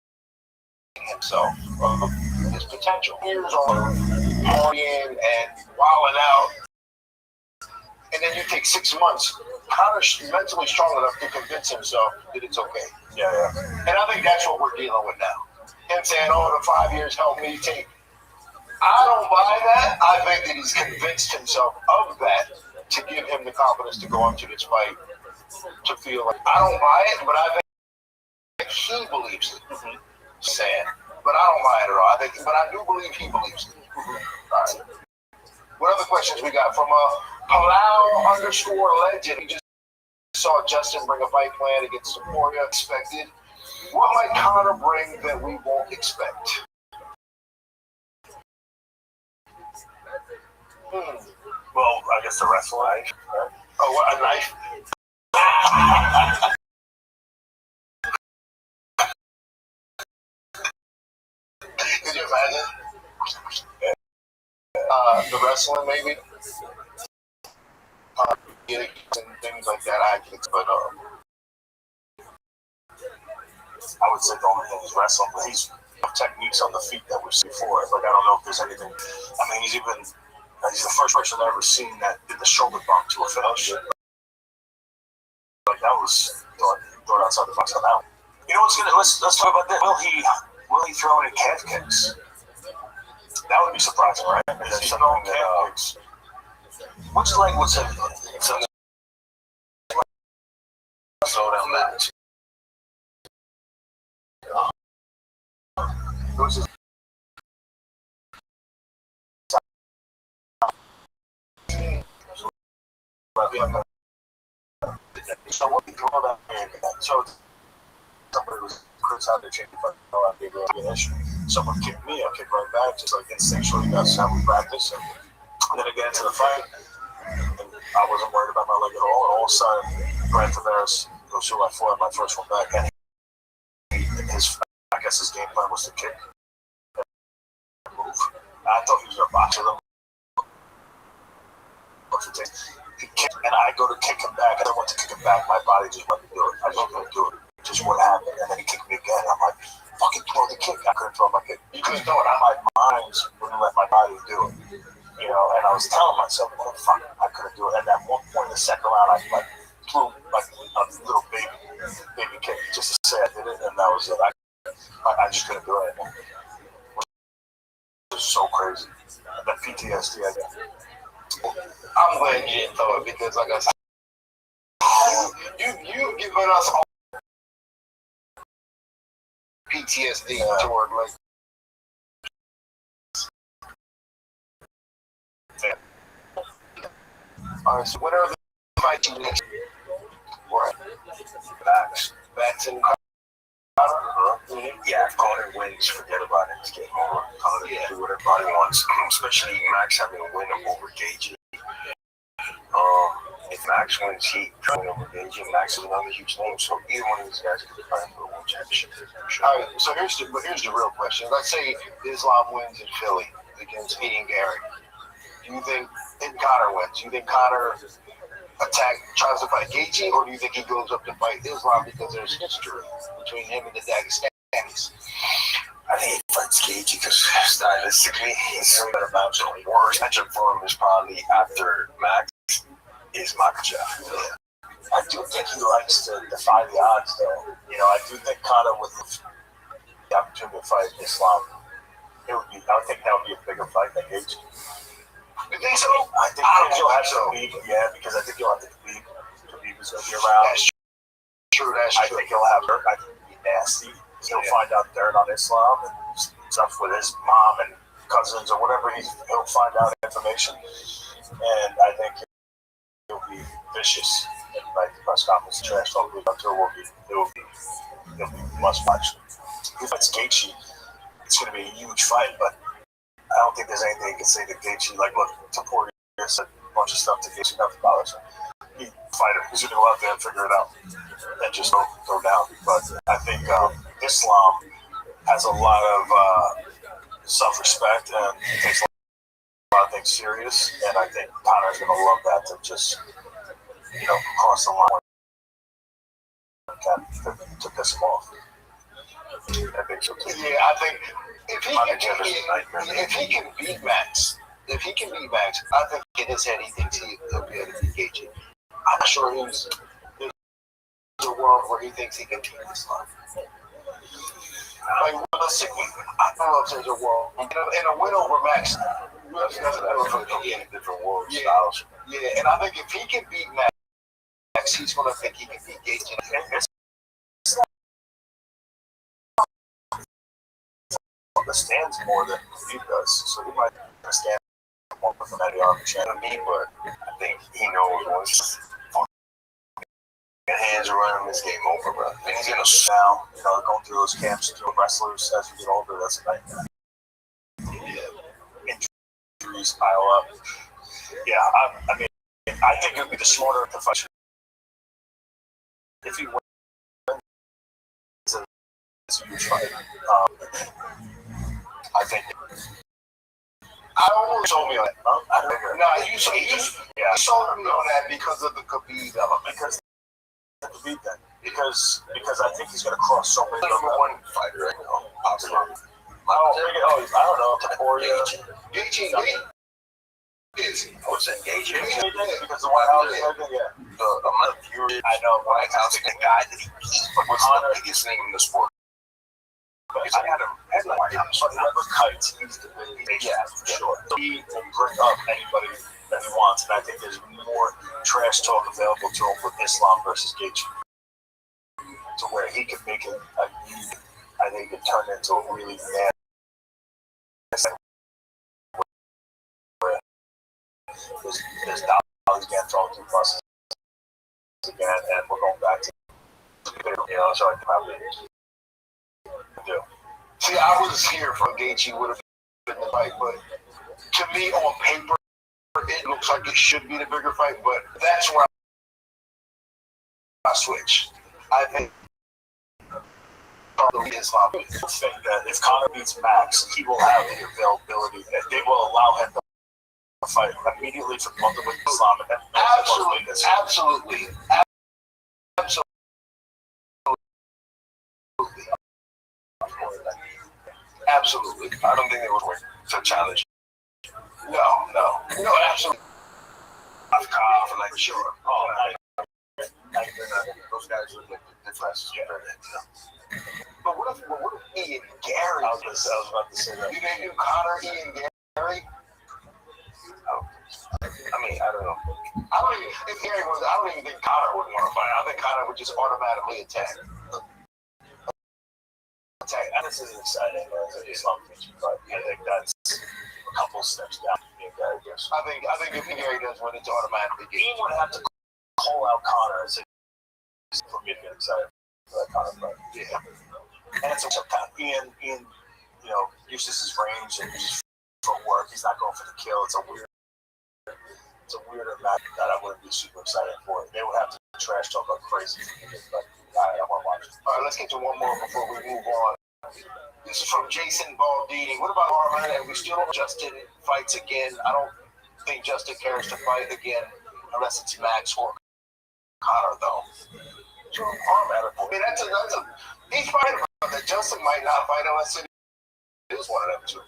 B: himself of his potential. Years on partying and wilding out. And then you take 6 months. Connor's mentally strong enough to convince himself that it's okay.
K: Yeah.
B: And I think that's what we're dealing with now. Him saying, oh, the 5 years helped me take. I don't buy that. I think that he's convinced himself of that to give him the confidence to go into this fight, to feel like, I don't buy it, but I think he believes it. Sad. But I don't buy it at all. But I do believe he believes it. All right. What other questions we got from Palau_legend? We just saw Justin bring a fight plan against Seporia. Expected. What might Conor bring that we won't expect?
K: Well, I guess the wrestling knife.
B: Oh, what, a knife? Could you imagine? The wrestling, maybe? And things like that, I can expect.
K: I would say the only thing is wrestling, but he's techniques on the feet that we've seen before. Like, I don't know if there's anything. I mean, he's the first person I've ever seen that did the shoulder bump to a finish. Like, that was thrown outside the box on that one. You know what's gonna? Let's talk about that. Will he throw any calf kicks? That would be surprising, right? Because he's throwing calf kicks. Which leg was it?
B: Slow down match. It was just
K: so what we call that? So somebody was criticizing the champion fight. I think it would be an issue. Someone kicked me, I kicked right back, just like instinctually. That's how we practice. And then I get into the fight, and I wasn't worried about my leg at all. And all of a sudden, Brad Tavares goes through my foot, my first one back, and I guess his game plan was to kick and move. I thought he was going to box with him. He kicked, and I go to kick him back, and I went to kick him back. My body just wouldn't do it. I just couldn't do it. Just what happened, and then he kicked me again. I'm like, fucking throw the kick. I couldn't throw my kick. You couldn't throw it. My mind wouldn't let my body do it. You know, and I was telling myself, well, fuck, I couldn't do it. And at one point in the second round, I threw like a little baby kick just to say I did it, and that was it. I just couldn't do it anymore. It was so crazy. That PTSD I got.
B: I'm glad you didn't throw it because, like I said, you've given us all PTSD toward like. All right, so what are the fights you next? Right, backs and
K: yeah, if Conor wins, forget about it. It's game over. Conor can do whatever he wants, especially Max having a win over Gage. If Max wins, he win over Gage, and Max is another huge name. So either one of these guys could be fighting for a world championship. Sure.
B: All right, so here's the real question. Let's say Islam wins in Philly against Ian Gary. Do you think Conor wins? Do you think Conor tries to fight Gaethje, or do you think he goes up to fight Islam because there's history between him and the Dagestanis?
K: I think he fights Gaethje because stylistically he's so better about it. The worst matchup for him is probably after Max is Makhachev. I do think he likes to defy the odds, though. You know, I do think Conor with the opportunity to fight Islam, I would think that would be a bigger fight than Gaethje.
B: You think so?
K: I think he'll have some Khabib, yeah, because I think he'll have the Khabib. Khabib is going to be around.
B: That's true.
K: I think he'll have dirt. I think he'll be nasty. He'll find out dirt on Islam and stuff with his mom and cousins or whatever. He'll find out information, and I think he'll be vicious. And like the press conference, trash talk will be must watch. If it's Gaethje, it's going to be a huge fight, but I
B: don't think there's anything you can say to Gaethje. Like, look, Taporia said a bunch of stuff to Gaethje, nothing bothers him. He's a fighter. He's going to go out there and figure it out and just go down. But I think Islam has a lot of self-respect and takes a lot of things serious. And I think Connor's going to love that to just, cross the line to piss him off. I think so too.
T: Yeah, I think if he can beat Max, I think in his head he thinks he'll be able to beat Gaethje. I'm not sure there's a world where he thinks he can beat Islam. Like, realistically, I don't know if there's a world. In a win over Max, that's in different world styles. Yeah, and I think if he can beat Max, he's going to think he can beat Gaethje.
B: Understands more than he does, so he might understand more from that arm than me, but I think he knows once hands around him, this game over, bro. And he's gonna now, going through those camps, doing wrestlers as you get older, that's a nightmare. Yeah. Injuries pile up. Yeah, I mean, I think it would be the smarter of the fight. If he wins, it's a huge fight. I think.
T: I almost told me on that. You sold me on that because of the Khabib element.
B: Because I think he's going to cross so many.
T: Number one fighter right now.
B: I don't know. Taporia.
T: Gaethje.
B: Was it Gaethje? Because the White House, the amount of viewers. I know White House is the guy that he beat. What's the biggest name in the sport? I had him at the White House. But whoever kites, he's the biggest. Yeah, for sure. So he can bring up anybody that he wants, and I think there's more trash talk available to him with Islam versus Gaethje, to where he can make it. I think it turned into a really mad. There's dollars getting thrown through buses again, and we're going back to so I can probably do.
T: See, I was here for Gaethje would have been the fight, but to me, on paper, it looks like it should be the bigger fight. But that's where I switch. I think
B: Islam. I think that if Conor beats Max, he will have the availability that they will allow him to fight immediately for the month with Islam.
T: Absolutely. Absolutely.
B: I don't think they would win to challenge.
T: No, absolutely.
B: For sure. Those guys look like the difference.
T: But what if Ian Gary?
B: I was about to say that.
T: You think Conor, Ian Gary?
B: I mean, I don't know.
T: I don't even think Conor would want to fight. I think Conor would just automatically attack.
B: And this is exciting as an Islam feature, but I think that's a couple steps down from being Gary, I guess.
T: I think if Gary does win, it's automatically.
B: Ian would have to call out Conor as for me to get excited for that Conor fight. Yeah. And it's Ian, uses his range and his footwork. He's not going for the kill. It's a weirder match that I wouldn't be super excited for. They would have to trash talk like crazy for me, but I want to watch it.
T: All right, let's get to one more before we move on. This is from Jason Baldini. What about Arman? And we still don't. Justin fights again. I don't think Justin cares to fight again unless it's Max or Conor, though. So Arman, I mean, that's a. He's fighting that Justin might not fight unless it is one of them two.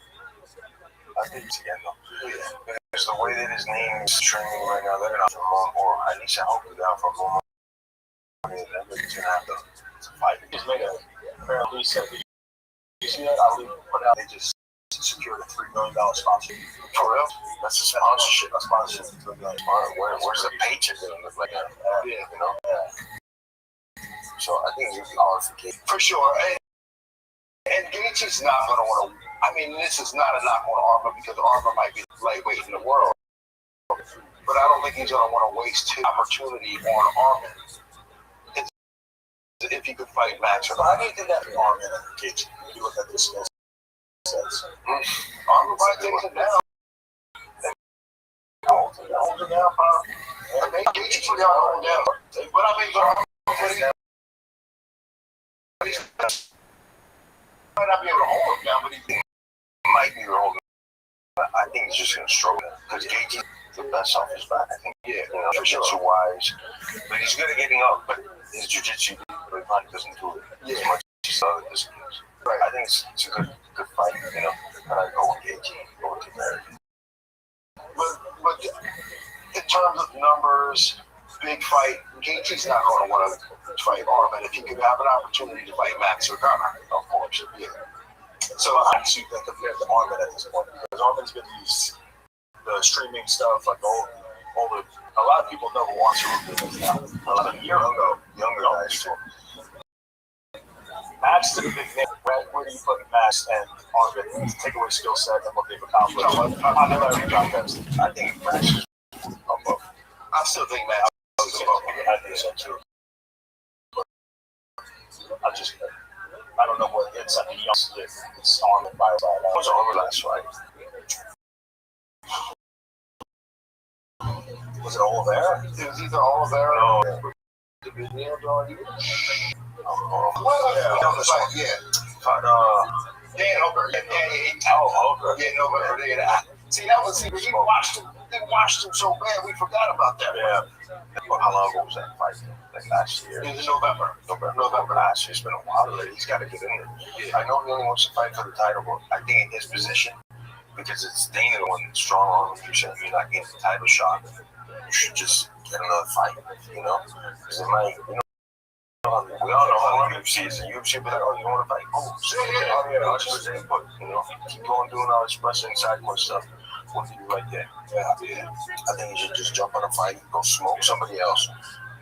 B: I think it's again though. Yeah. It's the way that his name is trending right now. They're gonna have to or at least I hope they're down for a moment. I mean, everybody's gonna have to fight. He just made a apparently said. You see that? Ali put out. They just secured a $3 million sponsorship.
T: For real?
B: That's a sponsorship. A sponsorship for $3 million.
T: Where's the paycheck gonna look like? Yeah.
B: So I think it's hard for Gaethje.
T: For sure. And Gaethje's not gonna want to. I mean, this is not a knock on Arman because Arman might be the lightweight in the world. But I don't think he's gonna want to waste his opportunity on Arman. If he could fight Max or not.
B: How do you think that Arman and Gaethje? You look at this
U: says.
B: Armor probably takes him down. Holds him down, probably. Yeah, they Gaethje's pretty hard to hold down. But I mean, he's might not be able to hold him down, but he might be able to hold him. I think he's just going to struggle because Gaethje's the best off his back. I think, jiu-jitsu wise, but he's good at getting up. But his jiu-jitsu really probably doesn't do it as much as other disciplines. Right. I think it's a good fight. And I go with Gaethje, go with American. But in terms of numbers, big fight, Gaethje's not going to want to fight Arman if he could have an opportunity to fight Max or Gunnar, of course. Yeah.
U: So how do you think compared to Arman at this point? Because Arman's been these the streaming stuff, like all the a lot of people know who wants to do this now. A lot of younger guys too. Max is a big name. Where do you put Max and Arman? Take away skill set and what they've accomplished. On the level contest,
B: I think Max is above. I still think Max is above.
U: I think so too. I don't know what it's like. It's on the fire side.
B: It was over last fight.
U: Was it Oliveira?
B: It was either Oliveira or Dan Hooker. See, that was we watched him so bad we forgot about that.
U: Yeah.
B: How long ago was that fight? Like last year? It was November last year. It's been a while already. He's got to get in there. Yeah. I know he only wants to fight for the title, but I think in his position, because it's Dana the one strong arm, you said you're not getting the title shot. You should just get another fight, Because it might, we all know how the UFC is. The UFC be like, oh, you want to fight? Cool. But, keep going doing all this wrestling side quest stuff. What do you do right there? Yeah. I think you should just jump on a fight, go smoke somebody else,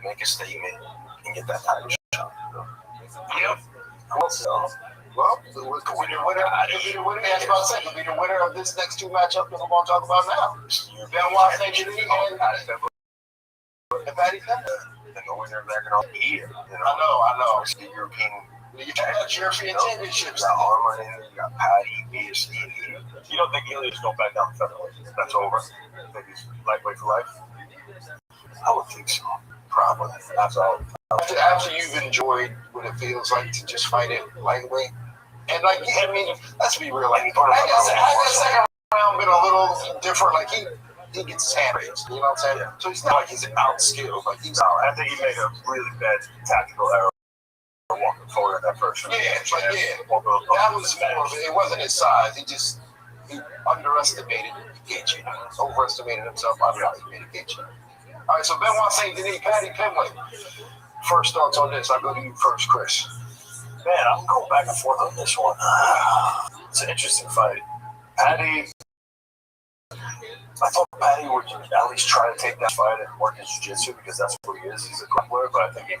B: make a statement, and get that title shot. Yep. Well, the winner of this next two matchups that we're going to talk about now. Benoit St. Denis and Patty Pimblett. And the winner of that can all be here. I know. It's the European Championships. You got Arman in there, you got Patty, BSD.
U: You don't think Ilya's going back down to featherweight? That's over? You think he's lightweight for life?
B: I would think so. Probably. That's all. After you've enjoyed what it feels like to just fight it lightweight, and let's be real. I guess second round been a little different. Like he gets his hand raised. You know what I'm saying? Yeah. So he's not like he's outskilled. Like he's out.
U: I think he made a really bad tactical error walking forward in that first round.
B: Yeah. That was more of it. It wasn't his size. He underestimated Gaethje. Overestimated himself. Underestimated Gaethje. All right, so Benoit St. Denis, Patty Pimblett. First thoughts on this? I'll go to you first, Chris.
U: Man, I'm going back and forth on this one. It's an interesting fight. Patty, I thought Patty would at least try to take that fight and work his jiu-jitsu because that's what he is. He's a grappler, but I think he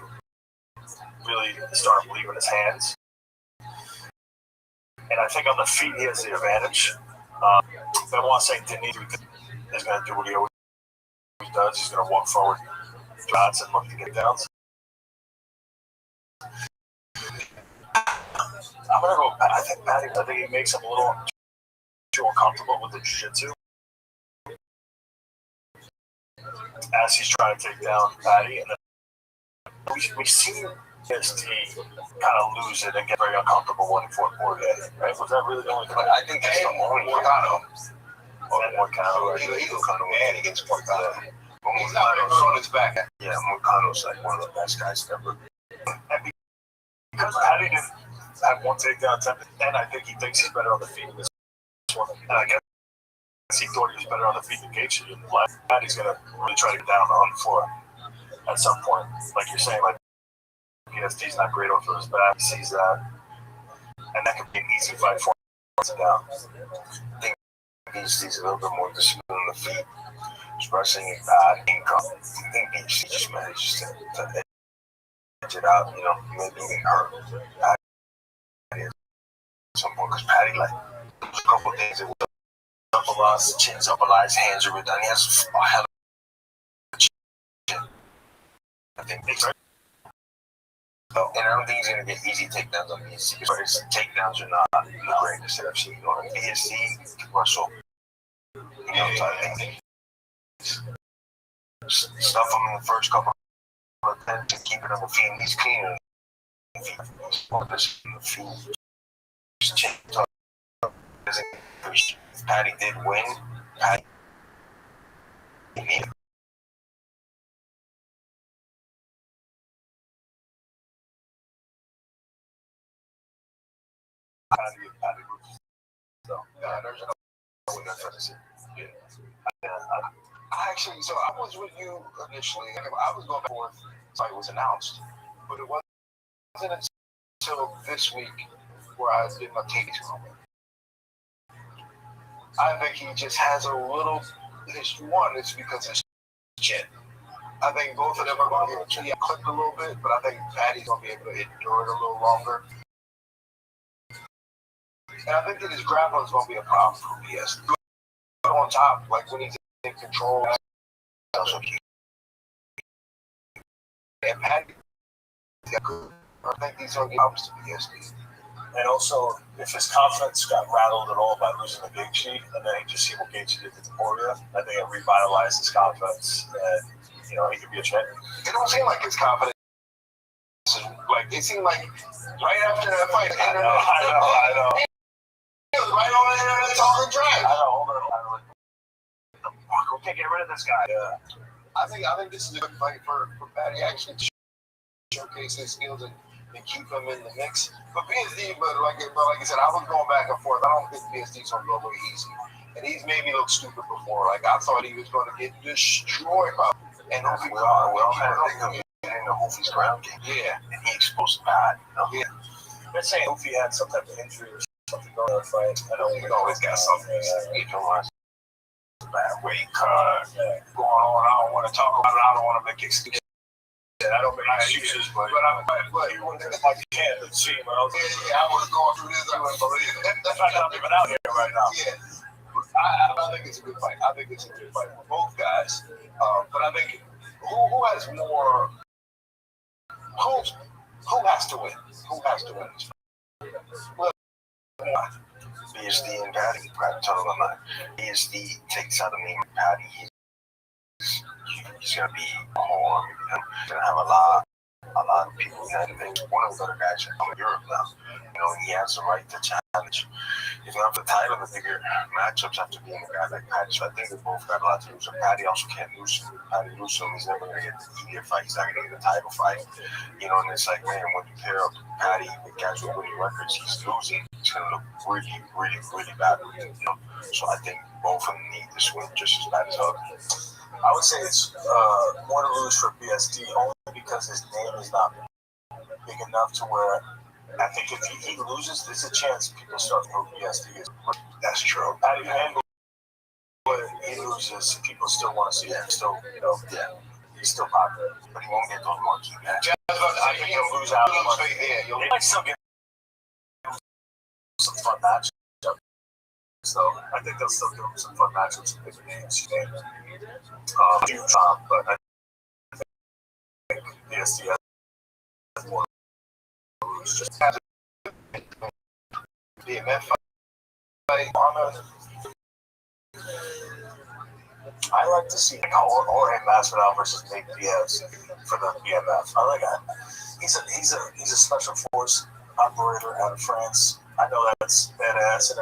U: really started believing his hands. And I think on the feet he has the advantage. Benoit St. Denis is going to do what he always does. He's going to walk forward, shots, and look to get downs. I'm going to go. I think he makes him a little too uncomfortable with the jiu-jitsu as he's trying to take down Patty. And then we've seen BSD kind of lose it and get very uncomfortable when he fought Poirier. Right? Was that really the only thing?
B: I think that's the only Morgano.
U: Morgano.
B: He's man against Morgano. He's not on his back. Yeah, Morgano's like one of the best guys ever.
U: And because Patty didn't have one takedown attempt, and I think he thinks he's better on the feet in this one. And I guess he thought he was better on the feet than Gaethje did. Patty's going to really try to get down on the floor at some point. Like you're saying, like PSD's not great off of his back. He sees that. And that could be an easy fight for him to down.
B: I think he's a little bit more disciplined on the feet. His wrestling is bad. I think he just manages to edge it out, maybe even hurt Patty at some point, because Patty, a couple things, it was up a lot, chins up a lot, his hands are redone. He has a hell of a chin. I think And I don't think he's going to get easy takedowns on BSC because his takedowns are not the greatest that I've seen. On BSC, Russell, so I think stuff him in the first couple of attempts and keep it on the feet. He's cleaner. If Patty did win, Patty Actually, so I was with you initially. I was going back and forth until it was announced, but it wasn't until this week where I did my takes moment. I think he just has a little. One, it's because it's chin. I think both of them are going to get clipped a little bit, but I think Patty's going to be able to endure it a little longer. And I think that his grappling is going to be a problem for BS. Good on top, like when he's in control. And Patty, I think these are problems to BSD.
U: And also, if his confidence got rattled at all by losing the Gaethje, and then he just see what Gaethje did to Deportia, I think it revitalized his confidence, and he could be a champion.
B: It don't seem like his confidence. Like it seemed like right after that fight, I know. He was right on the internet talking trash. I know. We can't get rid of this guy. Yeah. I think this is a good fight for Patty actually to showcase his skills and keep him in the mix. But BSD, but like I said, I was going back and forth. I don't think BSD's gonna go very easy. And he's made me look stupid before. Like I thought he was gonna get destroyed by and we all had him in the Hoofy's ground game. Yeah. And he exposed bad. Yeah.
U: They're saying Hoofy had some type of injury or something going on in the fight. I know he
B: always got something. Bad weight cut going on. I don't want to talk about it. I don't want to make excuses. I don't make excuses, but you wouldn't have like you can't see him. I was going through this. I wouldn't believe it. That's why I'm even out here right now. Yeah. I think it's a good fight. I think it's a good fight for both guys. But I think who has more? Who has to win? Who has to win? Well, BSD and Patty. Tell them that BSD takes out of me. Patty, he's gonna be hard. He's gonna have a lot of people in that division. One of the other guys are from Europe now. He has the right to challenge. If not for the title, the bigger matchups have to be in a guy like Patty. So I think they both got a lot to lose. And Patty also can't lose him. Patty lose him, he's never gonna get the easier fight. He's not gonna get the title fight. And it's like, man, when you pair up Patty with guys with winning records, he's losing. It's gonna look really, really, really bad. So I think both of them need this win just as bad as others.
U: I would say it's more to lose for BSD only because his name is not big enough to where I think if he loses, there's a chance people start to know BSD is.
B: That's true.
U: Patty handle, but he loses, people still want to see him. Still, he's still popular,
B: but he won't get those marquee matches.
U: I think he'll lose out. He might still get some fun matches. So I think they'll still give him some fun matches, some big names. But I think BSD has more. Just
B: BMF
U: fight. I like to see Jorge Masvidal versus Nate Diaz for the BMF. I like that. He's a special force operator out of France. I know that's badass and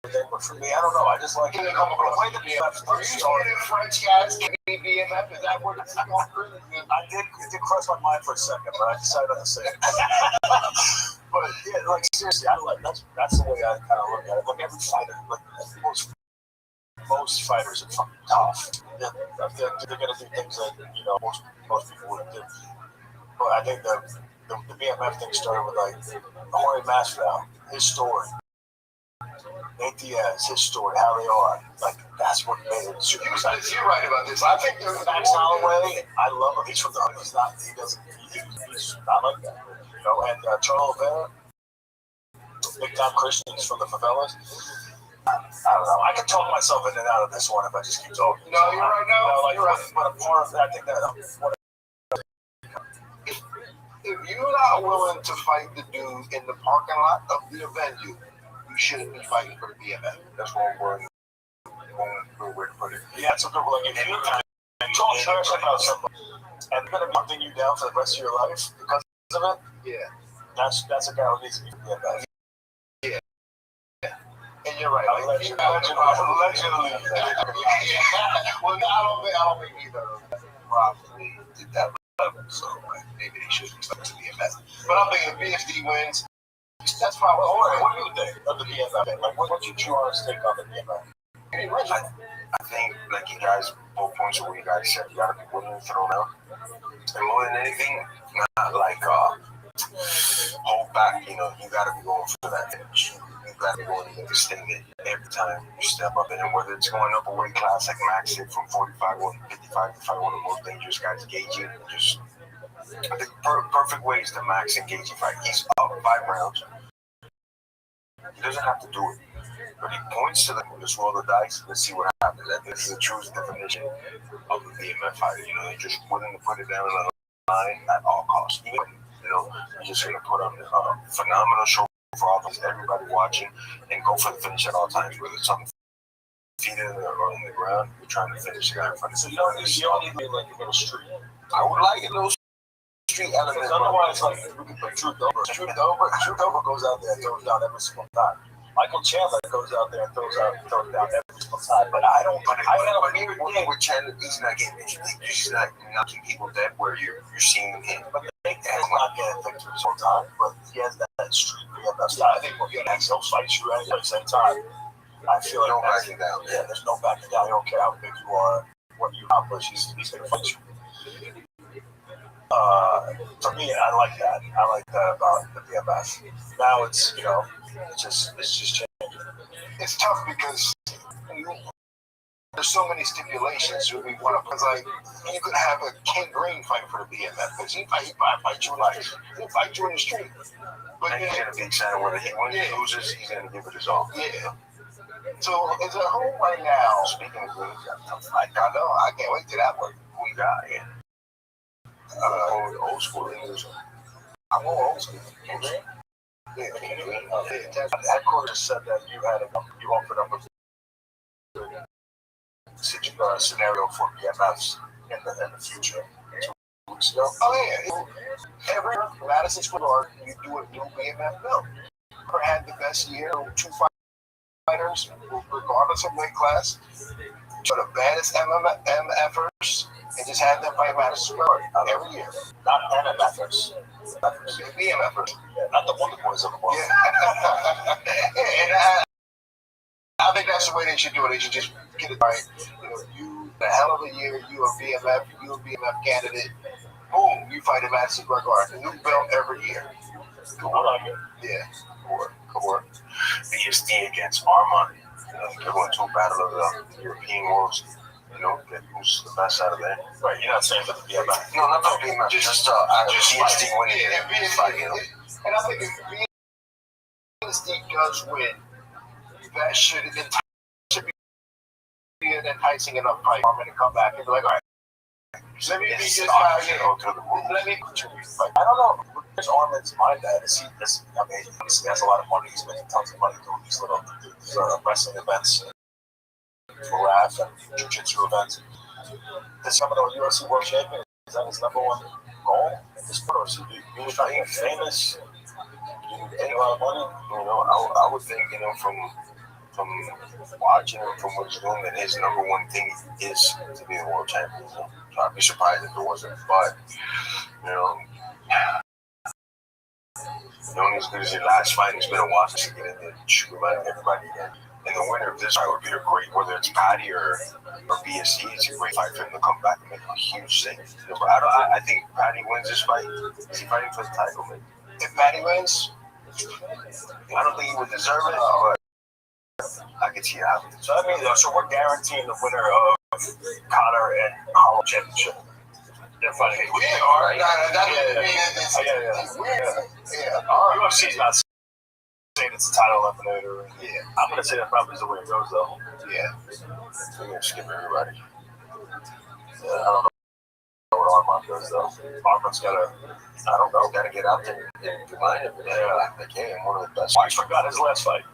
U: everything, but for me, I don't know. I just like it. The way the BMF started.
B: French guys can be BMF? Is that what it's going through?
U: It did cross my mind for a second, but I decided not to say it. But yeah, like seriously, that's the way I kind of look at it. Like every fighter, like most fighters are fucking tough. They're gonna do things that most people wouldn't do. But I think the BMF thing started with like Jorge Masvidal, his story. Nate Diaz, his story, how they are. Like, that's what made it super exciting.
B: You're right about this. I think there's
U: Max Holloway, I love him. He's from the hood. He's not like that. And Charles Oliveira, Big Time Christians from the favelas. I don't know. I can talk myself in and out of this one if I just keep talking.
B: No, you're right. No,
U: you're right. But a part of that, I think that
B: if you're not willing to fight the dude in the parking lot of the venue, you shouldn't be fighting for the BMF. That's one word. One way to put it.
U: Yeah, it's a good one. If you're talk trash about somebody and they're gonna be hunting you down for the rest of your life because of it,
B: yeah,
U: that's a guy who needs to be BMF.
B: Yeah. And you're right.
U: Allegedly.
B: Well, I don't think either of them probably did that level, so maybe they should expect to be a mess. But I'm thinking if BFD wins, that's probably.
U: What do you think of the BMF? Like, what's your true honest take on the BMF?
B: I think, like you guys, both points of what you guys said, you gotta be willing to throw down. And more than anything, not like hold back. You know, you gotta be going for that finish. You gotta be going to make this thing that every time you step up in, and whether it's going up a weight class like Max did from 45 to 55 to fight one of the most dangerous guys, Gagey. Just I think perfect ways to Max and Gagey fight. He's up 5 rounds. He doesn't have to do it, but he points to them. Just roll the dice. Let's see what happens. I think this is the truest definition of the BMF fighter. You know, they're just willing to put it down on the line at all costs. Even, you know, you're just going to put on a phenomenal show for all those everybody watching and go for the finish at all times, whether it's on the feet or on the ground. You're trying to finish the guy in front of you.
U: You don't need like a little street.
B: I would like a little street element.
U: Otherwise, like we can put Truth Over. Truth Over goes out there and throws down every single time. Michael Chandler goes out there and throws down every single time. But I don't. I have a weird thing
B: with Chandler. He's not getting. He's not knocking people dead where you're seeing him.
U: But he's not getting victories all the time. But he has that street. I think we're getting Axel fights you at the same time. I feel like
B: no backing down.
U: Yeah, there's no backing down. I don't care how big you are, what you accomplish. He's going to fight you. For me, I like that. I like that about the BMF. Now it's it's just changing.
B: It's tough because there's so many stipulations. We want to, because like you could have a King Green fight for the BMF because he fight you like he'll fight you in the street. But and he's gonna be excited whether he wins or loses. He's gonna give it his all. Yeah. So is it who right now? Speaking of Green, I know I can't wait till that one. Who you got? Yeah. Old school English. I'm going old school. Yeah,
U: Headquarters said that you offered up a scenario for BMFs in the future. 2 weeks ago.
B: Oh yeah. Every Madison Square Garden, you do a new BMF film. Never had the best year. 2 fighters, regardless of weight class. So the baddest MFers. And just have them fight Madison Square Garden every year.
U: Not MFers.
B: BMFers.
U: Yeah, not the Wonder Boys of the world.
B: Yeah. And I think that's the way they should do it. They should just get it right. You a hell of a year. You a BMF candidate. Boom, you fight at Madison Square Garden. New belt every year.
U: Cool.
B: Yeah. Cool. BSD against Armand. They're going to a battle of the European Worlds. Who's the best out of there?
U: Right, you're not saying that the BMF.
B: No, not the BMF. Just BSD winning it. And I think if BSD does win, that should be an enticing enough fight for him to come back and be like, all right, let me be just let me contribute.
U: I don't know. Where's Armin's mind at? Is he? I mean, obviously he has a lot of money. He's making tons of money doing these little wrestling events. For RAF and jiu-jitsu events. Does he become a UFC world champion? Is that his number one goal? Or is he trying to get famous? Getting a lot of money?
B: I would think, from watching him, from what he's doing, that his number one thing is to be a world champion. So I'd be surprised if it wasn't. But, as good as your last fight, it's been a while since you get in there and shoot everybody again. And the winner of this fight would be a great, whether it's Patty or BSC, it's a great fight for him to come back and make a huge thing. But I think Patty wins this fight. Is he fighting for the title, man? If Patty wins, I don't think he would deserve it, but I can see it happening.
U: So we're guaranteeing the winner of Conor and Hollow Championship. They're fighting.
B: We are.
U: UFC's not saying it's a title eliminator. Yeah, I'm gonna say that probably is the way it goes, though.
B: Yeah, we're gonna skip everybody.
U: I don't know what
B: Armand does, though. Armand's got to, I don't know, got to get out there and remind him that hey, I'm one of the best.
J: I forgot his last fight.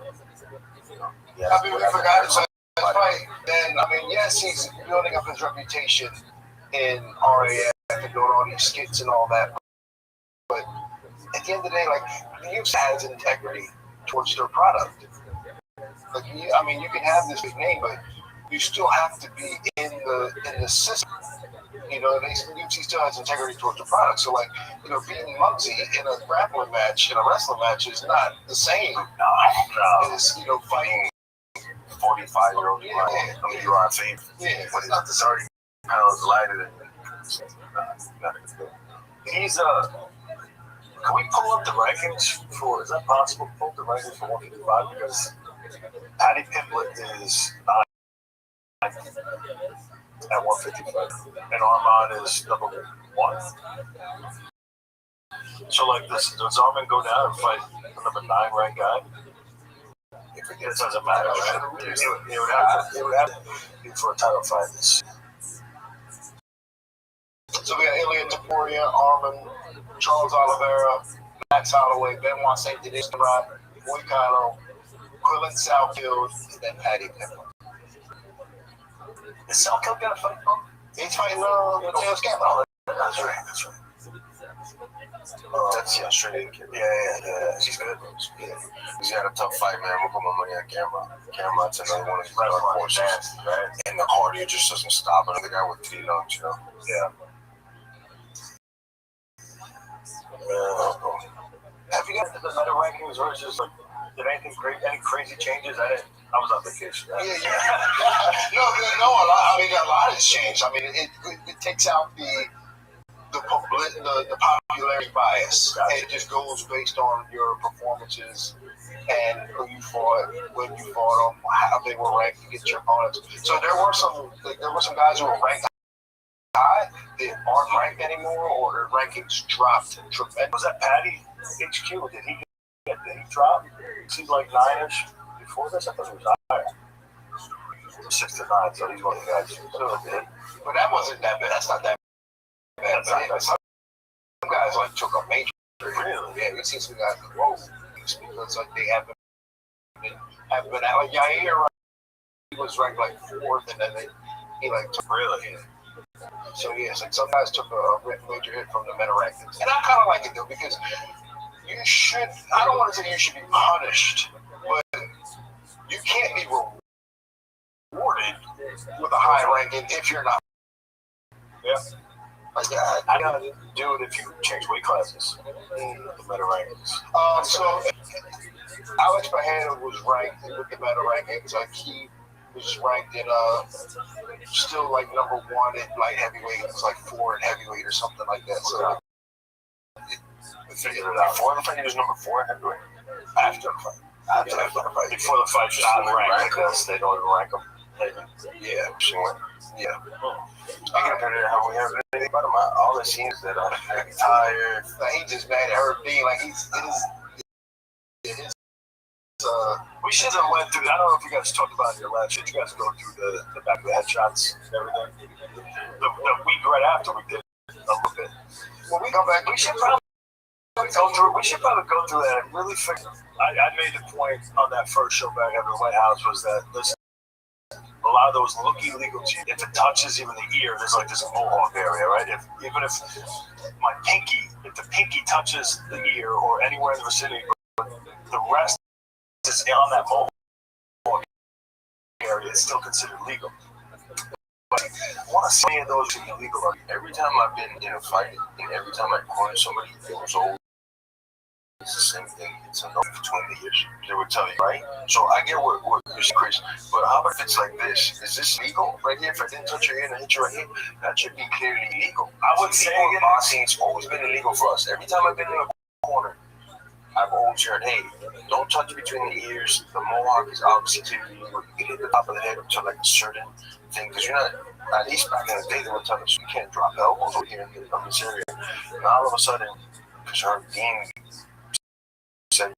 B: Yeah,
E: I mean, we forgot his last fight. And, I mean, yes, he's building up his reputation in RAF and doing all these skits and all that. But at the end of the day, like, the UFC has integrity towards their product. Like, I mean, you can have this big name, but you still have to be in the system. You know, UFC still has integrity towards the product. So, like, you know, beating Muggsy in a grappling match, in a wrestling match, is not the same as, you know, fighting
B: 45-year-old. Yeah. I mean, you are a fame.
E: Yeah.
B: But it's 30 pounds lighter than he's can we pull up the rankings for? Is that possible? Pull up the rankings for 155 because Paddy Pimblett is at 155, and Armand is number 1. So, like, does Armand go down and fight the number 9 ranked guy? If it doesn't matter. It would have to be for a title fight.
E: So we got Ilya Taporia, Armand, Charles Oliveira, Max Holloway, Benoit St. Denis, Boy Kylo, Quillen Southfield, and then Paddy Pimblett.
B: Is Southfield got a fight?
E: He's fighting Mateo Scampo.
B: That's right. That's the Australian kid. Yeah. He's good. Yeah. He's got a tough fight, man. We'll put my money on camera. Camera's another one of his dark horses. Right? And the cardio just doesn't stop. Another guy with 3 lungs, you know? Yeah.
J: Have you got the meta rankings or is just like, did any crazy changes? I was on vacation.
E: Yeah. No, a lot. I mean, a lot has changed. I mean, it takes out the popularity bias, and it just goes based on your performances and who you fought, when you fought them, how they were ranked against your opponents. So there were some guys who were ranked high that aren't ranked anymore, or their rankings dropped tremendously.
J: Was that Paddy HQ? Did he drop? Seems like 9-ish before this. I thought he was higher. 6 to 9, so he's one of the guys.
E: But that wasn't that bad. That's not that bad. But some guys like took a major. Really? Yeah, we've seen some guys go because like they haven't been out. Like Yair, he was ranked like 4th, and then he like took really. So yes, like some guys took a major hit from the meta rankings, and I kind of like it though because you should. I don't want to say you should be punished, but you can't be rewarded with a high ranking if you're not.
J: Yeah.
E: Like that.
J: I gotta do it if you change weight classes. The meta rankings.
E: So Alex Mahana was ranked with the meta rankings. Like he was ranked in still like number 1 in light heavyweight. It was like 4 in heavyweight or something like that. So
B: we figured it out. I think he was number 4 in heavyweight. After the fight.
J: Before the fight, just not ranked because they don't even rank them.
B: Yeah, she went. Yeah. I can't figure out how we have anything about him. All it seems that I'm tired.
E: Like he just mad at her being like
J: we should have went through. I don't know if you guys talked about it in your last. Should you guys go through the back of the headshots and everything? The week right after we did a little bit.
E: When we come back,
J: we should probably go through. We should probably go through that and really figure. I made the point on that first show back at the White House was that listen. A lot of those look illegal to you. If it touches even the ear, there's like this mohawk area, right? If the pinky touches the ear or anywhere in the vicinity, the rest is on that mohawk area, it's still considered legal. But I want to say those are illegal.
B: Every time I've been in a fight, and every time I corner somebody, it was always the same thing. It's a no between the ears. They would tell you, right? So I get what you're saying, Chris. But how about if it's like this? Is this legal right here? If I didn't touch your ear and I hit you right here, that should be clearly legal.
J: I would say
B: boxing, it's always been illegal for us. Every time I've been in a corner, I've always heard, hey, don't touch between the ears. The mohawk is obviously clearly legal. You can hit the top of the head up to like a certain thing. Because you're not, at least back in the day, they were telling us you can't drop elbows over here in this area. And all of a sudden, because her dean said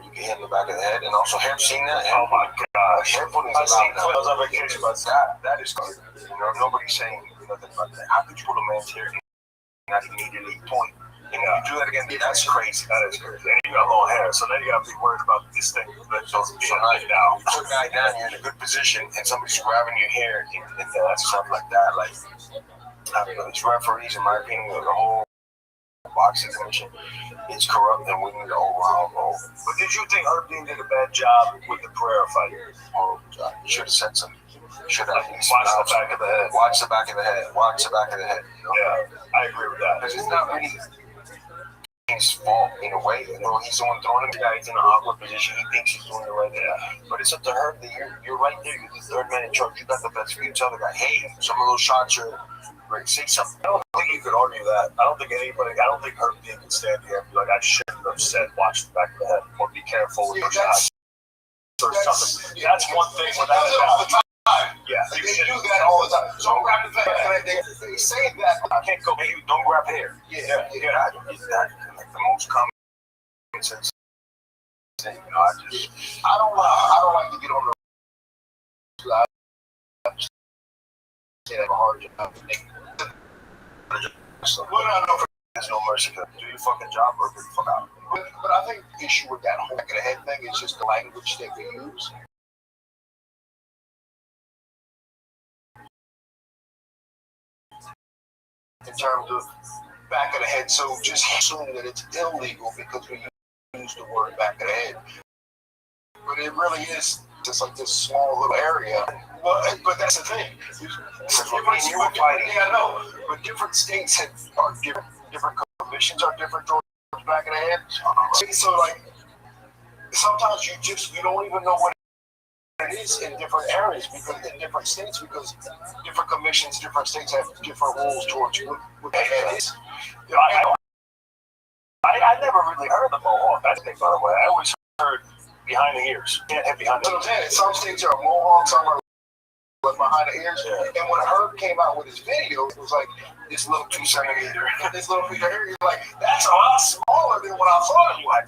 B: you can hit in the back of the head, and also have seen that.
J: Oh my gosh!
B: Hair pulling
J: I seen that. I was on vacation, but
B: that is good. You know, nobody's saying nothing about that. How could you pull a man's hair and not immediately point? And you do that again, that's crazy.
J: That is crazy. And you got long hair, so then you got to be worried about this thing. So
B: now, put a guy down, you're in a good position, and somebody's grabbing your hair and stuff like that. Like, I don't know, these referees, in my opinion, the whole boxing commission, it's corrupt, and we need to overhaul.
J: But did you think Herb Dean did a bad job with the Pereira fight?
B: Oh, God, you should have said something. Should have
J: watched the back of the head.
B: Watch the back of the head. Watch the back of the head. You know?
J: Yeah, I agree with that.
B: Because it's not really his fault in a way. You know, he's the one throwing him. The guy's in an awkward position. He thinks he's doing the right thing. But it's up to Herb. You're right there. You're the third man in charge. You got the best view. Tell the guy, hey, some of those shots are great. Say something.
J: I don't think you could argue that. I don't think Herb Dean can stand here and be like, I shouldn't have said watch the back of the head or be careful with your shots or something. That's one thing without a doubt. Yeah,
B: they do that all the time. Don't grab the back. They say that.
J: I can't go. Maybe don't grab hair.
B: Yeah. That's like the most common sense thing. You know, I don't like to get on the. I just have a hard job. There's no mercy. Do your fucking job or get the fuck out. But I think the issue with that whole back of the head thing is just the language that we use. In terms of back of the head, so just assume that it's illegal because we use the word back of the head. But it really is just like this small little area. Well, but that's the thing. I know, but different states are different commissions are different towards back of the head. So like sometimes you don't even know what it is in different areas because in different states because different commissions, different states have different rules towards what the head is.
J: You know, I never really heard the mohawk. That's the thing, by the way. I always heard behind the ears. Can't hit behind the ears.
B: Some states are mohawk, some are behind the ears. Yeah. And when Herb came out with his video, it was like this little 2 centimeter, this little piece of hair. You're like, that's a lot smaller than what I thought you had.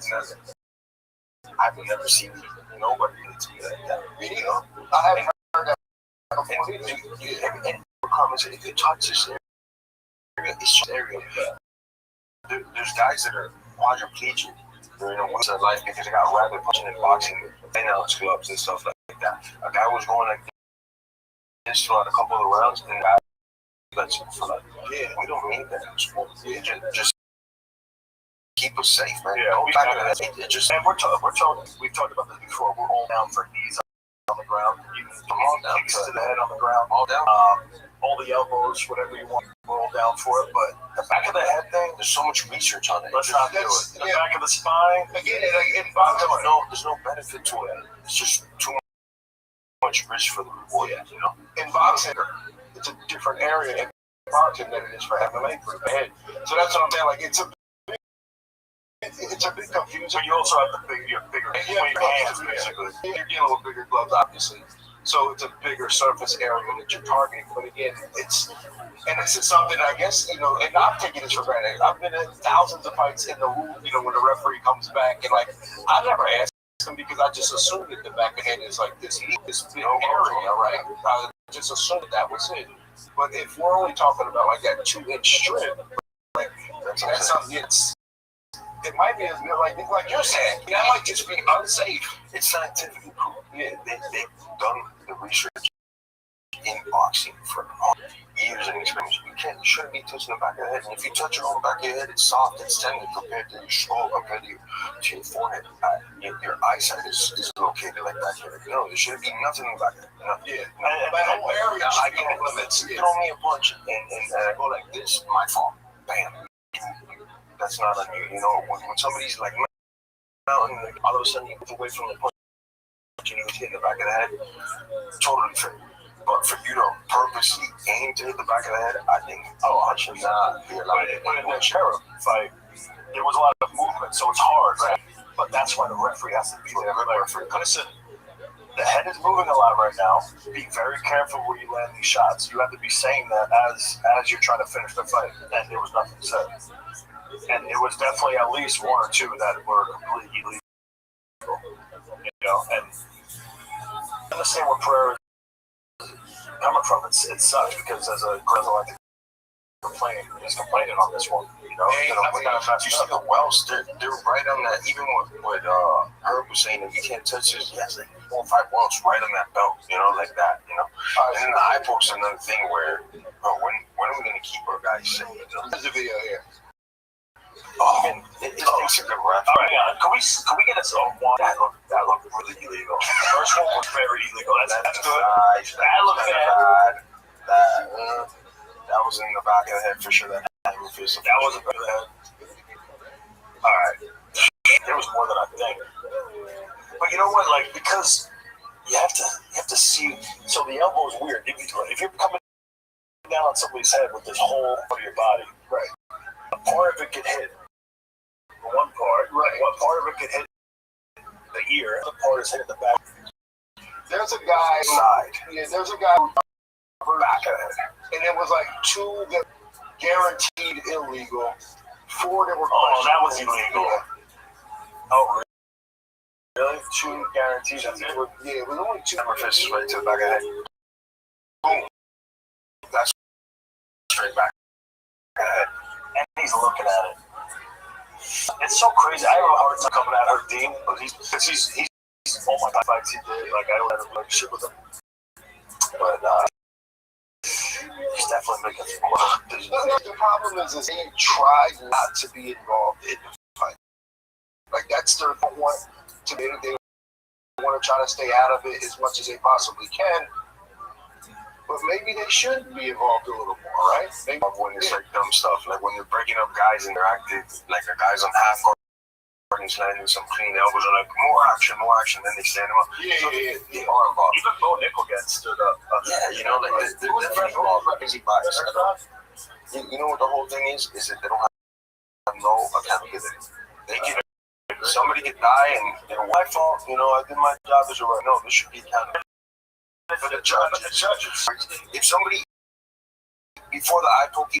B: I've never seen nobody do that. You know, I haven't heard that before. And comments, if you touch this area, it's just area. There's guys that are quadriplegic during once in their life because they got rabbit punching in boxing, announce clubs and stuff like that. A guy was going like this throughout a couple of rounds, and that's for like, yeah, we don't need that in sport. Yeah, just keep us safe, man.
J: Yeah,
B: and
J: we've talked about this before. We're all down for knees on the ground. You can all down kicks to the head on the ground. All down. All the elbows, whatever you want. We're all down for it. But the back of the head thing, there's so much research on it. Let's not do it. The back of the spine.
B: Again, there's no benefit to it. It's just too much risk for the reward. Yeah. You know, in boxing, it's a different area in boxing than it is for MMA for the head. So that's what I'm saying. Like it's a bit confusing.
J: But you also have bigger hands, basically.
B: You're dealing with bigger gloves, obviously. So it's a bigger surface area that you're targeting. But again, this is something I guess, you know, and I'm taking this for granted. I've been in thousands of fights in the room, you know, when the referee comes back and like, I never asked him because I just assumed that the back of the head is like this big area, right? I just assumed that was it. But if we're only talking about like that 2-inch strip, like that's something it might be like you're saying. That might just be unsafe. It's scientifically proven. Yeah, they've done the research in boxing for years and experience. You shouldn't be touching the back of the head. And if you touch your own back of your head, it's soft, it's tender compared to your skull, compared to your forehead. Your eyesight is located like that here. You know, there shouldn't be nothing in the back of it. You know? Yeah. And that whole area, I get limits. Throw me a punch and I go like this. My fault. Bam. That's not on you. You know, when somebody's like mountain, all of a sudden you move away from the punch and you hit the back of the head, totally fair. But for you to purposely aim to hit the back of the head, I think, I should not be allowed to.
J: But in the sheriff fight, there was a lot of movement, so it's hard, right? But that's why the referee has to be there. Listen, the head is moving a lot right now. Be very careful where you land these shots. You have to be saying that as you're trying to finish the fight, and there was nothing said. And it was definitely at least one or two that were completely illegal. You know, and I'm the same with Pereira. coming from. It sucks because as a girl, I think he's complaining on this one. You know,
B: Hey, I mean, you see the Wells, they're right on that. Even what Herb was saying, that you can't touch this. He has like 4 or 5 wells right on that belt, you know, like that, you know. And then the eye poke's another thing where, bro, when are we gonna keep our guys safe? You know? There's a video here. Oh, man, it takes a good ref.
J: All right, can we get us on one that looked really illegal? The first one was very illegal. That's good. That looked bad.
B: That was in the back of the head for sure. That was
J: a bad head. All right, there was more than I think. But you know what? Like, because you have to see. So the elbow is weird. If you're coming down on somebody's head with this whole part of your body, right? A part of it could hit one part, right? One part of it could hit the ear. The part is hitting the back.
B: There's a guy
J: side.
B: Yeah, there's a guy back of it, and it was like 2 that guaranteed illegal, 4 that were.
J: Oh, that was illegal. Oh, really? 2 guarantees. That's it.
B: Yeah, it was only 2.
J: Number fist is right to the back of the head. Boom. That's straight back of the head. And he's looking at it. It's so crazy. I have a hard time coming at her, Dean, but he's oh my God, fights he did. Like, I don't have a relationship with him. But he's definitely making some work.
B: The problem is they tried not to be involved in the fight. Like, that's their point. They want to try to stay out of it as much as they possibly can. But maybe they should be involved a little more, right? Maybe
J: when it's like dumb stuff, like when they're breaking up guys and they're active, like the guys on half court and he's landing some clean elbows are like more action, then they stand him up.
B: Yeah.
J: They are involved. Even Bo Nickel gets stood up.
B: Yeah, you know, like they're involved. Crazy bias. You know what the whole thing is? Is that they don't have no accountability. They get somebody could die and my fault. You know, I did my job as a right. No, this should be accountable. For the judges. If somebody before the eye poke is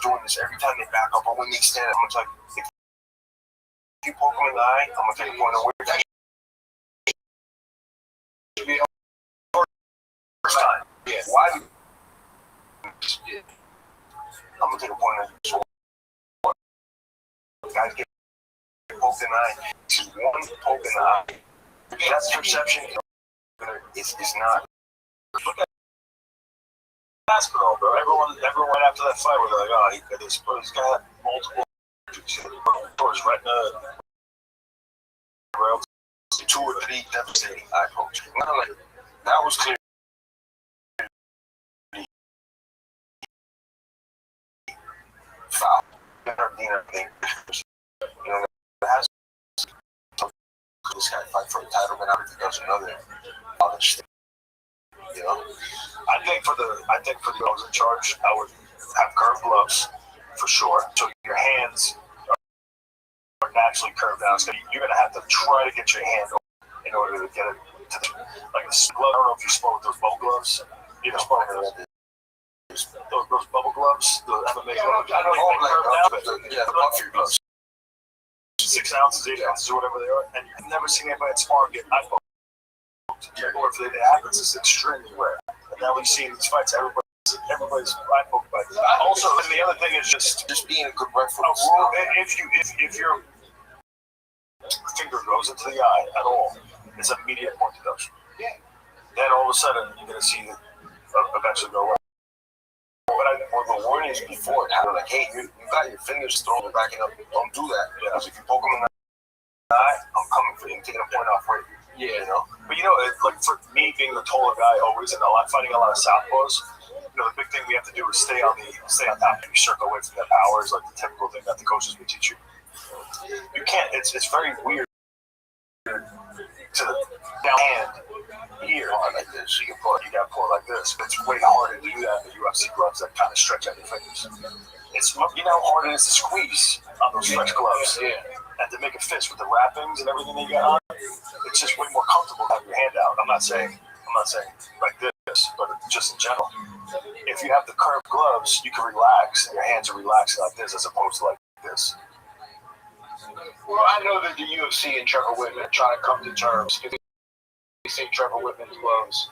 B: doing this every time they back up or when they stand up, I'm like, if you poke them in the eye, I'm gonna take a point away. That should be first time. Yeah. Why? I'm gonna take a point of guys get poked in the eye. Just one poke in the eye. That's perception. It's not. Look at basketball, bro. Everyone after that fight was like, oh, he's got multiple or his retina, 2 or 3 devastating eye pokes. Not like that was clear. Foul. You know, it has this guy fight for a title, but now if he does another other shit. You know? I think for the guys in charge, I would have curved gloves for sure. So your hands are naturally curved down. So you're gonna have to try to get your hand over in order to get it to the, like the glove. I don't know if you spoke with those bow gloves. You know, those bubble gloves, the MMA gloves. Yeah, the Buffy gloves. 6 ounces, 8 ounces, or whatever they are, and you've never seen anybody at spar get eye poked. Or if it happens, it's extremely rare. And now we see in these fights, everybody's eye poked by this. Also, and the other thing is just being a good reference. If your finger goes into the eye at all, it's an immediate point deduction. Yeah. Then all of a sudden, you're going to see it eventually go away. What the warnings before, like, hey, you got your fingers thrown backing up. Don't do that. Yeah. If you poke them in the eye, I'm coming for you. I'm taking a point off right. Yeah, you know. But you know, like for me being the taller guy, always and fighting a lot of southpaws. You know, the big thing we have to do is stay on top and you circle away from that power is like the typical thing that the coaches would teach you. You can't. It's very weird to the down hand here like this. You got to pull it like this. But it's way harder to do that in the UFC gloves that kind of stretch out your fingers. It's you know how hard it is to squeeze on those stretch gloves. Yeah. And to make a fist with the wrappings and everything they got on, it's just way more comfortable to have your hand out. I'm not saying like this, but just in general. If you have the curved gloves, you can relax, and your hands are relaxing like this as opposed to like this. Well, I know that the UFC and Trevor Whitman are trying to come to terms because they say Trevor Whitman's gloves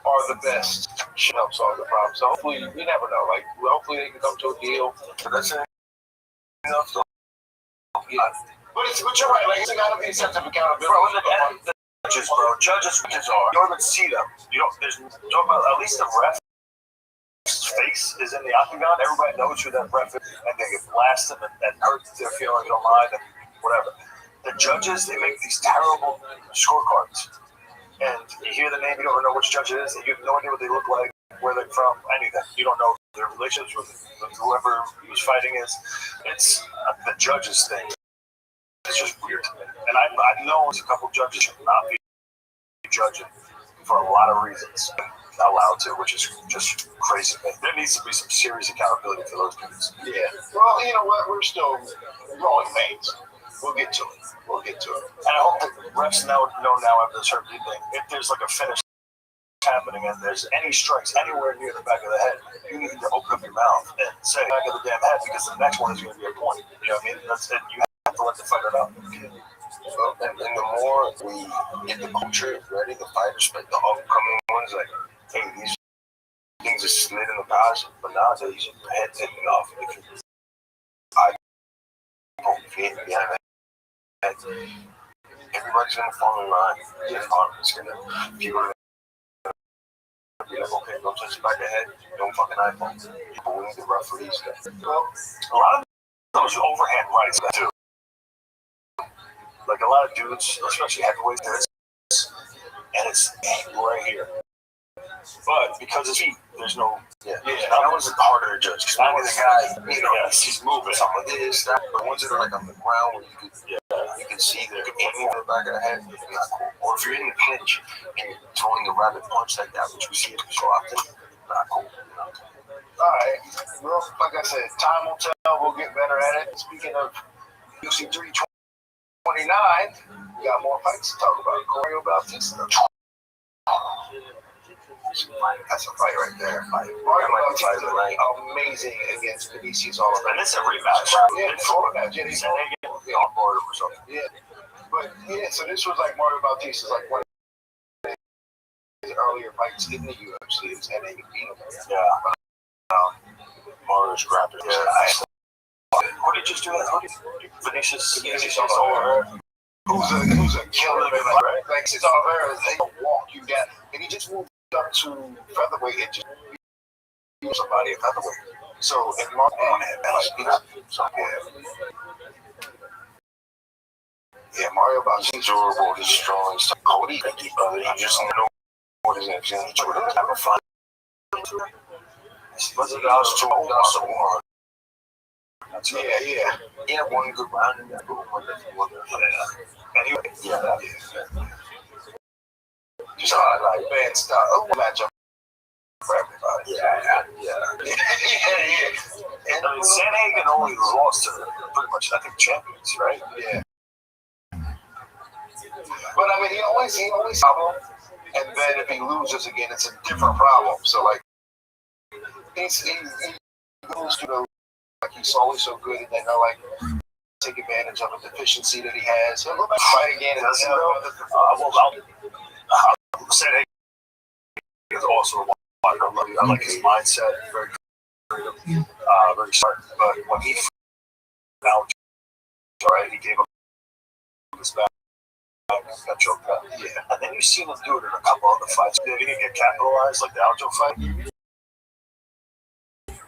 B: are the best. should help solve the problem. So hopefully, you never know. Like, hopefully they can come to a deal. But that's it. So, yeah. But you're right. Like, it's got to be a sense of accountability. Bro, judges are. You don't even see them. You don't. There's talk about at least the ref. Face is in the octagon. Everybody knows who that ref is, and they get blasted and hurt their feelings online and whatever. The judges, they make these terrible scorecards, and you hear the name, you don't know which judge it is, and you have no idea what they look like, where they're from, anything. You don't know their relationships with whoever he was fighting is. It's the judges thing. It's just weird to me, and I know there's a couple judges should not be judging for a lot of reasons. Not allowed to, which is just crazy. There needs to be some serious accountability for those dudes. Yeah. Well, you know what? We're still growing pains. We'll get to it. And I hope that refs know now after this Herb Lee thing, if there's like a finish happening and there's any strikes anywhere near the back of the head, you need to open up your mouth and say back of the damn head because the next one is going to be a point. You know what I mean? That's it. You have to let the fighter know. So, and the more we get the culture ready, the fighters, like the upcoming ones, like, hey, these things are slid in the past, but nowadays, your head's hitting off. If you hit behind the head, everybody's going to fall in line. It's going to, people are going to be like, okay, don't touch the back of the head, don't fucking iPhone. People need the referees. Well, a lot of those overhand rights, too. Like a lot of dudes, especially heavyweights, and it's right here. But because it's feet, there's no. That one's harder to judge. Because now the guy, he's moving something like this, that. But the ones that are like on the ground, where you can see that you can aim over the back of the head, it's not cool. Or if you're in the clinch and you're throwing the rapid punch like that, which we see so often, not cool. All right. Well, like I said, time will tell. We'll get better at it. Speaking of UFC 329, we got more fights to talk about. Corey Bautista. That's a fight right there. Mario Bautista is amazing against Vinicius Oliver. And this is a rematch. Yeah, it's a rematch. Yeah, he's on board or something. Yeah. But yeah, so this was like Mario Bautista's like one of his earlier fights in the UFC. It's and they beat him. Yeah. Mario's grabbing. Yeah. What did you just do? Vinicius Oliver. Who's a killer, right? Like, since Oliveira, they don't walk you down. And he just moved up to featherweight and just beat somebody at featherweight. So, if Mario Mario Bautista's durable, he's strong, he's Cody, you just don't know what his next is. Have fun. Was it Umar? Yeah. He had one good round in that one. Anyway, just like bad stuff. Matchup for everybody. Yeah. And I mean, Sanhagen only lost to pretty much, I think, champions, right? Yeah. But I mean, he always problem, and then if he loses again, it's a different problem. So like, he goes to the. Like he's always so good, and then they'll like take advantage of a deficiency that he has. He'll go back and fight again. I'll say he's also I like his mindset, very smart. But when he now, right, he gave up his back, got choked out. Yeah, and then you see him do it in a couple other fights. He didn't get capitalized like the Aljo fight.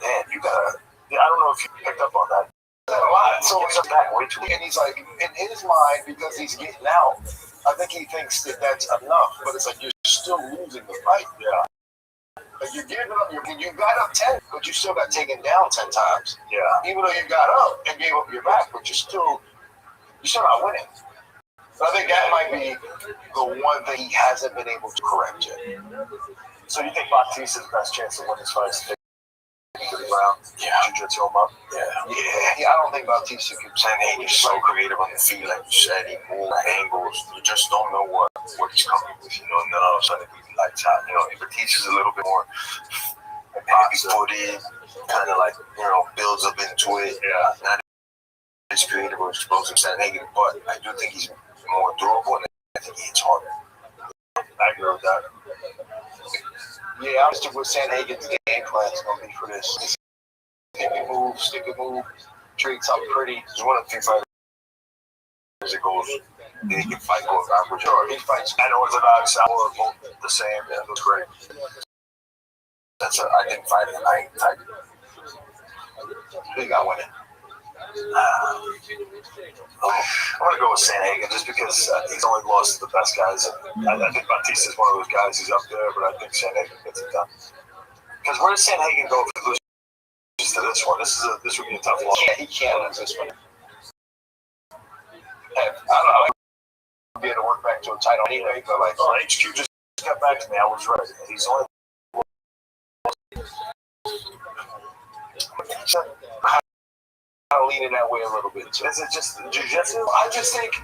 B: Man, you gotta. I don't know if you picked up on that. A lot. So it's back way too. And he's like, in his mind, because he's getting out, I think he thinks that that's enough. But it's like you're still losing the fight. Yeah. Like you're giving up. You got up 10, but you still got taken down 10 times. Yeah. Even though you got up and gave up your back, but you're still not winning. So I think that might be the one thing he hasn't been able to correct yet. So you think Bautista's best chance to win this fight is to the ground, jiu-jitsu him up. Yeah. I don't think Bautista can say, hey, he's so creative on the feet, like you said, he moves angles. You just don't know what he's coming with, and then all of a sudden he lights out. Batista's a little bit more heavy-footed, kind of like, builds up into it. Yeah. Not as creative or explosive Sanhagen, but I do think he's more durable, and I think he hits harder. I agree with that. Yeah, I'm stick with Sanhagen's game plan is going to be for this. Stick and move, treat something pretty. It's one of the things like it goes, he can fight both backwards. Sure, he fights unorthodox, both the same. Yeah, it looks great. I think fighting night type. Who got winning? I'm gonna go with Sanhagen just because he's only lost to the best guys. I think Batista is one of those guys. He's up there, but I think Sanhagen gets it done. Because where does Sanhagen go if he loses to this one? This would be a tough one. He can't lose this one. I don't know. I'd be able to work back to a title anyway, but like, HQ just got back to me. I was right. He's only. I'm leaning that way a little bit. Is it just jiu-jitsu? I just think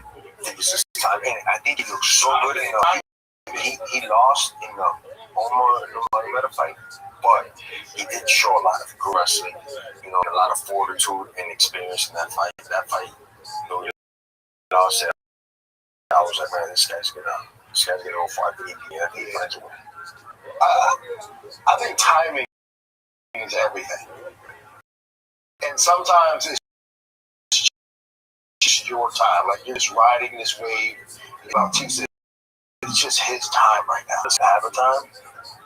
B: it's just time. And I think he looks so good in he lost in the Omar fight, but he did show a lot of wrestling, a lot of fortitude and experience in that fight. I was like, man, this guy's gonna go far. I think he plans to win. I think timing is everything. And sometimes it's just your time. Like, you're just riding this wave. Bautista, it's just his time right now. Does he have a time?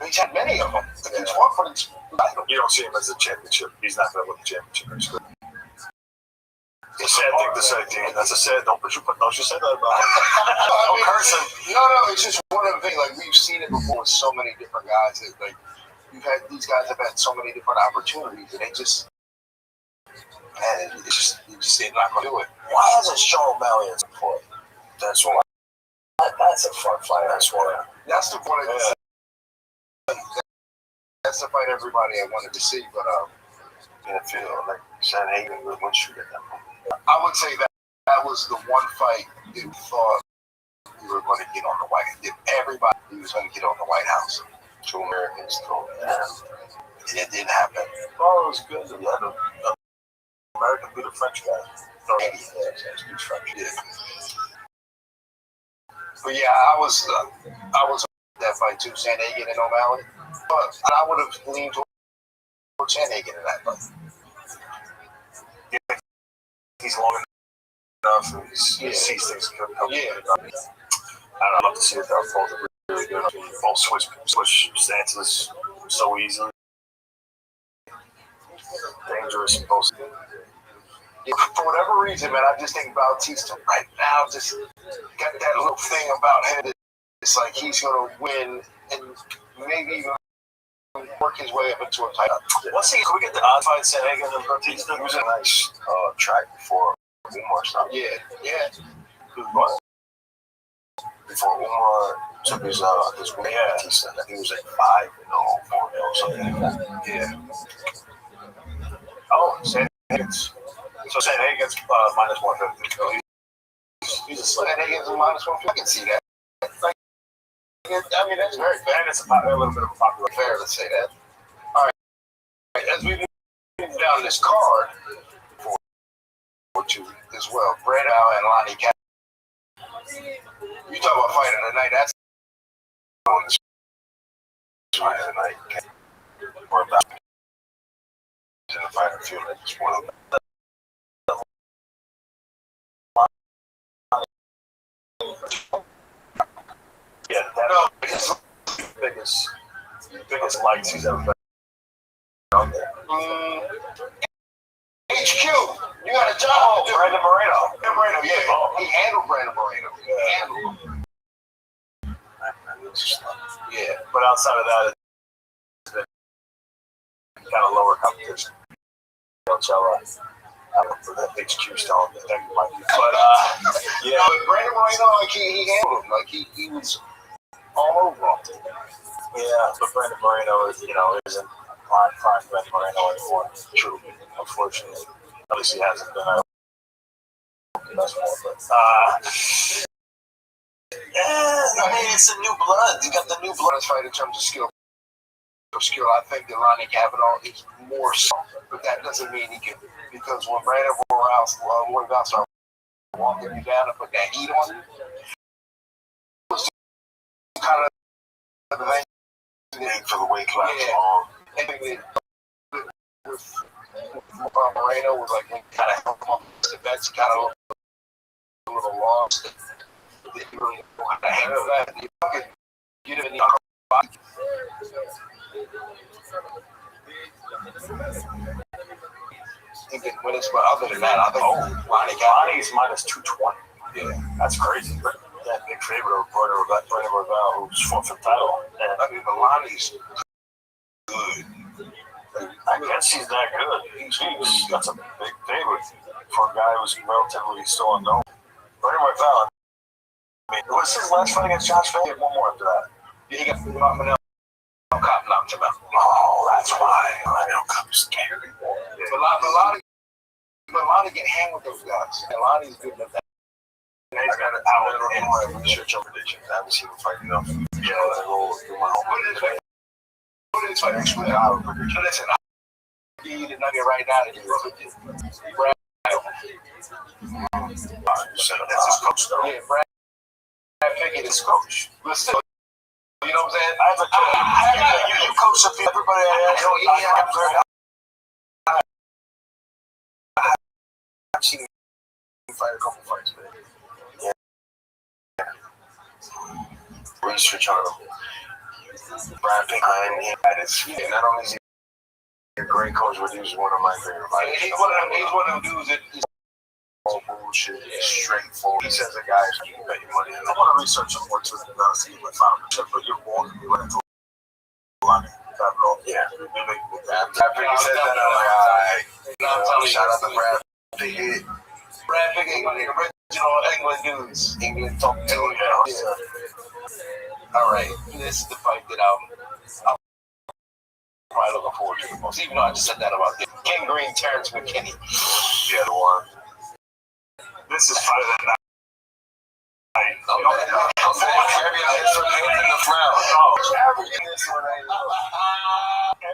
B: He's had many of them. He's fought for the title. You don't see him as a championship. He's not going to win the championship. It's a sad thing to say, Dean. That's a sad. Don't you say that about him. No, it's just one of the things. Like, we've seen it before with so many different guys. That, like, these guys have had so many different opportunities, and they just. Man, they're not going to do it. Why hasn't Sean O'Malley before? That's why. That's a fun fight. That's why. That's the point. That's the fight everybody I wanted to see, but I feel like Sanhagen would win shoot at that point. I would say that was the one fight that we thought we were going to get on the White House. Everybody was going to get on the White House. 2 Americans thrown it down. And it didn't happen. Oh, it was good. American beat a French guy. French. Yeah. But yeah, I was that fight too, Sanhagen and O'Malley. But I would have leaned towards Sanhagen in that fight. Yeah, he's long enough. He sees things coming. Yeah. I'd love to see it. Both are really good. Both switch stances so easily. Dangerous. Both. For whatever reason, man, I just think Bautista right now just got that little thing about him. It's like he's going to win and maybe even work his way up into a title. Let's see, can we get the odd fight Sanhagen and Bautista? He was in a nice track before Umar stopped. Yeah. Who was? Before Umar took his win, Bautista, he was at 5-0, 4-0, something like that. Yeah. Oh, Sanhagen's. So Sanhagen's minus 150. So he's a Sanhagen's minus 150. I can see that. I mean, that's very fair. And it's a little bit of a popular fair to say that. All right. As we move down this card for two as well, Brandon and Lonnie Cat. You talk about fighting tonight. That's on this fight tonight. We're about in the fighter field at this point. Yeah, that's the biggest lights he's ever been out there. HQ, you got a job. Brandon Moreno. Yeah. He handled Brandon Moreno. Yeah, but outside of that, it's been kind of lower competition. For that HQ style, I think might be. But yeah, Brandon Moreno, like he handled him, like he was all over him. Yeah, but Brandon Moreno isn't prime Brandon Moreno anymore. True, unfortunately. At least he hasn't been. I mean, it's a new blood. You got the new blood fight in terms of skill. I think that Ronnie Cavanaugh is more so, but that doesn't mean he can, because when Brandon Morales started walking you down and put that heat on you, it was kind of the thing made for the weight class long.
E: And then with Moreno was like kind of help him up the bets, kind of a little long. They really know how to handle that. You didn't need when it's other than that, I think
J: Lonnie's minus 220. Yeah, that's crazy. But that big favorite of Brandon Rothschild, who's fought for the title. And
B: I mean, Lonnie's good.
J: I guess he's that good. Jeez, that's a big favorite for a guy who's relatively still unknown. Brandon Rothschild. I mean, what's his last fight against Josh Fay? One more after that.
E: Yeah, he got Manel Cop knocked him out.
J: Oh, that's why Manel Cop's scary.
E: But a lot of get hang with those guys. And Lonnie's good at that.
B: I got an hour in my research on predictions. I haven't seen him fight enough. Yeah, I go do my homework.
E: What is fight actually? Our prediction. Listen, I need to nugget right now. That's his coach, though. Yeah, Brad Pickett is coach. But still, you know what I'm saying?
J: You coach some people. Everybody
B: I've seen him fight a couple fights, man. Research on him. Brad Pickett, not only is he a great coach, but he's one of my favorite fighters.
E: He's one of them dudes that is
B: all bullshit, straightforward. He says the guys can bet you money.
J: I want to research him more too than see what found him. But you're born to be running to Lonnie.
B: Yeah. Brad Pickett said that. I'm like, alright. Shout out to Brad Pickett.
E: Brad Pickett, one of the original England dudes. England top 2. Yeah. All right, this is the fight that I'm probably looking forward to the most. Even though I just said that about Ken Green, Terrence McKinney.
B: The other one.
J: This is fight of the night.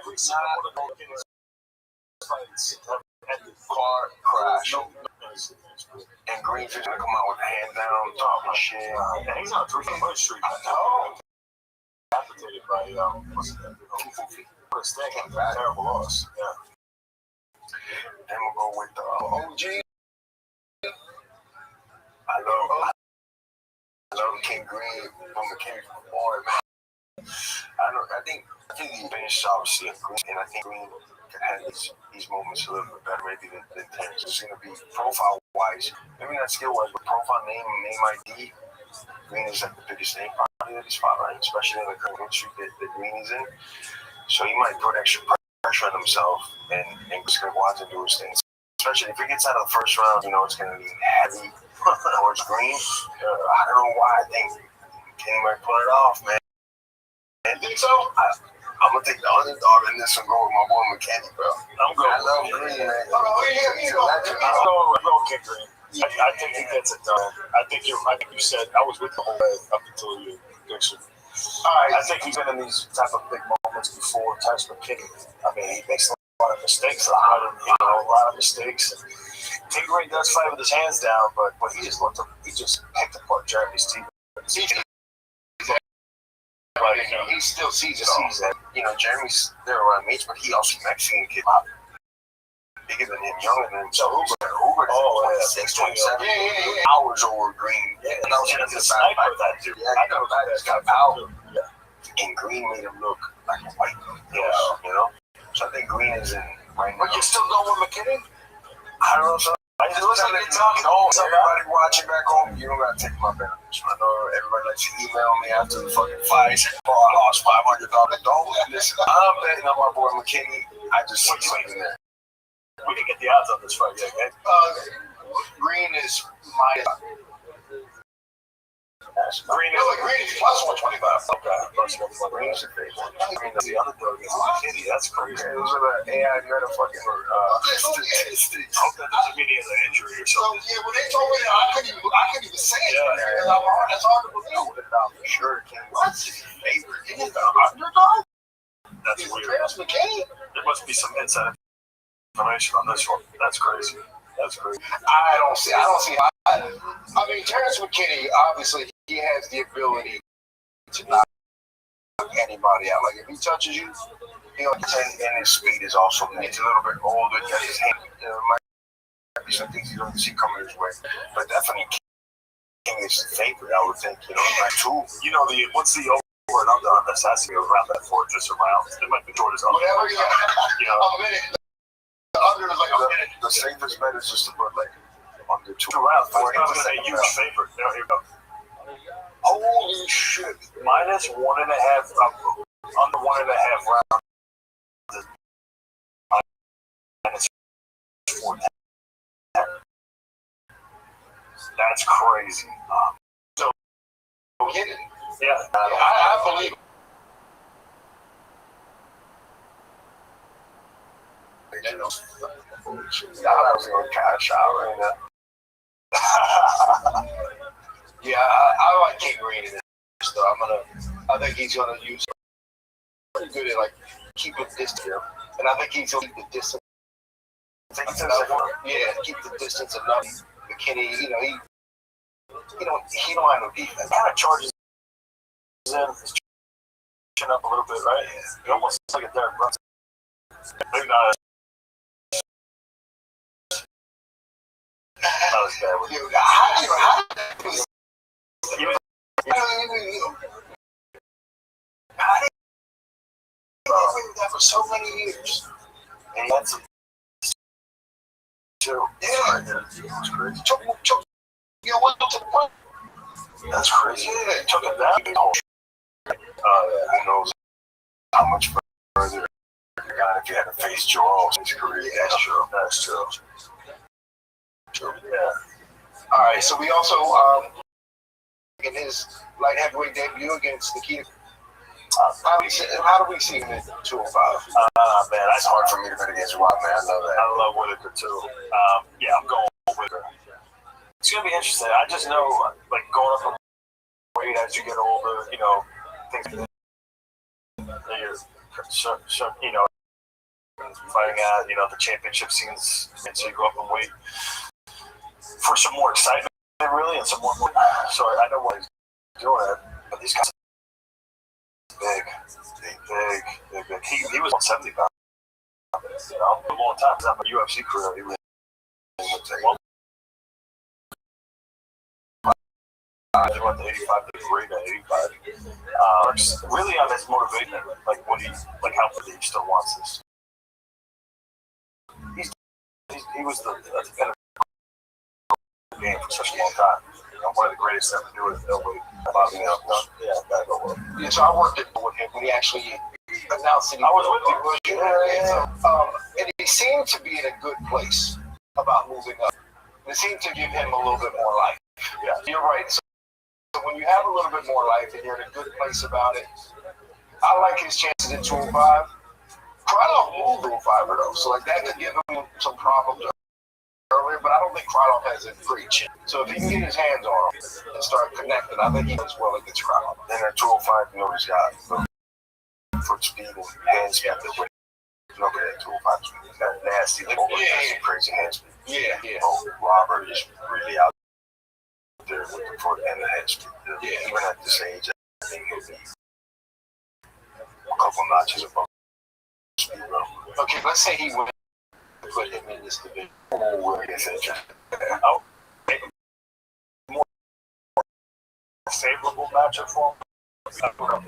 J: Every single one of those fights had the car crash.
B: And Green's just gonna come out with a hand down, talking shit.
J: And he's on 3 Foot Street. I know. Capitated by what's his name? Chris Stankin. Terrible loss. Yeah.
B: Then we'll go with the OG. I love King Green, but McKinney's boy, man. I think he's finished obviously a Green, and I think Green can handle these moments a little bit better maybe than Terrence. It's gonna be profile wise, maybe not skill wise, but profile name ID. Green is like the biggest name probably that he's fought, right? Especially in the current street that Green is in. So he might put extra pressure on himself and he's gonna go out and do his thing. Especially if he gets out of the first round, it's gonna be heavy towards Green. I don't know why. I think Kenny might pull it off, man. You think so? I'm gonna take the underdog in this and go with my boy McKinney, bro.
J: I'm going.
B: I love Green, man.
J: I'm going King Green. I think he gets it done. I think you said I was with the whole way up until your prediction. I think he's been in these type of big moments before. Terrence McKinney. I mean, he makes a lot of mistakes, a lot of mistakes. King Green does fight with his hands down, but he just picked apart Jeremy's teeth.
E: He still sees it all.
B: Jeremy's there around age, but he also Mexican kid. Bigger than him, younger than him. So Hoover, 26, 27 hours over Green. Yeah, and I was going to decide about that dude. Yeah, I know that he's got power. And Green made him look like a white dude. So I think Green is in right now.
E: But you're still going with McKinney?
B: I don't know. So it looks like you're talking home. Everybody watching back home, you don't got to take my bet. I know everybody likes to email me after the fucking fight. Say, I lost $500. Don't listen. I'm betting on my boy McKinney. I just see something there.
J: We can get the odds on this fight, yeah, okay?
E: Green is minus.
J: Green
E: is plus 125.
J: Okay, plus 125. Green is a great one. Green is the underdog against McKinney. That's crazy.
B: Those are the AI motherfucking
J: statistics. I hope that doesn't mean he has an injury or something.
E: So, when they told me that, I couldn't even say it. That's hard to believe.
B: For sure, King was his favorite.
E: He is the underdog?
J: That's weird.
E: Terrence McKinney?
J: There must be some inside information on this one. That's crazy.
E: I don't see. I mean, Terrence McKinney, obviously, he has the ability to knock
B: anybody out. Like if he touches you, and his speed is also. He's a little bit older. His hand, might be some things you don't see coming his way, but definitely King is favorite. I would think. Like two.
J: What's the over and under on this? Has to be around that four, just around. It might be short as under.
B: Whatever
J: A
B: minute. The under is like a minute. The safest bet is just to put like under 2 rounds.
J: It's not a huge favorite. There you go.
B: Holy shit!
J: Minus 1.5. Under 1.5 rounds. Minus 4. That's crazy.
B: So hit it.
J: Yeah,
B: I believe. I was going to cash out right now. Yeah, I like King Green in this though. I think he's gonna use pretty good at like keeping distance here, and I think he's gonna keep the distance. Yeah, keep the distance enough. McKinney, he don't have no defense.
J: Kind of charges in, chin up a little bit, right? It almost looks like a Derek Brunson. Maybe not. That was bad with you.
B: How did that for so many years?
J: And that's too.
B: Yeah, that's crazy.
J: That's crazy.
B: Yeah,
J: took it down.
B: Who knows how much further if you had to face Joel in his career. That's true.
J: That's true.
B: True. Yeah. All right. So we also in his light heavyweight debut against Nikita. How do we see him at 205?
J: Man, that's
B: hard for me to bet against Rob, man. I know that.
J: I love Whitaker too. Yeah, I'm going with Whitaker. It's gonna be interesting. I just know, like going up in weight as you get older, things that you're, fighting at, the championship scenes, and so you go up in weight for some more excitement, really, and some more. So I know what he's doing, but these guys. Big. He was 170 pounds. A long time. He's not my UFC career. He was. He went to 85 to great at 85. Really on his motivation, like how he still wants this. He was the game for such a long time. One of the greatest ever to do it.
B: Yeah, so I worked with him when he actually announced that he
J: was with you.
B: And he seemed to be in a good place about moving up. It seemed to give him a little bit more life.
J: Yeah,
B: you're right. So when you have a little bit more life and you're in a good place about it, I like his chances at 205. Krylov moved 205 though, so like that could give him some problems earlier, but I don't think Krylov has a great chin. So if he can get his hands on him and start connecting, I think he does well against Krylov.
J: And at 205, he's got foot speed and hand speed. Nobody at 205 is got nasty. Some crazy hand speed.
B: Yeah.
J: Robert is really out there with the foot and the hand speed. Yeah, even at this age, I think he'll be a couple notches above speed, bro.
B: Okay, let's say he would put him in this division.
J: More favorable matchup for him.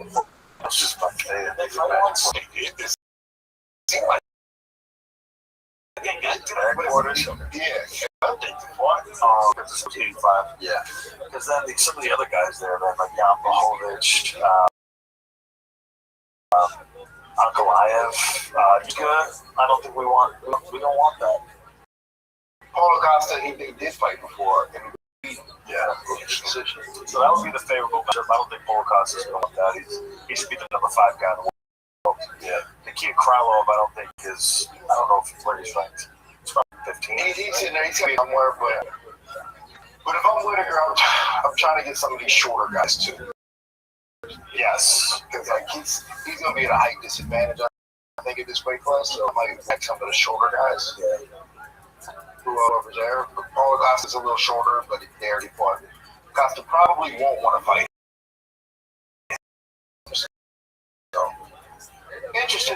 J: It's just my favorite.
B: It seemed like
J: headquarters.
B: Yeah.
J: Because it's 85. Yeah. Because then some of the other guys there, man, like Jan Blachowicz, Ankalaev, I don't think we don't want that.
B: Paulo Costa, he did fight before.
J: Yeah. So that would be the favorable matchup. I don't think Paulo Costa is going to want that. He should be the number 5 guy in the world. Yeah. Nikita Krylov, I don't think is. I don't know if where he's ranked. It's probably 15.
B: He's in there. He's going to be somewhere, but if I'm Whitaker, I'm trying to get some of these shorter guys too.
J: Yes.
B: Because like he's going to be at a height disadvantage, I think, at this weight class. So I might like some of the shorter guys. Yeah. Whoever's there. Paulo Costa's a little shorter, but they already fought. Costa probably won't want to fight.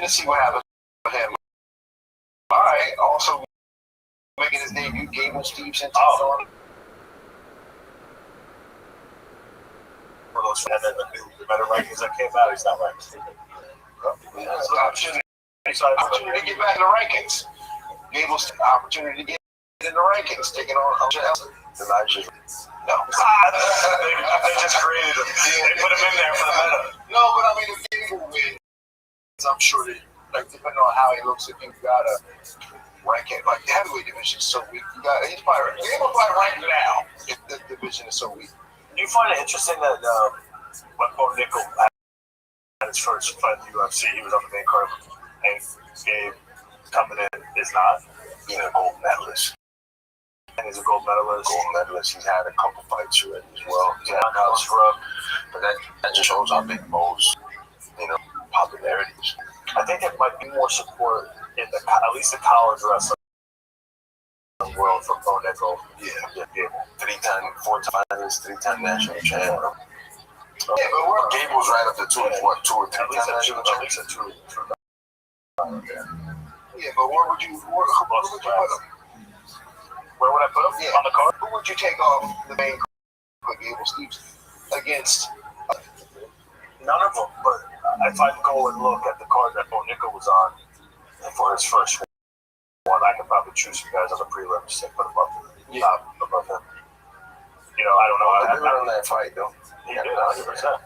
B: to see what happens with him. All right. Also making his debut, Gable Stevenson.
J: For those and then the new better rankings that came out, he's not ranked. So
B: Opportunity to get back in the rankings. Gable's opportunity to get in the rankings, taking on Chelsea. Elijah. No.
J: They just created him. They put him in there for the meta.
B: No, but I mean, if Gable wins, I'm sure that, like, depending on how he looks, if you got to rank it, like, the heavyweight division is so weak. He's probably ranked now if the division is so weak.
J: Do you find it interesting that when Bo Nickel had his first fight in the UFC, he was on the main card, and Gabe coming in is not?
B: He's a gold medalist.
J: And he's a gold medalist.
B: He's had a couple fights already as well. He's had a scrub, but that just shows how big Bo's, popularity is.
J: I think there might be more support in at least the college wrestling world for Bo Nickel.
B: Yeah. 4-time finalist, 3-time national champ. Yeah, but Gable's right up there too. What, 2 or 3 times national champ?
J: At least a 2.
B: Yeah, but where would you put him?
J: Where would I put him?
B: Yeah.
J: On the card?
B: Who would you take off the main card for Gable Stevenson against?
J: None of them, but if I go and look at the card that Bo Nickel was on for his first one, I could probably choose some guys on the prelims and put him up above him. I don't know.
B: He did on that fight, though.
J: He did, 100%.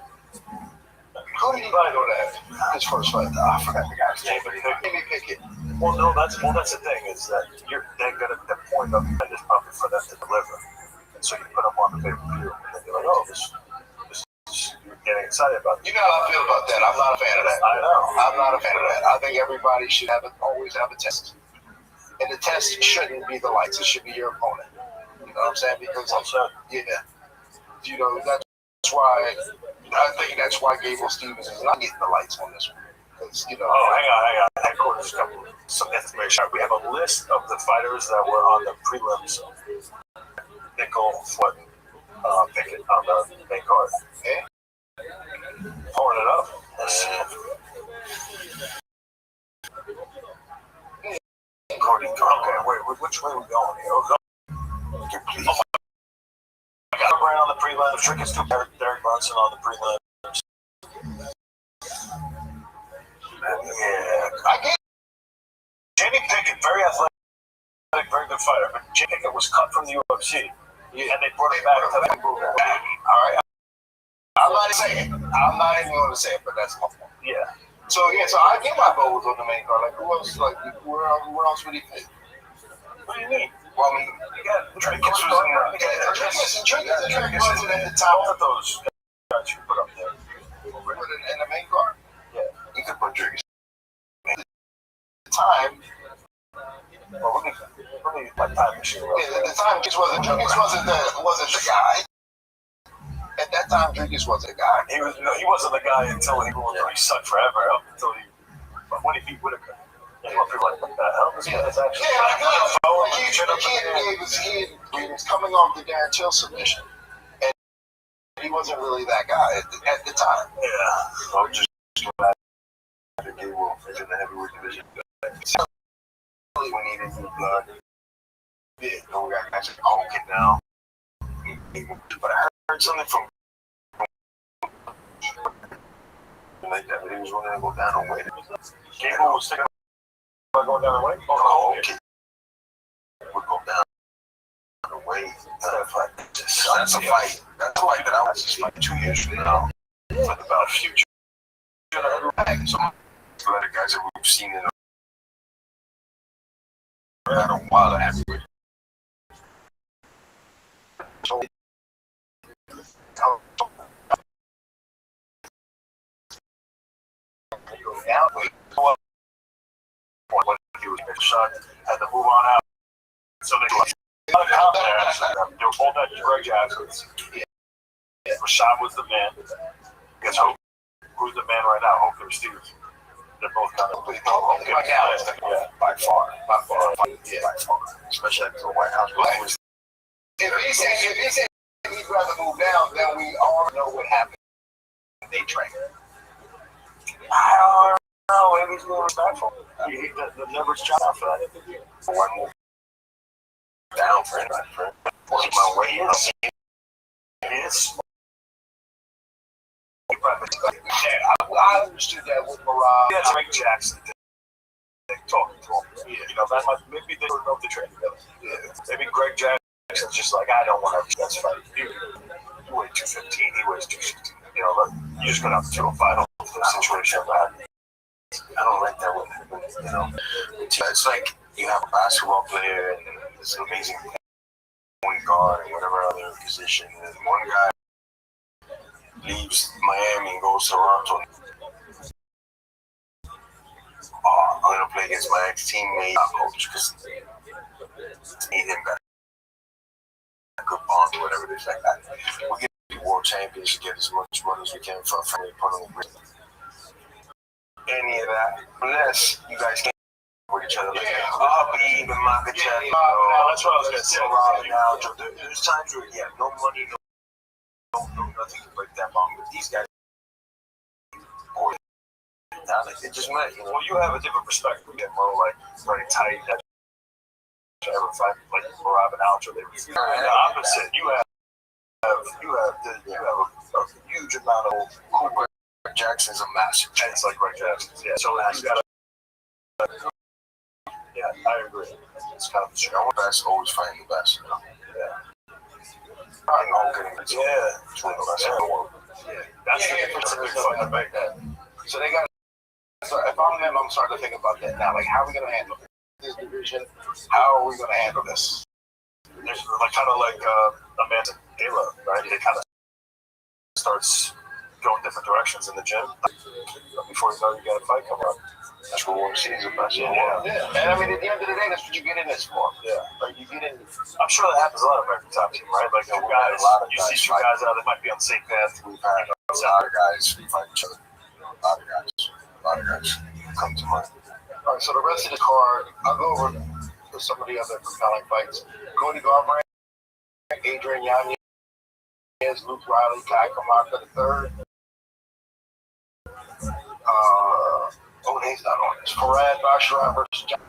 B: Who did he fight on that? His first fight? I forgot the guy's name, but he didn't pick it.
J: Well, no, that's the thing, is that they're going to, the point of it is probably for them to deliver. And so you put them on the pay-per-view, and then you're like, oh, this you're getting excited about it.
B: You know how I feel about that. I'm not a fan of that.
J: I know.
B: I'm not a fan of that. I think everybody should always have a test. And the test shouldn't be the lights. It should be your opponent. You know what I'm saying? Because, that's why, I think that's why Gable Stevens is not getting the lights on this one. Because,
J: hang on. Headquarters, some information. We have a list of the fighters that were on the prelims. Nickel, Foot, Pickett on the main card.
B: Okay.
J: Pulling it up. Okay, wait, which way are we going here? I got Brand on the prelims. Trick is Derek Brunson on the prelims.
B: Yeah, I get
J: Jamie Pickett, very athletic, very good fighter, but Jamie Pickett was cut from the UFC, and they brought him back to that movement.
B: All right. I'm not even going to say it, but that's my point.
J: Yeah.
B: So I get my Bo was on the main card. Like, who else? Like, where else would he fit?
J: What do you mean?
B: Well, I mean,
J: You got Trickett was in
B: Trickett wasn't at the top
J: of those guys you put up there.
B: in the main card.
J: Yeah.
B: You could put Trickett at the time.
J: Well, what do you like time machine?
B: Yeah, at the time, Trickett wasn't the guy. At that time, Driggins wasn't a guy.
J: He wasn't the guy until he sucked forever. Until when he beat Whitaker. Yeah, people like, what the hell? This guy's actually.
B: He was coming off the Darren Till submission, and he wasn't really that guy at the time.
J: Yeah. I'm just glad that he will in the heavyweight division.
B: We needed new blood. Yeah, we got guys like Hogan now. But I heard something from like that, but he was willing to go down on weight.
J: Gable was thinking about going down on weight?
B: Oh, okay. Would go down on weight. That's a fight. That's a fight that I was just like 2 years from now. It's like about a future. So, a lot of guys that we've seen in a while heavyweight. So,
J: he was shot, had to move on out. So they were both at Greg Jackson's. Rashad was the man. Guess who's the man right now? Hope Stevens. They're both kind of
B: by far. Especially at the White House. If he said he'd rather move down, then we all know what happened. They trained. No, maybe he's being respectful. The numbers shot out for that interview. One more down for him. Working my way in. Yes. I understood that with Mariah. Yeah, Greg Jackson. Talking to him. Yeah. You know, that might, maybe they don't know the trade together. Yeah. Maybe Greg Jackson's just like, I don't want to. That's fine. You weigh 215. He weighs 215. You know, you're just going to have to 205 for the situation. I don't like that one. You know, it's like you have a basketball player and this amazing point guard and whatever other position, and one guy leaves Miami and goes to Toronto. I'm gonna play against my ex-teammate, coach, because I need him back. Good bond or whatever it is like that. We'll get the world champions to get as much money as we can for a family, put on the any of that, unless you guys can with each other. Like, Beeb and Makachev. That's what I was gonna say. There's times where no money, no nothing to break that bond. But these guys, boy, they just met. You know, well, you have a different perspective. You get more like running tight. Ever fight like Rob and Aljo? They were the opposite. You have a huge amount of cool. Greg Jackson's a massive. It's like Greg Jackson. Yeah, so you gotta. Yeah, I agree. It's kind of the truth. I want the best, always find the best. You know? Yeah. Between the best and the world. Yeah, that's a big fucking debate. So they got. So if I'm them, I'm starting to think about that now. Like, how are we gonna handle this division? How are we gonna handle this? There's like kind of like Amanda Gala, right? It kind of starts going different directions in the gym. Before you know, you got a fight coming up. That's what one sees about you. Yeah. And I mean, at the end of the day, that's what you get in this for. Yeah. Like you get in. I'm sure that happens a lot of every top team, right? Like you guys, you see two guys out that might be on the same path. We've had a lot of guys fight each other. A lot of guys come to mind. All right. So the rest of the card, I'll go over to some of the other compelling fights. Cody Garbrandt, Adrian Yanez, Luke Riley, Kai Kamaka III. He's not on this. Farad Basharat versus John.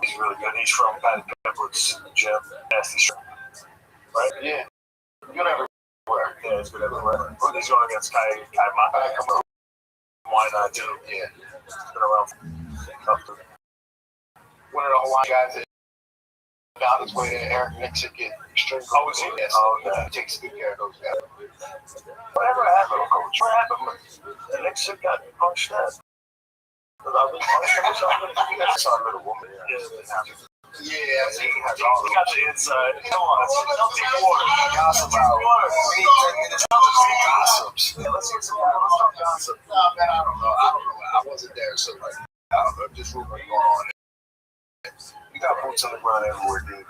B: He's really good. He's from Patty Pepper's gym. Nasty strong. Right? Yeah. Good everywhere. Yeah, he's good everywhere. He's going against Kai Kamaka. Why not, too? Yeah. He's been around for one of the Hawaii guys that found his way to Eric Nixon get extreme. Oh, is he? Yes. He takes good care of those guys. Whatever happened, coach? What happened? The Nixon got punched out. Because I've been punched or something. That's a little woman. Yeah, he has all the. He got the inside. Come on. Don't take the water. Gossip out. We need 10 minutes to gossips. Yeah, let's get some more. Let's talk gossip. Nah, man, I don't know. I wasn't there, so like, I don't know. Just rumor going on. You got boots on the ground everywhere, dude.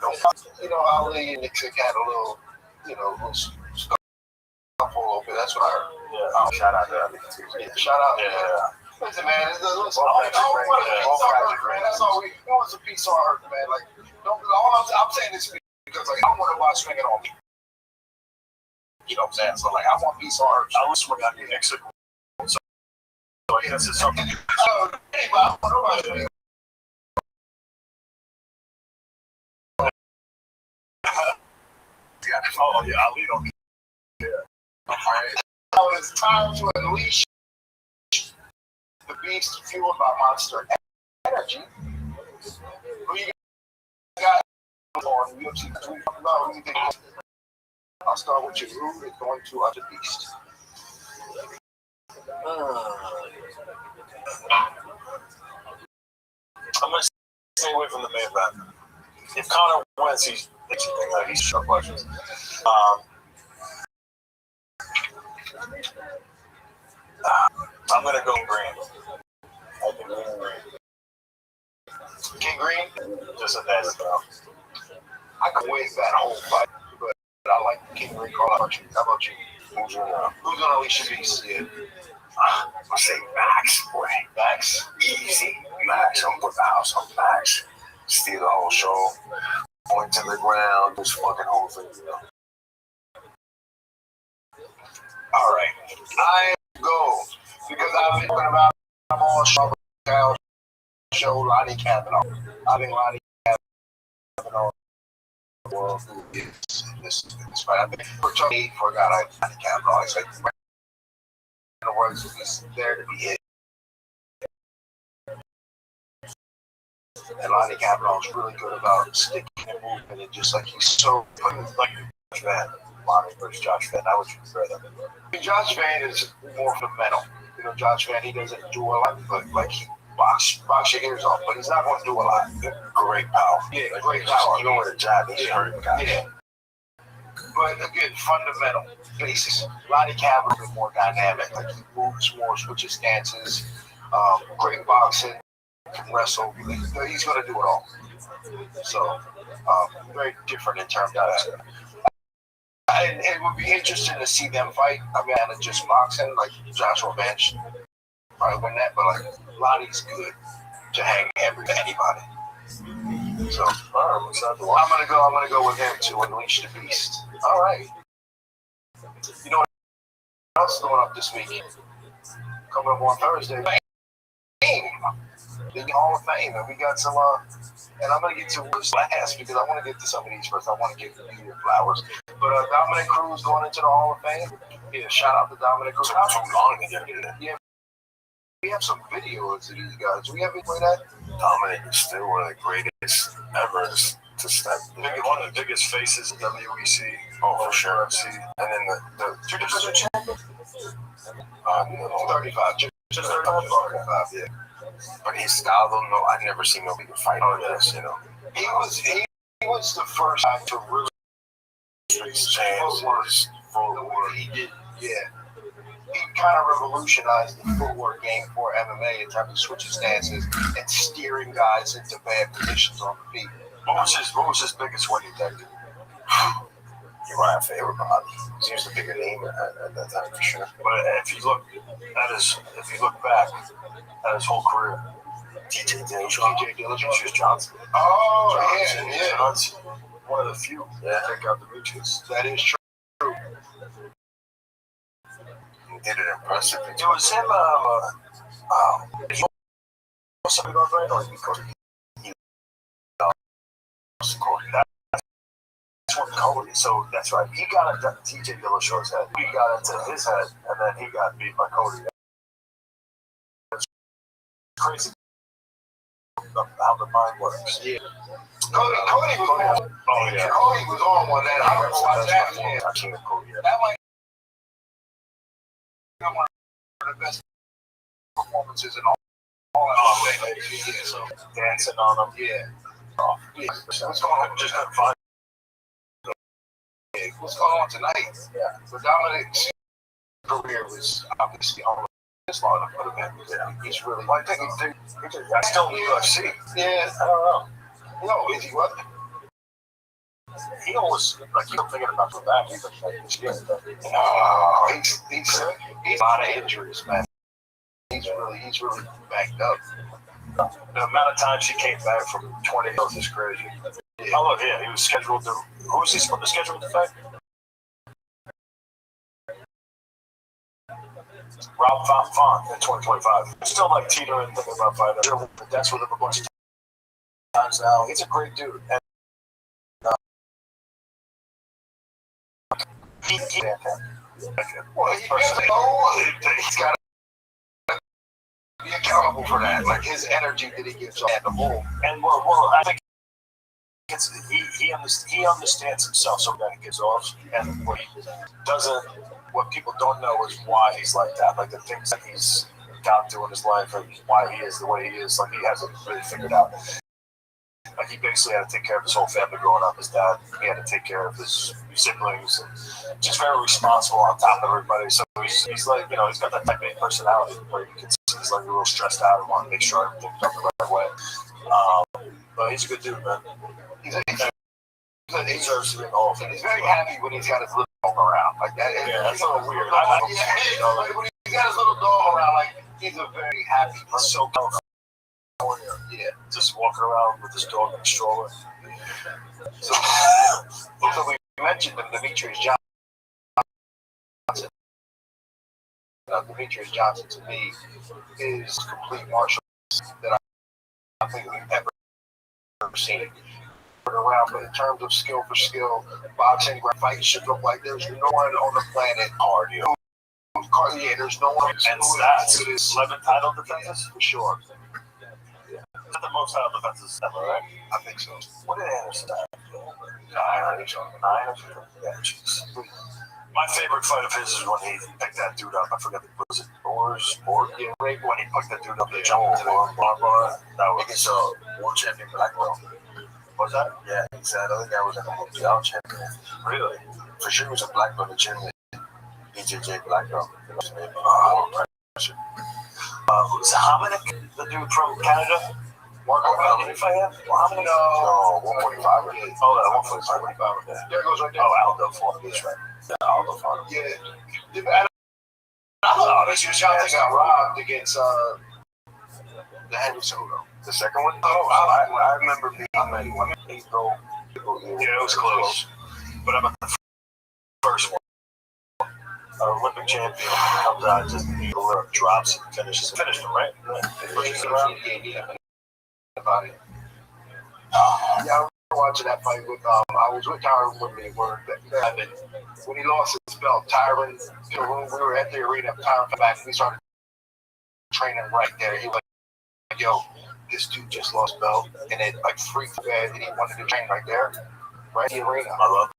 B: You know, Ali and Nixon had a little, little scuffle over. That's what I heard. Yeah. Shout out to Ali. Yeah, shout out. Yeah. Listen, man, that's all we. It was a piece of art, man. Like, I'm saying this because like I don't want to watch swinging on me. You know what I'm saying? So like, I want piece of art. I was swinging on you next week. So I guess it's something. So anyway, I don't know about you. Oh yeah, Ali don't care. So it's time to unleash the beast fueled by Monster Energy. Who you got on UFC? Who you think? I'll start with you. Who is going to the beast? I'm going to stay away from the main event. If Conor wins, he's short questions. I'm going to go green. I think green. King Green? Just a bad spell. I could win that whole fight, but I like King Green. How about you? Who's going to unleash the beast? Yeah. I say Max, boy. Max. Easy. Max. I'm put the house on Max. Steal the whole show. Point to the ground. This fucking whole thing, All right. I go because I've been talking about I'm on show Lonnie Kavanaugh. I think Lonnie Kavanaugh world who is this fight. I think for Tony forgot Lonnie Kavanaugh. It's like in the words he's there to be hit. And Lonnie Kavanaugh is really good about sticking and moving and just like he's so like Josh Van. Lonnie versus Josh Van. I would prefer them. Josh Van is more fundamental. You know, Josh Van, he doesn't do a lot, but like he box your ears off, but he's not going to do a lot. Great power. Yeah, great power. You know where the jab is. Yeah. But again, fundamental basics. Lonnie Kavanaugh is more dynamic. Like he moves more, switches stances, great boxing, can wrestle. He's going to do it all. So, very different in terms of that. And it would be interesting to see them fight. I mean, out of just boxing, like Joshua Bench probably win that, but like Lonnie's good to hang anybody. So I'm gonna go with him to unleash the beast. All right. You know what else is going up this week? Coming up on Thursday, the Hall of Fame, and we got some. And I'm gonna get to this last because I want to get to some of these first. I want to give you your flowers. But Dominic Cruz going into the Hall of Fame. Yeah, shout out to Dominic Cruz. How long did you do that? Yeah. We have some videos of these guys. Do we have any of that?
J: Dominic is still one of the greatest ever to step. One of the biggest faces in WEC. Oh, for sure. FC. And then the two-division champion? No, 35. Just 35, yeah. But his style, though, no, I've never seen nobody fight on this, you know.
B: He was the first guy to really change footwork. He did, yeah. He kind of revolutionized the footwork game for MMA in terms of switching stances and steering guys into bad positions on the feet.
J: What was his biggest winning tactic?
B: You're right, favorite Bobby. He was the bigger name at that time for sure.
J: But if you look back at his whole career, DJ Dillinger, Johnson.
B: Oh,
J: Johnson,
B: yeah.
J: Johnson, one of the few that take out the reaches.
B: That is true.
J: He did it impressively. It was him. Something about right or because that's what Cody. So that's right. He got it. TJ Dillashaw's head. He got into his head, and then he got beat by Cody. It's crazy how the mind works.
B: Yeah. Cody was on. Oh yeah. Cody was on one that I remember watching that. Yeah.
J: I seen Cody.
B: That might be one of the best performances in all of it. Yeah, so
J: dancing on him.
B: Yeah. What's going on? Just fun. What's going on tonight? Yeah. So Dominic's career was obviously on this line of event. Yeah. He's really.
J: Well, I think he's still in the UFC.
B: Yeah.
J: I don't know.
B: No, is he what?
J: He always like he's thinking about going back. He's like this year.
B: No, he's a lot of injuries, man. He's really backed up.
J: The amount of times he came back from 20 years is crazy. Yeah. Oh look, yeah, he was scheduled to. Who was he scheduled to fight? Rob Font in 2025. Still like teetering, thinking about fighting. That's with him a bunch of times now. He's a great dude. And,
B: he's got to be accountable for that. Like his energy that he gives off the ball.
J: And well, I think he understands himself so that he gives off, and what he doesn't. What people don't know is why he's like that. Like the things that he's got through in his life, and why he is the way he is. Like he hasn't really figured out. Like he basically had to take care of his whole family growing up. His dad, he had to take care of his siblings, and just very responsible on top of everybody. So he's like, you know, he's got that type A personality where you can see he's like a little stressed out and want to make sure everything's done the right way. But he's a good dude, man. He deserves to be in the Hall of Fame.
B: He's very happy when he's got his little dog around. Like that.
J: Yeah, that's a little weird.
B: Like when he's got his little dog around, like he's a very happy.
J: He's so California. Yeah, just walking around with his dog in a stroller.
B: So we mentioned him, Demetrius Johnson. Demetrius Johnson to me is complete martial that I think we've ever seen. Around, but in terms of skill for skill, boxing, where fights should look like there's no one on the planet cardio. Yeah, there's no one.
J: And stats. 11 title defenses?
B: For sure.
J: Yeah. Is that the most title defenses ever, right?
B: I think so.
J: What did Anderson have? 9 or something. Yeah, jeez. My favorite fight of his is when he picked that dude up. I forget, was it Boars? Yeah, right when he picked that dude up, they jumped into the bar. That was world champion black belt. Was that? Yeah, he said I think that was in the Mundial champion. Really? For sure, he was a black belt in Germany. BJJ black belt. Who's Hominick, the dude from Canada? How many fight him? No, 145. Oh, that 145. There goes right there. Oh, Aldo fought him. That's right. Yeah, Aldo fought him. Yeah.
B: Oh, this year's Johnson got robbed against the Henry Soto. The second one? Oh, I remember being on that one. Yeah,
J: it was close. But I'm at the first one. Olympic champion comes out, just drops and finishes. Finished him, right?
B: Yeah. About it. Yeah, I remember watching that fight with I was with Tyron Woodley when he lost his belt. Tyron, we were at the arena. Tyron came back. We started training right there. He was like, "Yo, this dude just lost belt," and it like freaked bad, and he wanted to train right there, right in the arena. I love.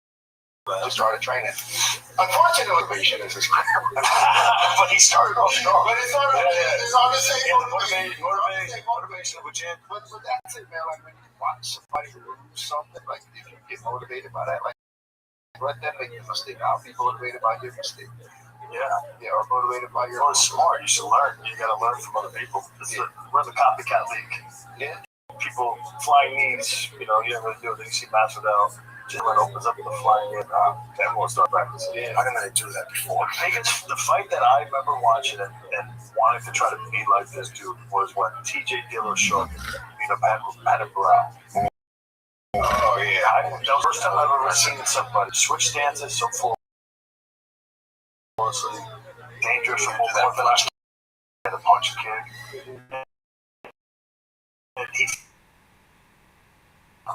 B: Just started training. Unfortunately, motivation is his career.
J: But he started off strong.
B: But it's all right. It's all the same
J: motivation of a champ.
B: But that's it, man. Like when you watch somebody lose something, like if you get motivated by that, like let them make a mistake. I'll be motivated by your mistake. Yeah, or motivated by your.
J: Well, it's smart. You should learn. You got to learn from other people. We're the copycat league.
B: Yeah.
J: People flying knees. You know, you never do it. You see Masvidal. Jalen opens up with a flying knee. Everyone starts practicing. Yeah.
B: I didn't do that before.
J: The fight that I remember watching and wanting to try to be like this dude was when TJ Dillashaw beat up Adam Brown.
B: Oh yeah.
J: That was the first time I've ever seen somebody switch stances so flawlessly, dangerous from both the last and a punch kick. And he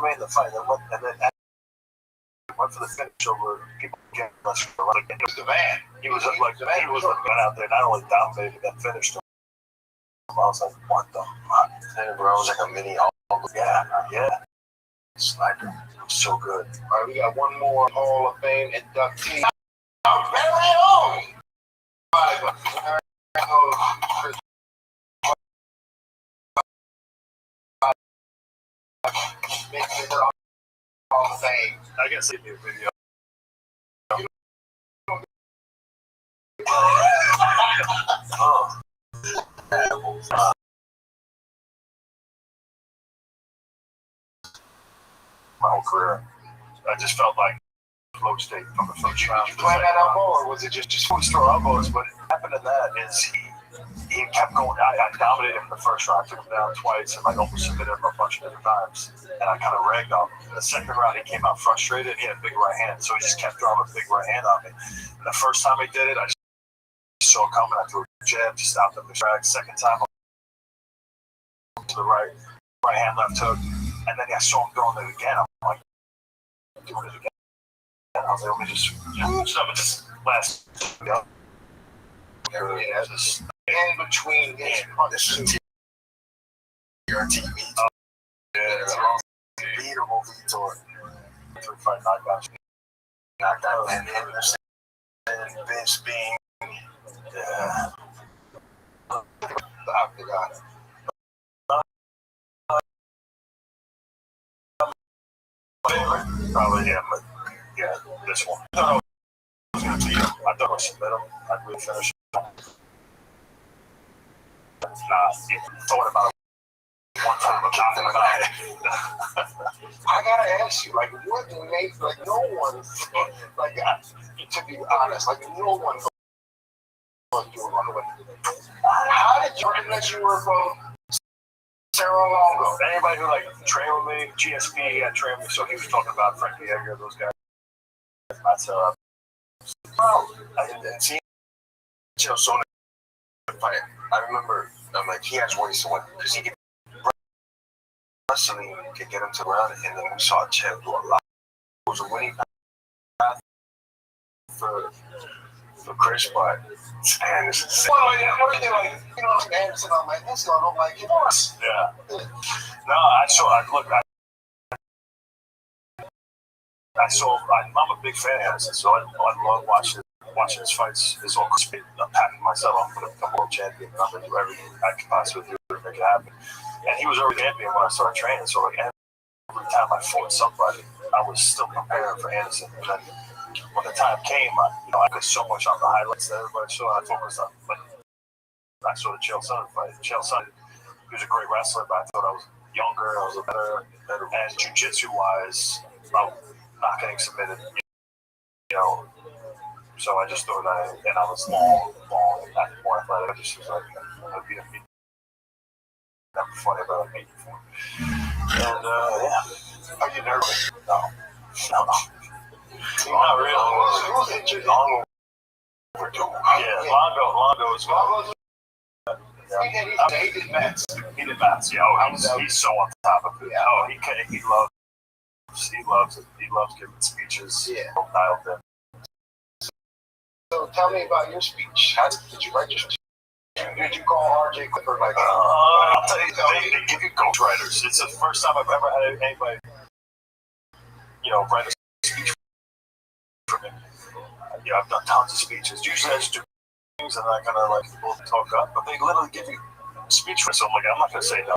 J: made the fight and then went for the finish over people getting less for running. It was the man. He was like the man. He was the man out there. Not only dominated, but finished him. I was like, what the fuck?
B: And bro, it was like a mini.
J: Yeah.
B: Sniper.
J: It was so good.
B: All right, we got one more Hall of Fame inductee. Our very own. Hall of Fame.
J: I guess it'd be a video. My whole career, I just felt like flow state from the first round.
B: Did you plan that elbow, or was it just
J: always throw elbows? But what happened in that is he kept going. I dominated him in the first round. I took him down twice and like almost submitted him a bunch of different times. And I kind of ragged on him. In the second round, he came out frustrated. He had a big right hand, so he just kept throwing a big right hand on me. And the first time he did it, I just saw it coming. I threw a jab, just stopped him in the track. Second time, to the right hand, left hook. And then I saw him doing it again. I'm like, doing it again. And I was like, let me just just last.
B: Yeah, just in between this is your TV.
J: Yeah, beatable Vitor. 3-5 knockouts.
B: Knockout and Henderson and Vince being the octagon.
J: Favorite? Probably yeah, but yeah, this one. I don't know if I was going to beat him. I thought I submit him. I'd really finish him. Thought about it one time, but nothing about it.
B: I gotta ask you, like, what made, like, no one, like, to be honest, like, no one thought you were going to win. How did you recognize you were from Cerro Longo?
J: Anybody who, like, trained with me, GSP had trained me, so he was talking about Frankie Edgar, those guys. That's, I didn't see him. So
B: fight. I remember, I'm like, he has ways to win because he could wrestling could get him to run, and then we saw Chad do a lot. It was a winning path for Chris, but and it's insane.
T: Well, everything like, you know, like Anderson, I'm like, this guy don't like it.
J: Yeah. No, I saw. I'm a big fan of Anderson, so I love watching his fights. His whole speed. I'm patting myself. I'm going to become world champion, and I'm going to do everything I can possibly do to make it happen. And he was already champion when I started training, so like every time I fought somebody, I was still preparing for Anderson. And then when the time came, I got so much on the highlights that everybody saw. I focused on, like, I saw the Chael Sonnen fight. Chael Sonnen, he was a great wrestler, but I thought I was younger. I was a better. And jiu-jitsu wise, I'm not getting submitted. You know, so I just thought and I was long, more athletic. I just was like, I'd be a meat. Never funny about a meat before. And yeah,
T: Are you nervous?
J: no. Not really.
T: Who's injured?
J: Longo.
T: Yeah,
J: Longo is good.
T: He did Mets.
J: He did Mets. Yeah, he's so on top of it. Oh, he loves it. He loves giving speeches.
T: Yeah.
J: Dialed in.
T: So tell me about your speech. How did you write your speech? Did you call RJ Clifford like?
J: I'll tell you, they give you ghostwriters. It's the first time I've ever had anybody, write a speech for me. I've done tons of speeches. Usually I just do things and I kind of like people talk up, but they literally give you a speech for. So I'm like, I'm not gonna say no.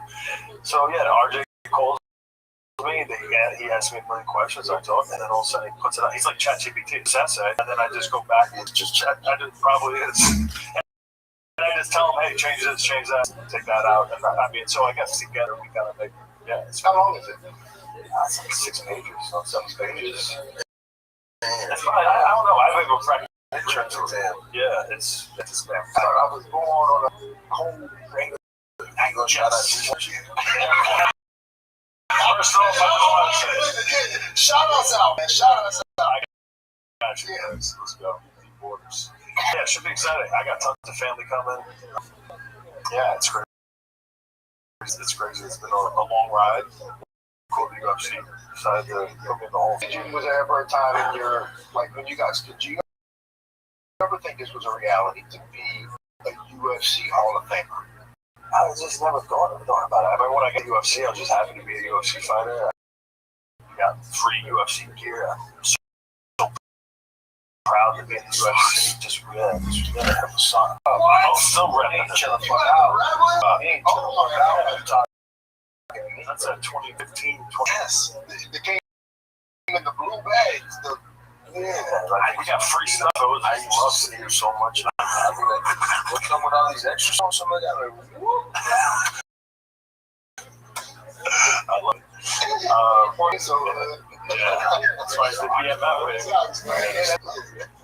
J: So yeah, RJ calls me. He asks me a million questions. I talk, and then all of a sudden he puts it out. He's like ChatGPT, essay, and then I just go back and just check. I just probably is. And I just tell him, hey, change this, change that, take that out. And so I guess together we kind of make,
T: How long is it?
J: It's like 6 pages, so 7 pages. That's fine. I don't know. I haven't even practiced entrance exam. Yeah, it's a spam.
T: I was born on a cold rain.
J: I ain't gonna shout out to you. First off, I just want to say,
T: shout us out, man. Shout us out.
J: I got you guys. Let's go. Deep Borders. Yeah, it should be exciting. I got tons of family coming. Yeah, it's crazy. It's crazy. It's been a long ride. Cool, you UFC decided to put me in the whole thing.
T: Was there ever a time in your, like, when you guys, did you ever think this was a reality to be a UFC Hall of Famer?
J: I just never thought about it. I mean, when I got UFC, I was just happy to be a UFC fighter. I got free UFC gear. I'm so proud to be in the UFC. Just have a son. I'm still repping. Chill the fuck out. That's a 2015.
T: Yes. The game in the blue bags.
J: We got free stuff. I love seeing you so much. I mean, like, what come with all these extras or something like that? Like, I love it. That's why the BMF.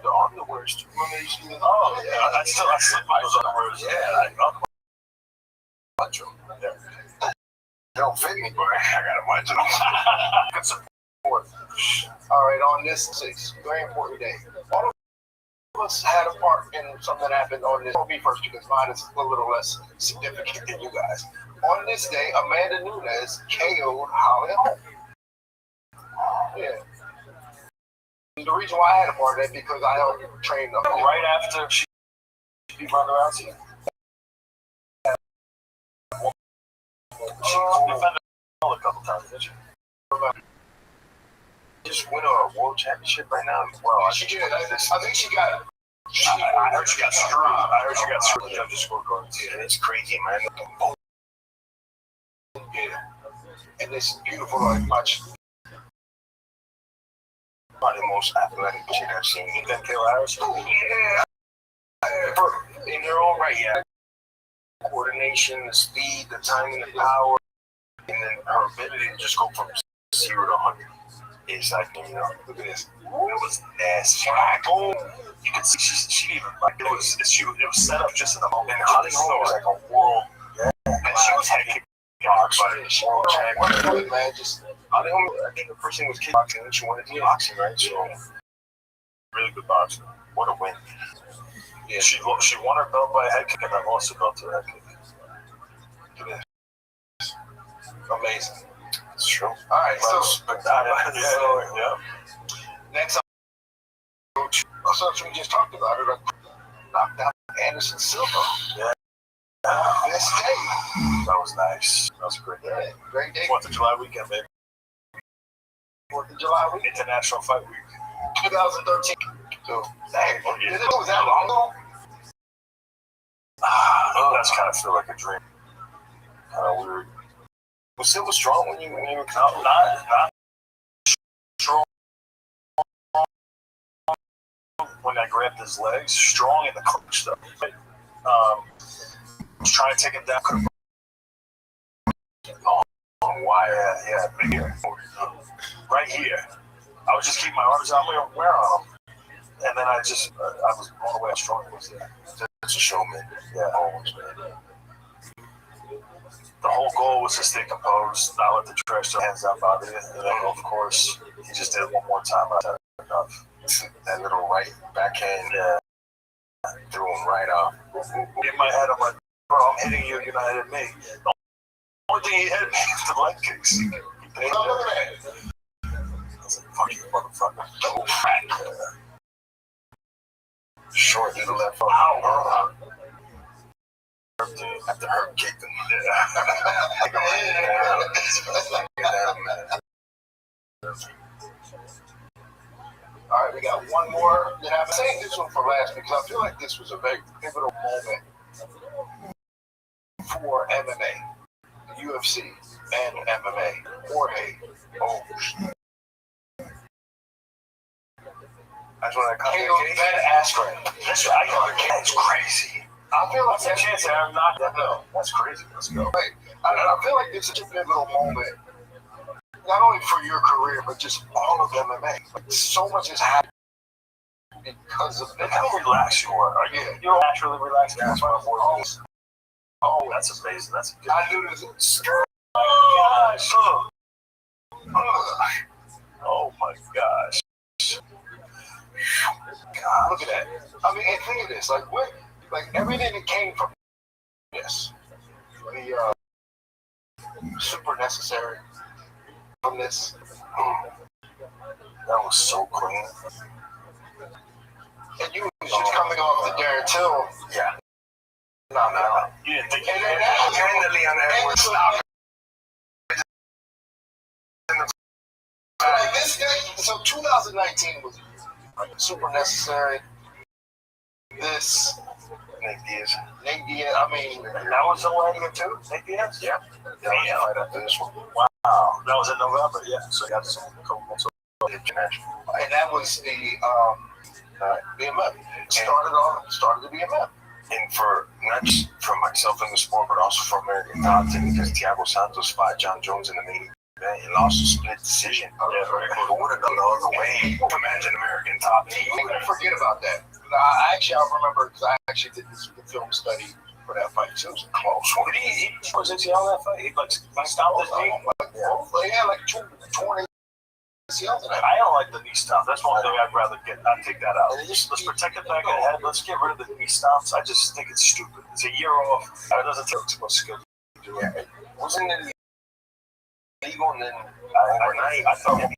J: The underwear's too much. Oh, yeah. I slip my underwears. Yeah, I love them. Yeah.
T: They don't fit me, but I gotta watch them.
J: Good support.
T: All right, on this very important day, all of us had a part in something that happened on this. I'll be first because mine is a little less significant than you guys. On this day, Amanda Nunes KO'd Holly Holm. Yeah. The reason why I had a part in it because I helped train them.
J: Right after she beat Ronda Rousey. She defended a couple times, didn't she? Just win a world championship right now. Well,
T: she did. I think she got it.
J: I heard she got screwed. I heard she got screwed. Yeah, just scorecards.
T: Yeah, it's crazy, man. Yeah. And it's beautiful to watch. Probably the most athletic chick I've seen.
J: Then Kayla Harris?
T: Yeah. In her own right, yeah. Coordination, the speed, the timing, the power, and then her ability to just go from 0 to 100. It's like, look at this. It was nasty. Boom.
J: You could see she even like it was set up just in the moment. And Holly Holm was like a world, and she was head kicking boxing. She was
T: man. Just Holly Holm. I think the first thing was kickboxing, and she wanted to do boxing, right? So
J: really good boxing.
B: What a win.
J: Yeah, she won her belt by a head kick and then lost her belt to a head kick.
B: Amazing.
J: It's true.
B: All right, so
J: yeah.
B: next up, something we just talked about it. Knocked out Anderson Silva.
J: Yeah.
B: This day.
J: That was nice. That was a great day.
B: Yeah, great day.
J: 4th of July weekend, baby.
B: 4th of July week.
J: International Fight Week.
B: 2013. So, dang,
J: Yeah.
B: was that long ago?
J: That's kind of feel like a dream. Kind of weird. Was Silva strong when you were not strong when I grabbed his legs, strong in the clinch though. Was trying to take him down. Why? Yeah, big here. Right here. I would just keep my arms out where on them. And then I was blown away how strong he was there. It's a showman. Yeah, always, man. The whole goal was to stay composed, not let the trash hands up out of you. And then, of course, he just did it one more time. I had enough.
B: That little right backhand, threw him right off.
J: In my head, I'm like, bro, I'm hitting you, you're not hitting me. The only thing he hit me was the leg kicks. He paid it. I was like, fuck you, motherfucker. Go back.
B: Short to the left foot. After her kicked him. All right, we got one more. I'm saying this one for last because I feel like this was a very pivotal moment for MMA, UFC, and MMA. Jorge.
J: That's when I come
B: to Ben Askren.
J: That's crazy.
B: I feel like
J: that's a chance that I'm not that low. That's crazy. Let's go.
B: Right. I feel like this is a pivotal moment, not only for your career, but just all of MMA. Like, so much has happened because of that.
J: How relaxed you are. You're naturally relaxed. That's why I'm more. Oh, that's amazing. That's a good.
B: I knew this.
J: Oh my gosh. Oh my gosh.
B: God, look at that. I mean, and think of this. Like everything that came from this, the super necessary from this.
J: That was so clean.
B: And you was just coming off the Darren Till.
J: Yeah.
B: No.
J: You didn't think
B: and the Leon Edwards stop. This guy, so 2019 was super necessary. This Nate Diaz. I mean,
J: that was the one too. Nate Diaz. Yeah.
B: Right after this one.
J: Wow. That was in November. Yeah. So you got some couple months of international.
B: And that was the BMF. Started the BMF. And for not just for myself in the sport, but also for American Top Team, because Thiago Santos fought John Jones in the main event and lost a split decision.
J: Yeah, right.
B: Who would have done the other way? Imagine American Top Team. We can forget about that. I remember because I actually did this film study for that fight. So it was close.
J: He was in that fight. He stopped his knee.
B: Yeah, like 20.
J: I don't like the knee stomp. That's one thing I'd rather get. I'd take that out. Let's protect the back of the head. Let's get rid of the knee stomps. I just think it's stupid. It's a year off. It doesn't take too much skill to do it.
B: Wasn't it illegal? And then
J: I thought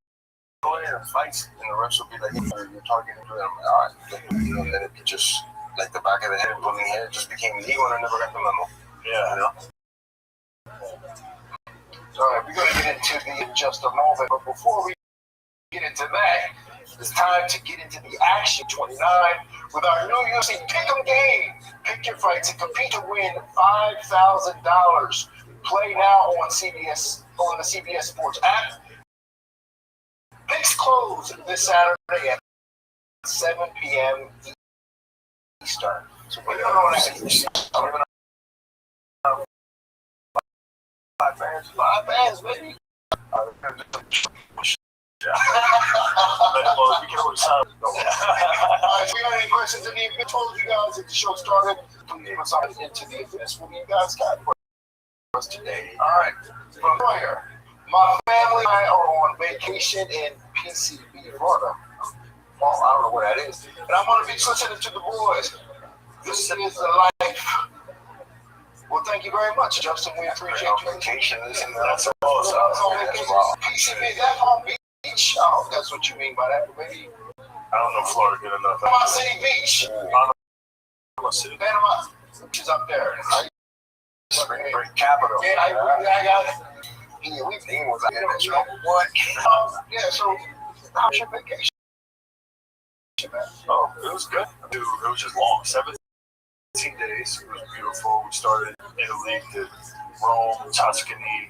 B: go in and fights, and the refs will be like, "You're targeting them." All right, and then it just like the back of the head, pulling the head, just became legal, and I never got the memo.
J: Yeah.
B: All right, we're gonna get into the in just a moment, but before we get into that, it's time to get into the Action 29 with our new UFC Pick'em game. Pick your fights and compete to win $5,000. Play now on the CBS Sports app. Picks close this Saturday at 7 p.m. Eastern. So we're going on five bands, baby.
J: We can always
B: Alright, if we got any questions in the event, told you guys if the show started, please give us something into the events. What do you guys got for us today? Alright, from here, my family and I are on vacation in PCB, Florida. Well, I don't know what that is. And I'm going to be listening to the boys. This is the life. Well, thank you very much, Justin. We appreciate you. Vacation, listen, that's awesome. PCB, that's Palm Beach. Oh, that's what you mean by that, maybe.
J: I don't know Florida good enough.
B: Panama City Beach.
J: Panama City.
B: Panama, which is up there.
J: Great capital.
B: Yeah, I got it. Yeah, we've been with that. That's right. What? Yeah, so how's your vacation?
J: Oh, it was good. It was just long. 17 days. It was beautiful. We started in Italy, did Rome, Tuscany,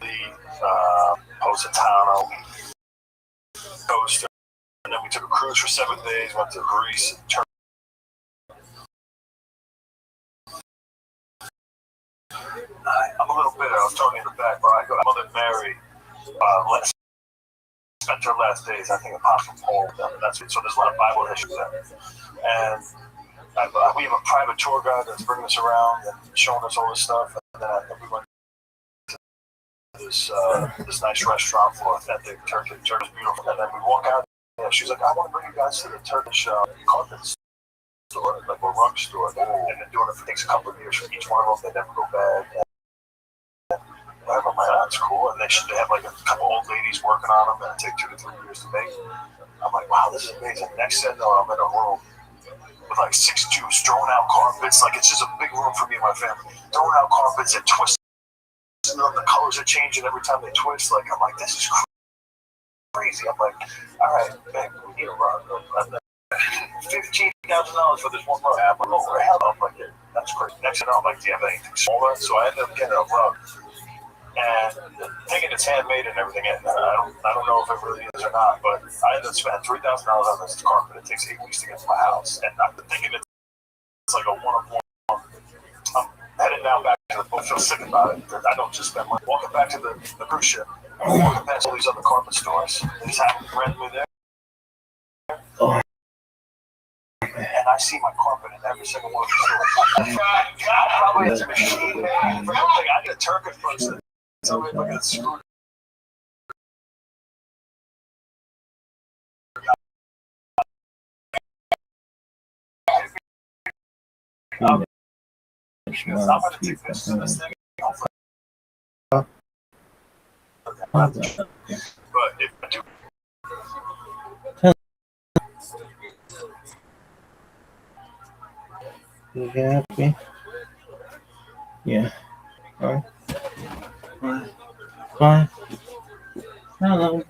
J: Positano, Costa, and then we took a cruise for 7 days. Went to Greece, and Turkey. I'm a little bitter. I was talking in the back, but my mother Mary spent her last days, I think, Apostle Paul. That's it. So there's a lot of Bible history there. And we have a private tour guide that's bringing us around and showing us all this stuff. And then we went to this nice restaurant for authentic Turkish. Turkish beautiful. And then we walk out. And she's like, I want to bring you guys to the Turkish carpet store, like a rug store. And they're doing it for takes a couple of years for each one of them. They never go bad. I'm like, that's cool. And they have like a couple old ladies working on them, and it takes 2 to 3 years to make. I'm like, wow, this is amazing. Next thing I know, I'm in a room with like 6 Jews throwing out carpets. Like, it's just a big room for me and my family. Throwing out carpets and twisting them. The colors are changing every time they twist. Like, I'm like, this is crazy. I'm like, all right, man, we need a rug. $15,000 for this one rug. I'm like, oh, hell, I'm like, that's crazy. Next thing I know, I'm like, do you have anything smaller? So I ended up getting a rug. And thinking it's handmade and everything, and I don't know if it really is or not, but I ended up spending $3,000 on this carpet. It takes 8 weeks to get to my house, and I'm thinking it's like a one-of-one. I'm headed now back to the boat. I feel sick about it. I don't just spend money. Walking back to the cruise ship, I'm walking past all these other carpet stores. They just happen to rent me there. And I see my carpet in every single one of the stores. Probably it's a machine, man. I get a Turkish person. Tell me if I got screwed. I'm going to take this thing off. But if I do.
G: You happy? Yeah. All right. Bye. Hello.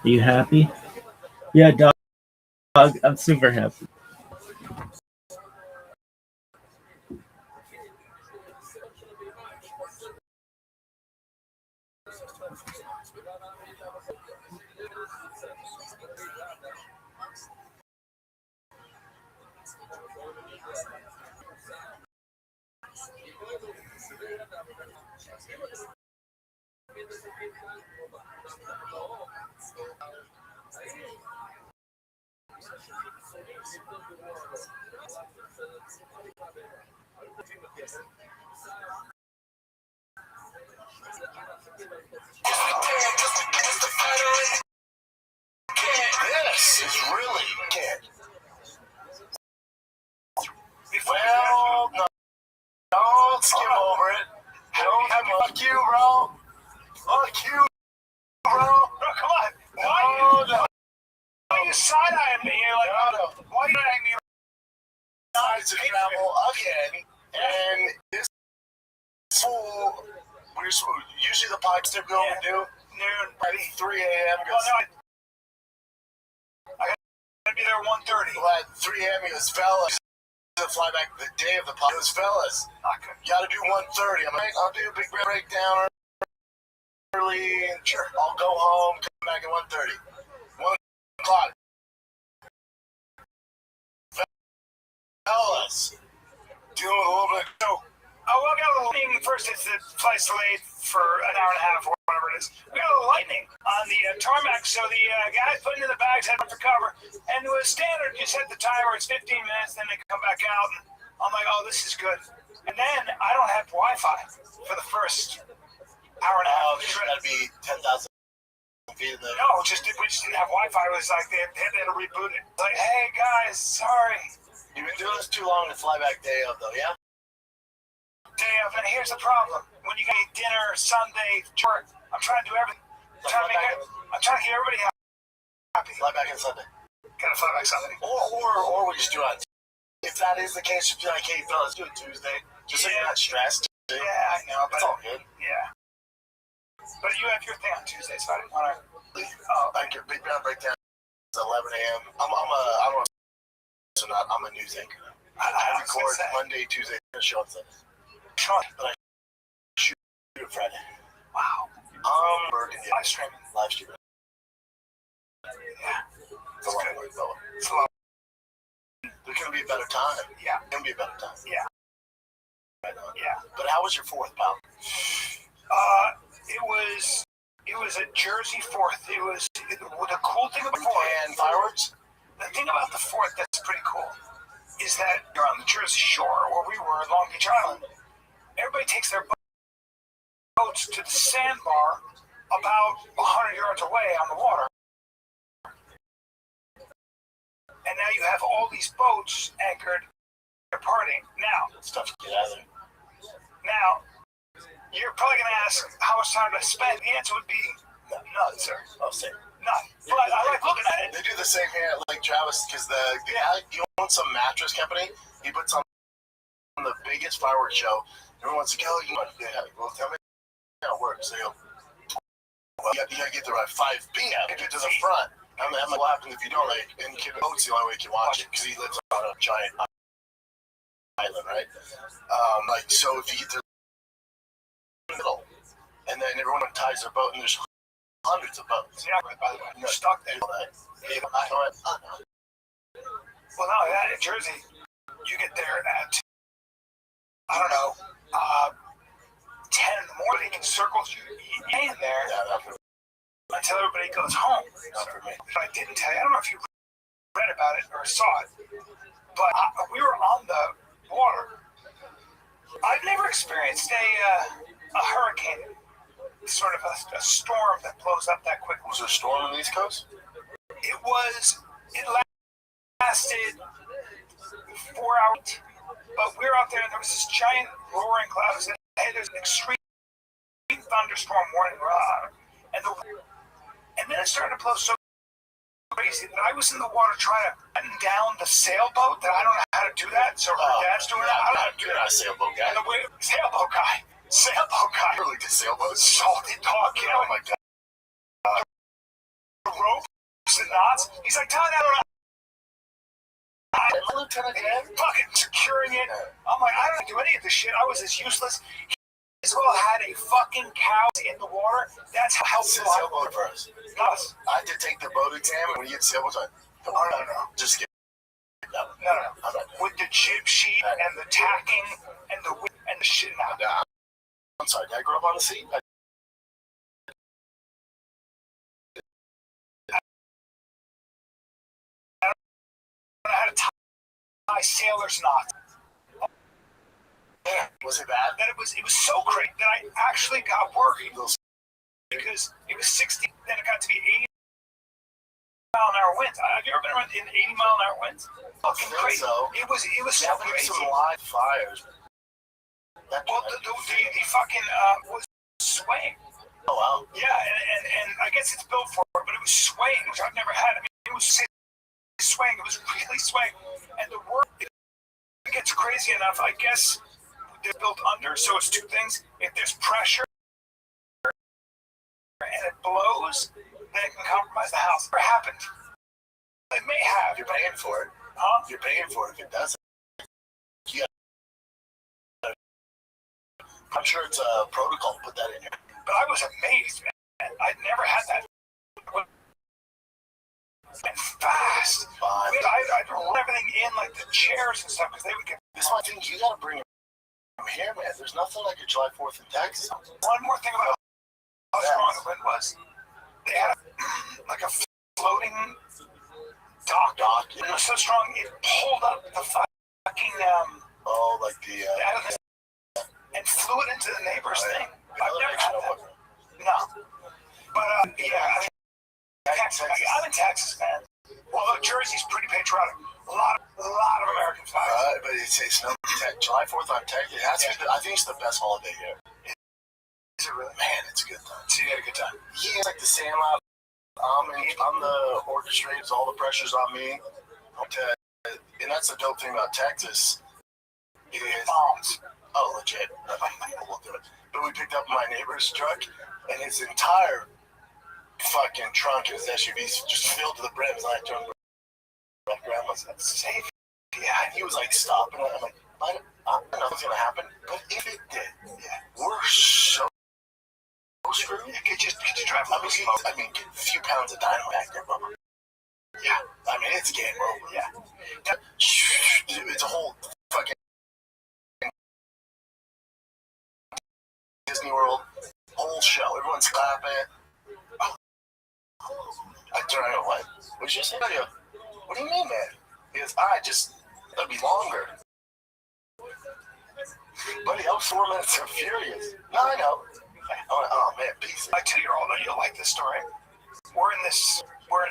G: Are you happy? Yeah, dog. I'm super happy.
U: This is really good. Well, no, don't skim over it. Fuck you, bro. Fuck you, bro.
C: Bro, come on. Why are you side-eyeing me? You're like, why are you eyeing me?
U: Sides of travel again, and this fool. Usually the pipes they're going to do noon, 3 a.m.
C: I gotta be there 1:30.
U: Well, at 3 a.m. he goes, fellas. The fly back the day of the pop. He goes, fellas. You got to do 1:30. I'm like, I'll do a big breakdown early, and sure, I'll go home, come back at 1:30. 1 o'clock. Fellas. Doing a little bit of
C: We'll get a little lightning. First, it's the flight's delayed for an hour and a half or whatever it is. We got a little lightning on the tarmac, so the guys putting in the bags had to cover. And it was standard. You set the timer, it's 15 minutes, then they come back out. And I'm like, oh, this is good. And then I don't have Wi-Fi for the first hour and a half.
U: It's got to be 10,000 feet in the...
C: No, we just didn't have Wi-Fi. It was like they had to reboot it. Like, hey, guys, sorry.
U: You've been doing this too long to fly back day of, though, yeah?
C: Day of, and here's the problem. When you got dinner, Sunday, church, I'm trying to do everything. I'm trying to get everybody happy.
U: Fly back on Sunday.
C: Gotta fly back Sunday.
U: Or we just do it. If that is the case, just be like, hey, fellas, do it Tuesday. Just so you're not stressed.
C: Yeah, I know, but
U: it's all good.
C: Yeah. But you have your thing on Tuesday, so I didn't want to.
U: Like your Big Brown Breakdown is 11 a.m. I'm a news anchor. I record Monday, Tuesday, and show on Sunday. But I shoot it Friday.
C: Wow.
U: Live streaming.
C: Yeah.
U: It's a lot of work, though. There can be a better time.
C: Yeah.
U: There can be a better time.
C: Yeah.
U: Right on.
C: Yeah.
U: But how was your fourth, pal?
C: It was
J: It was a Jersey 4th. The cool thing about
U: And fireworks?
J: the thing about the 4th that's pretty cool is that you're on the Jersey Shore, where we were in Long Beach Island. Everybody takes their boats to the sandbar about 100 yards away on the water. And now you have all these boats anchored, they're partying. Now,
U: it's tough to get out of there.
J: Now, you're probably going to ask how much time did I spend? The answer would be none, sir.
U: I'll say
J: none. But I like looking at it.
U: They do the same here at Lake Travis because the guy, he owns some mattress company. He puts on the biggest fireworks show. Everyone's like, oh, well, tell me how it works. They go, well, you gotta get there by 5 p.m. Get to the front. I'm like, what happens if you don't? Like, and Kid Oat's the only way you can watch it because he lives on a giant island, right? Like, so if you get to the middle, and then everyone ties their boat, and there's hundreds of boats.
J: Yeah, by the way, you're stuck there. Well, not only that, in Jersey, you get there at, I don't know, 10 in the morning. They can circle you in there until everybody goes home.
U: Not for me.
J: But I didn't tell you, I don't know if you read about it or saw it, but we were on the water. I've never experienced a hurricane, sort of a storm that blows up that quickly.
U: Was there a storm on the East Coast?
J: It lasted 4 hours, but we were out there and there was this giant roaring cloud. It said, hey, there's an extreme thunderstorm warning, and then it started to blow so crazy that I was in the water trying to button down the sailboat that I don't know how to do that. So my dad's doing it. I don't know how to do
U: You're not a sailboat guy.
J: Sailboat guy.
U: Really good sailboat.
J: Salted dog, you know.
U: Oh my God.
J: The ropes and knots. He's like, Todd, I don't know. Fucking securing it. I'm like, I don't do any of this shit. I was as useless. He as well had a fucking cow in the water. That's how helpful I
U: sailboat for us.
J: Us.
U: I did take the boat exam, and when you get sailboats, no. Just get
J: no. With the jib sheet and the tacking and the whip and the shit.
U: I'm sorry, did I grow up on the sea?
J: I don't know how to tie sailor's knots.
U: Was it bad?
J: That it was so great that I actually got worried because it was 60, then it got to be 80-mile-an-hour winds. Have you ever been around in 80-mile-an-hour winds? Fucking crazy.
U: So.
J: It was so crazy.
U: Some live fires.
J: Well, the fucking was swaying.
U: Oh wow.
J: Yeah, and I guess it's built for it, but it was swaying, which I've never had. I mean, it was swaying. It was really swaying, and the word it gets crazy enough. I guess they're built under, so it's two things. If there's pressure and it blows, then it can compromise the house. It happened. It may have.
U: You're paying for it.
J: Huh?
U: You're paying for it if it doesn't. Yeah. I'm sure it's a protocol to put that in here.
J: But I was amazed, man. I'd never had that. And fast. I'd roll everything in, like the chairs and stuff, because they would get.
U: This one thing you gotta bring from here, man. There's nothing like a July 4th in Texas.
J: One more thing about how strong the wind was. They had like a floating dock. And it was so strong it pulled up the fucking and flew it into the neighbor's thing. I've never had that. No. But yeah, Texas. I'm in Texas, man. Although Jersey's pretty patriotic. A lot of American flags.
U: But it's no July 4th on Texas. I think it's the best holiday here.
J: Is it really?
U: Man, it's a good time.
J: So you had a good time.
U: Yeah, it's like the Sandlot. I'm the orchestrator. All the pressure's on me. And that's the dope thing about Texas. It is
J: bombs.
U: Oh, legit. We'll do it. But we picked up my neighbor's truck, and his entire fucking trunk of his SUV just filled to the brim. And I turned my grandma's safe. Yeah, and he was like stopping. I'm like, I don't know what's gonna happen, but if it did, we're so screwed.
J: Could you drive?
U: I mean, get a few pounds of dynamite back there, Bubba. Yeah, I mean, it's game over. Yeah, it's a whole fucking Disney World, whole show. Everyone's clapping. turn around, what? What'd you say? I go, what do you mean, man? He goes, that'd be longer. Buddy, I was 4 minutes of furious. No, I know. Oh man, peace.
C: My 2-year-old, you'll like this story. We're in a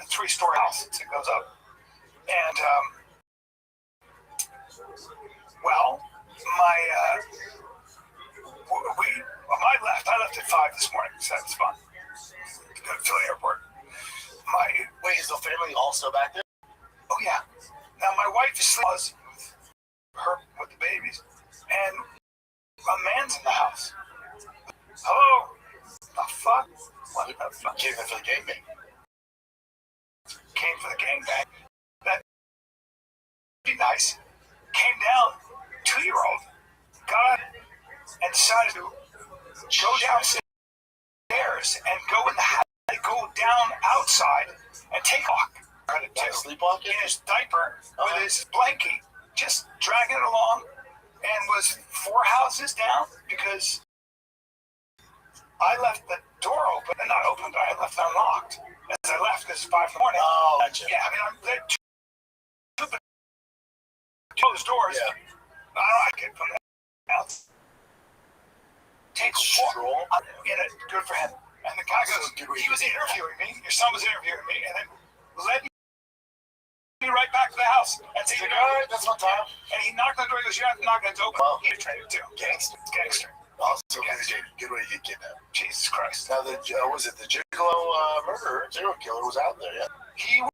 C: 3-story house that goes up. And, well, on my left, I left at 5 this morning, so that was fun. Go to Philly Airport.
U: Wait, is the family all still back there?
C: Oh, yeah. Now, my wife is sleeping with the babies, and a man's in the house. Hello? The fuck? What the fuck?
U: Came for the gangbang.
C: Came for the gangbang. That'd be nice. Came down, 2-year-old, got up and decided to go downstairs and go down outside and take a walk.
U: Sleepwalking?
C: In his diaper with his blankie, just dragging it along, and was 4 houses down because I left the door open, and not open, but I left it unlocked. As I left, because it's 5 in the morning.
U: Oh, gotcha.
C: Yeah, I mean, I'm there. Close doors.
U: Yeah.
C: I could put it out. Take a walk. Good for him. And the guy goes, he was interviewing me. Your son was interviewing me, and then led me right back to the house. And said, all right, that's my time. And he knocked on the door. He goes, you're not knocking on the door. Well, he betrayed it too. Gangster.
U: Oh, so good way to get kidnapped.
C: Jesus Christ.
U: Now, was it the Gigolo murderer? Serial killer was out there, yeah?
C: He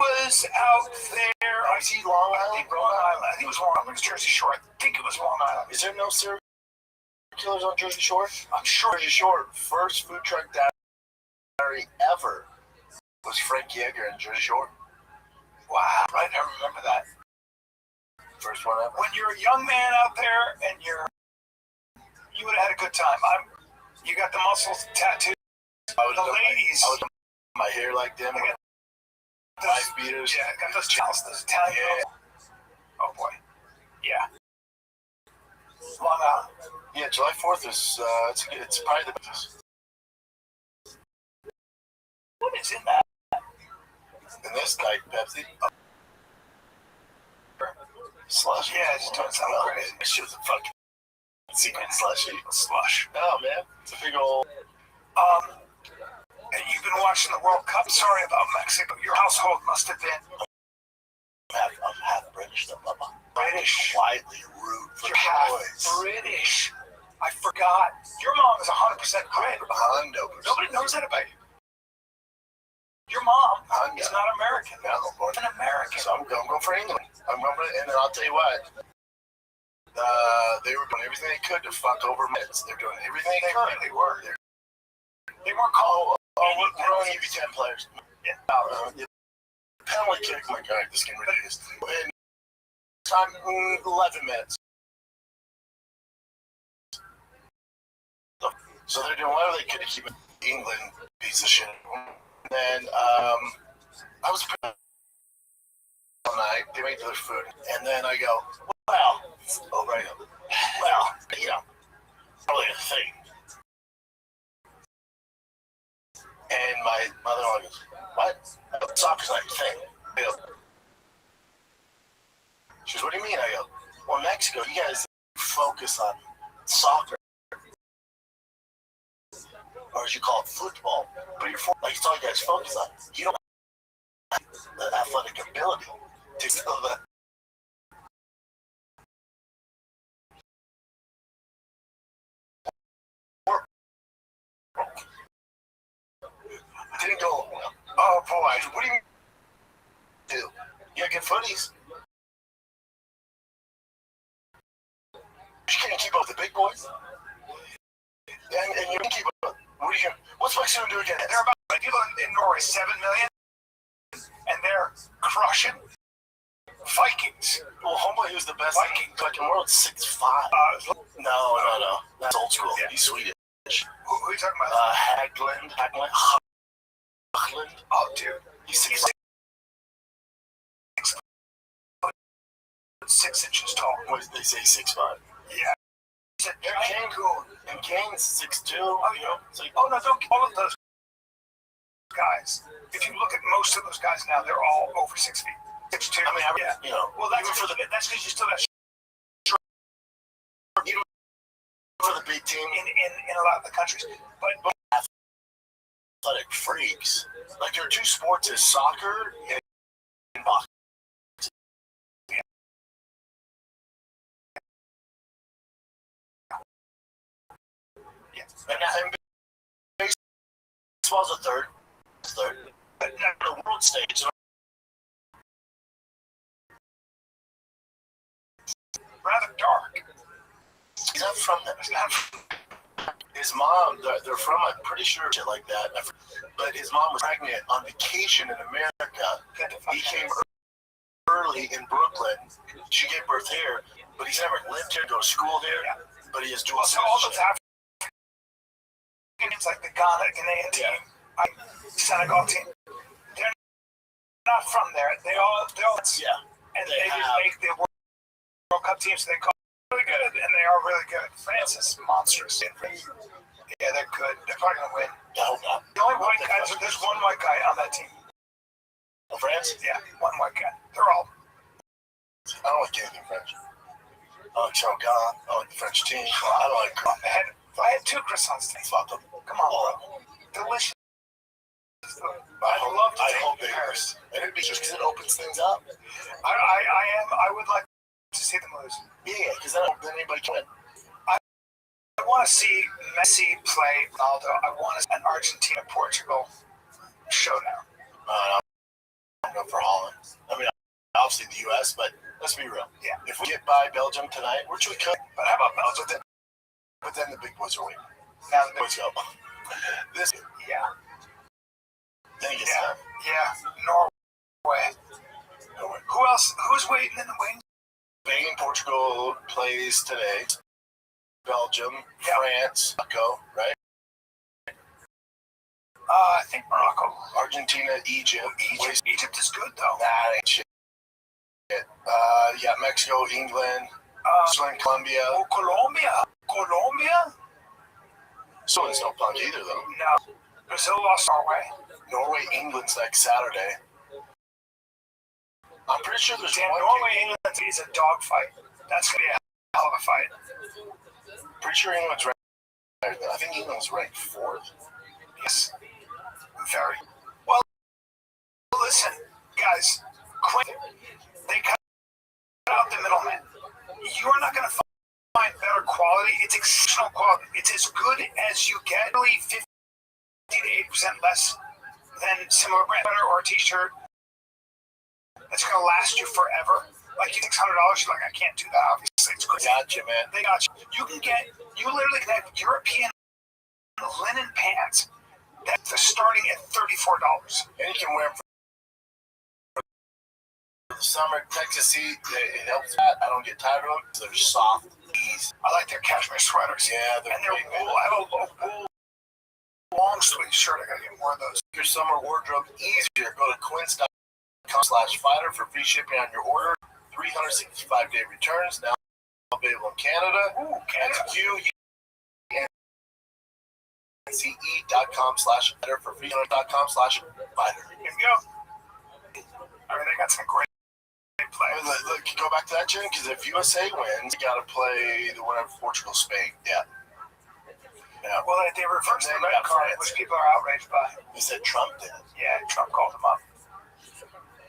C: was out there.
U: I see Long Island?
C: Long Island. I think it was Long Island. It was Jersey Shore. I think it was Long Island.
U: Is there no serial killers on Jersey Shore?
C: I'm sure.
U: Jersey Shore, first food truck diary ever was Frank Yeager in Jersey Shore.
C: Wow, I never remember that.
U: First one ever.
C: When you're a young man out there and you would have had a good time. You got the muscles tattooed. The ladies.
U: I was my hair like them. Wife beaters.
C: Yeah, got those chalices, those Italian girls. Oh boy. Yeah. Long Island.
U: Yeah, July 4th is it's probably the best.
C: What is in that?
U: In this Diet Pepsi. Slush.
C: Yeah, it's doing something crazy.
U: This shit was a fucking secret slushy.
C: Slush.
U: Oh man, it's a big old.
C: And you've been watching the World Cup. Sorry about Mexico. Your household must have been.
U: I'm half British, though, Mama.
C: British.
U: Quietly rude for
C: You're half British. I forgot. Your mom is 100% Brit. Nobody knows that about you. Your mom is not American.
U: No, I'm born
C: an American.
U: So I'm going for England. I'm going for, and then I'll tell you what. They were doing everything they could to fuck over Mets. They're doing everything they could.
C: They were. They weren't called.
U: We're only give you 10 players. Yeah. The penalty kick. Oh my God, this is getting ridiculous. And time 11 minutes. So they're doing whatever they could to keep England piece of shit. And I was all night. They made their food, and then I go, well, you know, probably a thing. And my mother-in-law goes, what? Soccer's not a thing. I go, she goes, what do you mean? I go, well, Mexico, you guys focus on soccer. Or as you call it, football. But you're like it's all you guys focus on. You don't have the athletic ability to know that. Didn't go well. Oh boy, what do you do? You got good footies. You can't keep up with the big boys. And you can keep up. What's Mexico doing again?
C: There are about people in Norway, 7 million, and they're crushing Vikings.
U: Well, homeboy who's the best Viking fucking world, 6'5". No. That's old school. Yeah. He's Swedish.
C: Who are you talking about?
U: Haglund.
C: Oh, dude.
U: He's
C: 6 inches tall.
U: What did they say, 6'5"?
C: Yeah.
U: And Kane's 6'2".
C: Oh, no, don't all of those guys. if you look at most of those guys now, they're all over 6 feet. 6'2".
U: I mean, you know,
C: Well, that's because you still got
U: even for the big team
C: in a lot of the countries. But
U: athletic freaks. Like there are two sports: is soccer and boxing. And baseball's a third. But now the world stage.
C: Rather dark.
U: He's not from there. His mom, they're from, I'm pretty sure, shit like that. But his mom was pregnant on vacation in America. He came early in Brooklyn. She gave birth here, but he's never lived here, go to school here. But he has dual citizenship.
C: It's like the Ghanaian team, Senegal team. They're not from there. They all and they just make the World Cup teams. They call really good, and they are really good. France is monstrous. Yeah, they're good. They're probably gonna win.
U: I hope not.
C: The only white guy, there's one white guy on that team.
U: France?
C: Yeah, one white guy. They're all.
U: I don't like anything French. I like Sean Gone. I like the French team. I don't like.
C: I had 2 croissants today.
U: Fuck them.
C: Come on, bro. Delicious.
U: I hope they
C: Paris.
U: And it'd be just because it opens things up.
C: I would like to see them lose.
U: Yeah, because then anybody can win.
C: I want to see Messi play Ronaldo. I want an Argentina-Portugal showdown.
U: I'm going for Holland. I mean, obviously the U.S., but let's be real.
C: Yeah.
U: If we get by Belgium tonight, which we could,
C: but how about Belgium?
U: But then the big boys are winning.
C: Now the big
U: boys go. This,
C: yeah.
U: Then you get
C: Norway. Who else? Who's waiting in the wings?
U: Spain, Portugal plays today. Belgium, France, Morocco, right?
C: I think Morocco.
U: Argentina, Egypt.
C: Egypt is good though.
U: That ain't shit. Mexico, England, Switzerland, Colombia.
C: Oh, Colombia?
U: Switzerland's no punk either though.
C: No. Brazil lost
U: Norway, England's next Saturday. I'm pretty sure there's
C: Norway, England is a dogfight. That's gonna be a hell of a fight.
U: Pretty sure England's ranked. I think England's ranked 4th.
C: Yes. Very. Well, listen, guys. Quick. They cut out the middleman. You're not gonna find better quality. It's exceptional quality. It's as good as you get. Really 50 to 8% less than similar brand or a t-shirt. That's gonna last you forever. Like you $600, you're like, I can't do that. Obviously, it's crazy.
U: Gotcha, man.
C: They got you. You literally can have European linen pants that's starting at $34.
U: And you can wear them for the summer. Texas heat, it helps that. I don't get tired of them. They're soft, easy.
C: I like their cashmere sweaters.
U: Yeah,
C: they're wool. I have a wool long sleeve shirt. I gotta get more of those.
U: Your summer wardrobe easier. Go to quince.com/fighter for free shipping on your order. 365-day returns now available in Canada.
C: Ooh, Canada.
U: QNCE.com/fighter for free. .com/fighter.
C: Here we go. I mean, they got some great players.
U: Look, go back to that, Jim, because if USA wins, you got to play the winner of Portugal, Spain. Yeah.
C: Well, they reversed the red card, which people are outraged by.
U: You said Trump did.
C: Yeah, Trump called him up.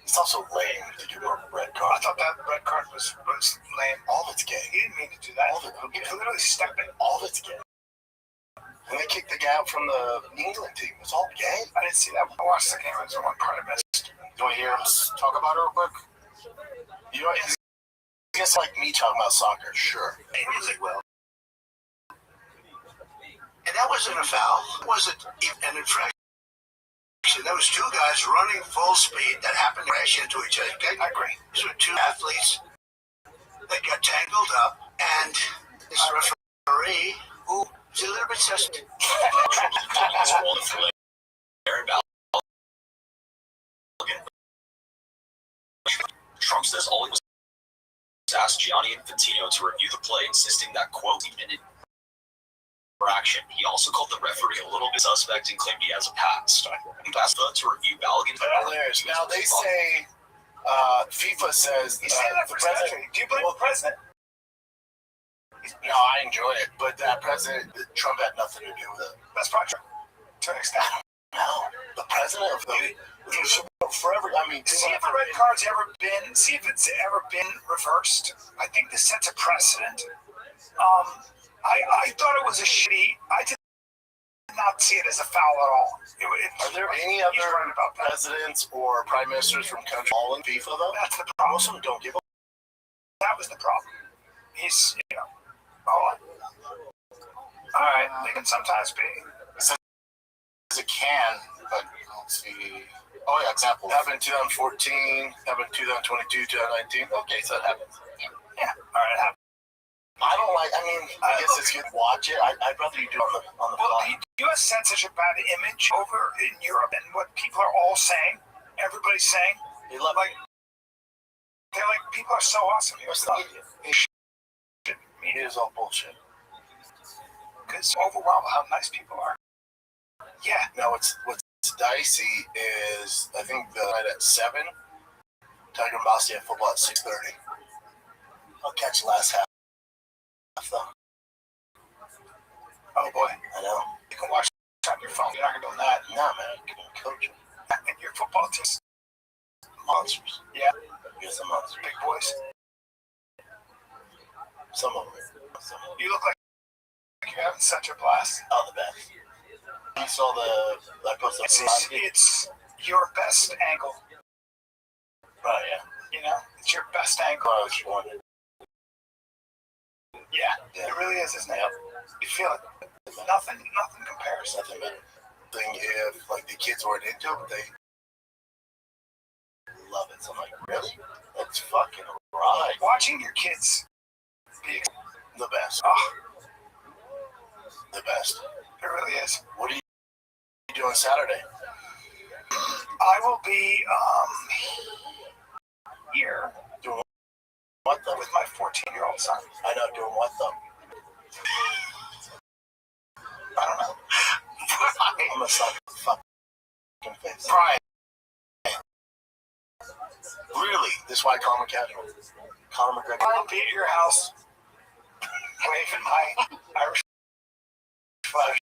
U: It's also lame to give a red card.
C: I thought that red card was lame.
U: All of it's gay.
C: He didn't mean to do that. He literally stepped in.
U: All of it's gay. When they kicked the guy out from the England team, it was all gay.
C: I didn't see that. I watched the game. It was the one part I missed.
U: You want to hear him talk about it real quick? You know, it's like me talking about soccer. Sure.
T: Really well. And that wasn't a foul. It wasn't an infraction. There was 2 guys running full speed that happened to crash into each other. Okay?
C: I agree.
T: These were 2 athletes that got tangled up, and this referee, who was a little bit suspect.
A: Trump says all he was asked Gianni Infantino to review the play, insisting that, quote, he infraction. He also called the referee a little bit suspect and claimed he has a past. He asked to review Balogun.
U: Now they say FIFA says
C: He's saying that
U: the
C: for his country. Do you blame the president?
U: No, I enjoy it, but that president Trump had nothing to do with it.
C: That's probably true. To an extent.
U: No, the president of forever. I mean,
C: see if a red card's ever been. See if it's ever been reversed. I think this sets a precedent. I thought it was a shitty. I did not see it as a foul at all.
U: Are there any other presidents or prime ministers from countries all in FIFA though?
C: That's the problem.
U: Most of them don't give a.
C: That was the problem. He's, all right. They can sometimes be.
U: It can, but let's see. Oh yeah, example. Happened in 2014. Happened in 2022, 2019. Okay, so it happens.
C: Yeah. All right. It happened.
U: I don't like. I mean, I guess it's good to watch it. I'd rather you do it on the
C: Well, the U.S. sent such a bad image over in Europe, and what people are all saying, everybody's saying, they're like, people are so awesome here.
U: Media is all bullshit.
C: Because overwhelmed how nice people are. Yeah.
U: Now, what's dicey is I think the night at 7. Tiger and Bossy have football at 6:30. I'll catch the last half though.
C: Oh boy.
U: I know.
C: You can watch it on your phone. You're not gonna do that.
U: Nah, man. You can coach them.
C: And your football team's
U: monsters.
C: Yeah.
U: You're some monsters.
C: Big boys.
U: Some of them.
C: You look like you're having such a blast.
U: Oh, the best. You saw I posted
C: it's your best angle.
U: Right, yeah.
C: It's your best angle. Yeah, it really is, isn't it? Yep. You feel it. Nothing compares.
U: Nothing better. Thing if the kids weren't into it, but they love it. So I'm like, really? That's fucking right.
C: Watching your kids be
U: the best.
C: Oh.
U: The best.
C: It really is.
U: What are you doing Saturday?
C: I will be here.
U: Doing what though?
C: With my 14-year-old son.
U: I know, doing what though?
C: I don't know.
U: I'm gonna suck the fucking face.
C: Brian.
U: Really? This is why I call him casual. Conor McGregor.
C: I'll be at your house waving my Irish flag.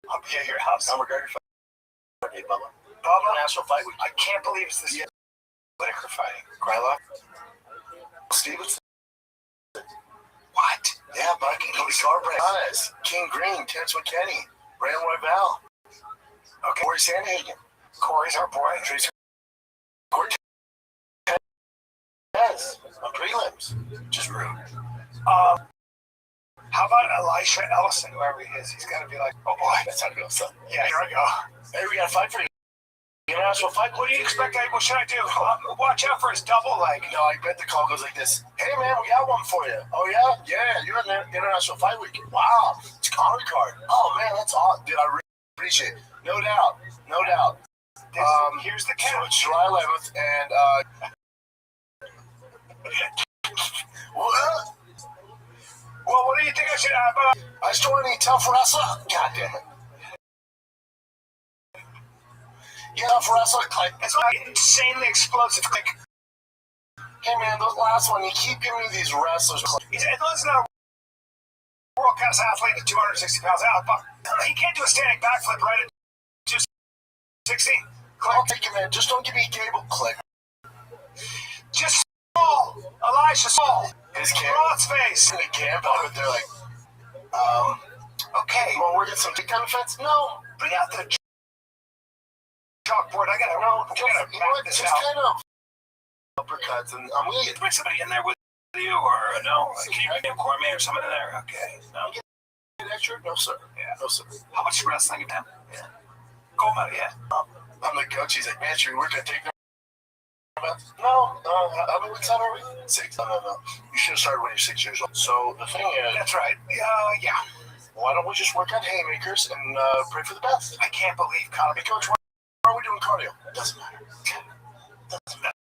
C: I'll be at your house.
U: Conor McGregor fight. Bubba. National Fight Week.
C: I can't believe it's this liquor fighting.
U: Krylov. Stevenson.
C: What?
U: Yeah, Bucky. Garbrandt. King Green. Terrence McKinney. Brandon Royval.
C: Okay.
U: Corey Sandhagen.
C: Corey's our boy.
U: Tracy Cortez. On prelims. Just rude.
C: How about Elisha Ellison, whoever he is? He's got to be like, oh boy.
U: That's how it goes, son.
C: Yeah, here I go.
U: Hey, we got to fight for you. International fight.
C: What do you expect? What should I do? Watch out for his double leg.
U: No, I bet the call goes like this. Hey, man, we got one for you. Oh, yeah? Yeah, you're in the International Fight Week. Wow. It's a Conor card. Oh, man, that's awesome. Dude, I really appreciate it. No doubt. No doubt.
C: Here's the catch.
U: So July 11th, and what?
C: Well, what do you think I should have?
U: I just don't want any tough wrestler. God damn it. Yeah, tough wrestler.
C: It's not insanely explosive.
U: Hey, man, those last one, you keep giving me these wrestlers.
C: He's not a world-class athlete at 260 pounds out, but he can't do a standing backflip right at just 60.
U: I'll take it, man. Just don't give me a Gable click.
C: Just Saul. Elisha Saul.
U: His camp.
C: Roth's face.
U: In the camp, they're like,
C: okay.
U: You want to work at some big time defense? No.
C: Bring out the chalkboard. I gotta map this out.
U: Just kind of uppercuts, and I'm gonna
C: bring somebody in there with you, or no? Can you bring a Cormier or someone in there? Okay. No.
U: Get extra? No, sir.
C: Yeah.
U: No, sir.
C: How much wrestling you have? Yeah. Gold medal, yeah.
U: I'm the coach. He's like, man, should we work at take them? No. How many weeks out are we? 6. No. You should have started when you're 6 years old. So the thing is,
C: that's right. Yeah.
U: Why don't we just work on haymakers and pray for the best?
C: I can't believe Conor.
U: Coach, why are we doing cardio? Doesn't matter. Doesn't matter.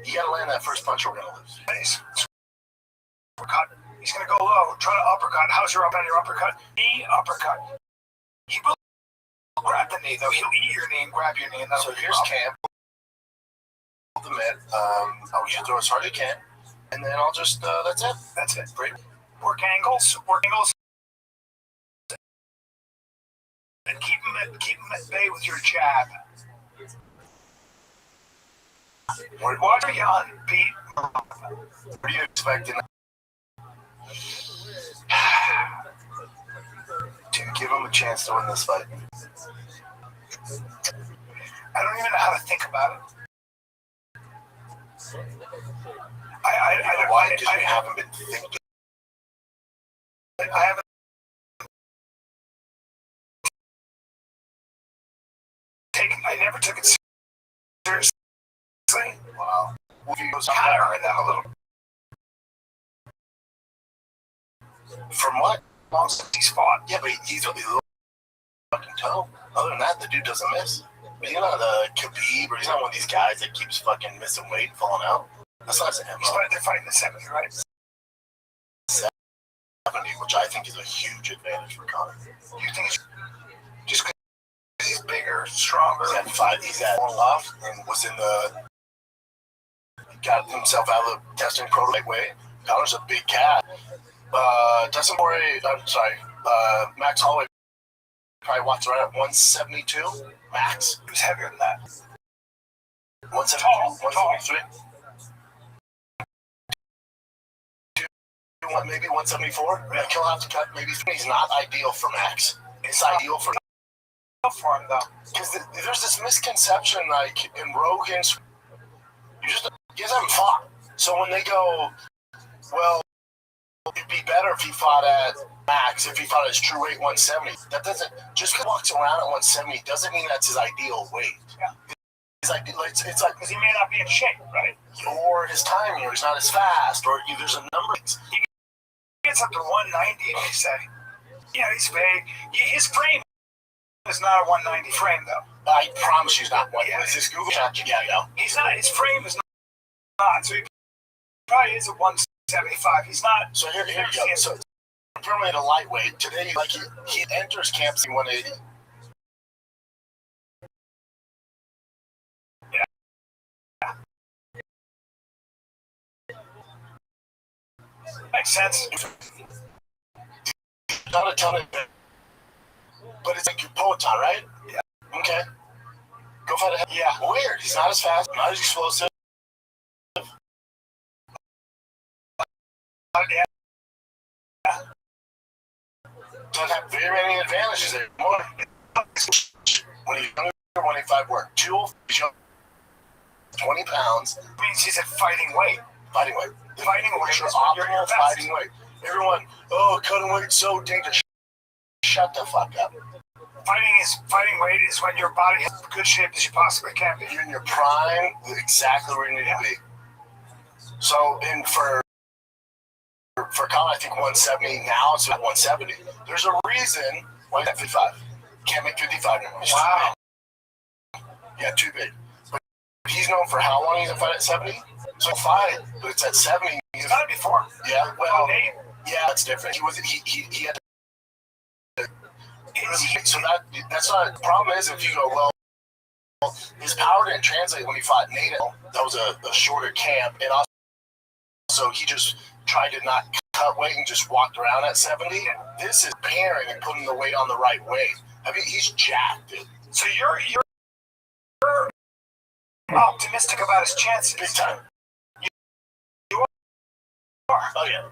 U: You gotta land that first punch or we're gonna lose.
J: Uppercut. He's gonna go low. Try to uppercut. How's your up on your uppercut? Knee uppercut. He will grab the knee though. He'll eat your knee and grab your knee. And
U: so here's camp. The mitt. I want you to throw as hard as you can, and then I'll just that's it.
J: That's it. Great. Work angles. Work angles. And keep him at bay with your jab. Watch me on, Pete.
U: What are you expecting? Dude, give him a chance to win this fight.
J: I don't even know how to think about it.
U: Why? Because you haven't been thinking.
J: I haven't. I never took it seriously.
U: Wow.
J: Kind of earned that a little.
U: From what?
J: Long since he's fought.
U: Yeah, but he's a little fucking toe. Other than that, the dude doesn't miss. But he's not a Khabib, or he's not one of these guys that keeps fucking missing weight and falling out. That's not his MO.
J: They're fighting the 70, right?
U: 70, which I think is a huge advantage for Conor.
J: You think it's just because he's bigger, stronger?
U: He's had long off and was in the. Got himself out of the testing prototype way. Conor's a big cat. Dustin Poirier, Max Holloway probably walks around at 172 max.
J: He was heavier than that.
U: 172, 173. Maybe 174. He'll have to cut maybe. He's not ideal for Max. It's ideal for
J: him though.
U: Because there's this misconception, like in Rogan's, you guys haven't fought. So when they go, well, it'd be better if he fought at Max, if he fought at his true weight 170. That doesn't, just because he walks around at 170 doesn't mean that's his ideal weight.
J: Yeah.
U: It's like
J: because he may not be in shape, right?
U: Or his timing, or he's not as fast, or there's a number of things.
J: He gets up to 190, and they say, he's big. His frame is not a 190 frame, though.
U: I promise you, he's not 190. Is this Google shot?
J: He's not. His frame is not. So he probably is a 175. He's not.
U: So here you go. So permanently a lightweight today, like he enters camp 180.
J: Yeah. Makes sense.
U: Not a ton of, but it's like your Poetan, right?
J: Yeah.
U: Okay. Go fight ahead.
J: Yeah.
U: Weird. He's not as fast, not as explosive.
J: Yeah.
U: Doesn't have very many advantages there. When he's younger, 185 work. 205, 20 pounds.
J: Means he's at fighting weight.
U: Fighting weight.
J: Fighting weight is
U: optimal fighting weight. Everyone, cutting weight so dangerous. Shut the fuck up.
J: Fighting weight is when your body is in good shape as you possibly can be.
U: You're in your prime, exactly where you need to be. So, and for Conor, I think 170 now, it's at 170. There's a reason why he's at 55. Can't make 55 anymore.
J: Wow.
U: Yeah, too big. But he's known for how long he's gonna fight at 70? So fight, but it's at 70.
J: He's done it before.
U: Yeah, well, yeah, that's different. He had to. So that's not the problem. Is if you go, well, his power didn't translate when he fought NATO. That was a shorter camp, and also he just tried to not cut weight and just walked around at 70. This is pairing and putting the weight on the right way. I mean, he's jacked, dude.
J: So you're optimistic about his chances.
U: Big time.
J: You are.
U: Oh yeah.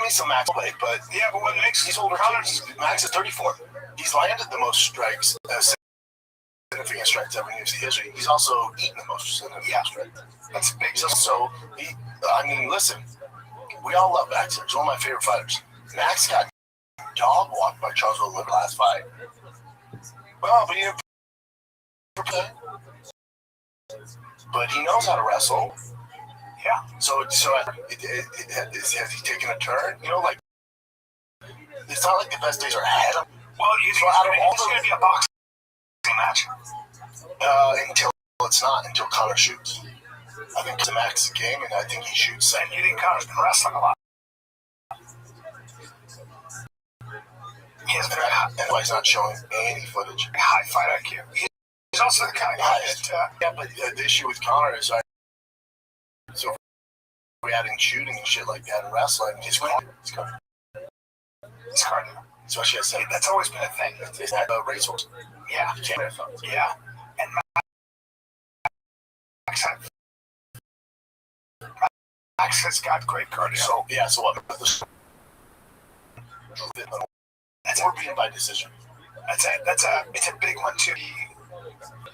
U: Me some Max weight, but
J: what makes
U: he's older. Max is 34. He's landed the most strikes, significant strikes ever in UFC history. He's also eaten the most significant strikes. That's big. So listen, we all love Max. He's one of my favorite fighters. Max got dog walked by Charles Oliveira last fight. Well, but he knows how to wrestle. Yeah. So has he taken a turn? Like it's not like the best days are ahead of him.
J: Well, it's going to be a boxing match
U: until it's not until Connor shoots. I think it's a max game, and I think he shoots.
J: And you think Connor's been wrestling a lot? He has been
U: and why he's not showing any footage.
J: High fight IQ. He's also the kind of guy that.
U: But the issue with Connor is, so we're adding shooting and shit like that in wrestling. He's cardio. Especially at 7.
J: That's always been a thing.
U: It's that racehorse.
J: Yeah. Yeah. And Max has got great cardio.
U: So what? That's more being by decision.
J: It's a big one too.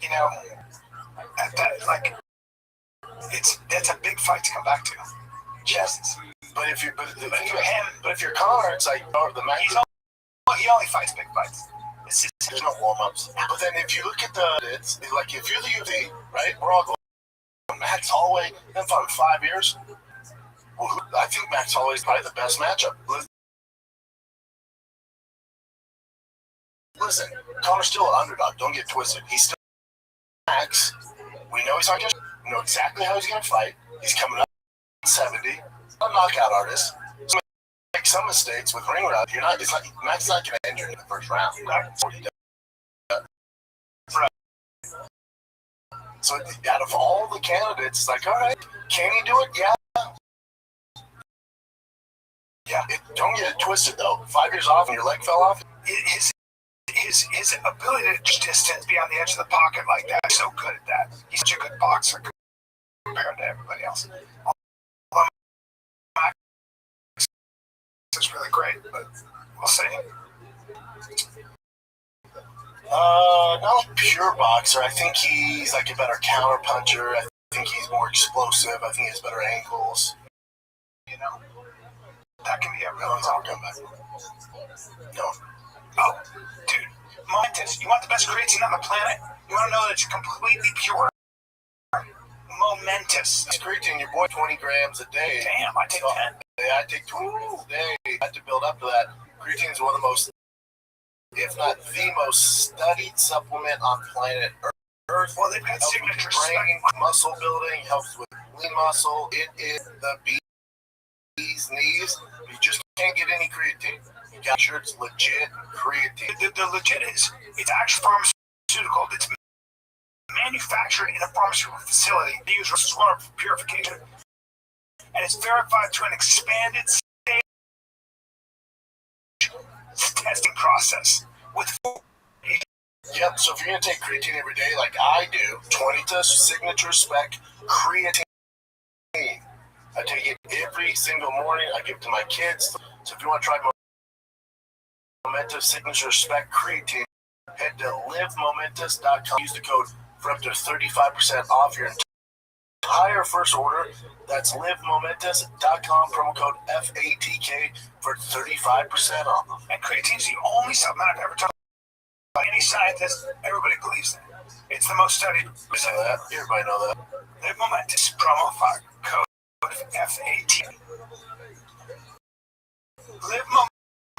J: You know, that's a big fight to come back to.
U: Yes. But if you're Connor, it's like the match.
J: He only fights big fights.
U: There's no warm-ups. But then if you look at it's like if you're the UFC, right? We're all going Max Holloway. Then for 5 years. Well, I think Max Holloway is probably the best matchup. Listen, Connor's still an underdog. Don't get twisted. He's still Max. We know he's not going to. We know exactly how he's going to fight. He's coming up 70. A knockout artist. Make some mistakes with ring rust. Max is not going to end you in the first round. That's what he does. So out of all the candidates, it's like, all right, can he do it? Yeah. Don't get it twisted though. 5 years off and your leg fell off.
J: His ability to distance, be on the edge of the pocket like that, he's so good at that. He's such a good boxer compared to everybody else. It's really great, but we'll see.
U: Not a pure boxer. I think he's like a better counter puncher. I think he's more explosive. I think he has better angles.
J: You know, that can be a real
U: comeback. No.
J: Oh, dude, Momentous, you want the best creatine on the planet? You want to know that it's completely pure? Momentous.
U: It's creatine, your boy, 20 grams a day.
J: Damn, I take 10.
U: I take 20 grams a day. I have to build up to that. Creatine is one of the most, if not the most studied supplement on planet Earth.
J: Well, they've got signature
U: brain, muscle building, helps with lean muscle. It is the bee's knees. You just can't get any creatine. You got sure it's legit creatine.
J: The legit is, it's actually pharmaceutical. It's manufactured in a pharmaceutical facility. They use water purification. And it's verified to an expanded stage testing process with.
U: Yep, so if you're going to take creatine every day like I do, 20 to signature spec creatine. I take it every single morning. I give it to my kids. So if you want to try Momentus signature spec creatine, head to livemomentus.com. Use the code for up to 35% off your entire first order. That's livemomentus.com, promo code FATK for 35% off.
J: And creatine's the only supplement I've ever talked about. Any scientist, everybody believes that. It's the most studied.
U: Everybody know that.
J: Live Momentous, promo code FATK.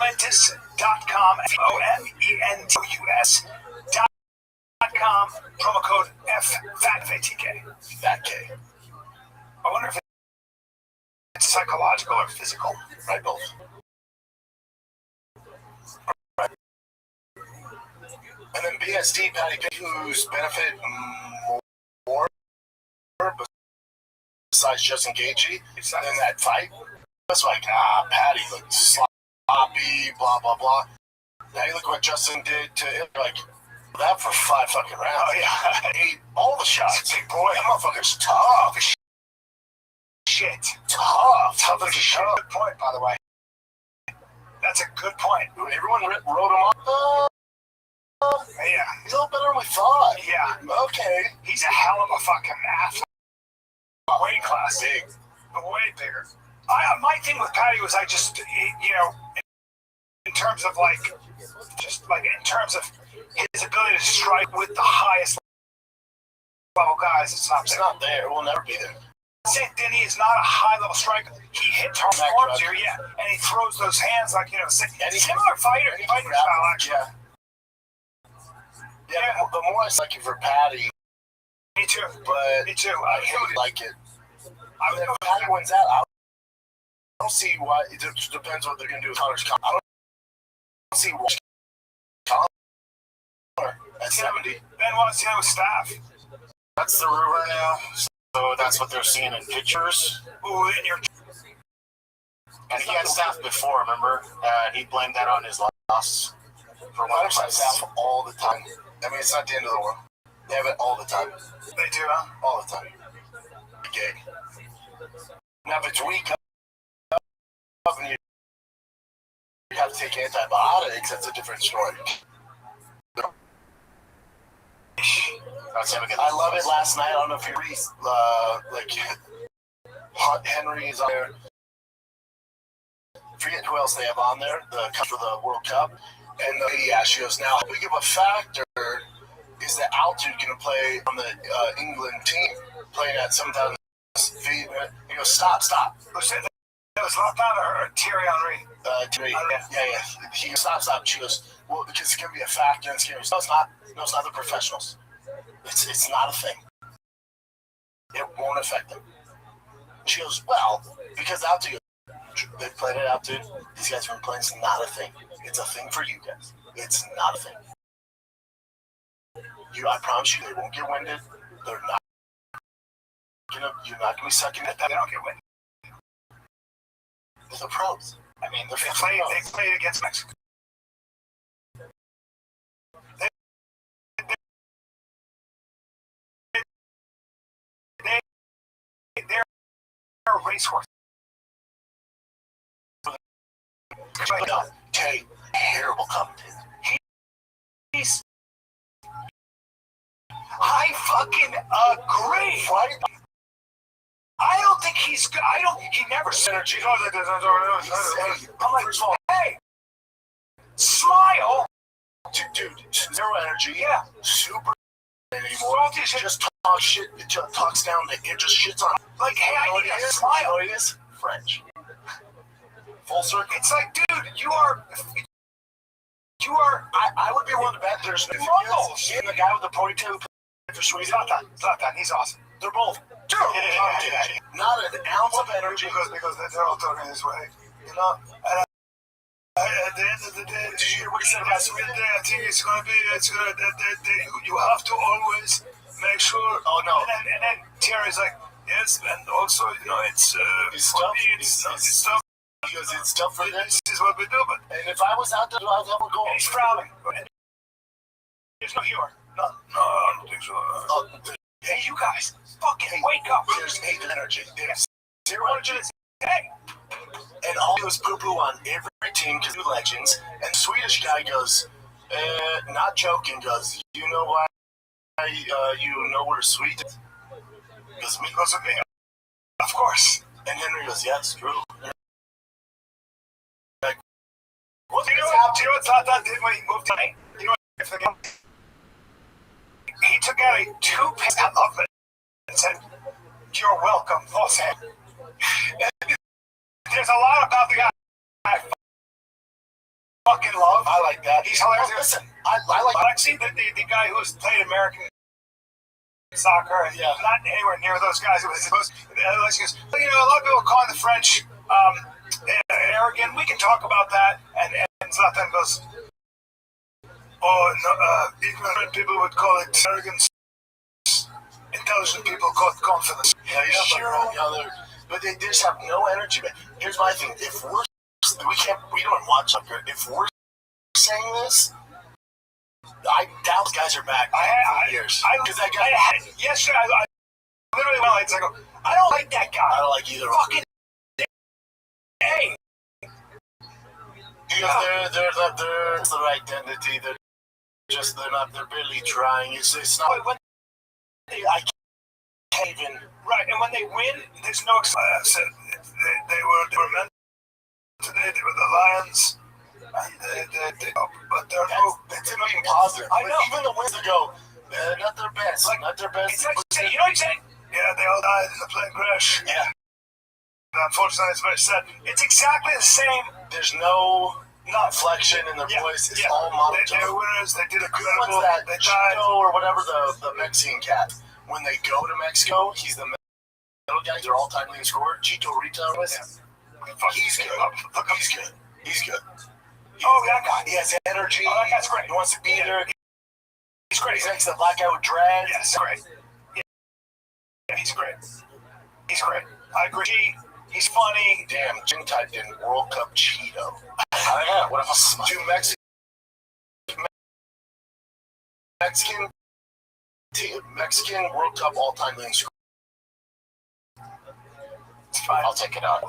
J: LiveMomentus.com, FOMENTOUS.com, promo code FATK.
U: Fat K.
J: I wonder if it's psychological or physical.
U: Right, both. Right. And then BSD, Patty, who's benefit more besides just engaging in that fight. It's like, Patty looks sloppy, blah, blah, blah. Now you look what Justin did to him, like, that for 5 fucking rounds.
J: Oh, yeah.
U: He ate all the shots.
J: Big boy.
U: That motherfucker's tough.
J: Shit.
U: Tough as a
J: shit. Good point, by the way. That's a good point.
U: Everyone wrote him off.
J: Yeah.
U: He's a little better than we thought.
J: Yeah.
U: Okay.
J: He's a hell of a fucking athlete. Weight class.
U: Big.
J: Way bigger. My thing with Patty was I just, in terms of in terms of his ability to strike with the highest level guys, it's not there.
U: It will never be there.
J: St. Denis is not a high-level striker. He hits hard forms here, yeah, and he throws those hands like, similar fighting style, actually.
U: Yeah, the more I like it for Patty,
C: Me too.
U: But
C: Me too.
U: I hate like it. I mean, if Patty wins that, I don't see why. It depends what they're going to do with Connor's contract. I don't see why Connor at 70.
C: Ben wants him with staff.
K: That's the rumor now. So that's what they're seeing in pictures.
C: Ooh, in your.
K: And he had staff before, remember? He blamed that on his loss. For one
U: Fighters have staff all the time. I mean, it's not the end of the world. They have it all the time.
C: They do, huh?
U: All the time. Okay. Now, if it's weak up and you have to take antibiotics, that's a different story. I love it last night. I don't know if you read, Henry is on there. Forget who else they have on there, the coach for the World Cup. And the lady asked, she goes, now, how big of a factor is the altitude going to play on the England team playing at 7,000 feet? He goes, stop.
C: That was Lothar or Thierry Henry?
U: Thierry. Yeah. He goes, stop. She goes, well, because it's going to be a factor. And it's going to be, no, it's not the professionals. It's not a thing. It won't affect them. She goes, well, because altitude, they played it out, dude. These guys have been playing. It's not a thing. It's a thing for you guys. It's not a thing. I promise you, they won't get winded. They're not gonna. You're not gonna be sucking at that.
C: They don't get winded.
U: They're the pros.
C: I mean, they played against Mexico. They're a racehorse.
U: Okay, terrible commentator.
C: I fucking agree.
U: Right?
C: I don't think he's good. He never synergy. I'm like, hey, smile.
U: Dude, zero energy.
C: Yeah.
U: Super anymore. Just talk shit. It just talks down to it. Just shits on.
C: Like, hey, I need a smile.
U: You know what it is? French. Full circle.
C: It's like, dude, you are.
U: I would be willing to bet there's no Ruggles. And the guy with the ponytail for Sweden.
C: Zlatan, he's awesome.
U: They're both. Dude. Not an ounce of energy.
C: Because they're all talking this way. You know? And at the end of the day,
U: did you hear what he said about Sweden?
C: I think it's going to be. You have to always make sure.
U: Oh, no.
C: And then Terry's like, yes, and also, it's
U: tough.
C: It's tough.
U: Because it's tough for them.
C: This is what we do, but.
U: And if I was out there, I'd have a goal.
C: And he's frowning. There's no humor. No, I don't think so. Hey, you guys, fucking wake up.
U: There's hate energy. There's zero energy.
C: Hey.
U: And all he was poo-poo on every team because they're legends. And the Swedish guy goes, not joking, goes, you know why you know we're sweet? Because of me.
C: Of course.
U: And Henry goes, yeah, it's true. Like,
C: well, do you know what Zlatan did when he moved to me? You know what? He took out a toothpaste of it and said, you're welcome, Jose. There's a lot about the guy I fucking love.
U: I like that.
C: He's hilarious.
U: Well, listen, I like
C: But I've seen the guy who's played American soccer and not anywhere near those guys. It was supposed to, a lot of people call the French arrogant. We can talk about that. And Zlatan goes, ignorant people would call it arrogance. Intelligent people call it confidence.
U: Yeah, sure. But they just have no energy. But here's my thing: if we don't watch soccer. If we're saying this, I doubt those guys are back for years.
C: Yesterday, I literally went like, I don't like that guy.
U: I don't like either.
C: Fucking hey.
U: Because they're the identity. They're barely trying. It's not. I can't even.
C: Right, and when they win, there's no excitement. They were meant today. They were the Lions, and but they're
U: That's not even positive. I know. Even the wins to go, not their best. Not their best.
C: It's like, you know what I'm saying? Yeah, they all died in the plane crash.
U: Yeah.
C: And unfortunately, it's very sad. It's exactly the same.
U: There's no flexion in their voice. It's all monotone.
C: They're winners. They did incredible.
U: What's that? They died. Or whatever the Mexican cat. when they go to Mexico, he's the middle guy. They're all-time leading scorer. Chito Rito was. He's good. He's good. He's good. That guy. He has energy. Oh, that guy's great. He wants to be there. He's great. He's next to the black guy with dreads.
J: Yes, great. Yeah, he's great. He's great. I agree. He's funny.
U: Damn, Jim typed in World Cup Cheeto. I am. What else? Dude, Mexican World Cup all-time leading scorer. It's fine. I'll take it out.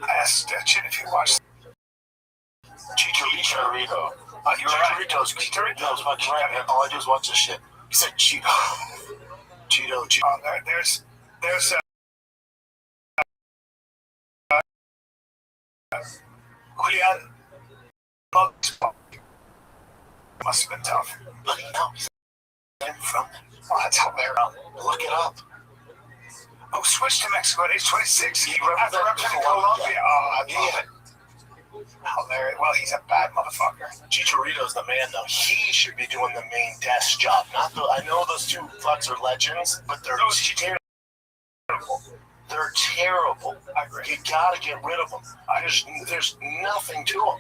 J: I asked Chin if you watched
U: Chicharito.
J: You're right.
U: Chicharito's fucking right, man. All I do is watch this shit. He said Cheeto. Cheeto.
J: There's Julian. Must have been tough.
U: But he's from them.
J: Oh, that's hilarious.
U: Look it up.
J: Oh, switched to Mexico at age 26. After representing Colombia. Oh, I love it. Hilarious. Well, he's a bad motherfucker.
U: Chicharito's the man, though. He should be doing the main desk job. Not the. I know those two fucks are legends, but they're terrible. They're terrible.
J: I agree.
U: You gotta get rid of them. There's nothing to them.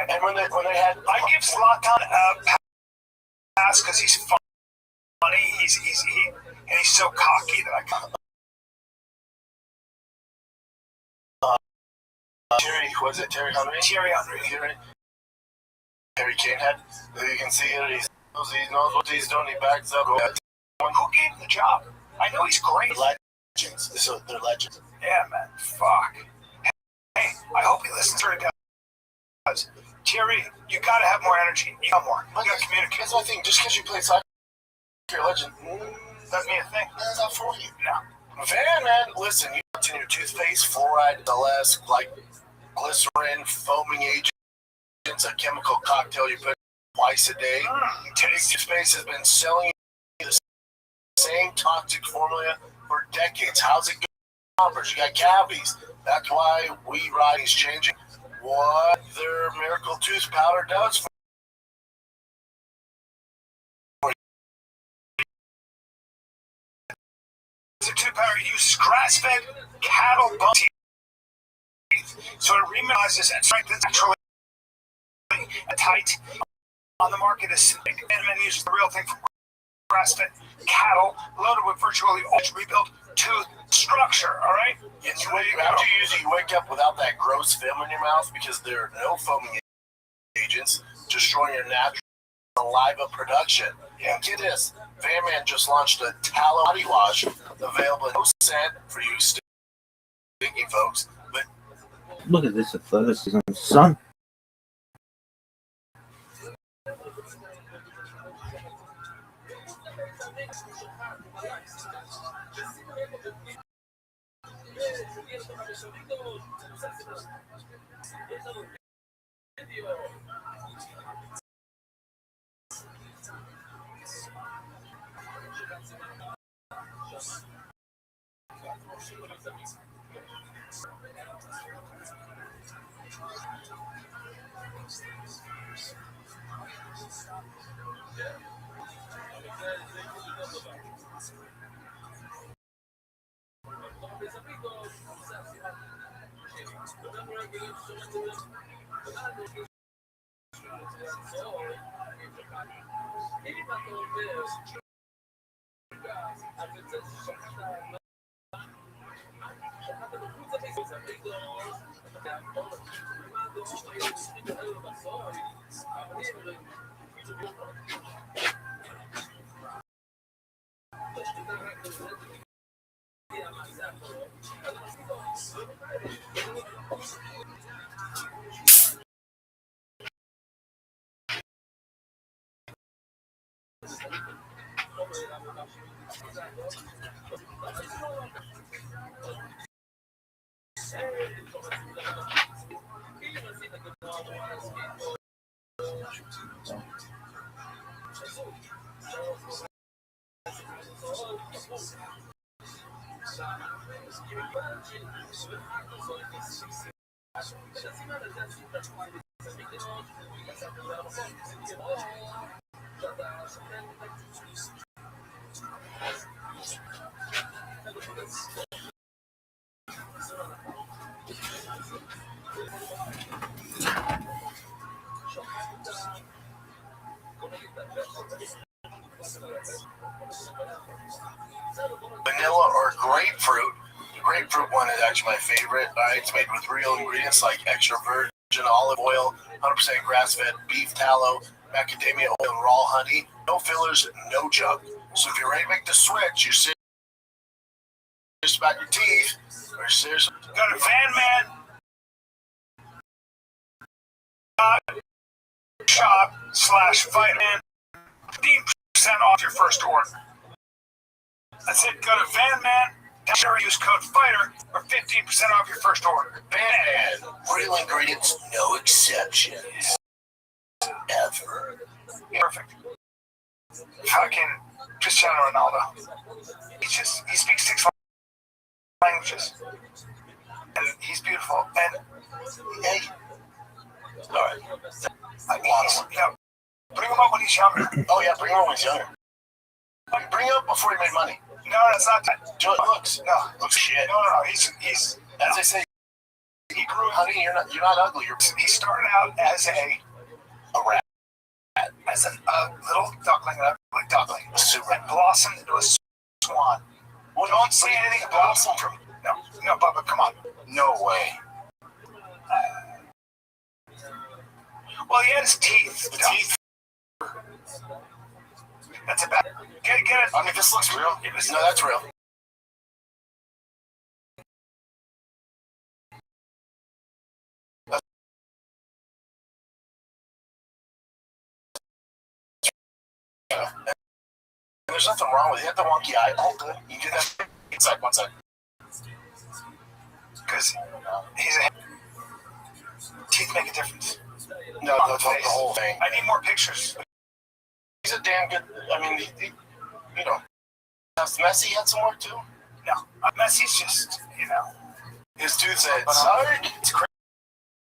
U: And when they had,
J: I give Zlatan a pass because he's funny. He's so cocky that I can't.
U: Terry Henry? Harry Kane had. You can see it. He knows what he's doing. He backs up.
J: Who gave him the job? I know he's great.
U: Legends. So they're legends.
J: Yeah, man. Fuck. Hey, I hope he listens to it. Does. Terry, you gotta have more energy. You got more. You gotta communicate.
U: That's my thing. Just because you play soccer, you're a legend.
J: Doesn't mean a thing.
U: That's not for you.
J: No.
U: Fair, man. Listen, you put in your toothpaste, fluoride, LS, like glycerin, foaming agents, a chemical cocktail you put twice a day. Toothpaste has been selling you the same toxic formula for decades. How's it going? You got cavities. That's why weed riding's changing. What their miracle tooth powder does for
J: the tooth powder uses grass-fed cattle bone teeth, so it remineralizes and strengthens naturally tight. On the market is synthetic and uses the real thing from grass-fed cattle, loaded with virtually all rebuilt tooth structure. All right.
U: After you use it, you wake up without that gross film in your mouth because there are no foaming agents destroying your natural saliva production. And get this, Van Man just launched a tallow body wash available in no scent for you stinky folks. But
G: look at this athleticism, son.
U: Vanilla or grapefruit. The grapefruit one is actually my favorite. It's made with real ingredients like extra virgin olive oil, 100% grass-fed beef tallow, macadamia oil, and raw honey. No fillers, no junk. So if you're ready to make the switch, you're serious about your teeth, or serious.
J: Go to vanman.shop/fighter. 15% off your first order. That's it. Go to vanman. Use code FIGHTER for 15% off your first order.
U: Van, real ingredients, no exceptions. Ever.
J: Perfect. Fucking Cristiano Ronaldo. He speaks 6 languages. And he's beautiful. And hey,
U: alright.
J: Bring him up when he's younger.
U: Oh yeah, bring him up when he's younger. Bring him up before he made money.
J: No, that's not that.
U: Looks shit.
J: No. He's
U: as they say. He grew, honey. You're not ugly.
J: He started out as a
U: rat,
J: as a little duckling, and blossomed into a swan.
U: Well,
J: don't say anything about him. No, Bubba, come on.
U: No way.
J: Well, he had his teeth. The teeth. That's about. Get it.
U: I mean, this looks real. No, that's real. There's nothing wrong with it. You have the wonky eye. All good. You do that. Inside, one side.
J: Because he's a. Teeth make a difference.
U: No, the whole thing.
J: I need more pictures.
U: He's a damn good. I mean, you know. Has Messi had some work too?
J: No, Messi's just,
U: His tooth said, sorry.
J: It's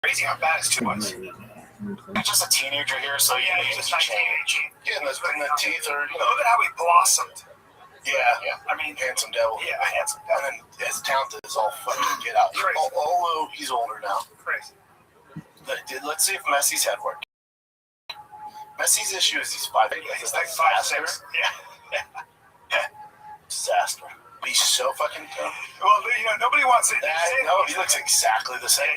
J: crazy how bad his tooth was.
U: He's just a teenager here, so
J: yeah, he's just 19.
U: Yeah, and the teeth are,
J: Look at how he blossomed.
U: Yeah.
J: I mean,
U: handsome devil.
J: Yeah, handsome devil.
U: And then his talent is all fucking get out. Although he's older now.
J: Crazy.
U: Let's see if Messi's had work. Messi's issue is he's 5'8".
J: He's like 5'6". Yeah.
U: Disaster. He's so fucking dumb.
J: Well, nobody wants it.
U: No, he looks exactly the same.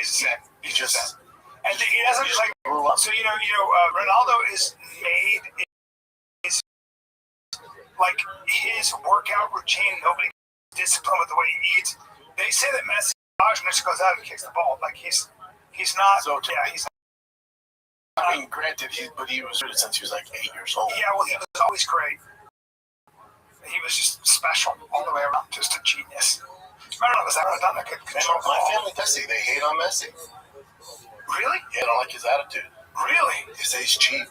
U: He just.
J: And he doesn't like. So Ronaldo is made. Is like his workout routine. Nobody disciplined with the way he eats. They say that Messi just goes out and kicks the ball. Like he's not.
U: So
J: he's.
U: I mean, granted, he was good since he was like 8 years old.
J: Yeah, well, he was always great. He was just special all the way around, just a genius. Was that Maradona could control the
U: My
J: ball?
U: family, Messi, they hate on Messi.
J: Really?
U: Yeah, they don't like his attitude.
J: Really?
U: They say he's cheap.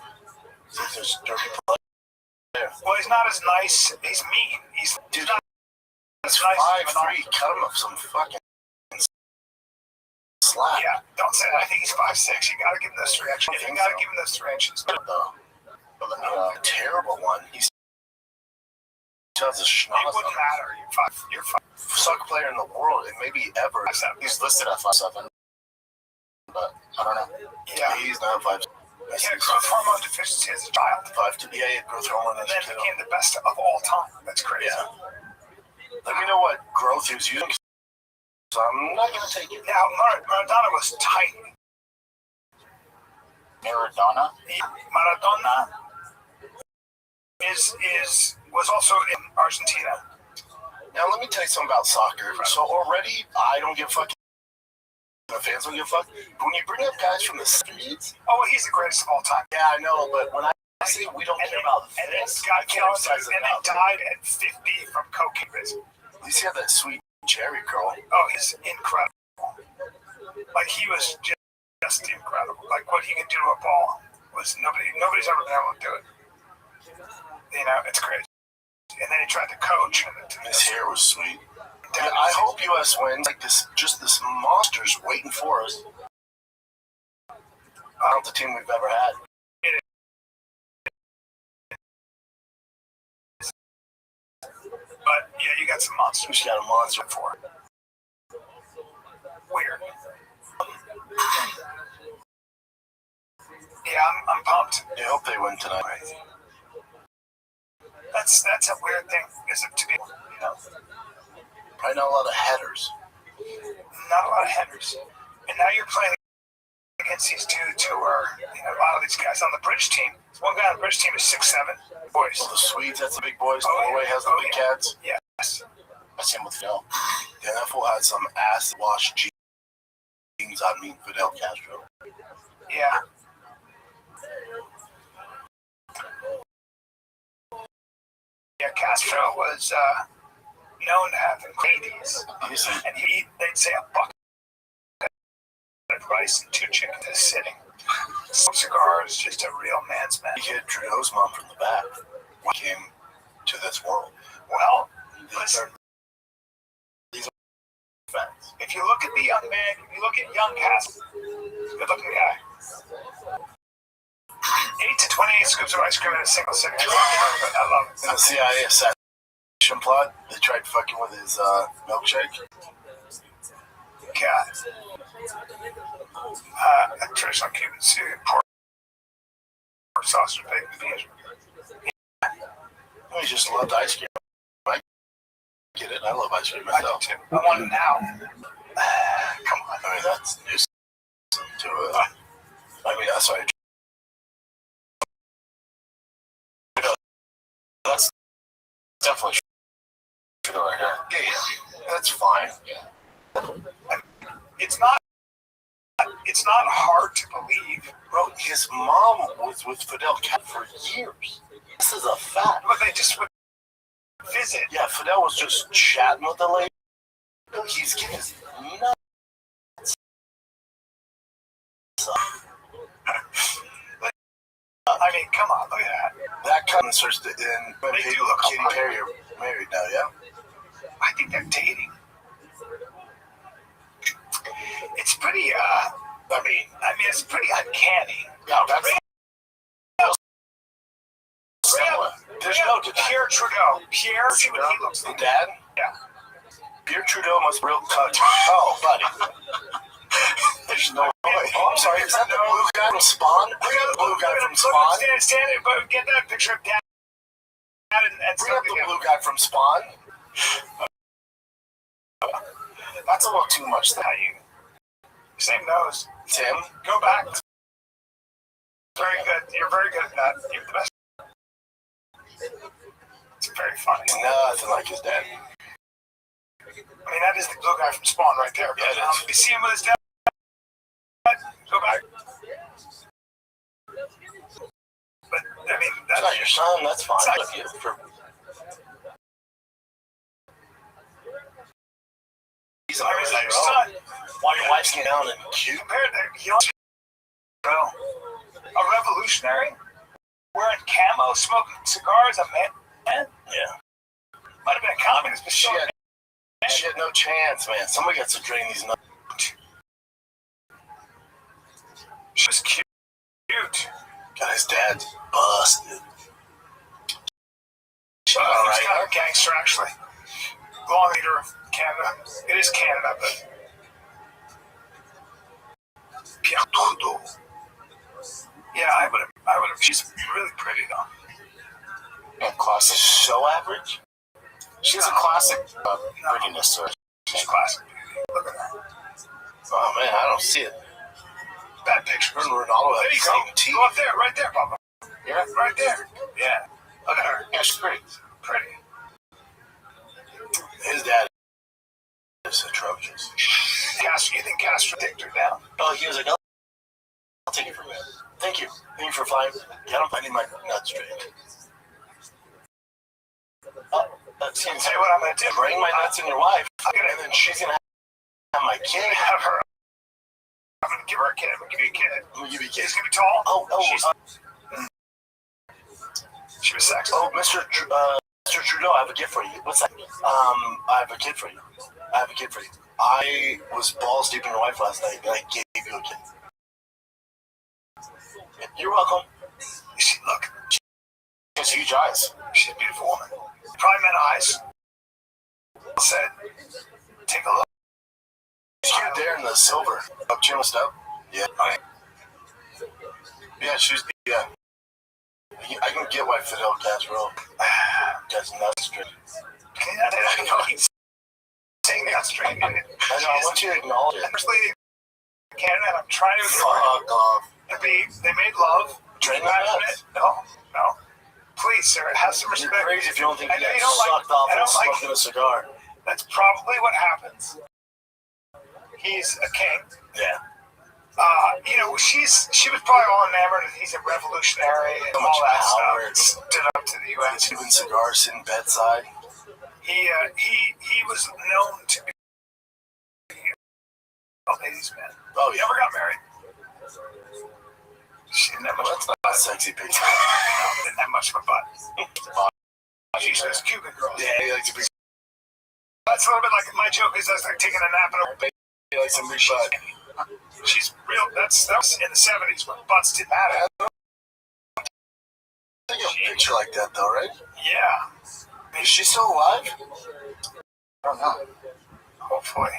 U: They say he's dirty player.
J: Well, he's not as nice. He's mean. He's not as nice.
U: 5'3". Cut him up some fucking slack.
J: Yeah, don't say that. I think he's 5'6". You gotta give him those 3 inches. You gotta give him those 3 inches.
U: A terrible one. He's a schnoz.
J: It wouldn't matter. You're 5.
U: Soccer player in the world, and maybe ever. He's listed at 5'7", but I don't know.
J: Yeah,
U: he's not 5'7".
J: He had growth hormone deficiency as a child.
U: 5'2". Yeah, he had growth hormone.
J: And then became the best of all time. That's crazy.
U: Yeah. Let me know what growth he was using. So I'm not gonna take it.
J: Now, Maradona was tight.
U: Maradona
J: was also in Argentina.
U: Now let me tell you something about soccer. So already I don't give a fuck. The fans don't give a fuck. But when you bring up guys from the streets,
J: well, he's the greatest of all time.
U: Yeah, I know, but when I say we don't care about the fans,
J: got killed and then died at 50 from cocaine.
U: At least he had that sweet cherry girl.
J: Oh, he's incredible. Like he was just incredible. Like what he could do to a ball was nobody's ever been able to do it. It's crazy. And then he tried to coach. And
U: his hair was sweet. I hope US wins. Like this monster's waiting for us. Not the team we've ever had.
J: But yeah, you got some monsters.
U: You got a monster for it.
J: Weird. Yeah, I'm pumped.
U: I hope they win tonight.
J: That's a weird thing, is it, to be, you know?
U: Probably not a lot of headers.
J: Not a lot of headers. And now you're playing against these dudes who are, you know, a lot of these guys on the British team. One guy on the British team is 6'7", boys.
U: Well, the Swedes, that's the big boys. Norway has the big cats.
J: Yes.
U: That's him with Fidel. The NFL had some ass-wash jeans on me, Fidel Castro.
J: Yeah. Yeah, Castro was known to have ladies. And they'd say a bucket of rice and 2 chickens a sitting. Smoke cigars, just a real man's man.
U: He hit Trudeau's mom from the back when he came to this world.
J: Well, listen.
U: These are facts.
J: If you look at the young man, if you look at young Castro, good looking guy. 8 to 28 scoops of ice cream in a single sitting. I love it.
U: In the CIA assassination plot, they tried fucking with his milkshake.
J: God. A traditional Cuban soup, pork sausage, bacon, beans.
U: He just loved ice cream. I get it. I love ice cream myself.
J: I do too. I want it now. Come on.
U: I mean, that's news to I mean, that's why. That's definitely true right here. Yeah, that's fine.
J: It's not hard to believe.
U: Bro, his mom was with Fidel Castro for years. This is a fact.
J: But they just would visit.
U: Yeah, Fidel was just chatting with the lady. He's getting his nuts.
J: I mean, come on, look at that.
U: That kind of starts to end when
J: They do look
U: Katy Perry are married now, yeah?
J: I think they're dating. It's pretty, I mean, it's pretty uncanny.
U: Yeah, that's There's no
J: Pierre Trudeau. Pierre, see what he looks like.
U: The dad?
J: Yeah.
U: Pierre Trudeau must real cut. Oh, buddy. There's no way. Oh, I'm sorry. Is that the blue guy from Spawn? Bring up the blue guy from Spawn.
J: Stand it, but get that picture of Dad and
U: bring up the blue guy from Spawn. That's a little too much. That you.
J: Same nose.
U: Tim,
J: go back. Very good. You're very good at that. You're the best. It's very funny.
U: Nothing like his dad.
J: I mean, that is the blue guy from Spawn right there.
U: Yeah, it is.
J: You see him with his dad? Go back. But, I mean,
U: that's not your son. That's fine. It's you. He's not your son. Why your wife's getting down and cute?
J: Compared to young, a revolutionary, wearing camo, smoking cigars, a man.
U: Yeah.
J: Might have been a communist, but
U: she had no chance, man. Somebody got to drain these nuts.
J: She was cute.
U: Got his dad's busted.
J: She's kind of a gangster, actually. Long leader of Canada. It is Canada, but Pierre Trudeau. Yeah, I would have. She's really pretty, though.
U: Yeah, classic. So average. She's a classic prettiness, sir.
J: She's classic. Look at her.
U: Oh man, I don't see it.
J: Bad picture.
U: Her and Ronaldo
J: there
U: have
J: you
U: the
J: go.
U: same teeth.
J: Go up there, right there, Papa.
U: Yeah,
J: right there. Yeah. Look at her.
U: Yeah, she's pretty.
J: Pretty.
U: His dad is atrocious.
J: Castro, you think Castro dicked her down?
U: Oh, he was like, I'll take it from you. Thank you. Thank you for flying. Yeah, I need my nuts straight. Oh, that's
J: I'll tell you what I'm going to do.
U: Bring my nuts in your wife, and then she's going to have my kid.
J: Have her. I'm going to give her a kid. I'm going to give you a kid.
U: I'm going to give you a kid.
J: She's going to be tall. She was sexy.
U: Oh, Mr. Trudeau, I have a gift for you. What's that? I have a kid for you. I was balls deep in your wife last night, and I gave you a kid. You're welcome.
J: Look,
U: She has huge eyes.
J: she's a beautiful woman. Probably meant eyes. Said, take a look.
U: She's cute there in the silver. Up chin up. Yeah. Yeah, yeah. I can get why Fidel Castro gets nuts straight.
J: I know he's saying that straight. I
U: want you to acknowledge it.
J: First lady of Canada, and I'm trying to
U: fuck off.
J: They made love.
U: Train that?
J: No. Please, sir, have some respect.
U: You're crazy if you don't think you get
J: don't
U: sucked off and smoking a cigar.
J: That's probably what happens. He's a king.
U: Yeah.
J: She was probably all enamored that he's a revolutionary and all that stuff. Stood up to the U.S.
U: Cuban cigars sitting bedside.
J: He was known to be a ladies' man.
U: Oh,
J: he never got married. She didn't have much of a butt.
U: Sexy pig.
J: Didn't have much of a butt. She's a Cuban girl.
U: Yeah, he likes a big.
J: That's a little bit like my joke is that's like taking a nap in a.
U: He likes some big butt.
J: She's real. That was in the 70s when butts didn't matter.
U: I think a picture like that though, right?
J: Yeah.
U: Is she still alive? I don't know.
J: Hopefully.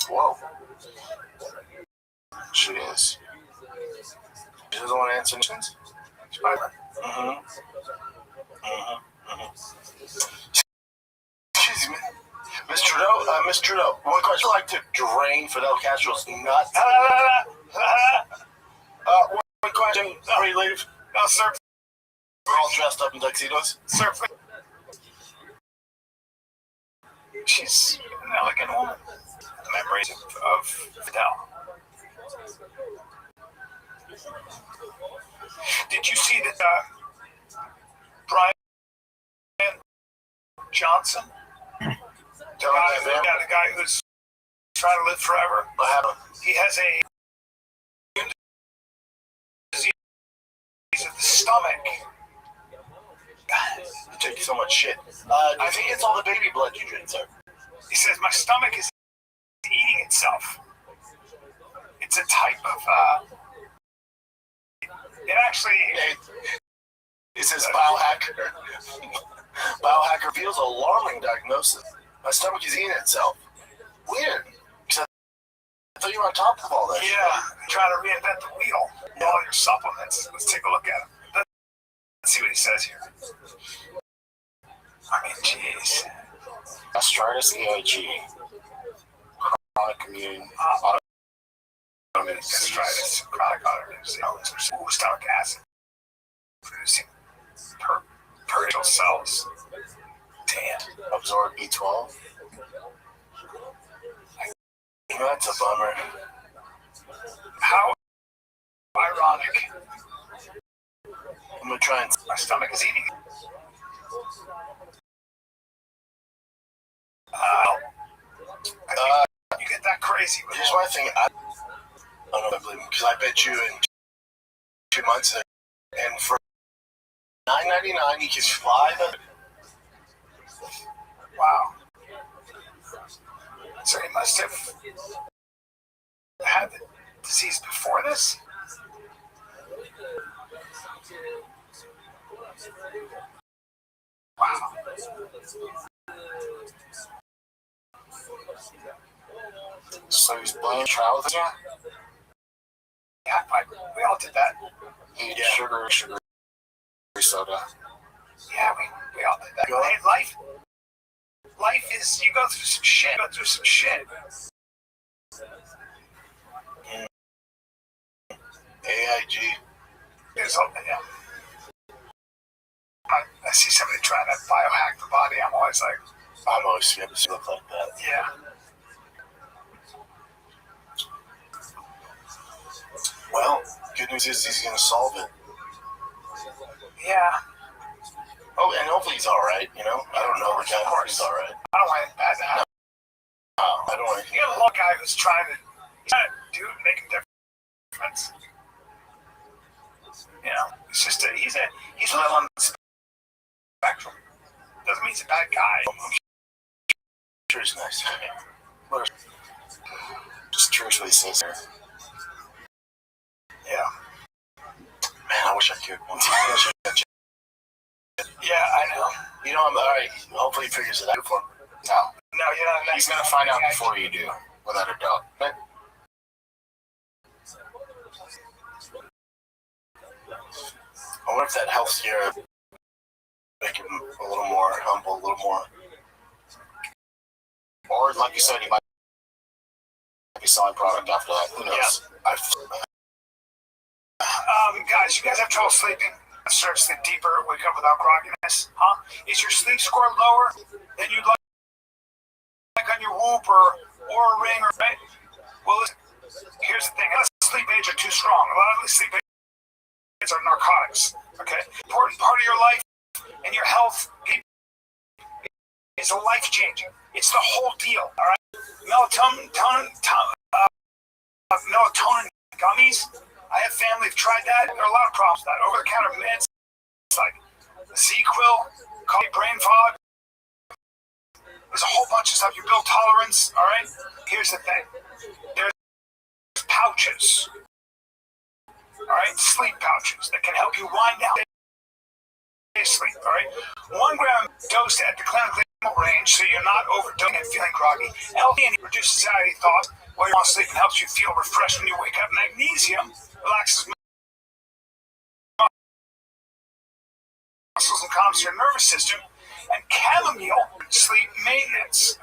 U: Whoa. She is. She doesn't want to answer questions? Excuse me. Miss Trudeau, one question. I'd like to drain Fidel Castro's nuts. One question. Before you leave.
J: No, sir.
U: We're all dressed up in tuxedos.
J: Sir, she's an elegant woman. The memories of Fidel. Did you see that Brian Johnson? The guy who's trying to live forever. He has a disease of the stomach.
U: You take so much shit. I think it's all the baby blood you drink, sir.
J: He says my stomach is eating itself. It's a type of it actually.
U: It says biohacker. Biohacker reveals alarming diagnosis. My stomach is eating itself. Weird. I thought you were on top of all that.
J: Yeah, trying to reinvent the wheel. All your supplements. Let's take a look at them. Let's see what he says here. I mean, jeez.
U: Gastritis, EIG. Chronic immune.
J: Gastritis, chronic autoimmune disease, stomach acid producing peritoneal cells. Damn.
U: Absorb B12. That's a bummer.
J: How ironic.
U: I'm gonna try and.
J: My stomach is eating. You get that crazy.
U: Here's my thing. I don't know if I believe him, because I bet you in 2 months, and for $9.99 you can fly the.
J: Wow. So he must have had the disease before this? Wow.
U: So he's playing trial with you?
J: Yeah, we all did that.
U: Eat sugar soda.
J: Yeah, we all did that. Hey, life is, you go through some shit.
U: AIG.
J: There's something, yeah. I see somebody trying to biohack the body. I'm always
U: scared to look like that.
J: Yeah.
U: Well, good news is he's going to solve it.
J: Yeah.
U: Oh, and hopefully he's alright, you know? I don't know. Of course he's alright.
J: I don't want it bad to happen.
U: No, I don't want it.
J: You got a little guy who's trying to make a difference. You know, it's just he's a little on the spectrum. Doesn't mean he's a bad guy.
U: sure he's nice. Just curious what he says there. Yeah. Man, I wish I could. Yeah, I know. You know, I'm alright. Hopefully he figures it out. No, you're not. He's gonna find out before you do, without a doubt. But I wonder if that helps you make him a little more humble, a little more. Or, like you said, he might be selling product after that. Who knows? Yeah.
J: Guys, you guys have trouble sleeping? Start to sleep deeper, wake up without grogginess, huh? Is your sleep score lower than you'd like on your Whoop or a Ring, or right? Well, listen, here's the thing. A lot of sleep aids are too strong. A lot of these sleep aids are narcotics, okay? Important part of your life and your health is life-changing. It's the whole deal, all right? Melatonin gummies. I have family who've tried that. There are a lot of problems with that. Over-the-counter meds like Z-Quil, brain fog. There's a whole bunch of stuff. You build tolerance, all right? Here's the thing. There's pouches, all right? Sleep pouches that can help you wind down sleep, all right? 1 gram dosed at the clinically range so you're not overdosing and feeling groggy. L-theanine reduces anxiety thoughts while you're on sleep and helps you feel refreshed when you wake up. Magnesium relaxes muscles and calms your nervous system. And chamomile sleep maintenance.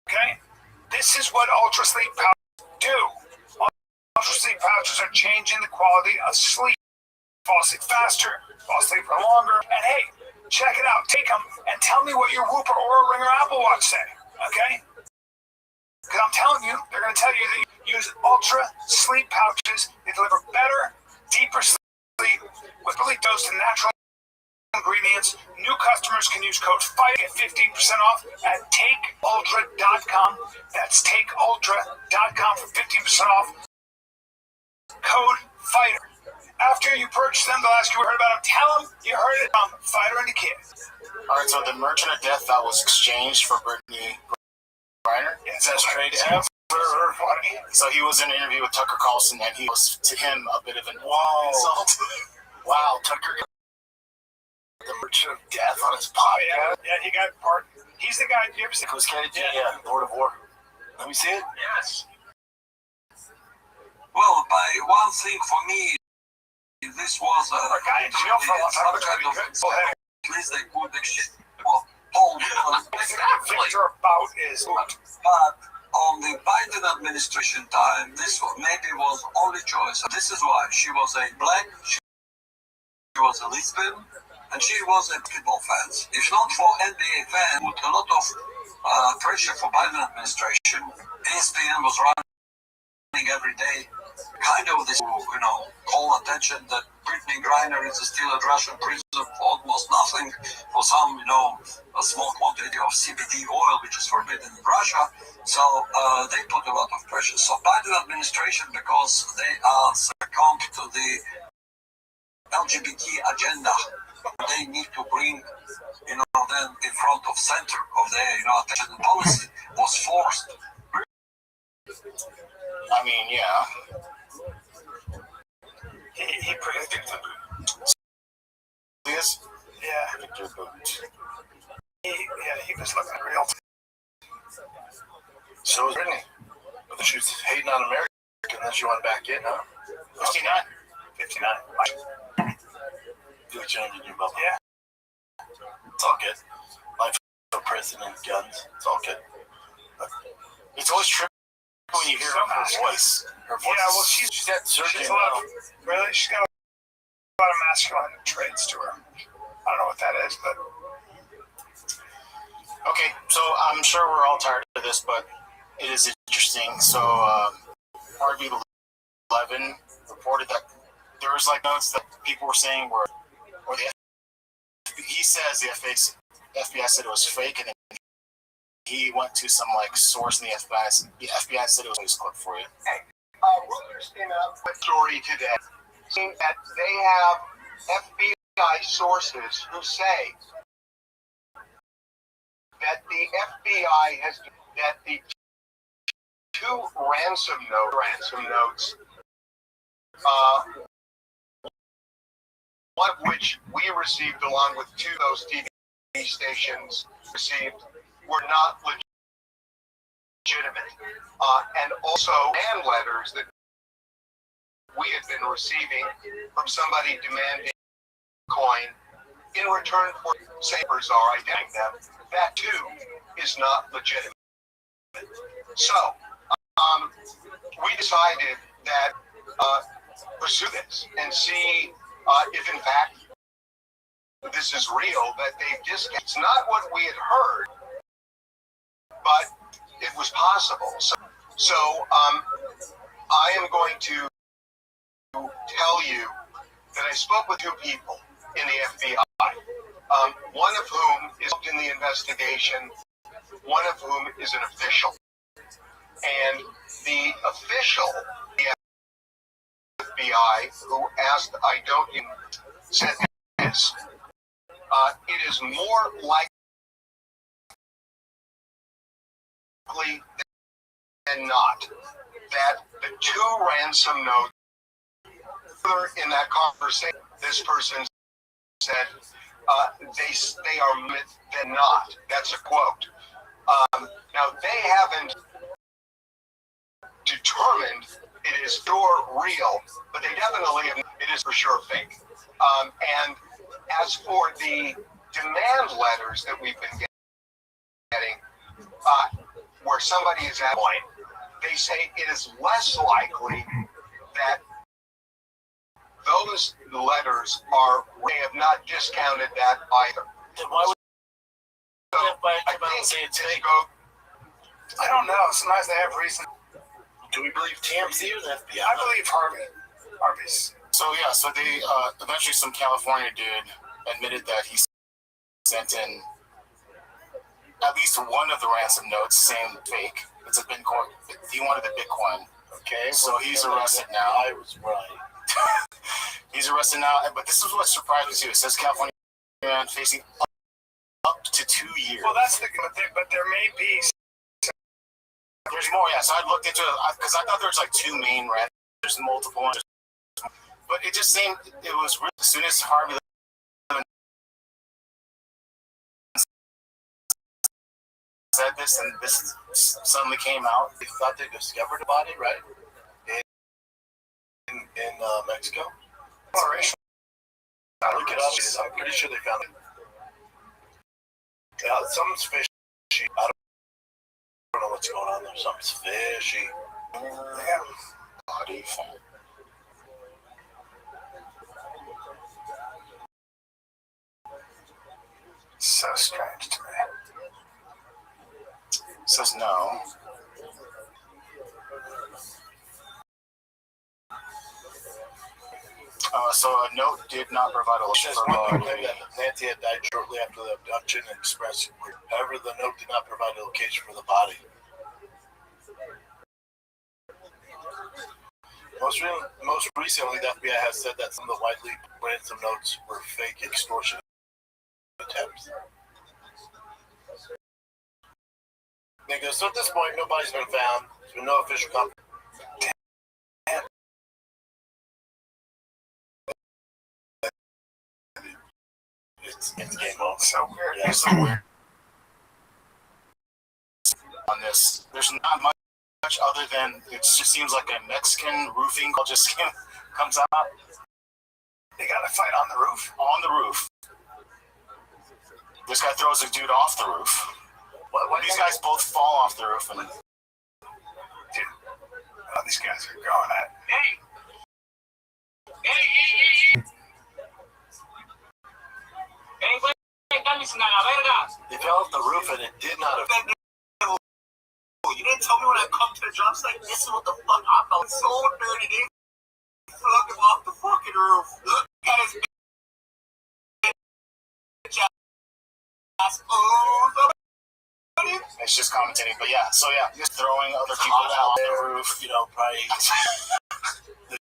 J: Okay? This is what Ultra Sleep pouches do. Ultra Sleep pouches are changing the quality of sleep. Fall asleep faster, fall asleep for longer. And hey, check it out. Take them and tell me what your Whoop or Oura Ring or Apple Watch say. Okay? Because I'm telling you, they're going to tell you that you use Ultra Sleep pouches. They deliver better, deeper sleep with really dosed in natural ingredients. New customers can use code FIGHT at 15% off at takeultra.com. That's takeultra.com for 15% off. Code FIGHTER. After you purchase them, they'll ask you heard about them. Tell them you heard it from Fighter and the Kid.
U: All right, so the Merchant of Death that was exchanged for Brittany Griner.
J: Yes, that's right.
U: So he was in an interview with Tucker Carlson, and he was to him a bit of an insult. Wow, Tucker. The Merchant of Death on his podcast.
J: Yeah, he got part. He's the guy. You ever see
U: Who's KD? Yeah, Lord of War. Let me see it.
J: Yes.
R: Well, by one thing for me, this was a
J: guy in jail for a long time.
R: At least they put the shit. Well, hold
J: Victor about is.
R: But on the Biden administration time, this maybe was only choice. This is why she was a black. She was a lesbian. And she was a basketball fan. If not for NBA fans, with a lot of pressure for Biden administration, ESPN was running every day, kind of this, call attention that Brittany Griner is still at Russian prison for almost nothing, for some, a small quantity of CBD oil, which is forbidden in Russia. So they put a lot of pressure. So Biden administration, because they are succumbed to the LGBT agenda, they need to bring, them in front of center of their, attention policy was forced.
U: I mean, yeah.
J: He predicted the boot.
U: Yes?
J: Yeah.
U: Victor Boot.
J: He was looking real.
U: So was Brittany. But she was hating on America, and then she went back in, huh?
J: 59.
U: Do what you need to do, Bubba.
J: Yeah.
U: It's all good. Life for president, guns. It's all good. But it's always trippy when you hear her voice. Her voice.
J: Yeah, well, she's got a lot of, really, she's got a lot of masculine traits to her. I don't know what that is, but.
U: Okay, so I'm sure we're all tired of this, but it is interesting. So, RB11 reported that there was notes that people were saying he says the FBI said it was fake, and then he went to some source in the FBI. The FBI said it was a news clip for you.
E: Hey, Reuters came out with a story today saying that they have FBI sources who say that the the FBI has that the two ransom notes, one of which we received along with two of those TV stations received, were not legitimate. And also hand letters that we had been receiving from somebody demanding coin in return for savers are identifying them. That too is not legitimate. So we decided that pursue this and see if in fact this is real, that they've discounted. It's not what we had heard, but it was possible. So I am going to tell you that I spoke with two people in the FBI, one of whom is in the investigation, one of whom is an official. And the official, the FBI, who asked, I don't even, said this, it is more likely than not that the two ransom notes, further in that conversation, this person said, they are myth than not. That's a quote. Now, they haven't determined it is sure real, but they definitely have, it is for sure fake. And as for the demand letters that we've been getting, where somebody is at point, they say it is less likely that those letters are, they have not discounted that either.
U: Then why would
E: So
U: I say it's fake?
F: I don't know. Sometimes they have reason.
U: Do we believe TMZ or the FBI?
F: I believe Harvey's.
U: So yeah, so they eventually some California dude admitted that he sent in at least one of the ransom notes saying fake. It's a Bitcoin. He wanted the Bitcoin.
F: Okay.
U: So he's arrested now.
F: I was right.
U: He's arrested now, but this is what surprised me too. It says California man facing up to 2 years.
F: Well, that's the but there may be.
U: There's more, yeah. So I looked into it because I thought there was like two main ransom. There's multiple ones, but it just seemed it was really, as soon as Harvey said this and this suddenly came out.
F: They thought they discovered a body, right? In Mexico. I look it up. I'm pretty sure they found it. Yeah, something's fishy. I don't know what's going on there. Something's fishy. Yeah.
U: Body found.
F: So strange to me.
U: Says no. So a note did not provide a location for
F: one thing that Nancy had died shortly after the abduction and expressed. However, the note did not provide a location for the body. Most recently, the FBI has said that some of the widely ransom notes were fake extortion attempts. They go, so at this point, nobody's been found. There's been no official confirmation. It's game on. So weird.
U: Yeah, so weird. On this, there's not much other than it just seems like a Mexican roofing just comes out.
F: They got to fight on the roof.
U: On the roof. This guy throws a dude off the roof. These guys both fall off the roof and.
F: Dude, these guys are going at.
D: Hey!
F: They fell off the roof and it did not affect.
T: You didn't tell me when I come to the job site, this is what the fuck I felt so dirty, dude. Fuck him off the fucking roof. Look at his bitch ass.
U: It's just commentating, but yeah, so yeah, just throwing other people out on the roof,
F: you know, probably the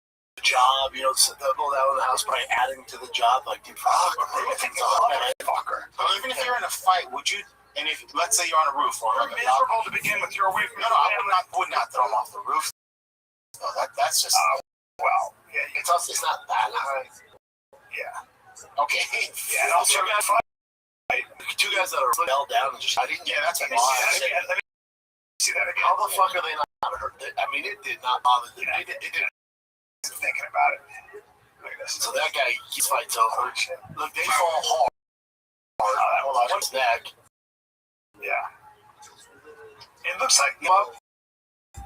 F: job, you know, the people out of the house probably adding to the job, like, dude, fucker.
U: But even if you're in a fight, would you
K: And if let's say you're on a roof or
J: You're miserable to begin with. You're away from
K: no, I would not throw them off the roof. No, that's just
J: well, yeah,
U: It's not that high.
J: yeah.
U: Okay.
J: Yeah, and also
U: Two guys that are fell down and just I didn't.
J: Yeah, that's what let me see that again.
U: How the fuck are they not hurt? I mean, it did not bother them. It didn't.
J: Thinking about it. Look at this.
U: So that guy gets fights over. Look, they fall hard. Hold on, his neck.
J: Yeah. It looks like it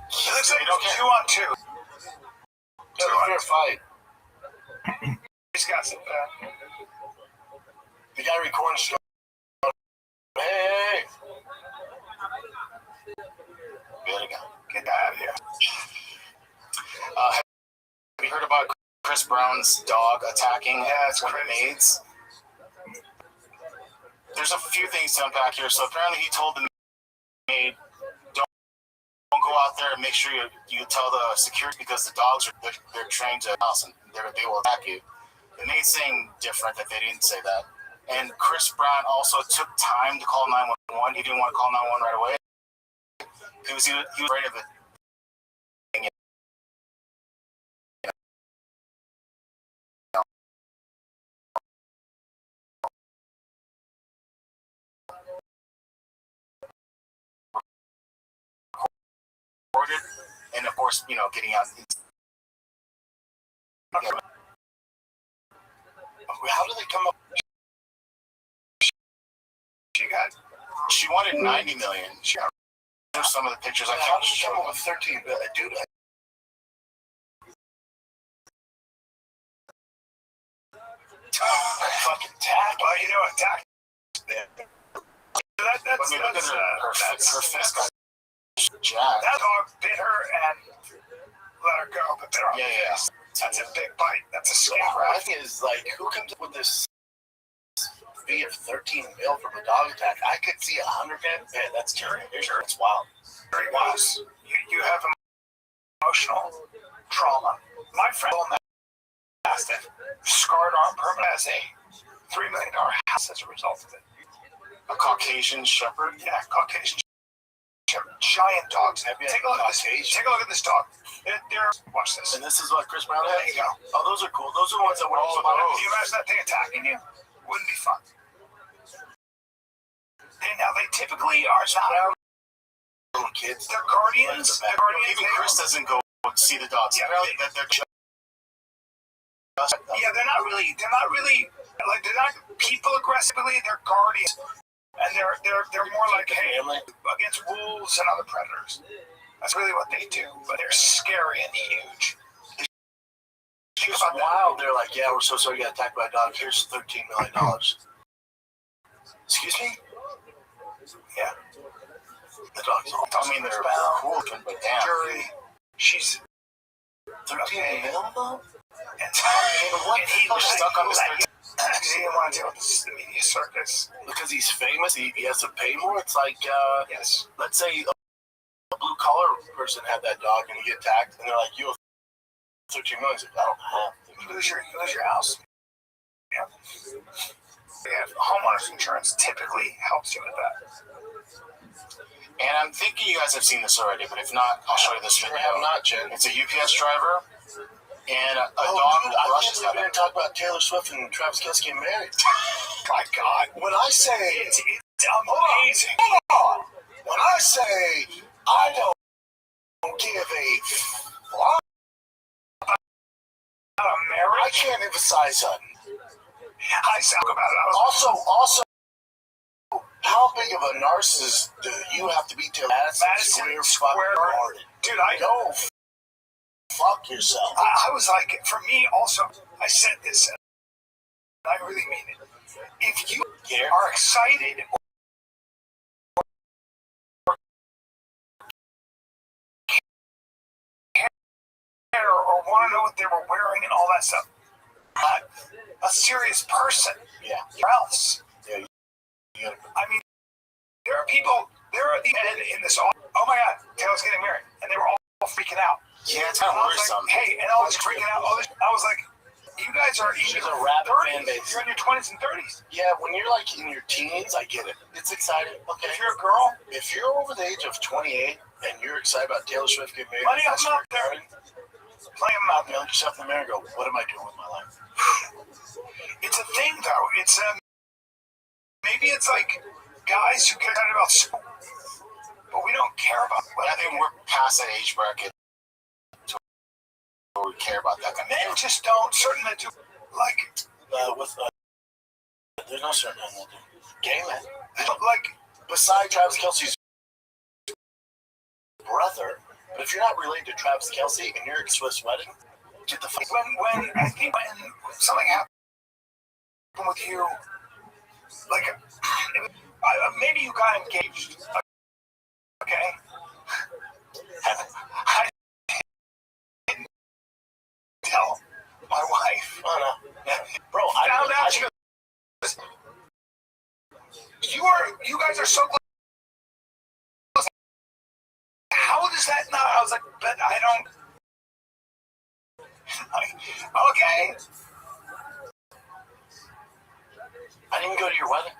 J: looks like 2 on 2.
U: It's a fair fight.
J: He's got some.
U: The guy recording is going, hey. Good guy.
J: Get out of here.
K: Have you heard about Chris Brown's dog attacking one of the maids? There's a few things to unpack here. So apparently he told the maid, don't go out there and make sure you tell the security because the dogs they're trained to house and they will attack you. The maid's saying different that they didn't say that. And Chris Brown also took time to call 911. He didn't want to call 911 right away. He was afraid of it. And of course, getting out. How do they come up? She wanted 90 million. There's some of the pictures I can't show.
U: How with 13 billion, dude?
K: Fucking tack.
J: Well, tack. That's
K: her fist got jacked.
J: That dog bit her and let her go, but they're on
K: yeah.
J: That's a big bite. That's a scare.
U: My thing is who comes up with this fee of 13 mil from a dog attack? I could see 100 grand. Man, that's terrible. It's wild.
J: Very wise. You have emotional trauma. My friend passed it, scarred arm permanent as a $3 million house as a result of it.
K: A Caucasian Shepherd?
J: Yeah, Caucasian Shepherd. Giant dogs. Take a look at this. Take a look at this dog. Watch this.
U: And this is what Chris Brown has?
J: There you go.
U: Oh, those are cool. Those are the ones that were all about.
J: Can you imagine that thing attacking you? Wouldn't be fun. Now, they typically are not
U: little kids.
J: They're guardians.
K: Even Chris doesn't go see the dogs.
J: Yeah,
K: they're
J: not people aggressively. They're guardians, and they're more like against wolves and other predators. That's really what they do. But they're scary and huge.
U: Wow, they're like, yeah, we're so sorry you got attacked by a dog. Here's $13 million. Excuse me?
J: Yeah.
U: The dog's all.
K: I mean, they're cool looking, but damn.
J: Jury, she's
U: 13 mil though.
J: And he was
K: stuck on this.
J: He didn't want to deal with the media circus
U: because he's famous. He has to pay more. It's like,
J: yes.
U: Let's say a blue collar person had that dog and he get attacked, and they're like, you owe 13 million. I don't have.
J: You lose your house. Yeah. Homeowners insurance typically helps you with that.
K: And I'm thinking you guys have seen this already, but if not, I'll show you this video.
U: I have not, Jen.
K: It's a UPS driver and a dog.
U: Dude, I thought we were going to talk about Taylor Swift and Travis Kelce getting married.
J: My God.
U: When I say
J: it's amazing.
U: Hold on. When I say I don't give a fuck
J: about a marriage,
U: I can't emphasize that.
J: I talk about it.
U: Also, how big of a narcissist do you have to be to Madison Square Garden?
J: Dude, I
U: know. Fuck yourself.
J: I was like, for me, also, I said this, and I really mean it. If you are excited or want to know what they were wearing and all that stuff, a serious person, or else.
U: Yeah.
J: I mean, there are the men in this. Oh my God, Taylor's getting married, and they were all freaking out.
K: Yeah, it's kind of worrisome.
J: Like, hey, and I was freaking out. I was like, You guys are
U: She's a rabid fan base.
J: You're in your 20s and 30s.
U: Yeah, when you're like in your teens, I get it. It's exciting. Okay.
J: If you're a girl,
U: if you're over the age of 28 and you're excited about Taylor Swift getting married,
J: plenty of them out there. Plenty of them out there.
U: Look yourself in the mirror and go, what am I doing with my life?
J: It's a thing, though. It's maybe it's like guys who care about school, but we don't care about.
U: I think we're past that age bracket to where we care about that.
J: Men just don't. Certain men do. Like
U: there's no certain men that do. Gay men.
J: Like
U: beside Travis Kelce's brother, but if you're not related to Travis Kelce and you're at a Swiss wedding, get the fuck.
J: When I think when something happened with you, like maybe you got engaged. Okay. I didn't tell my wife.
U: Oh no. Yeah. Bro,
J: I found out she goes, you guys are so close. How does that not? I was like, but I don't. Okay.
U: I didn't go to your wedding.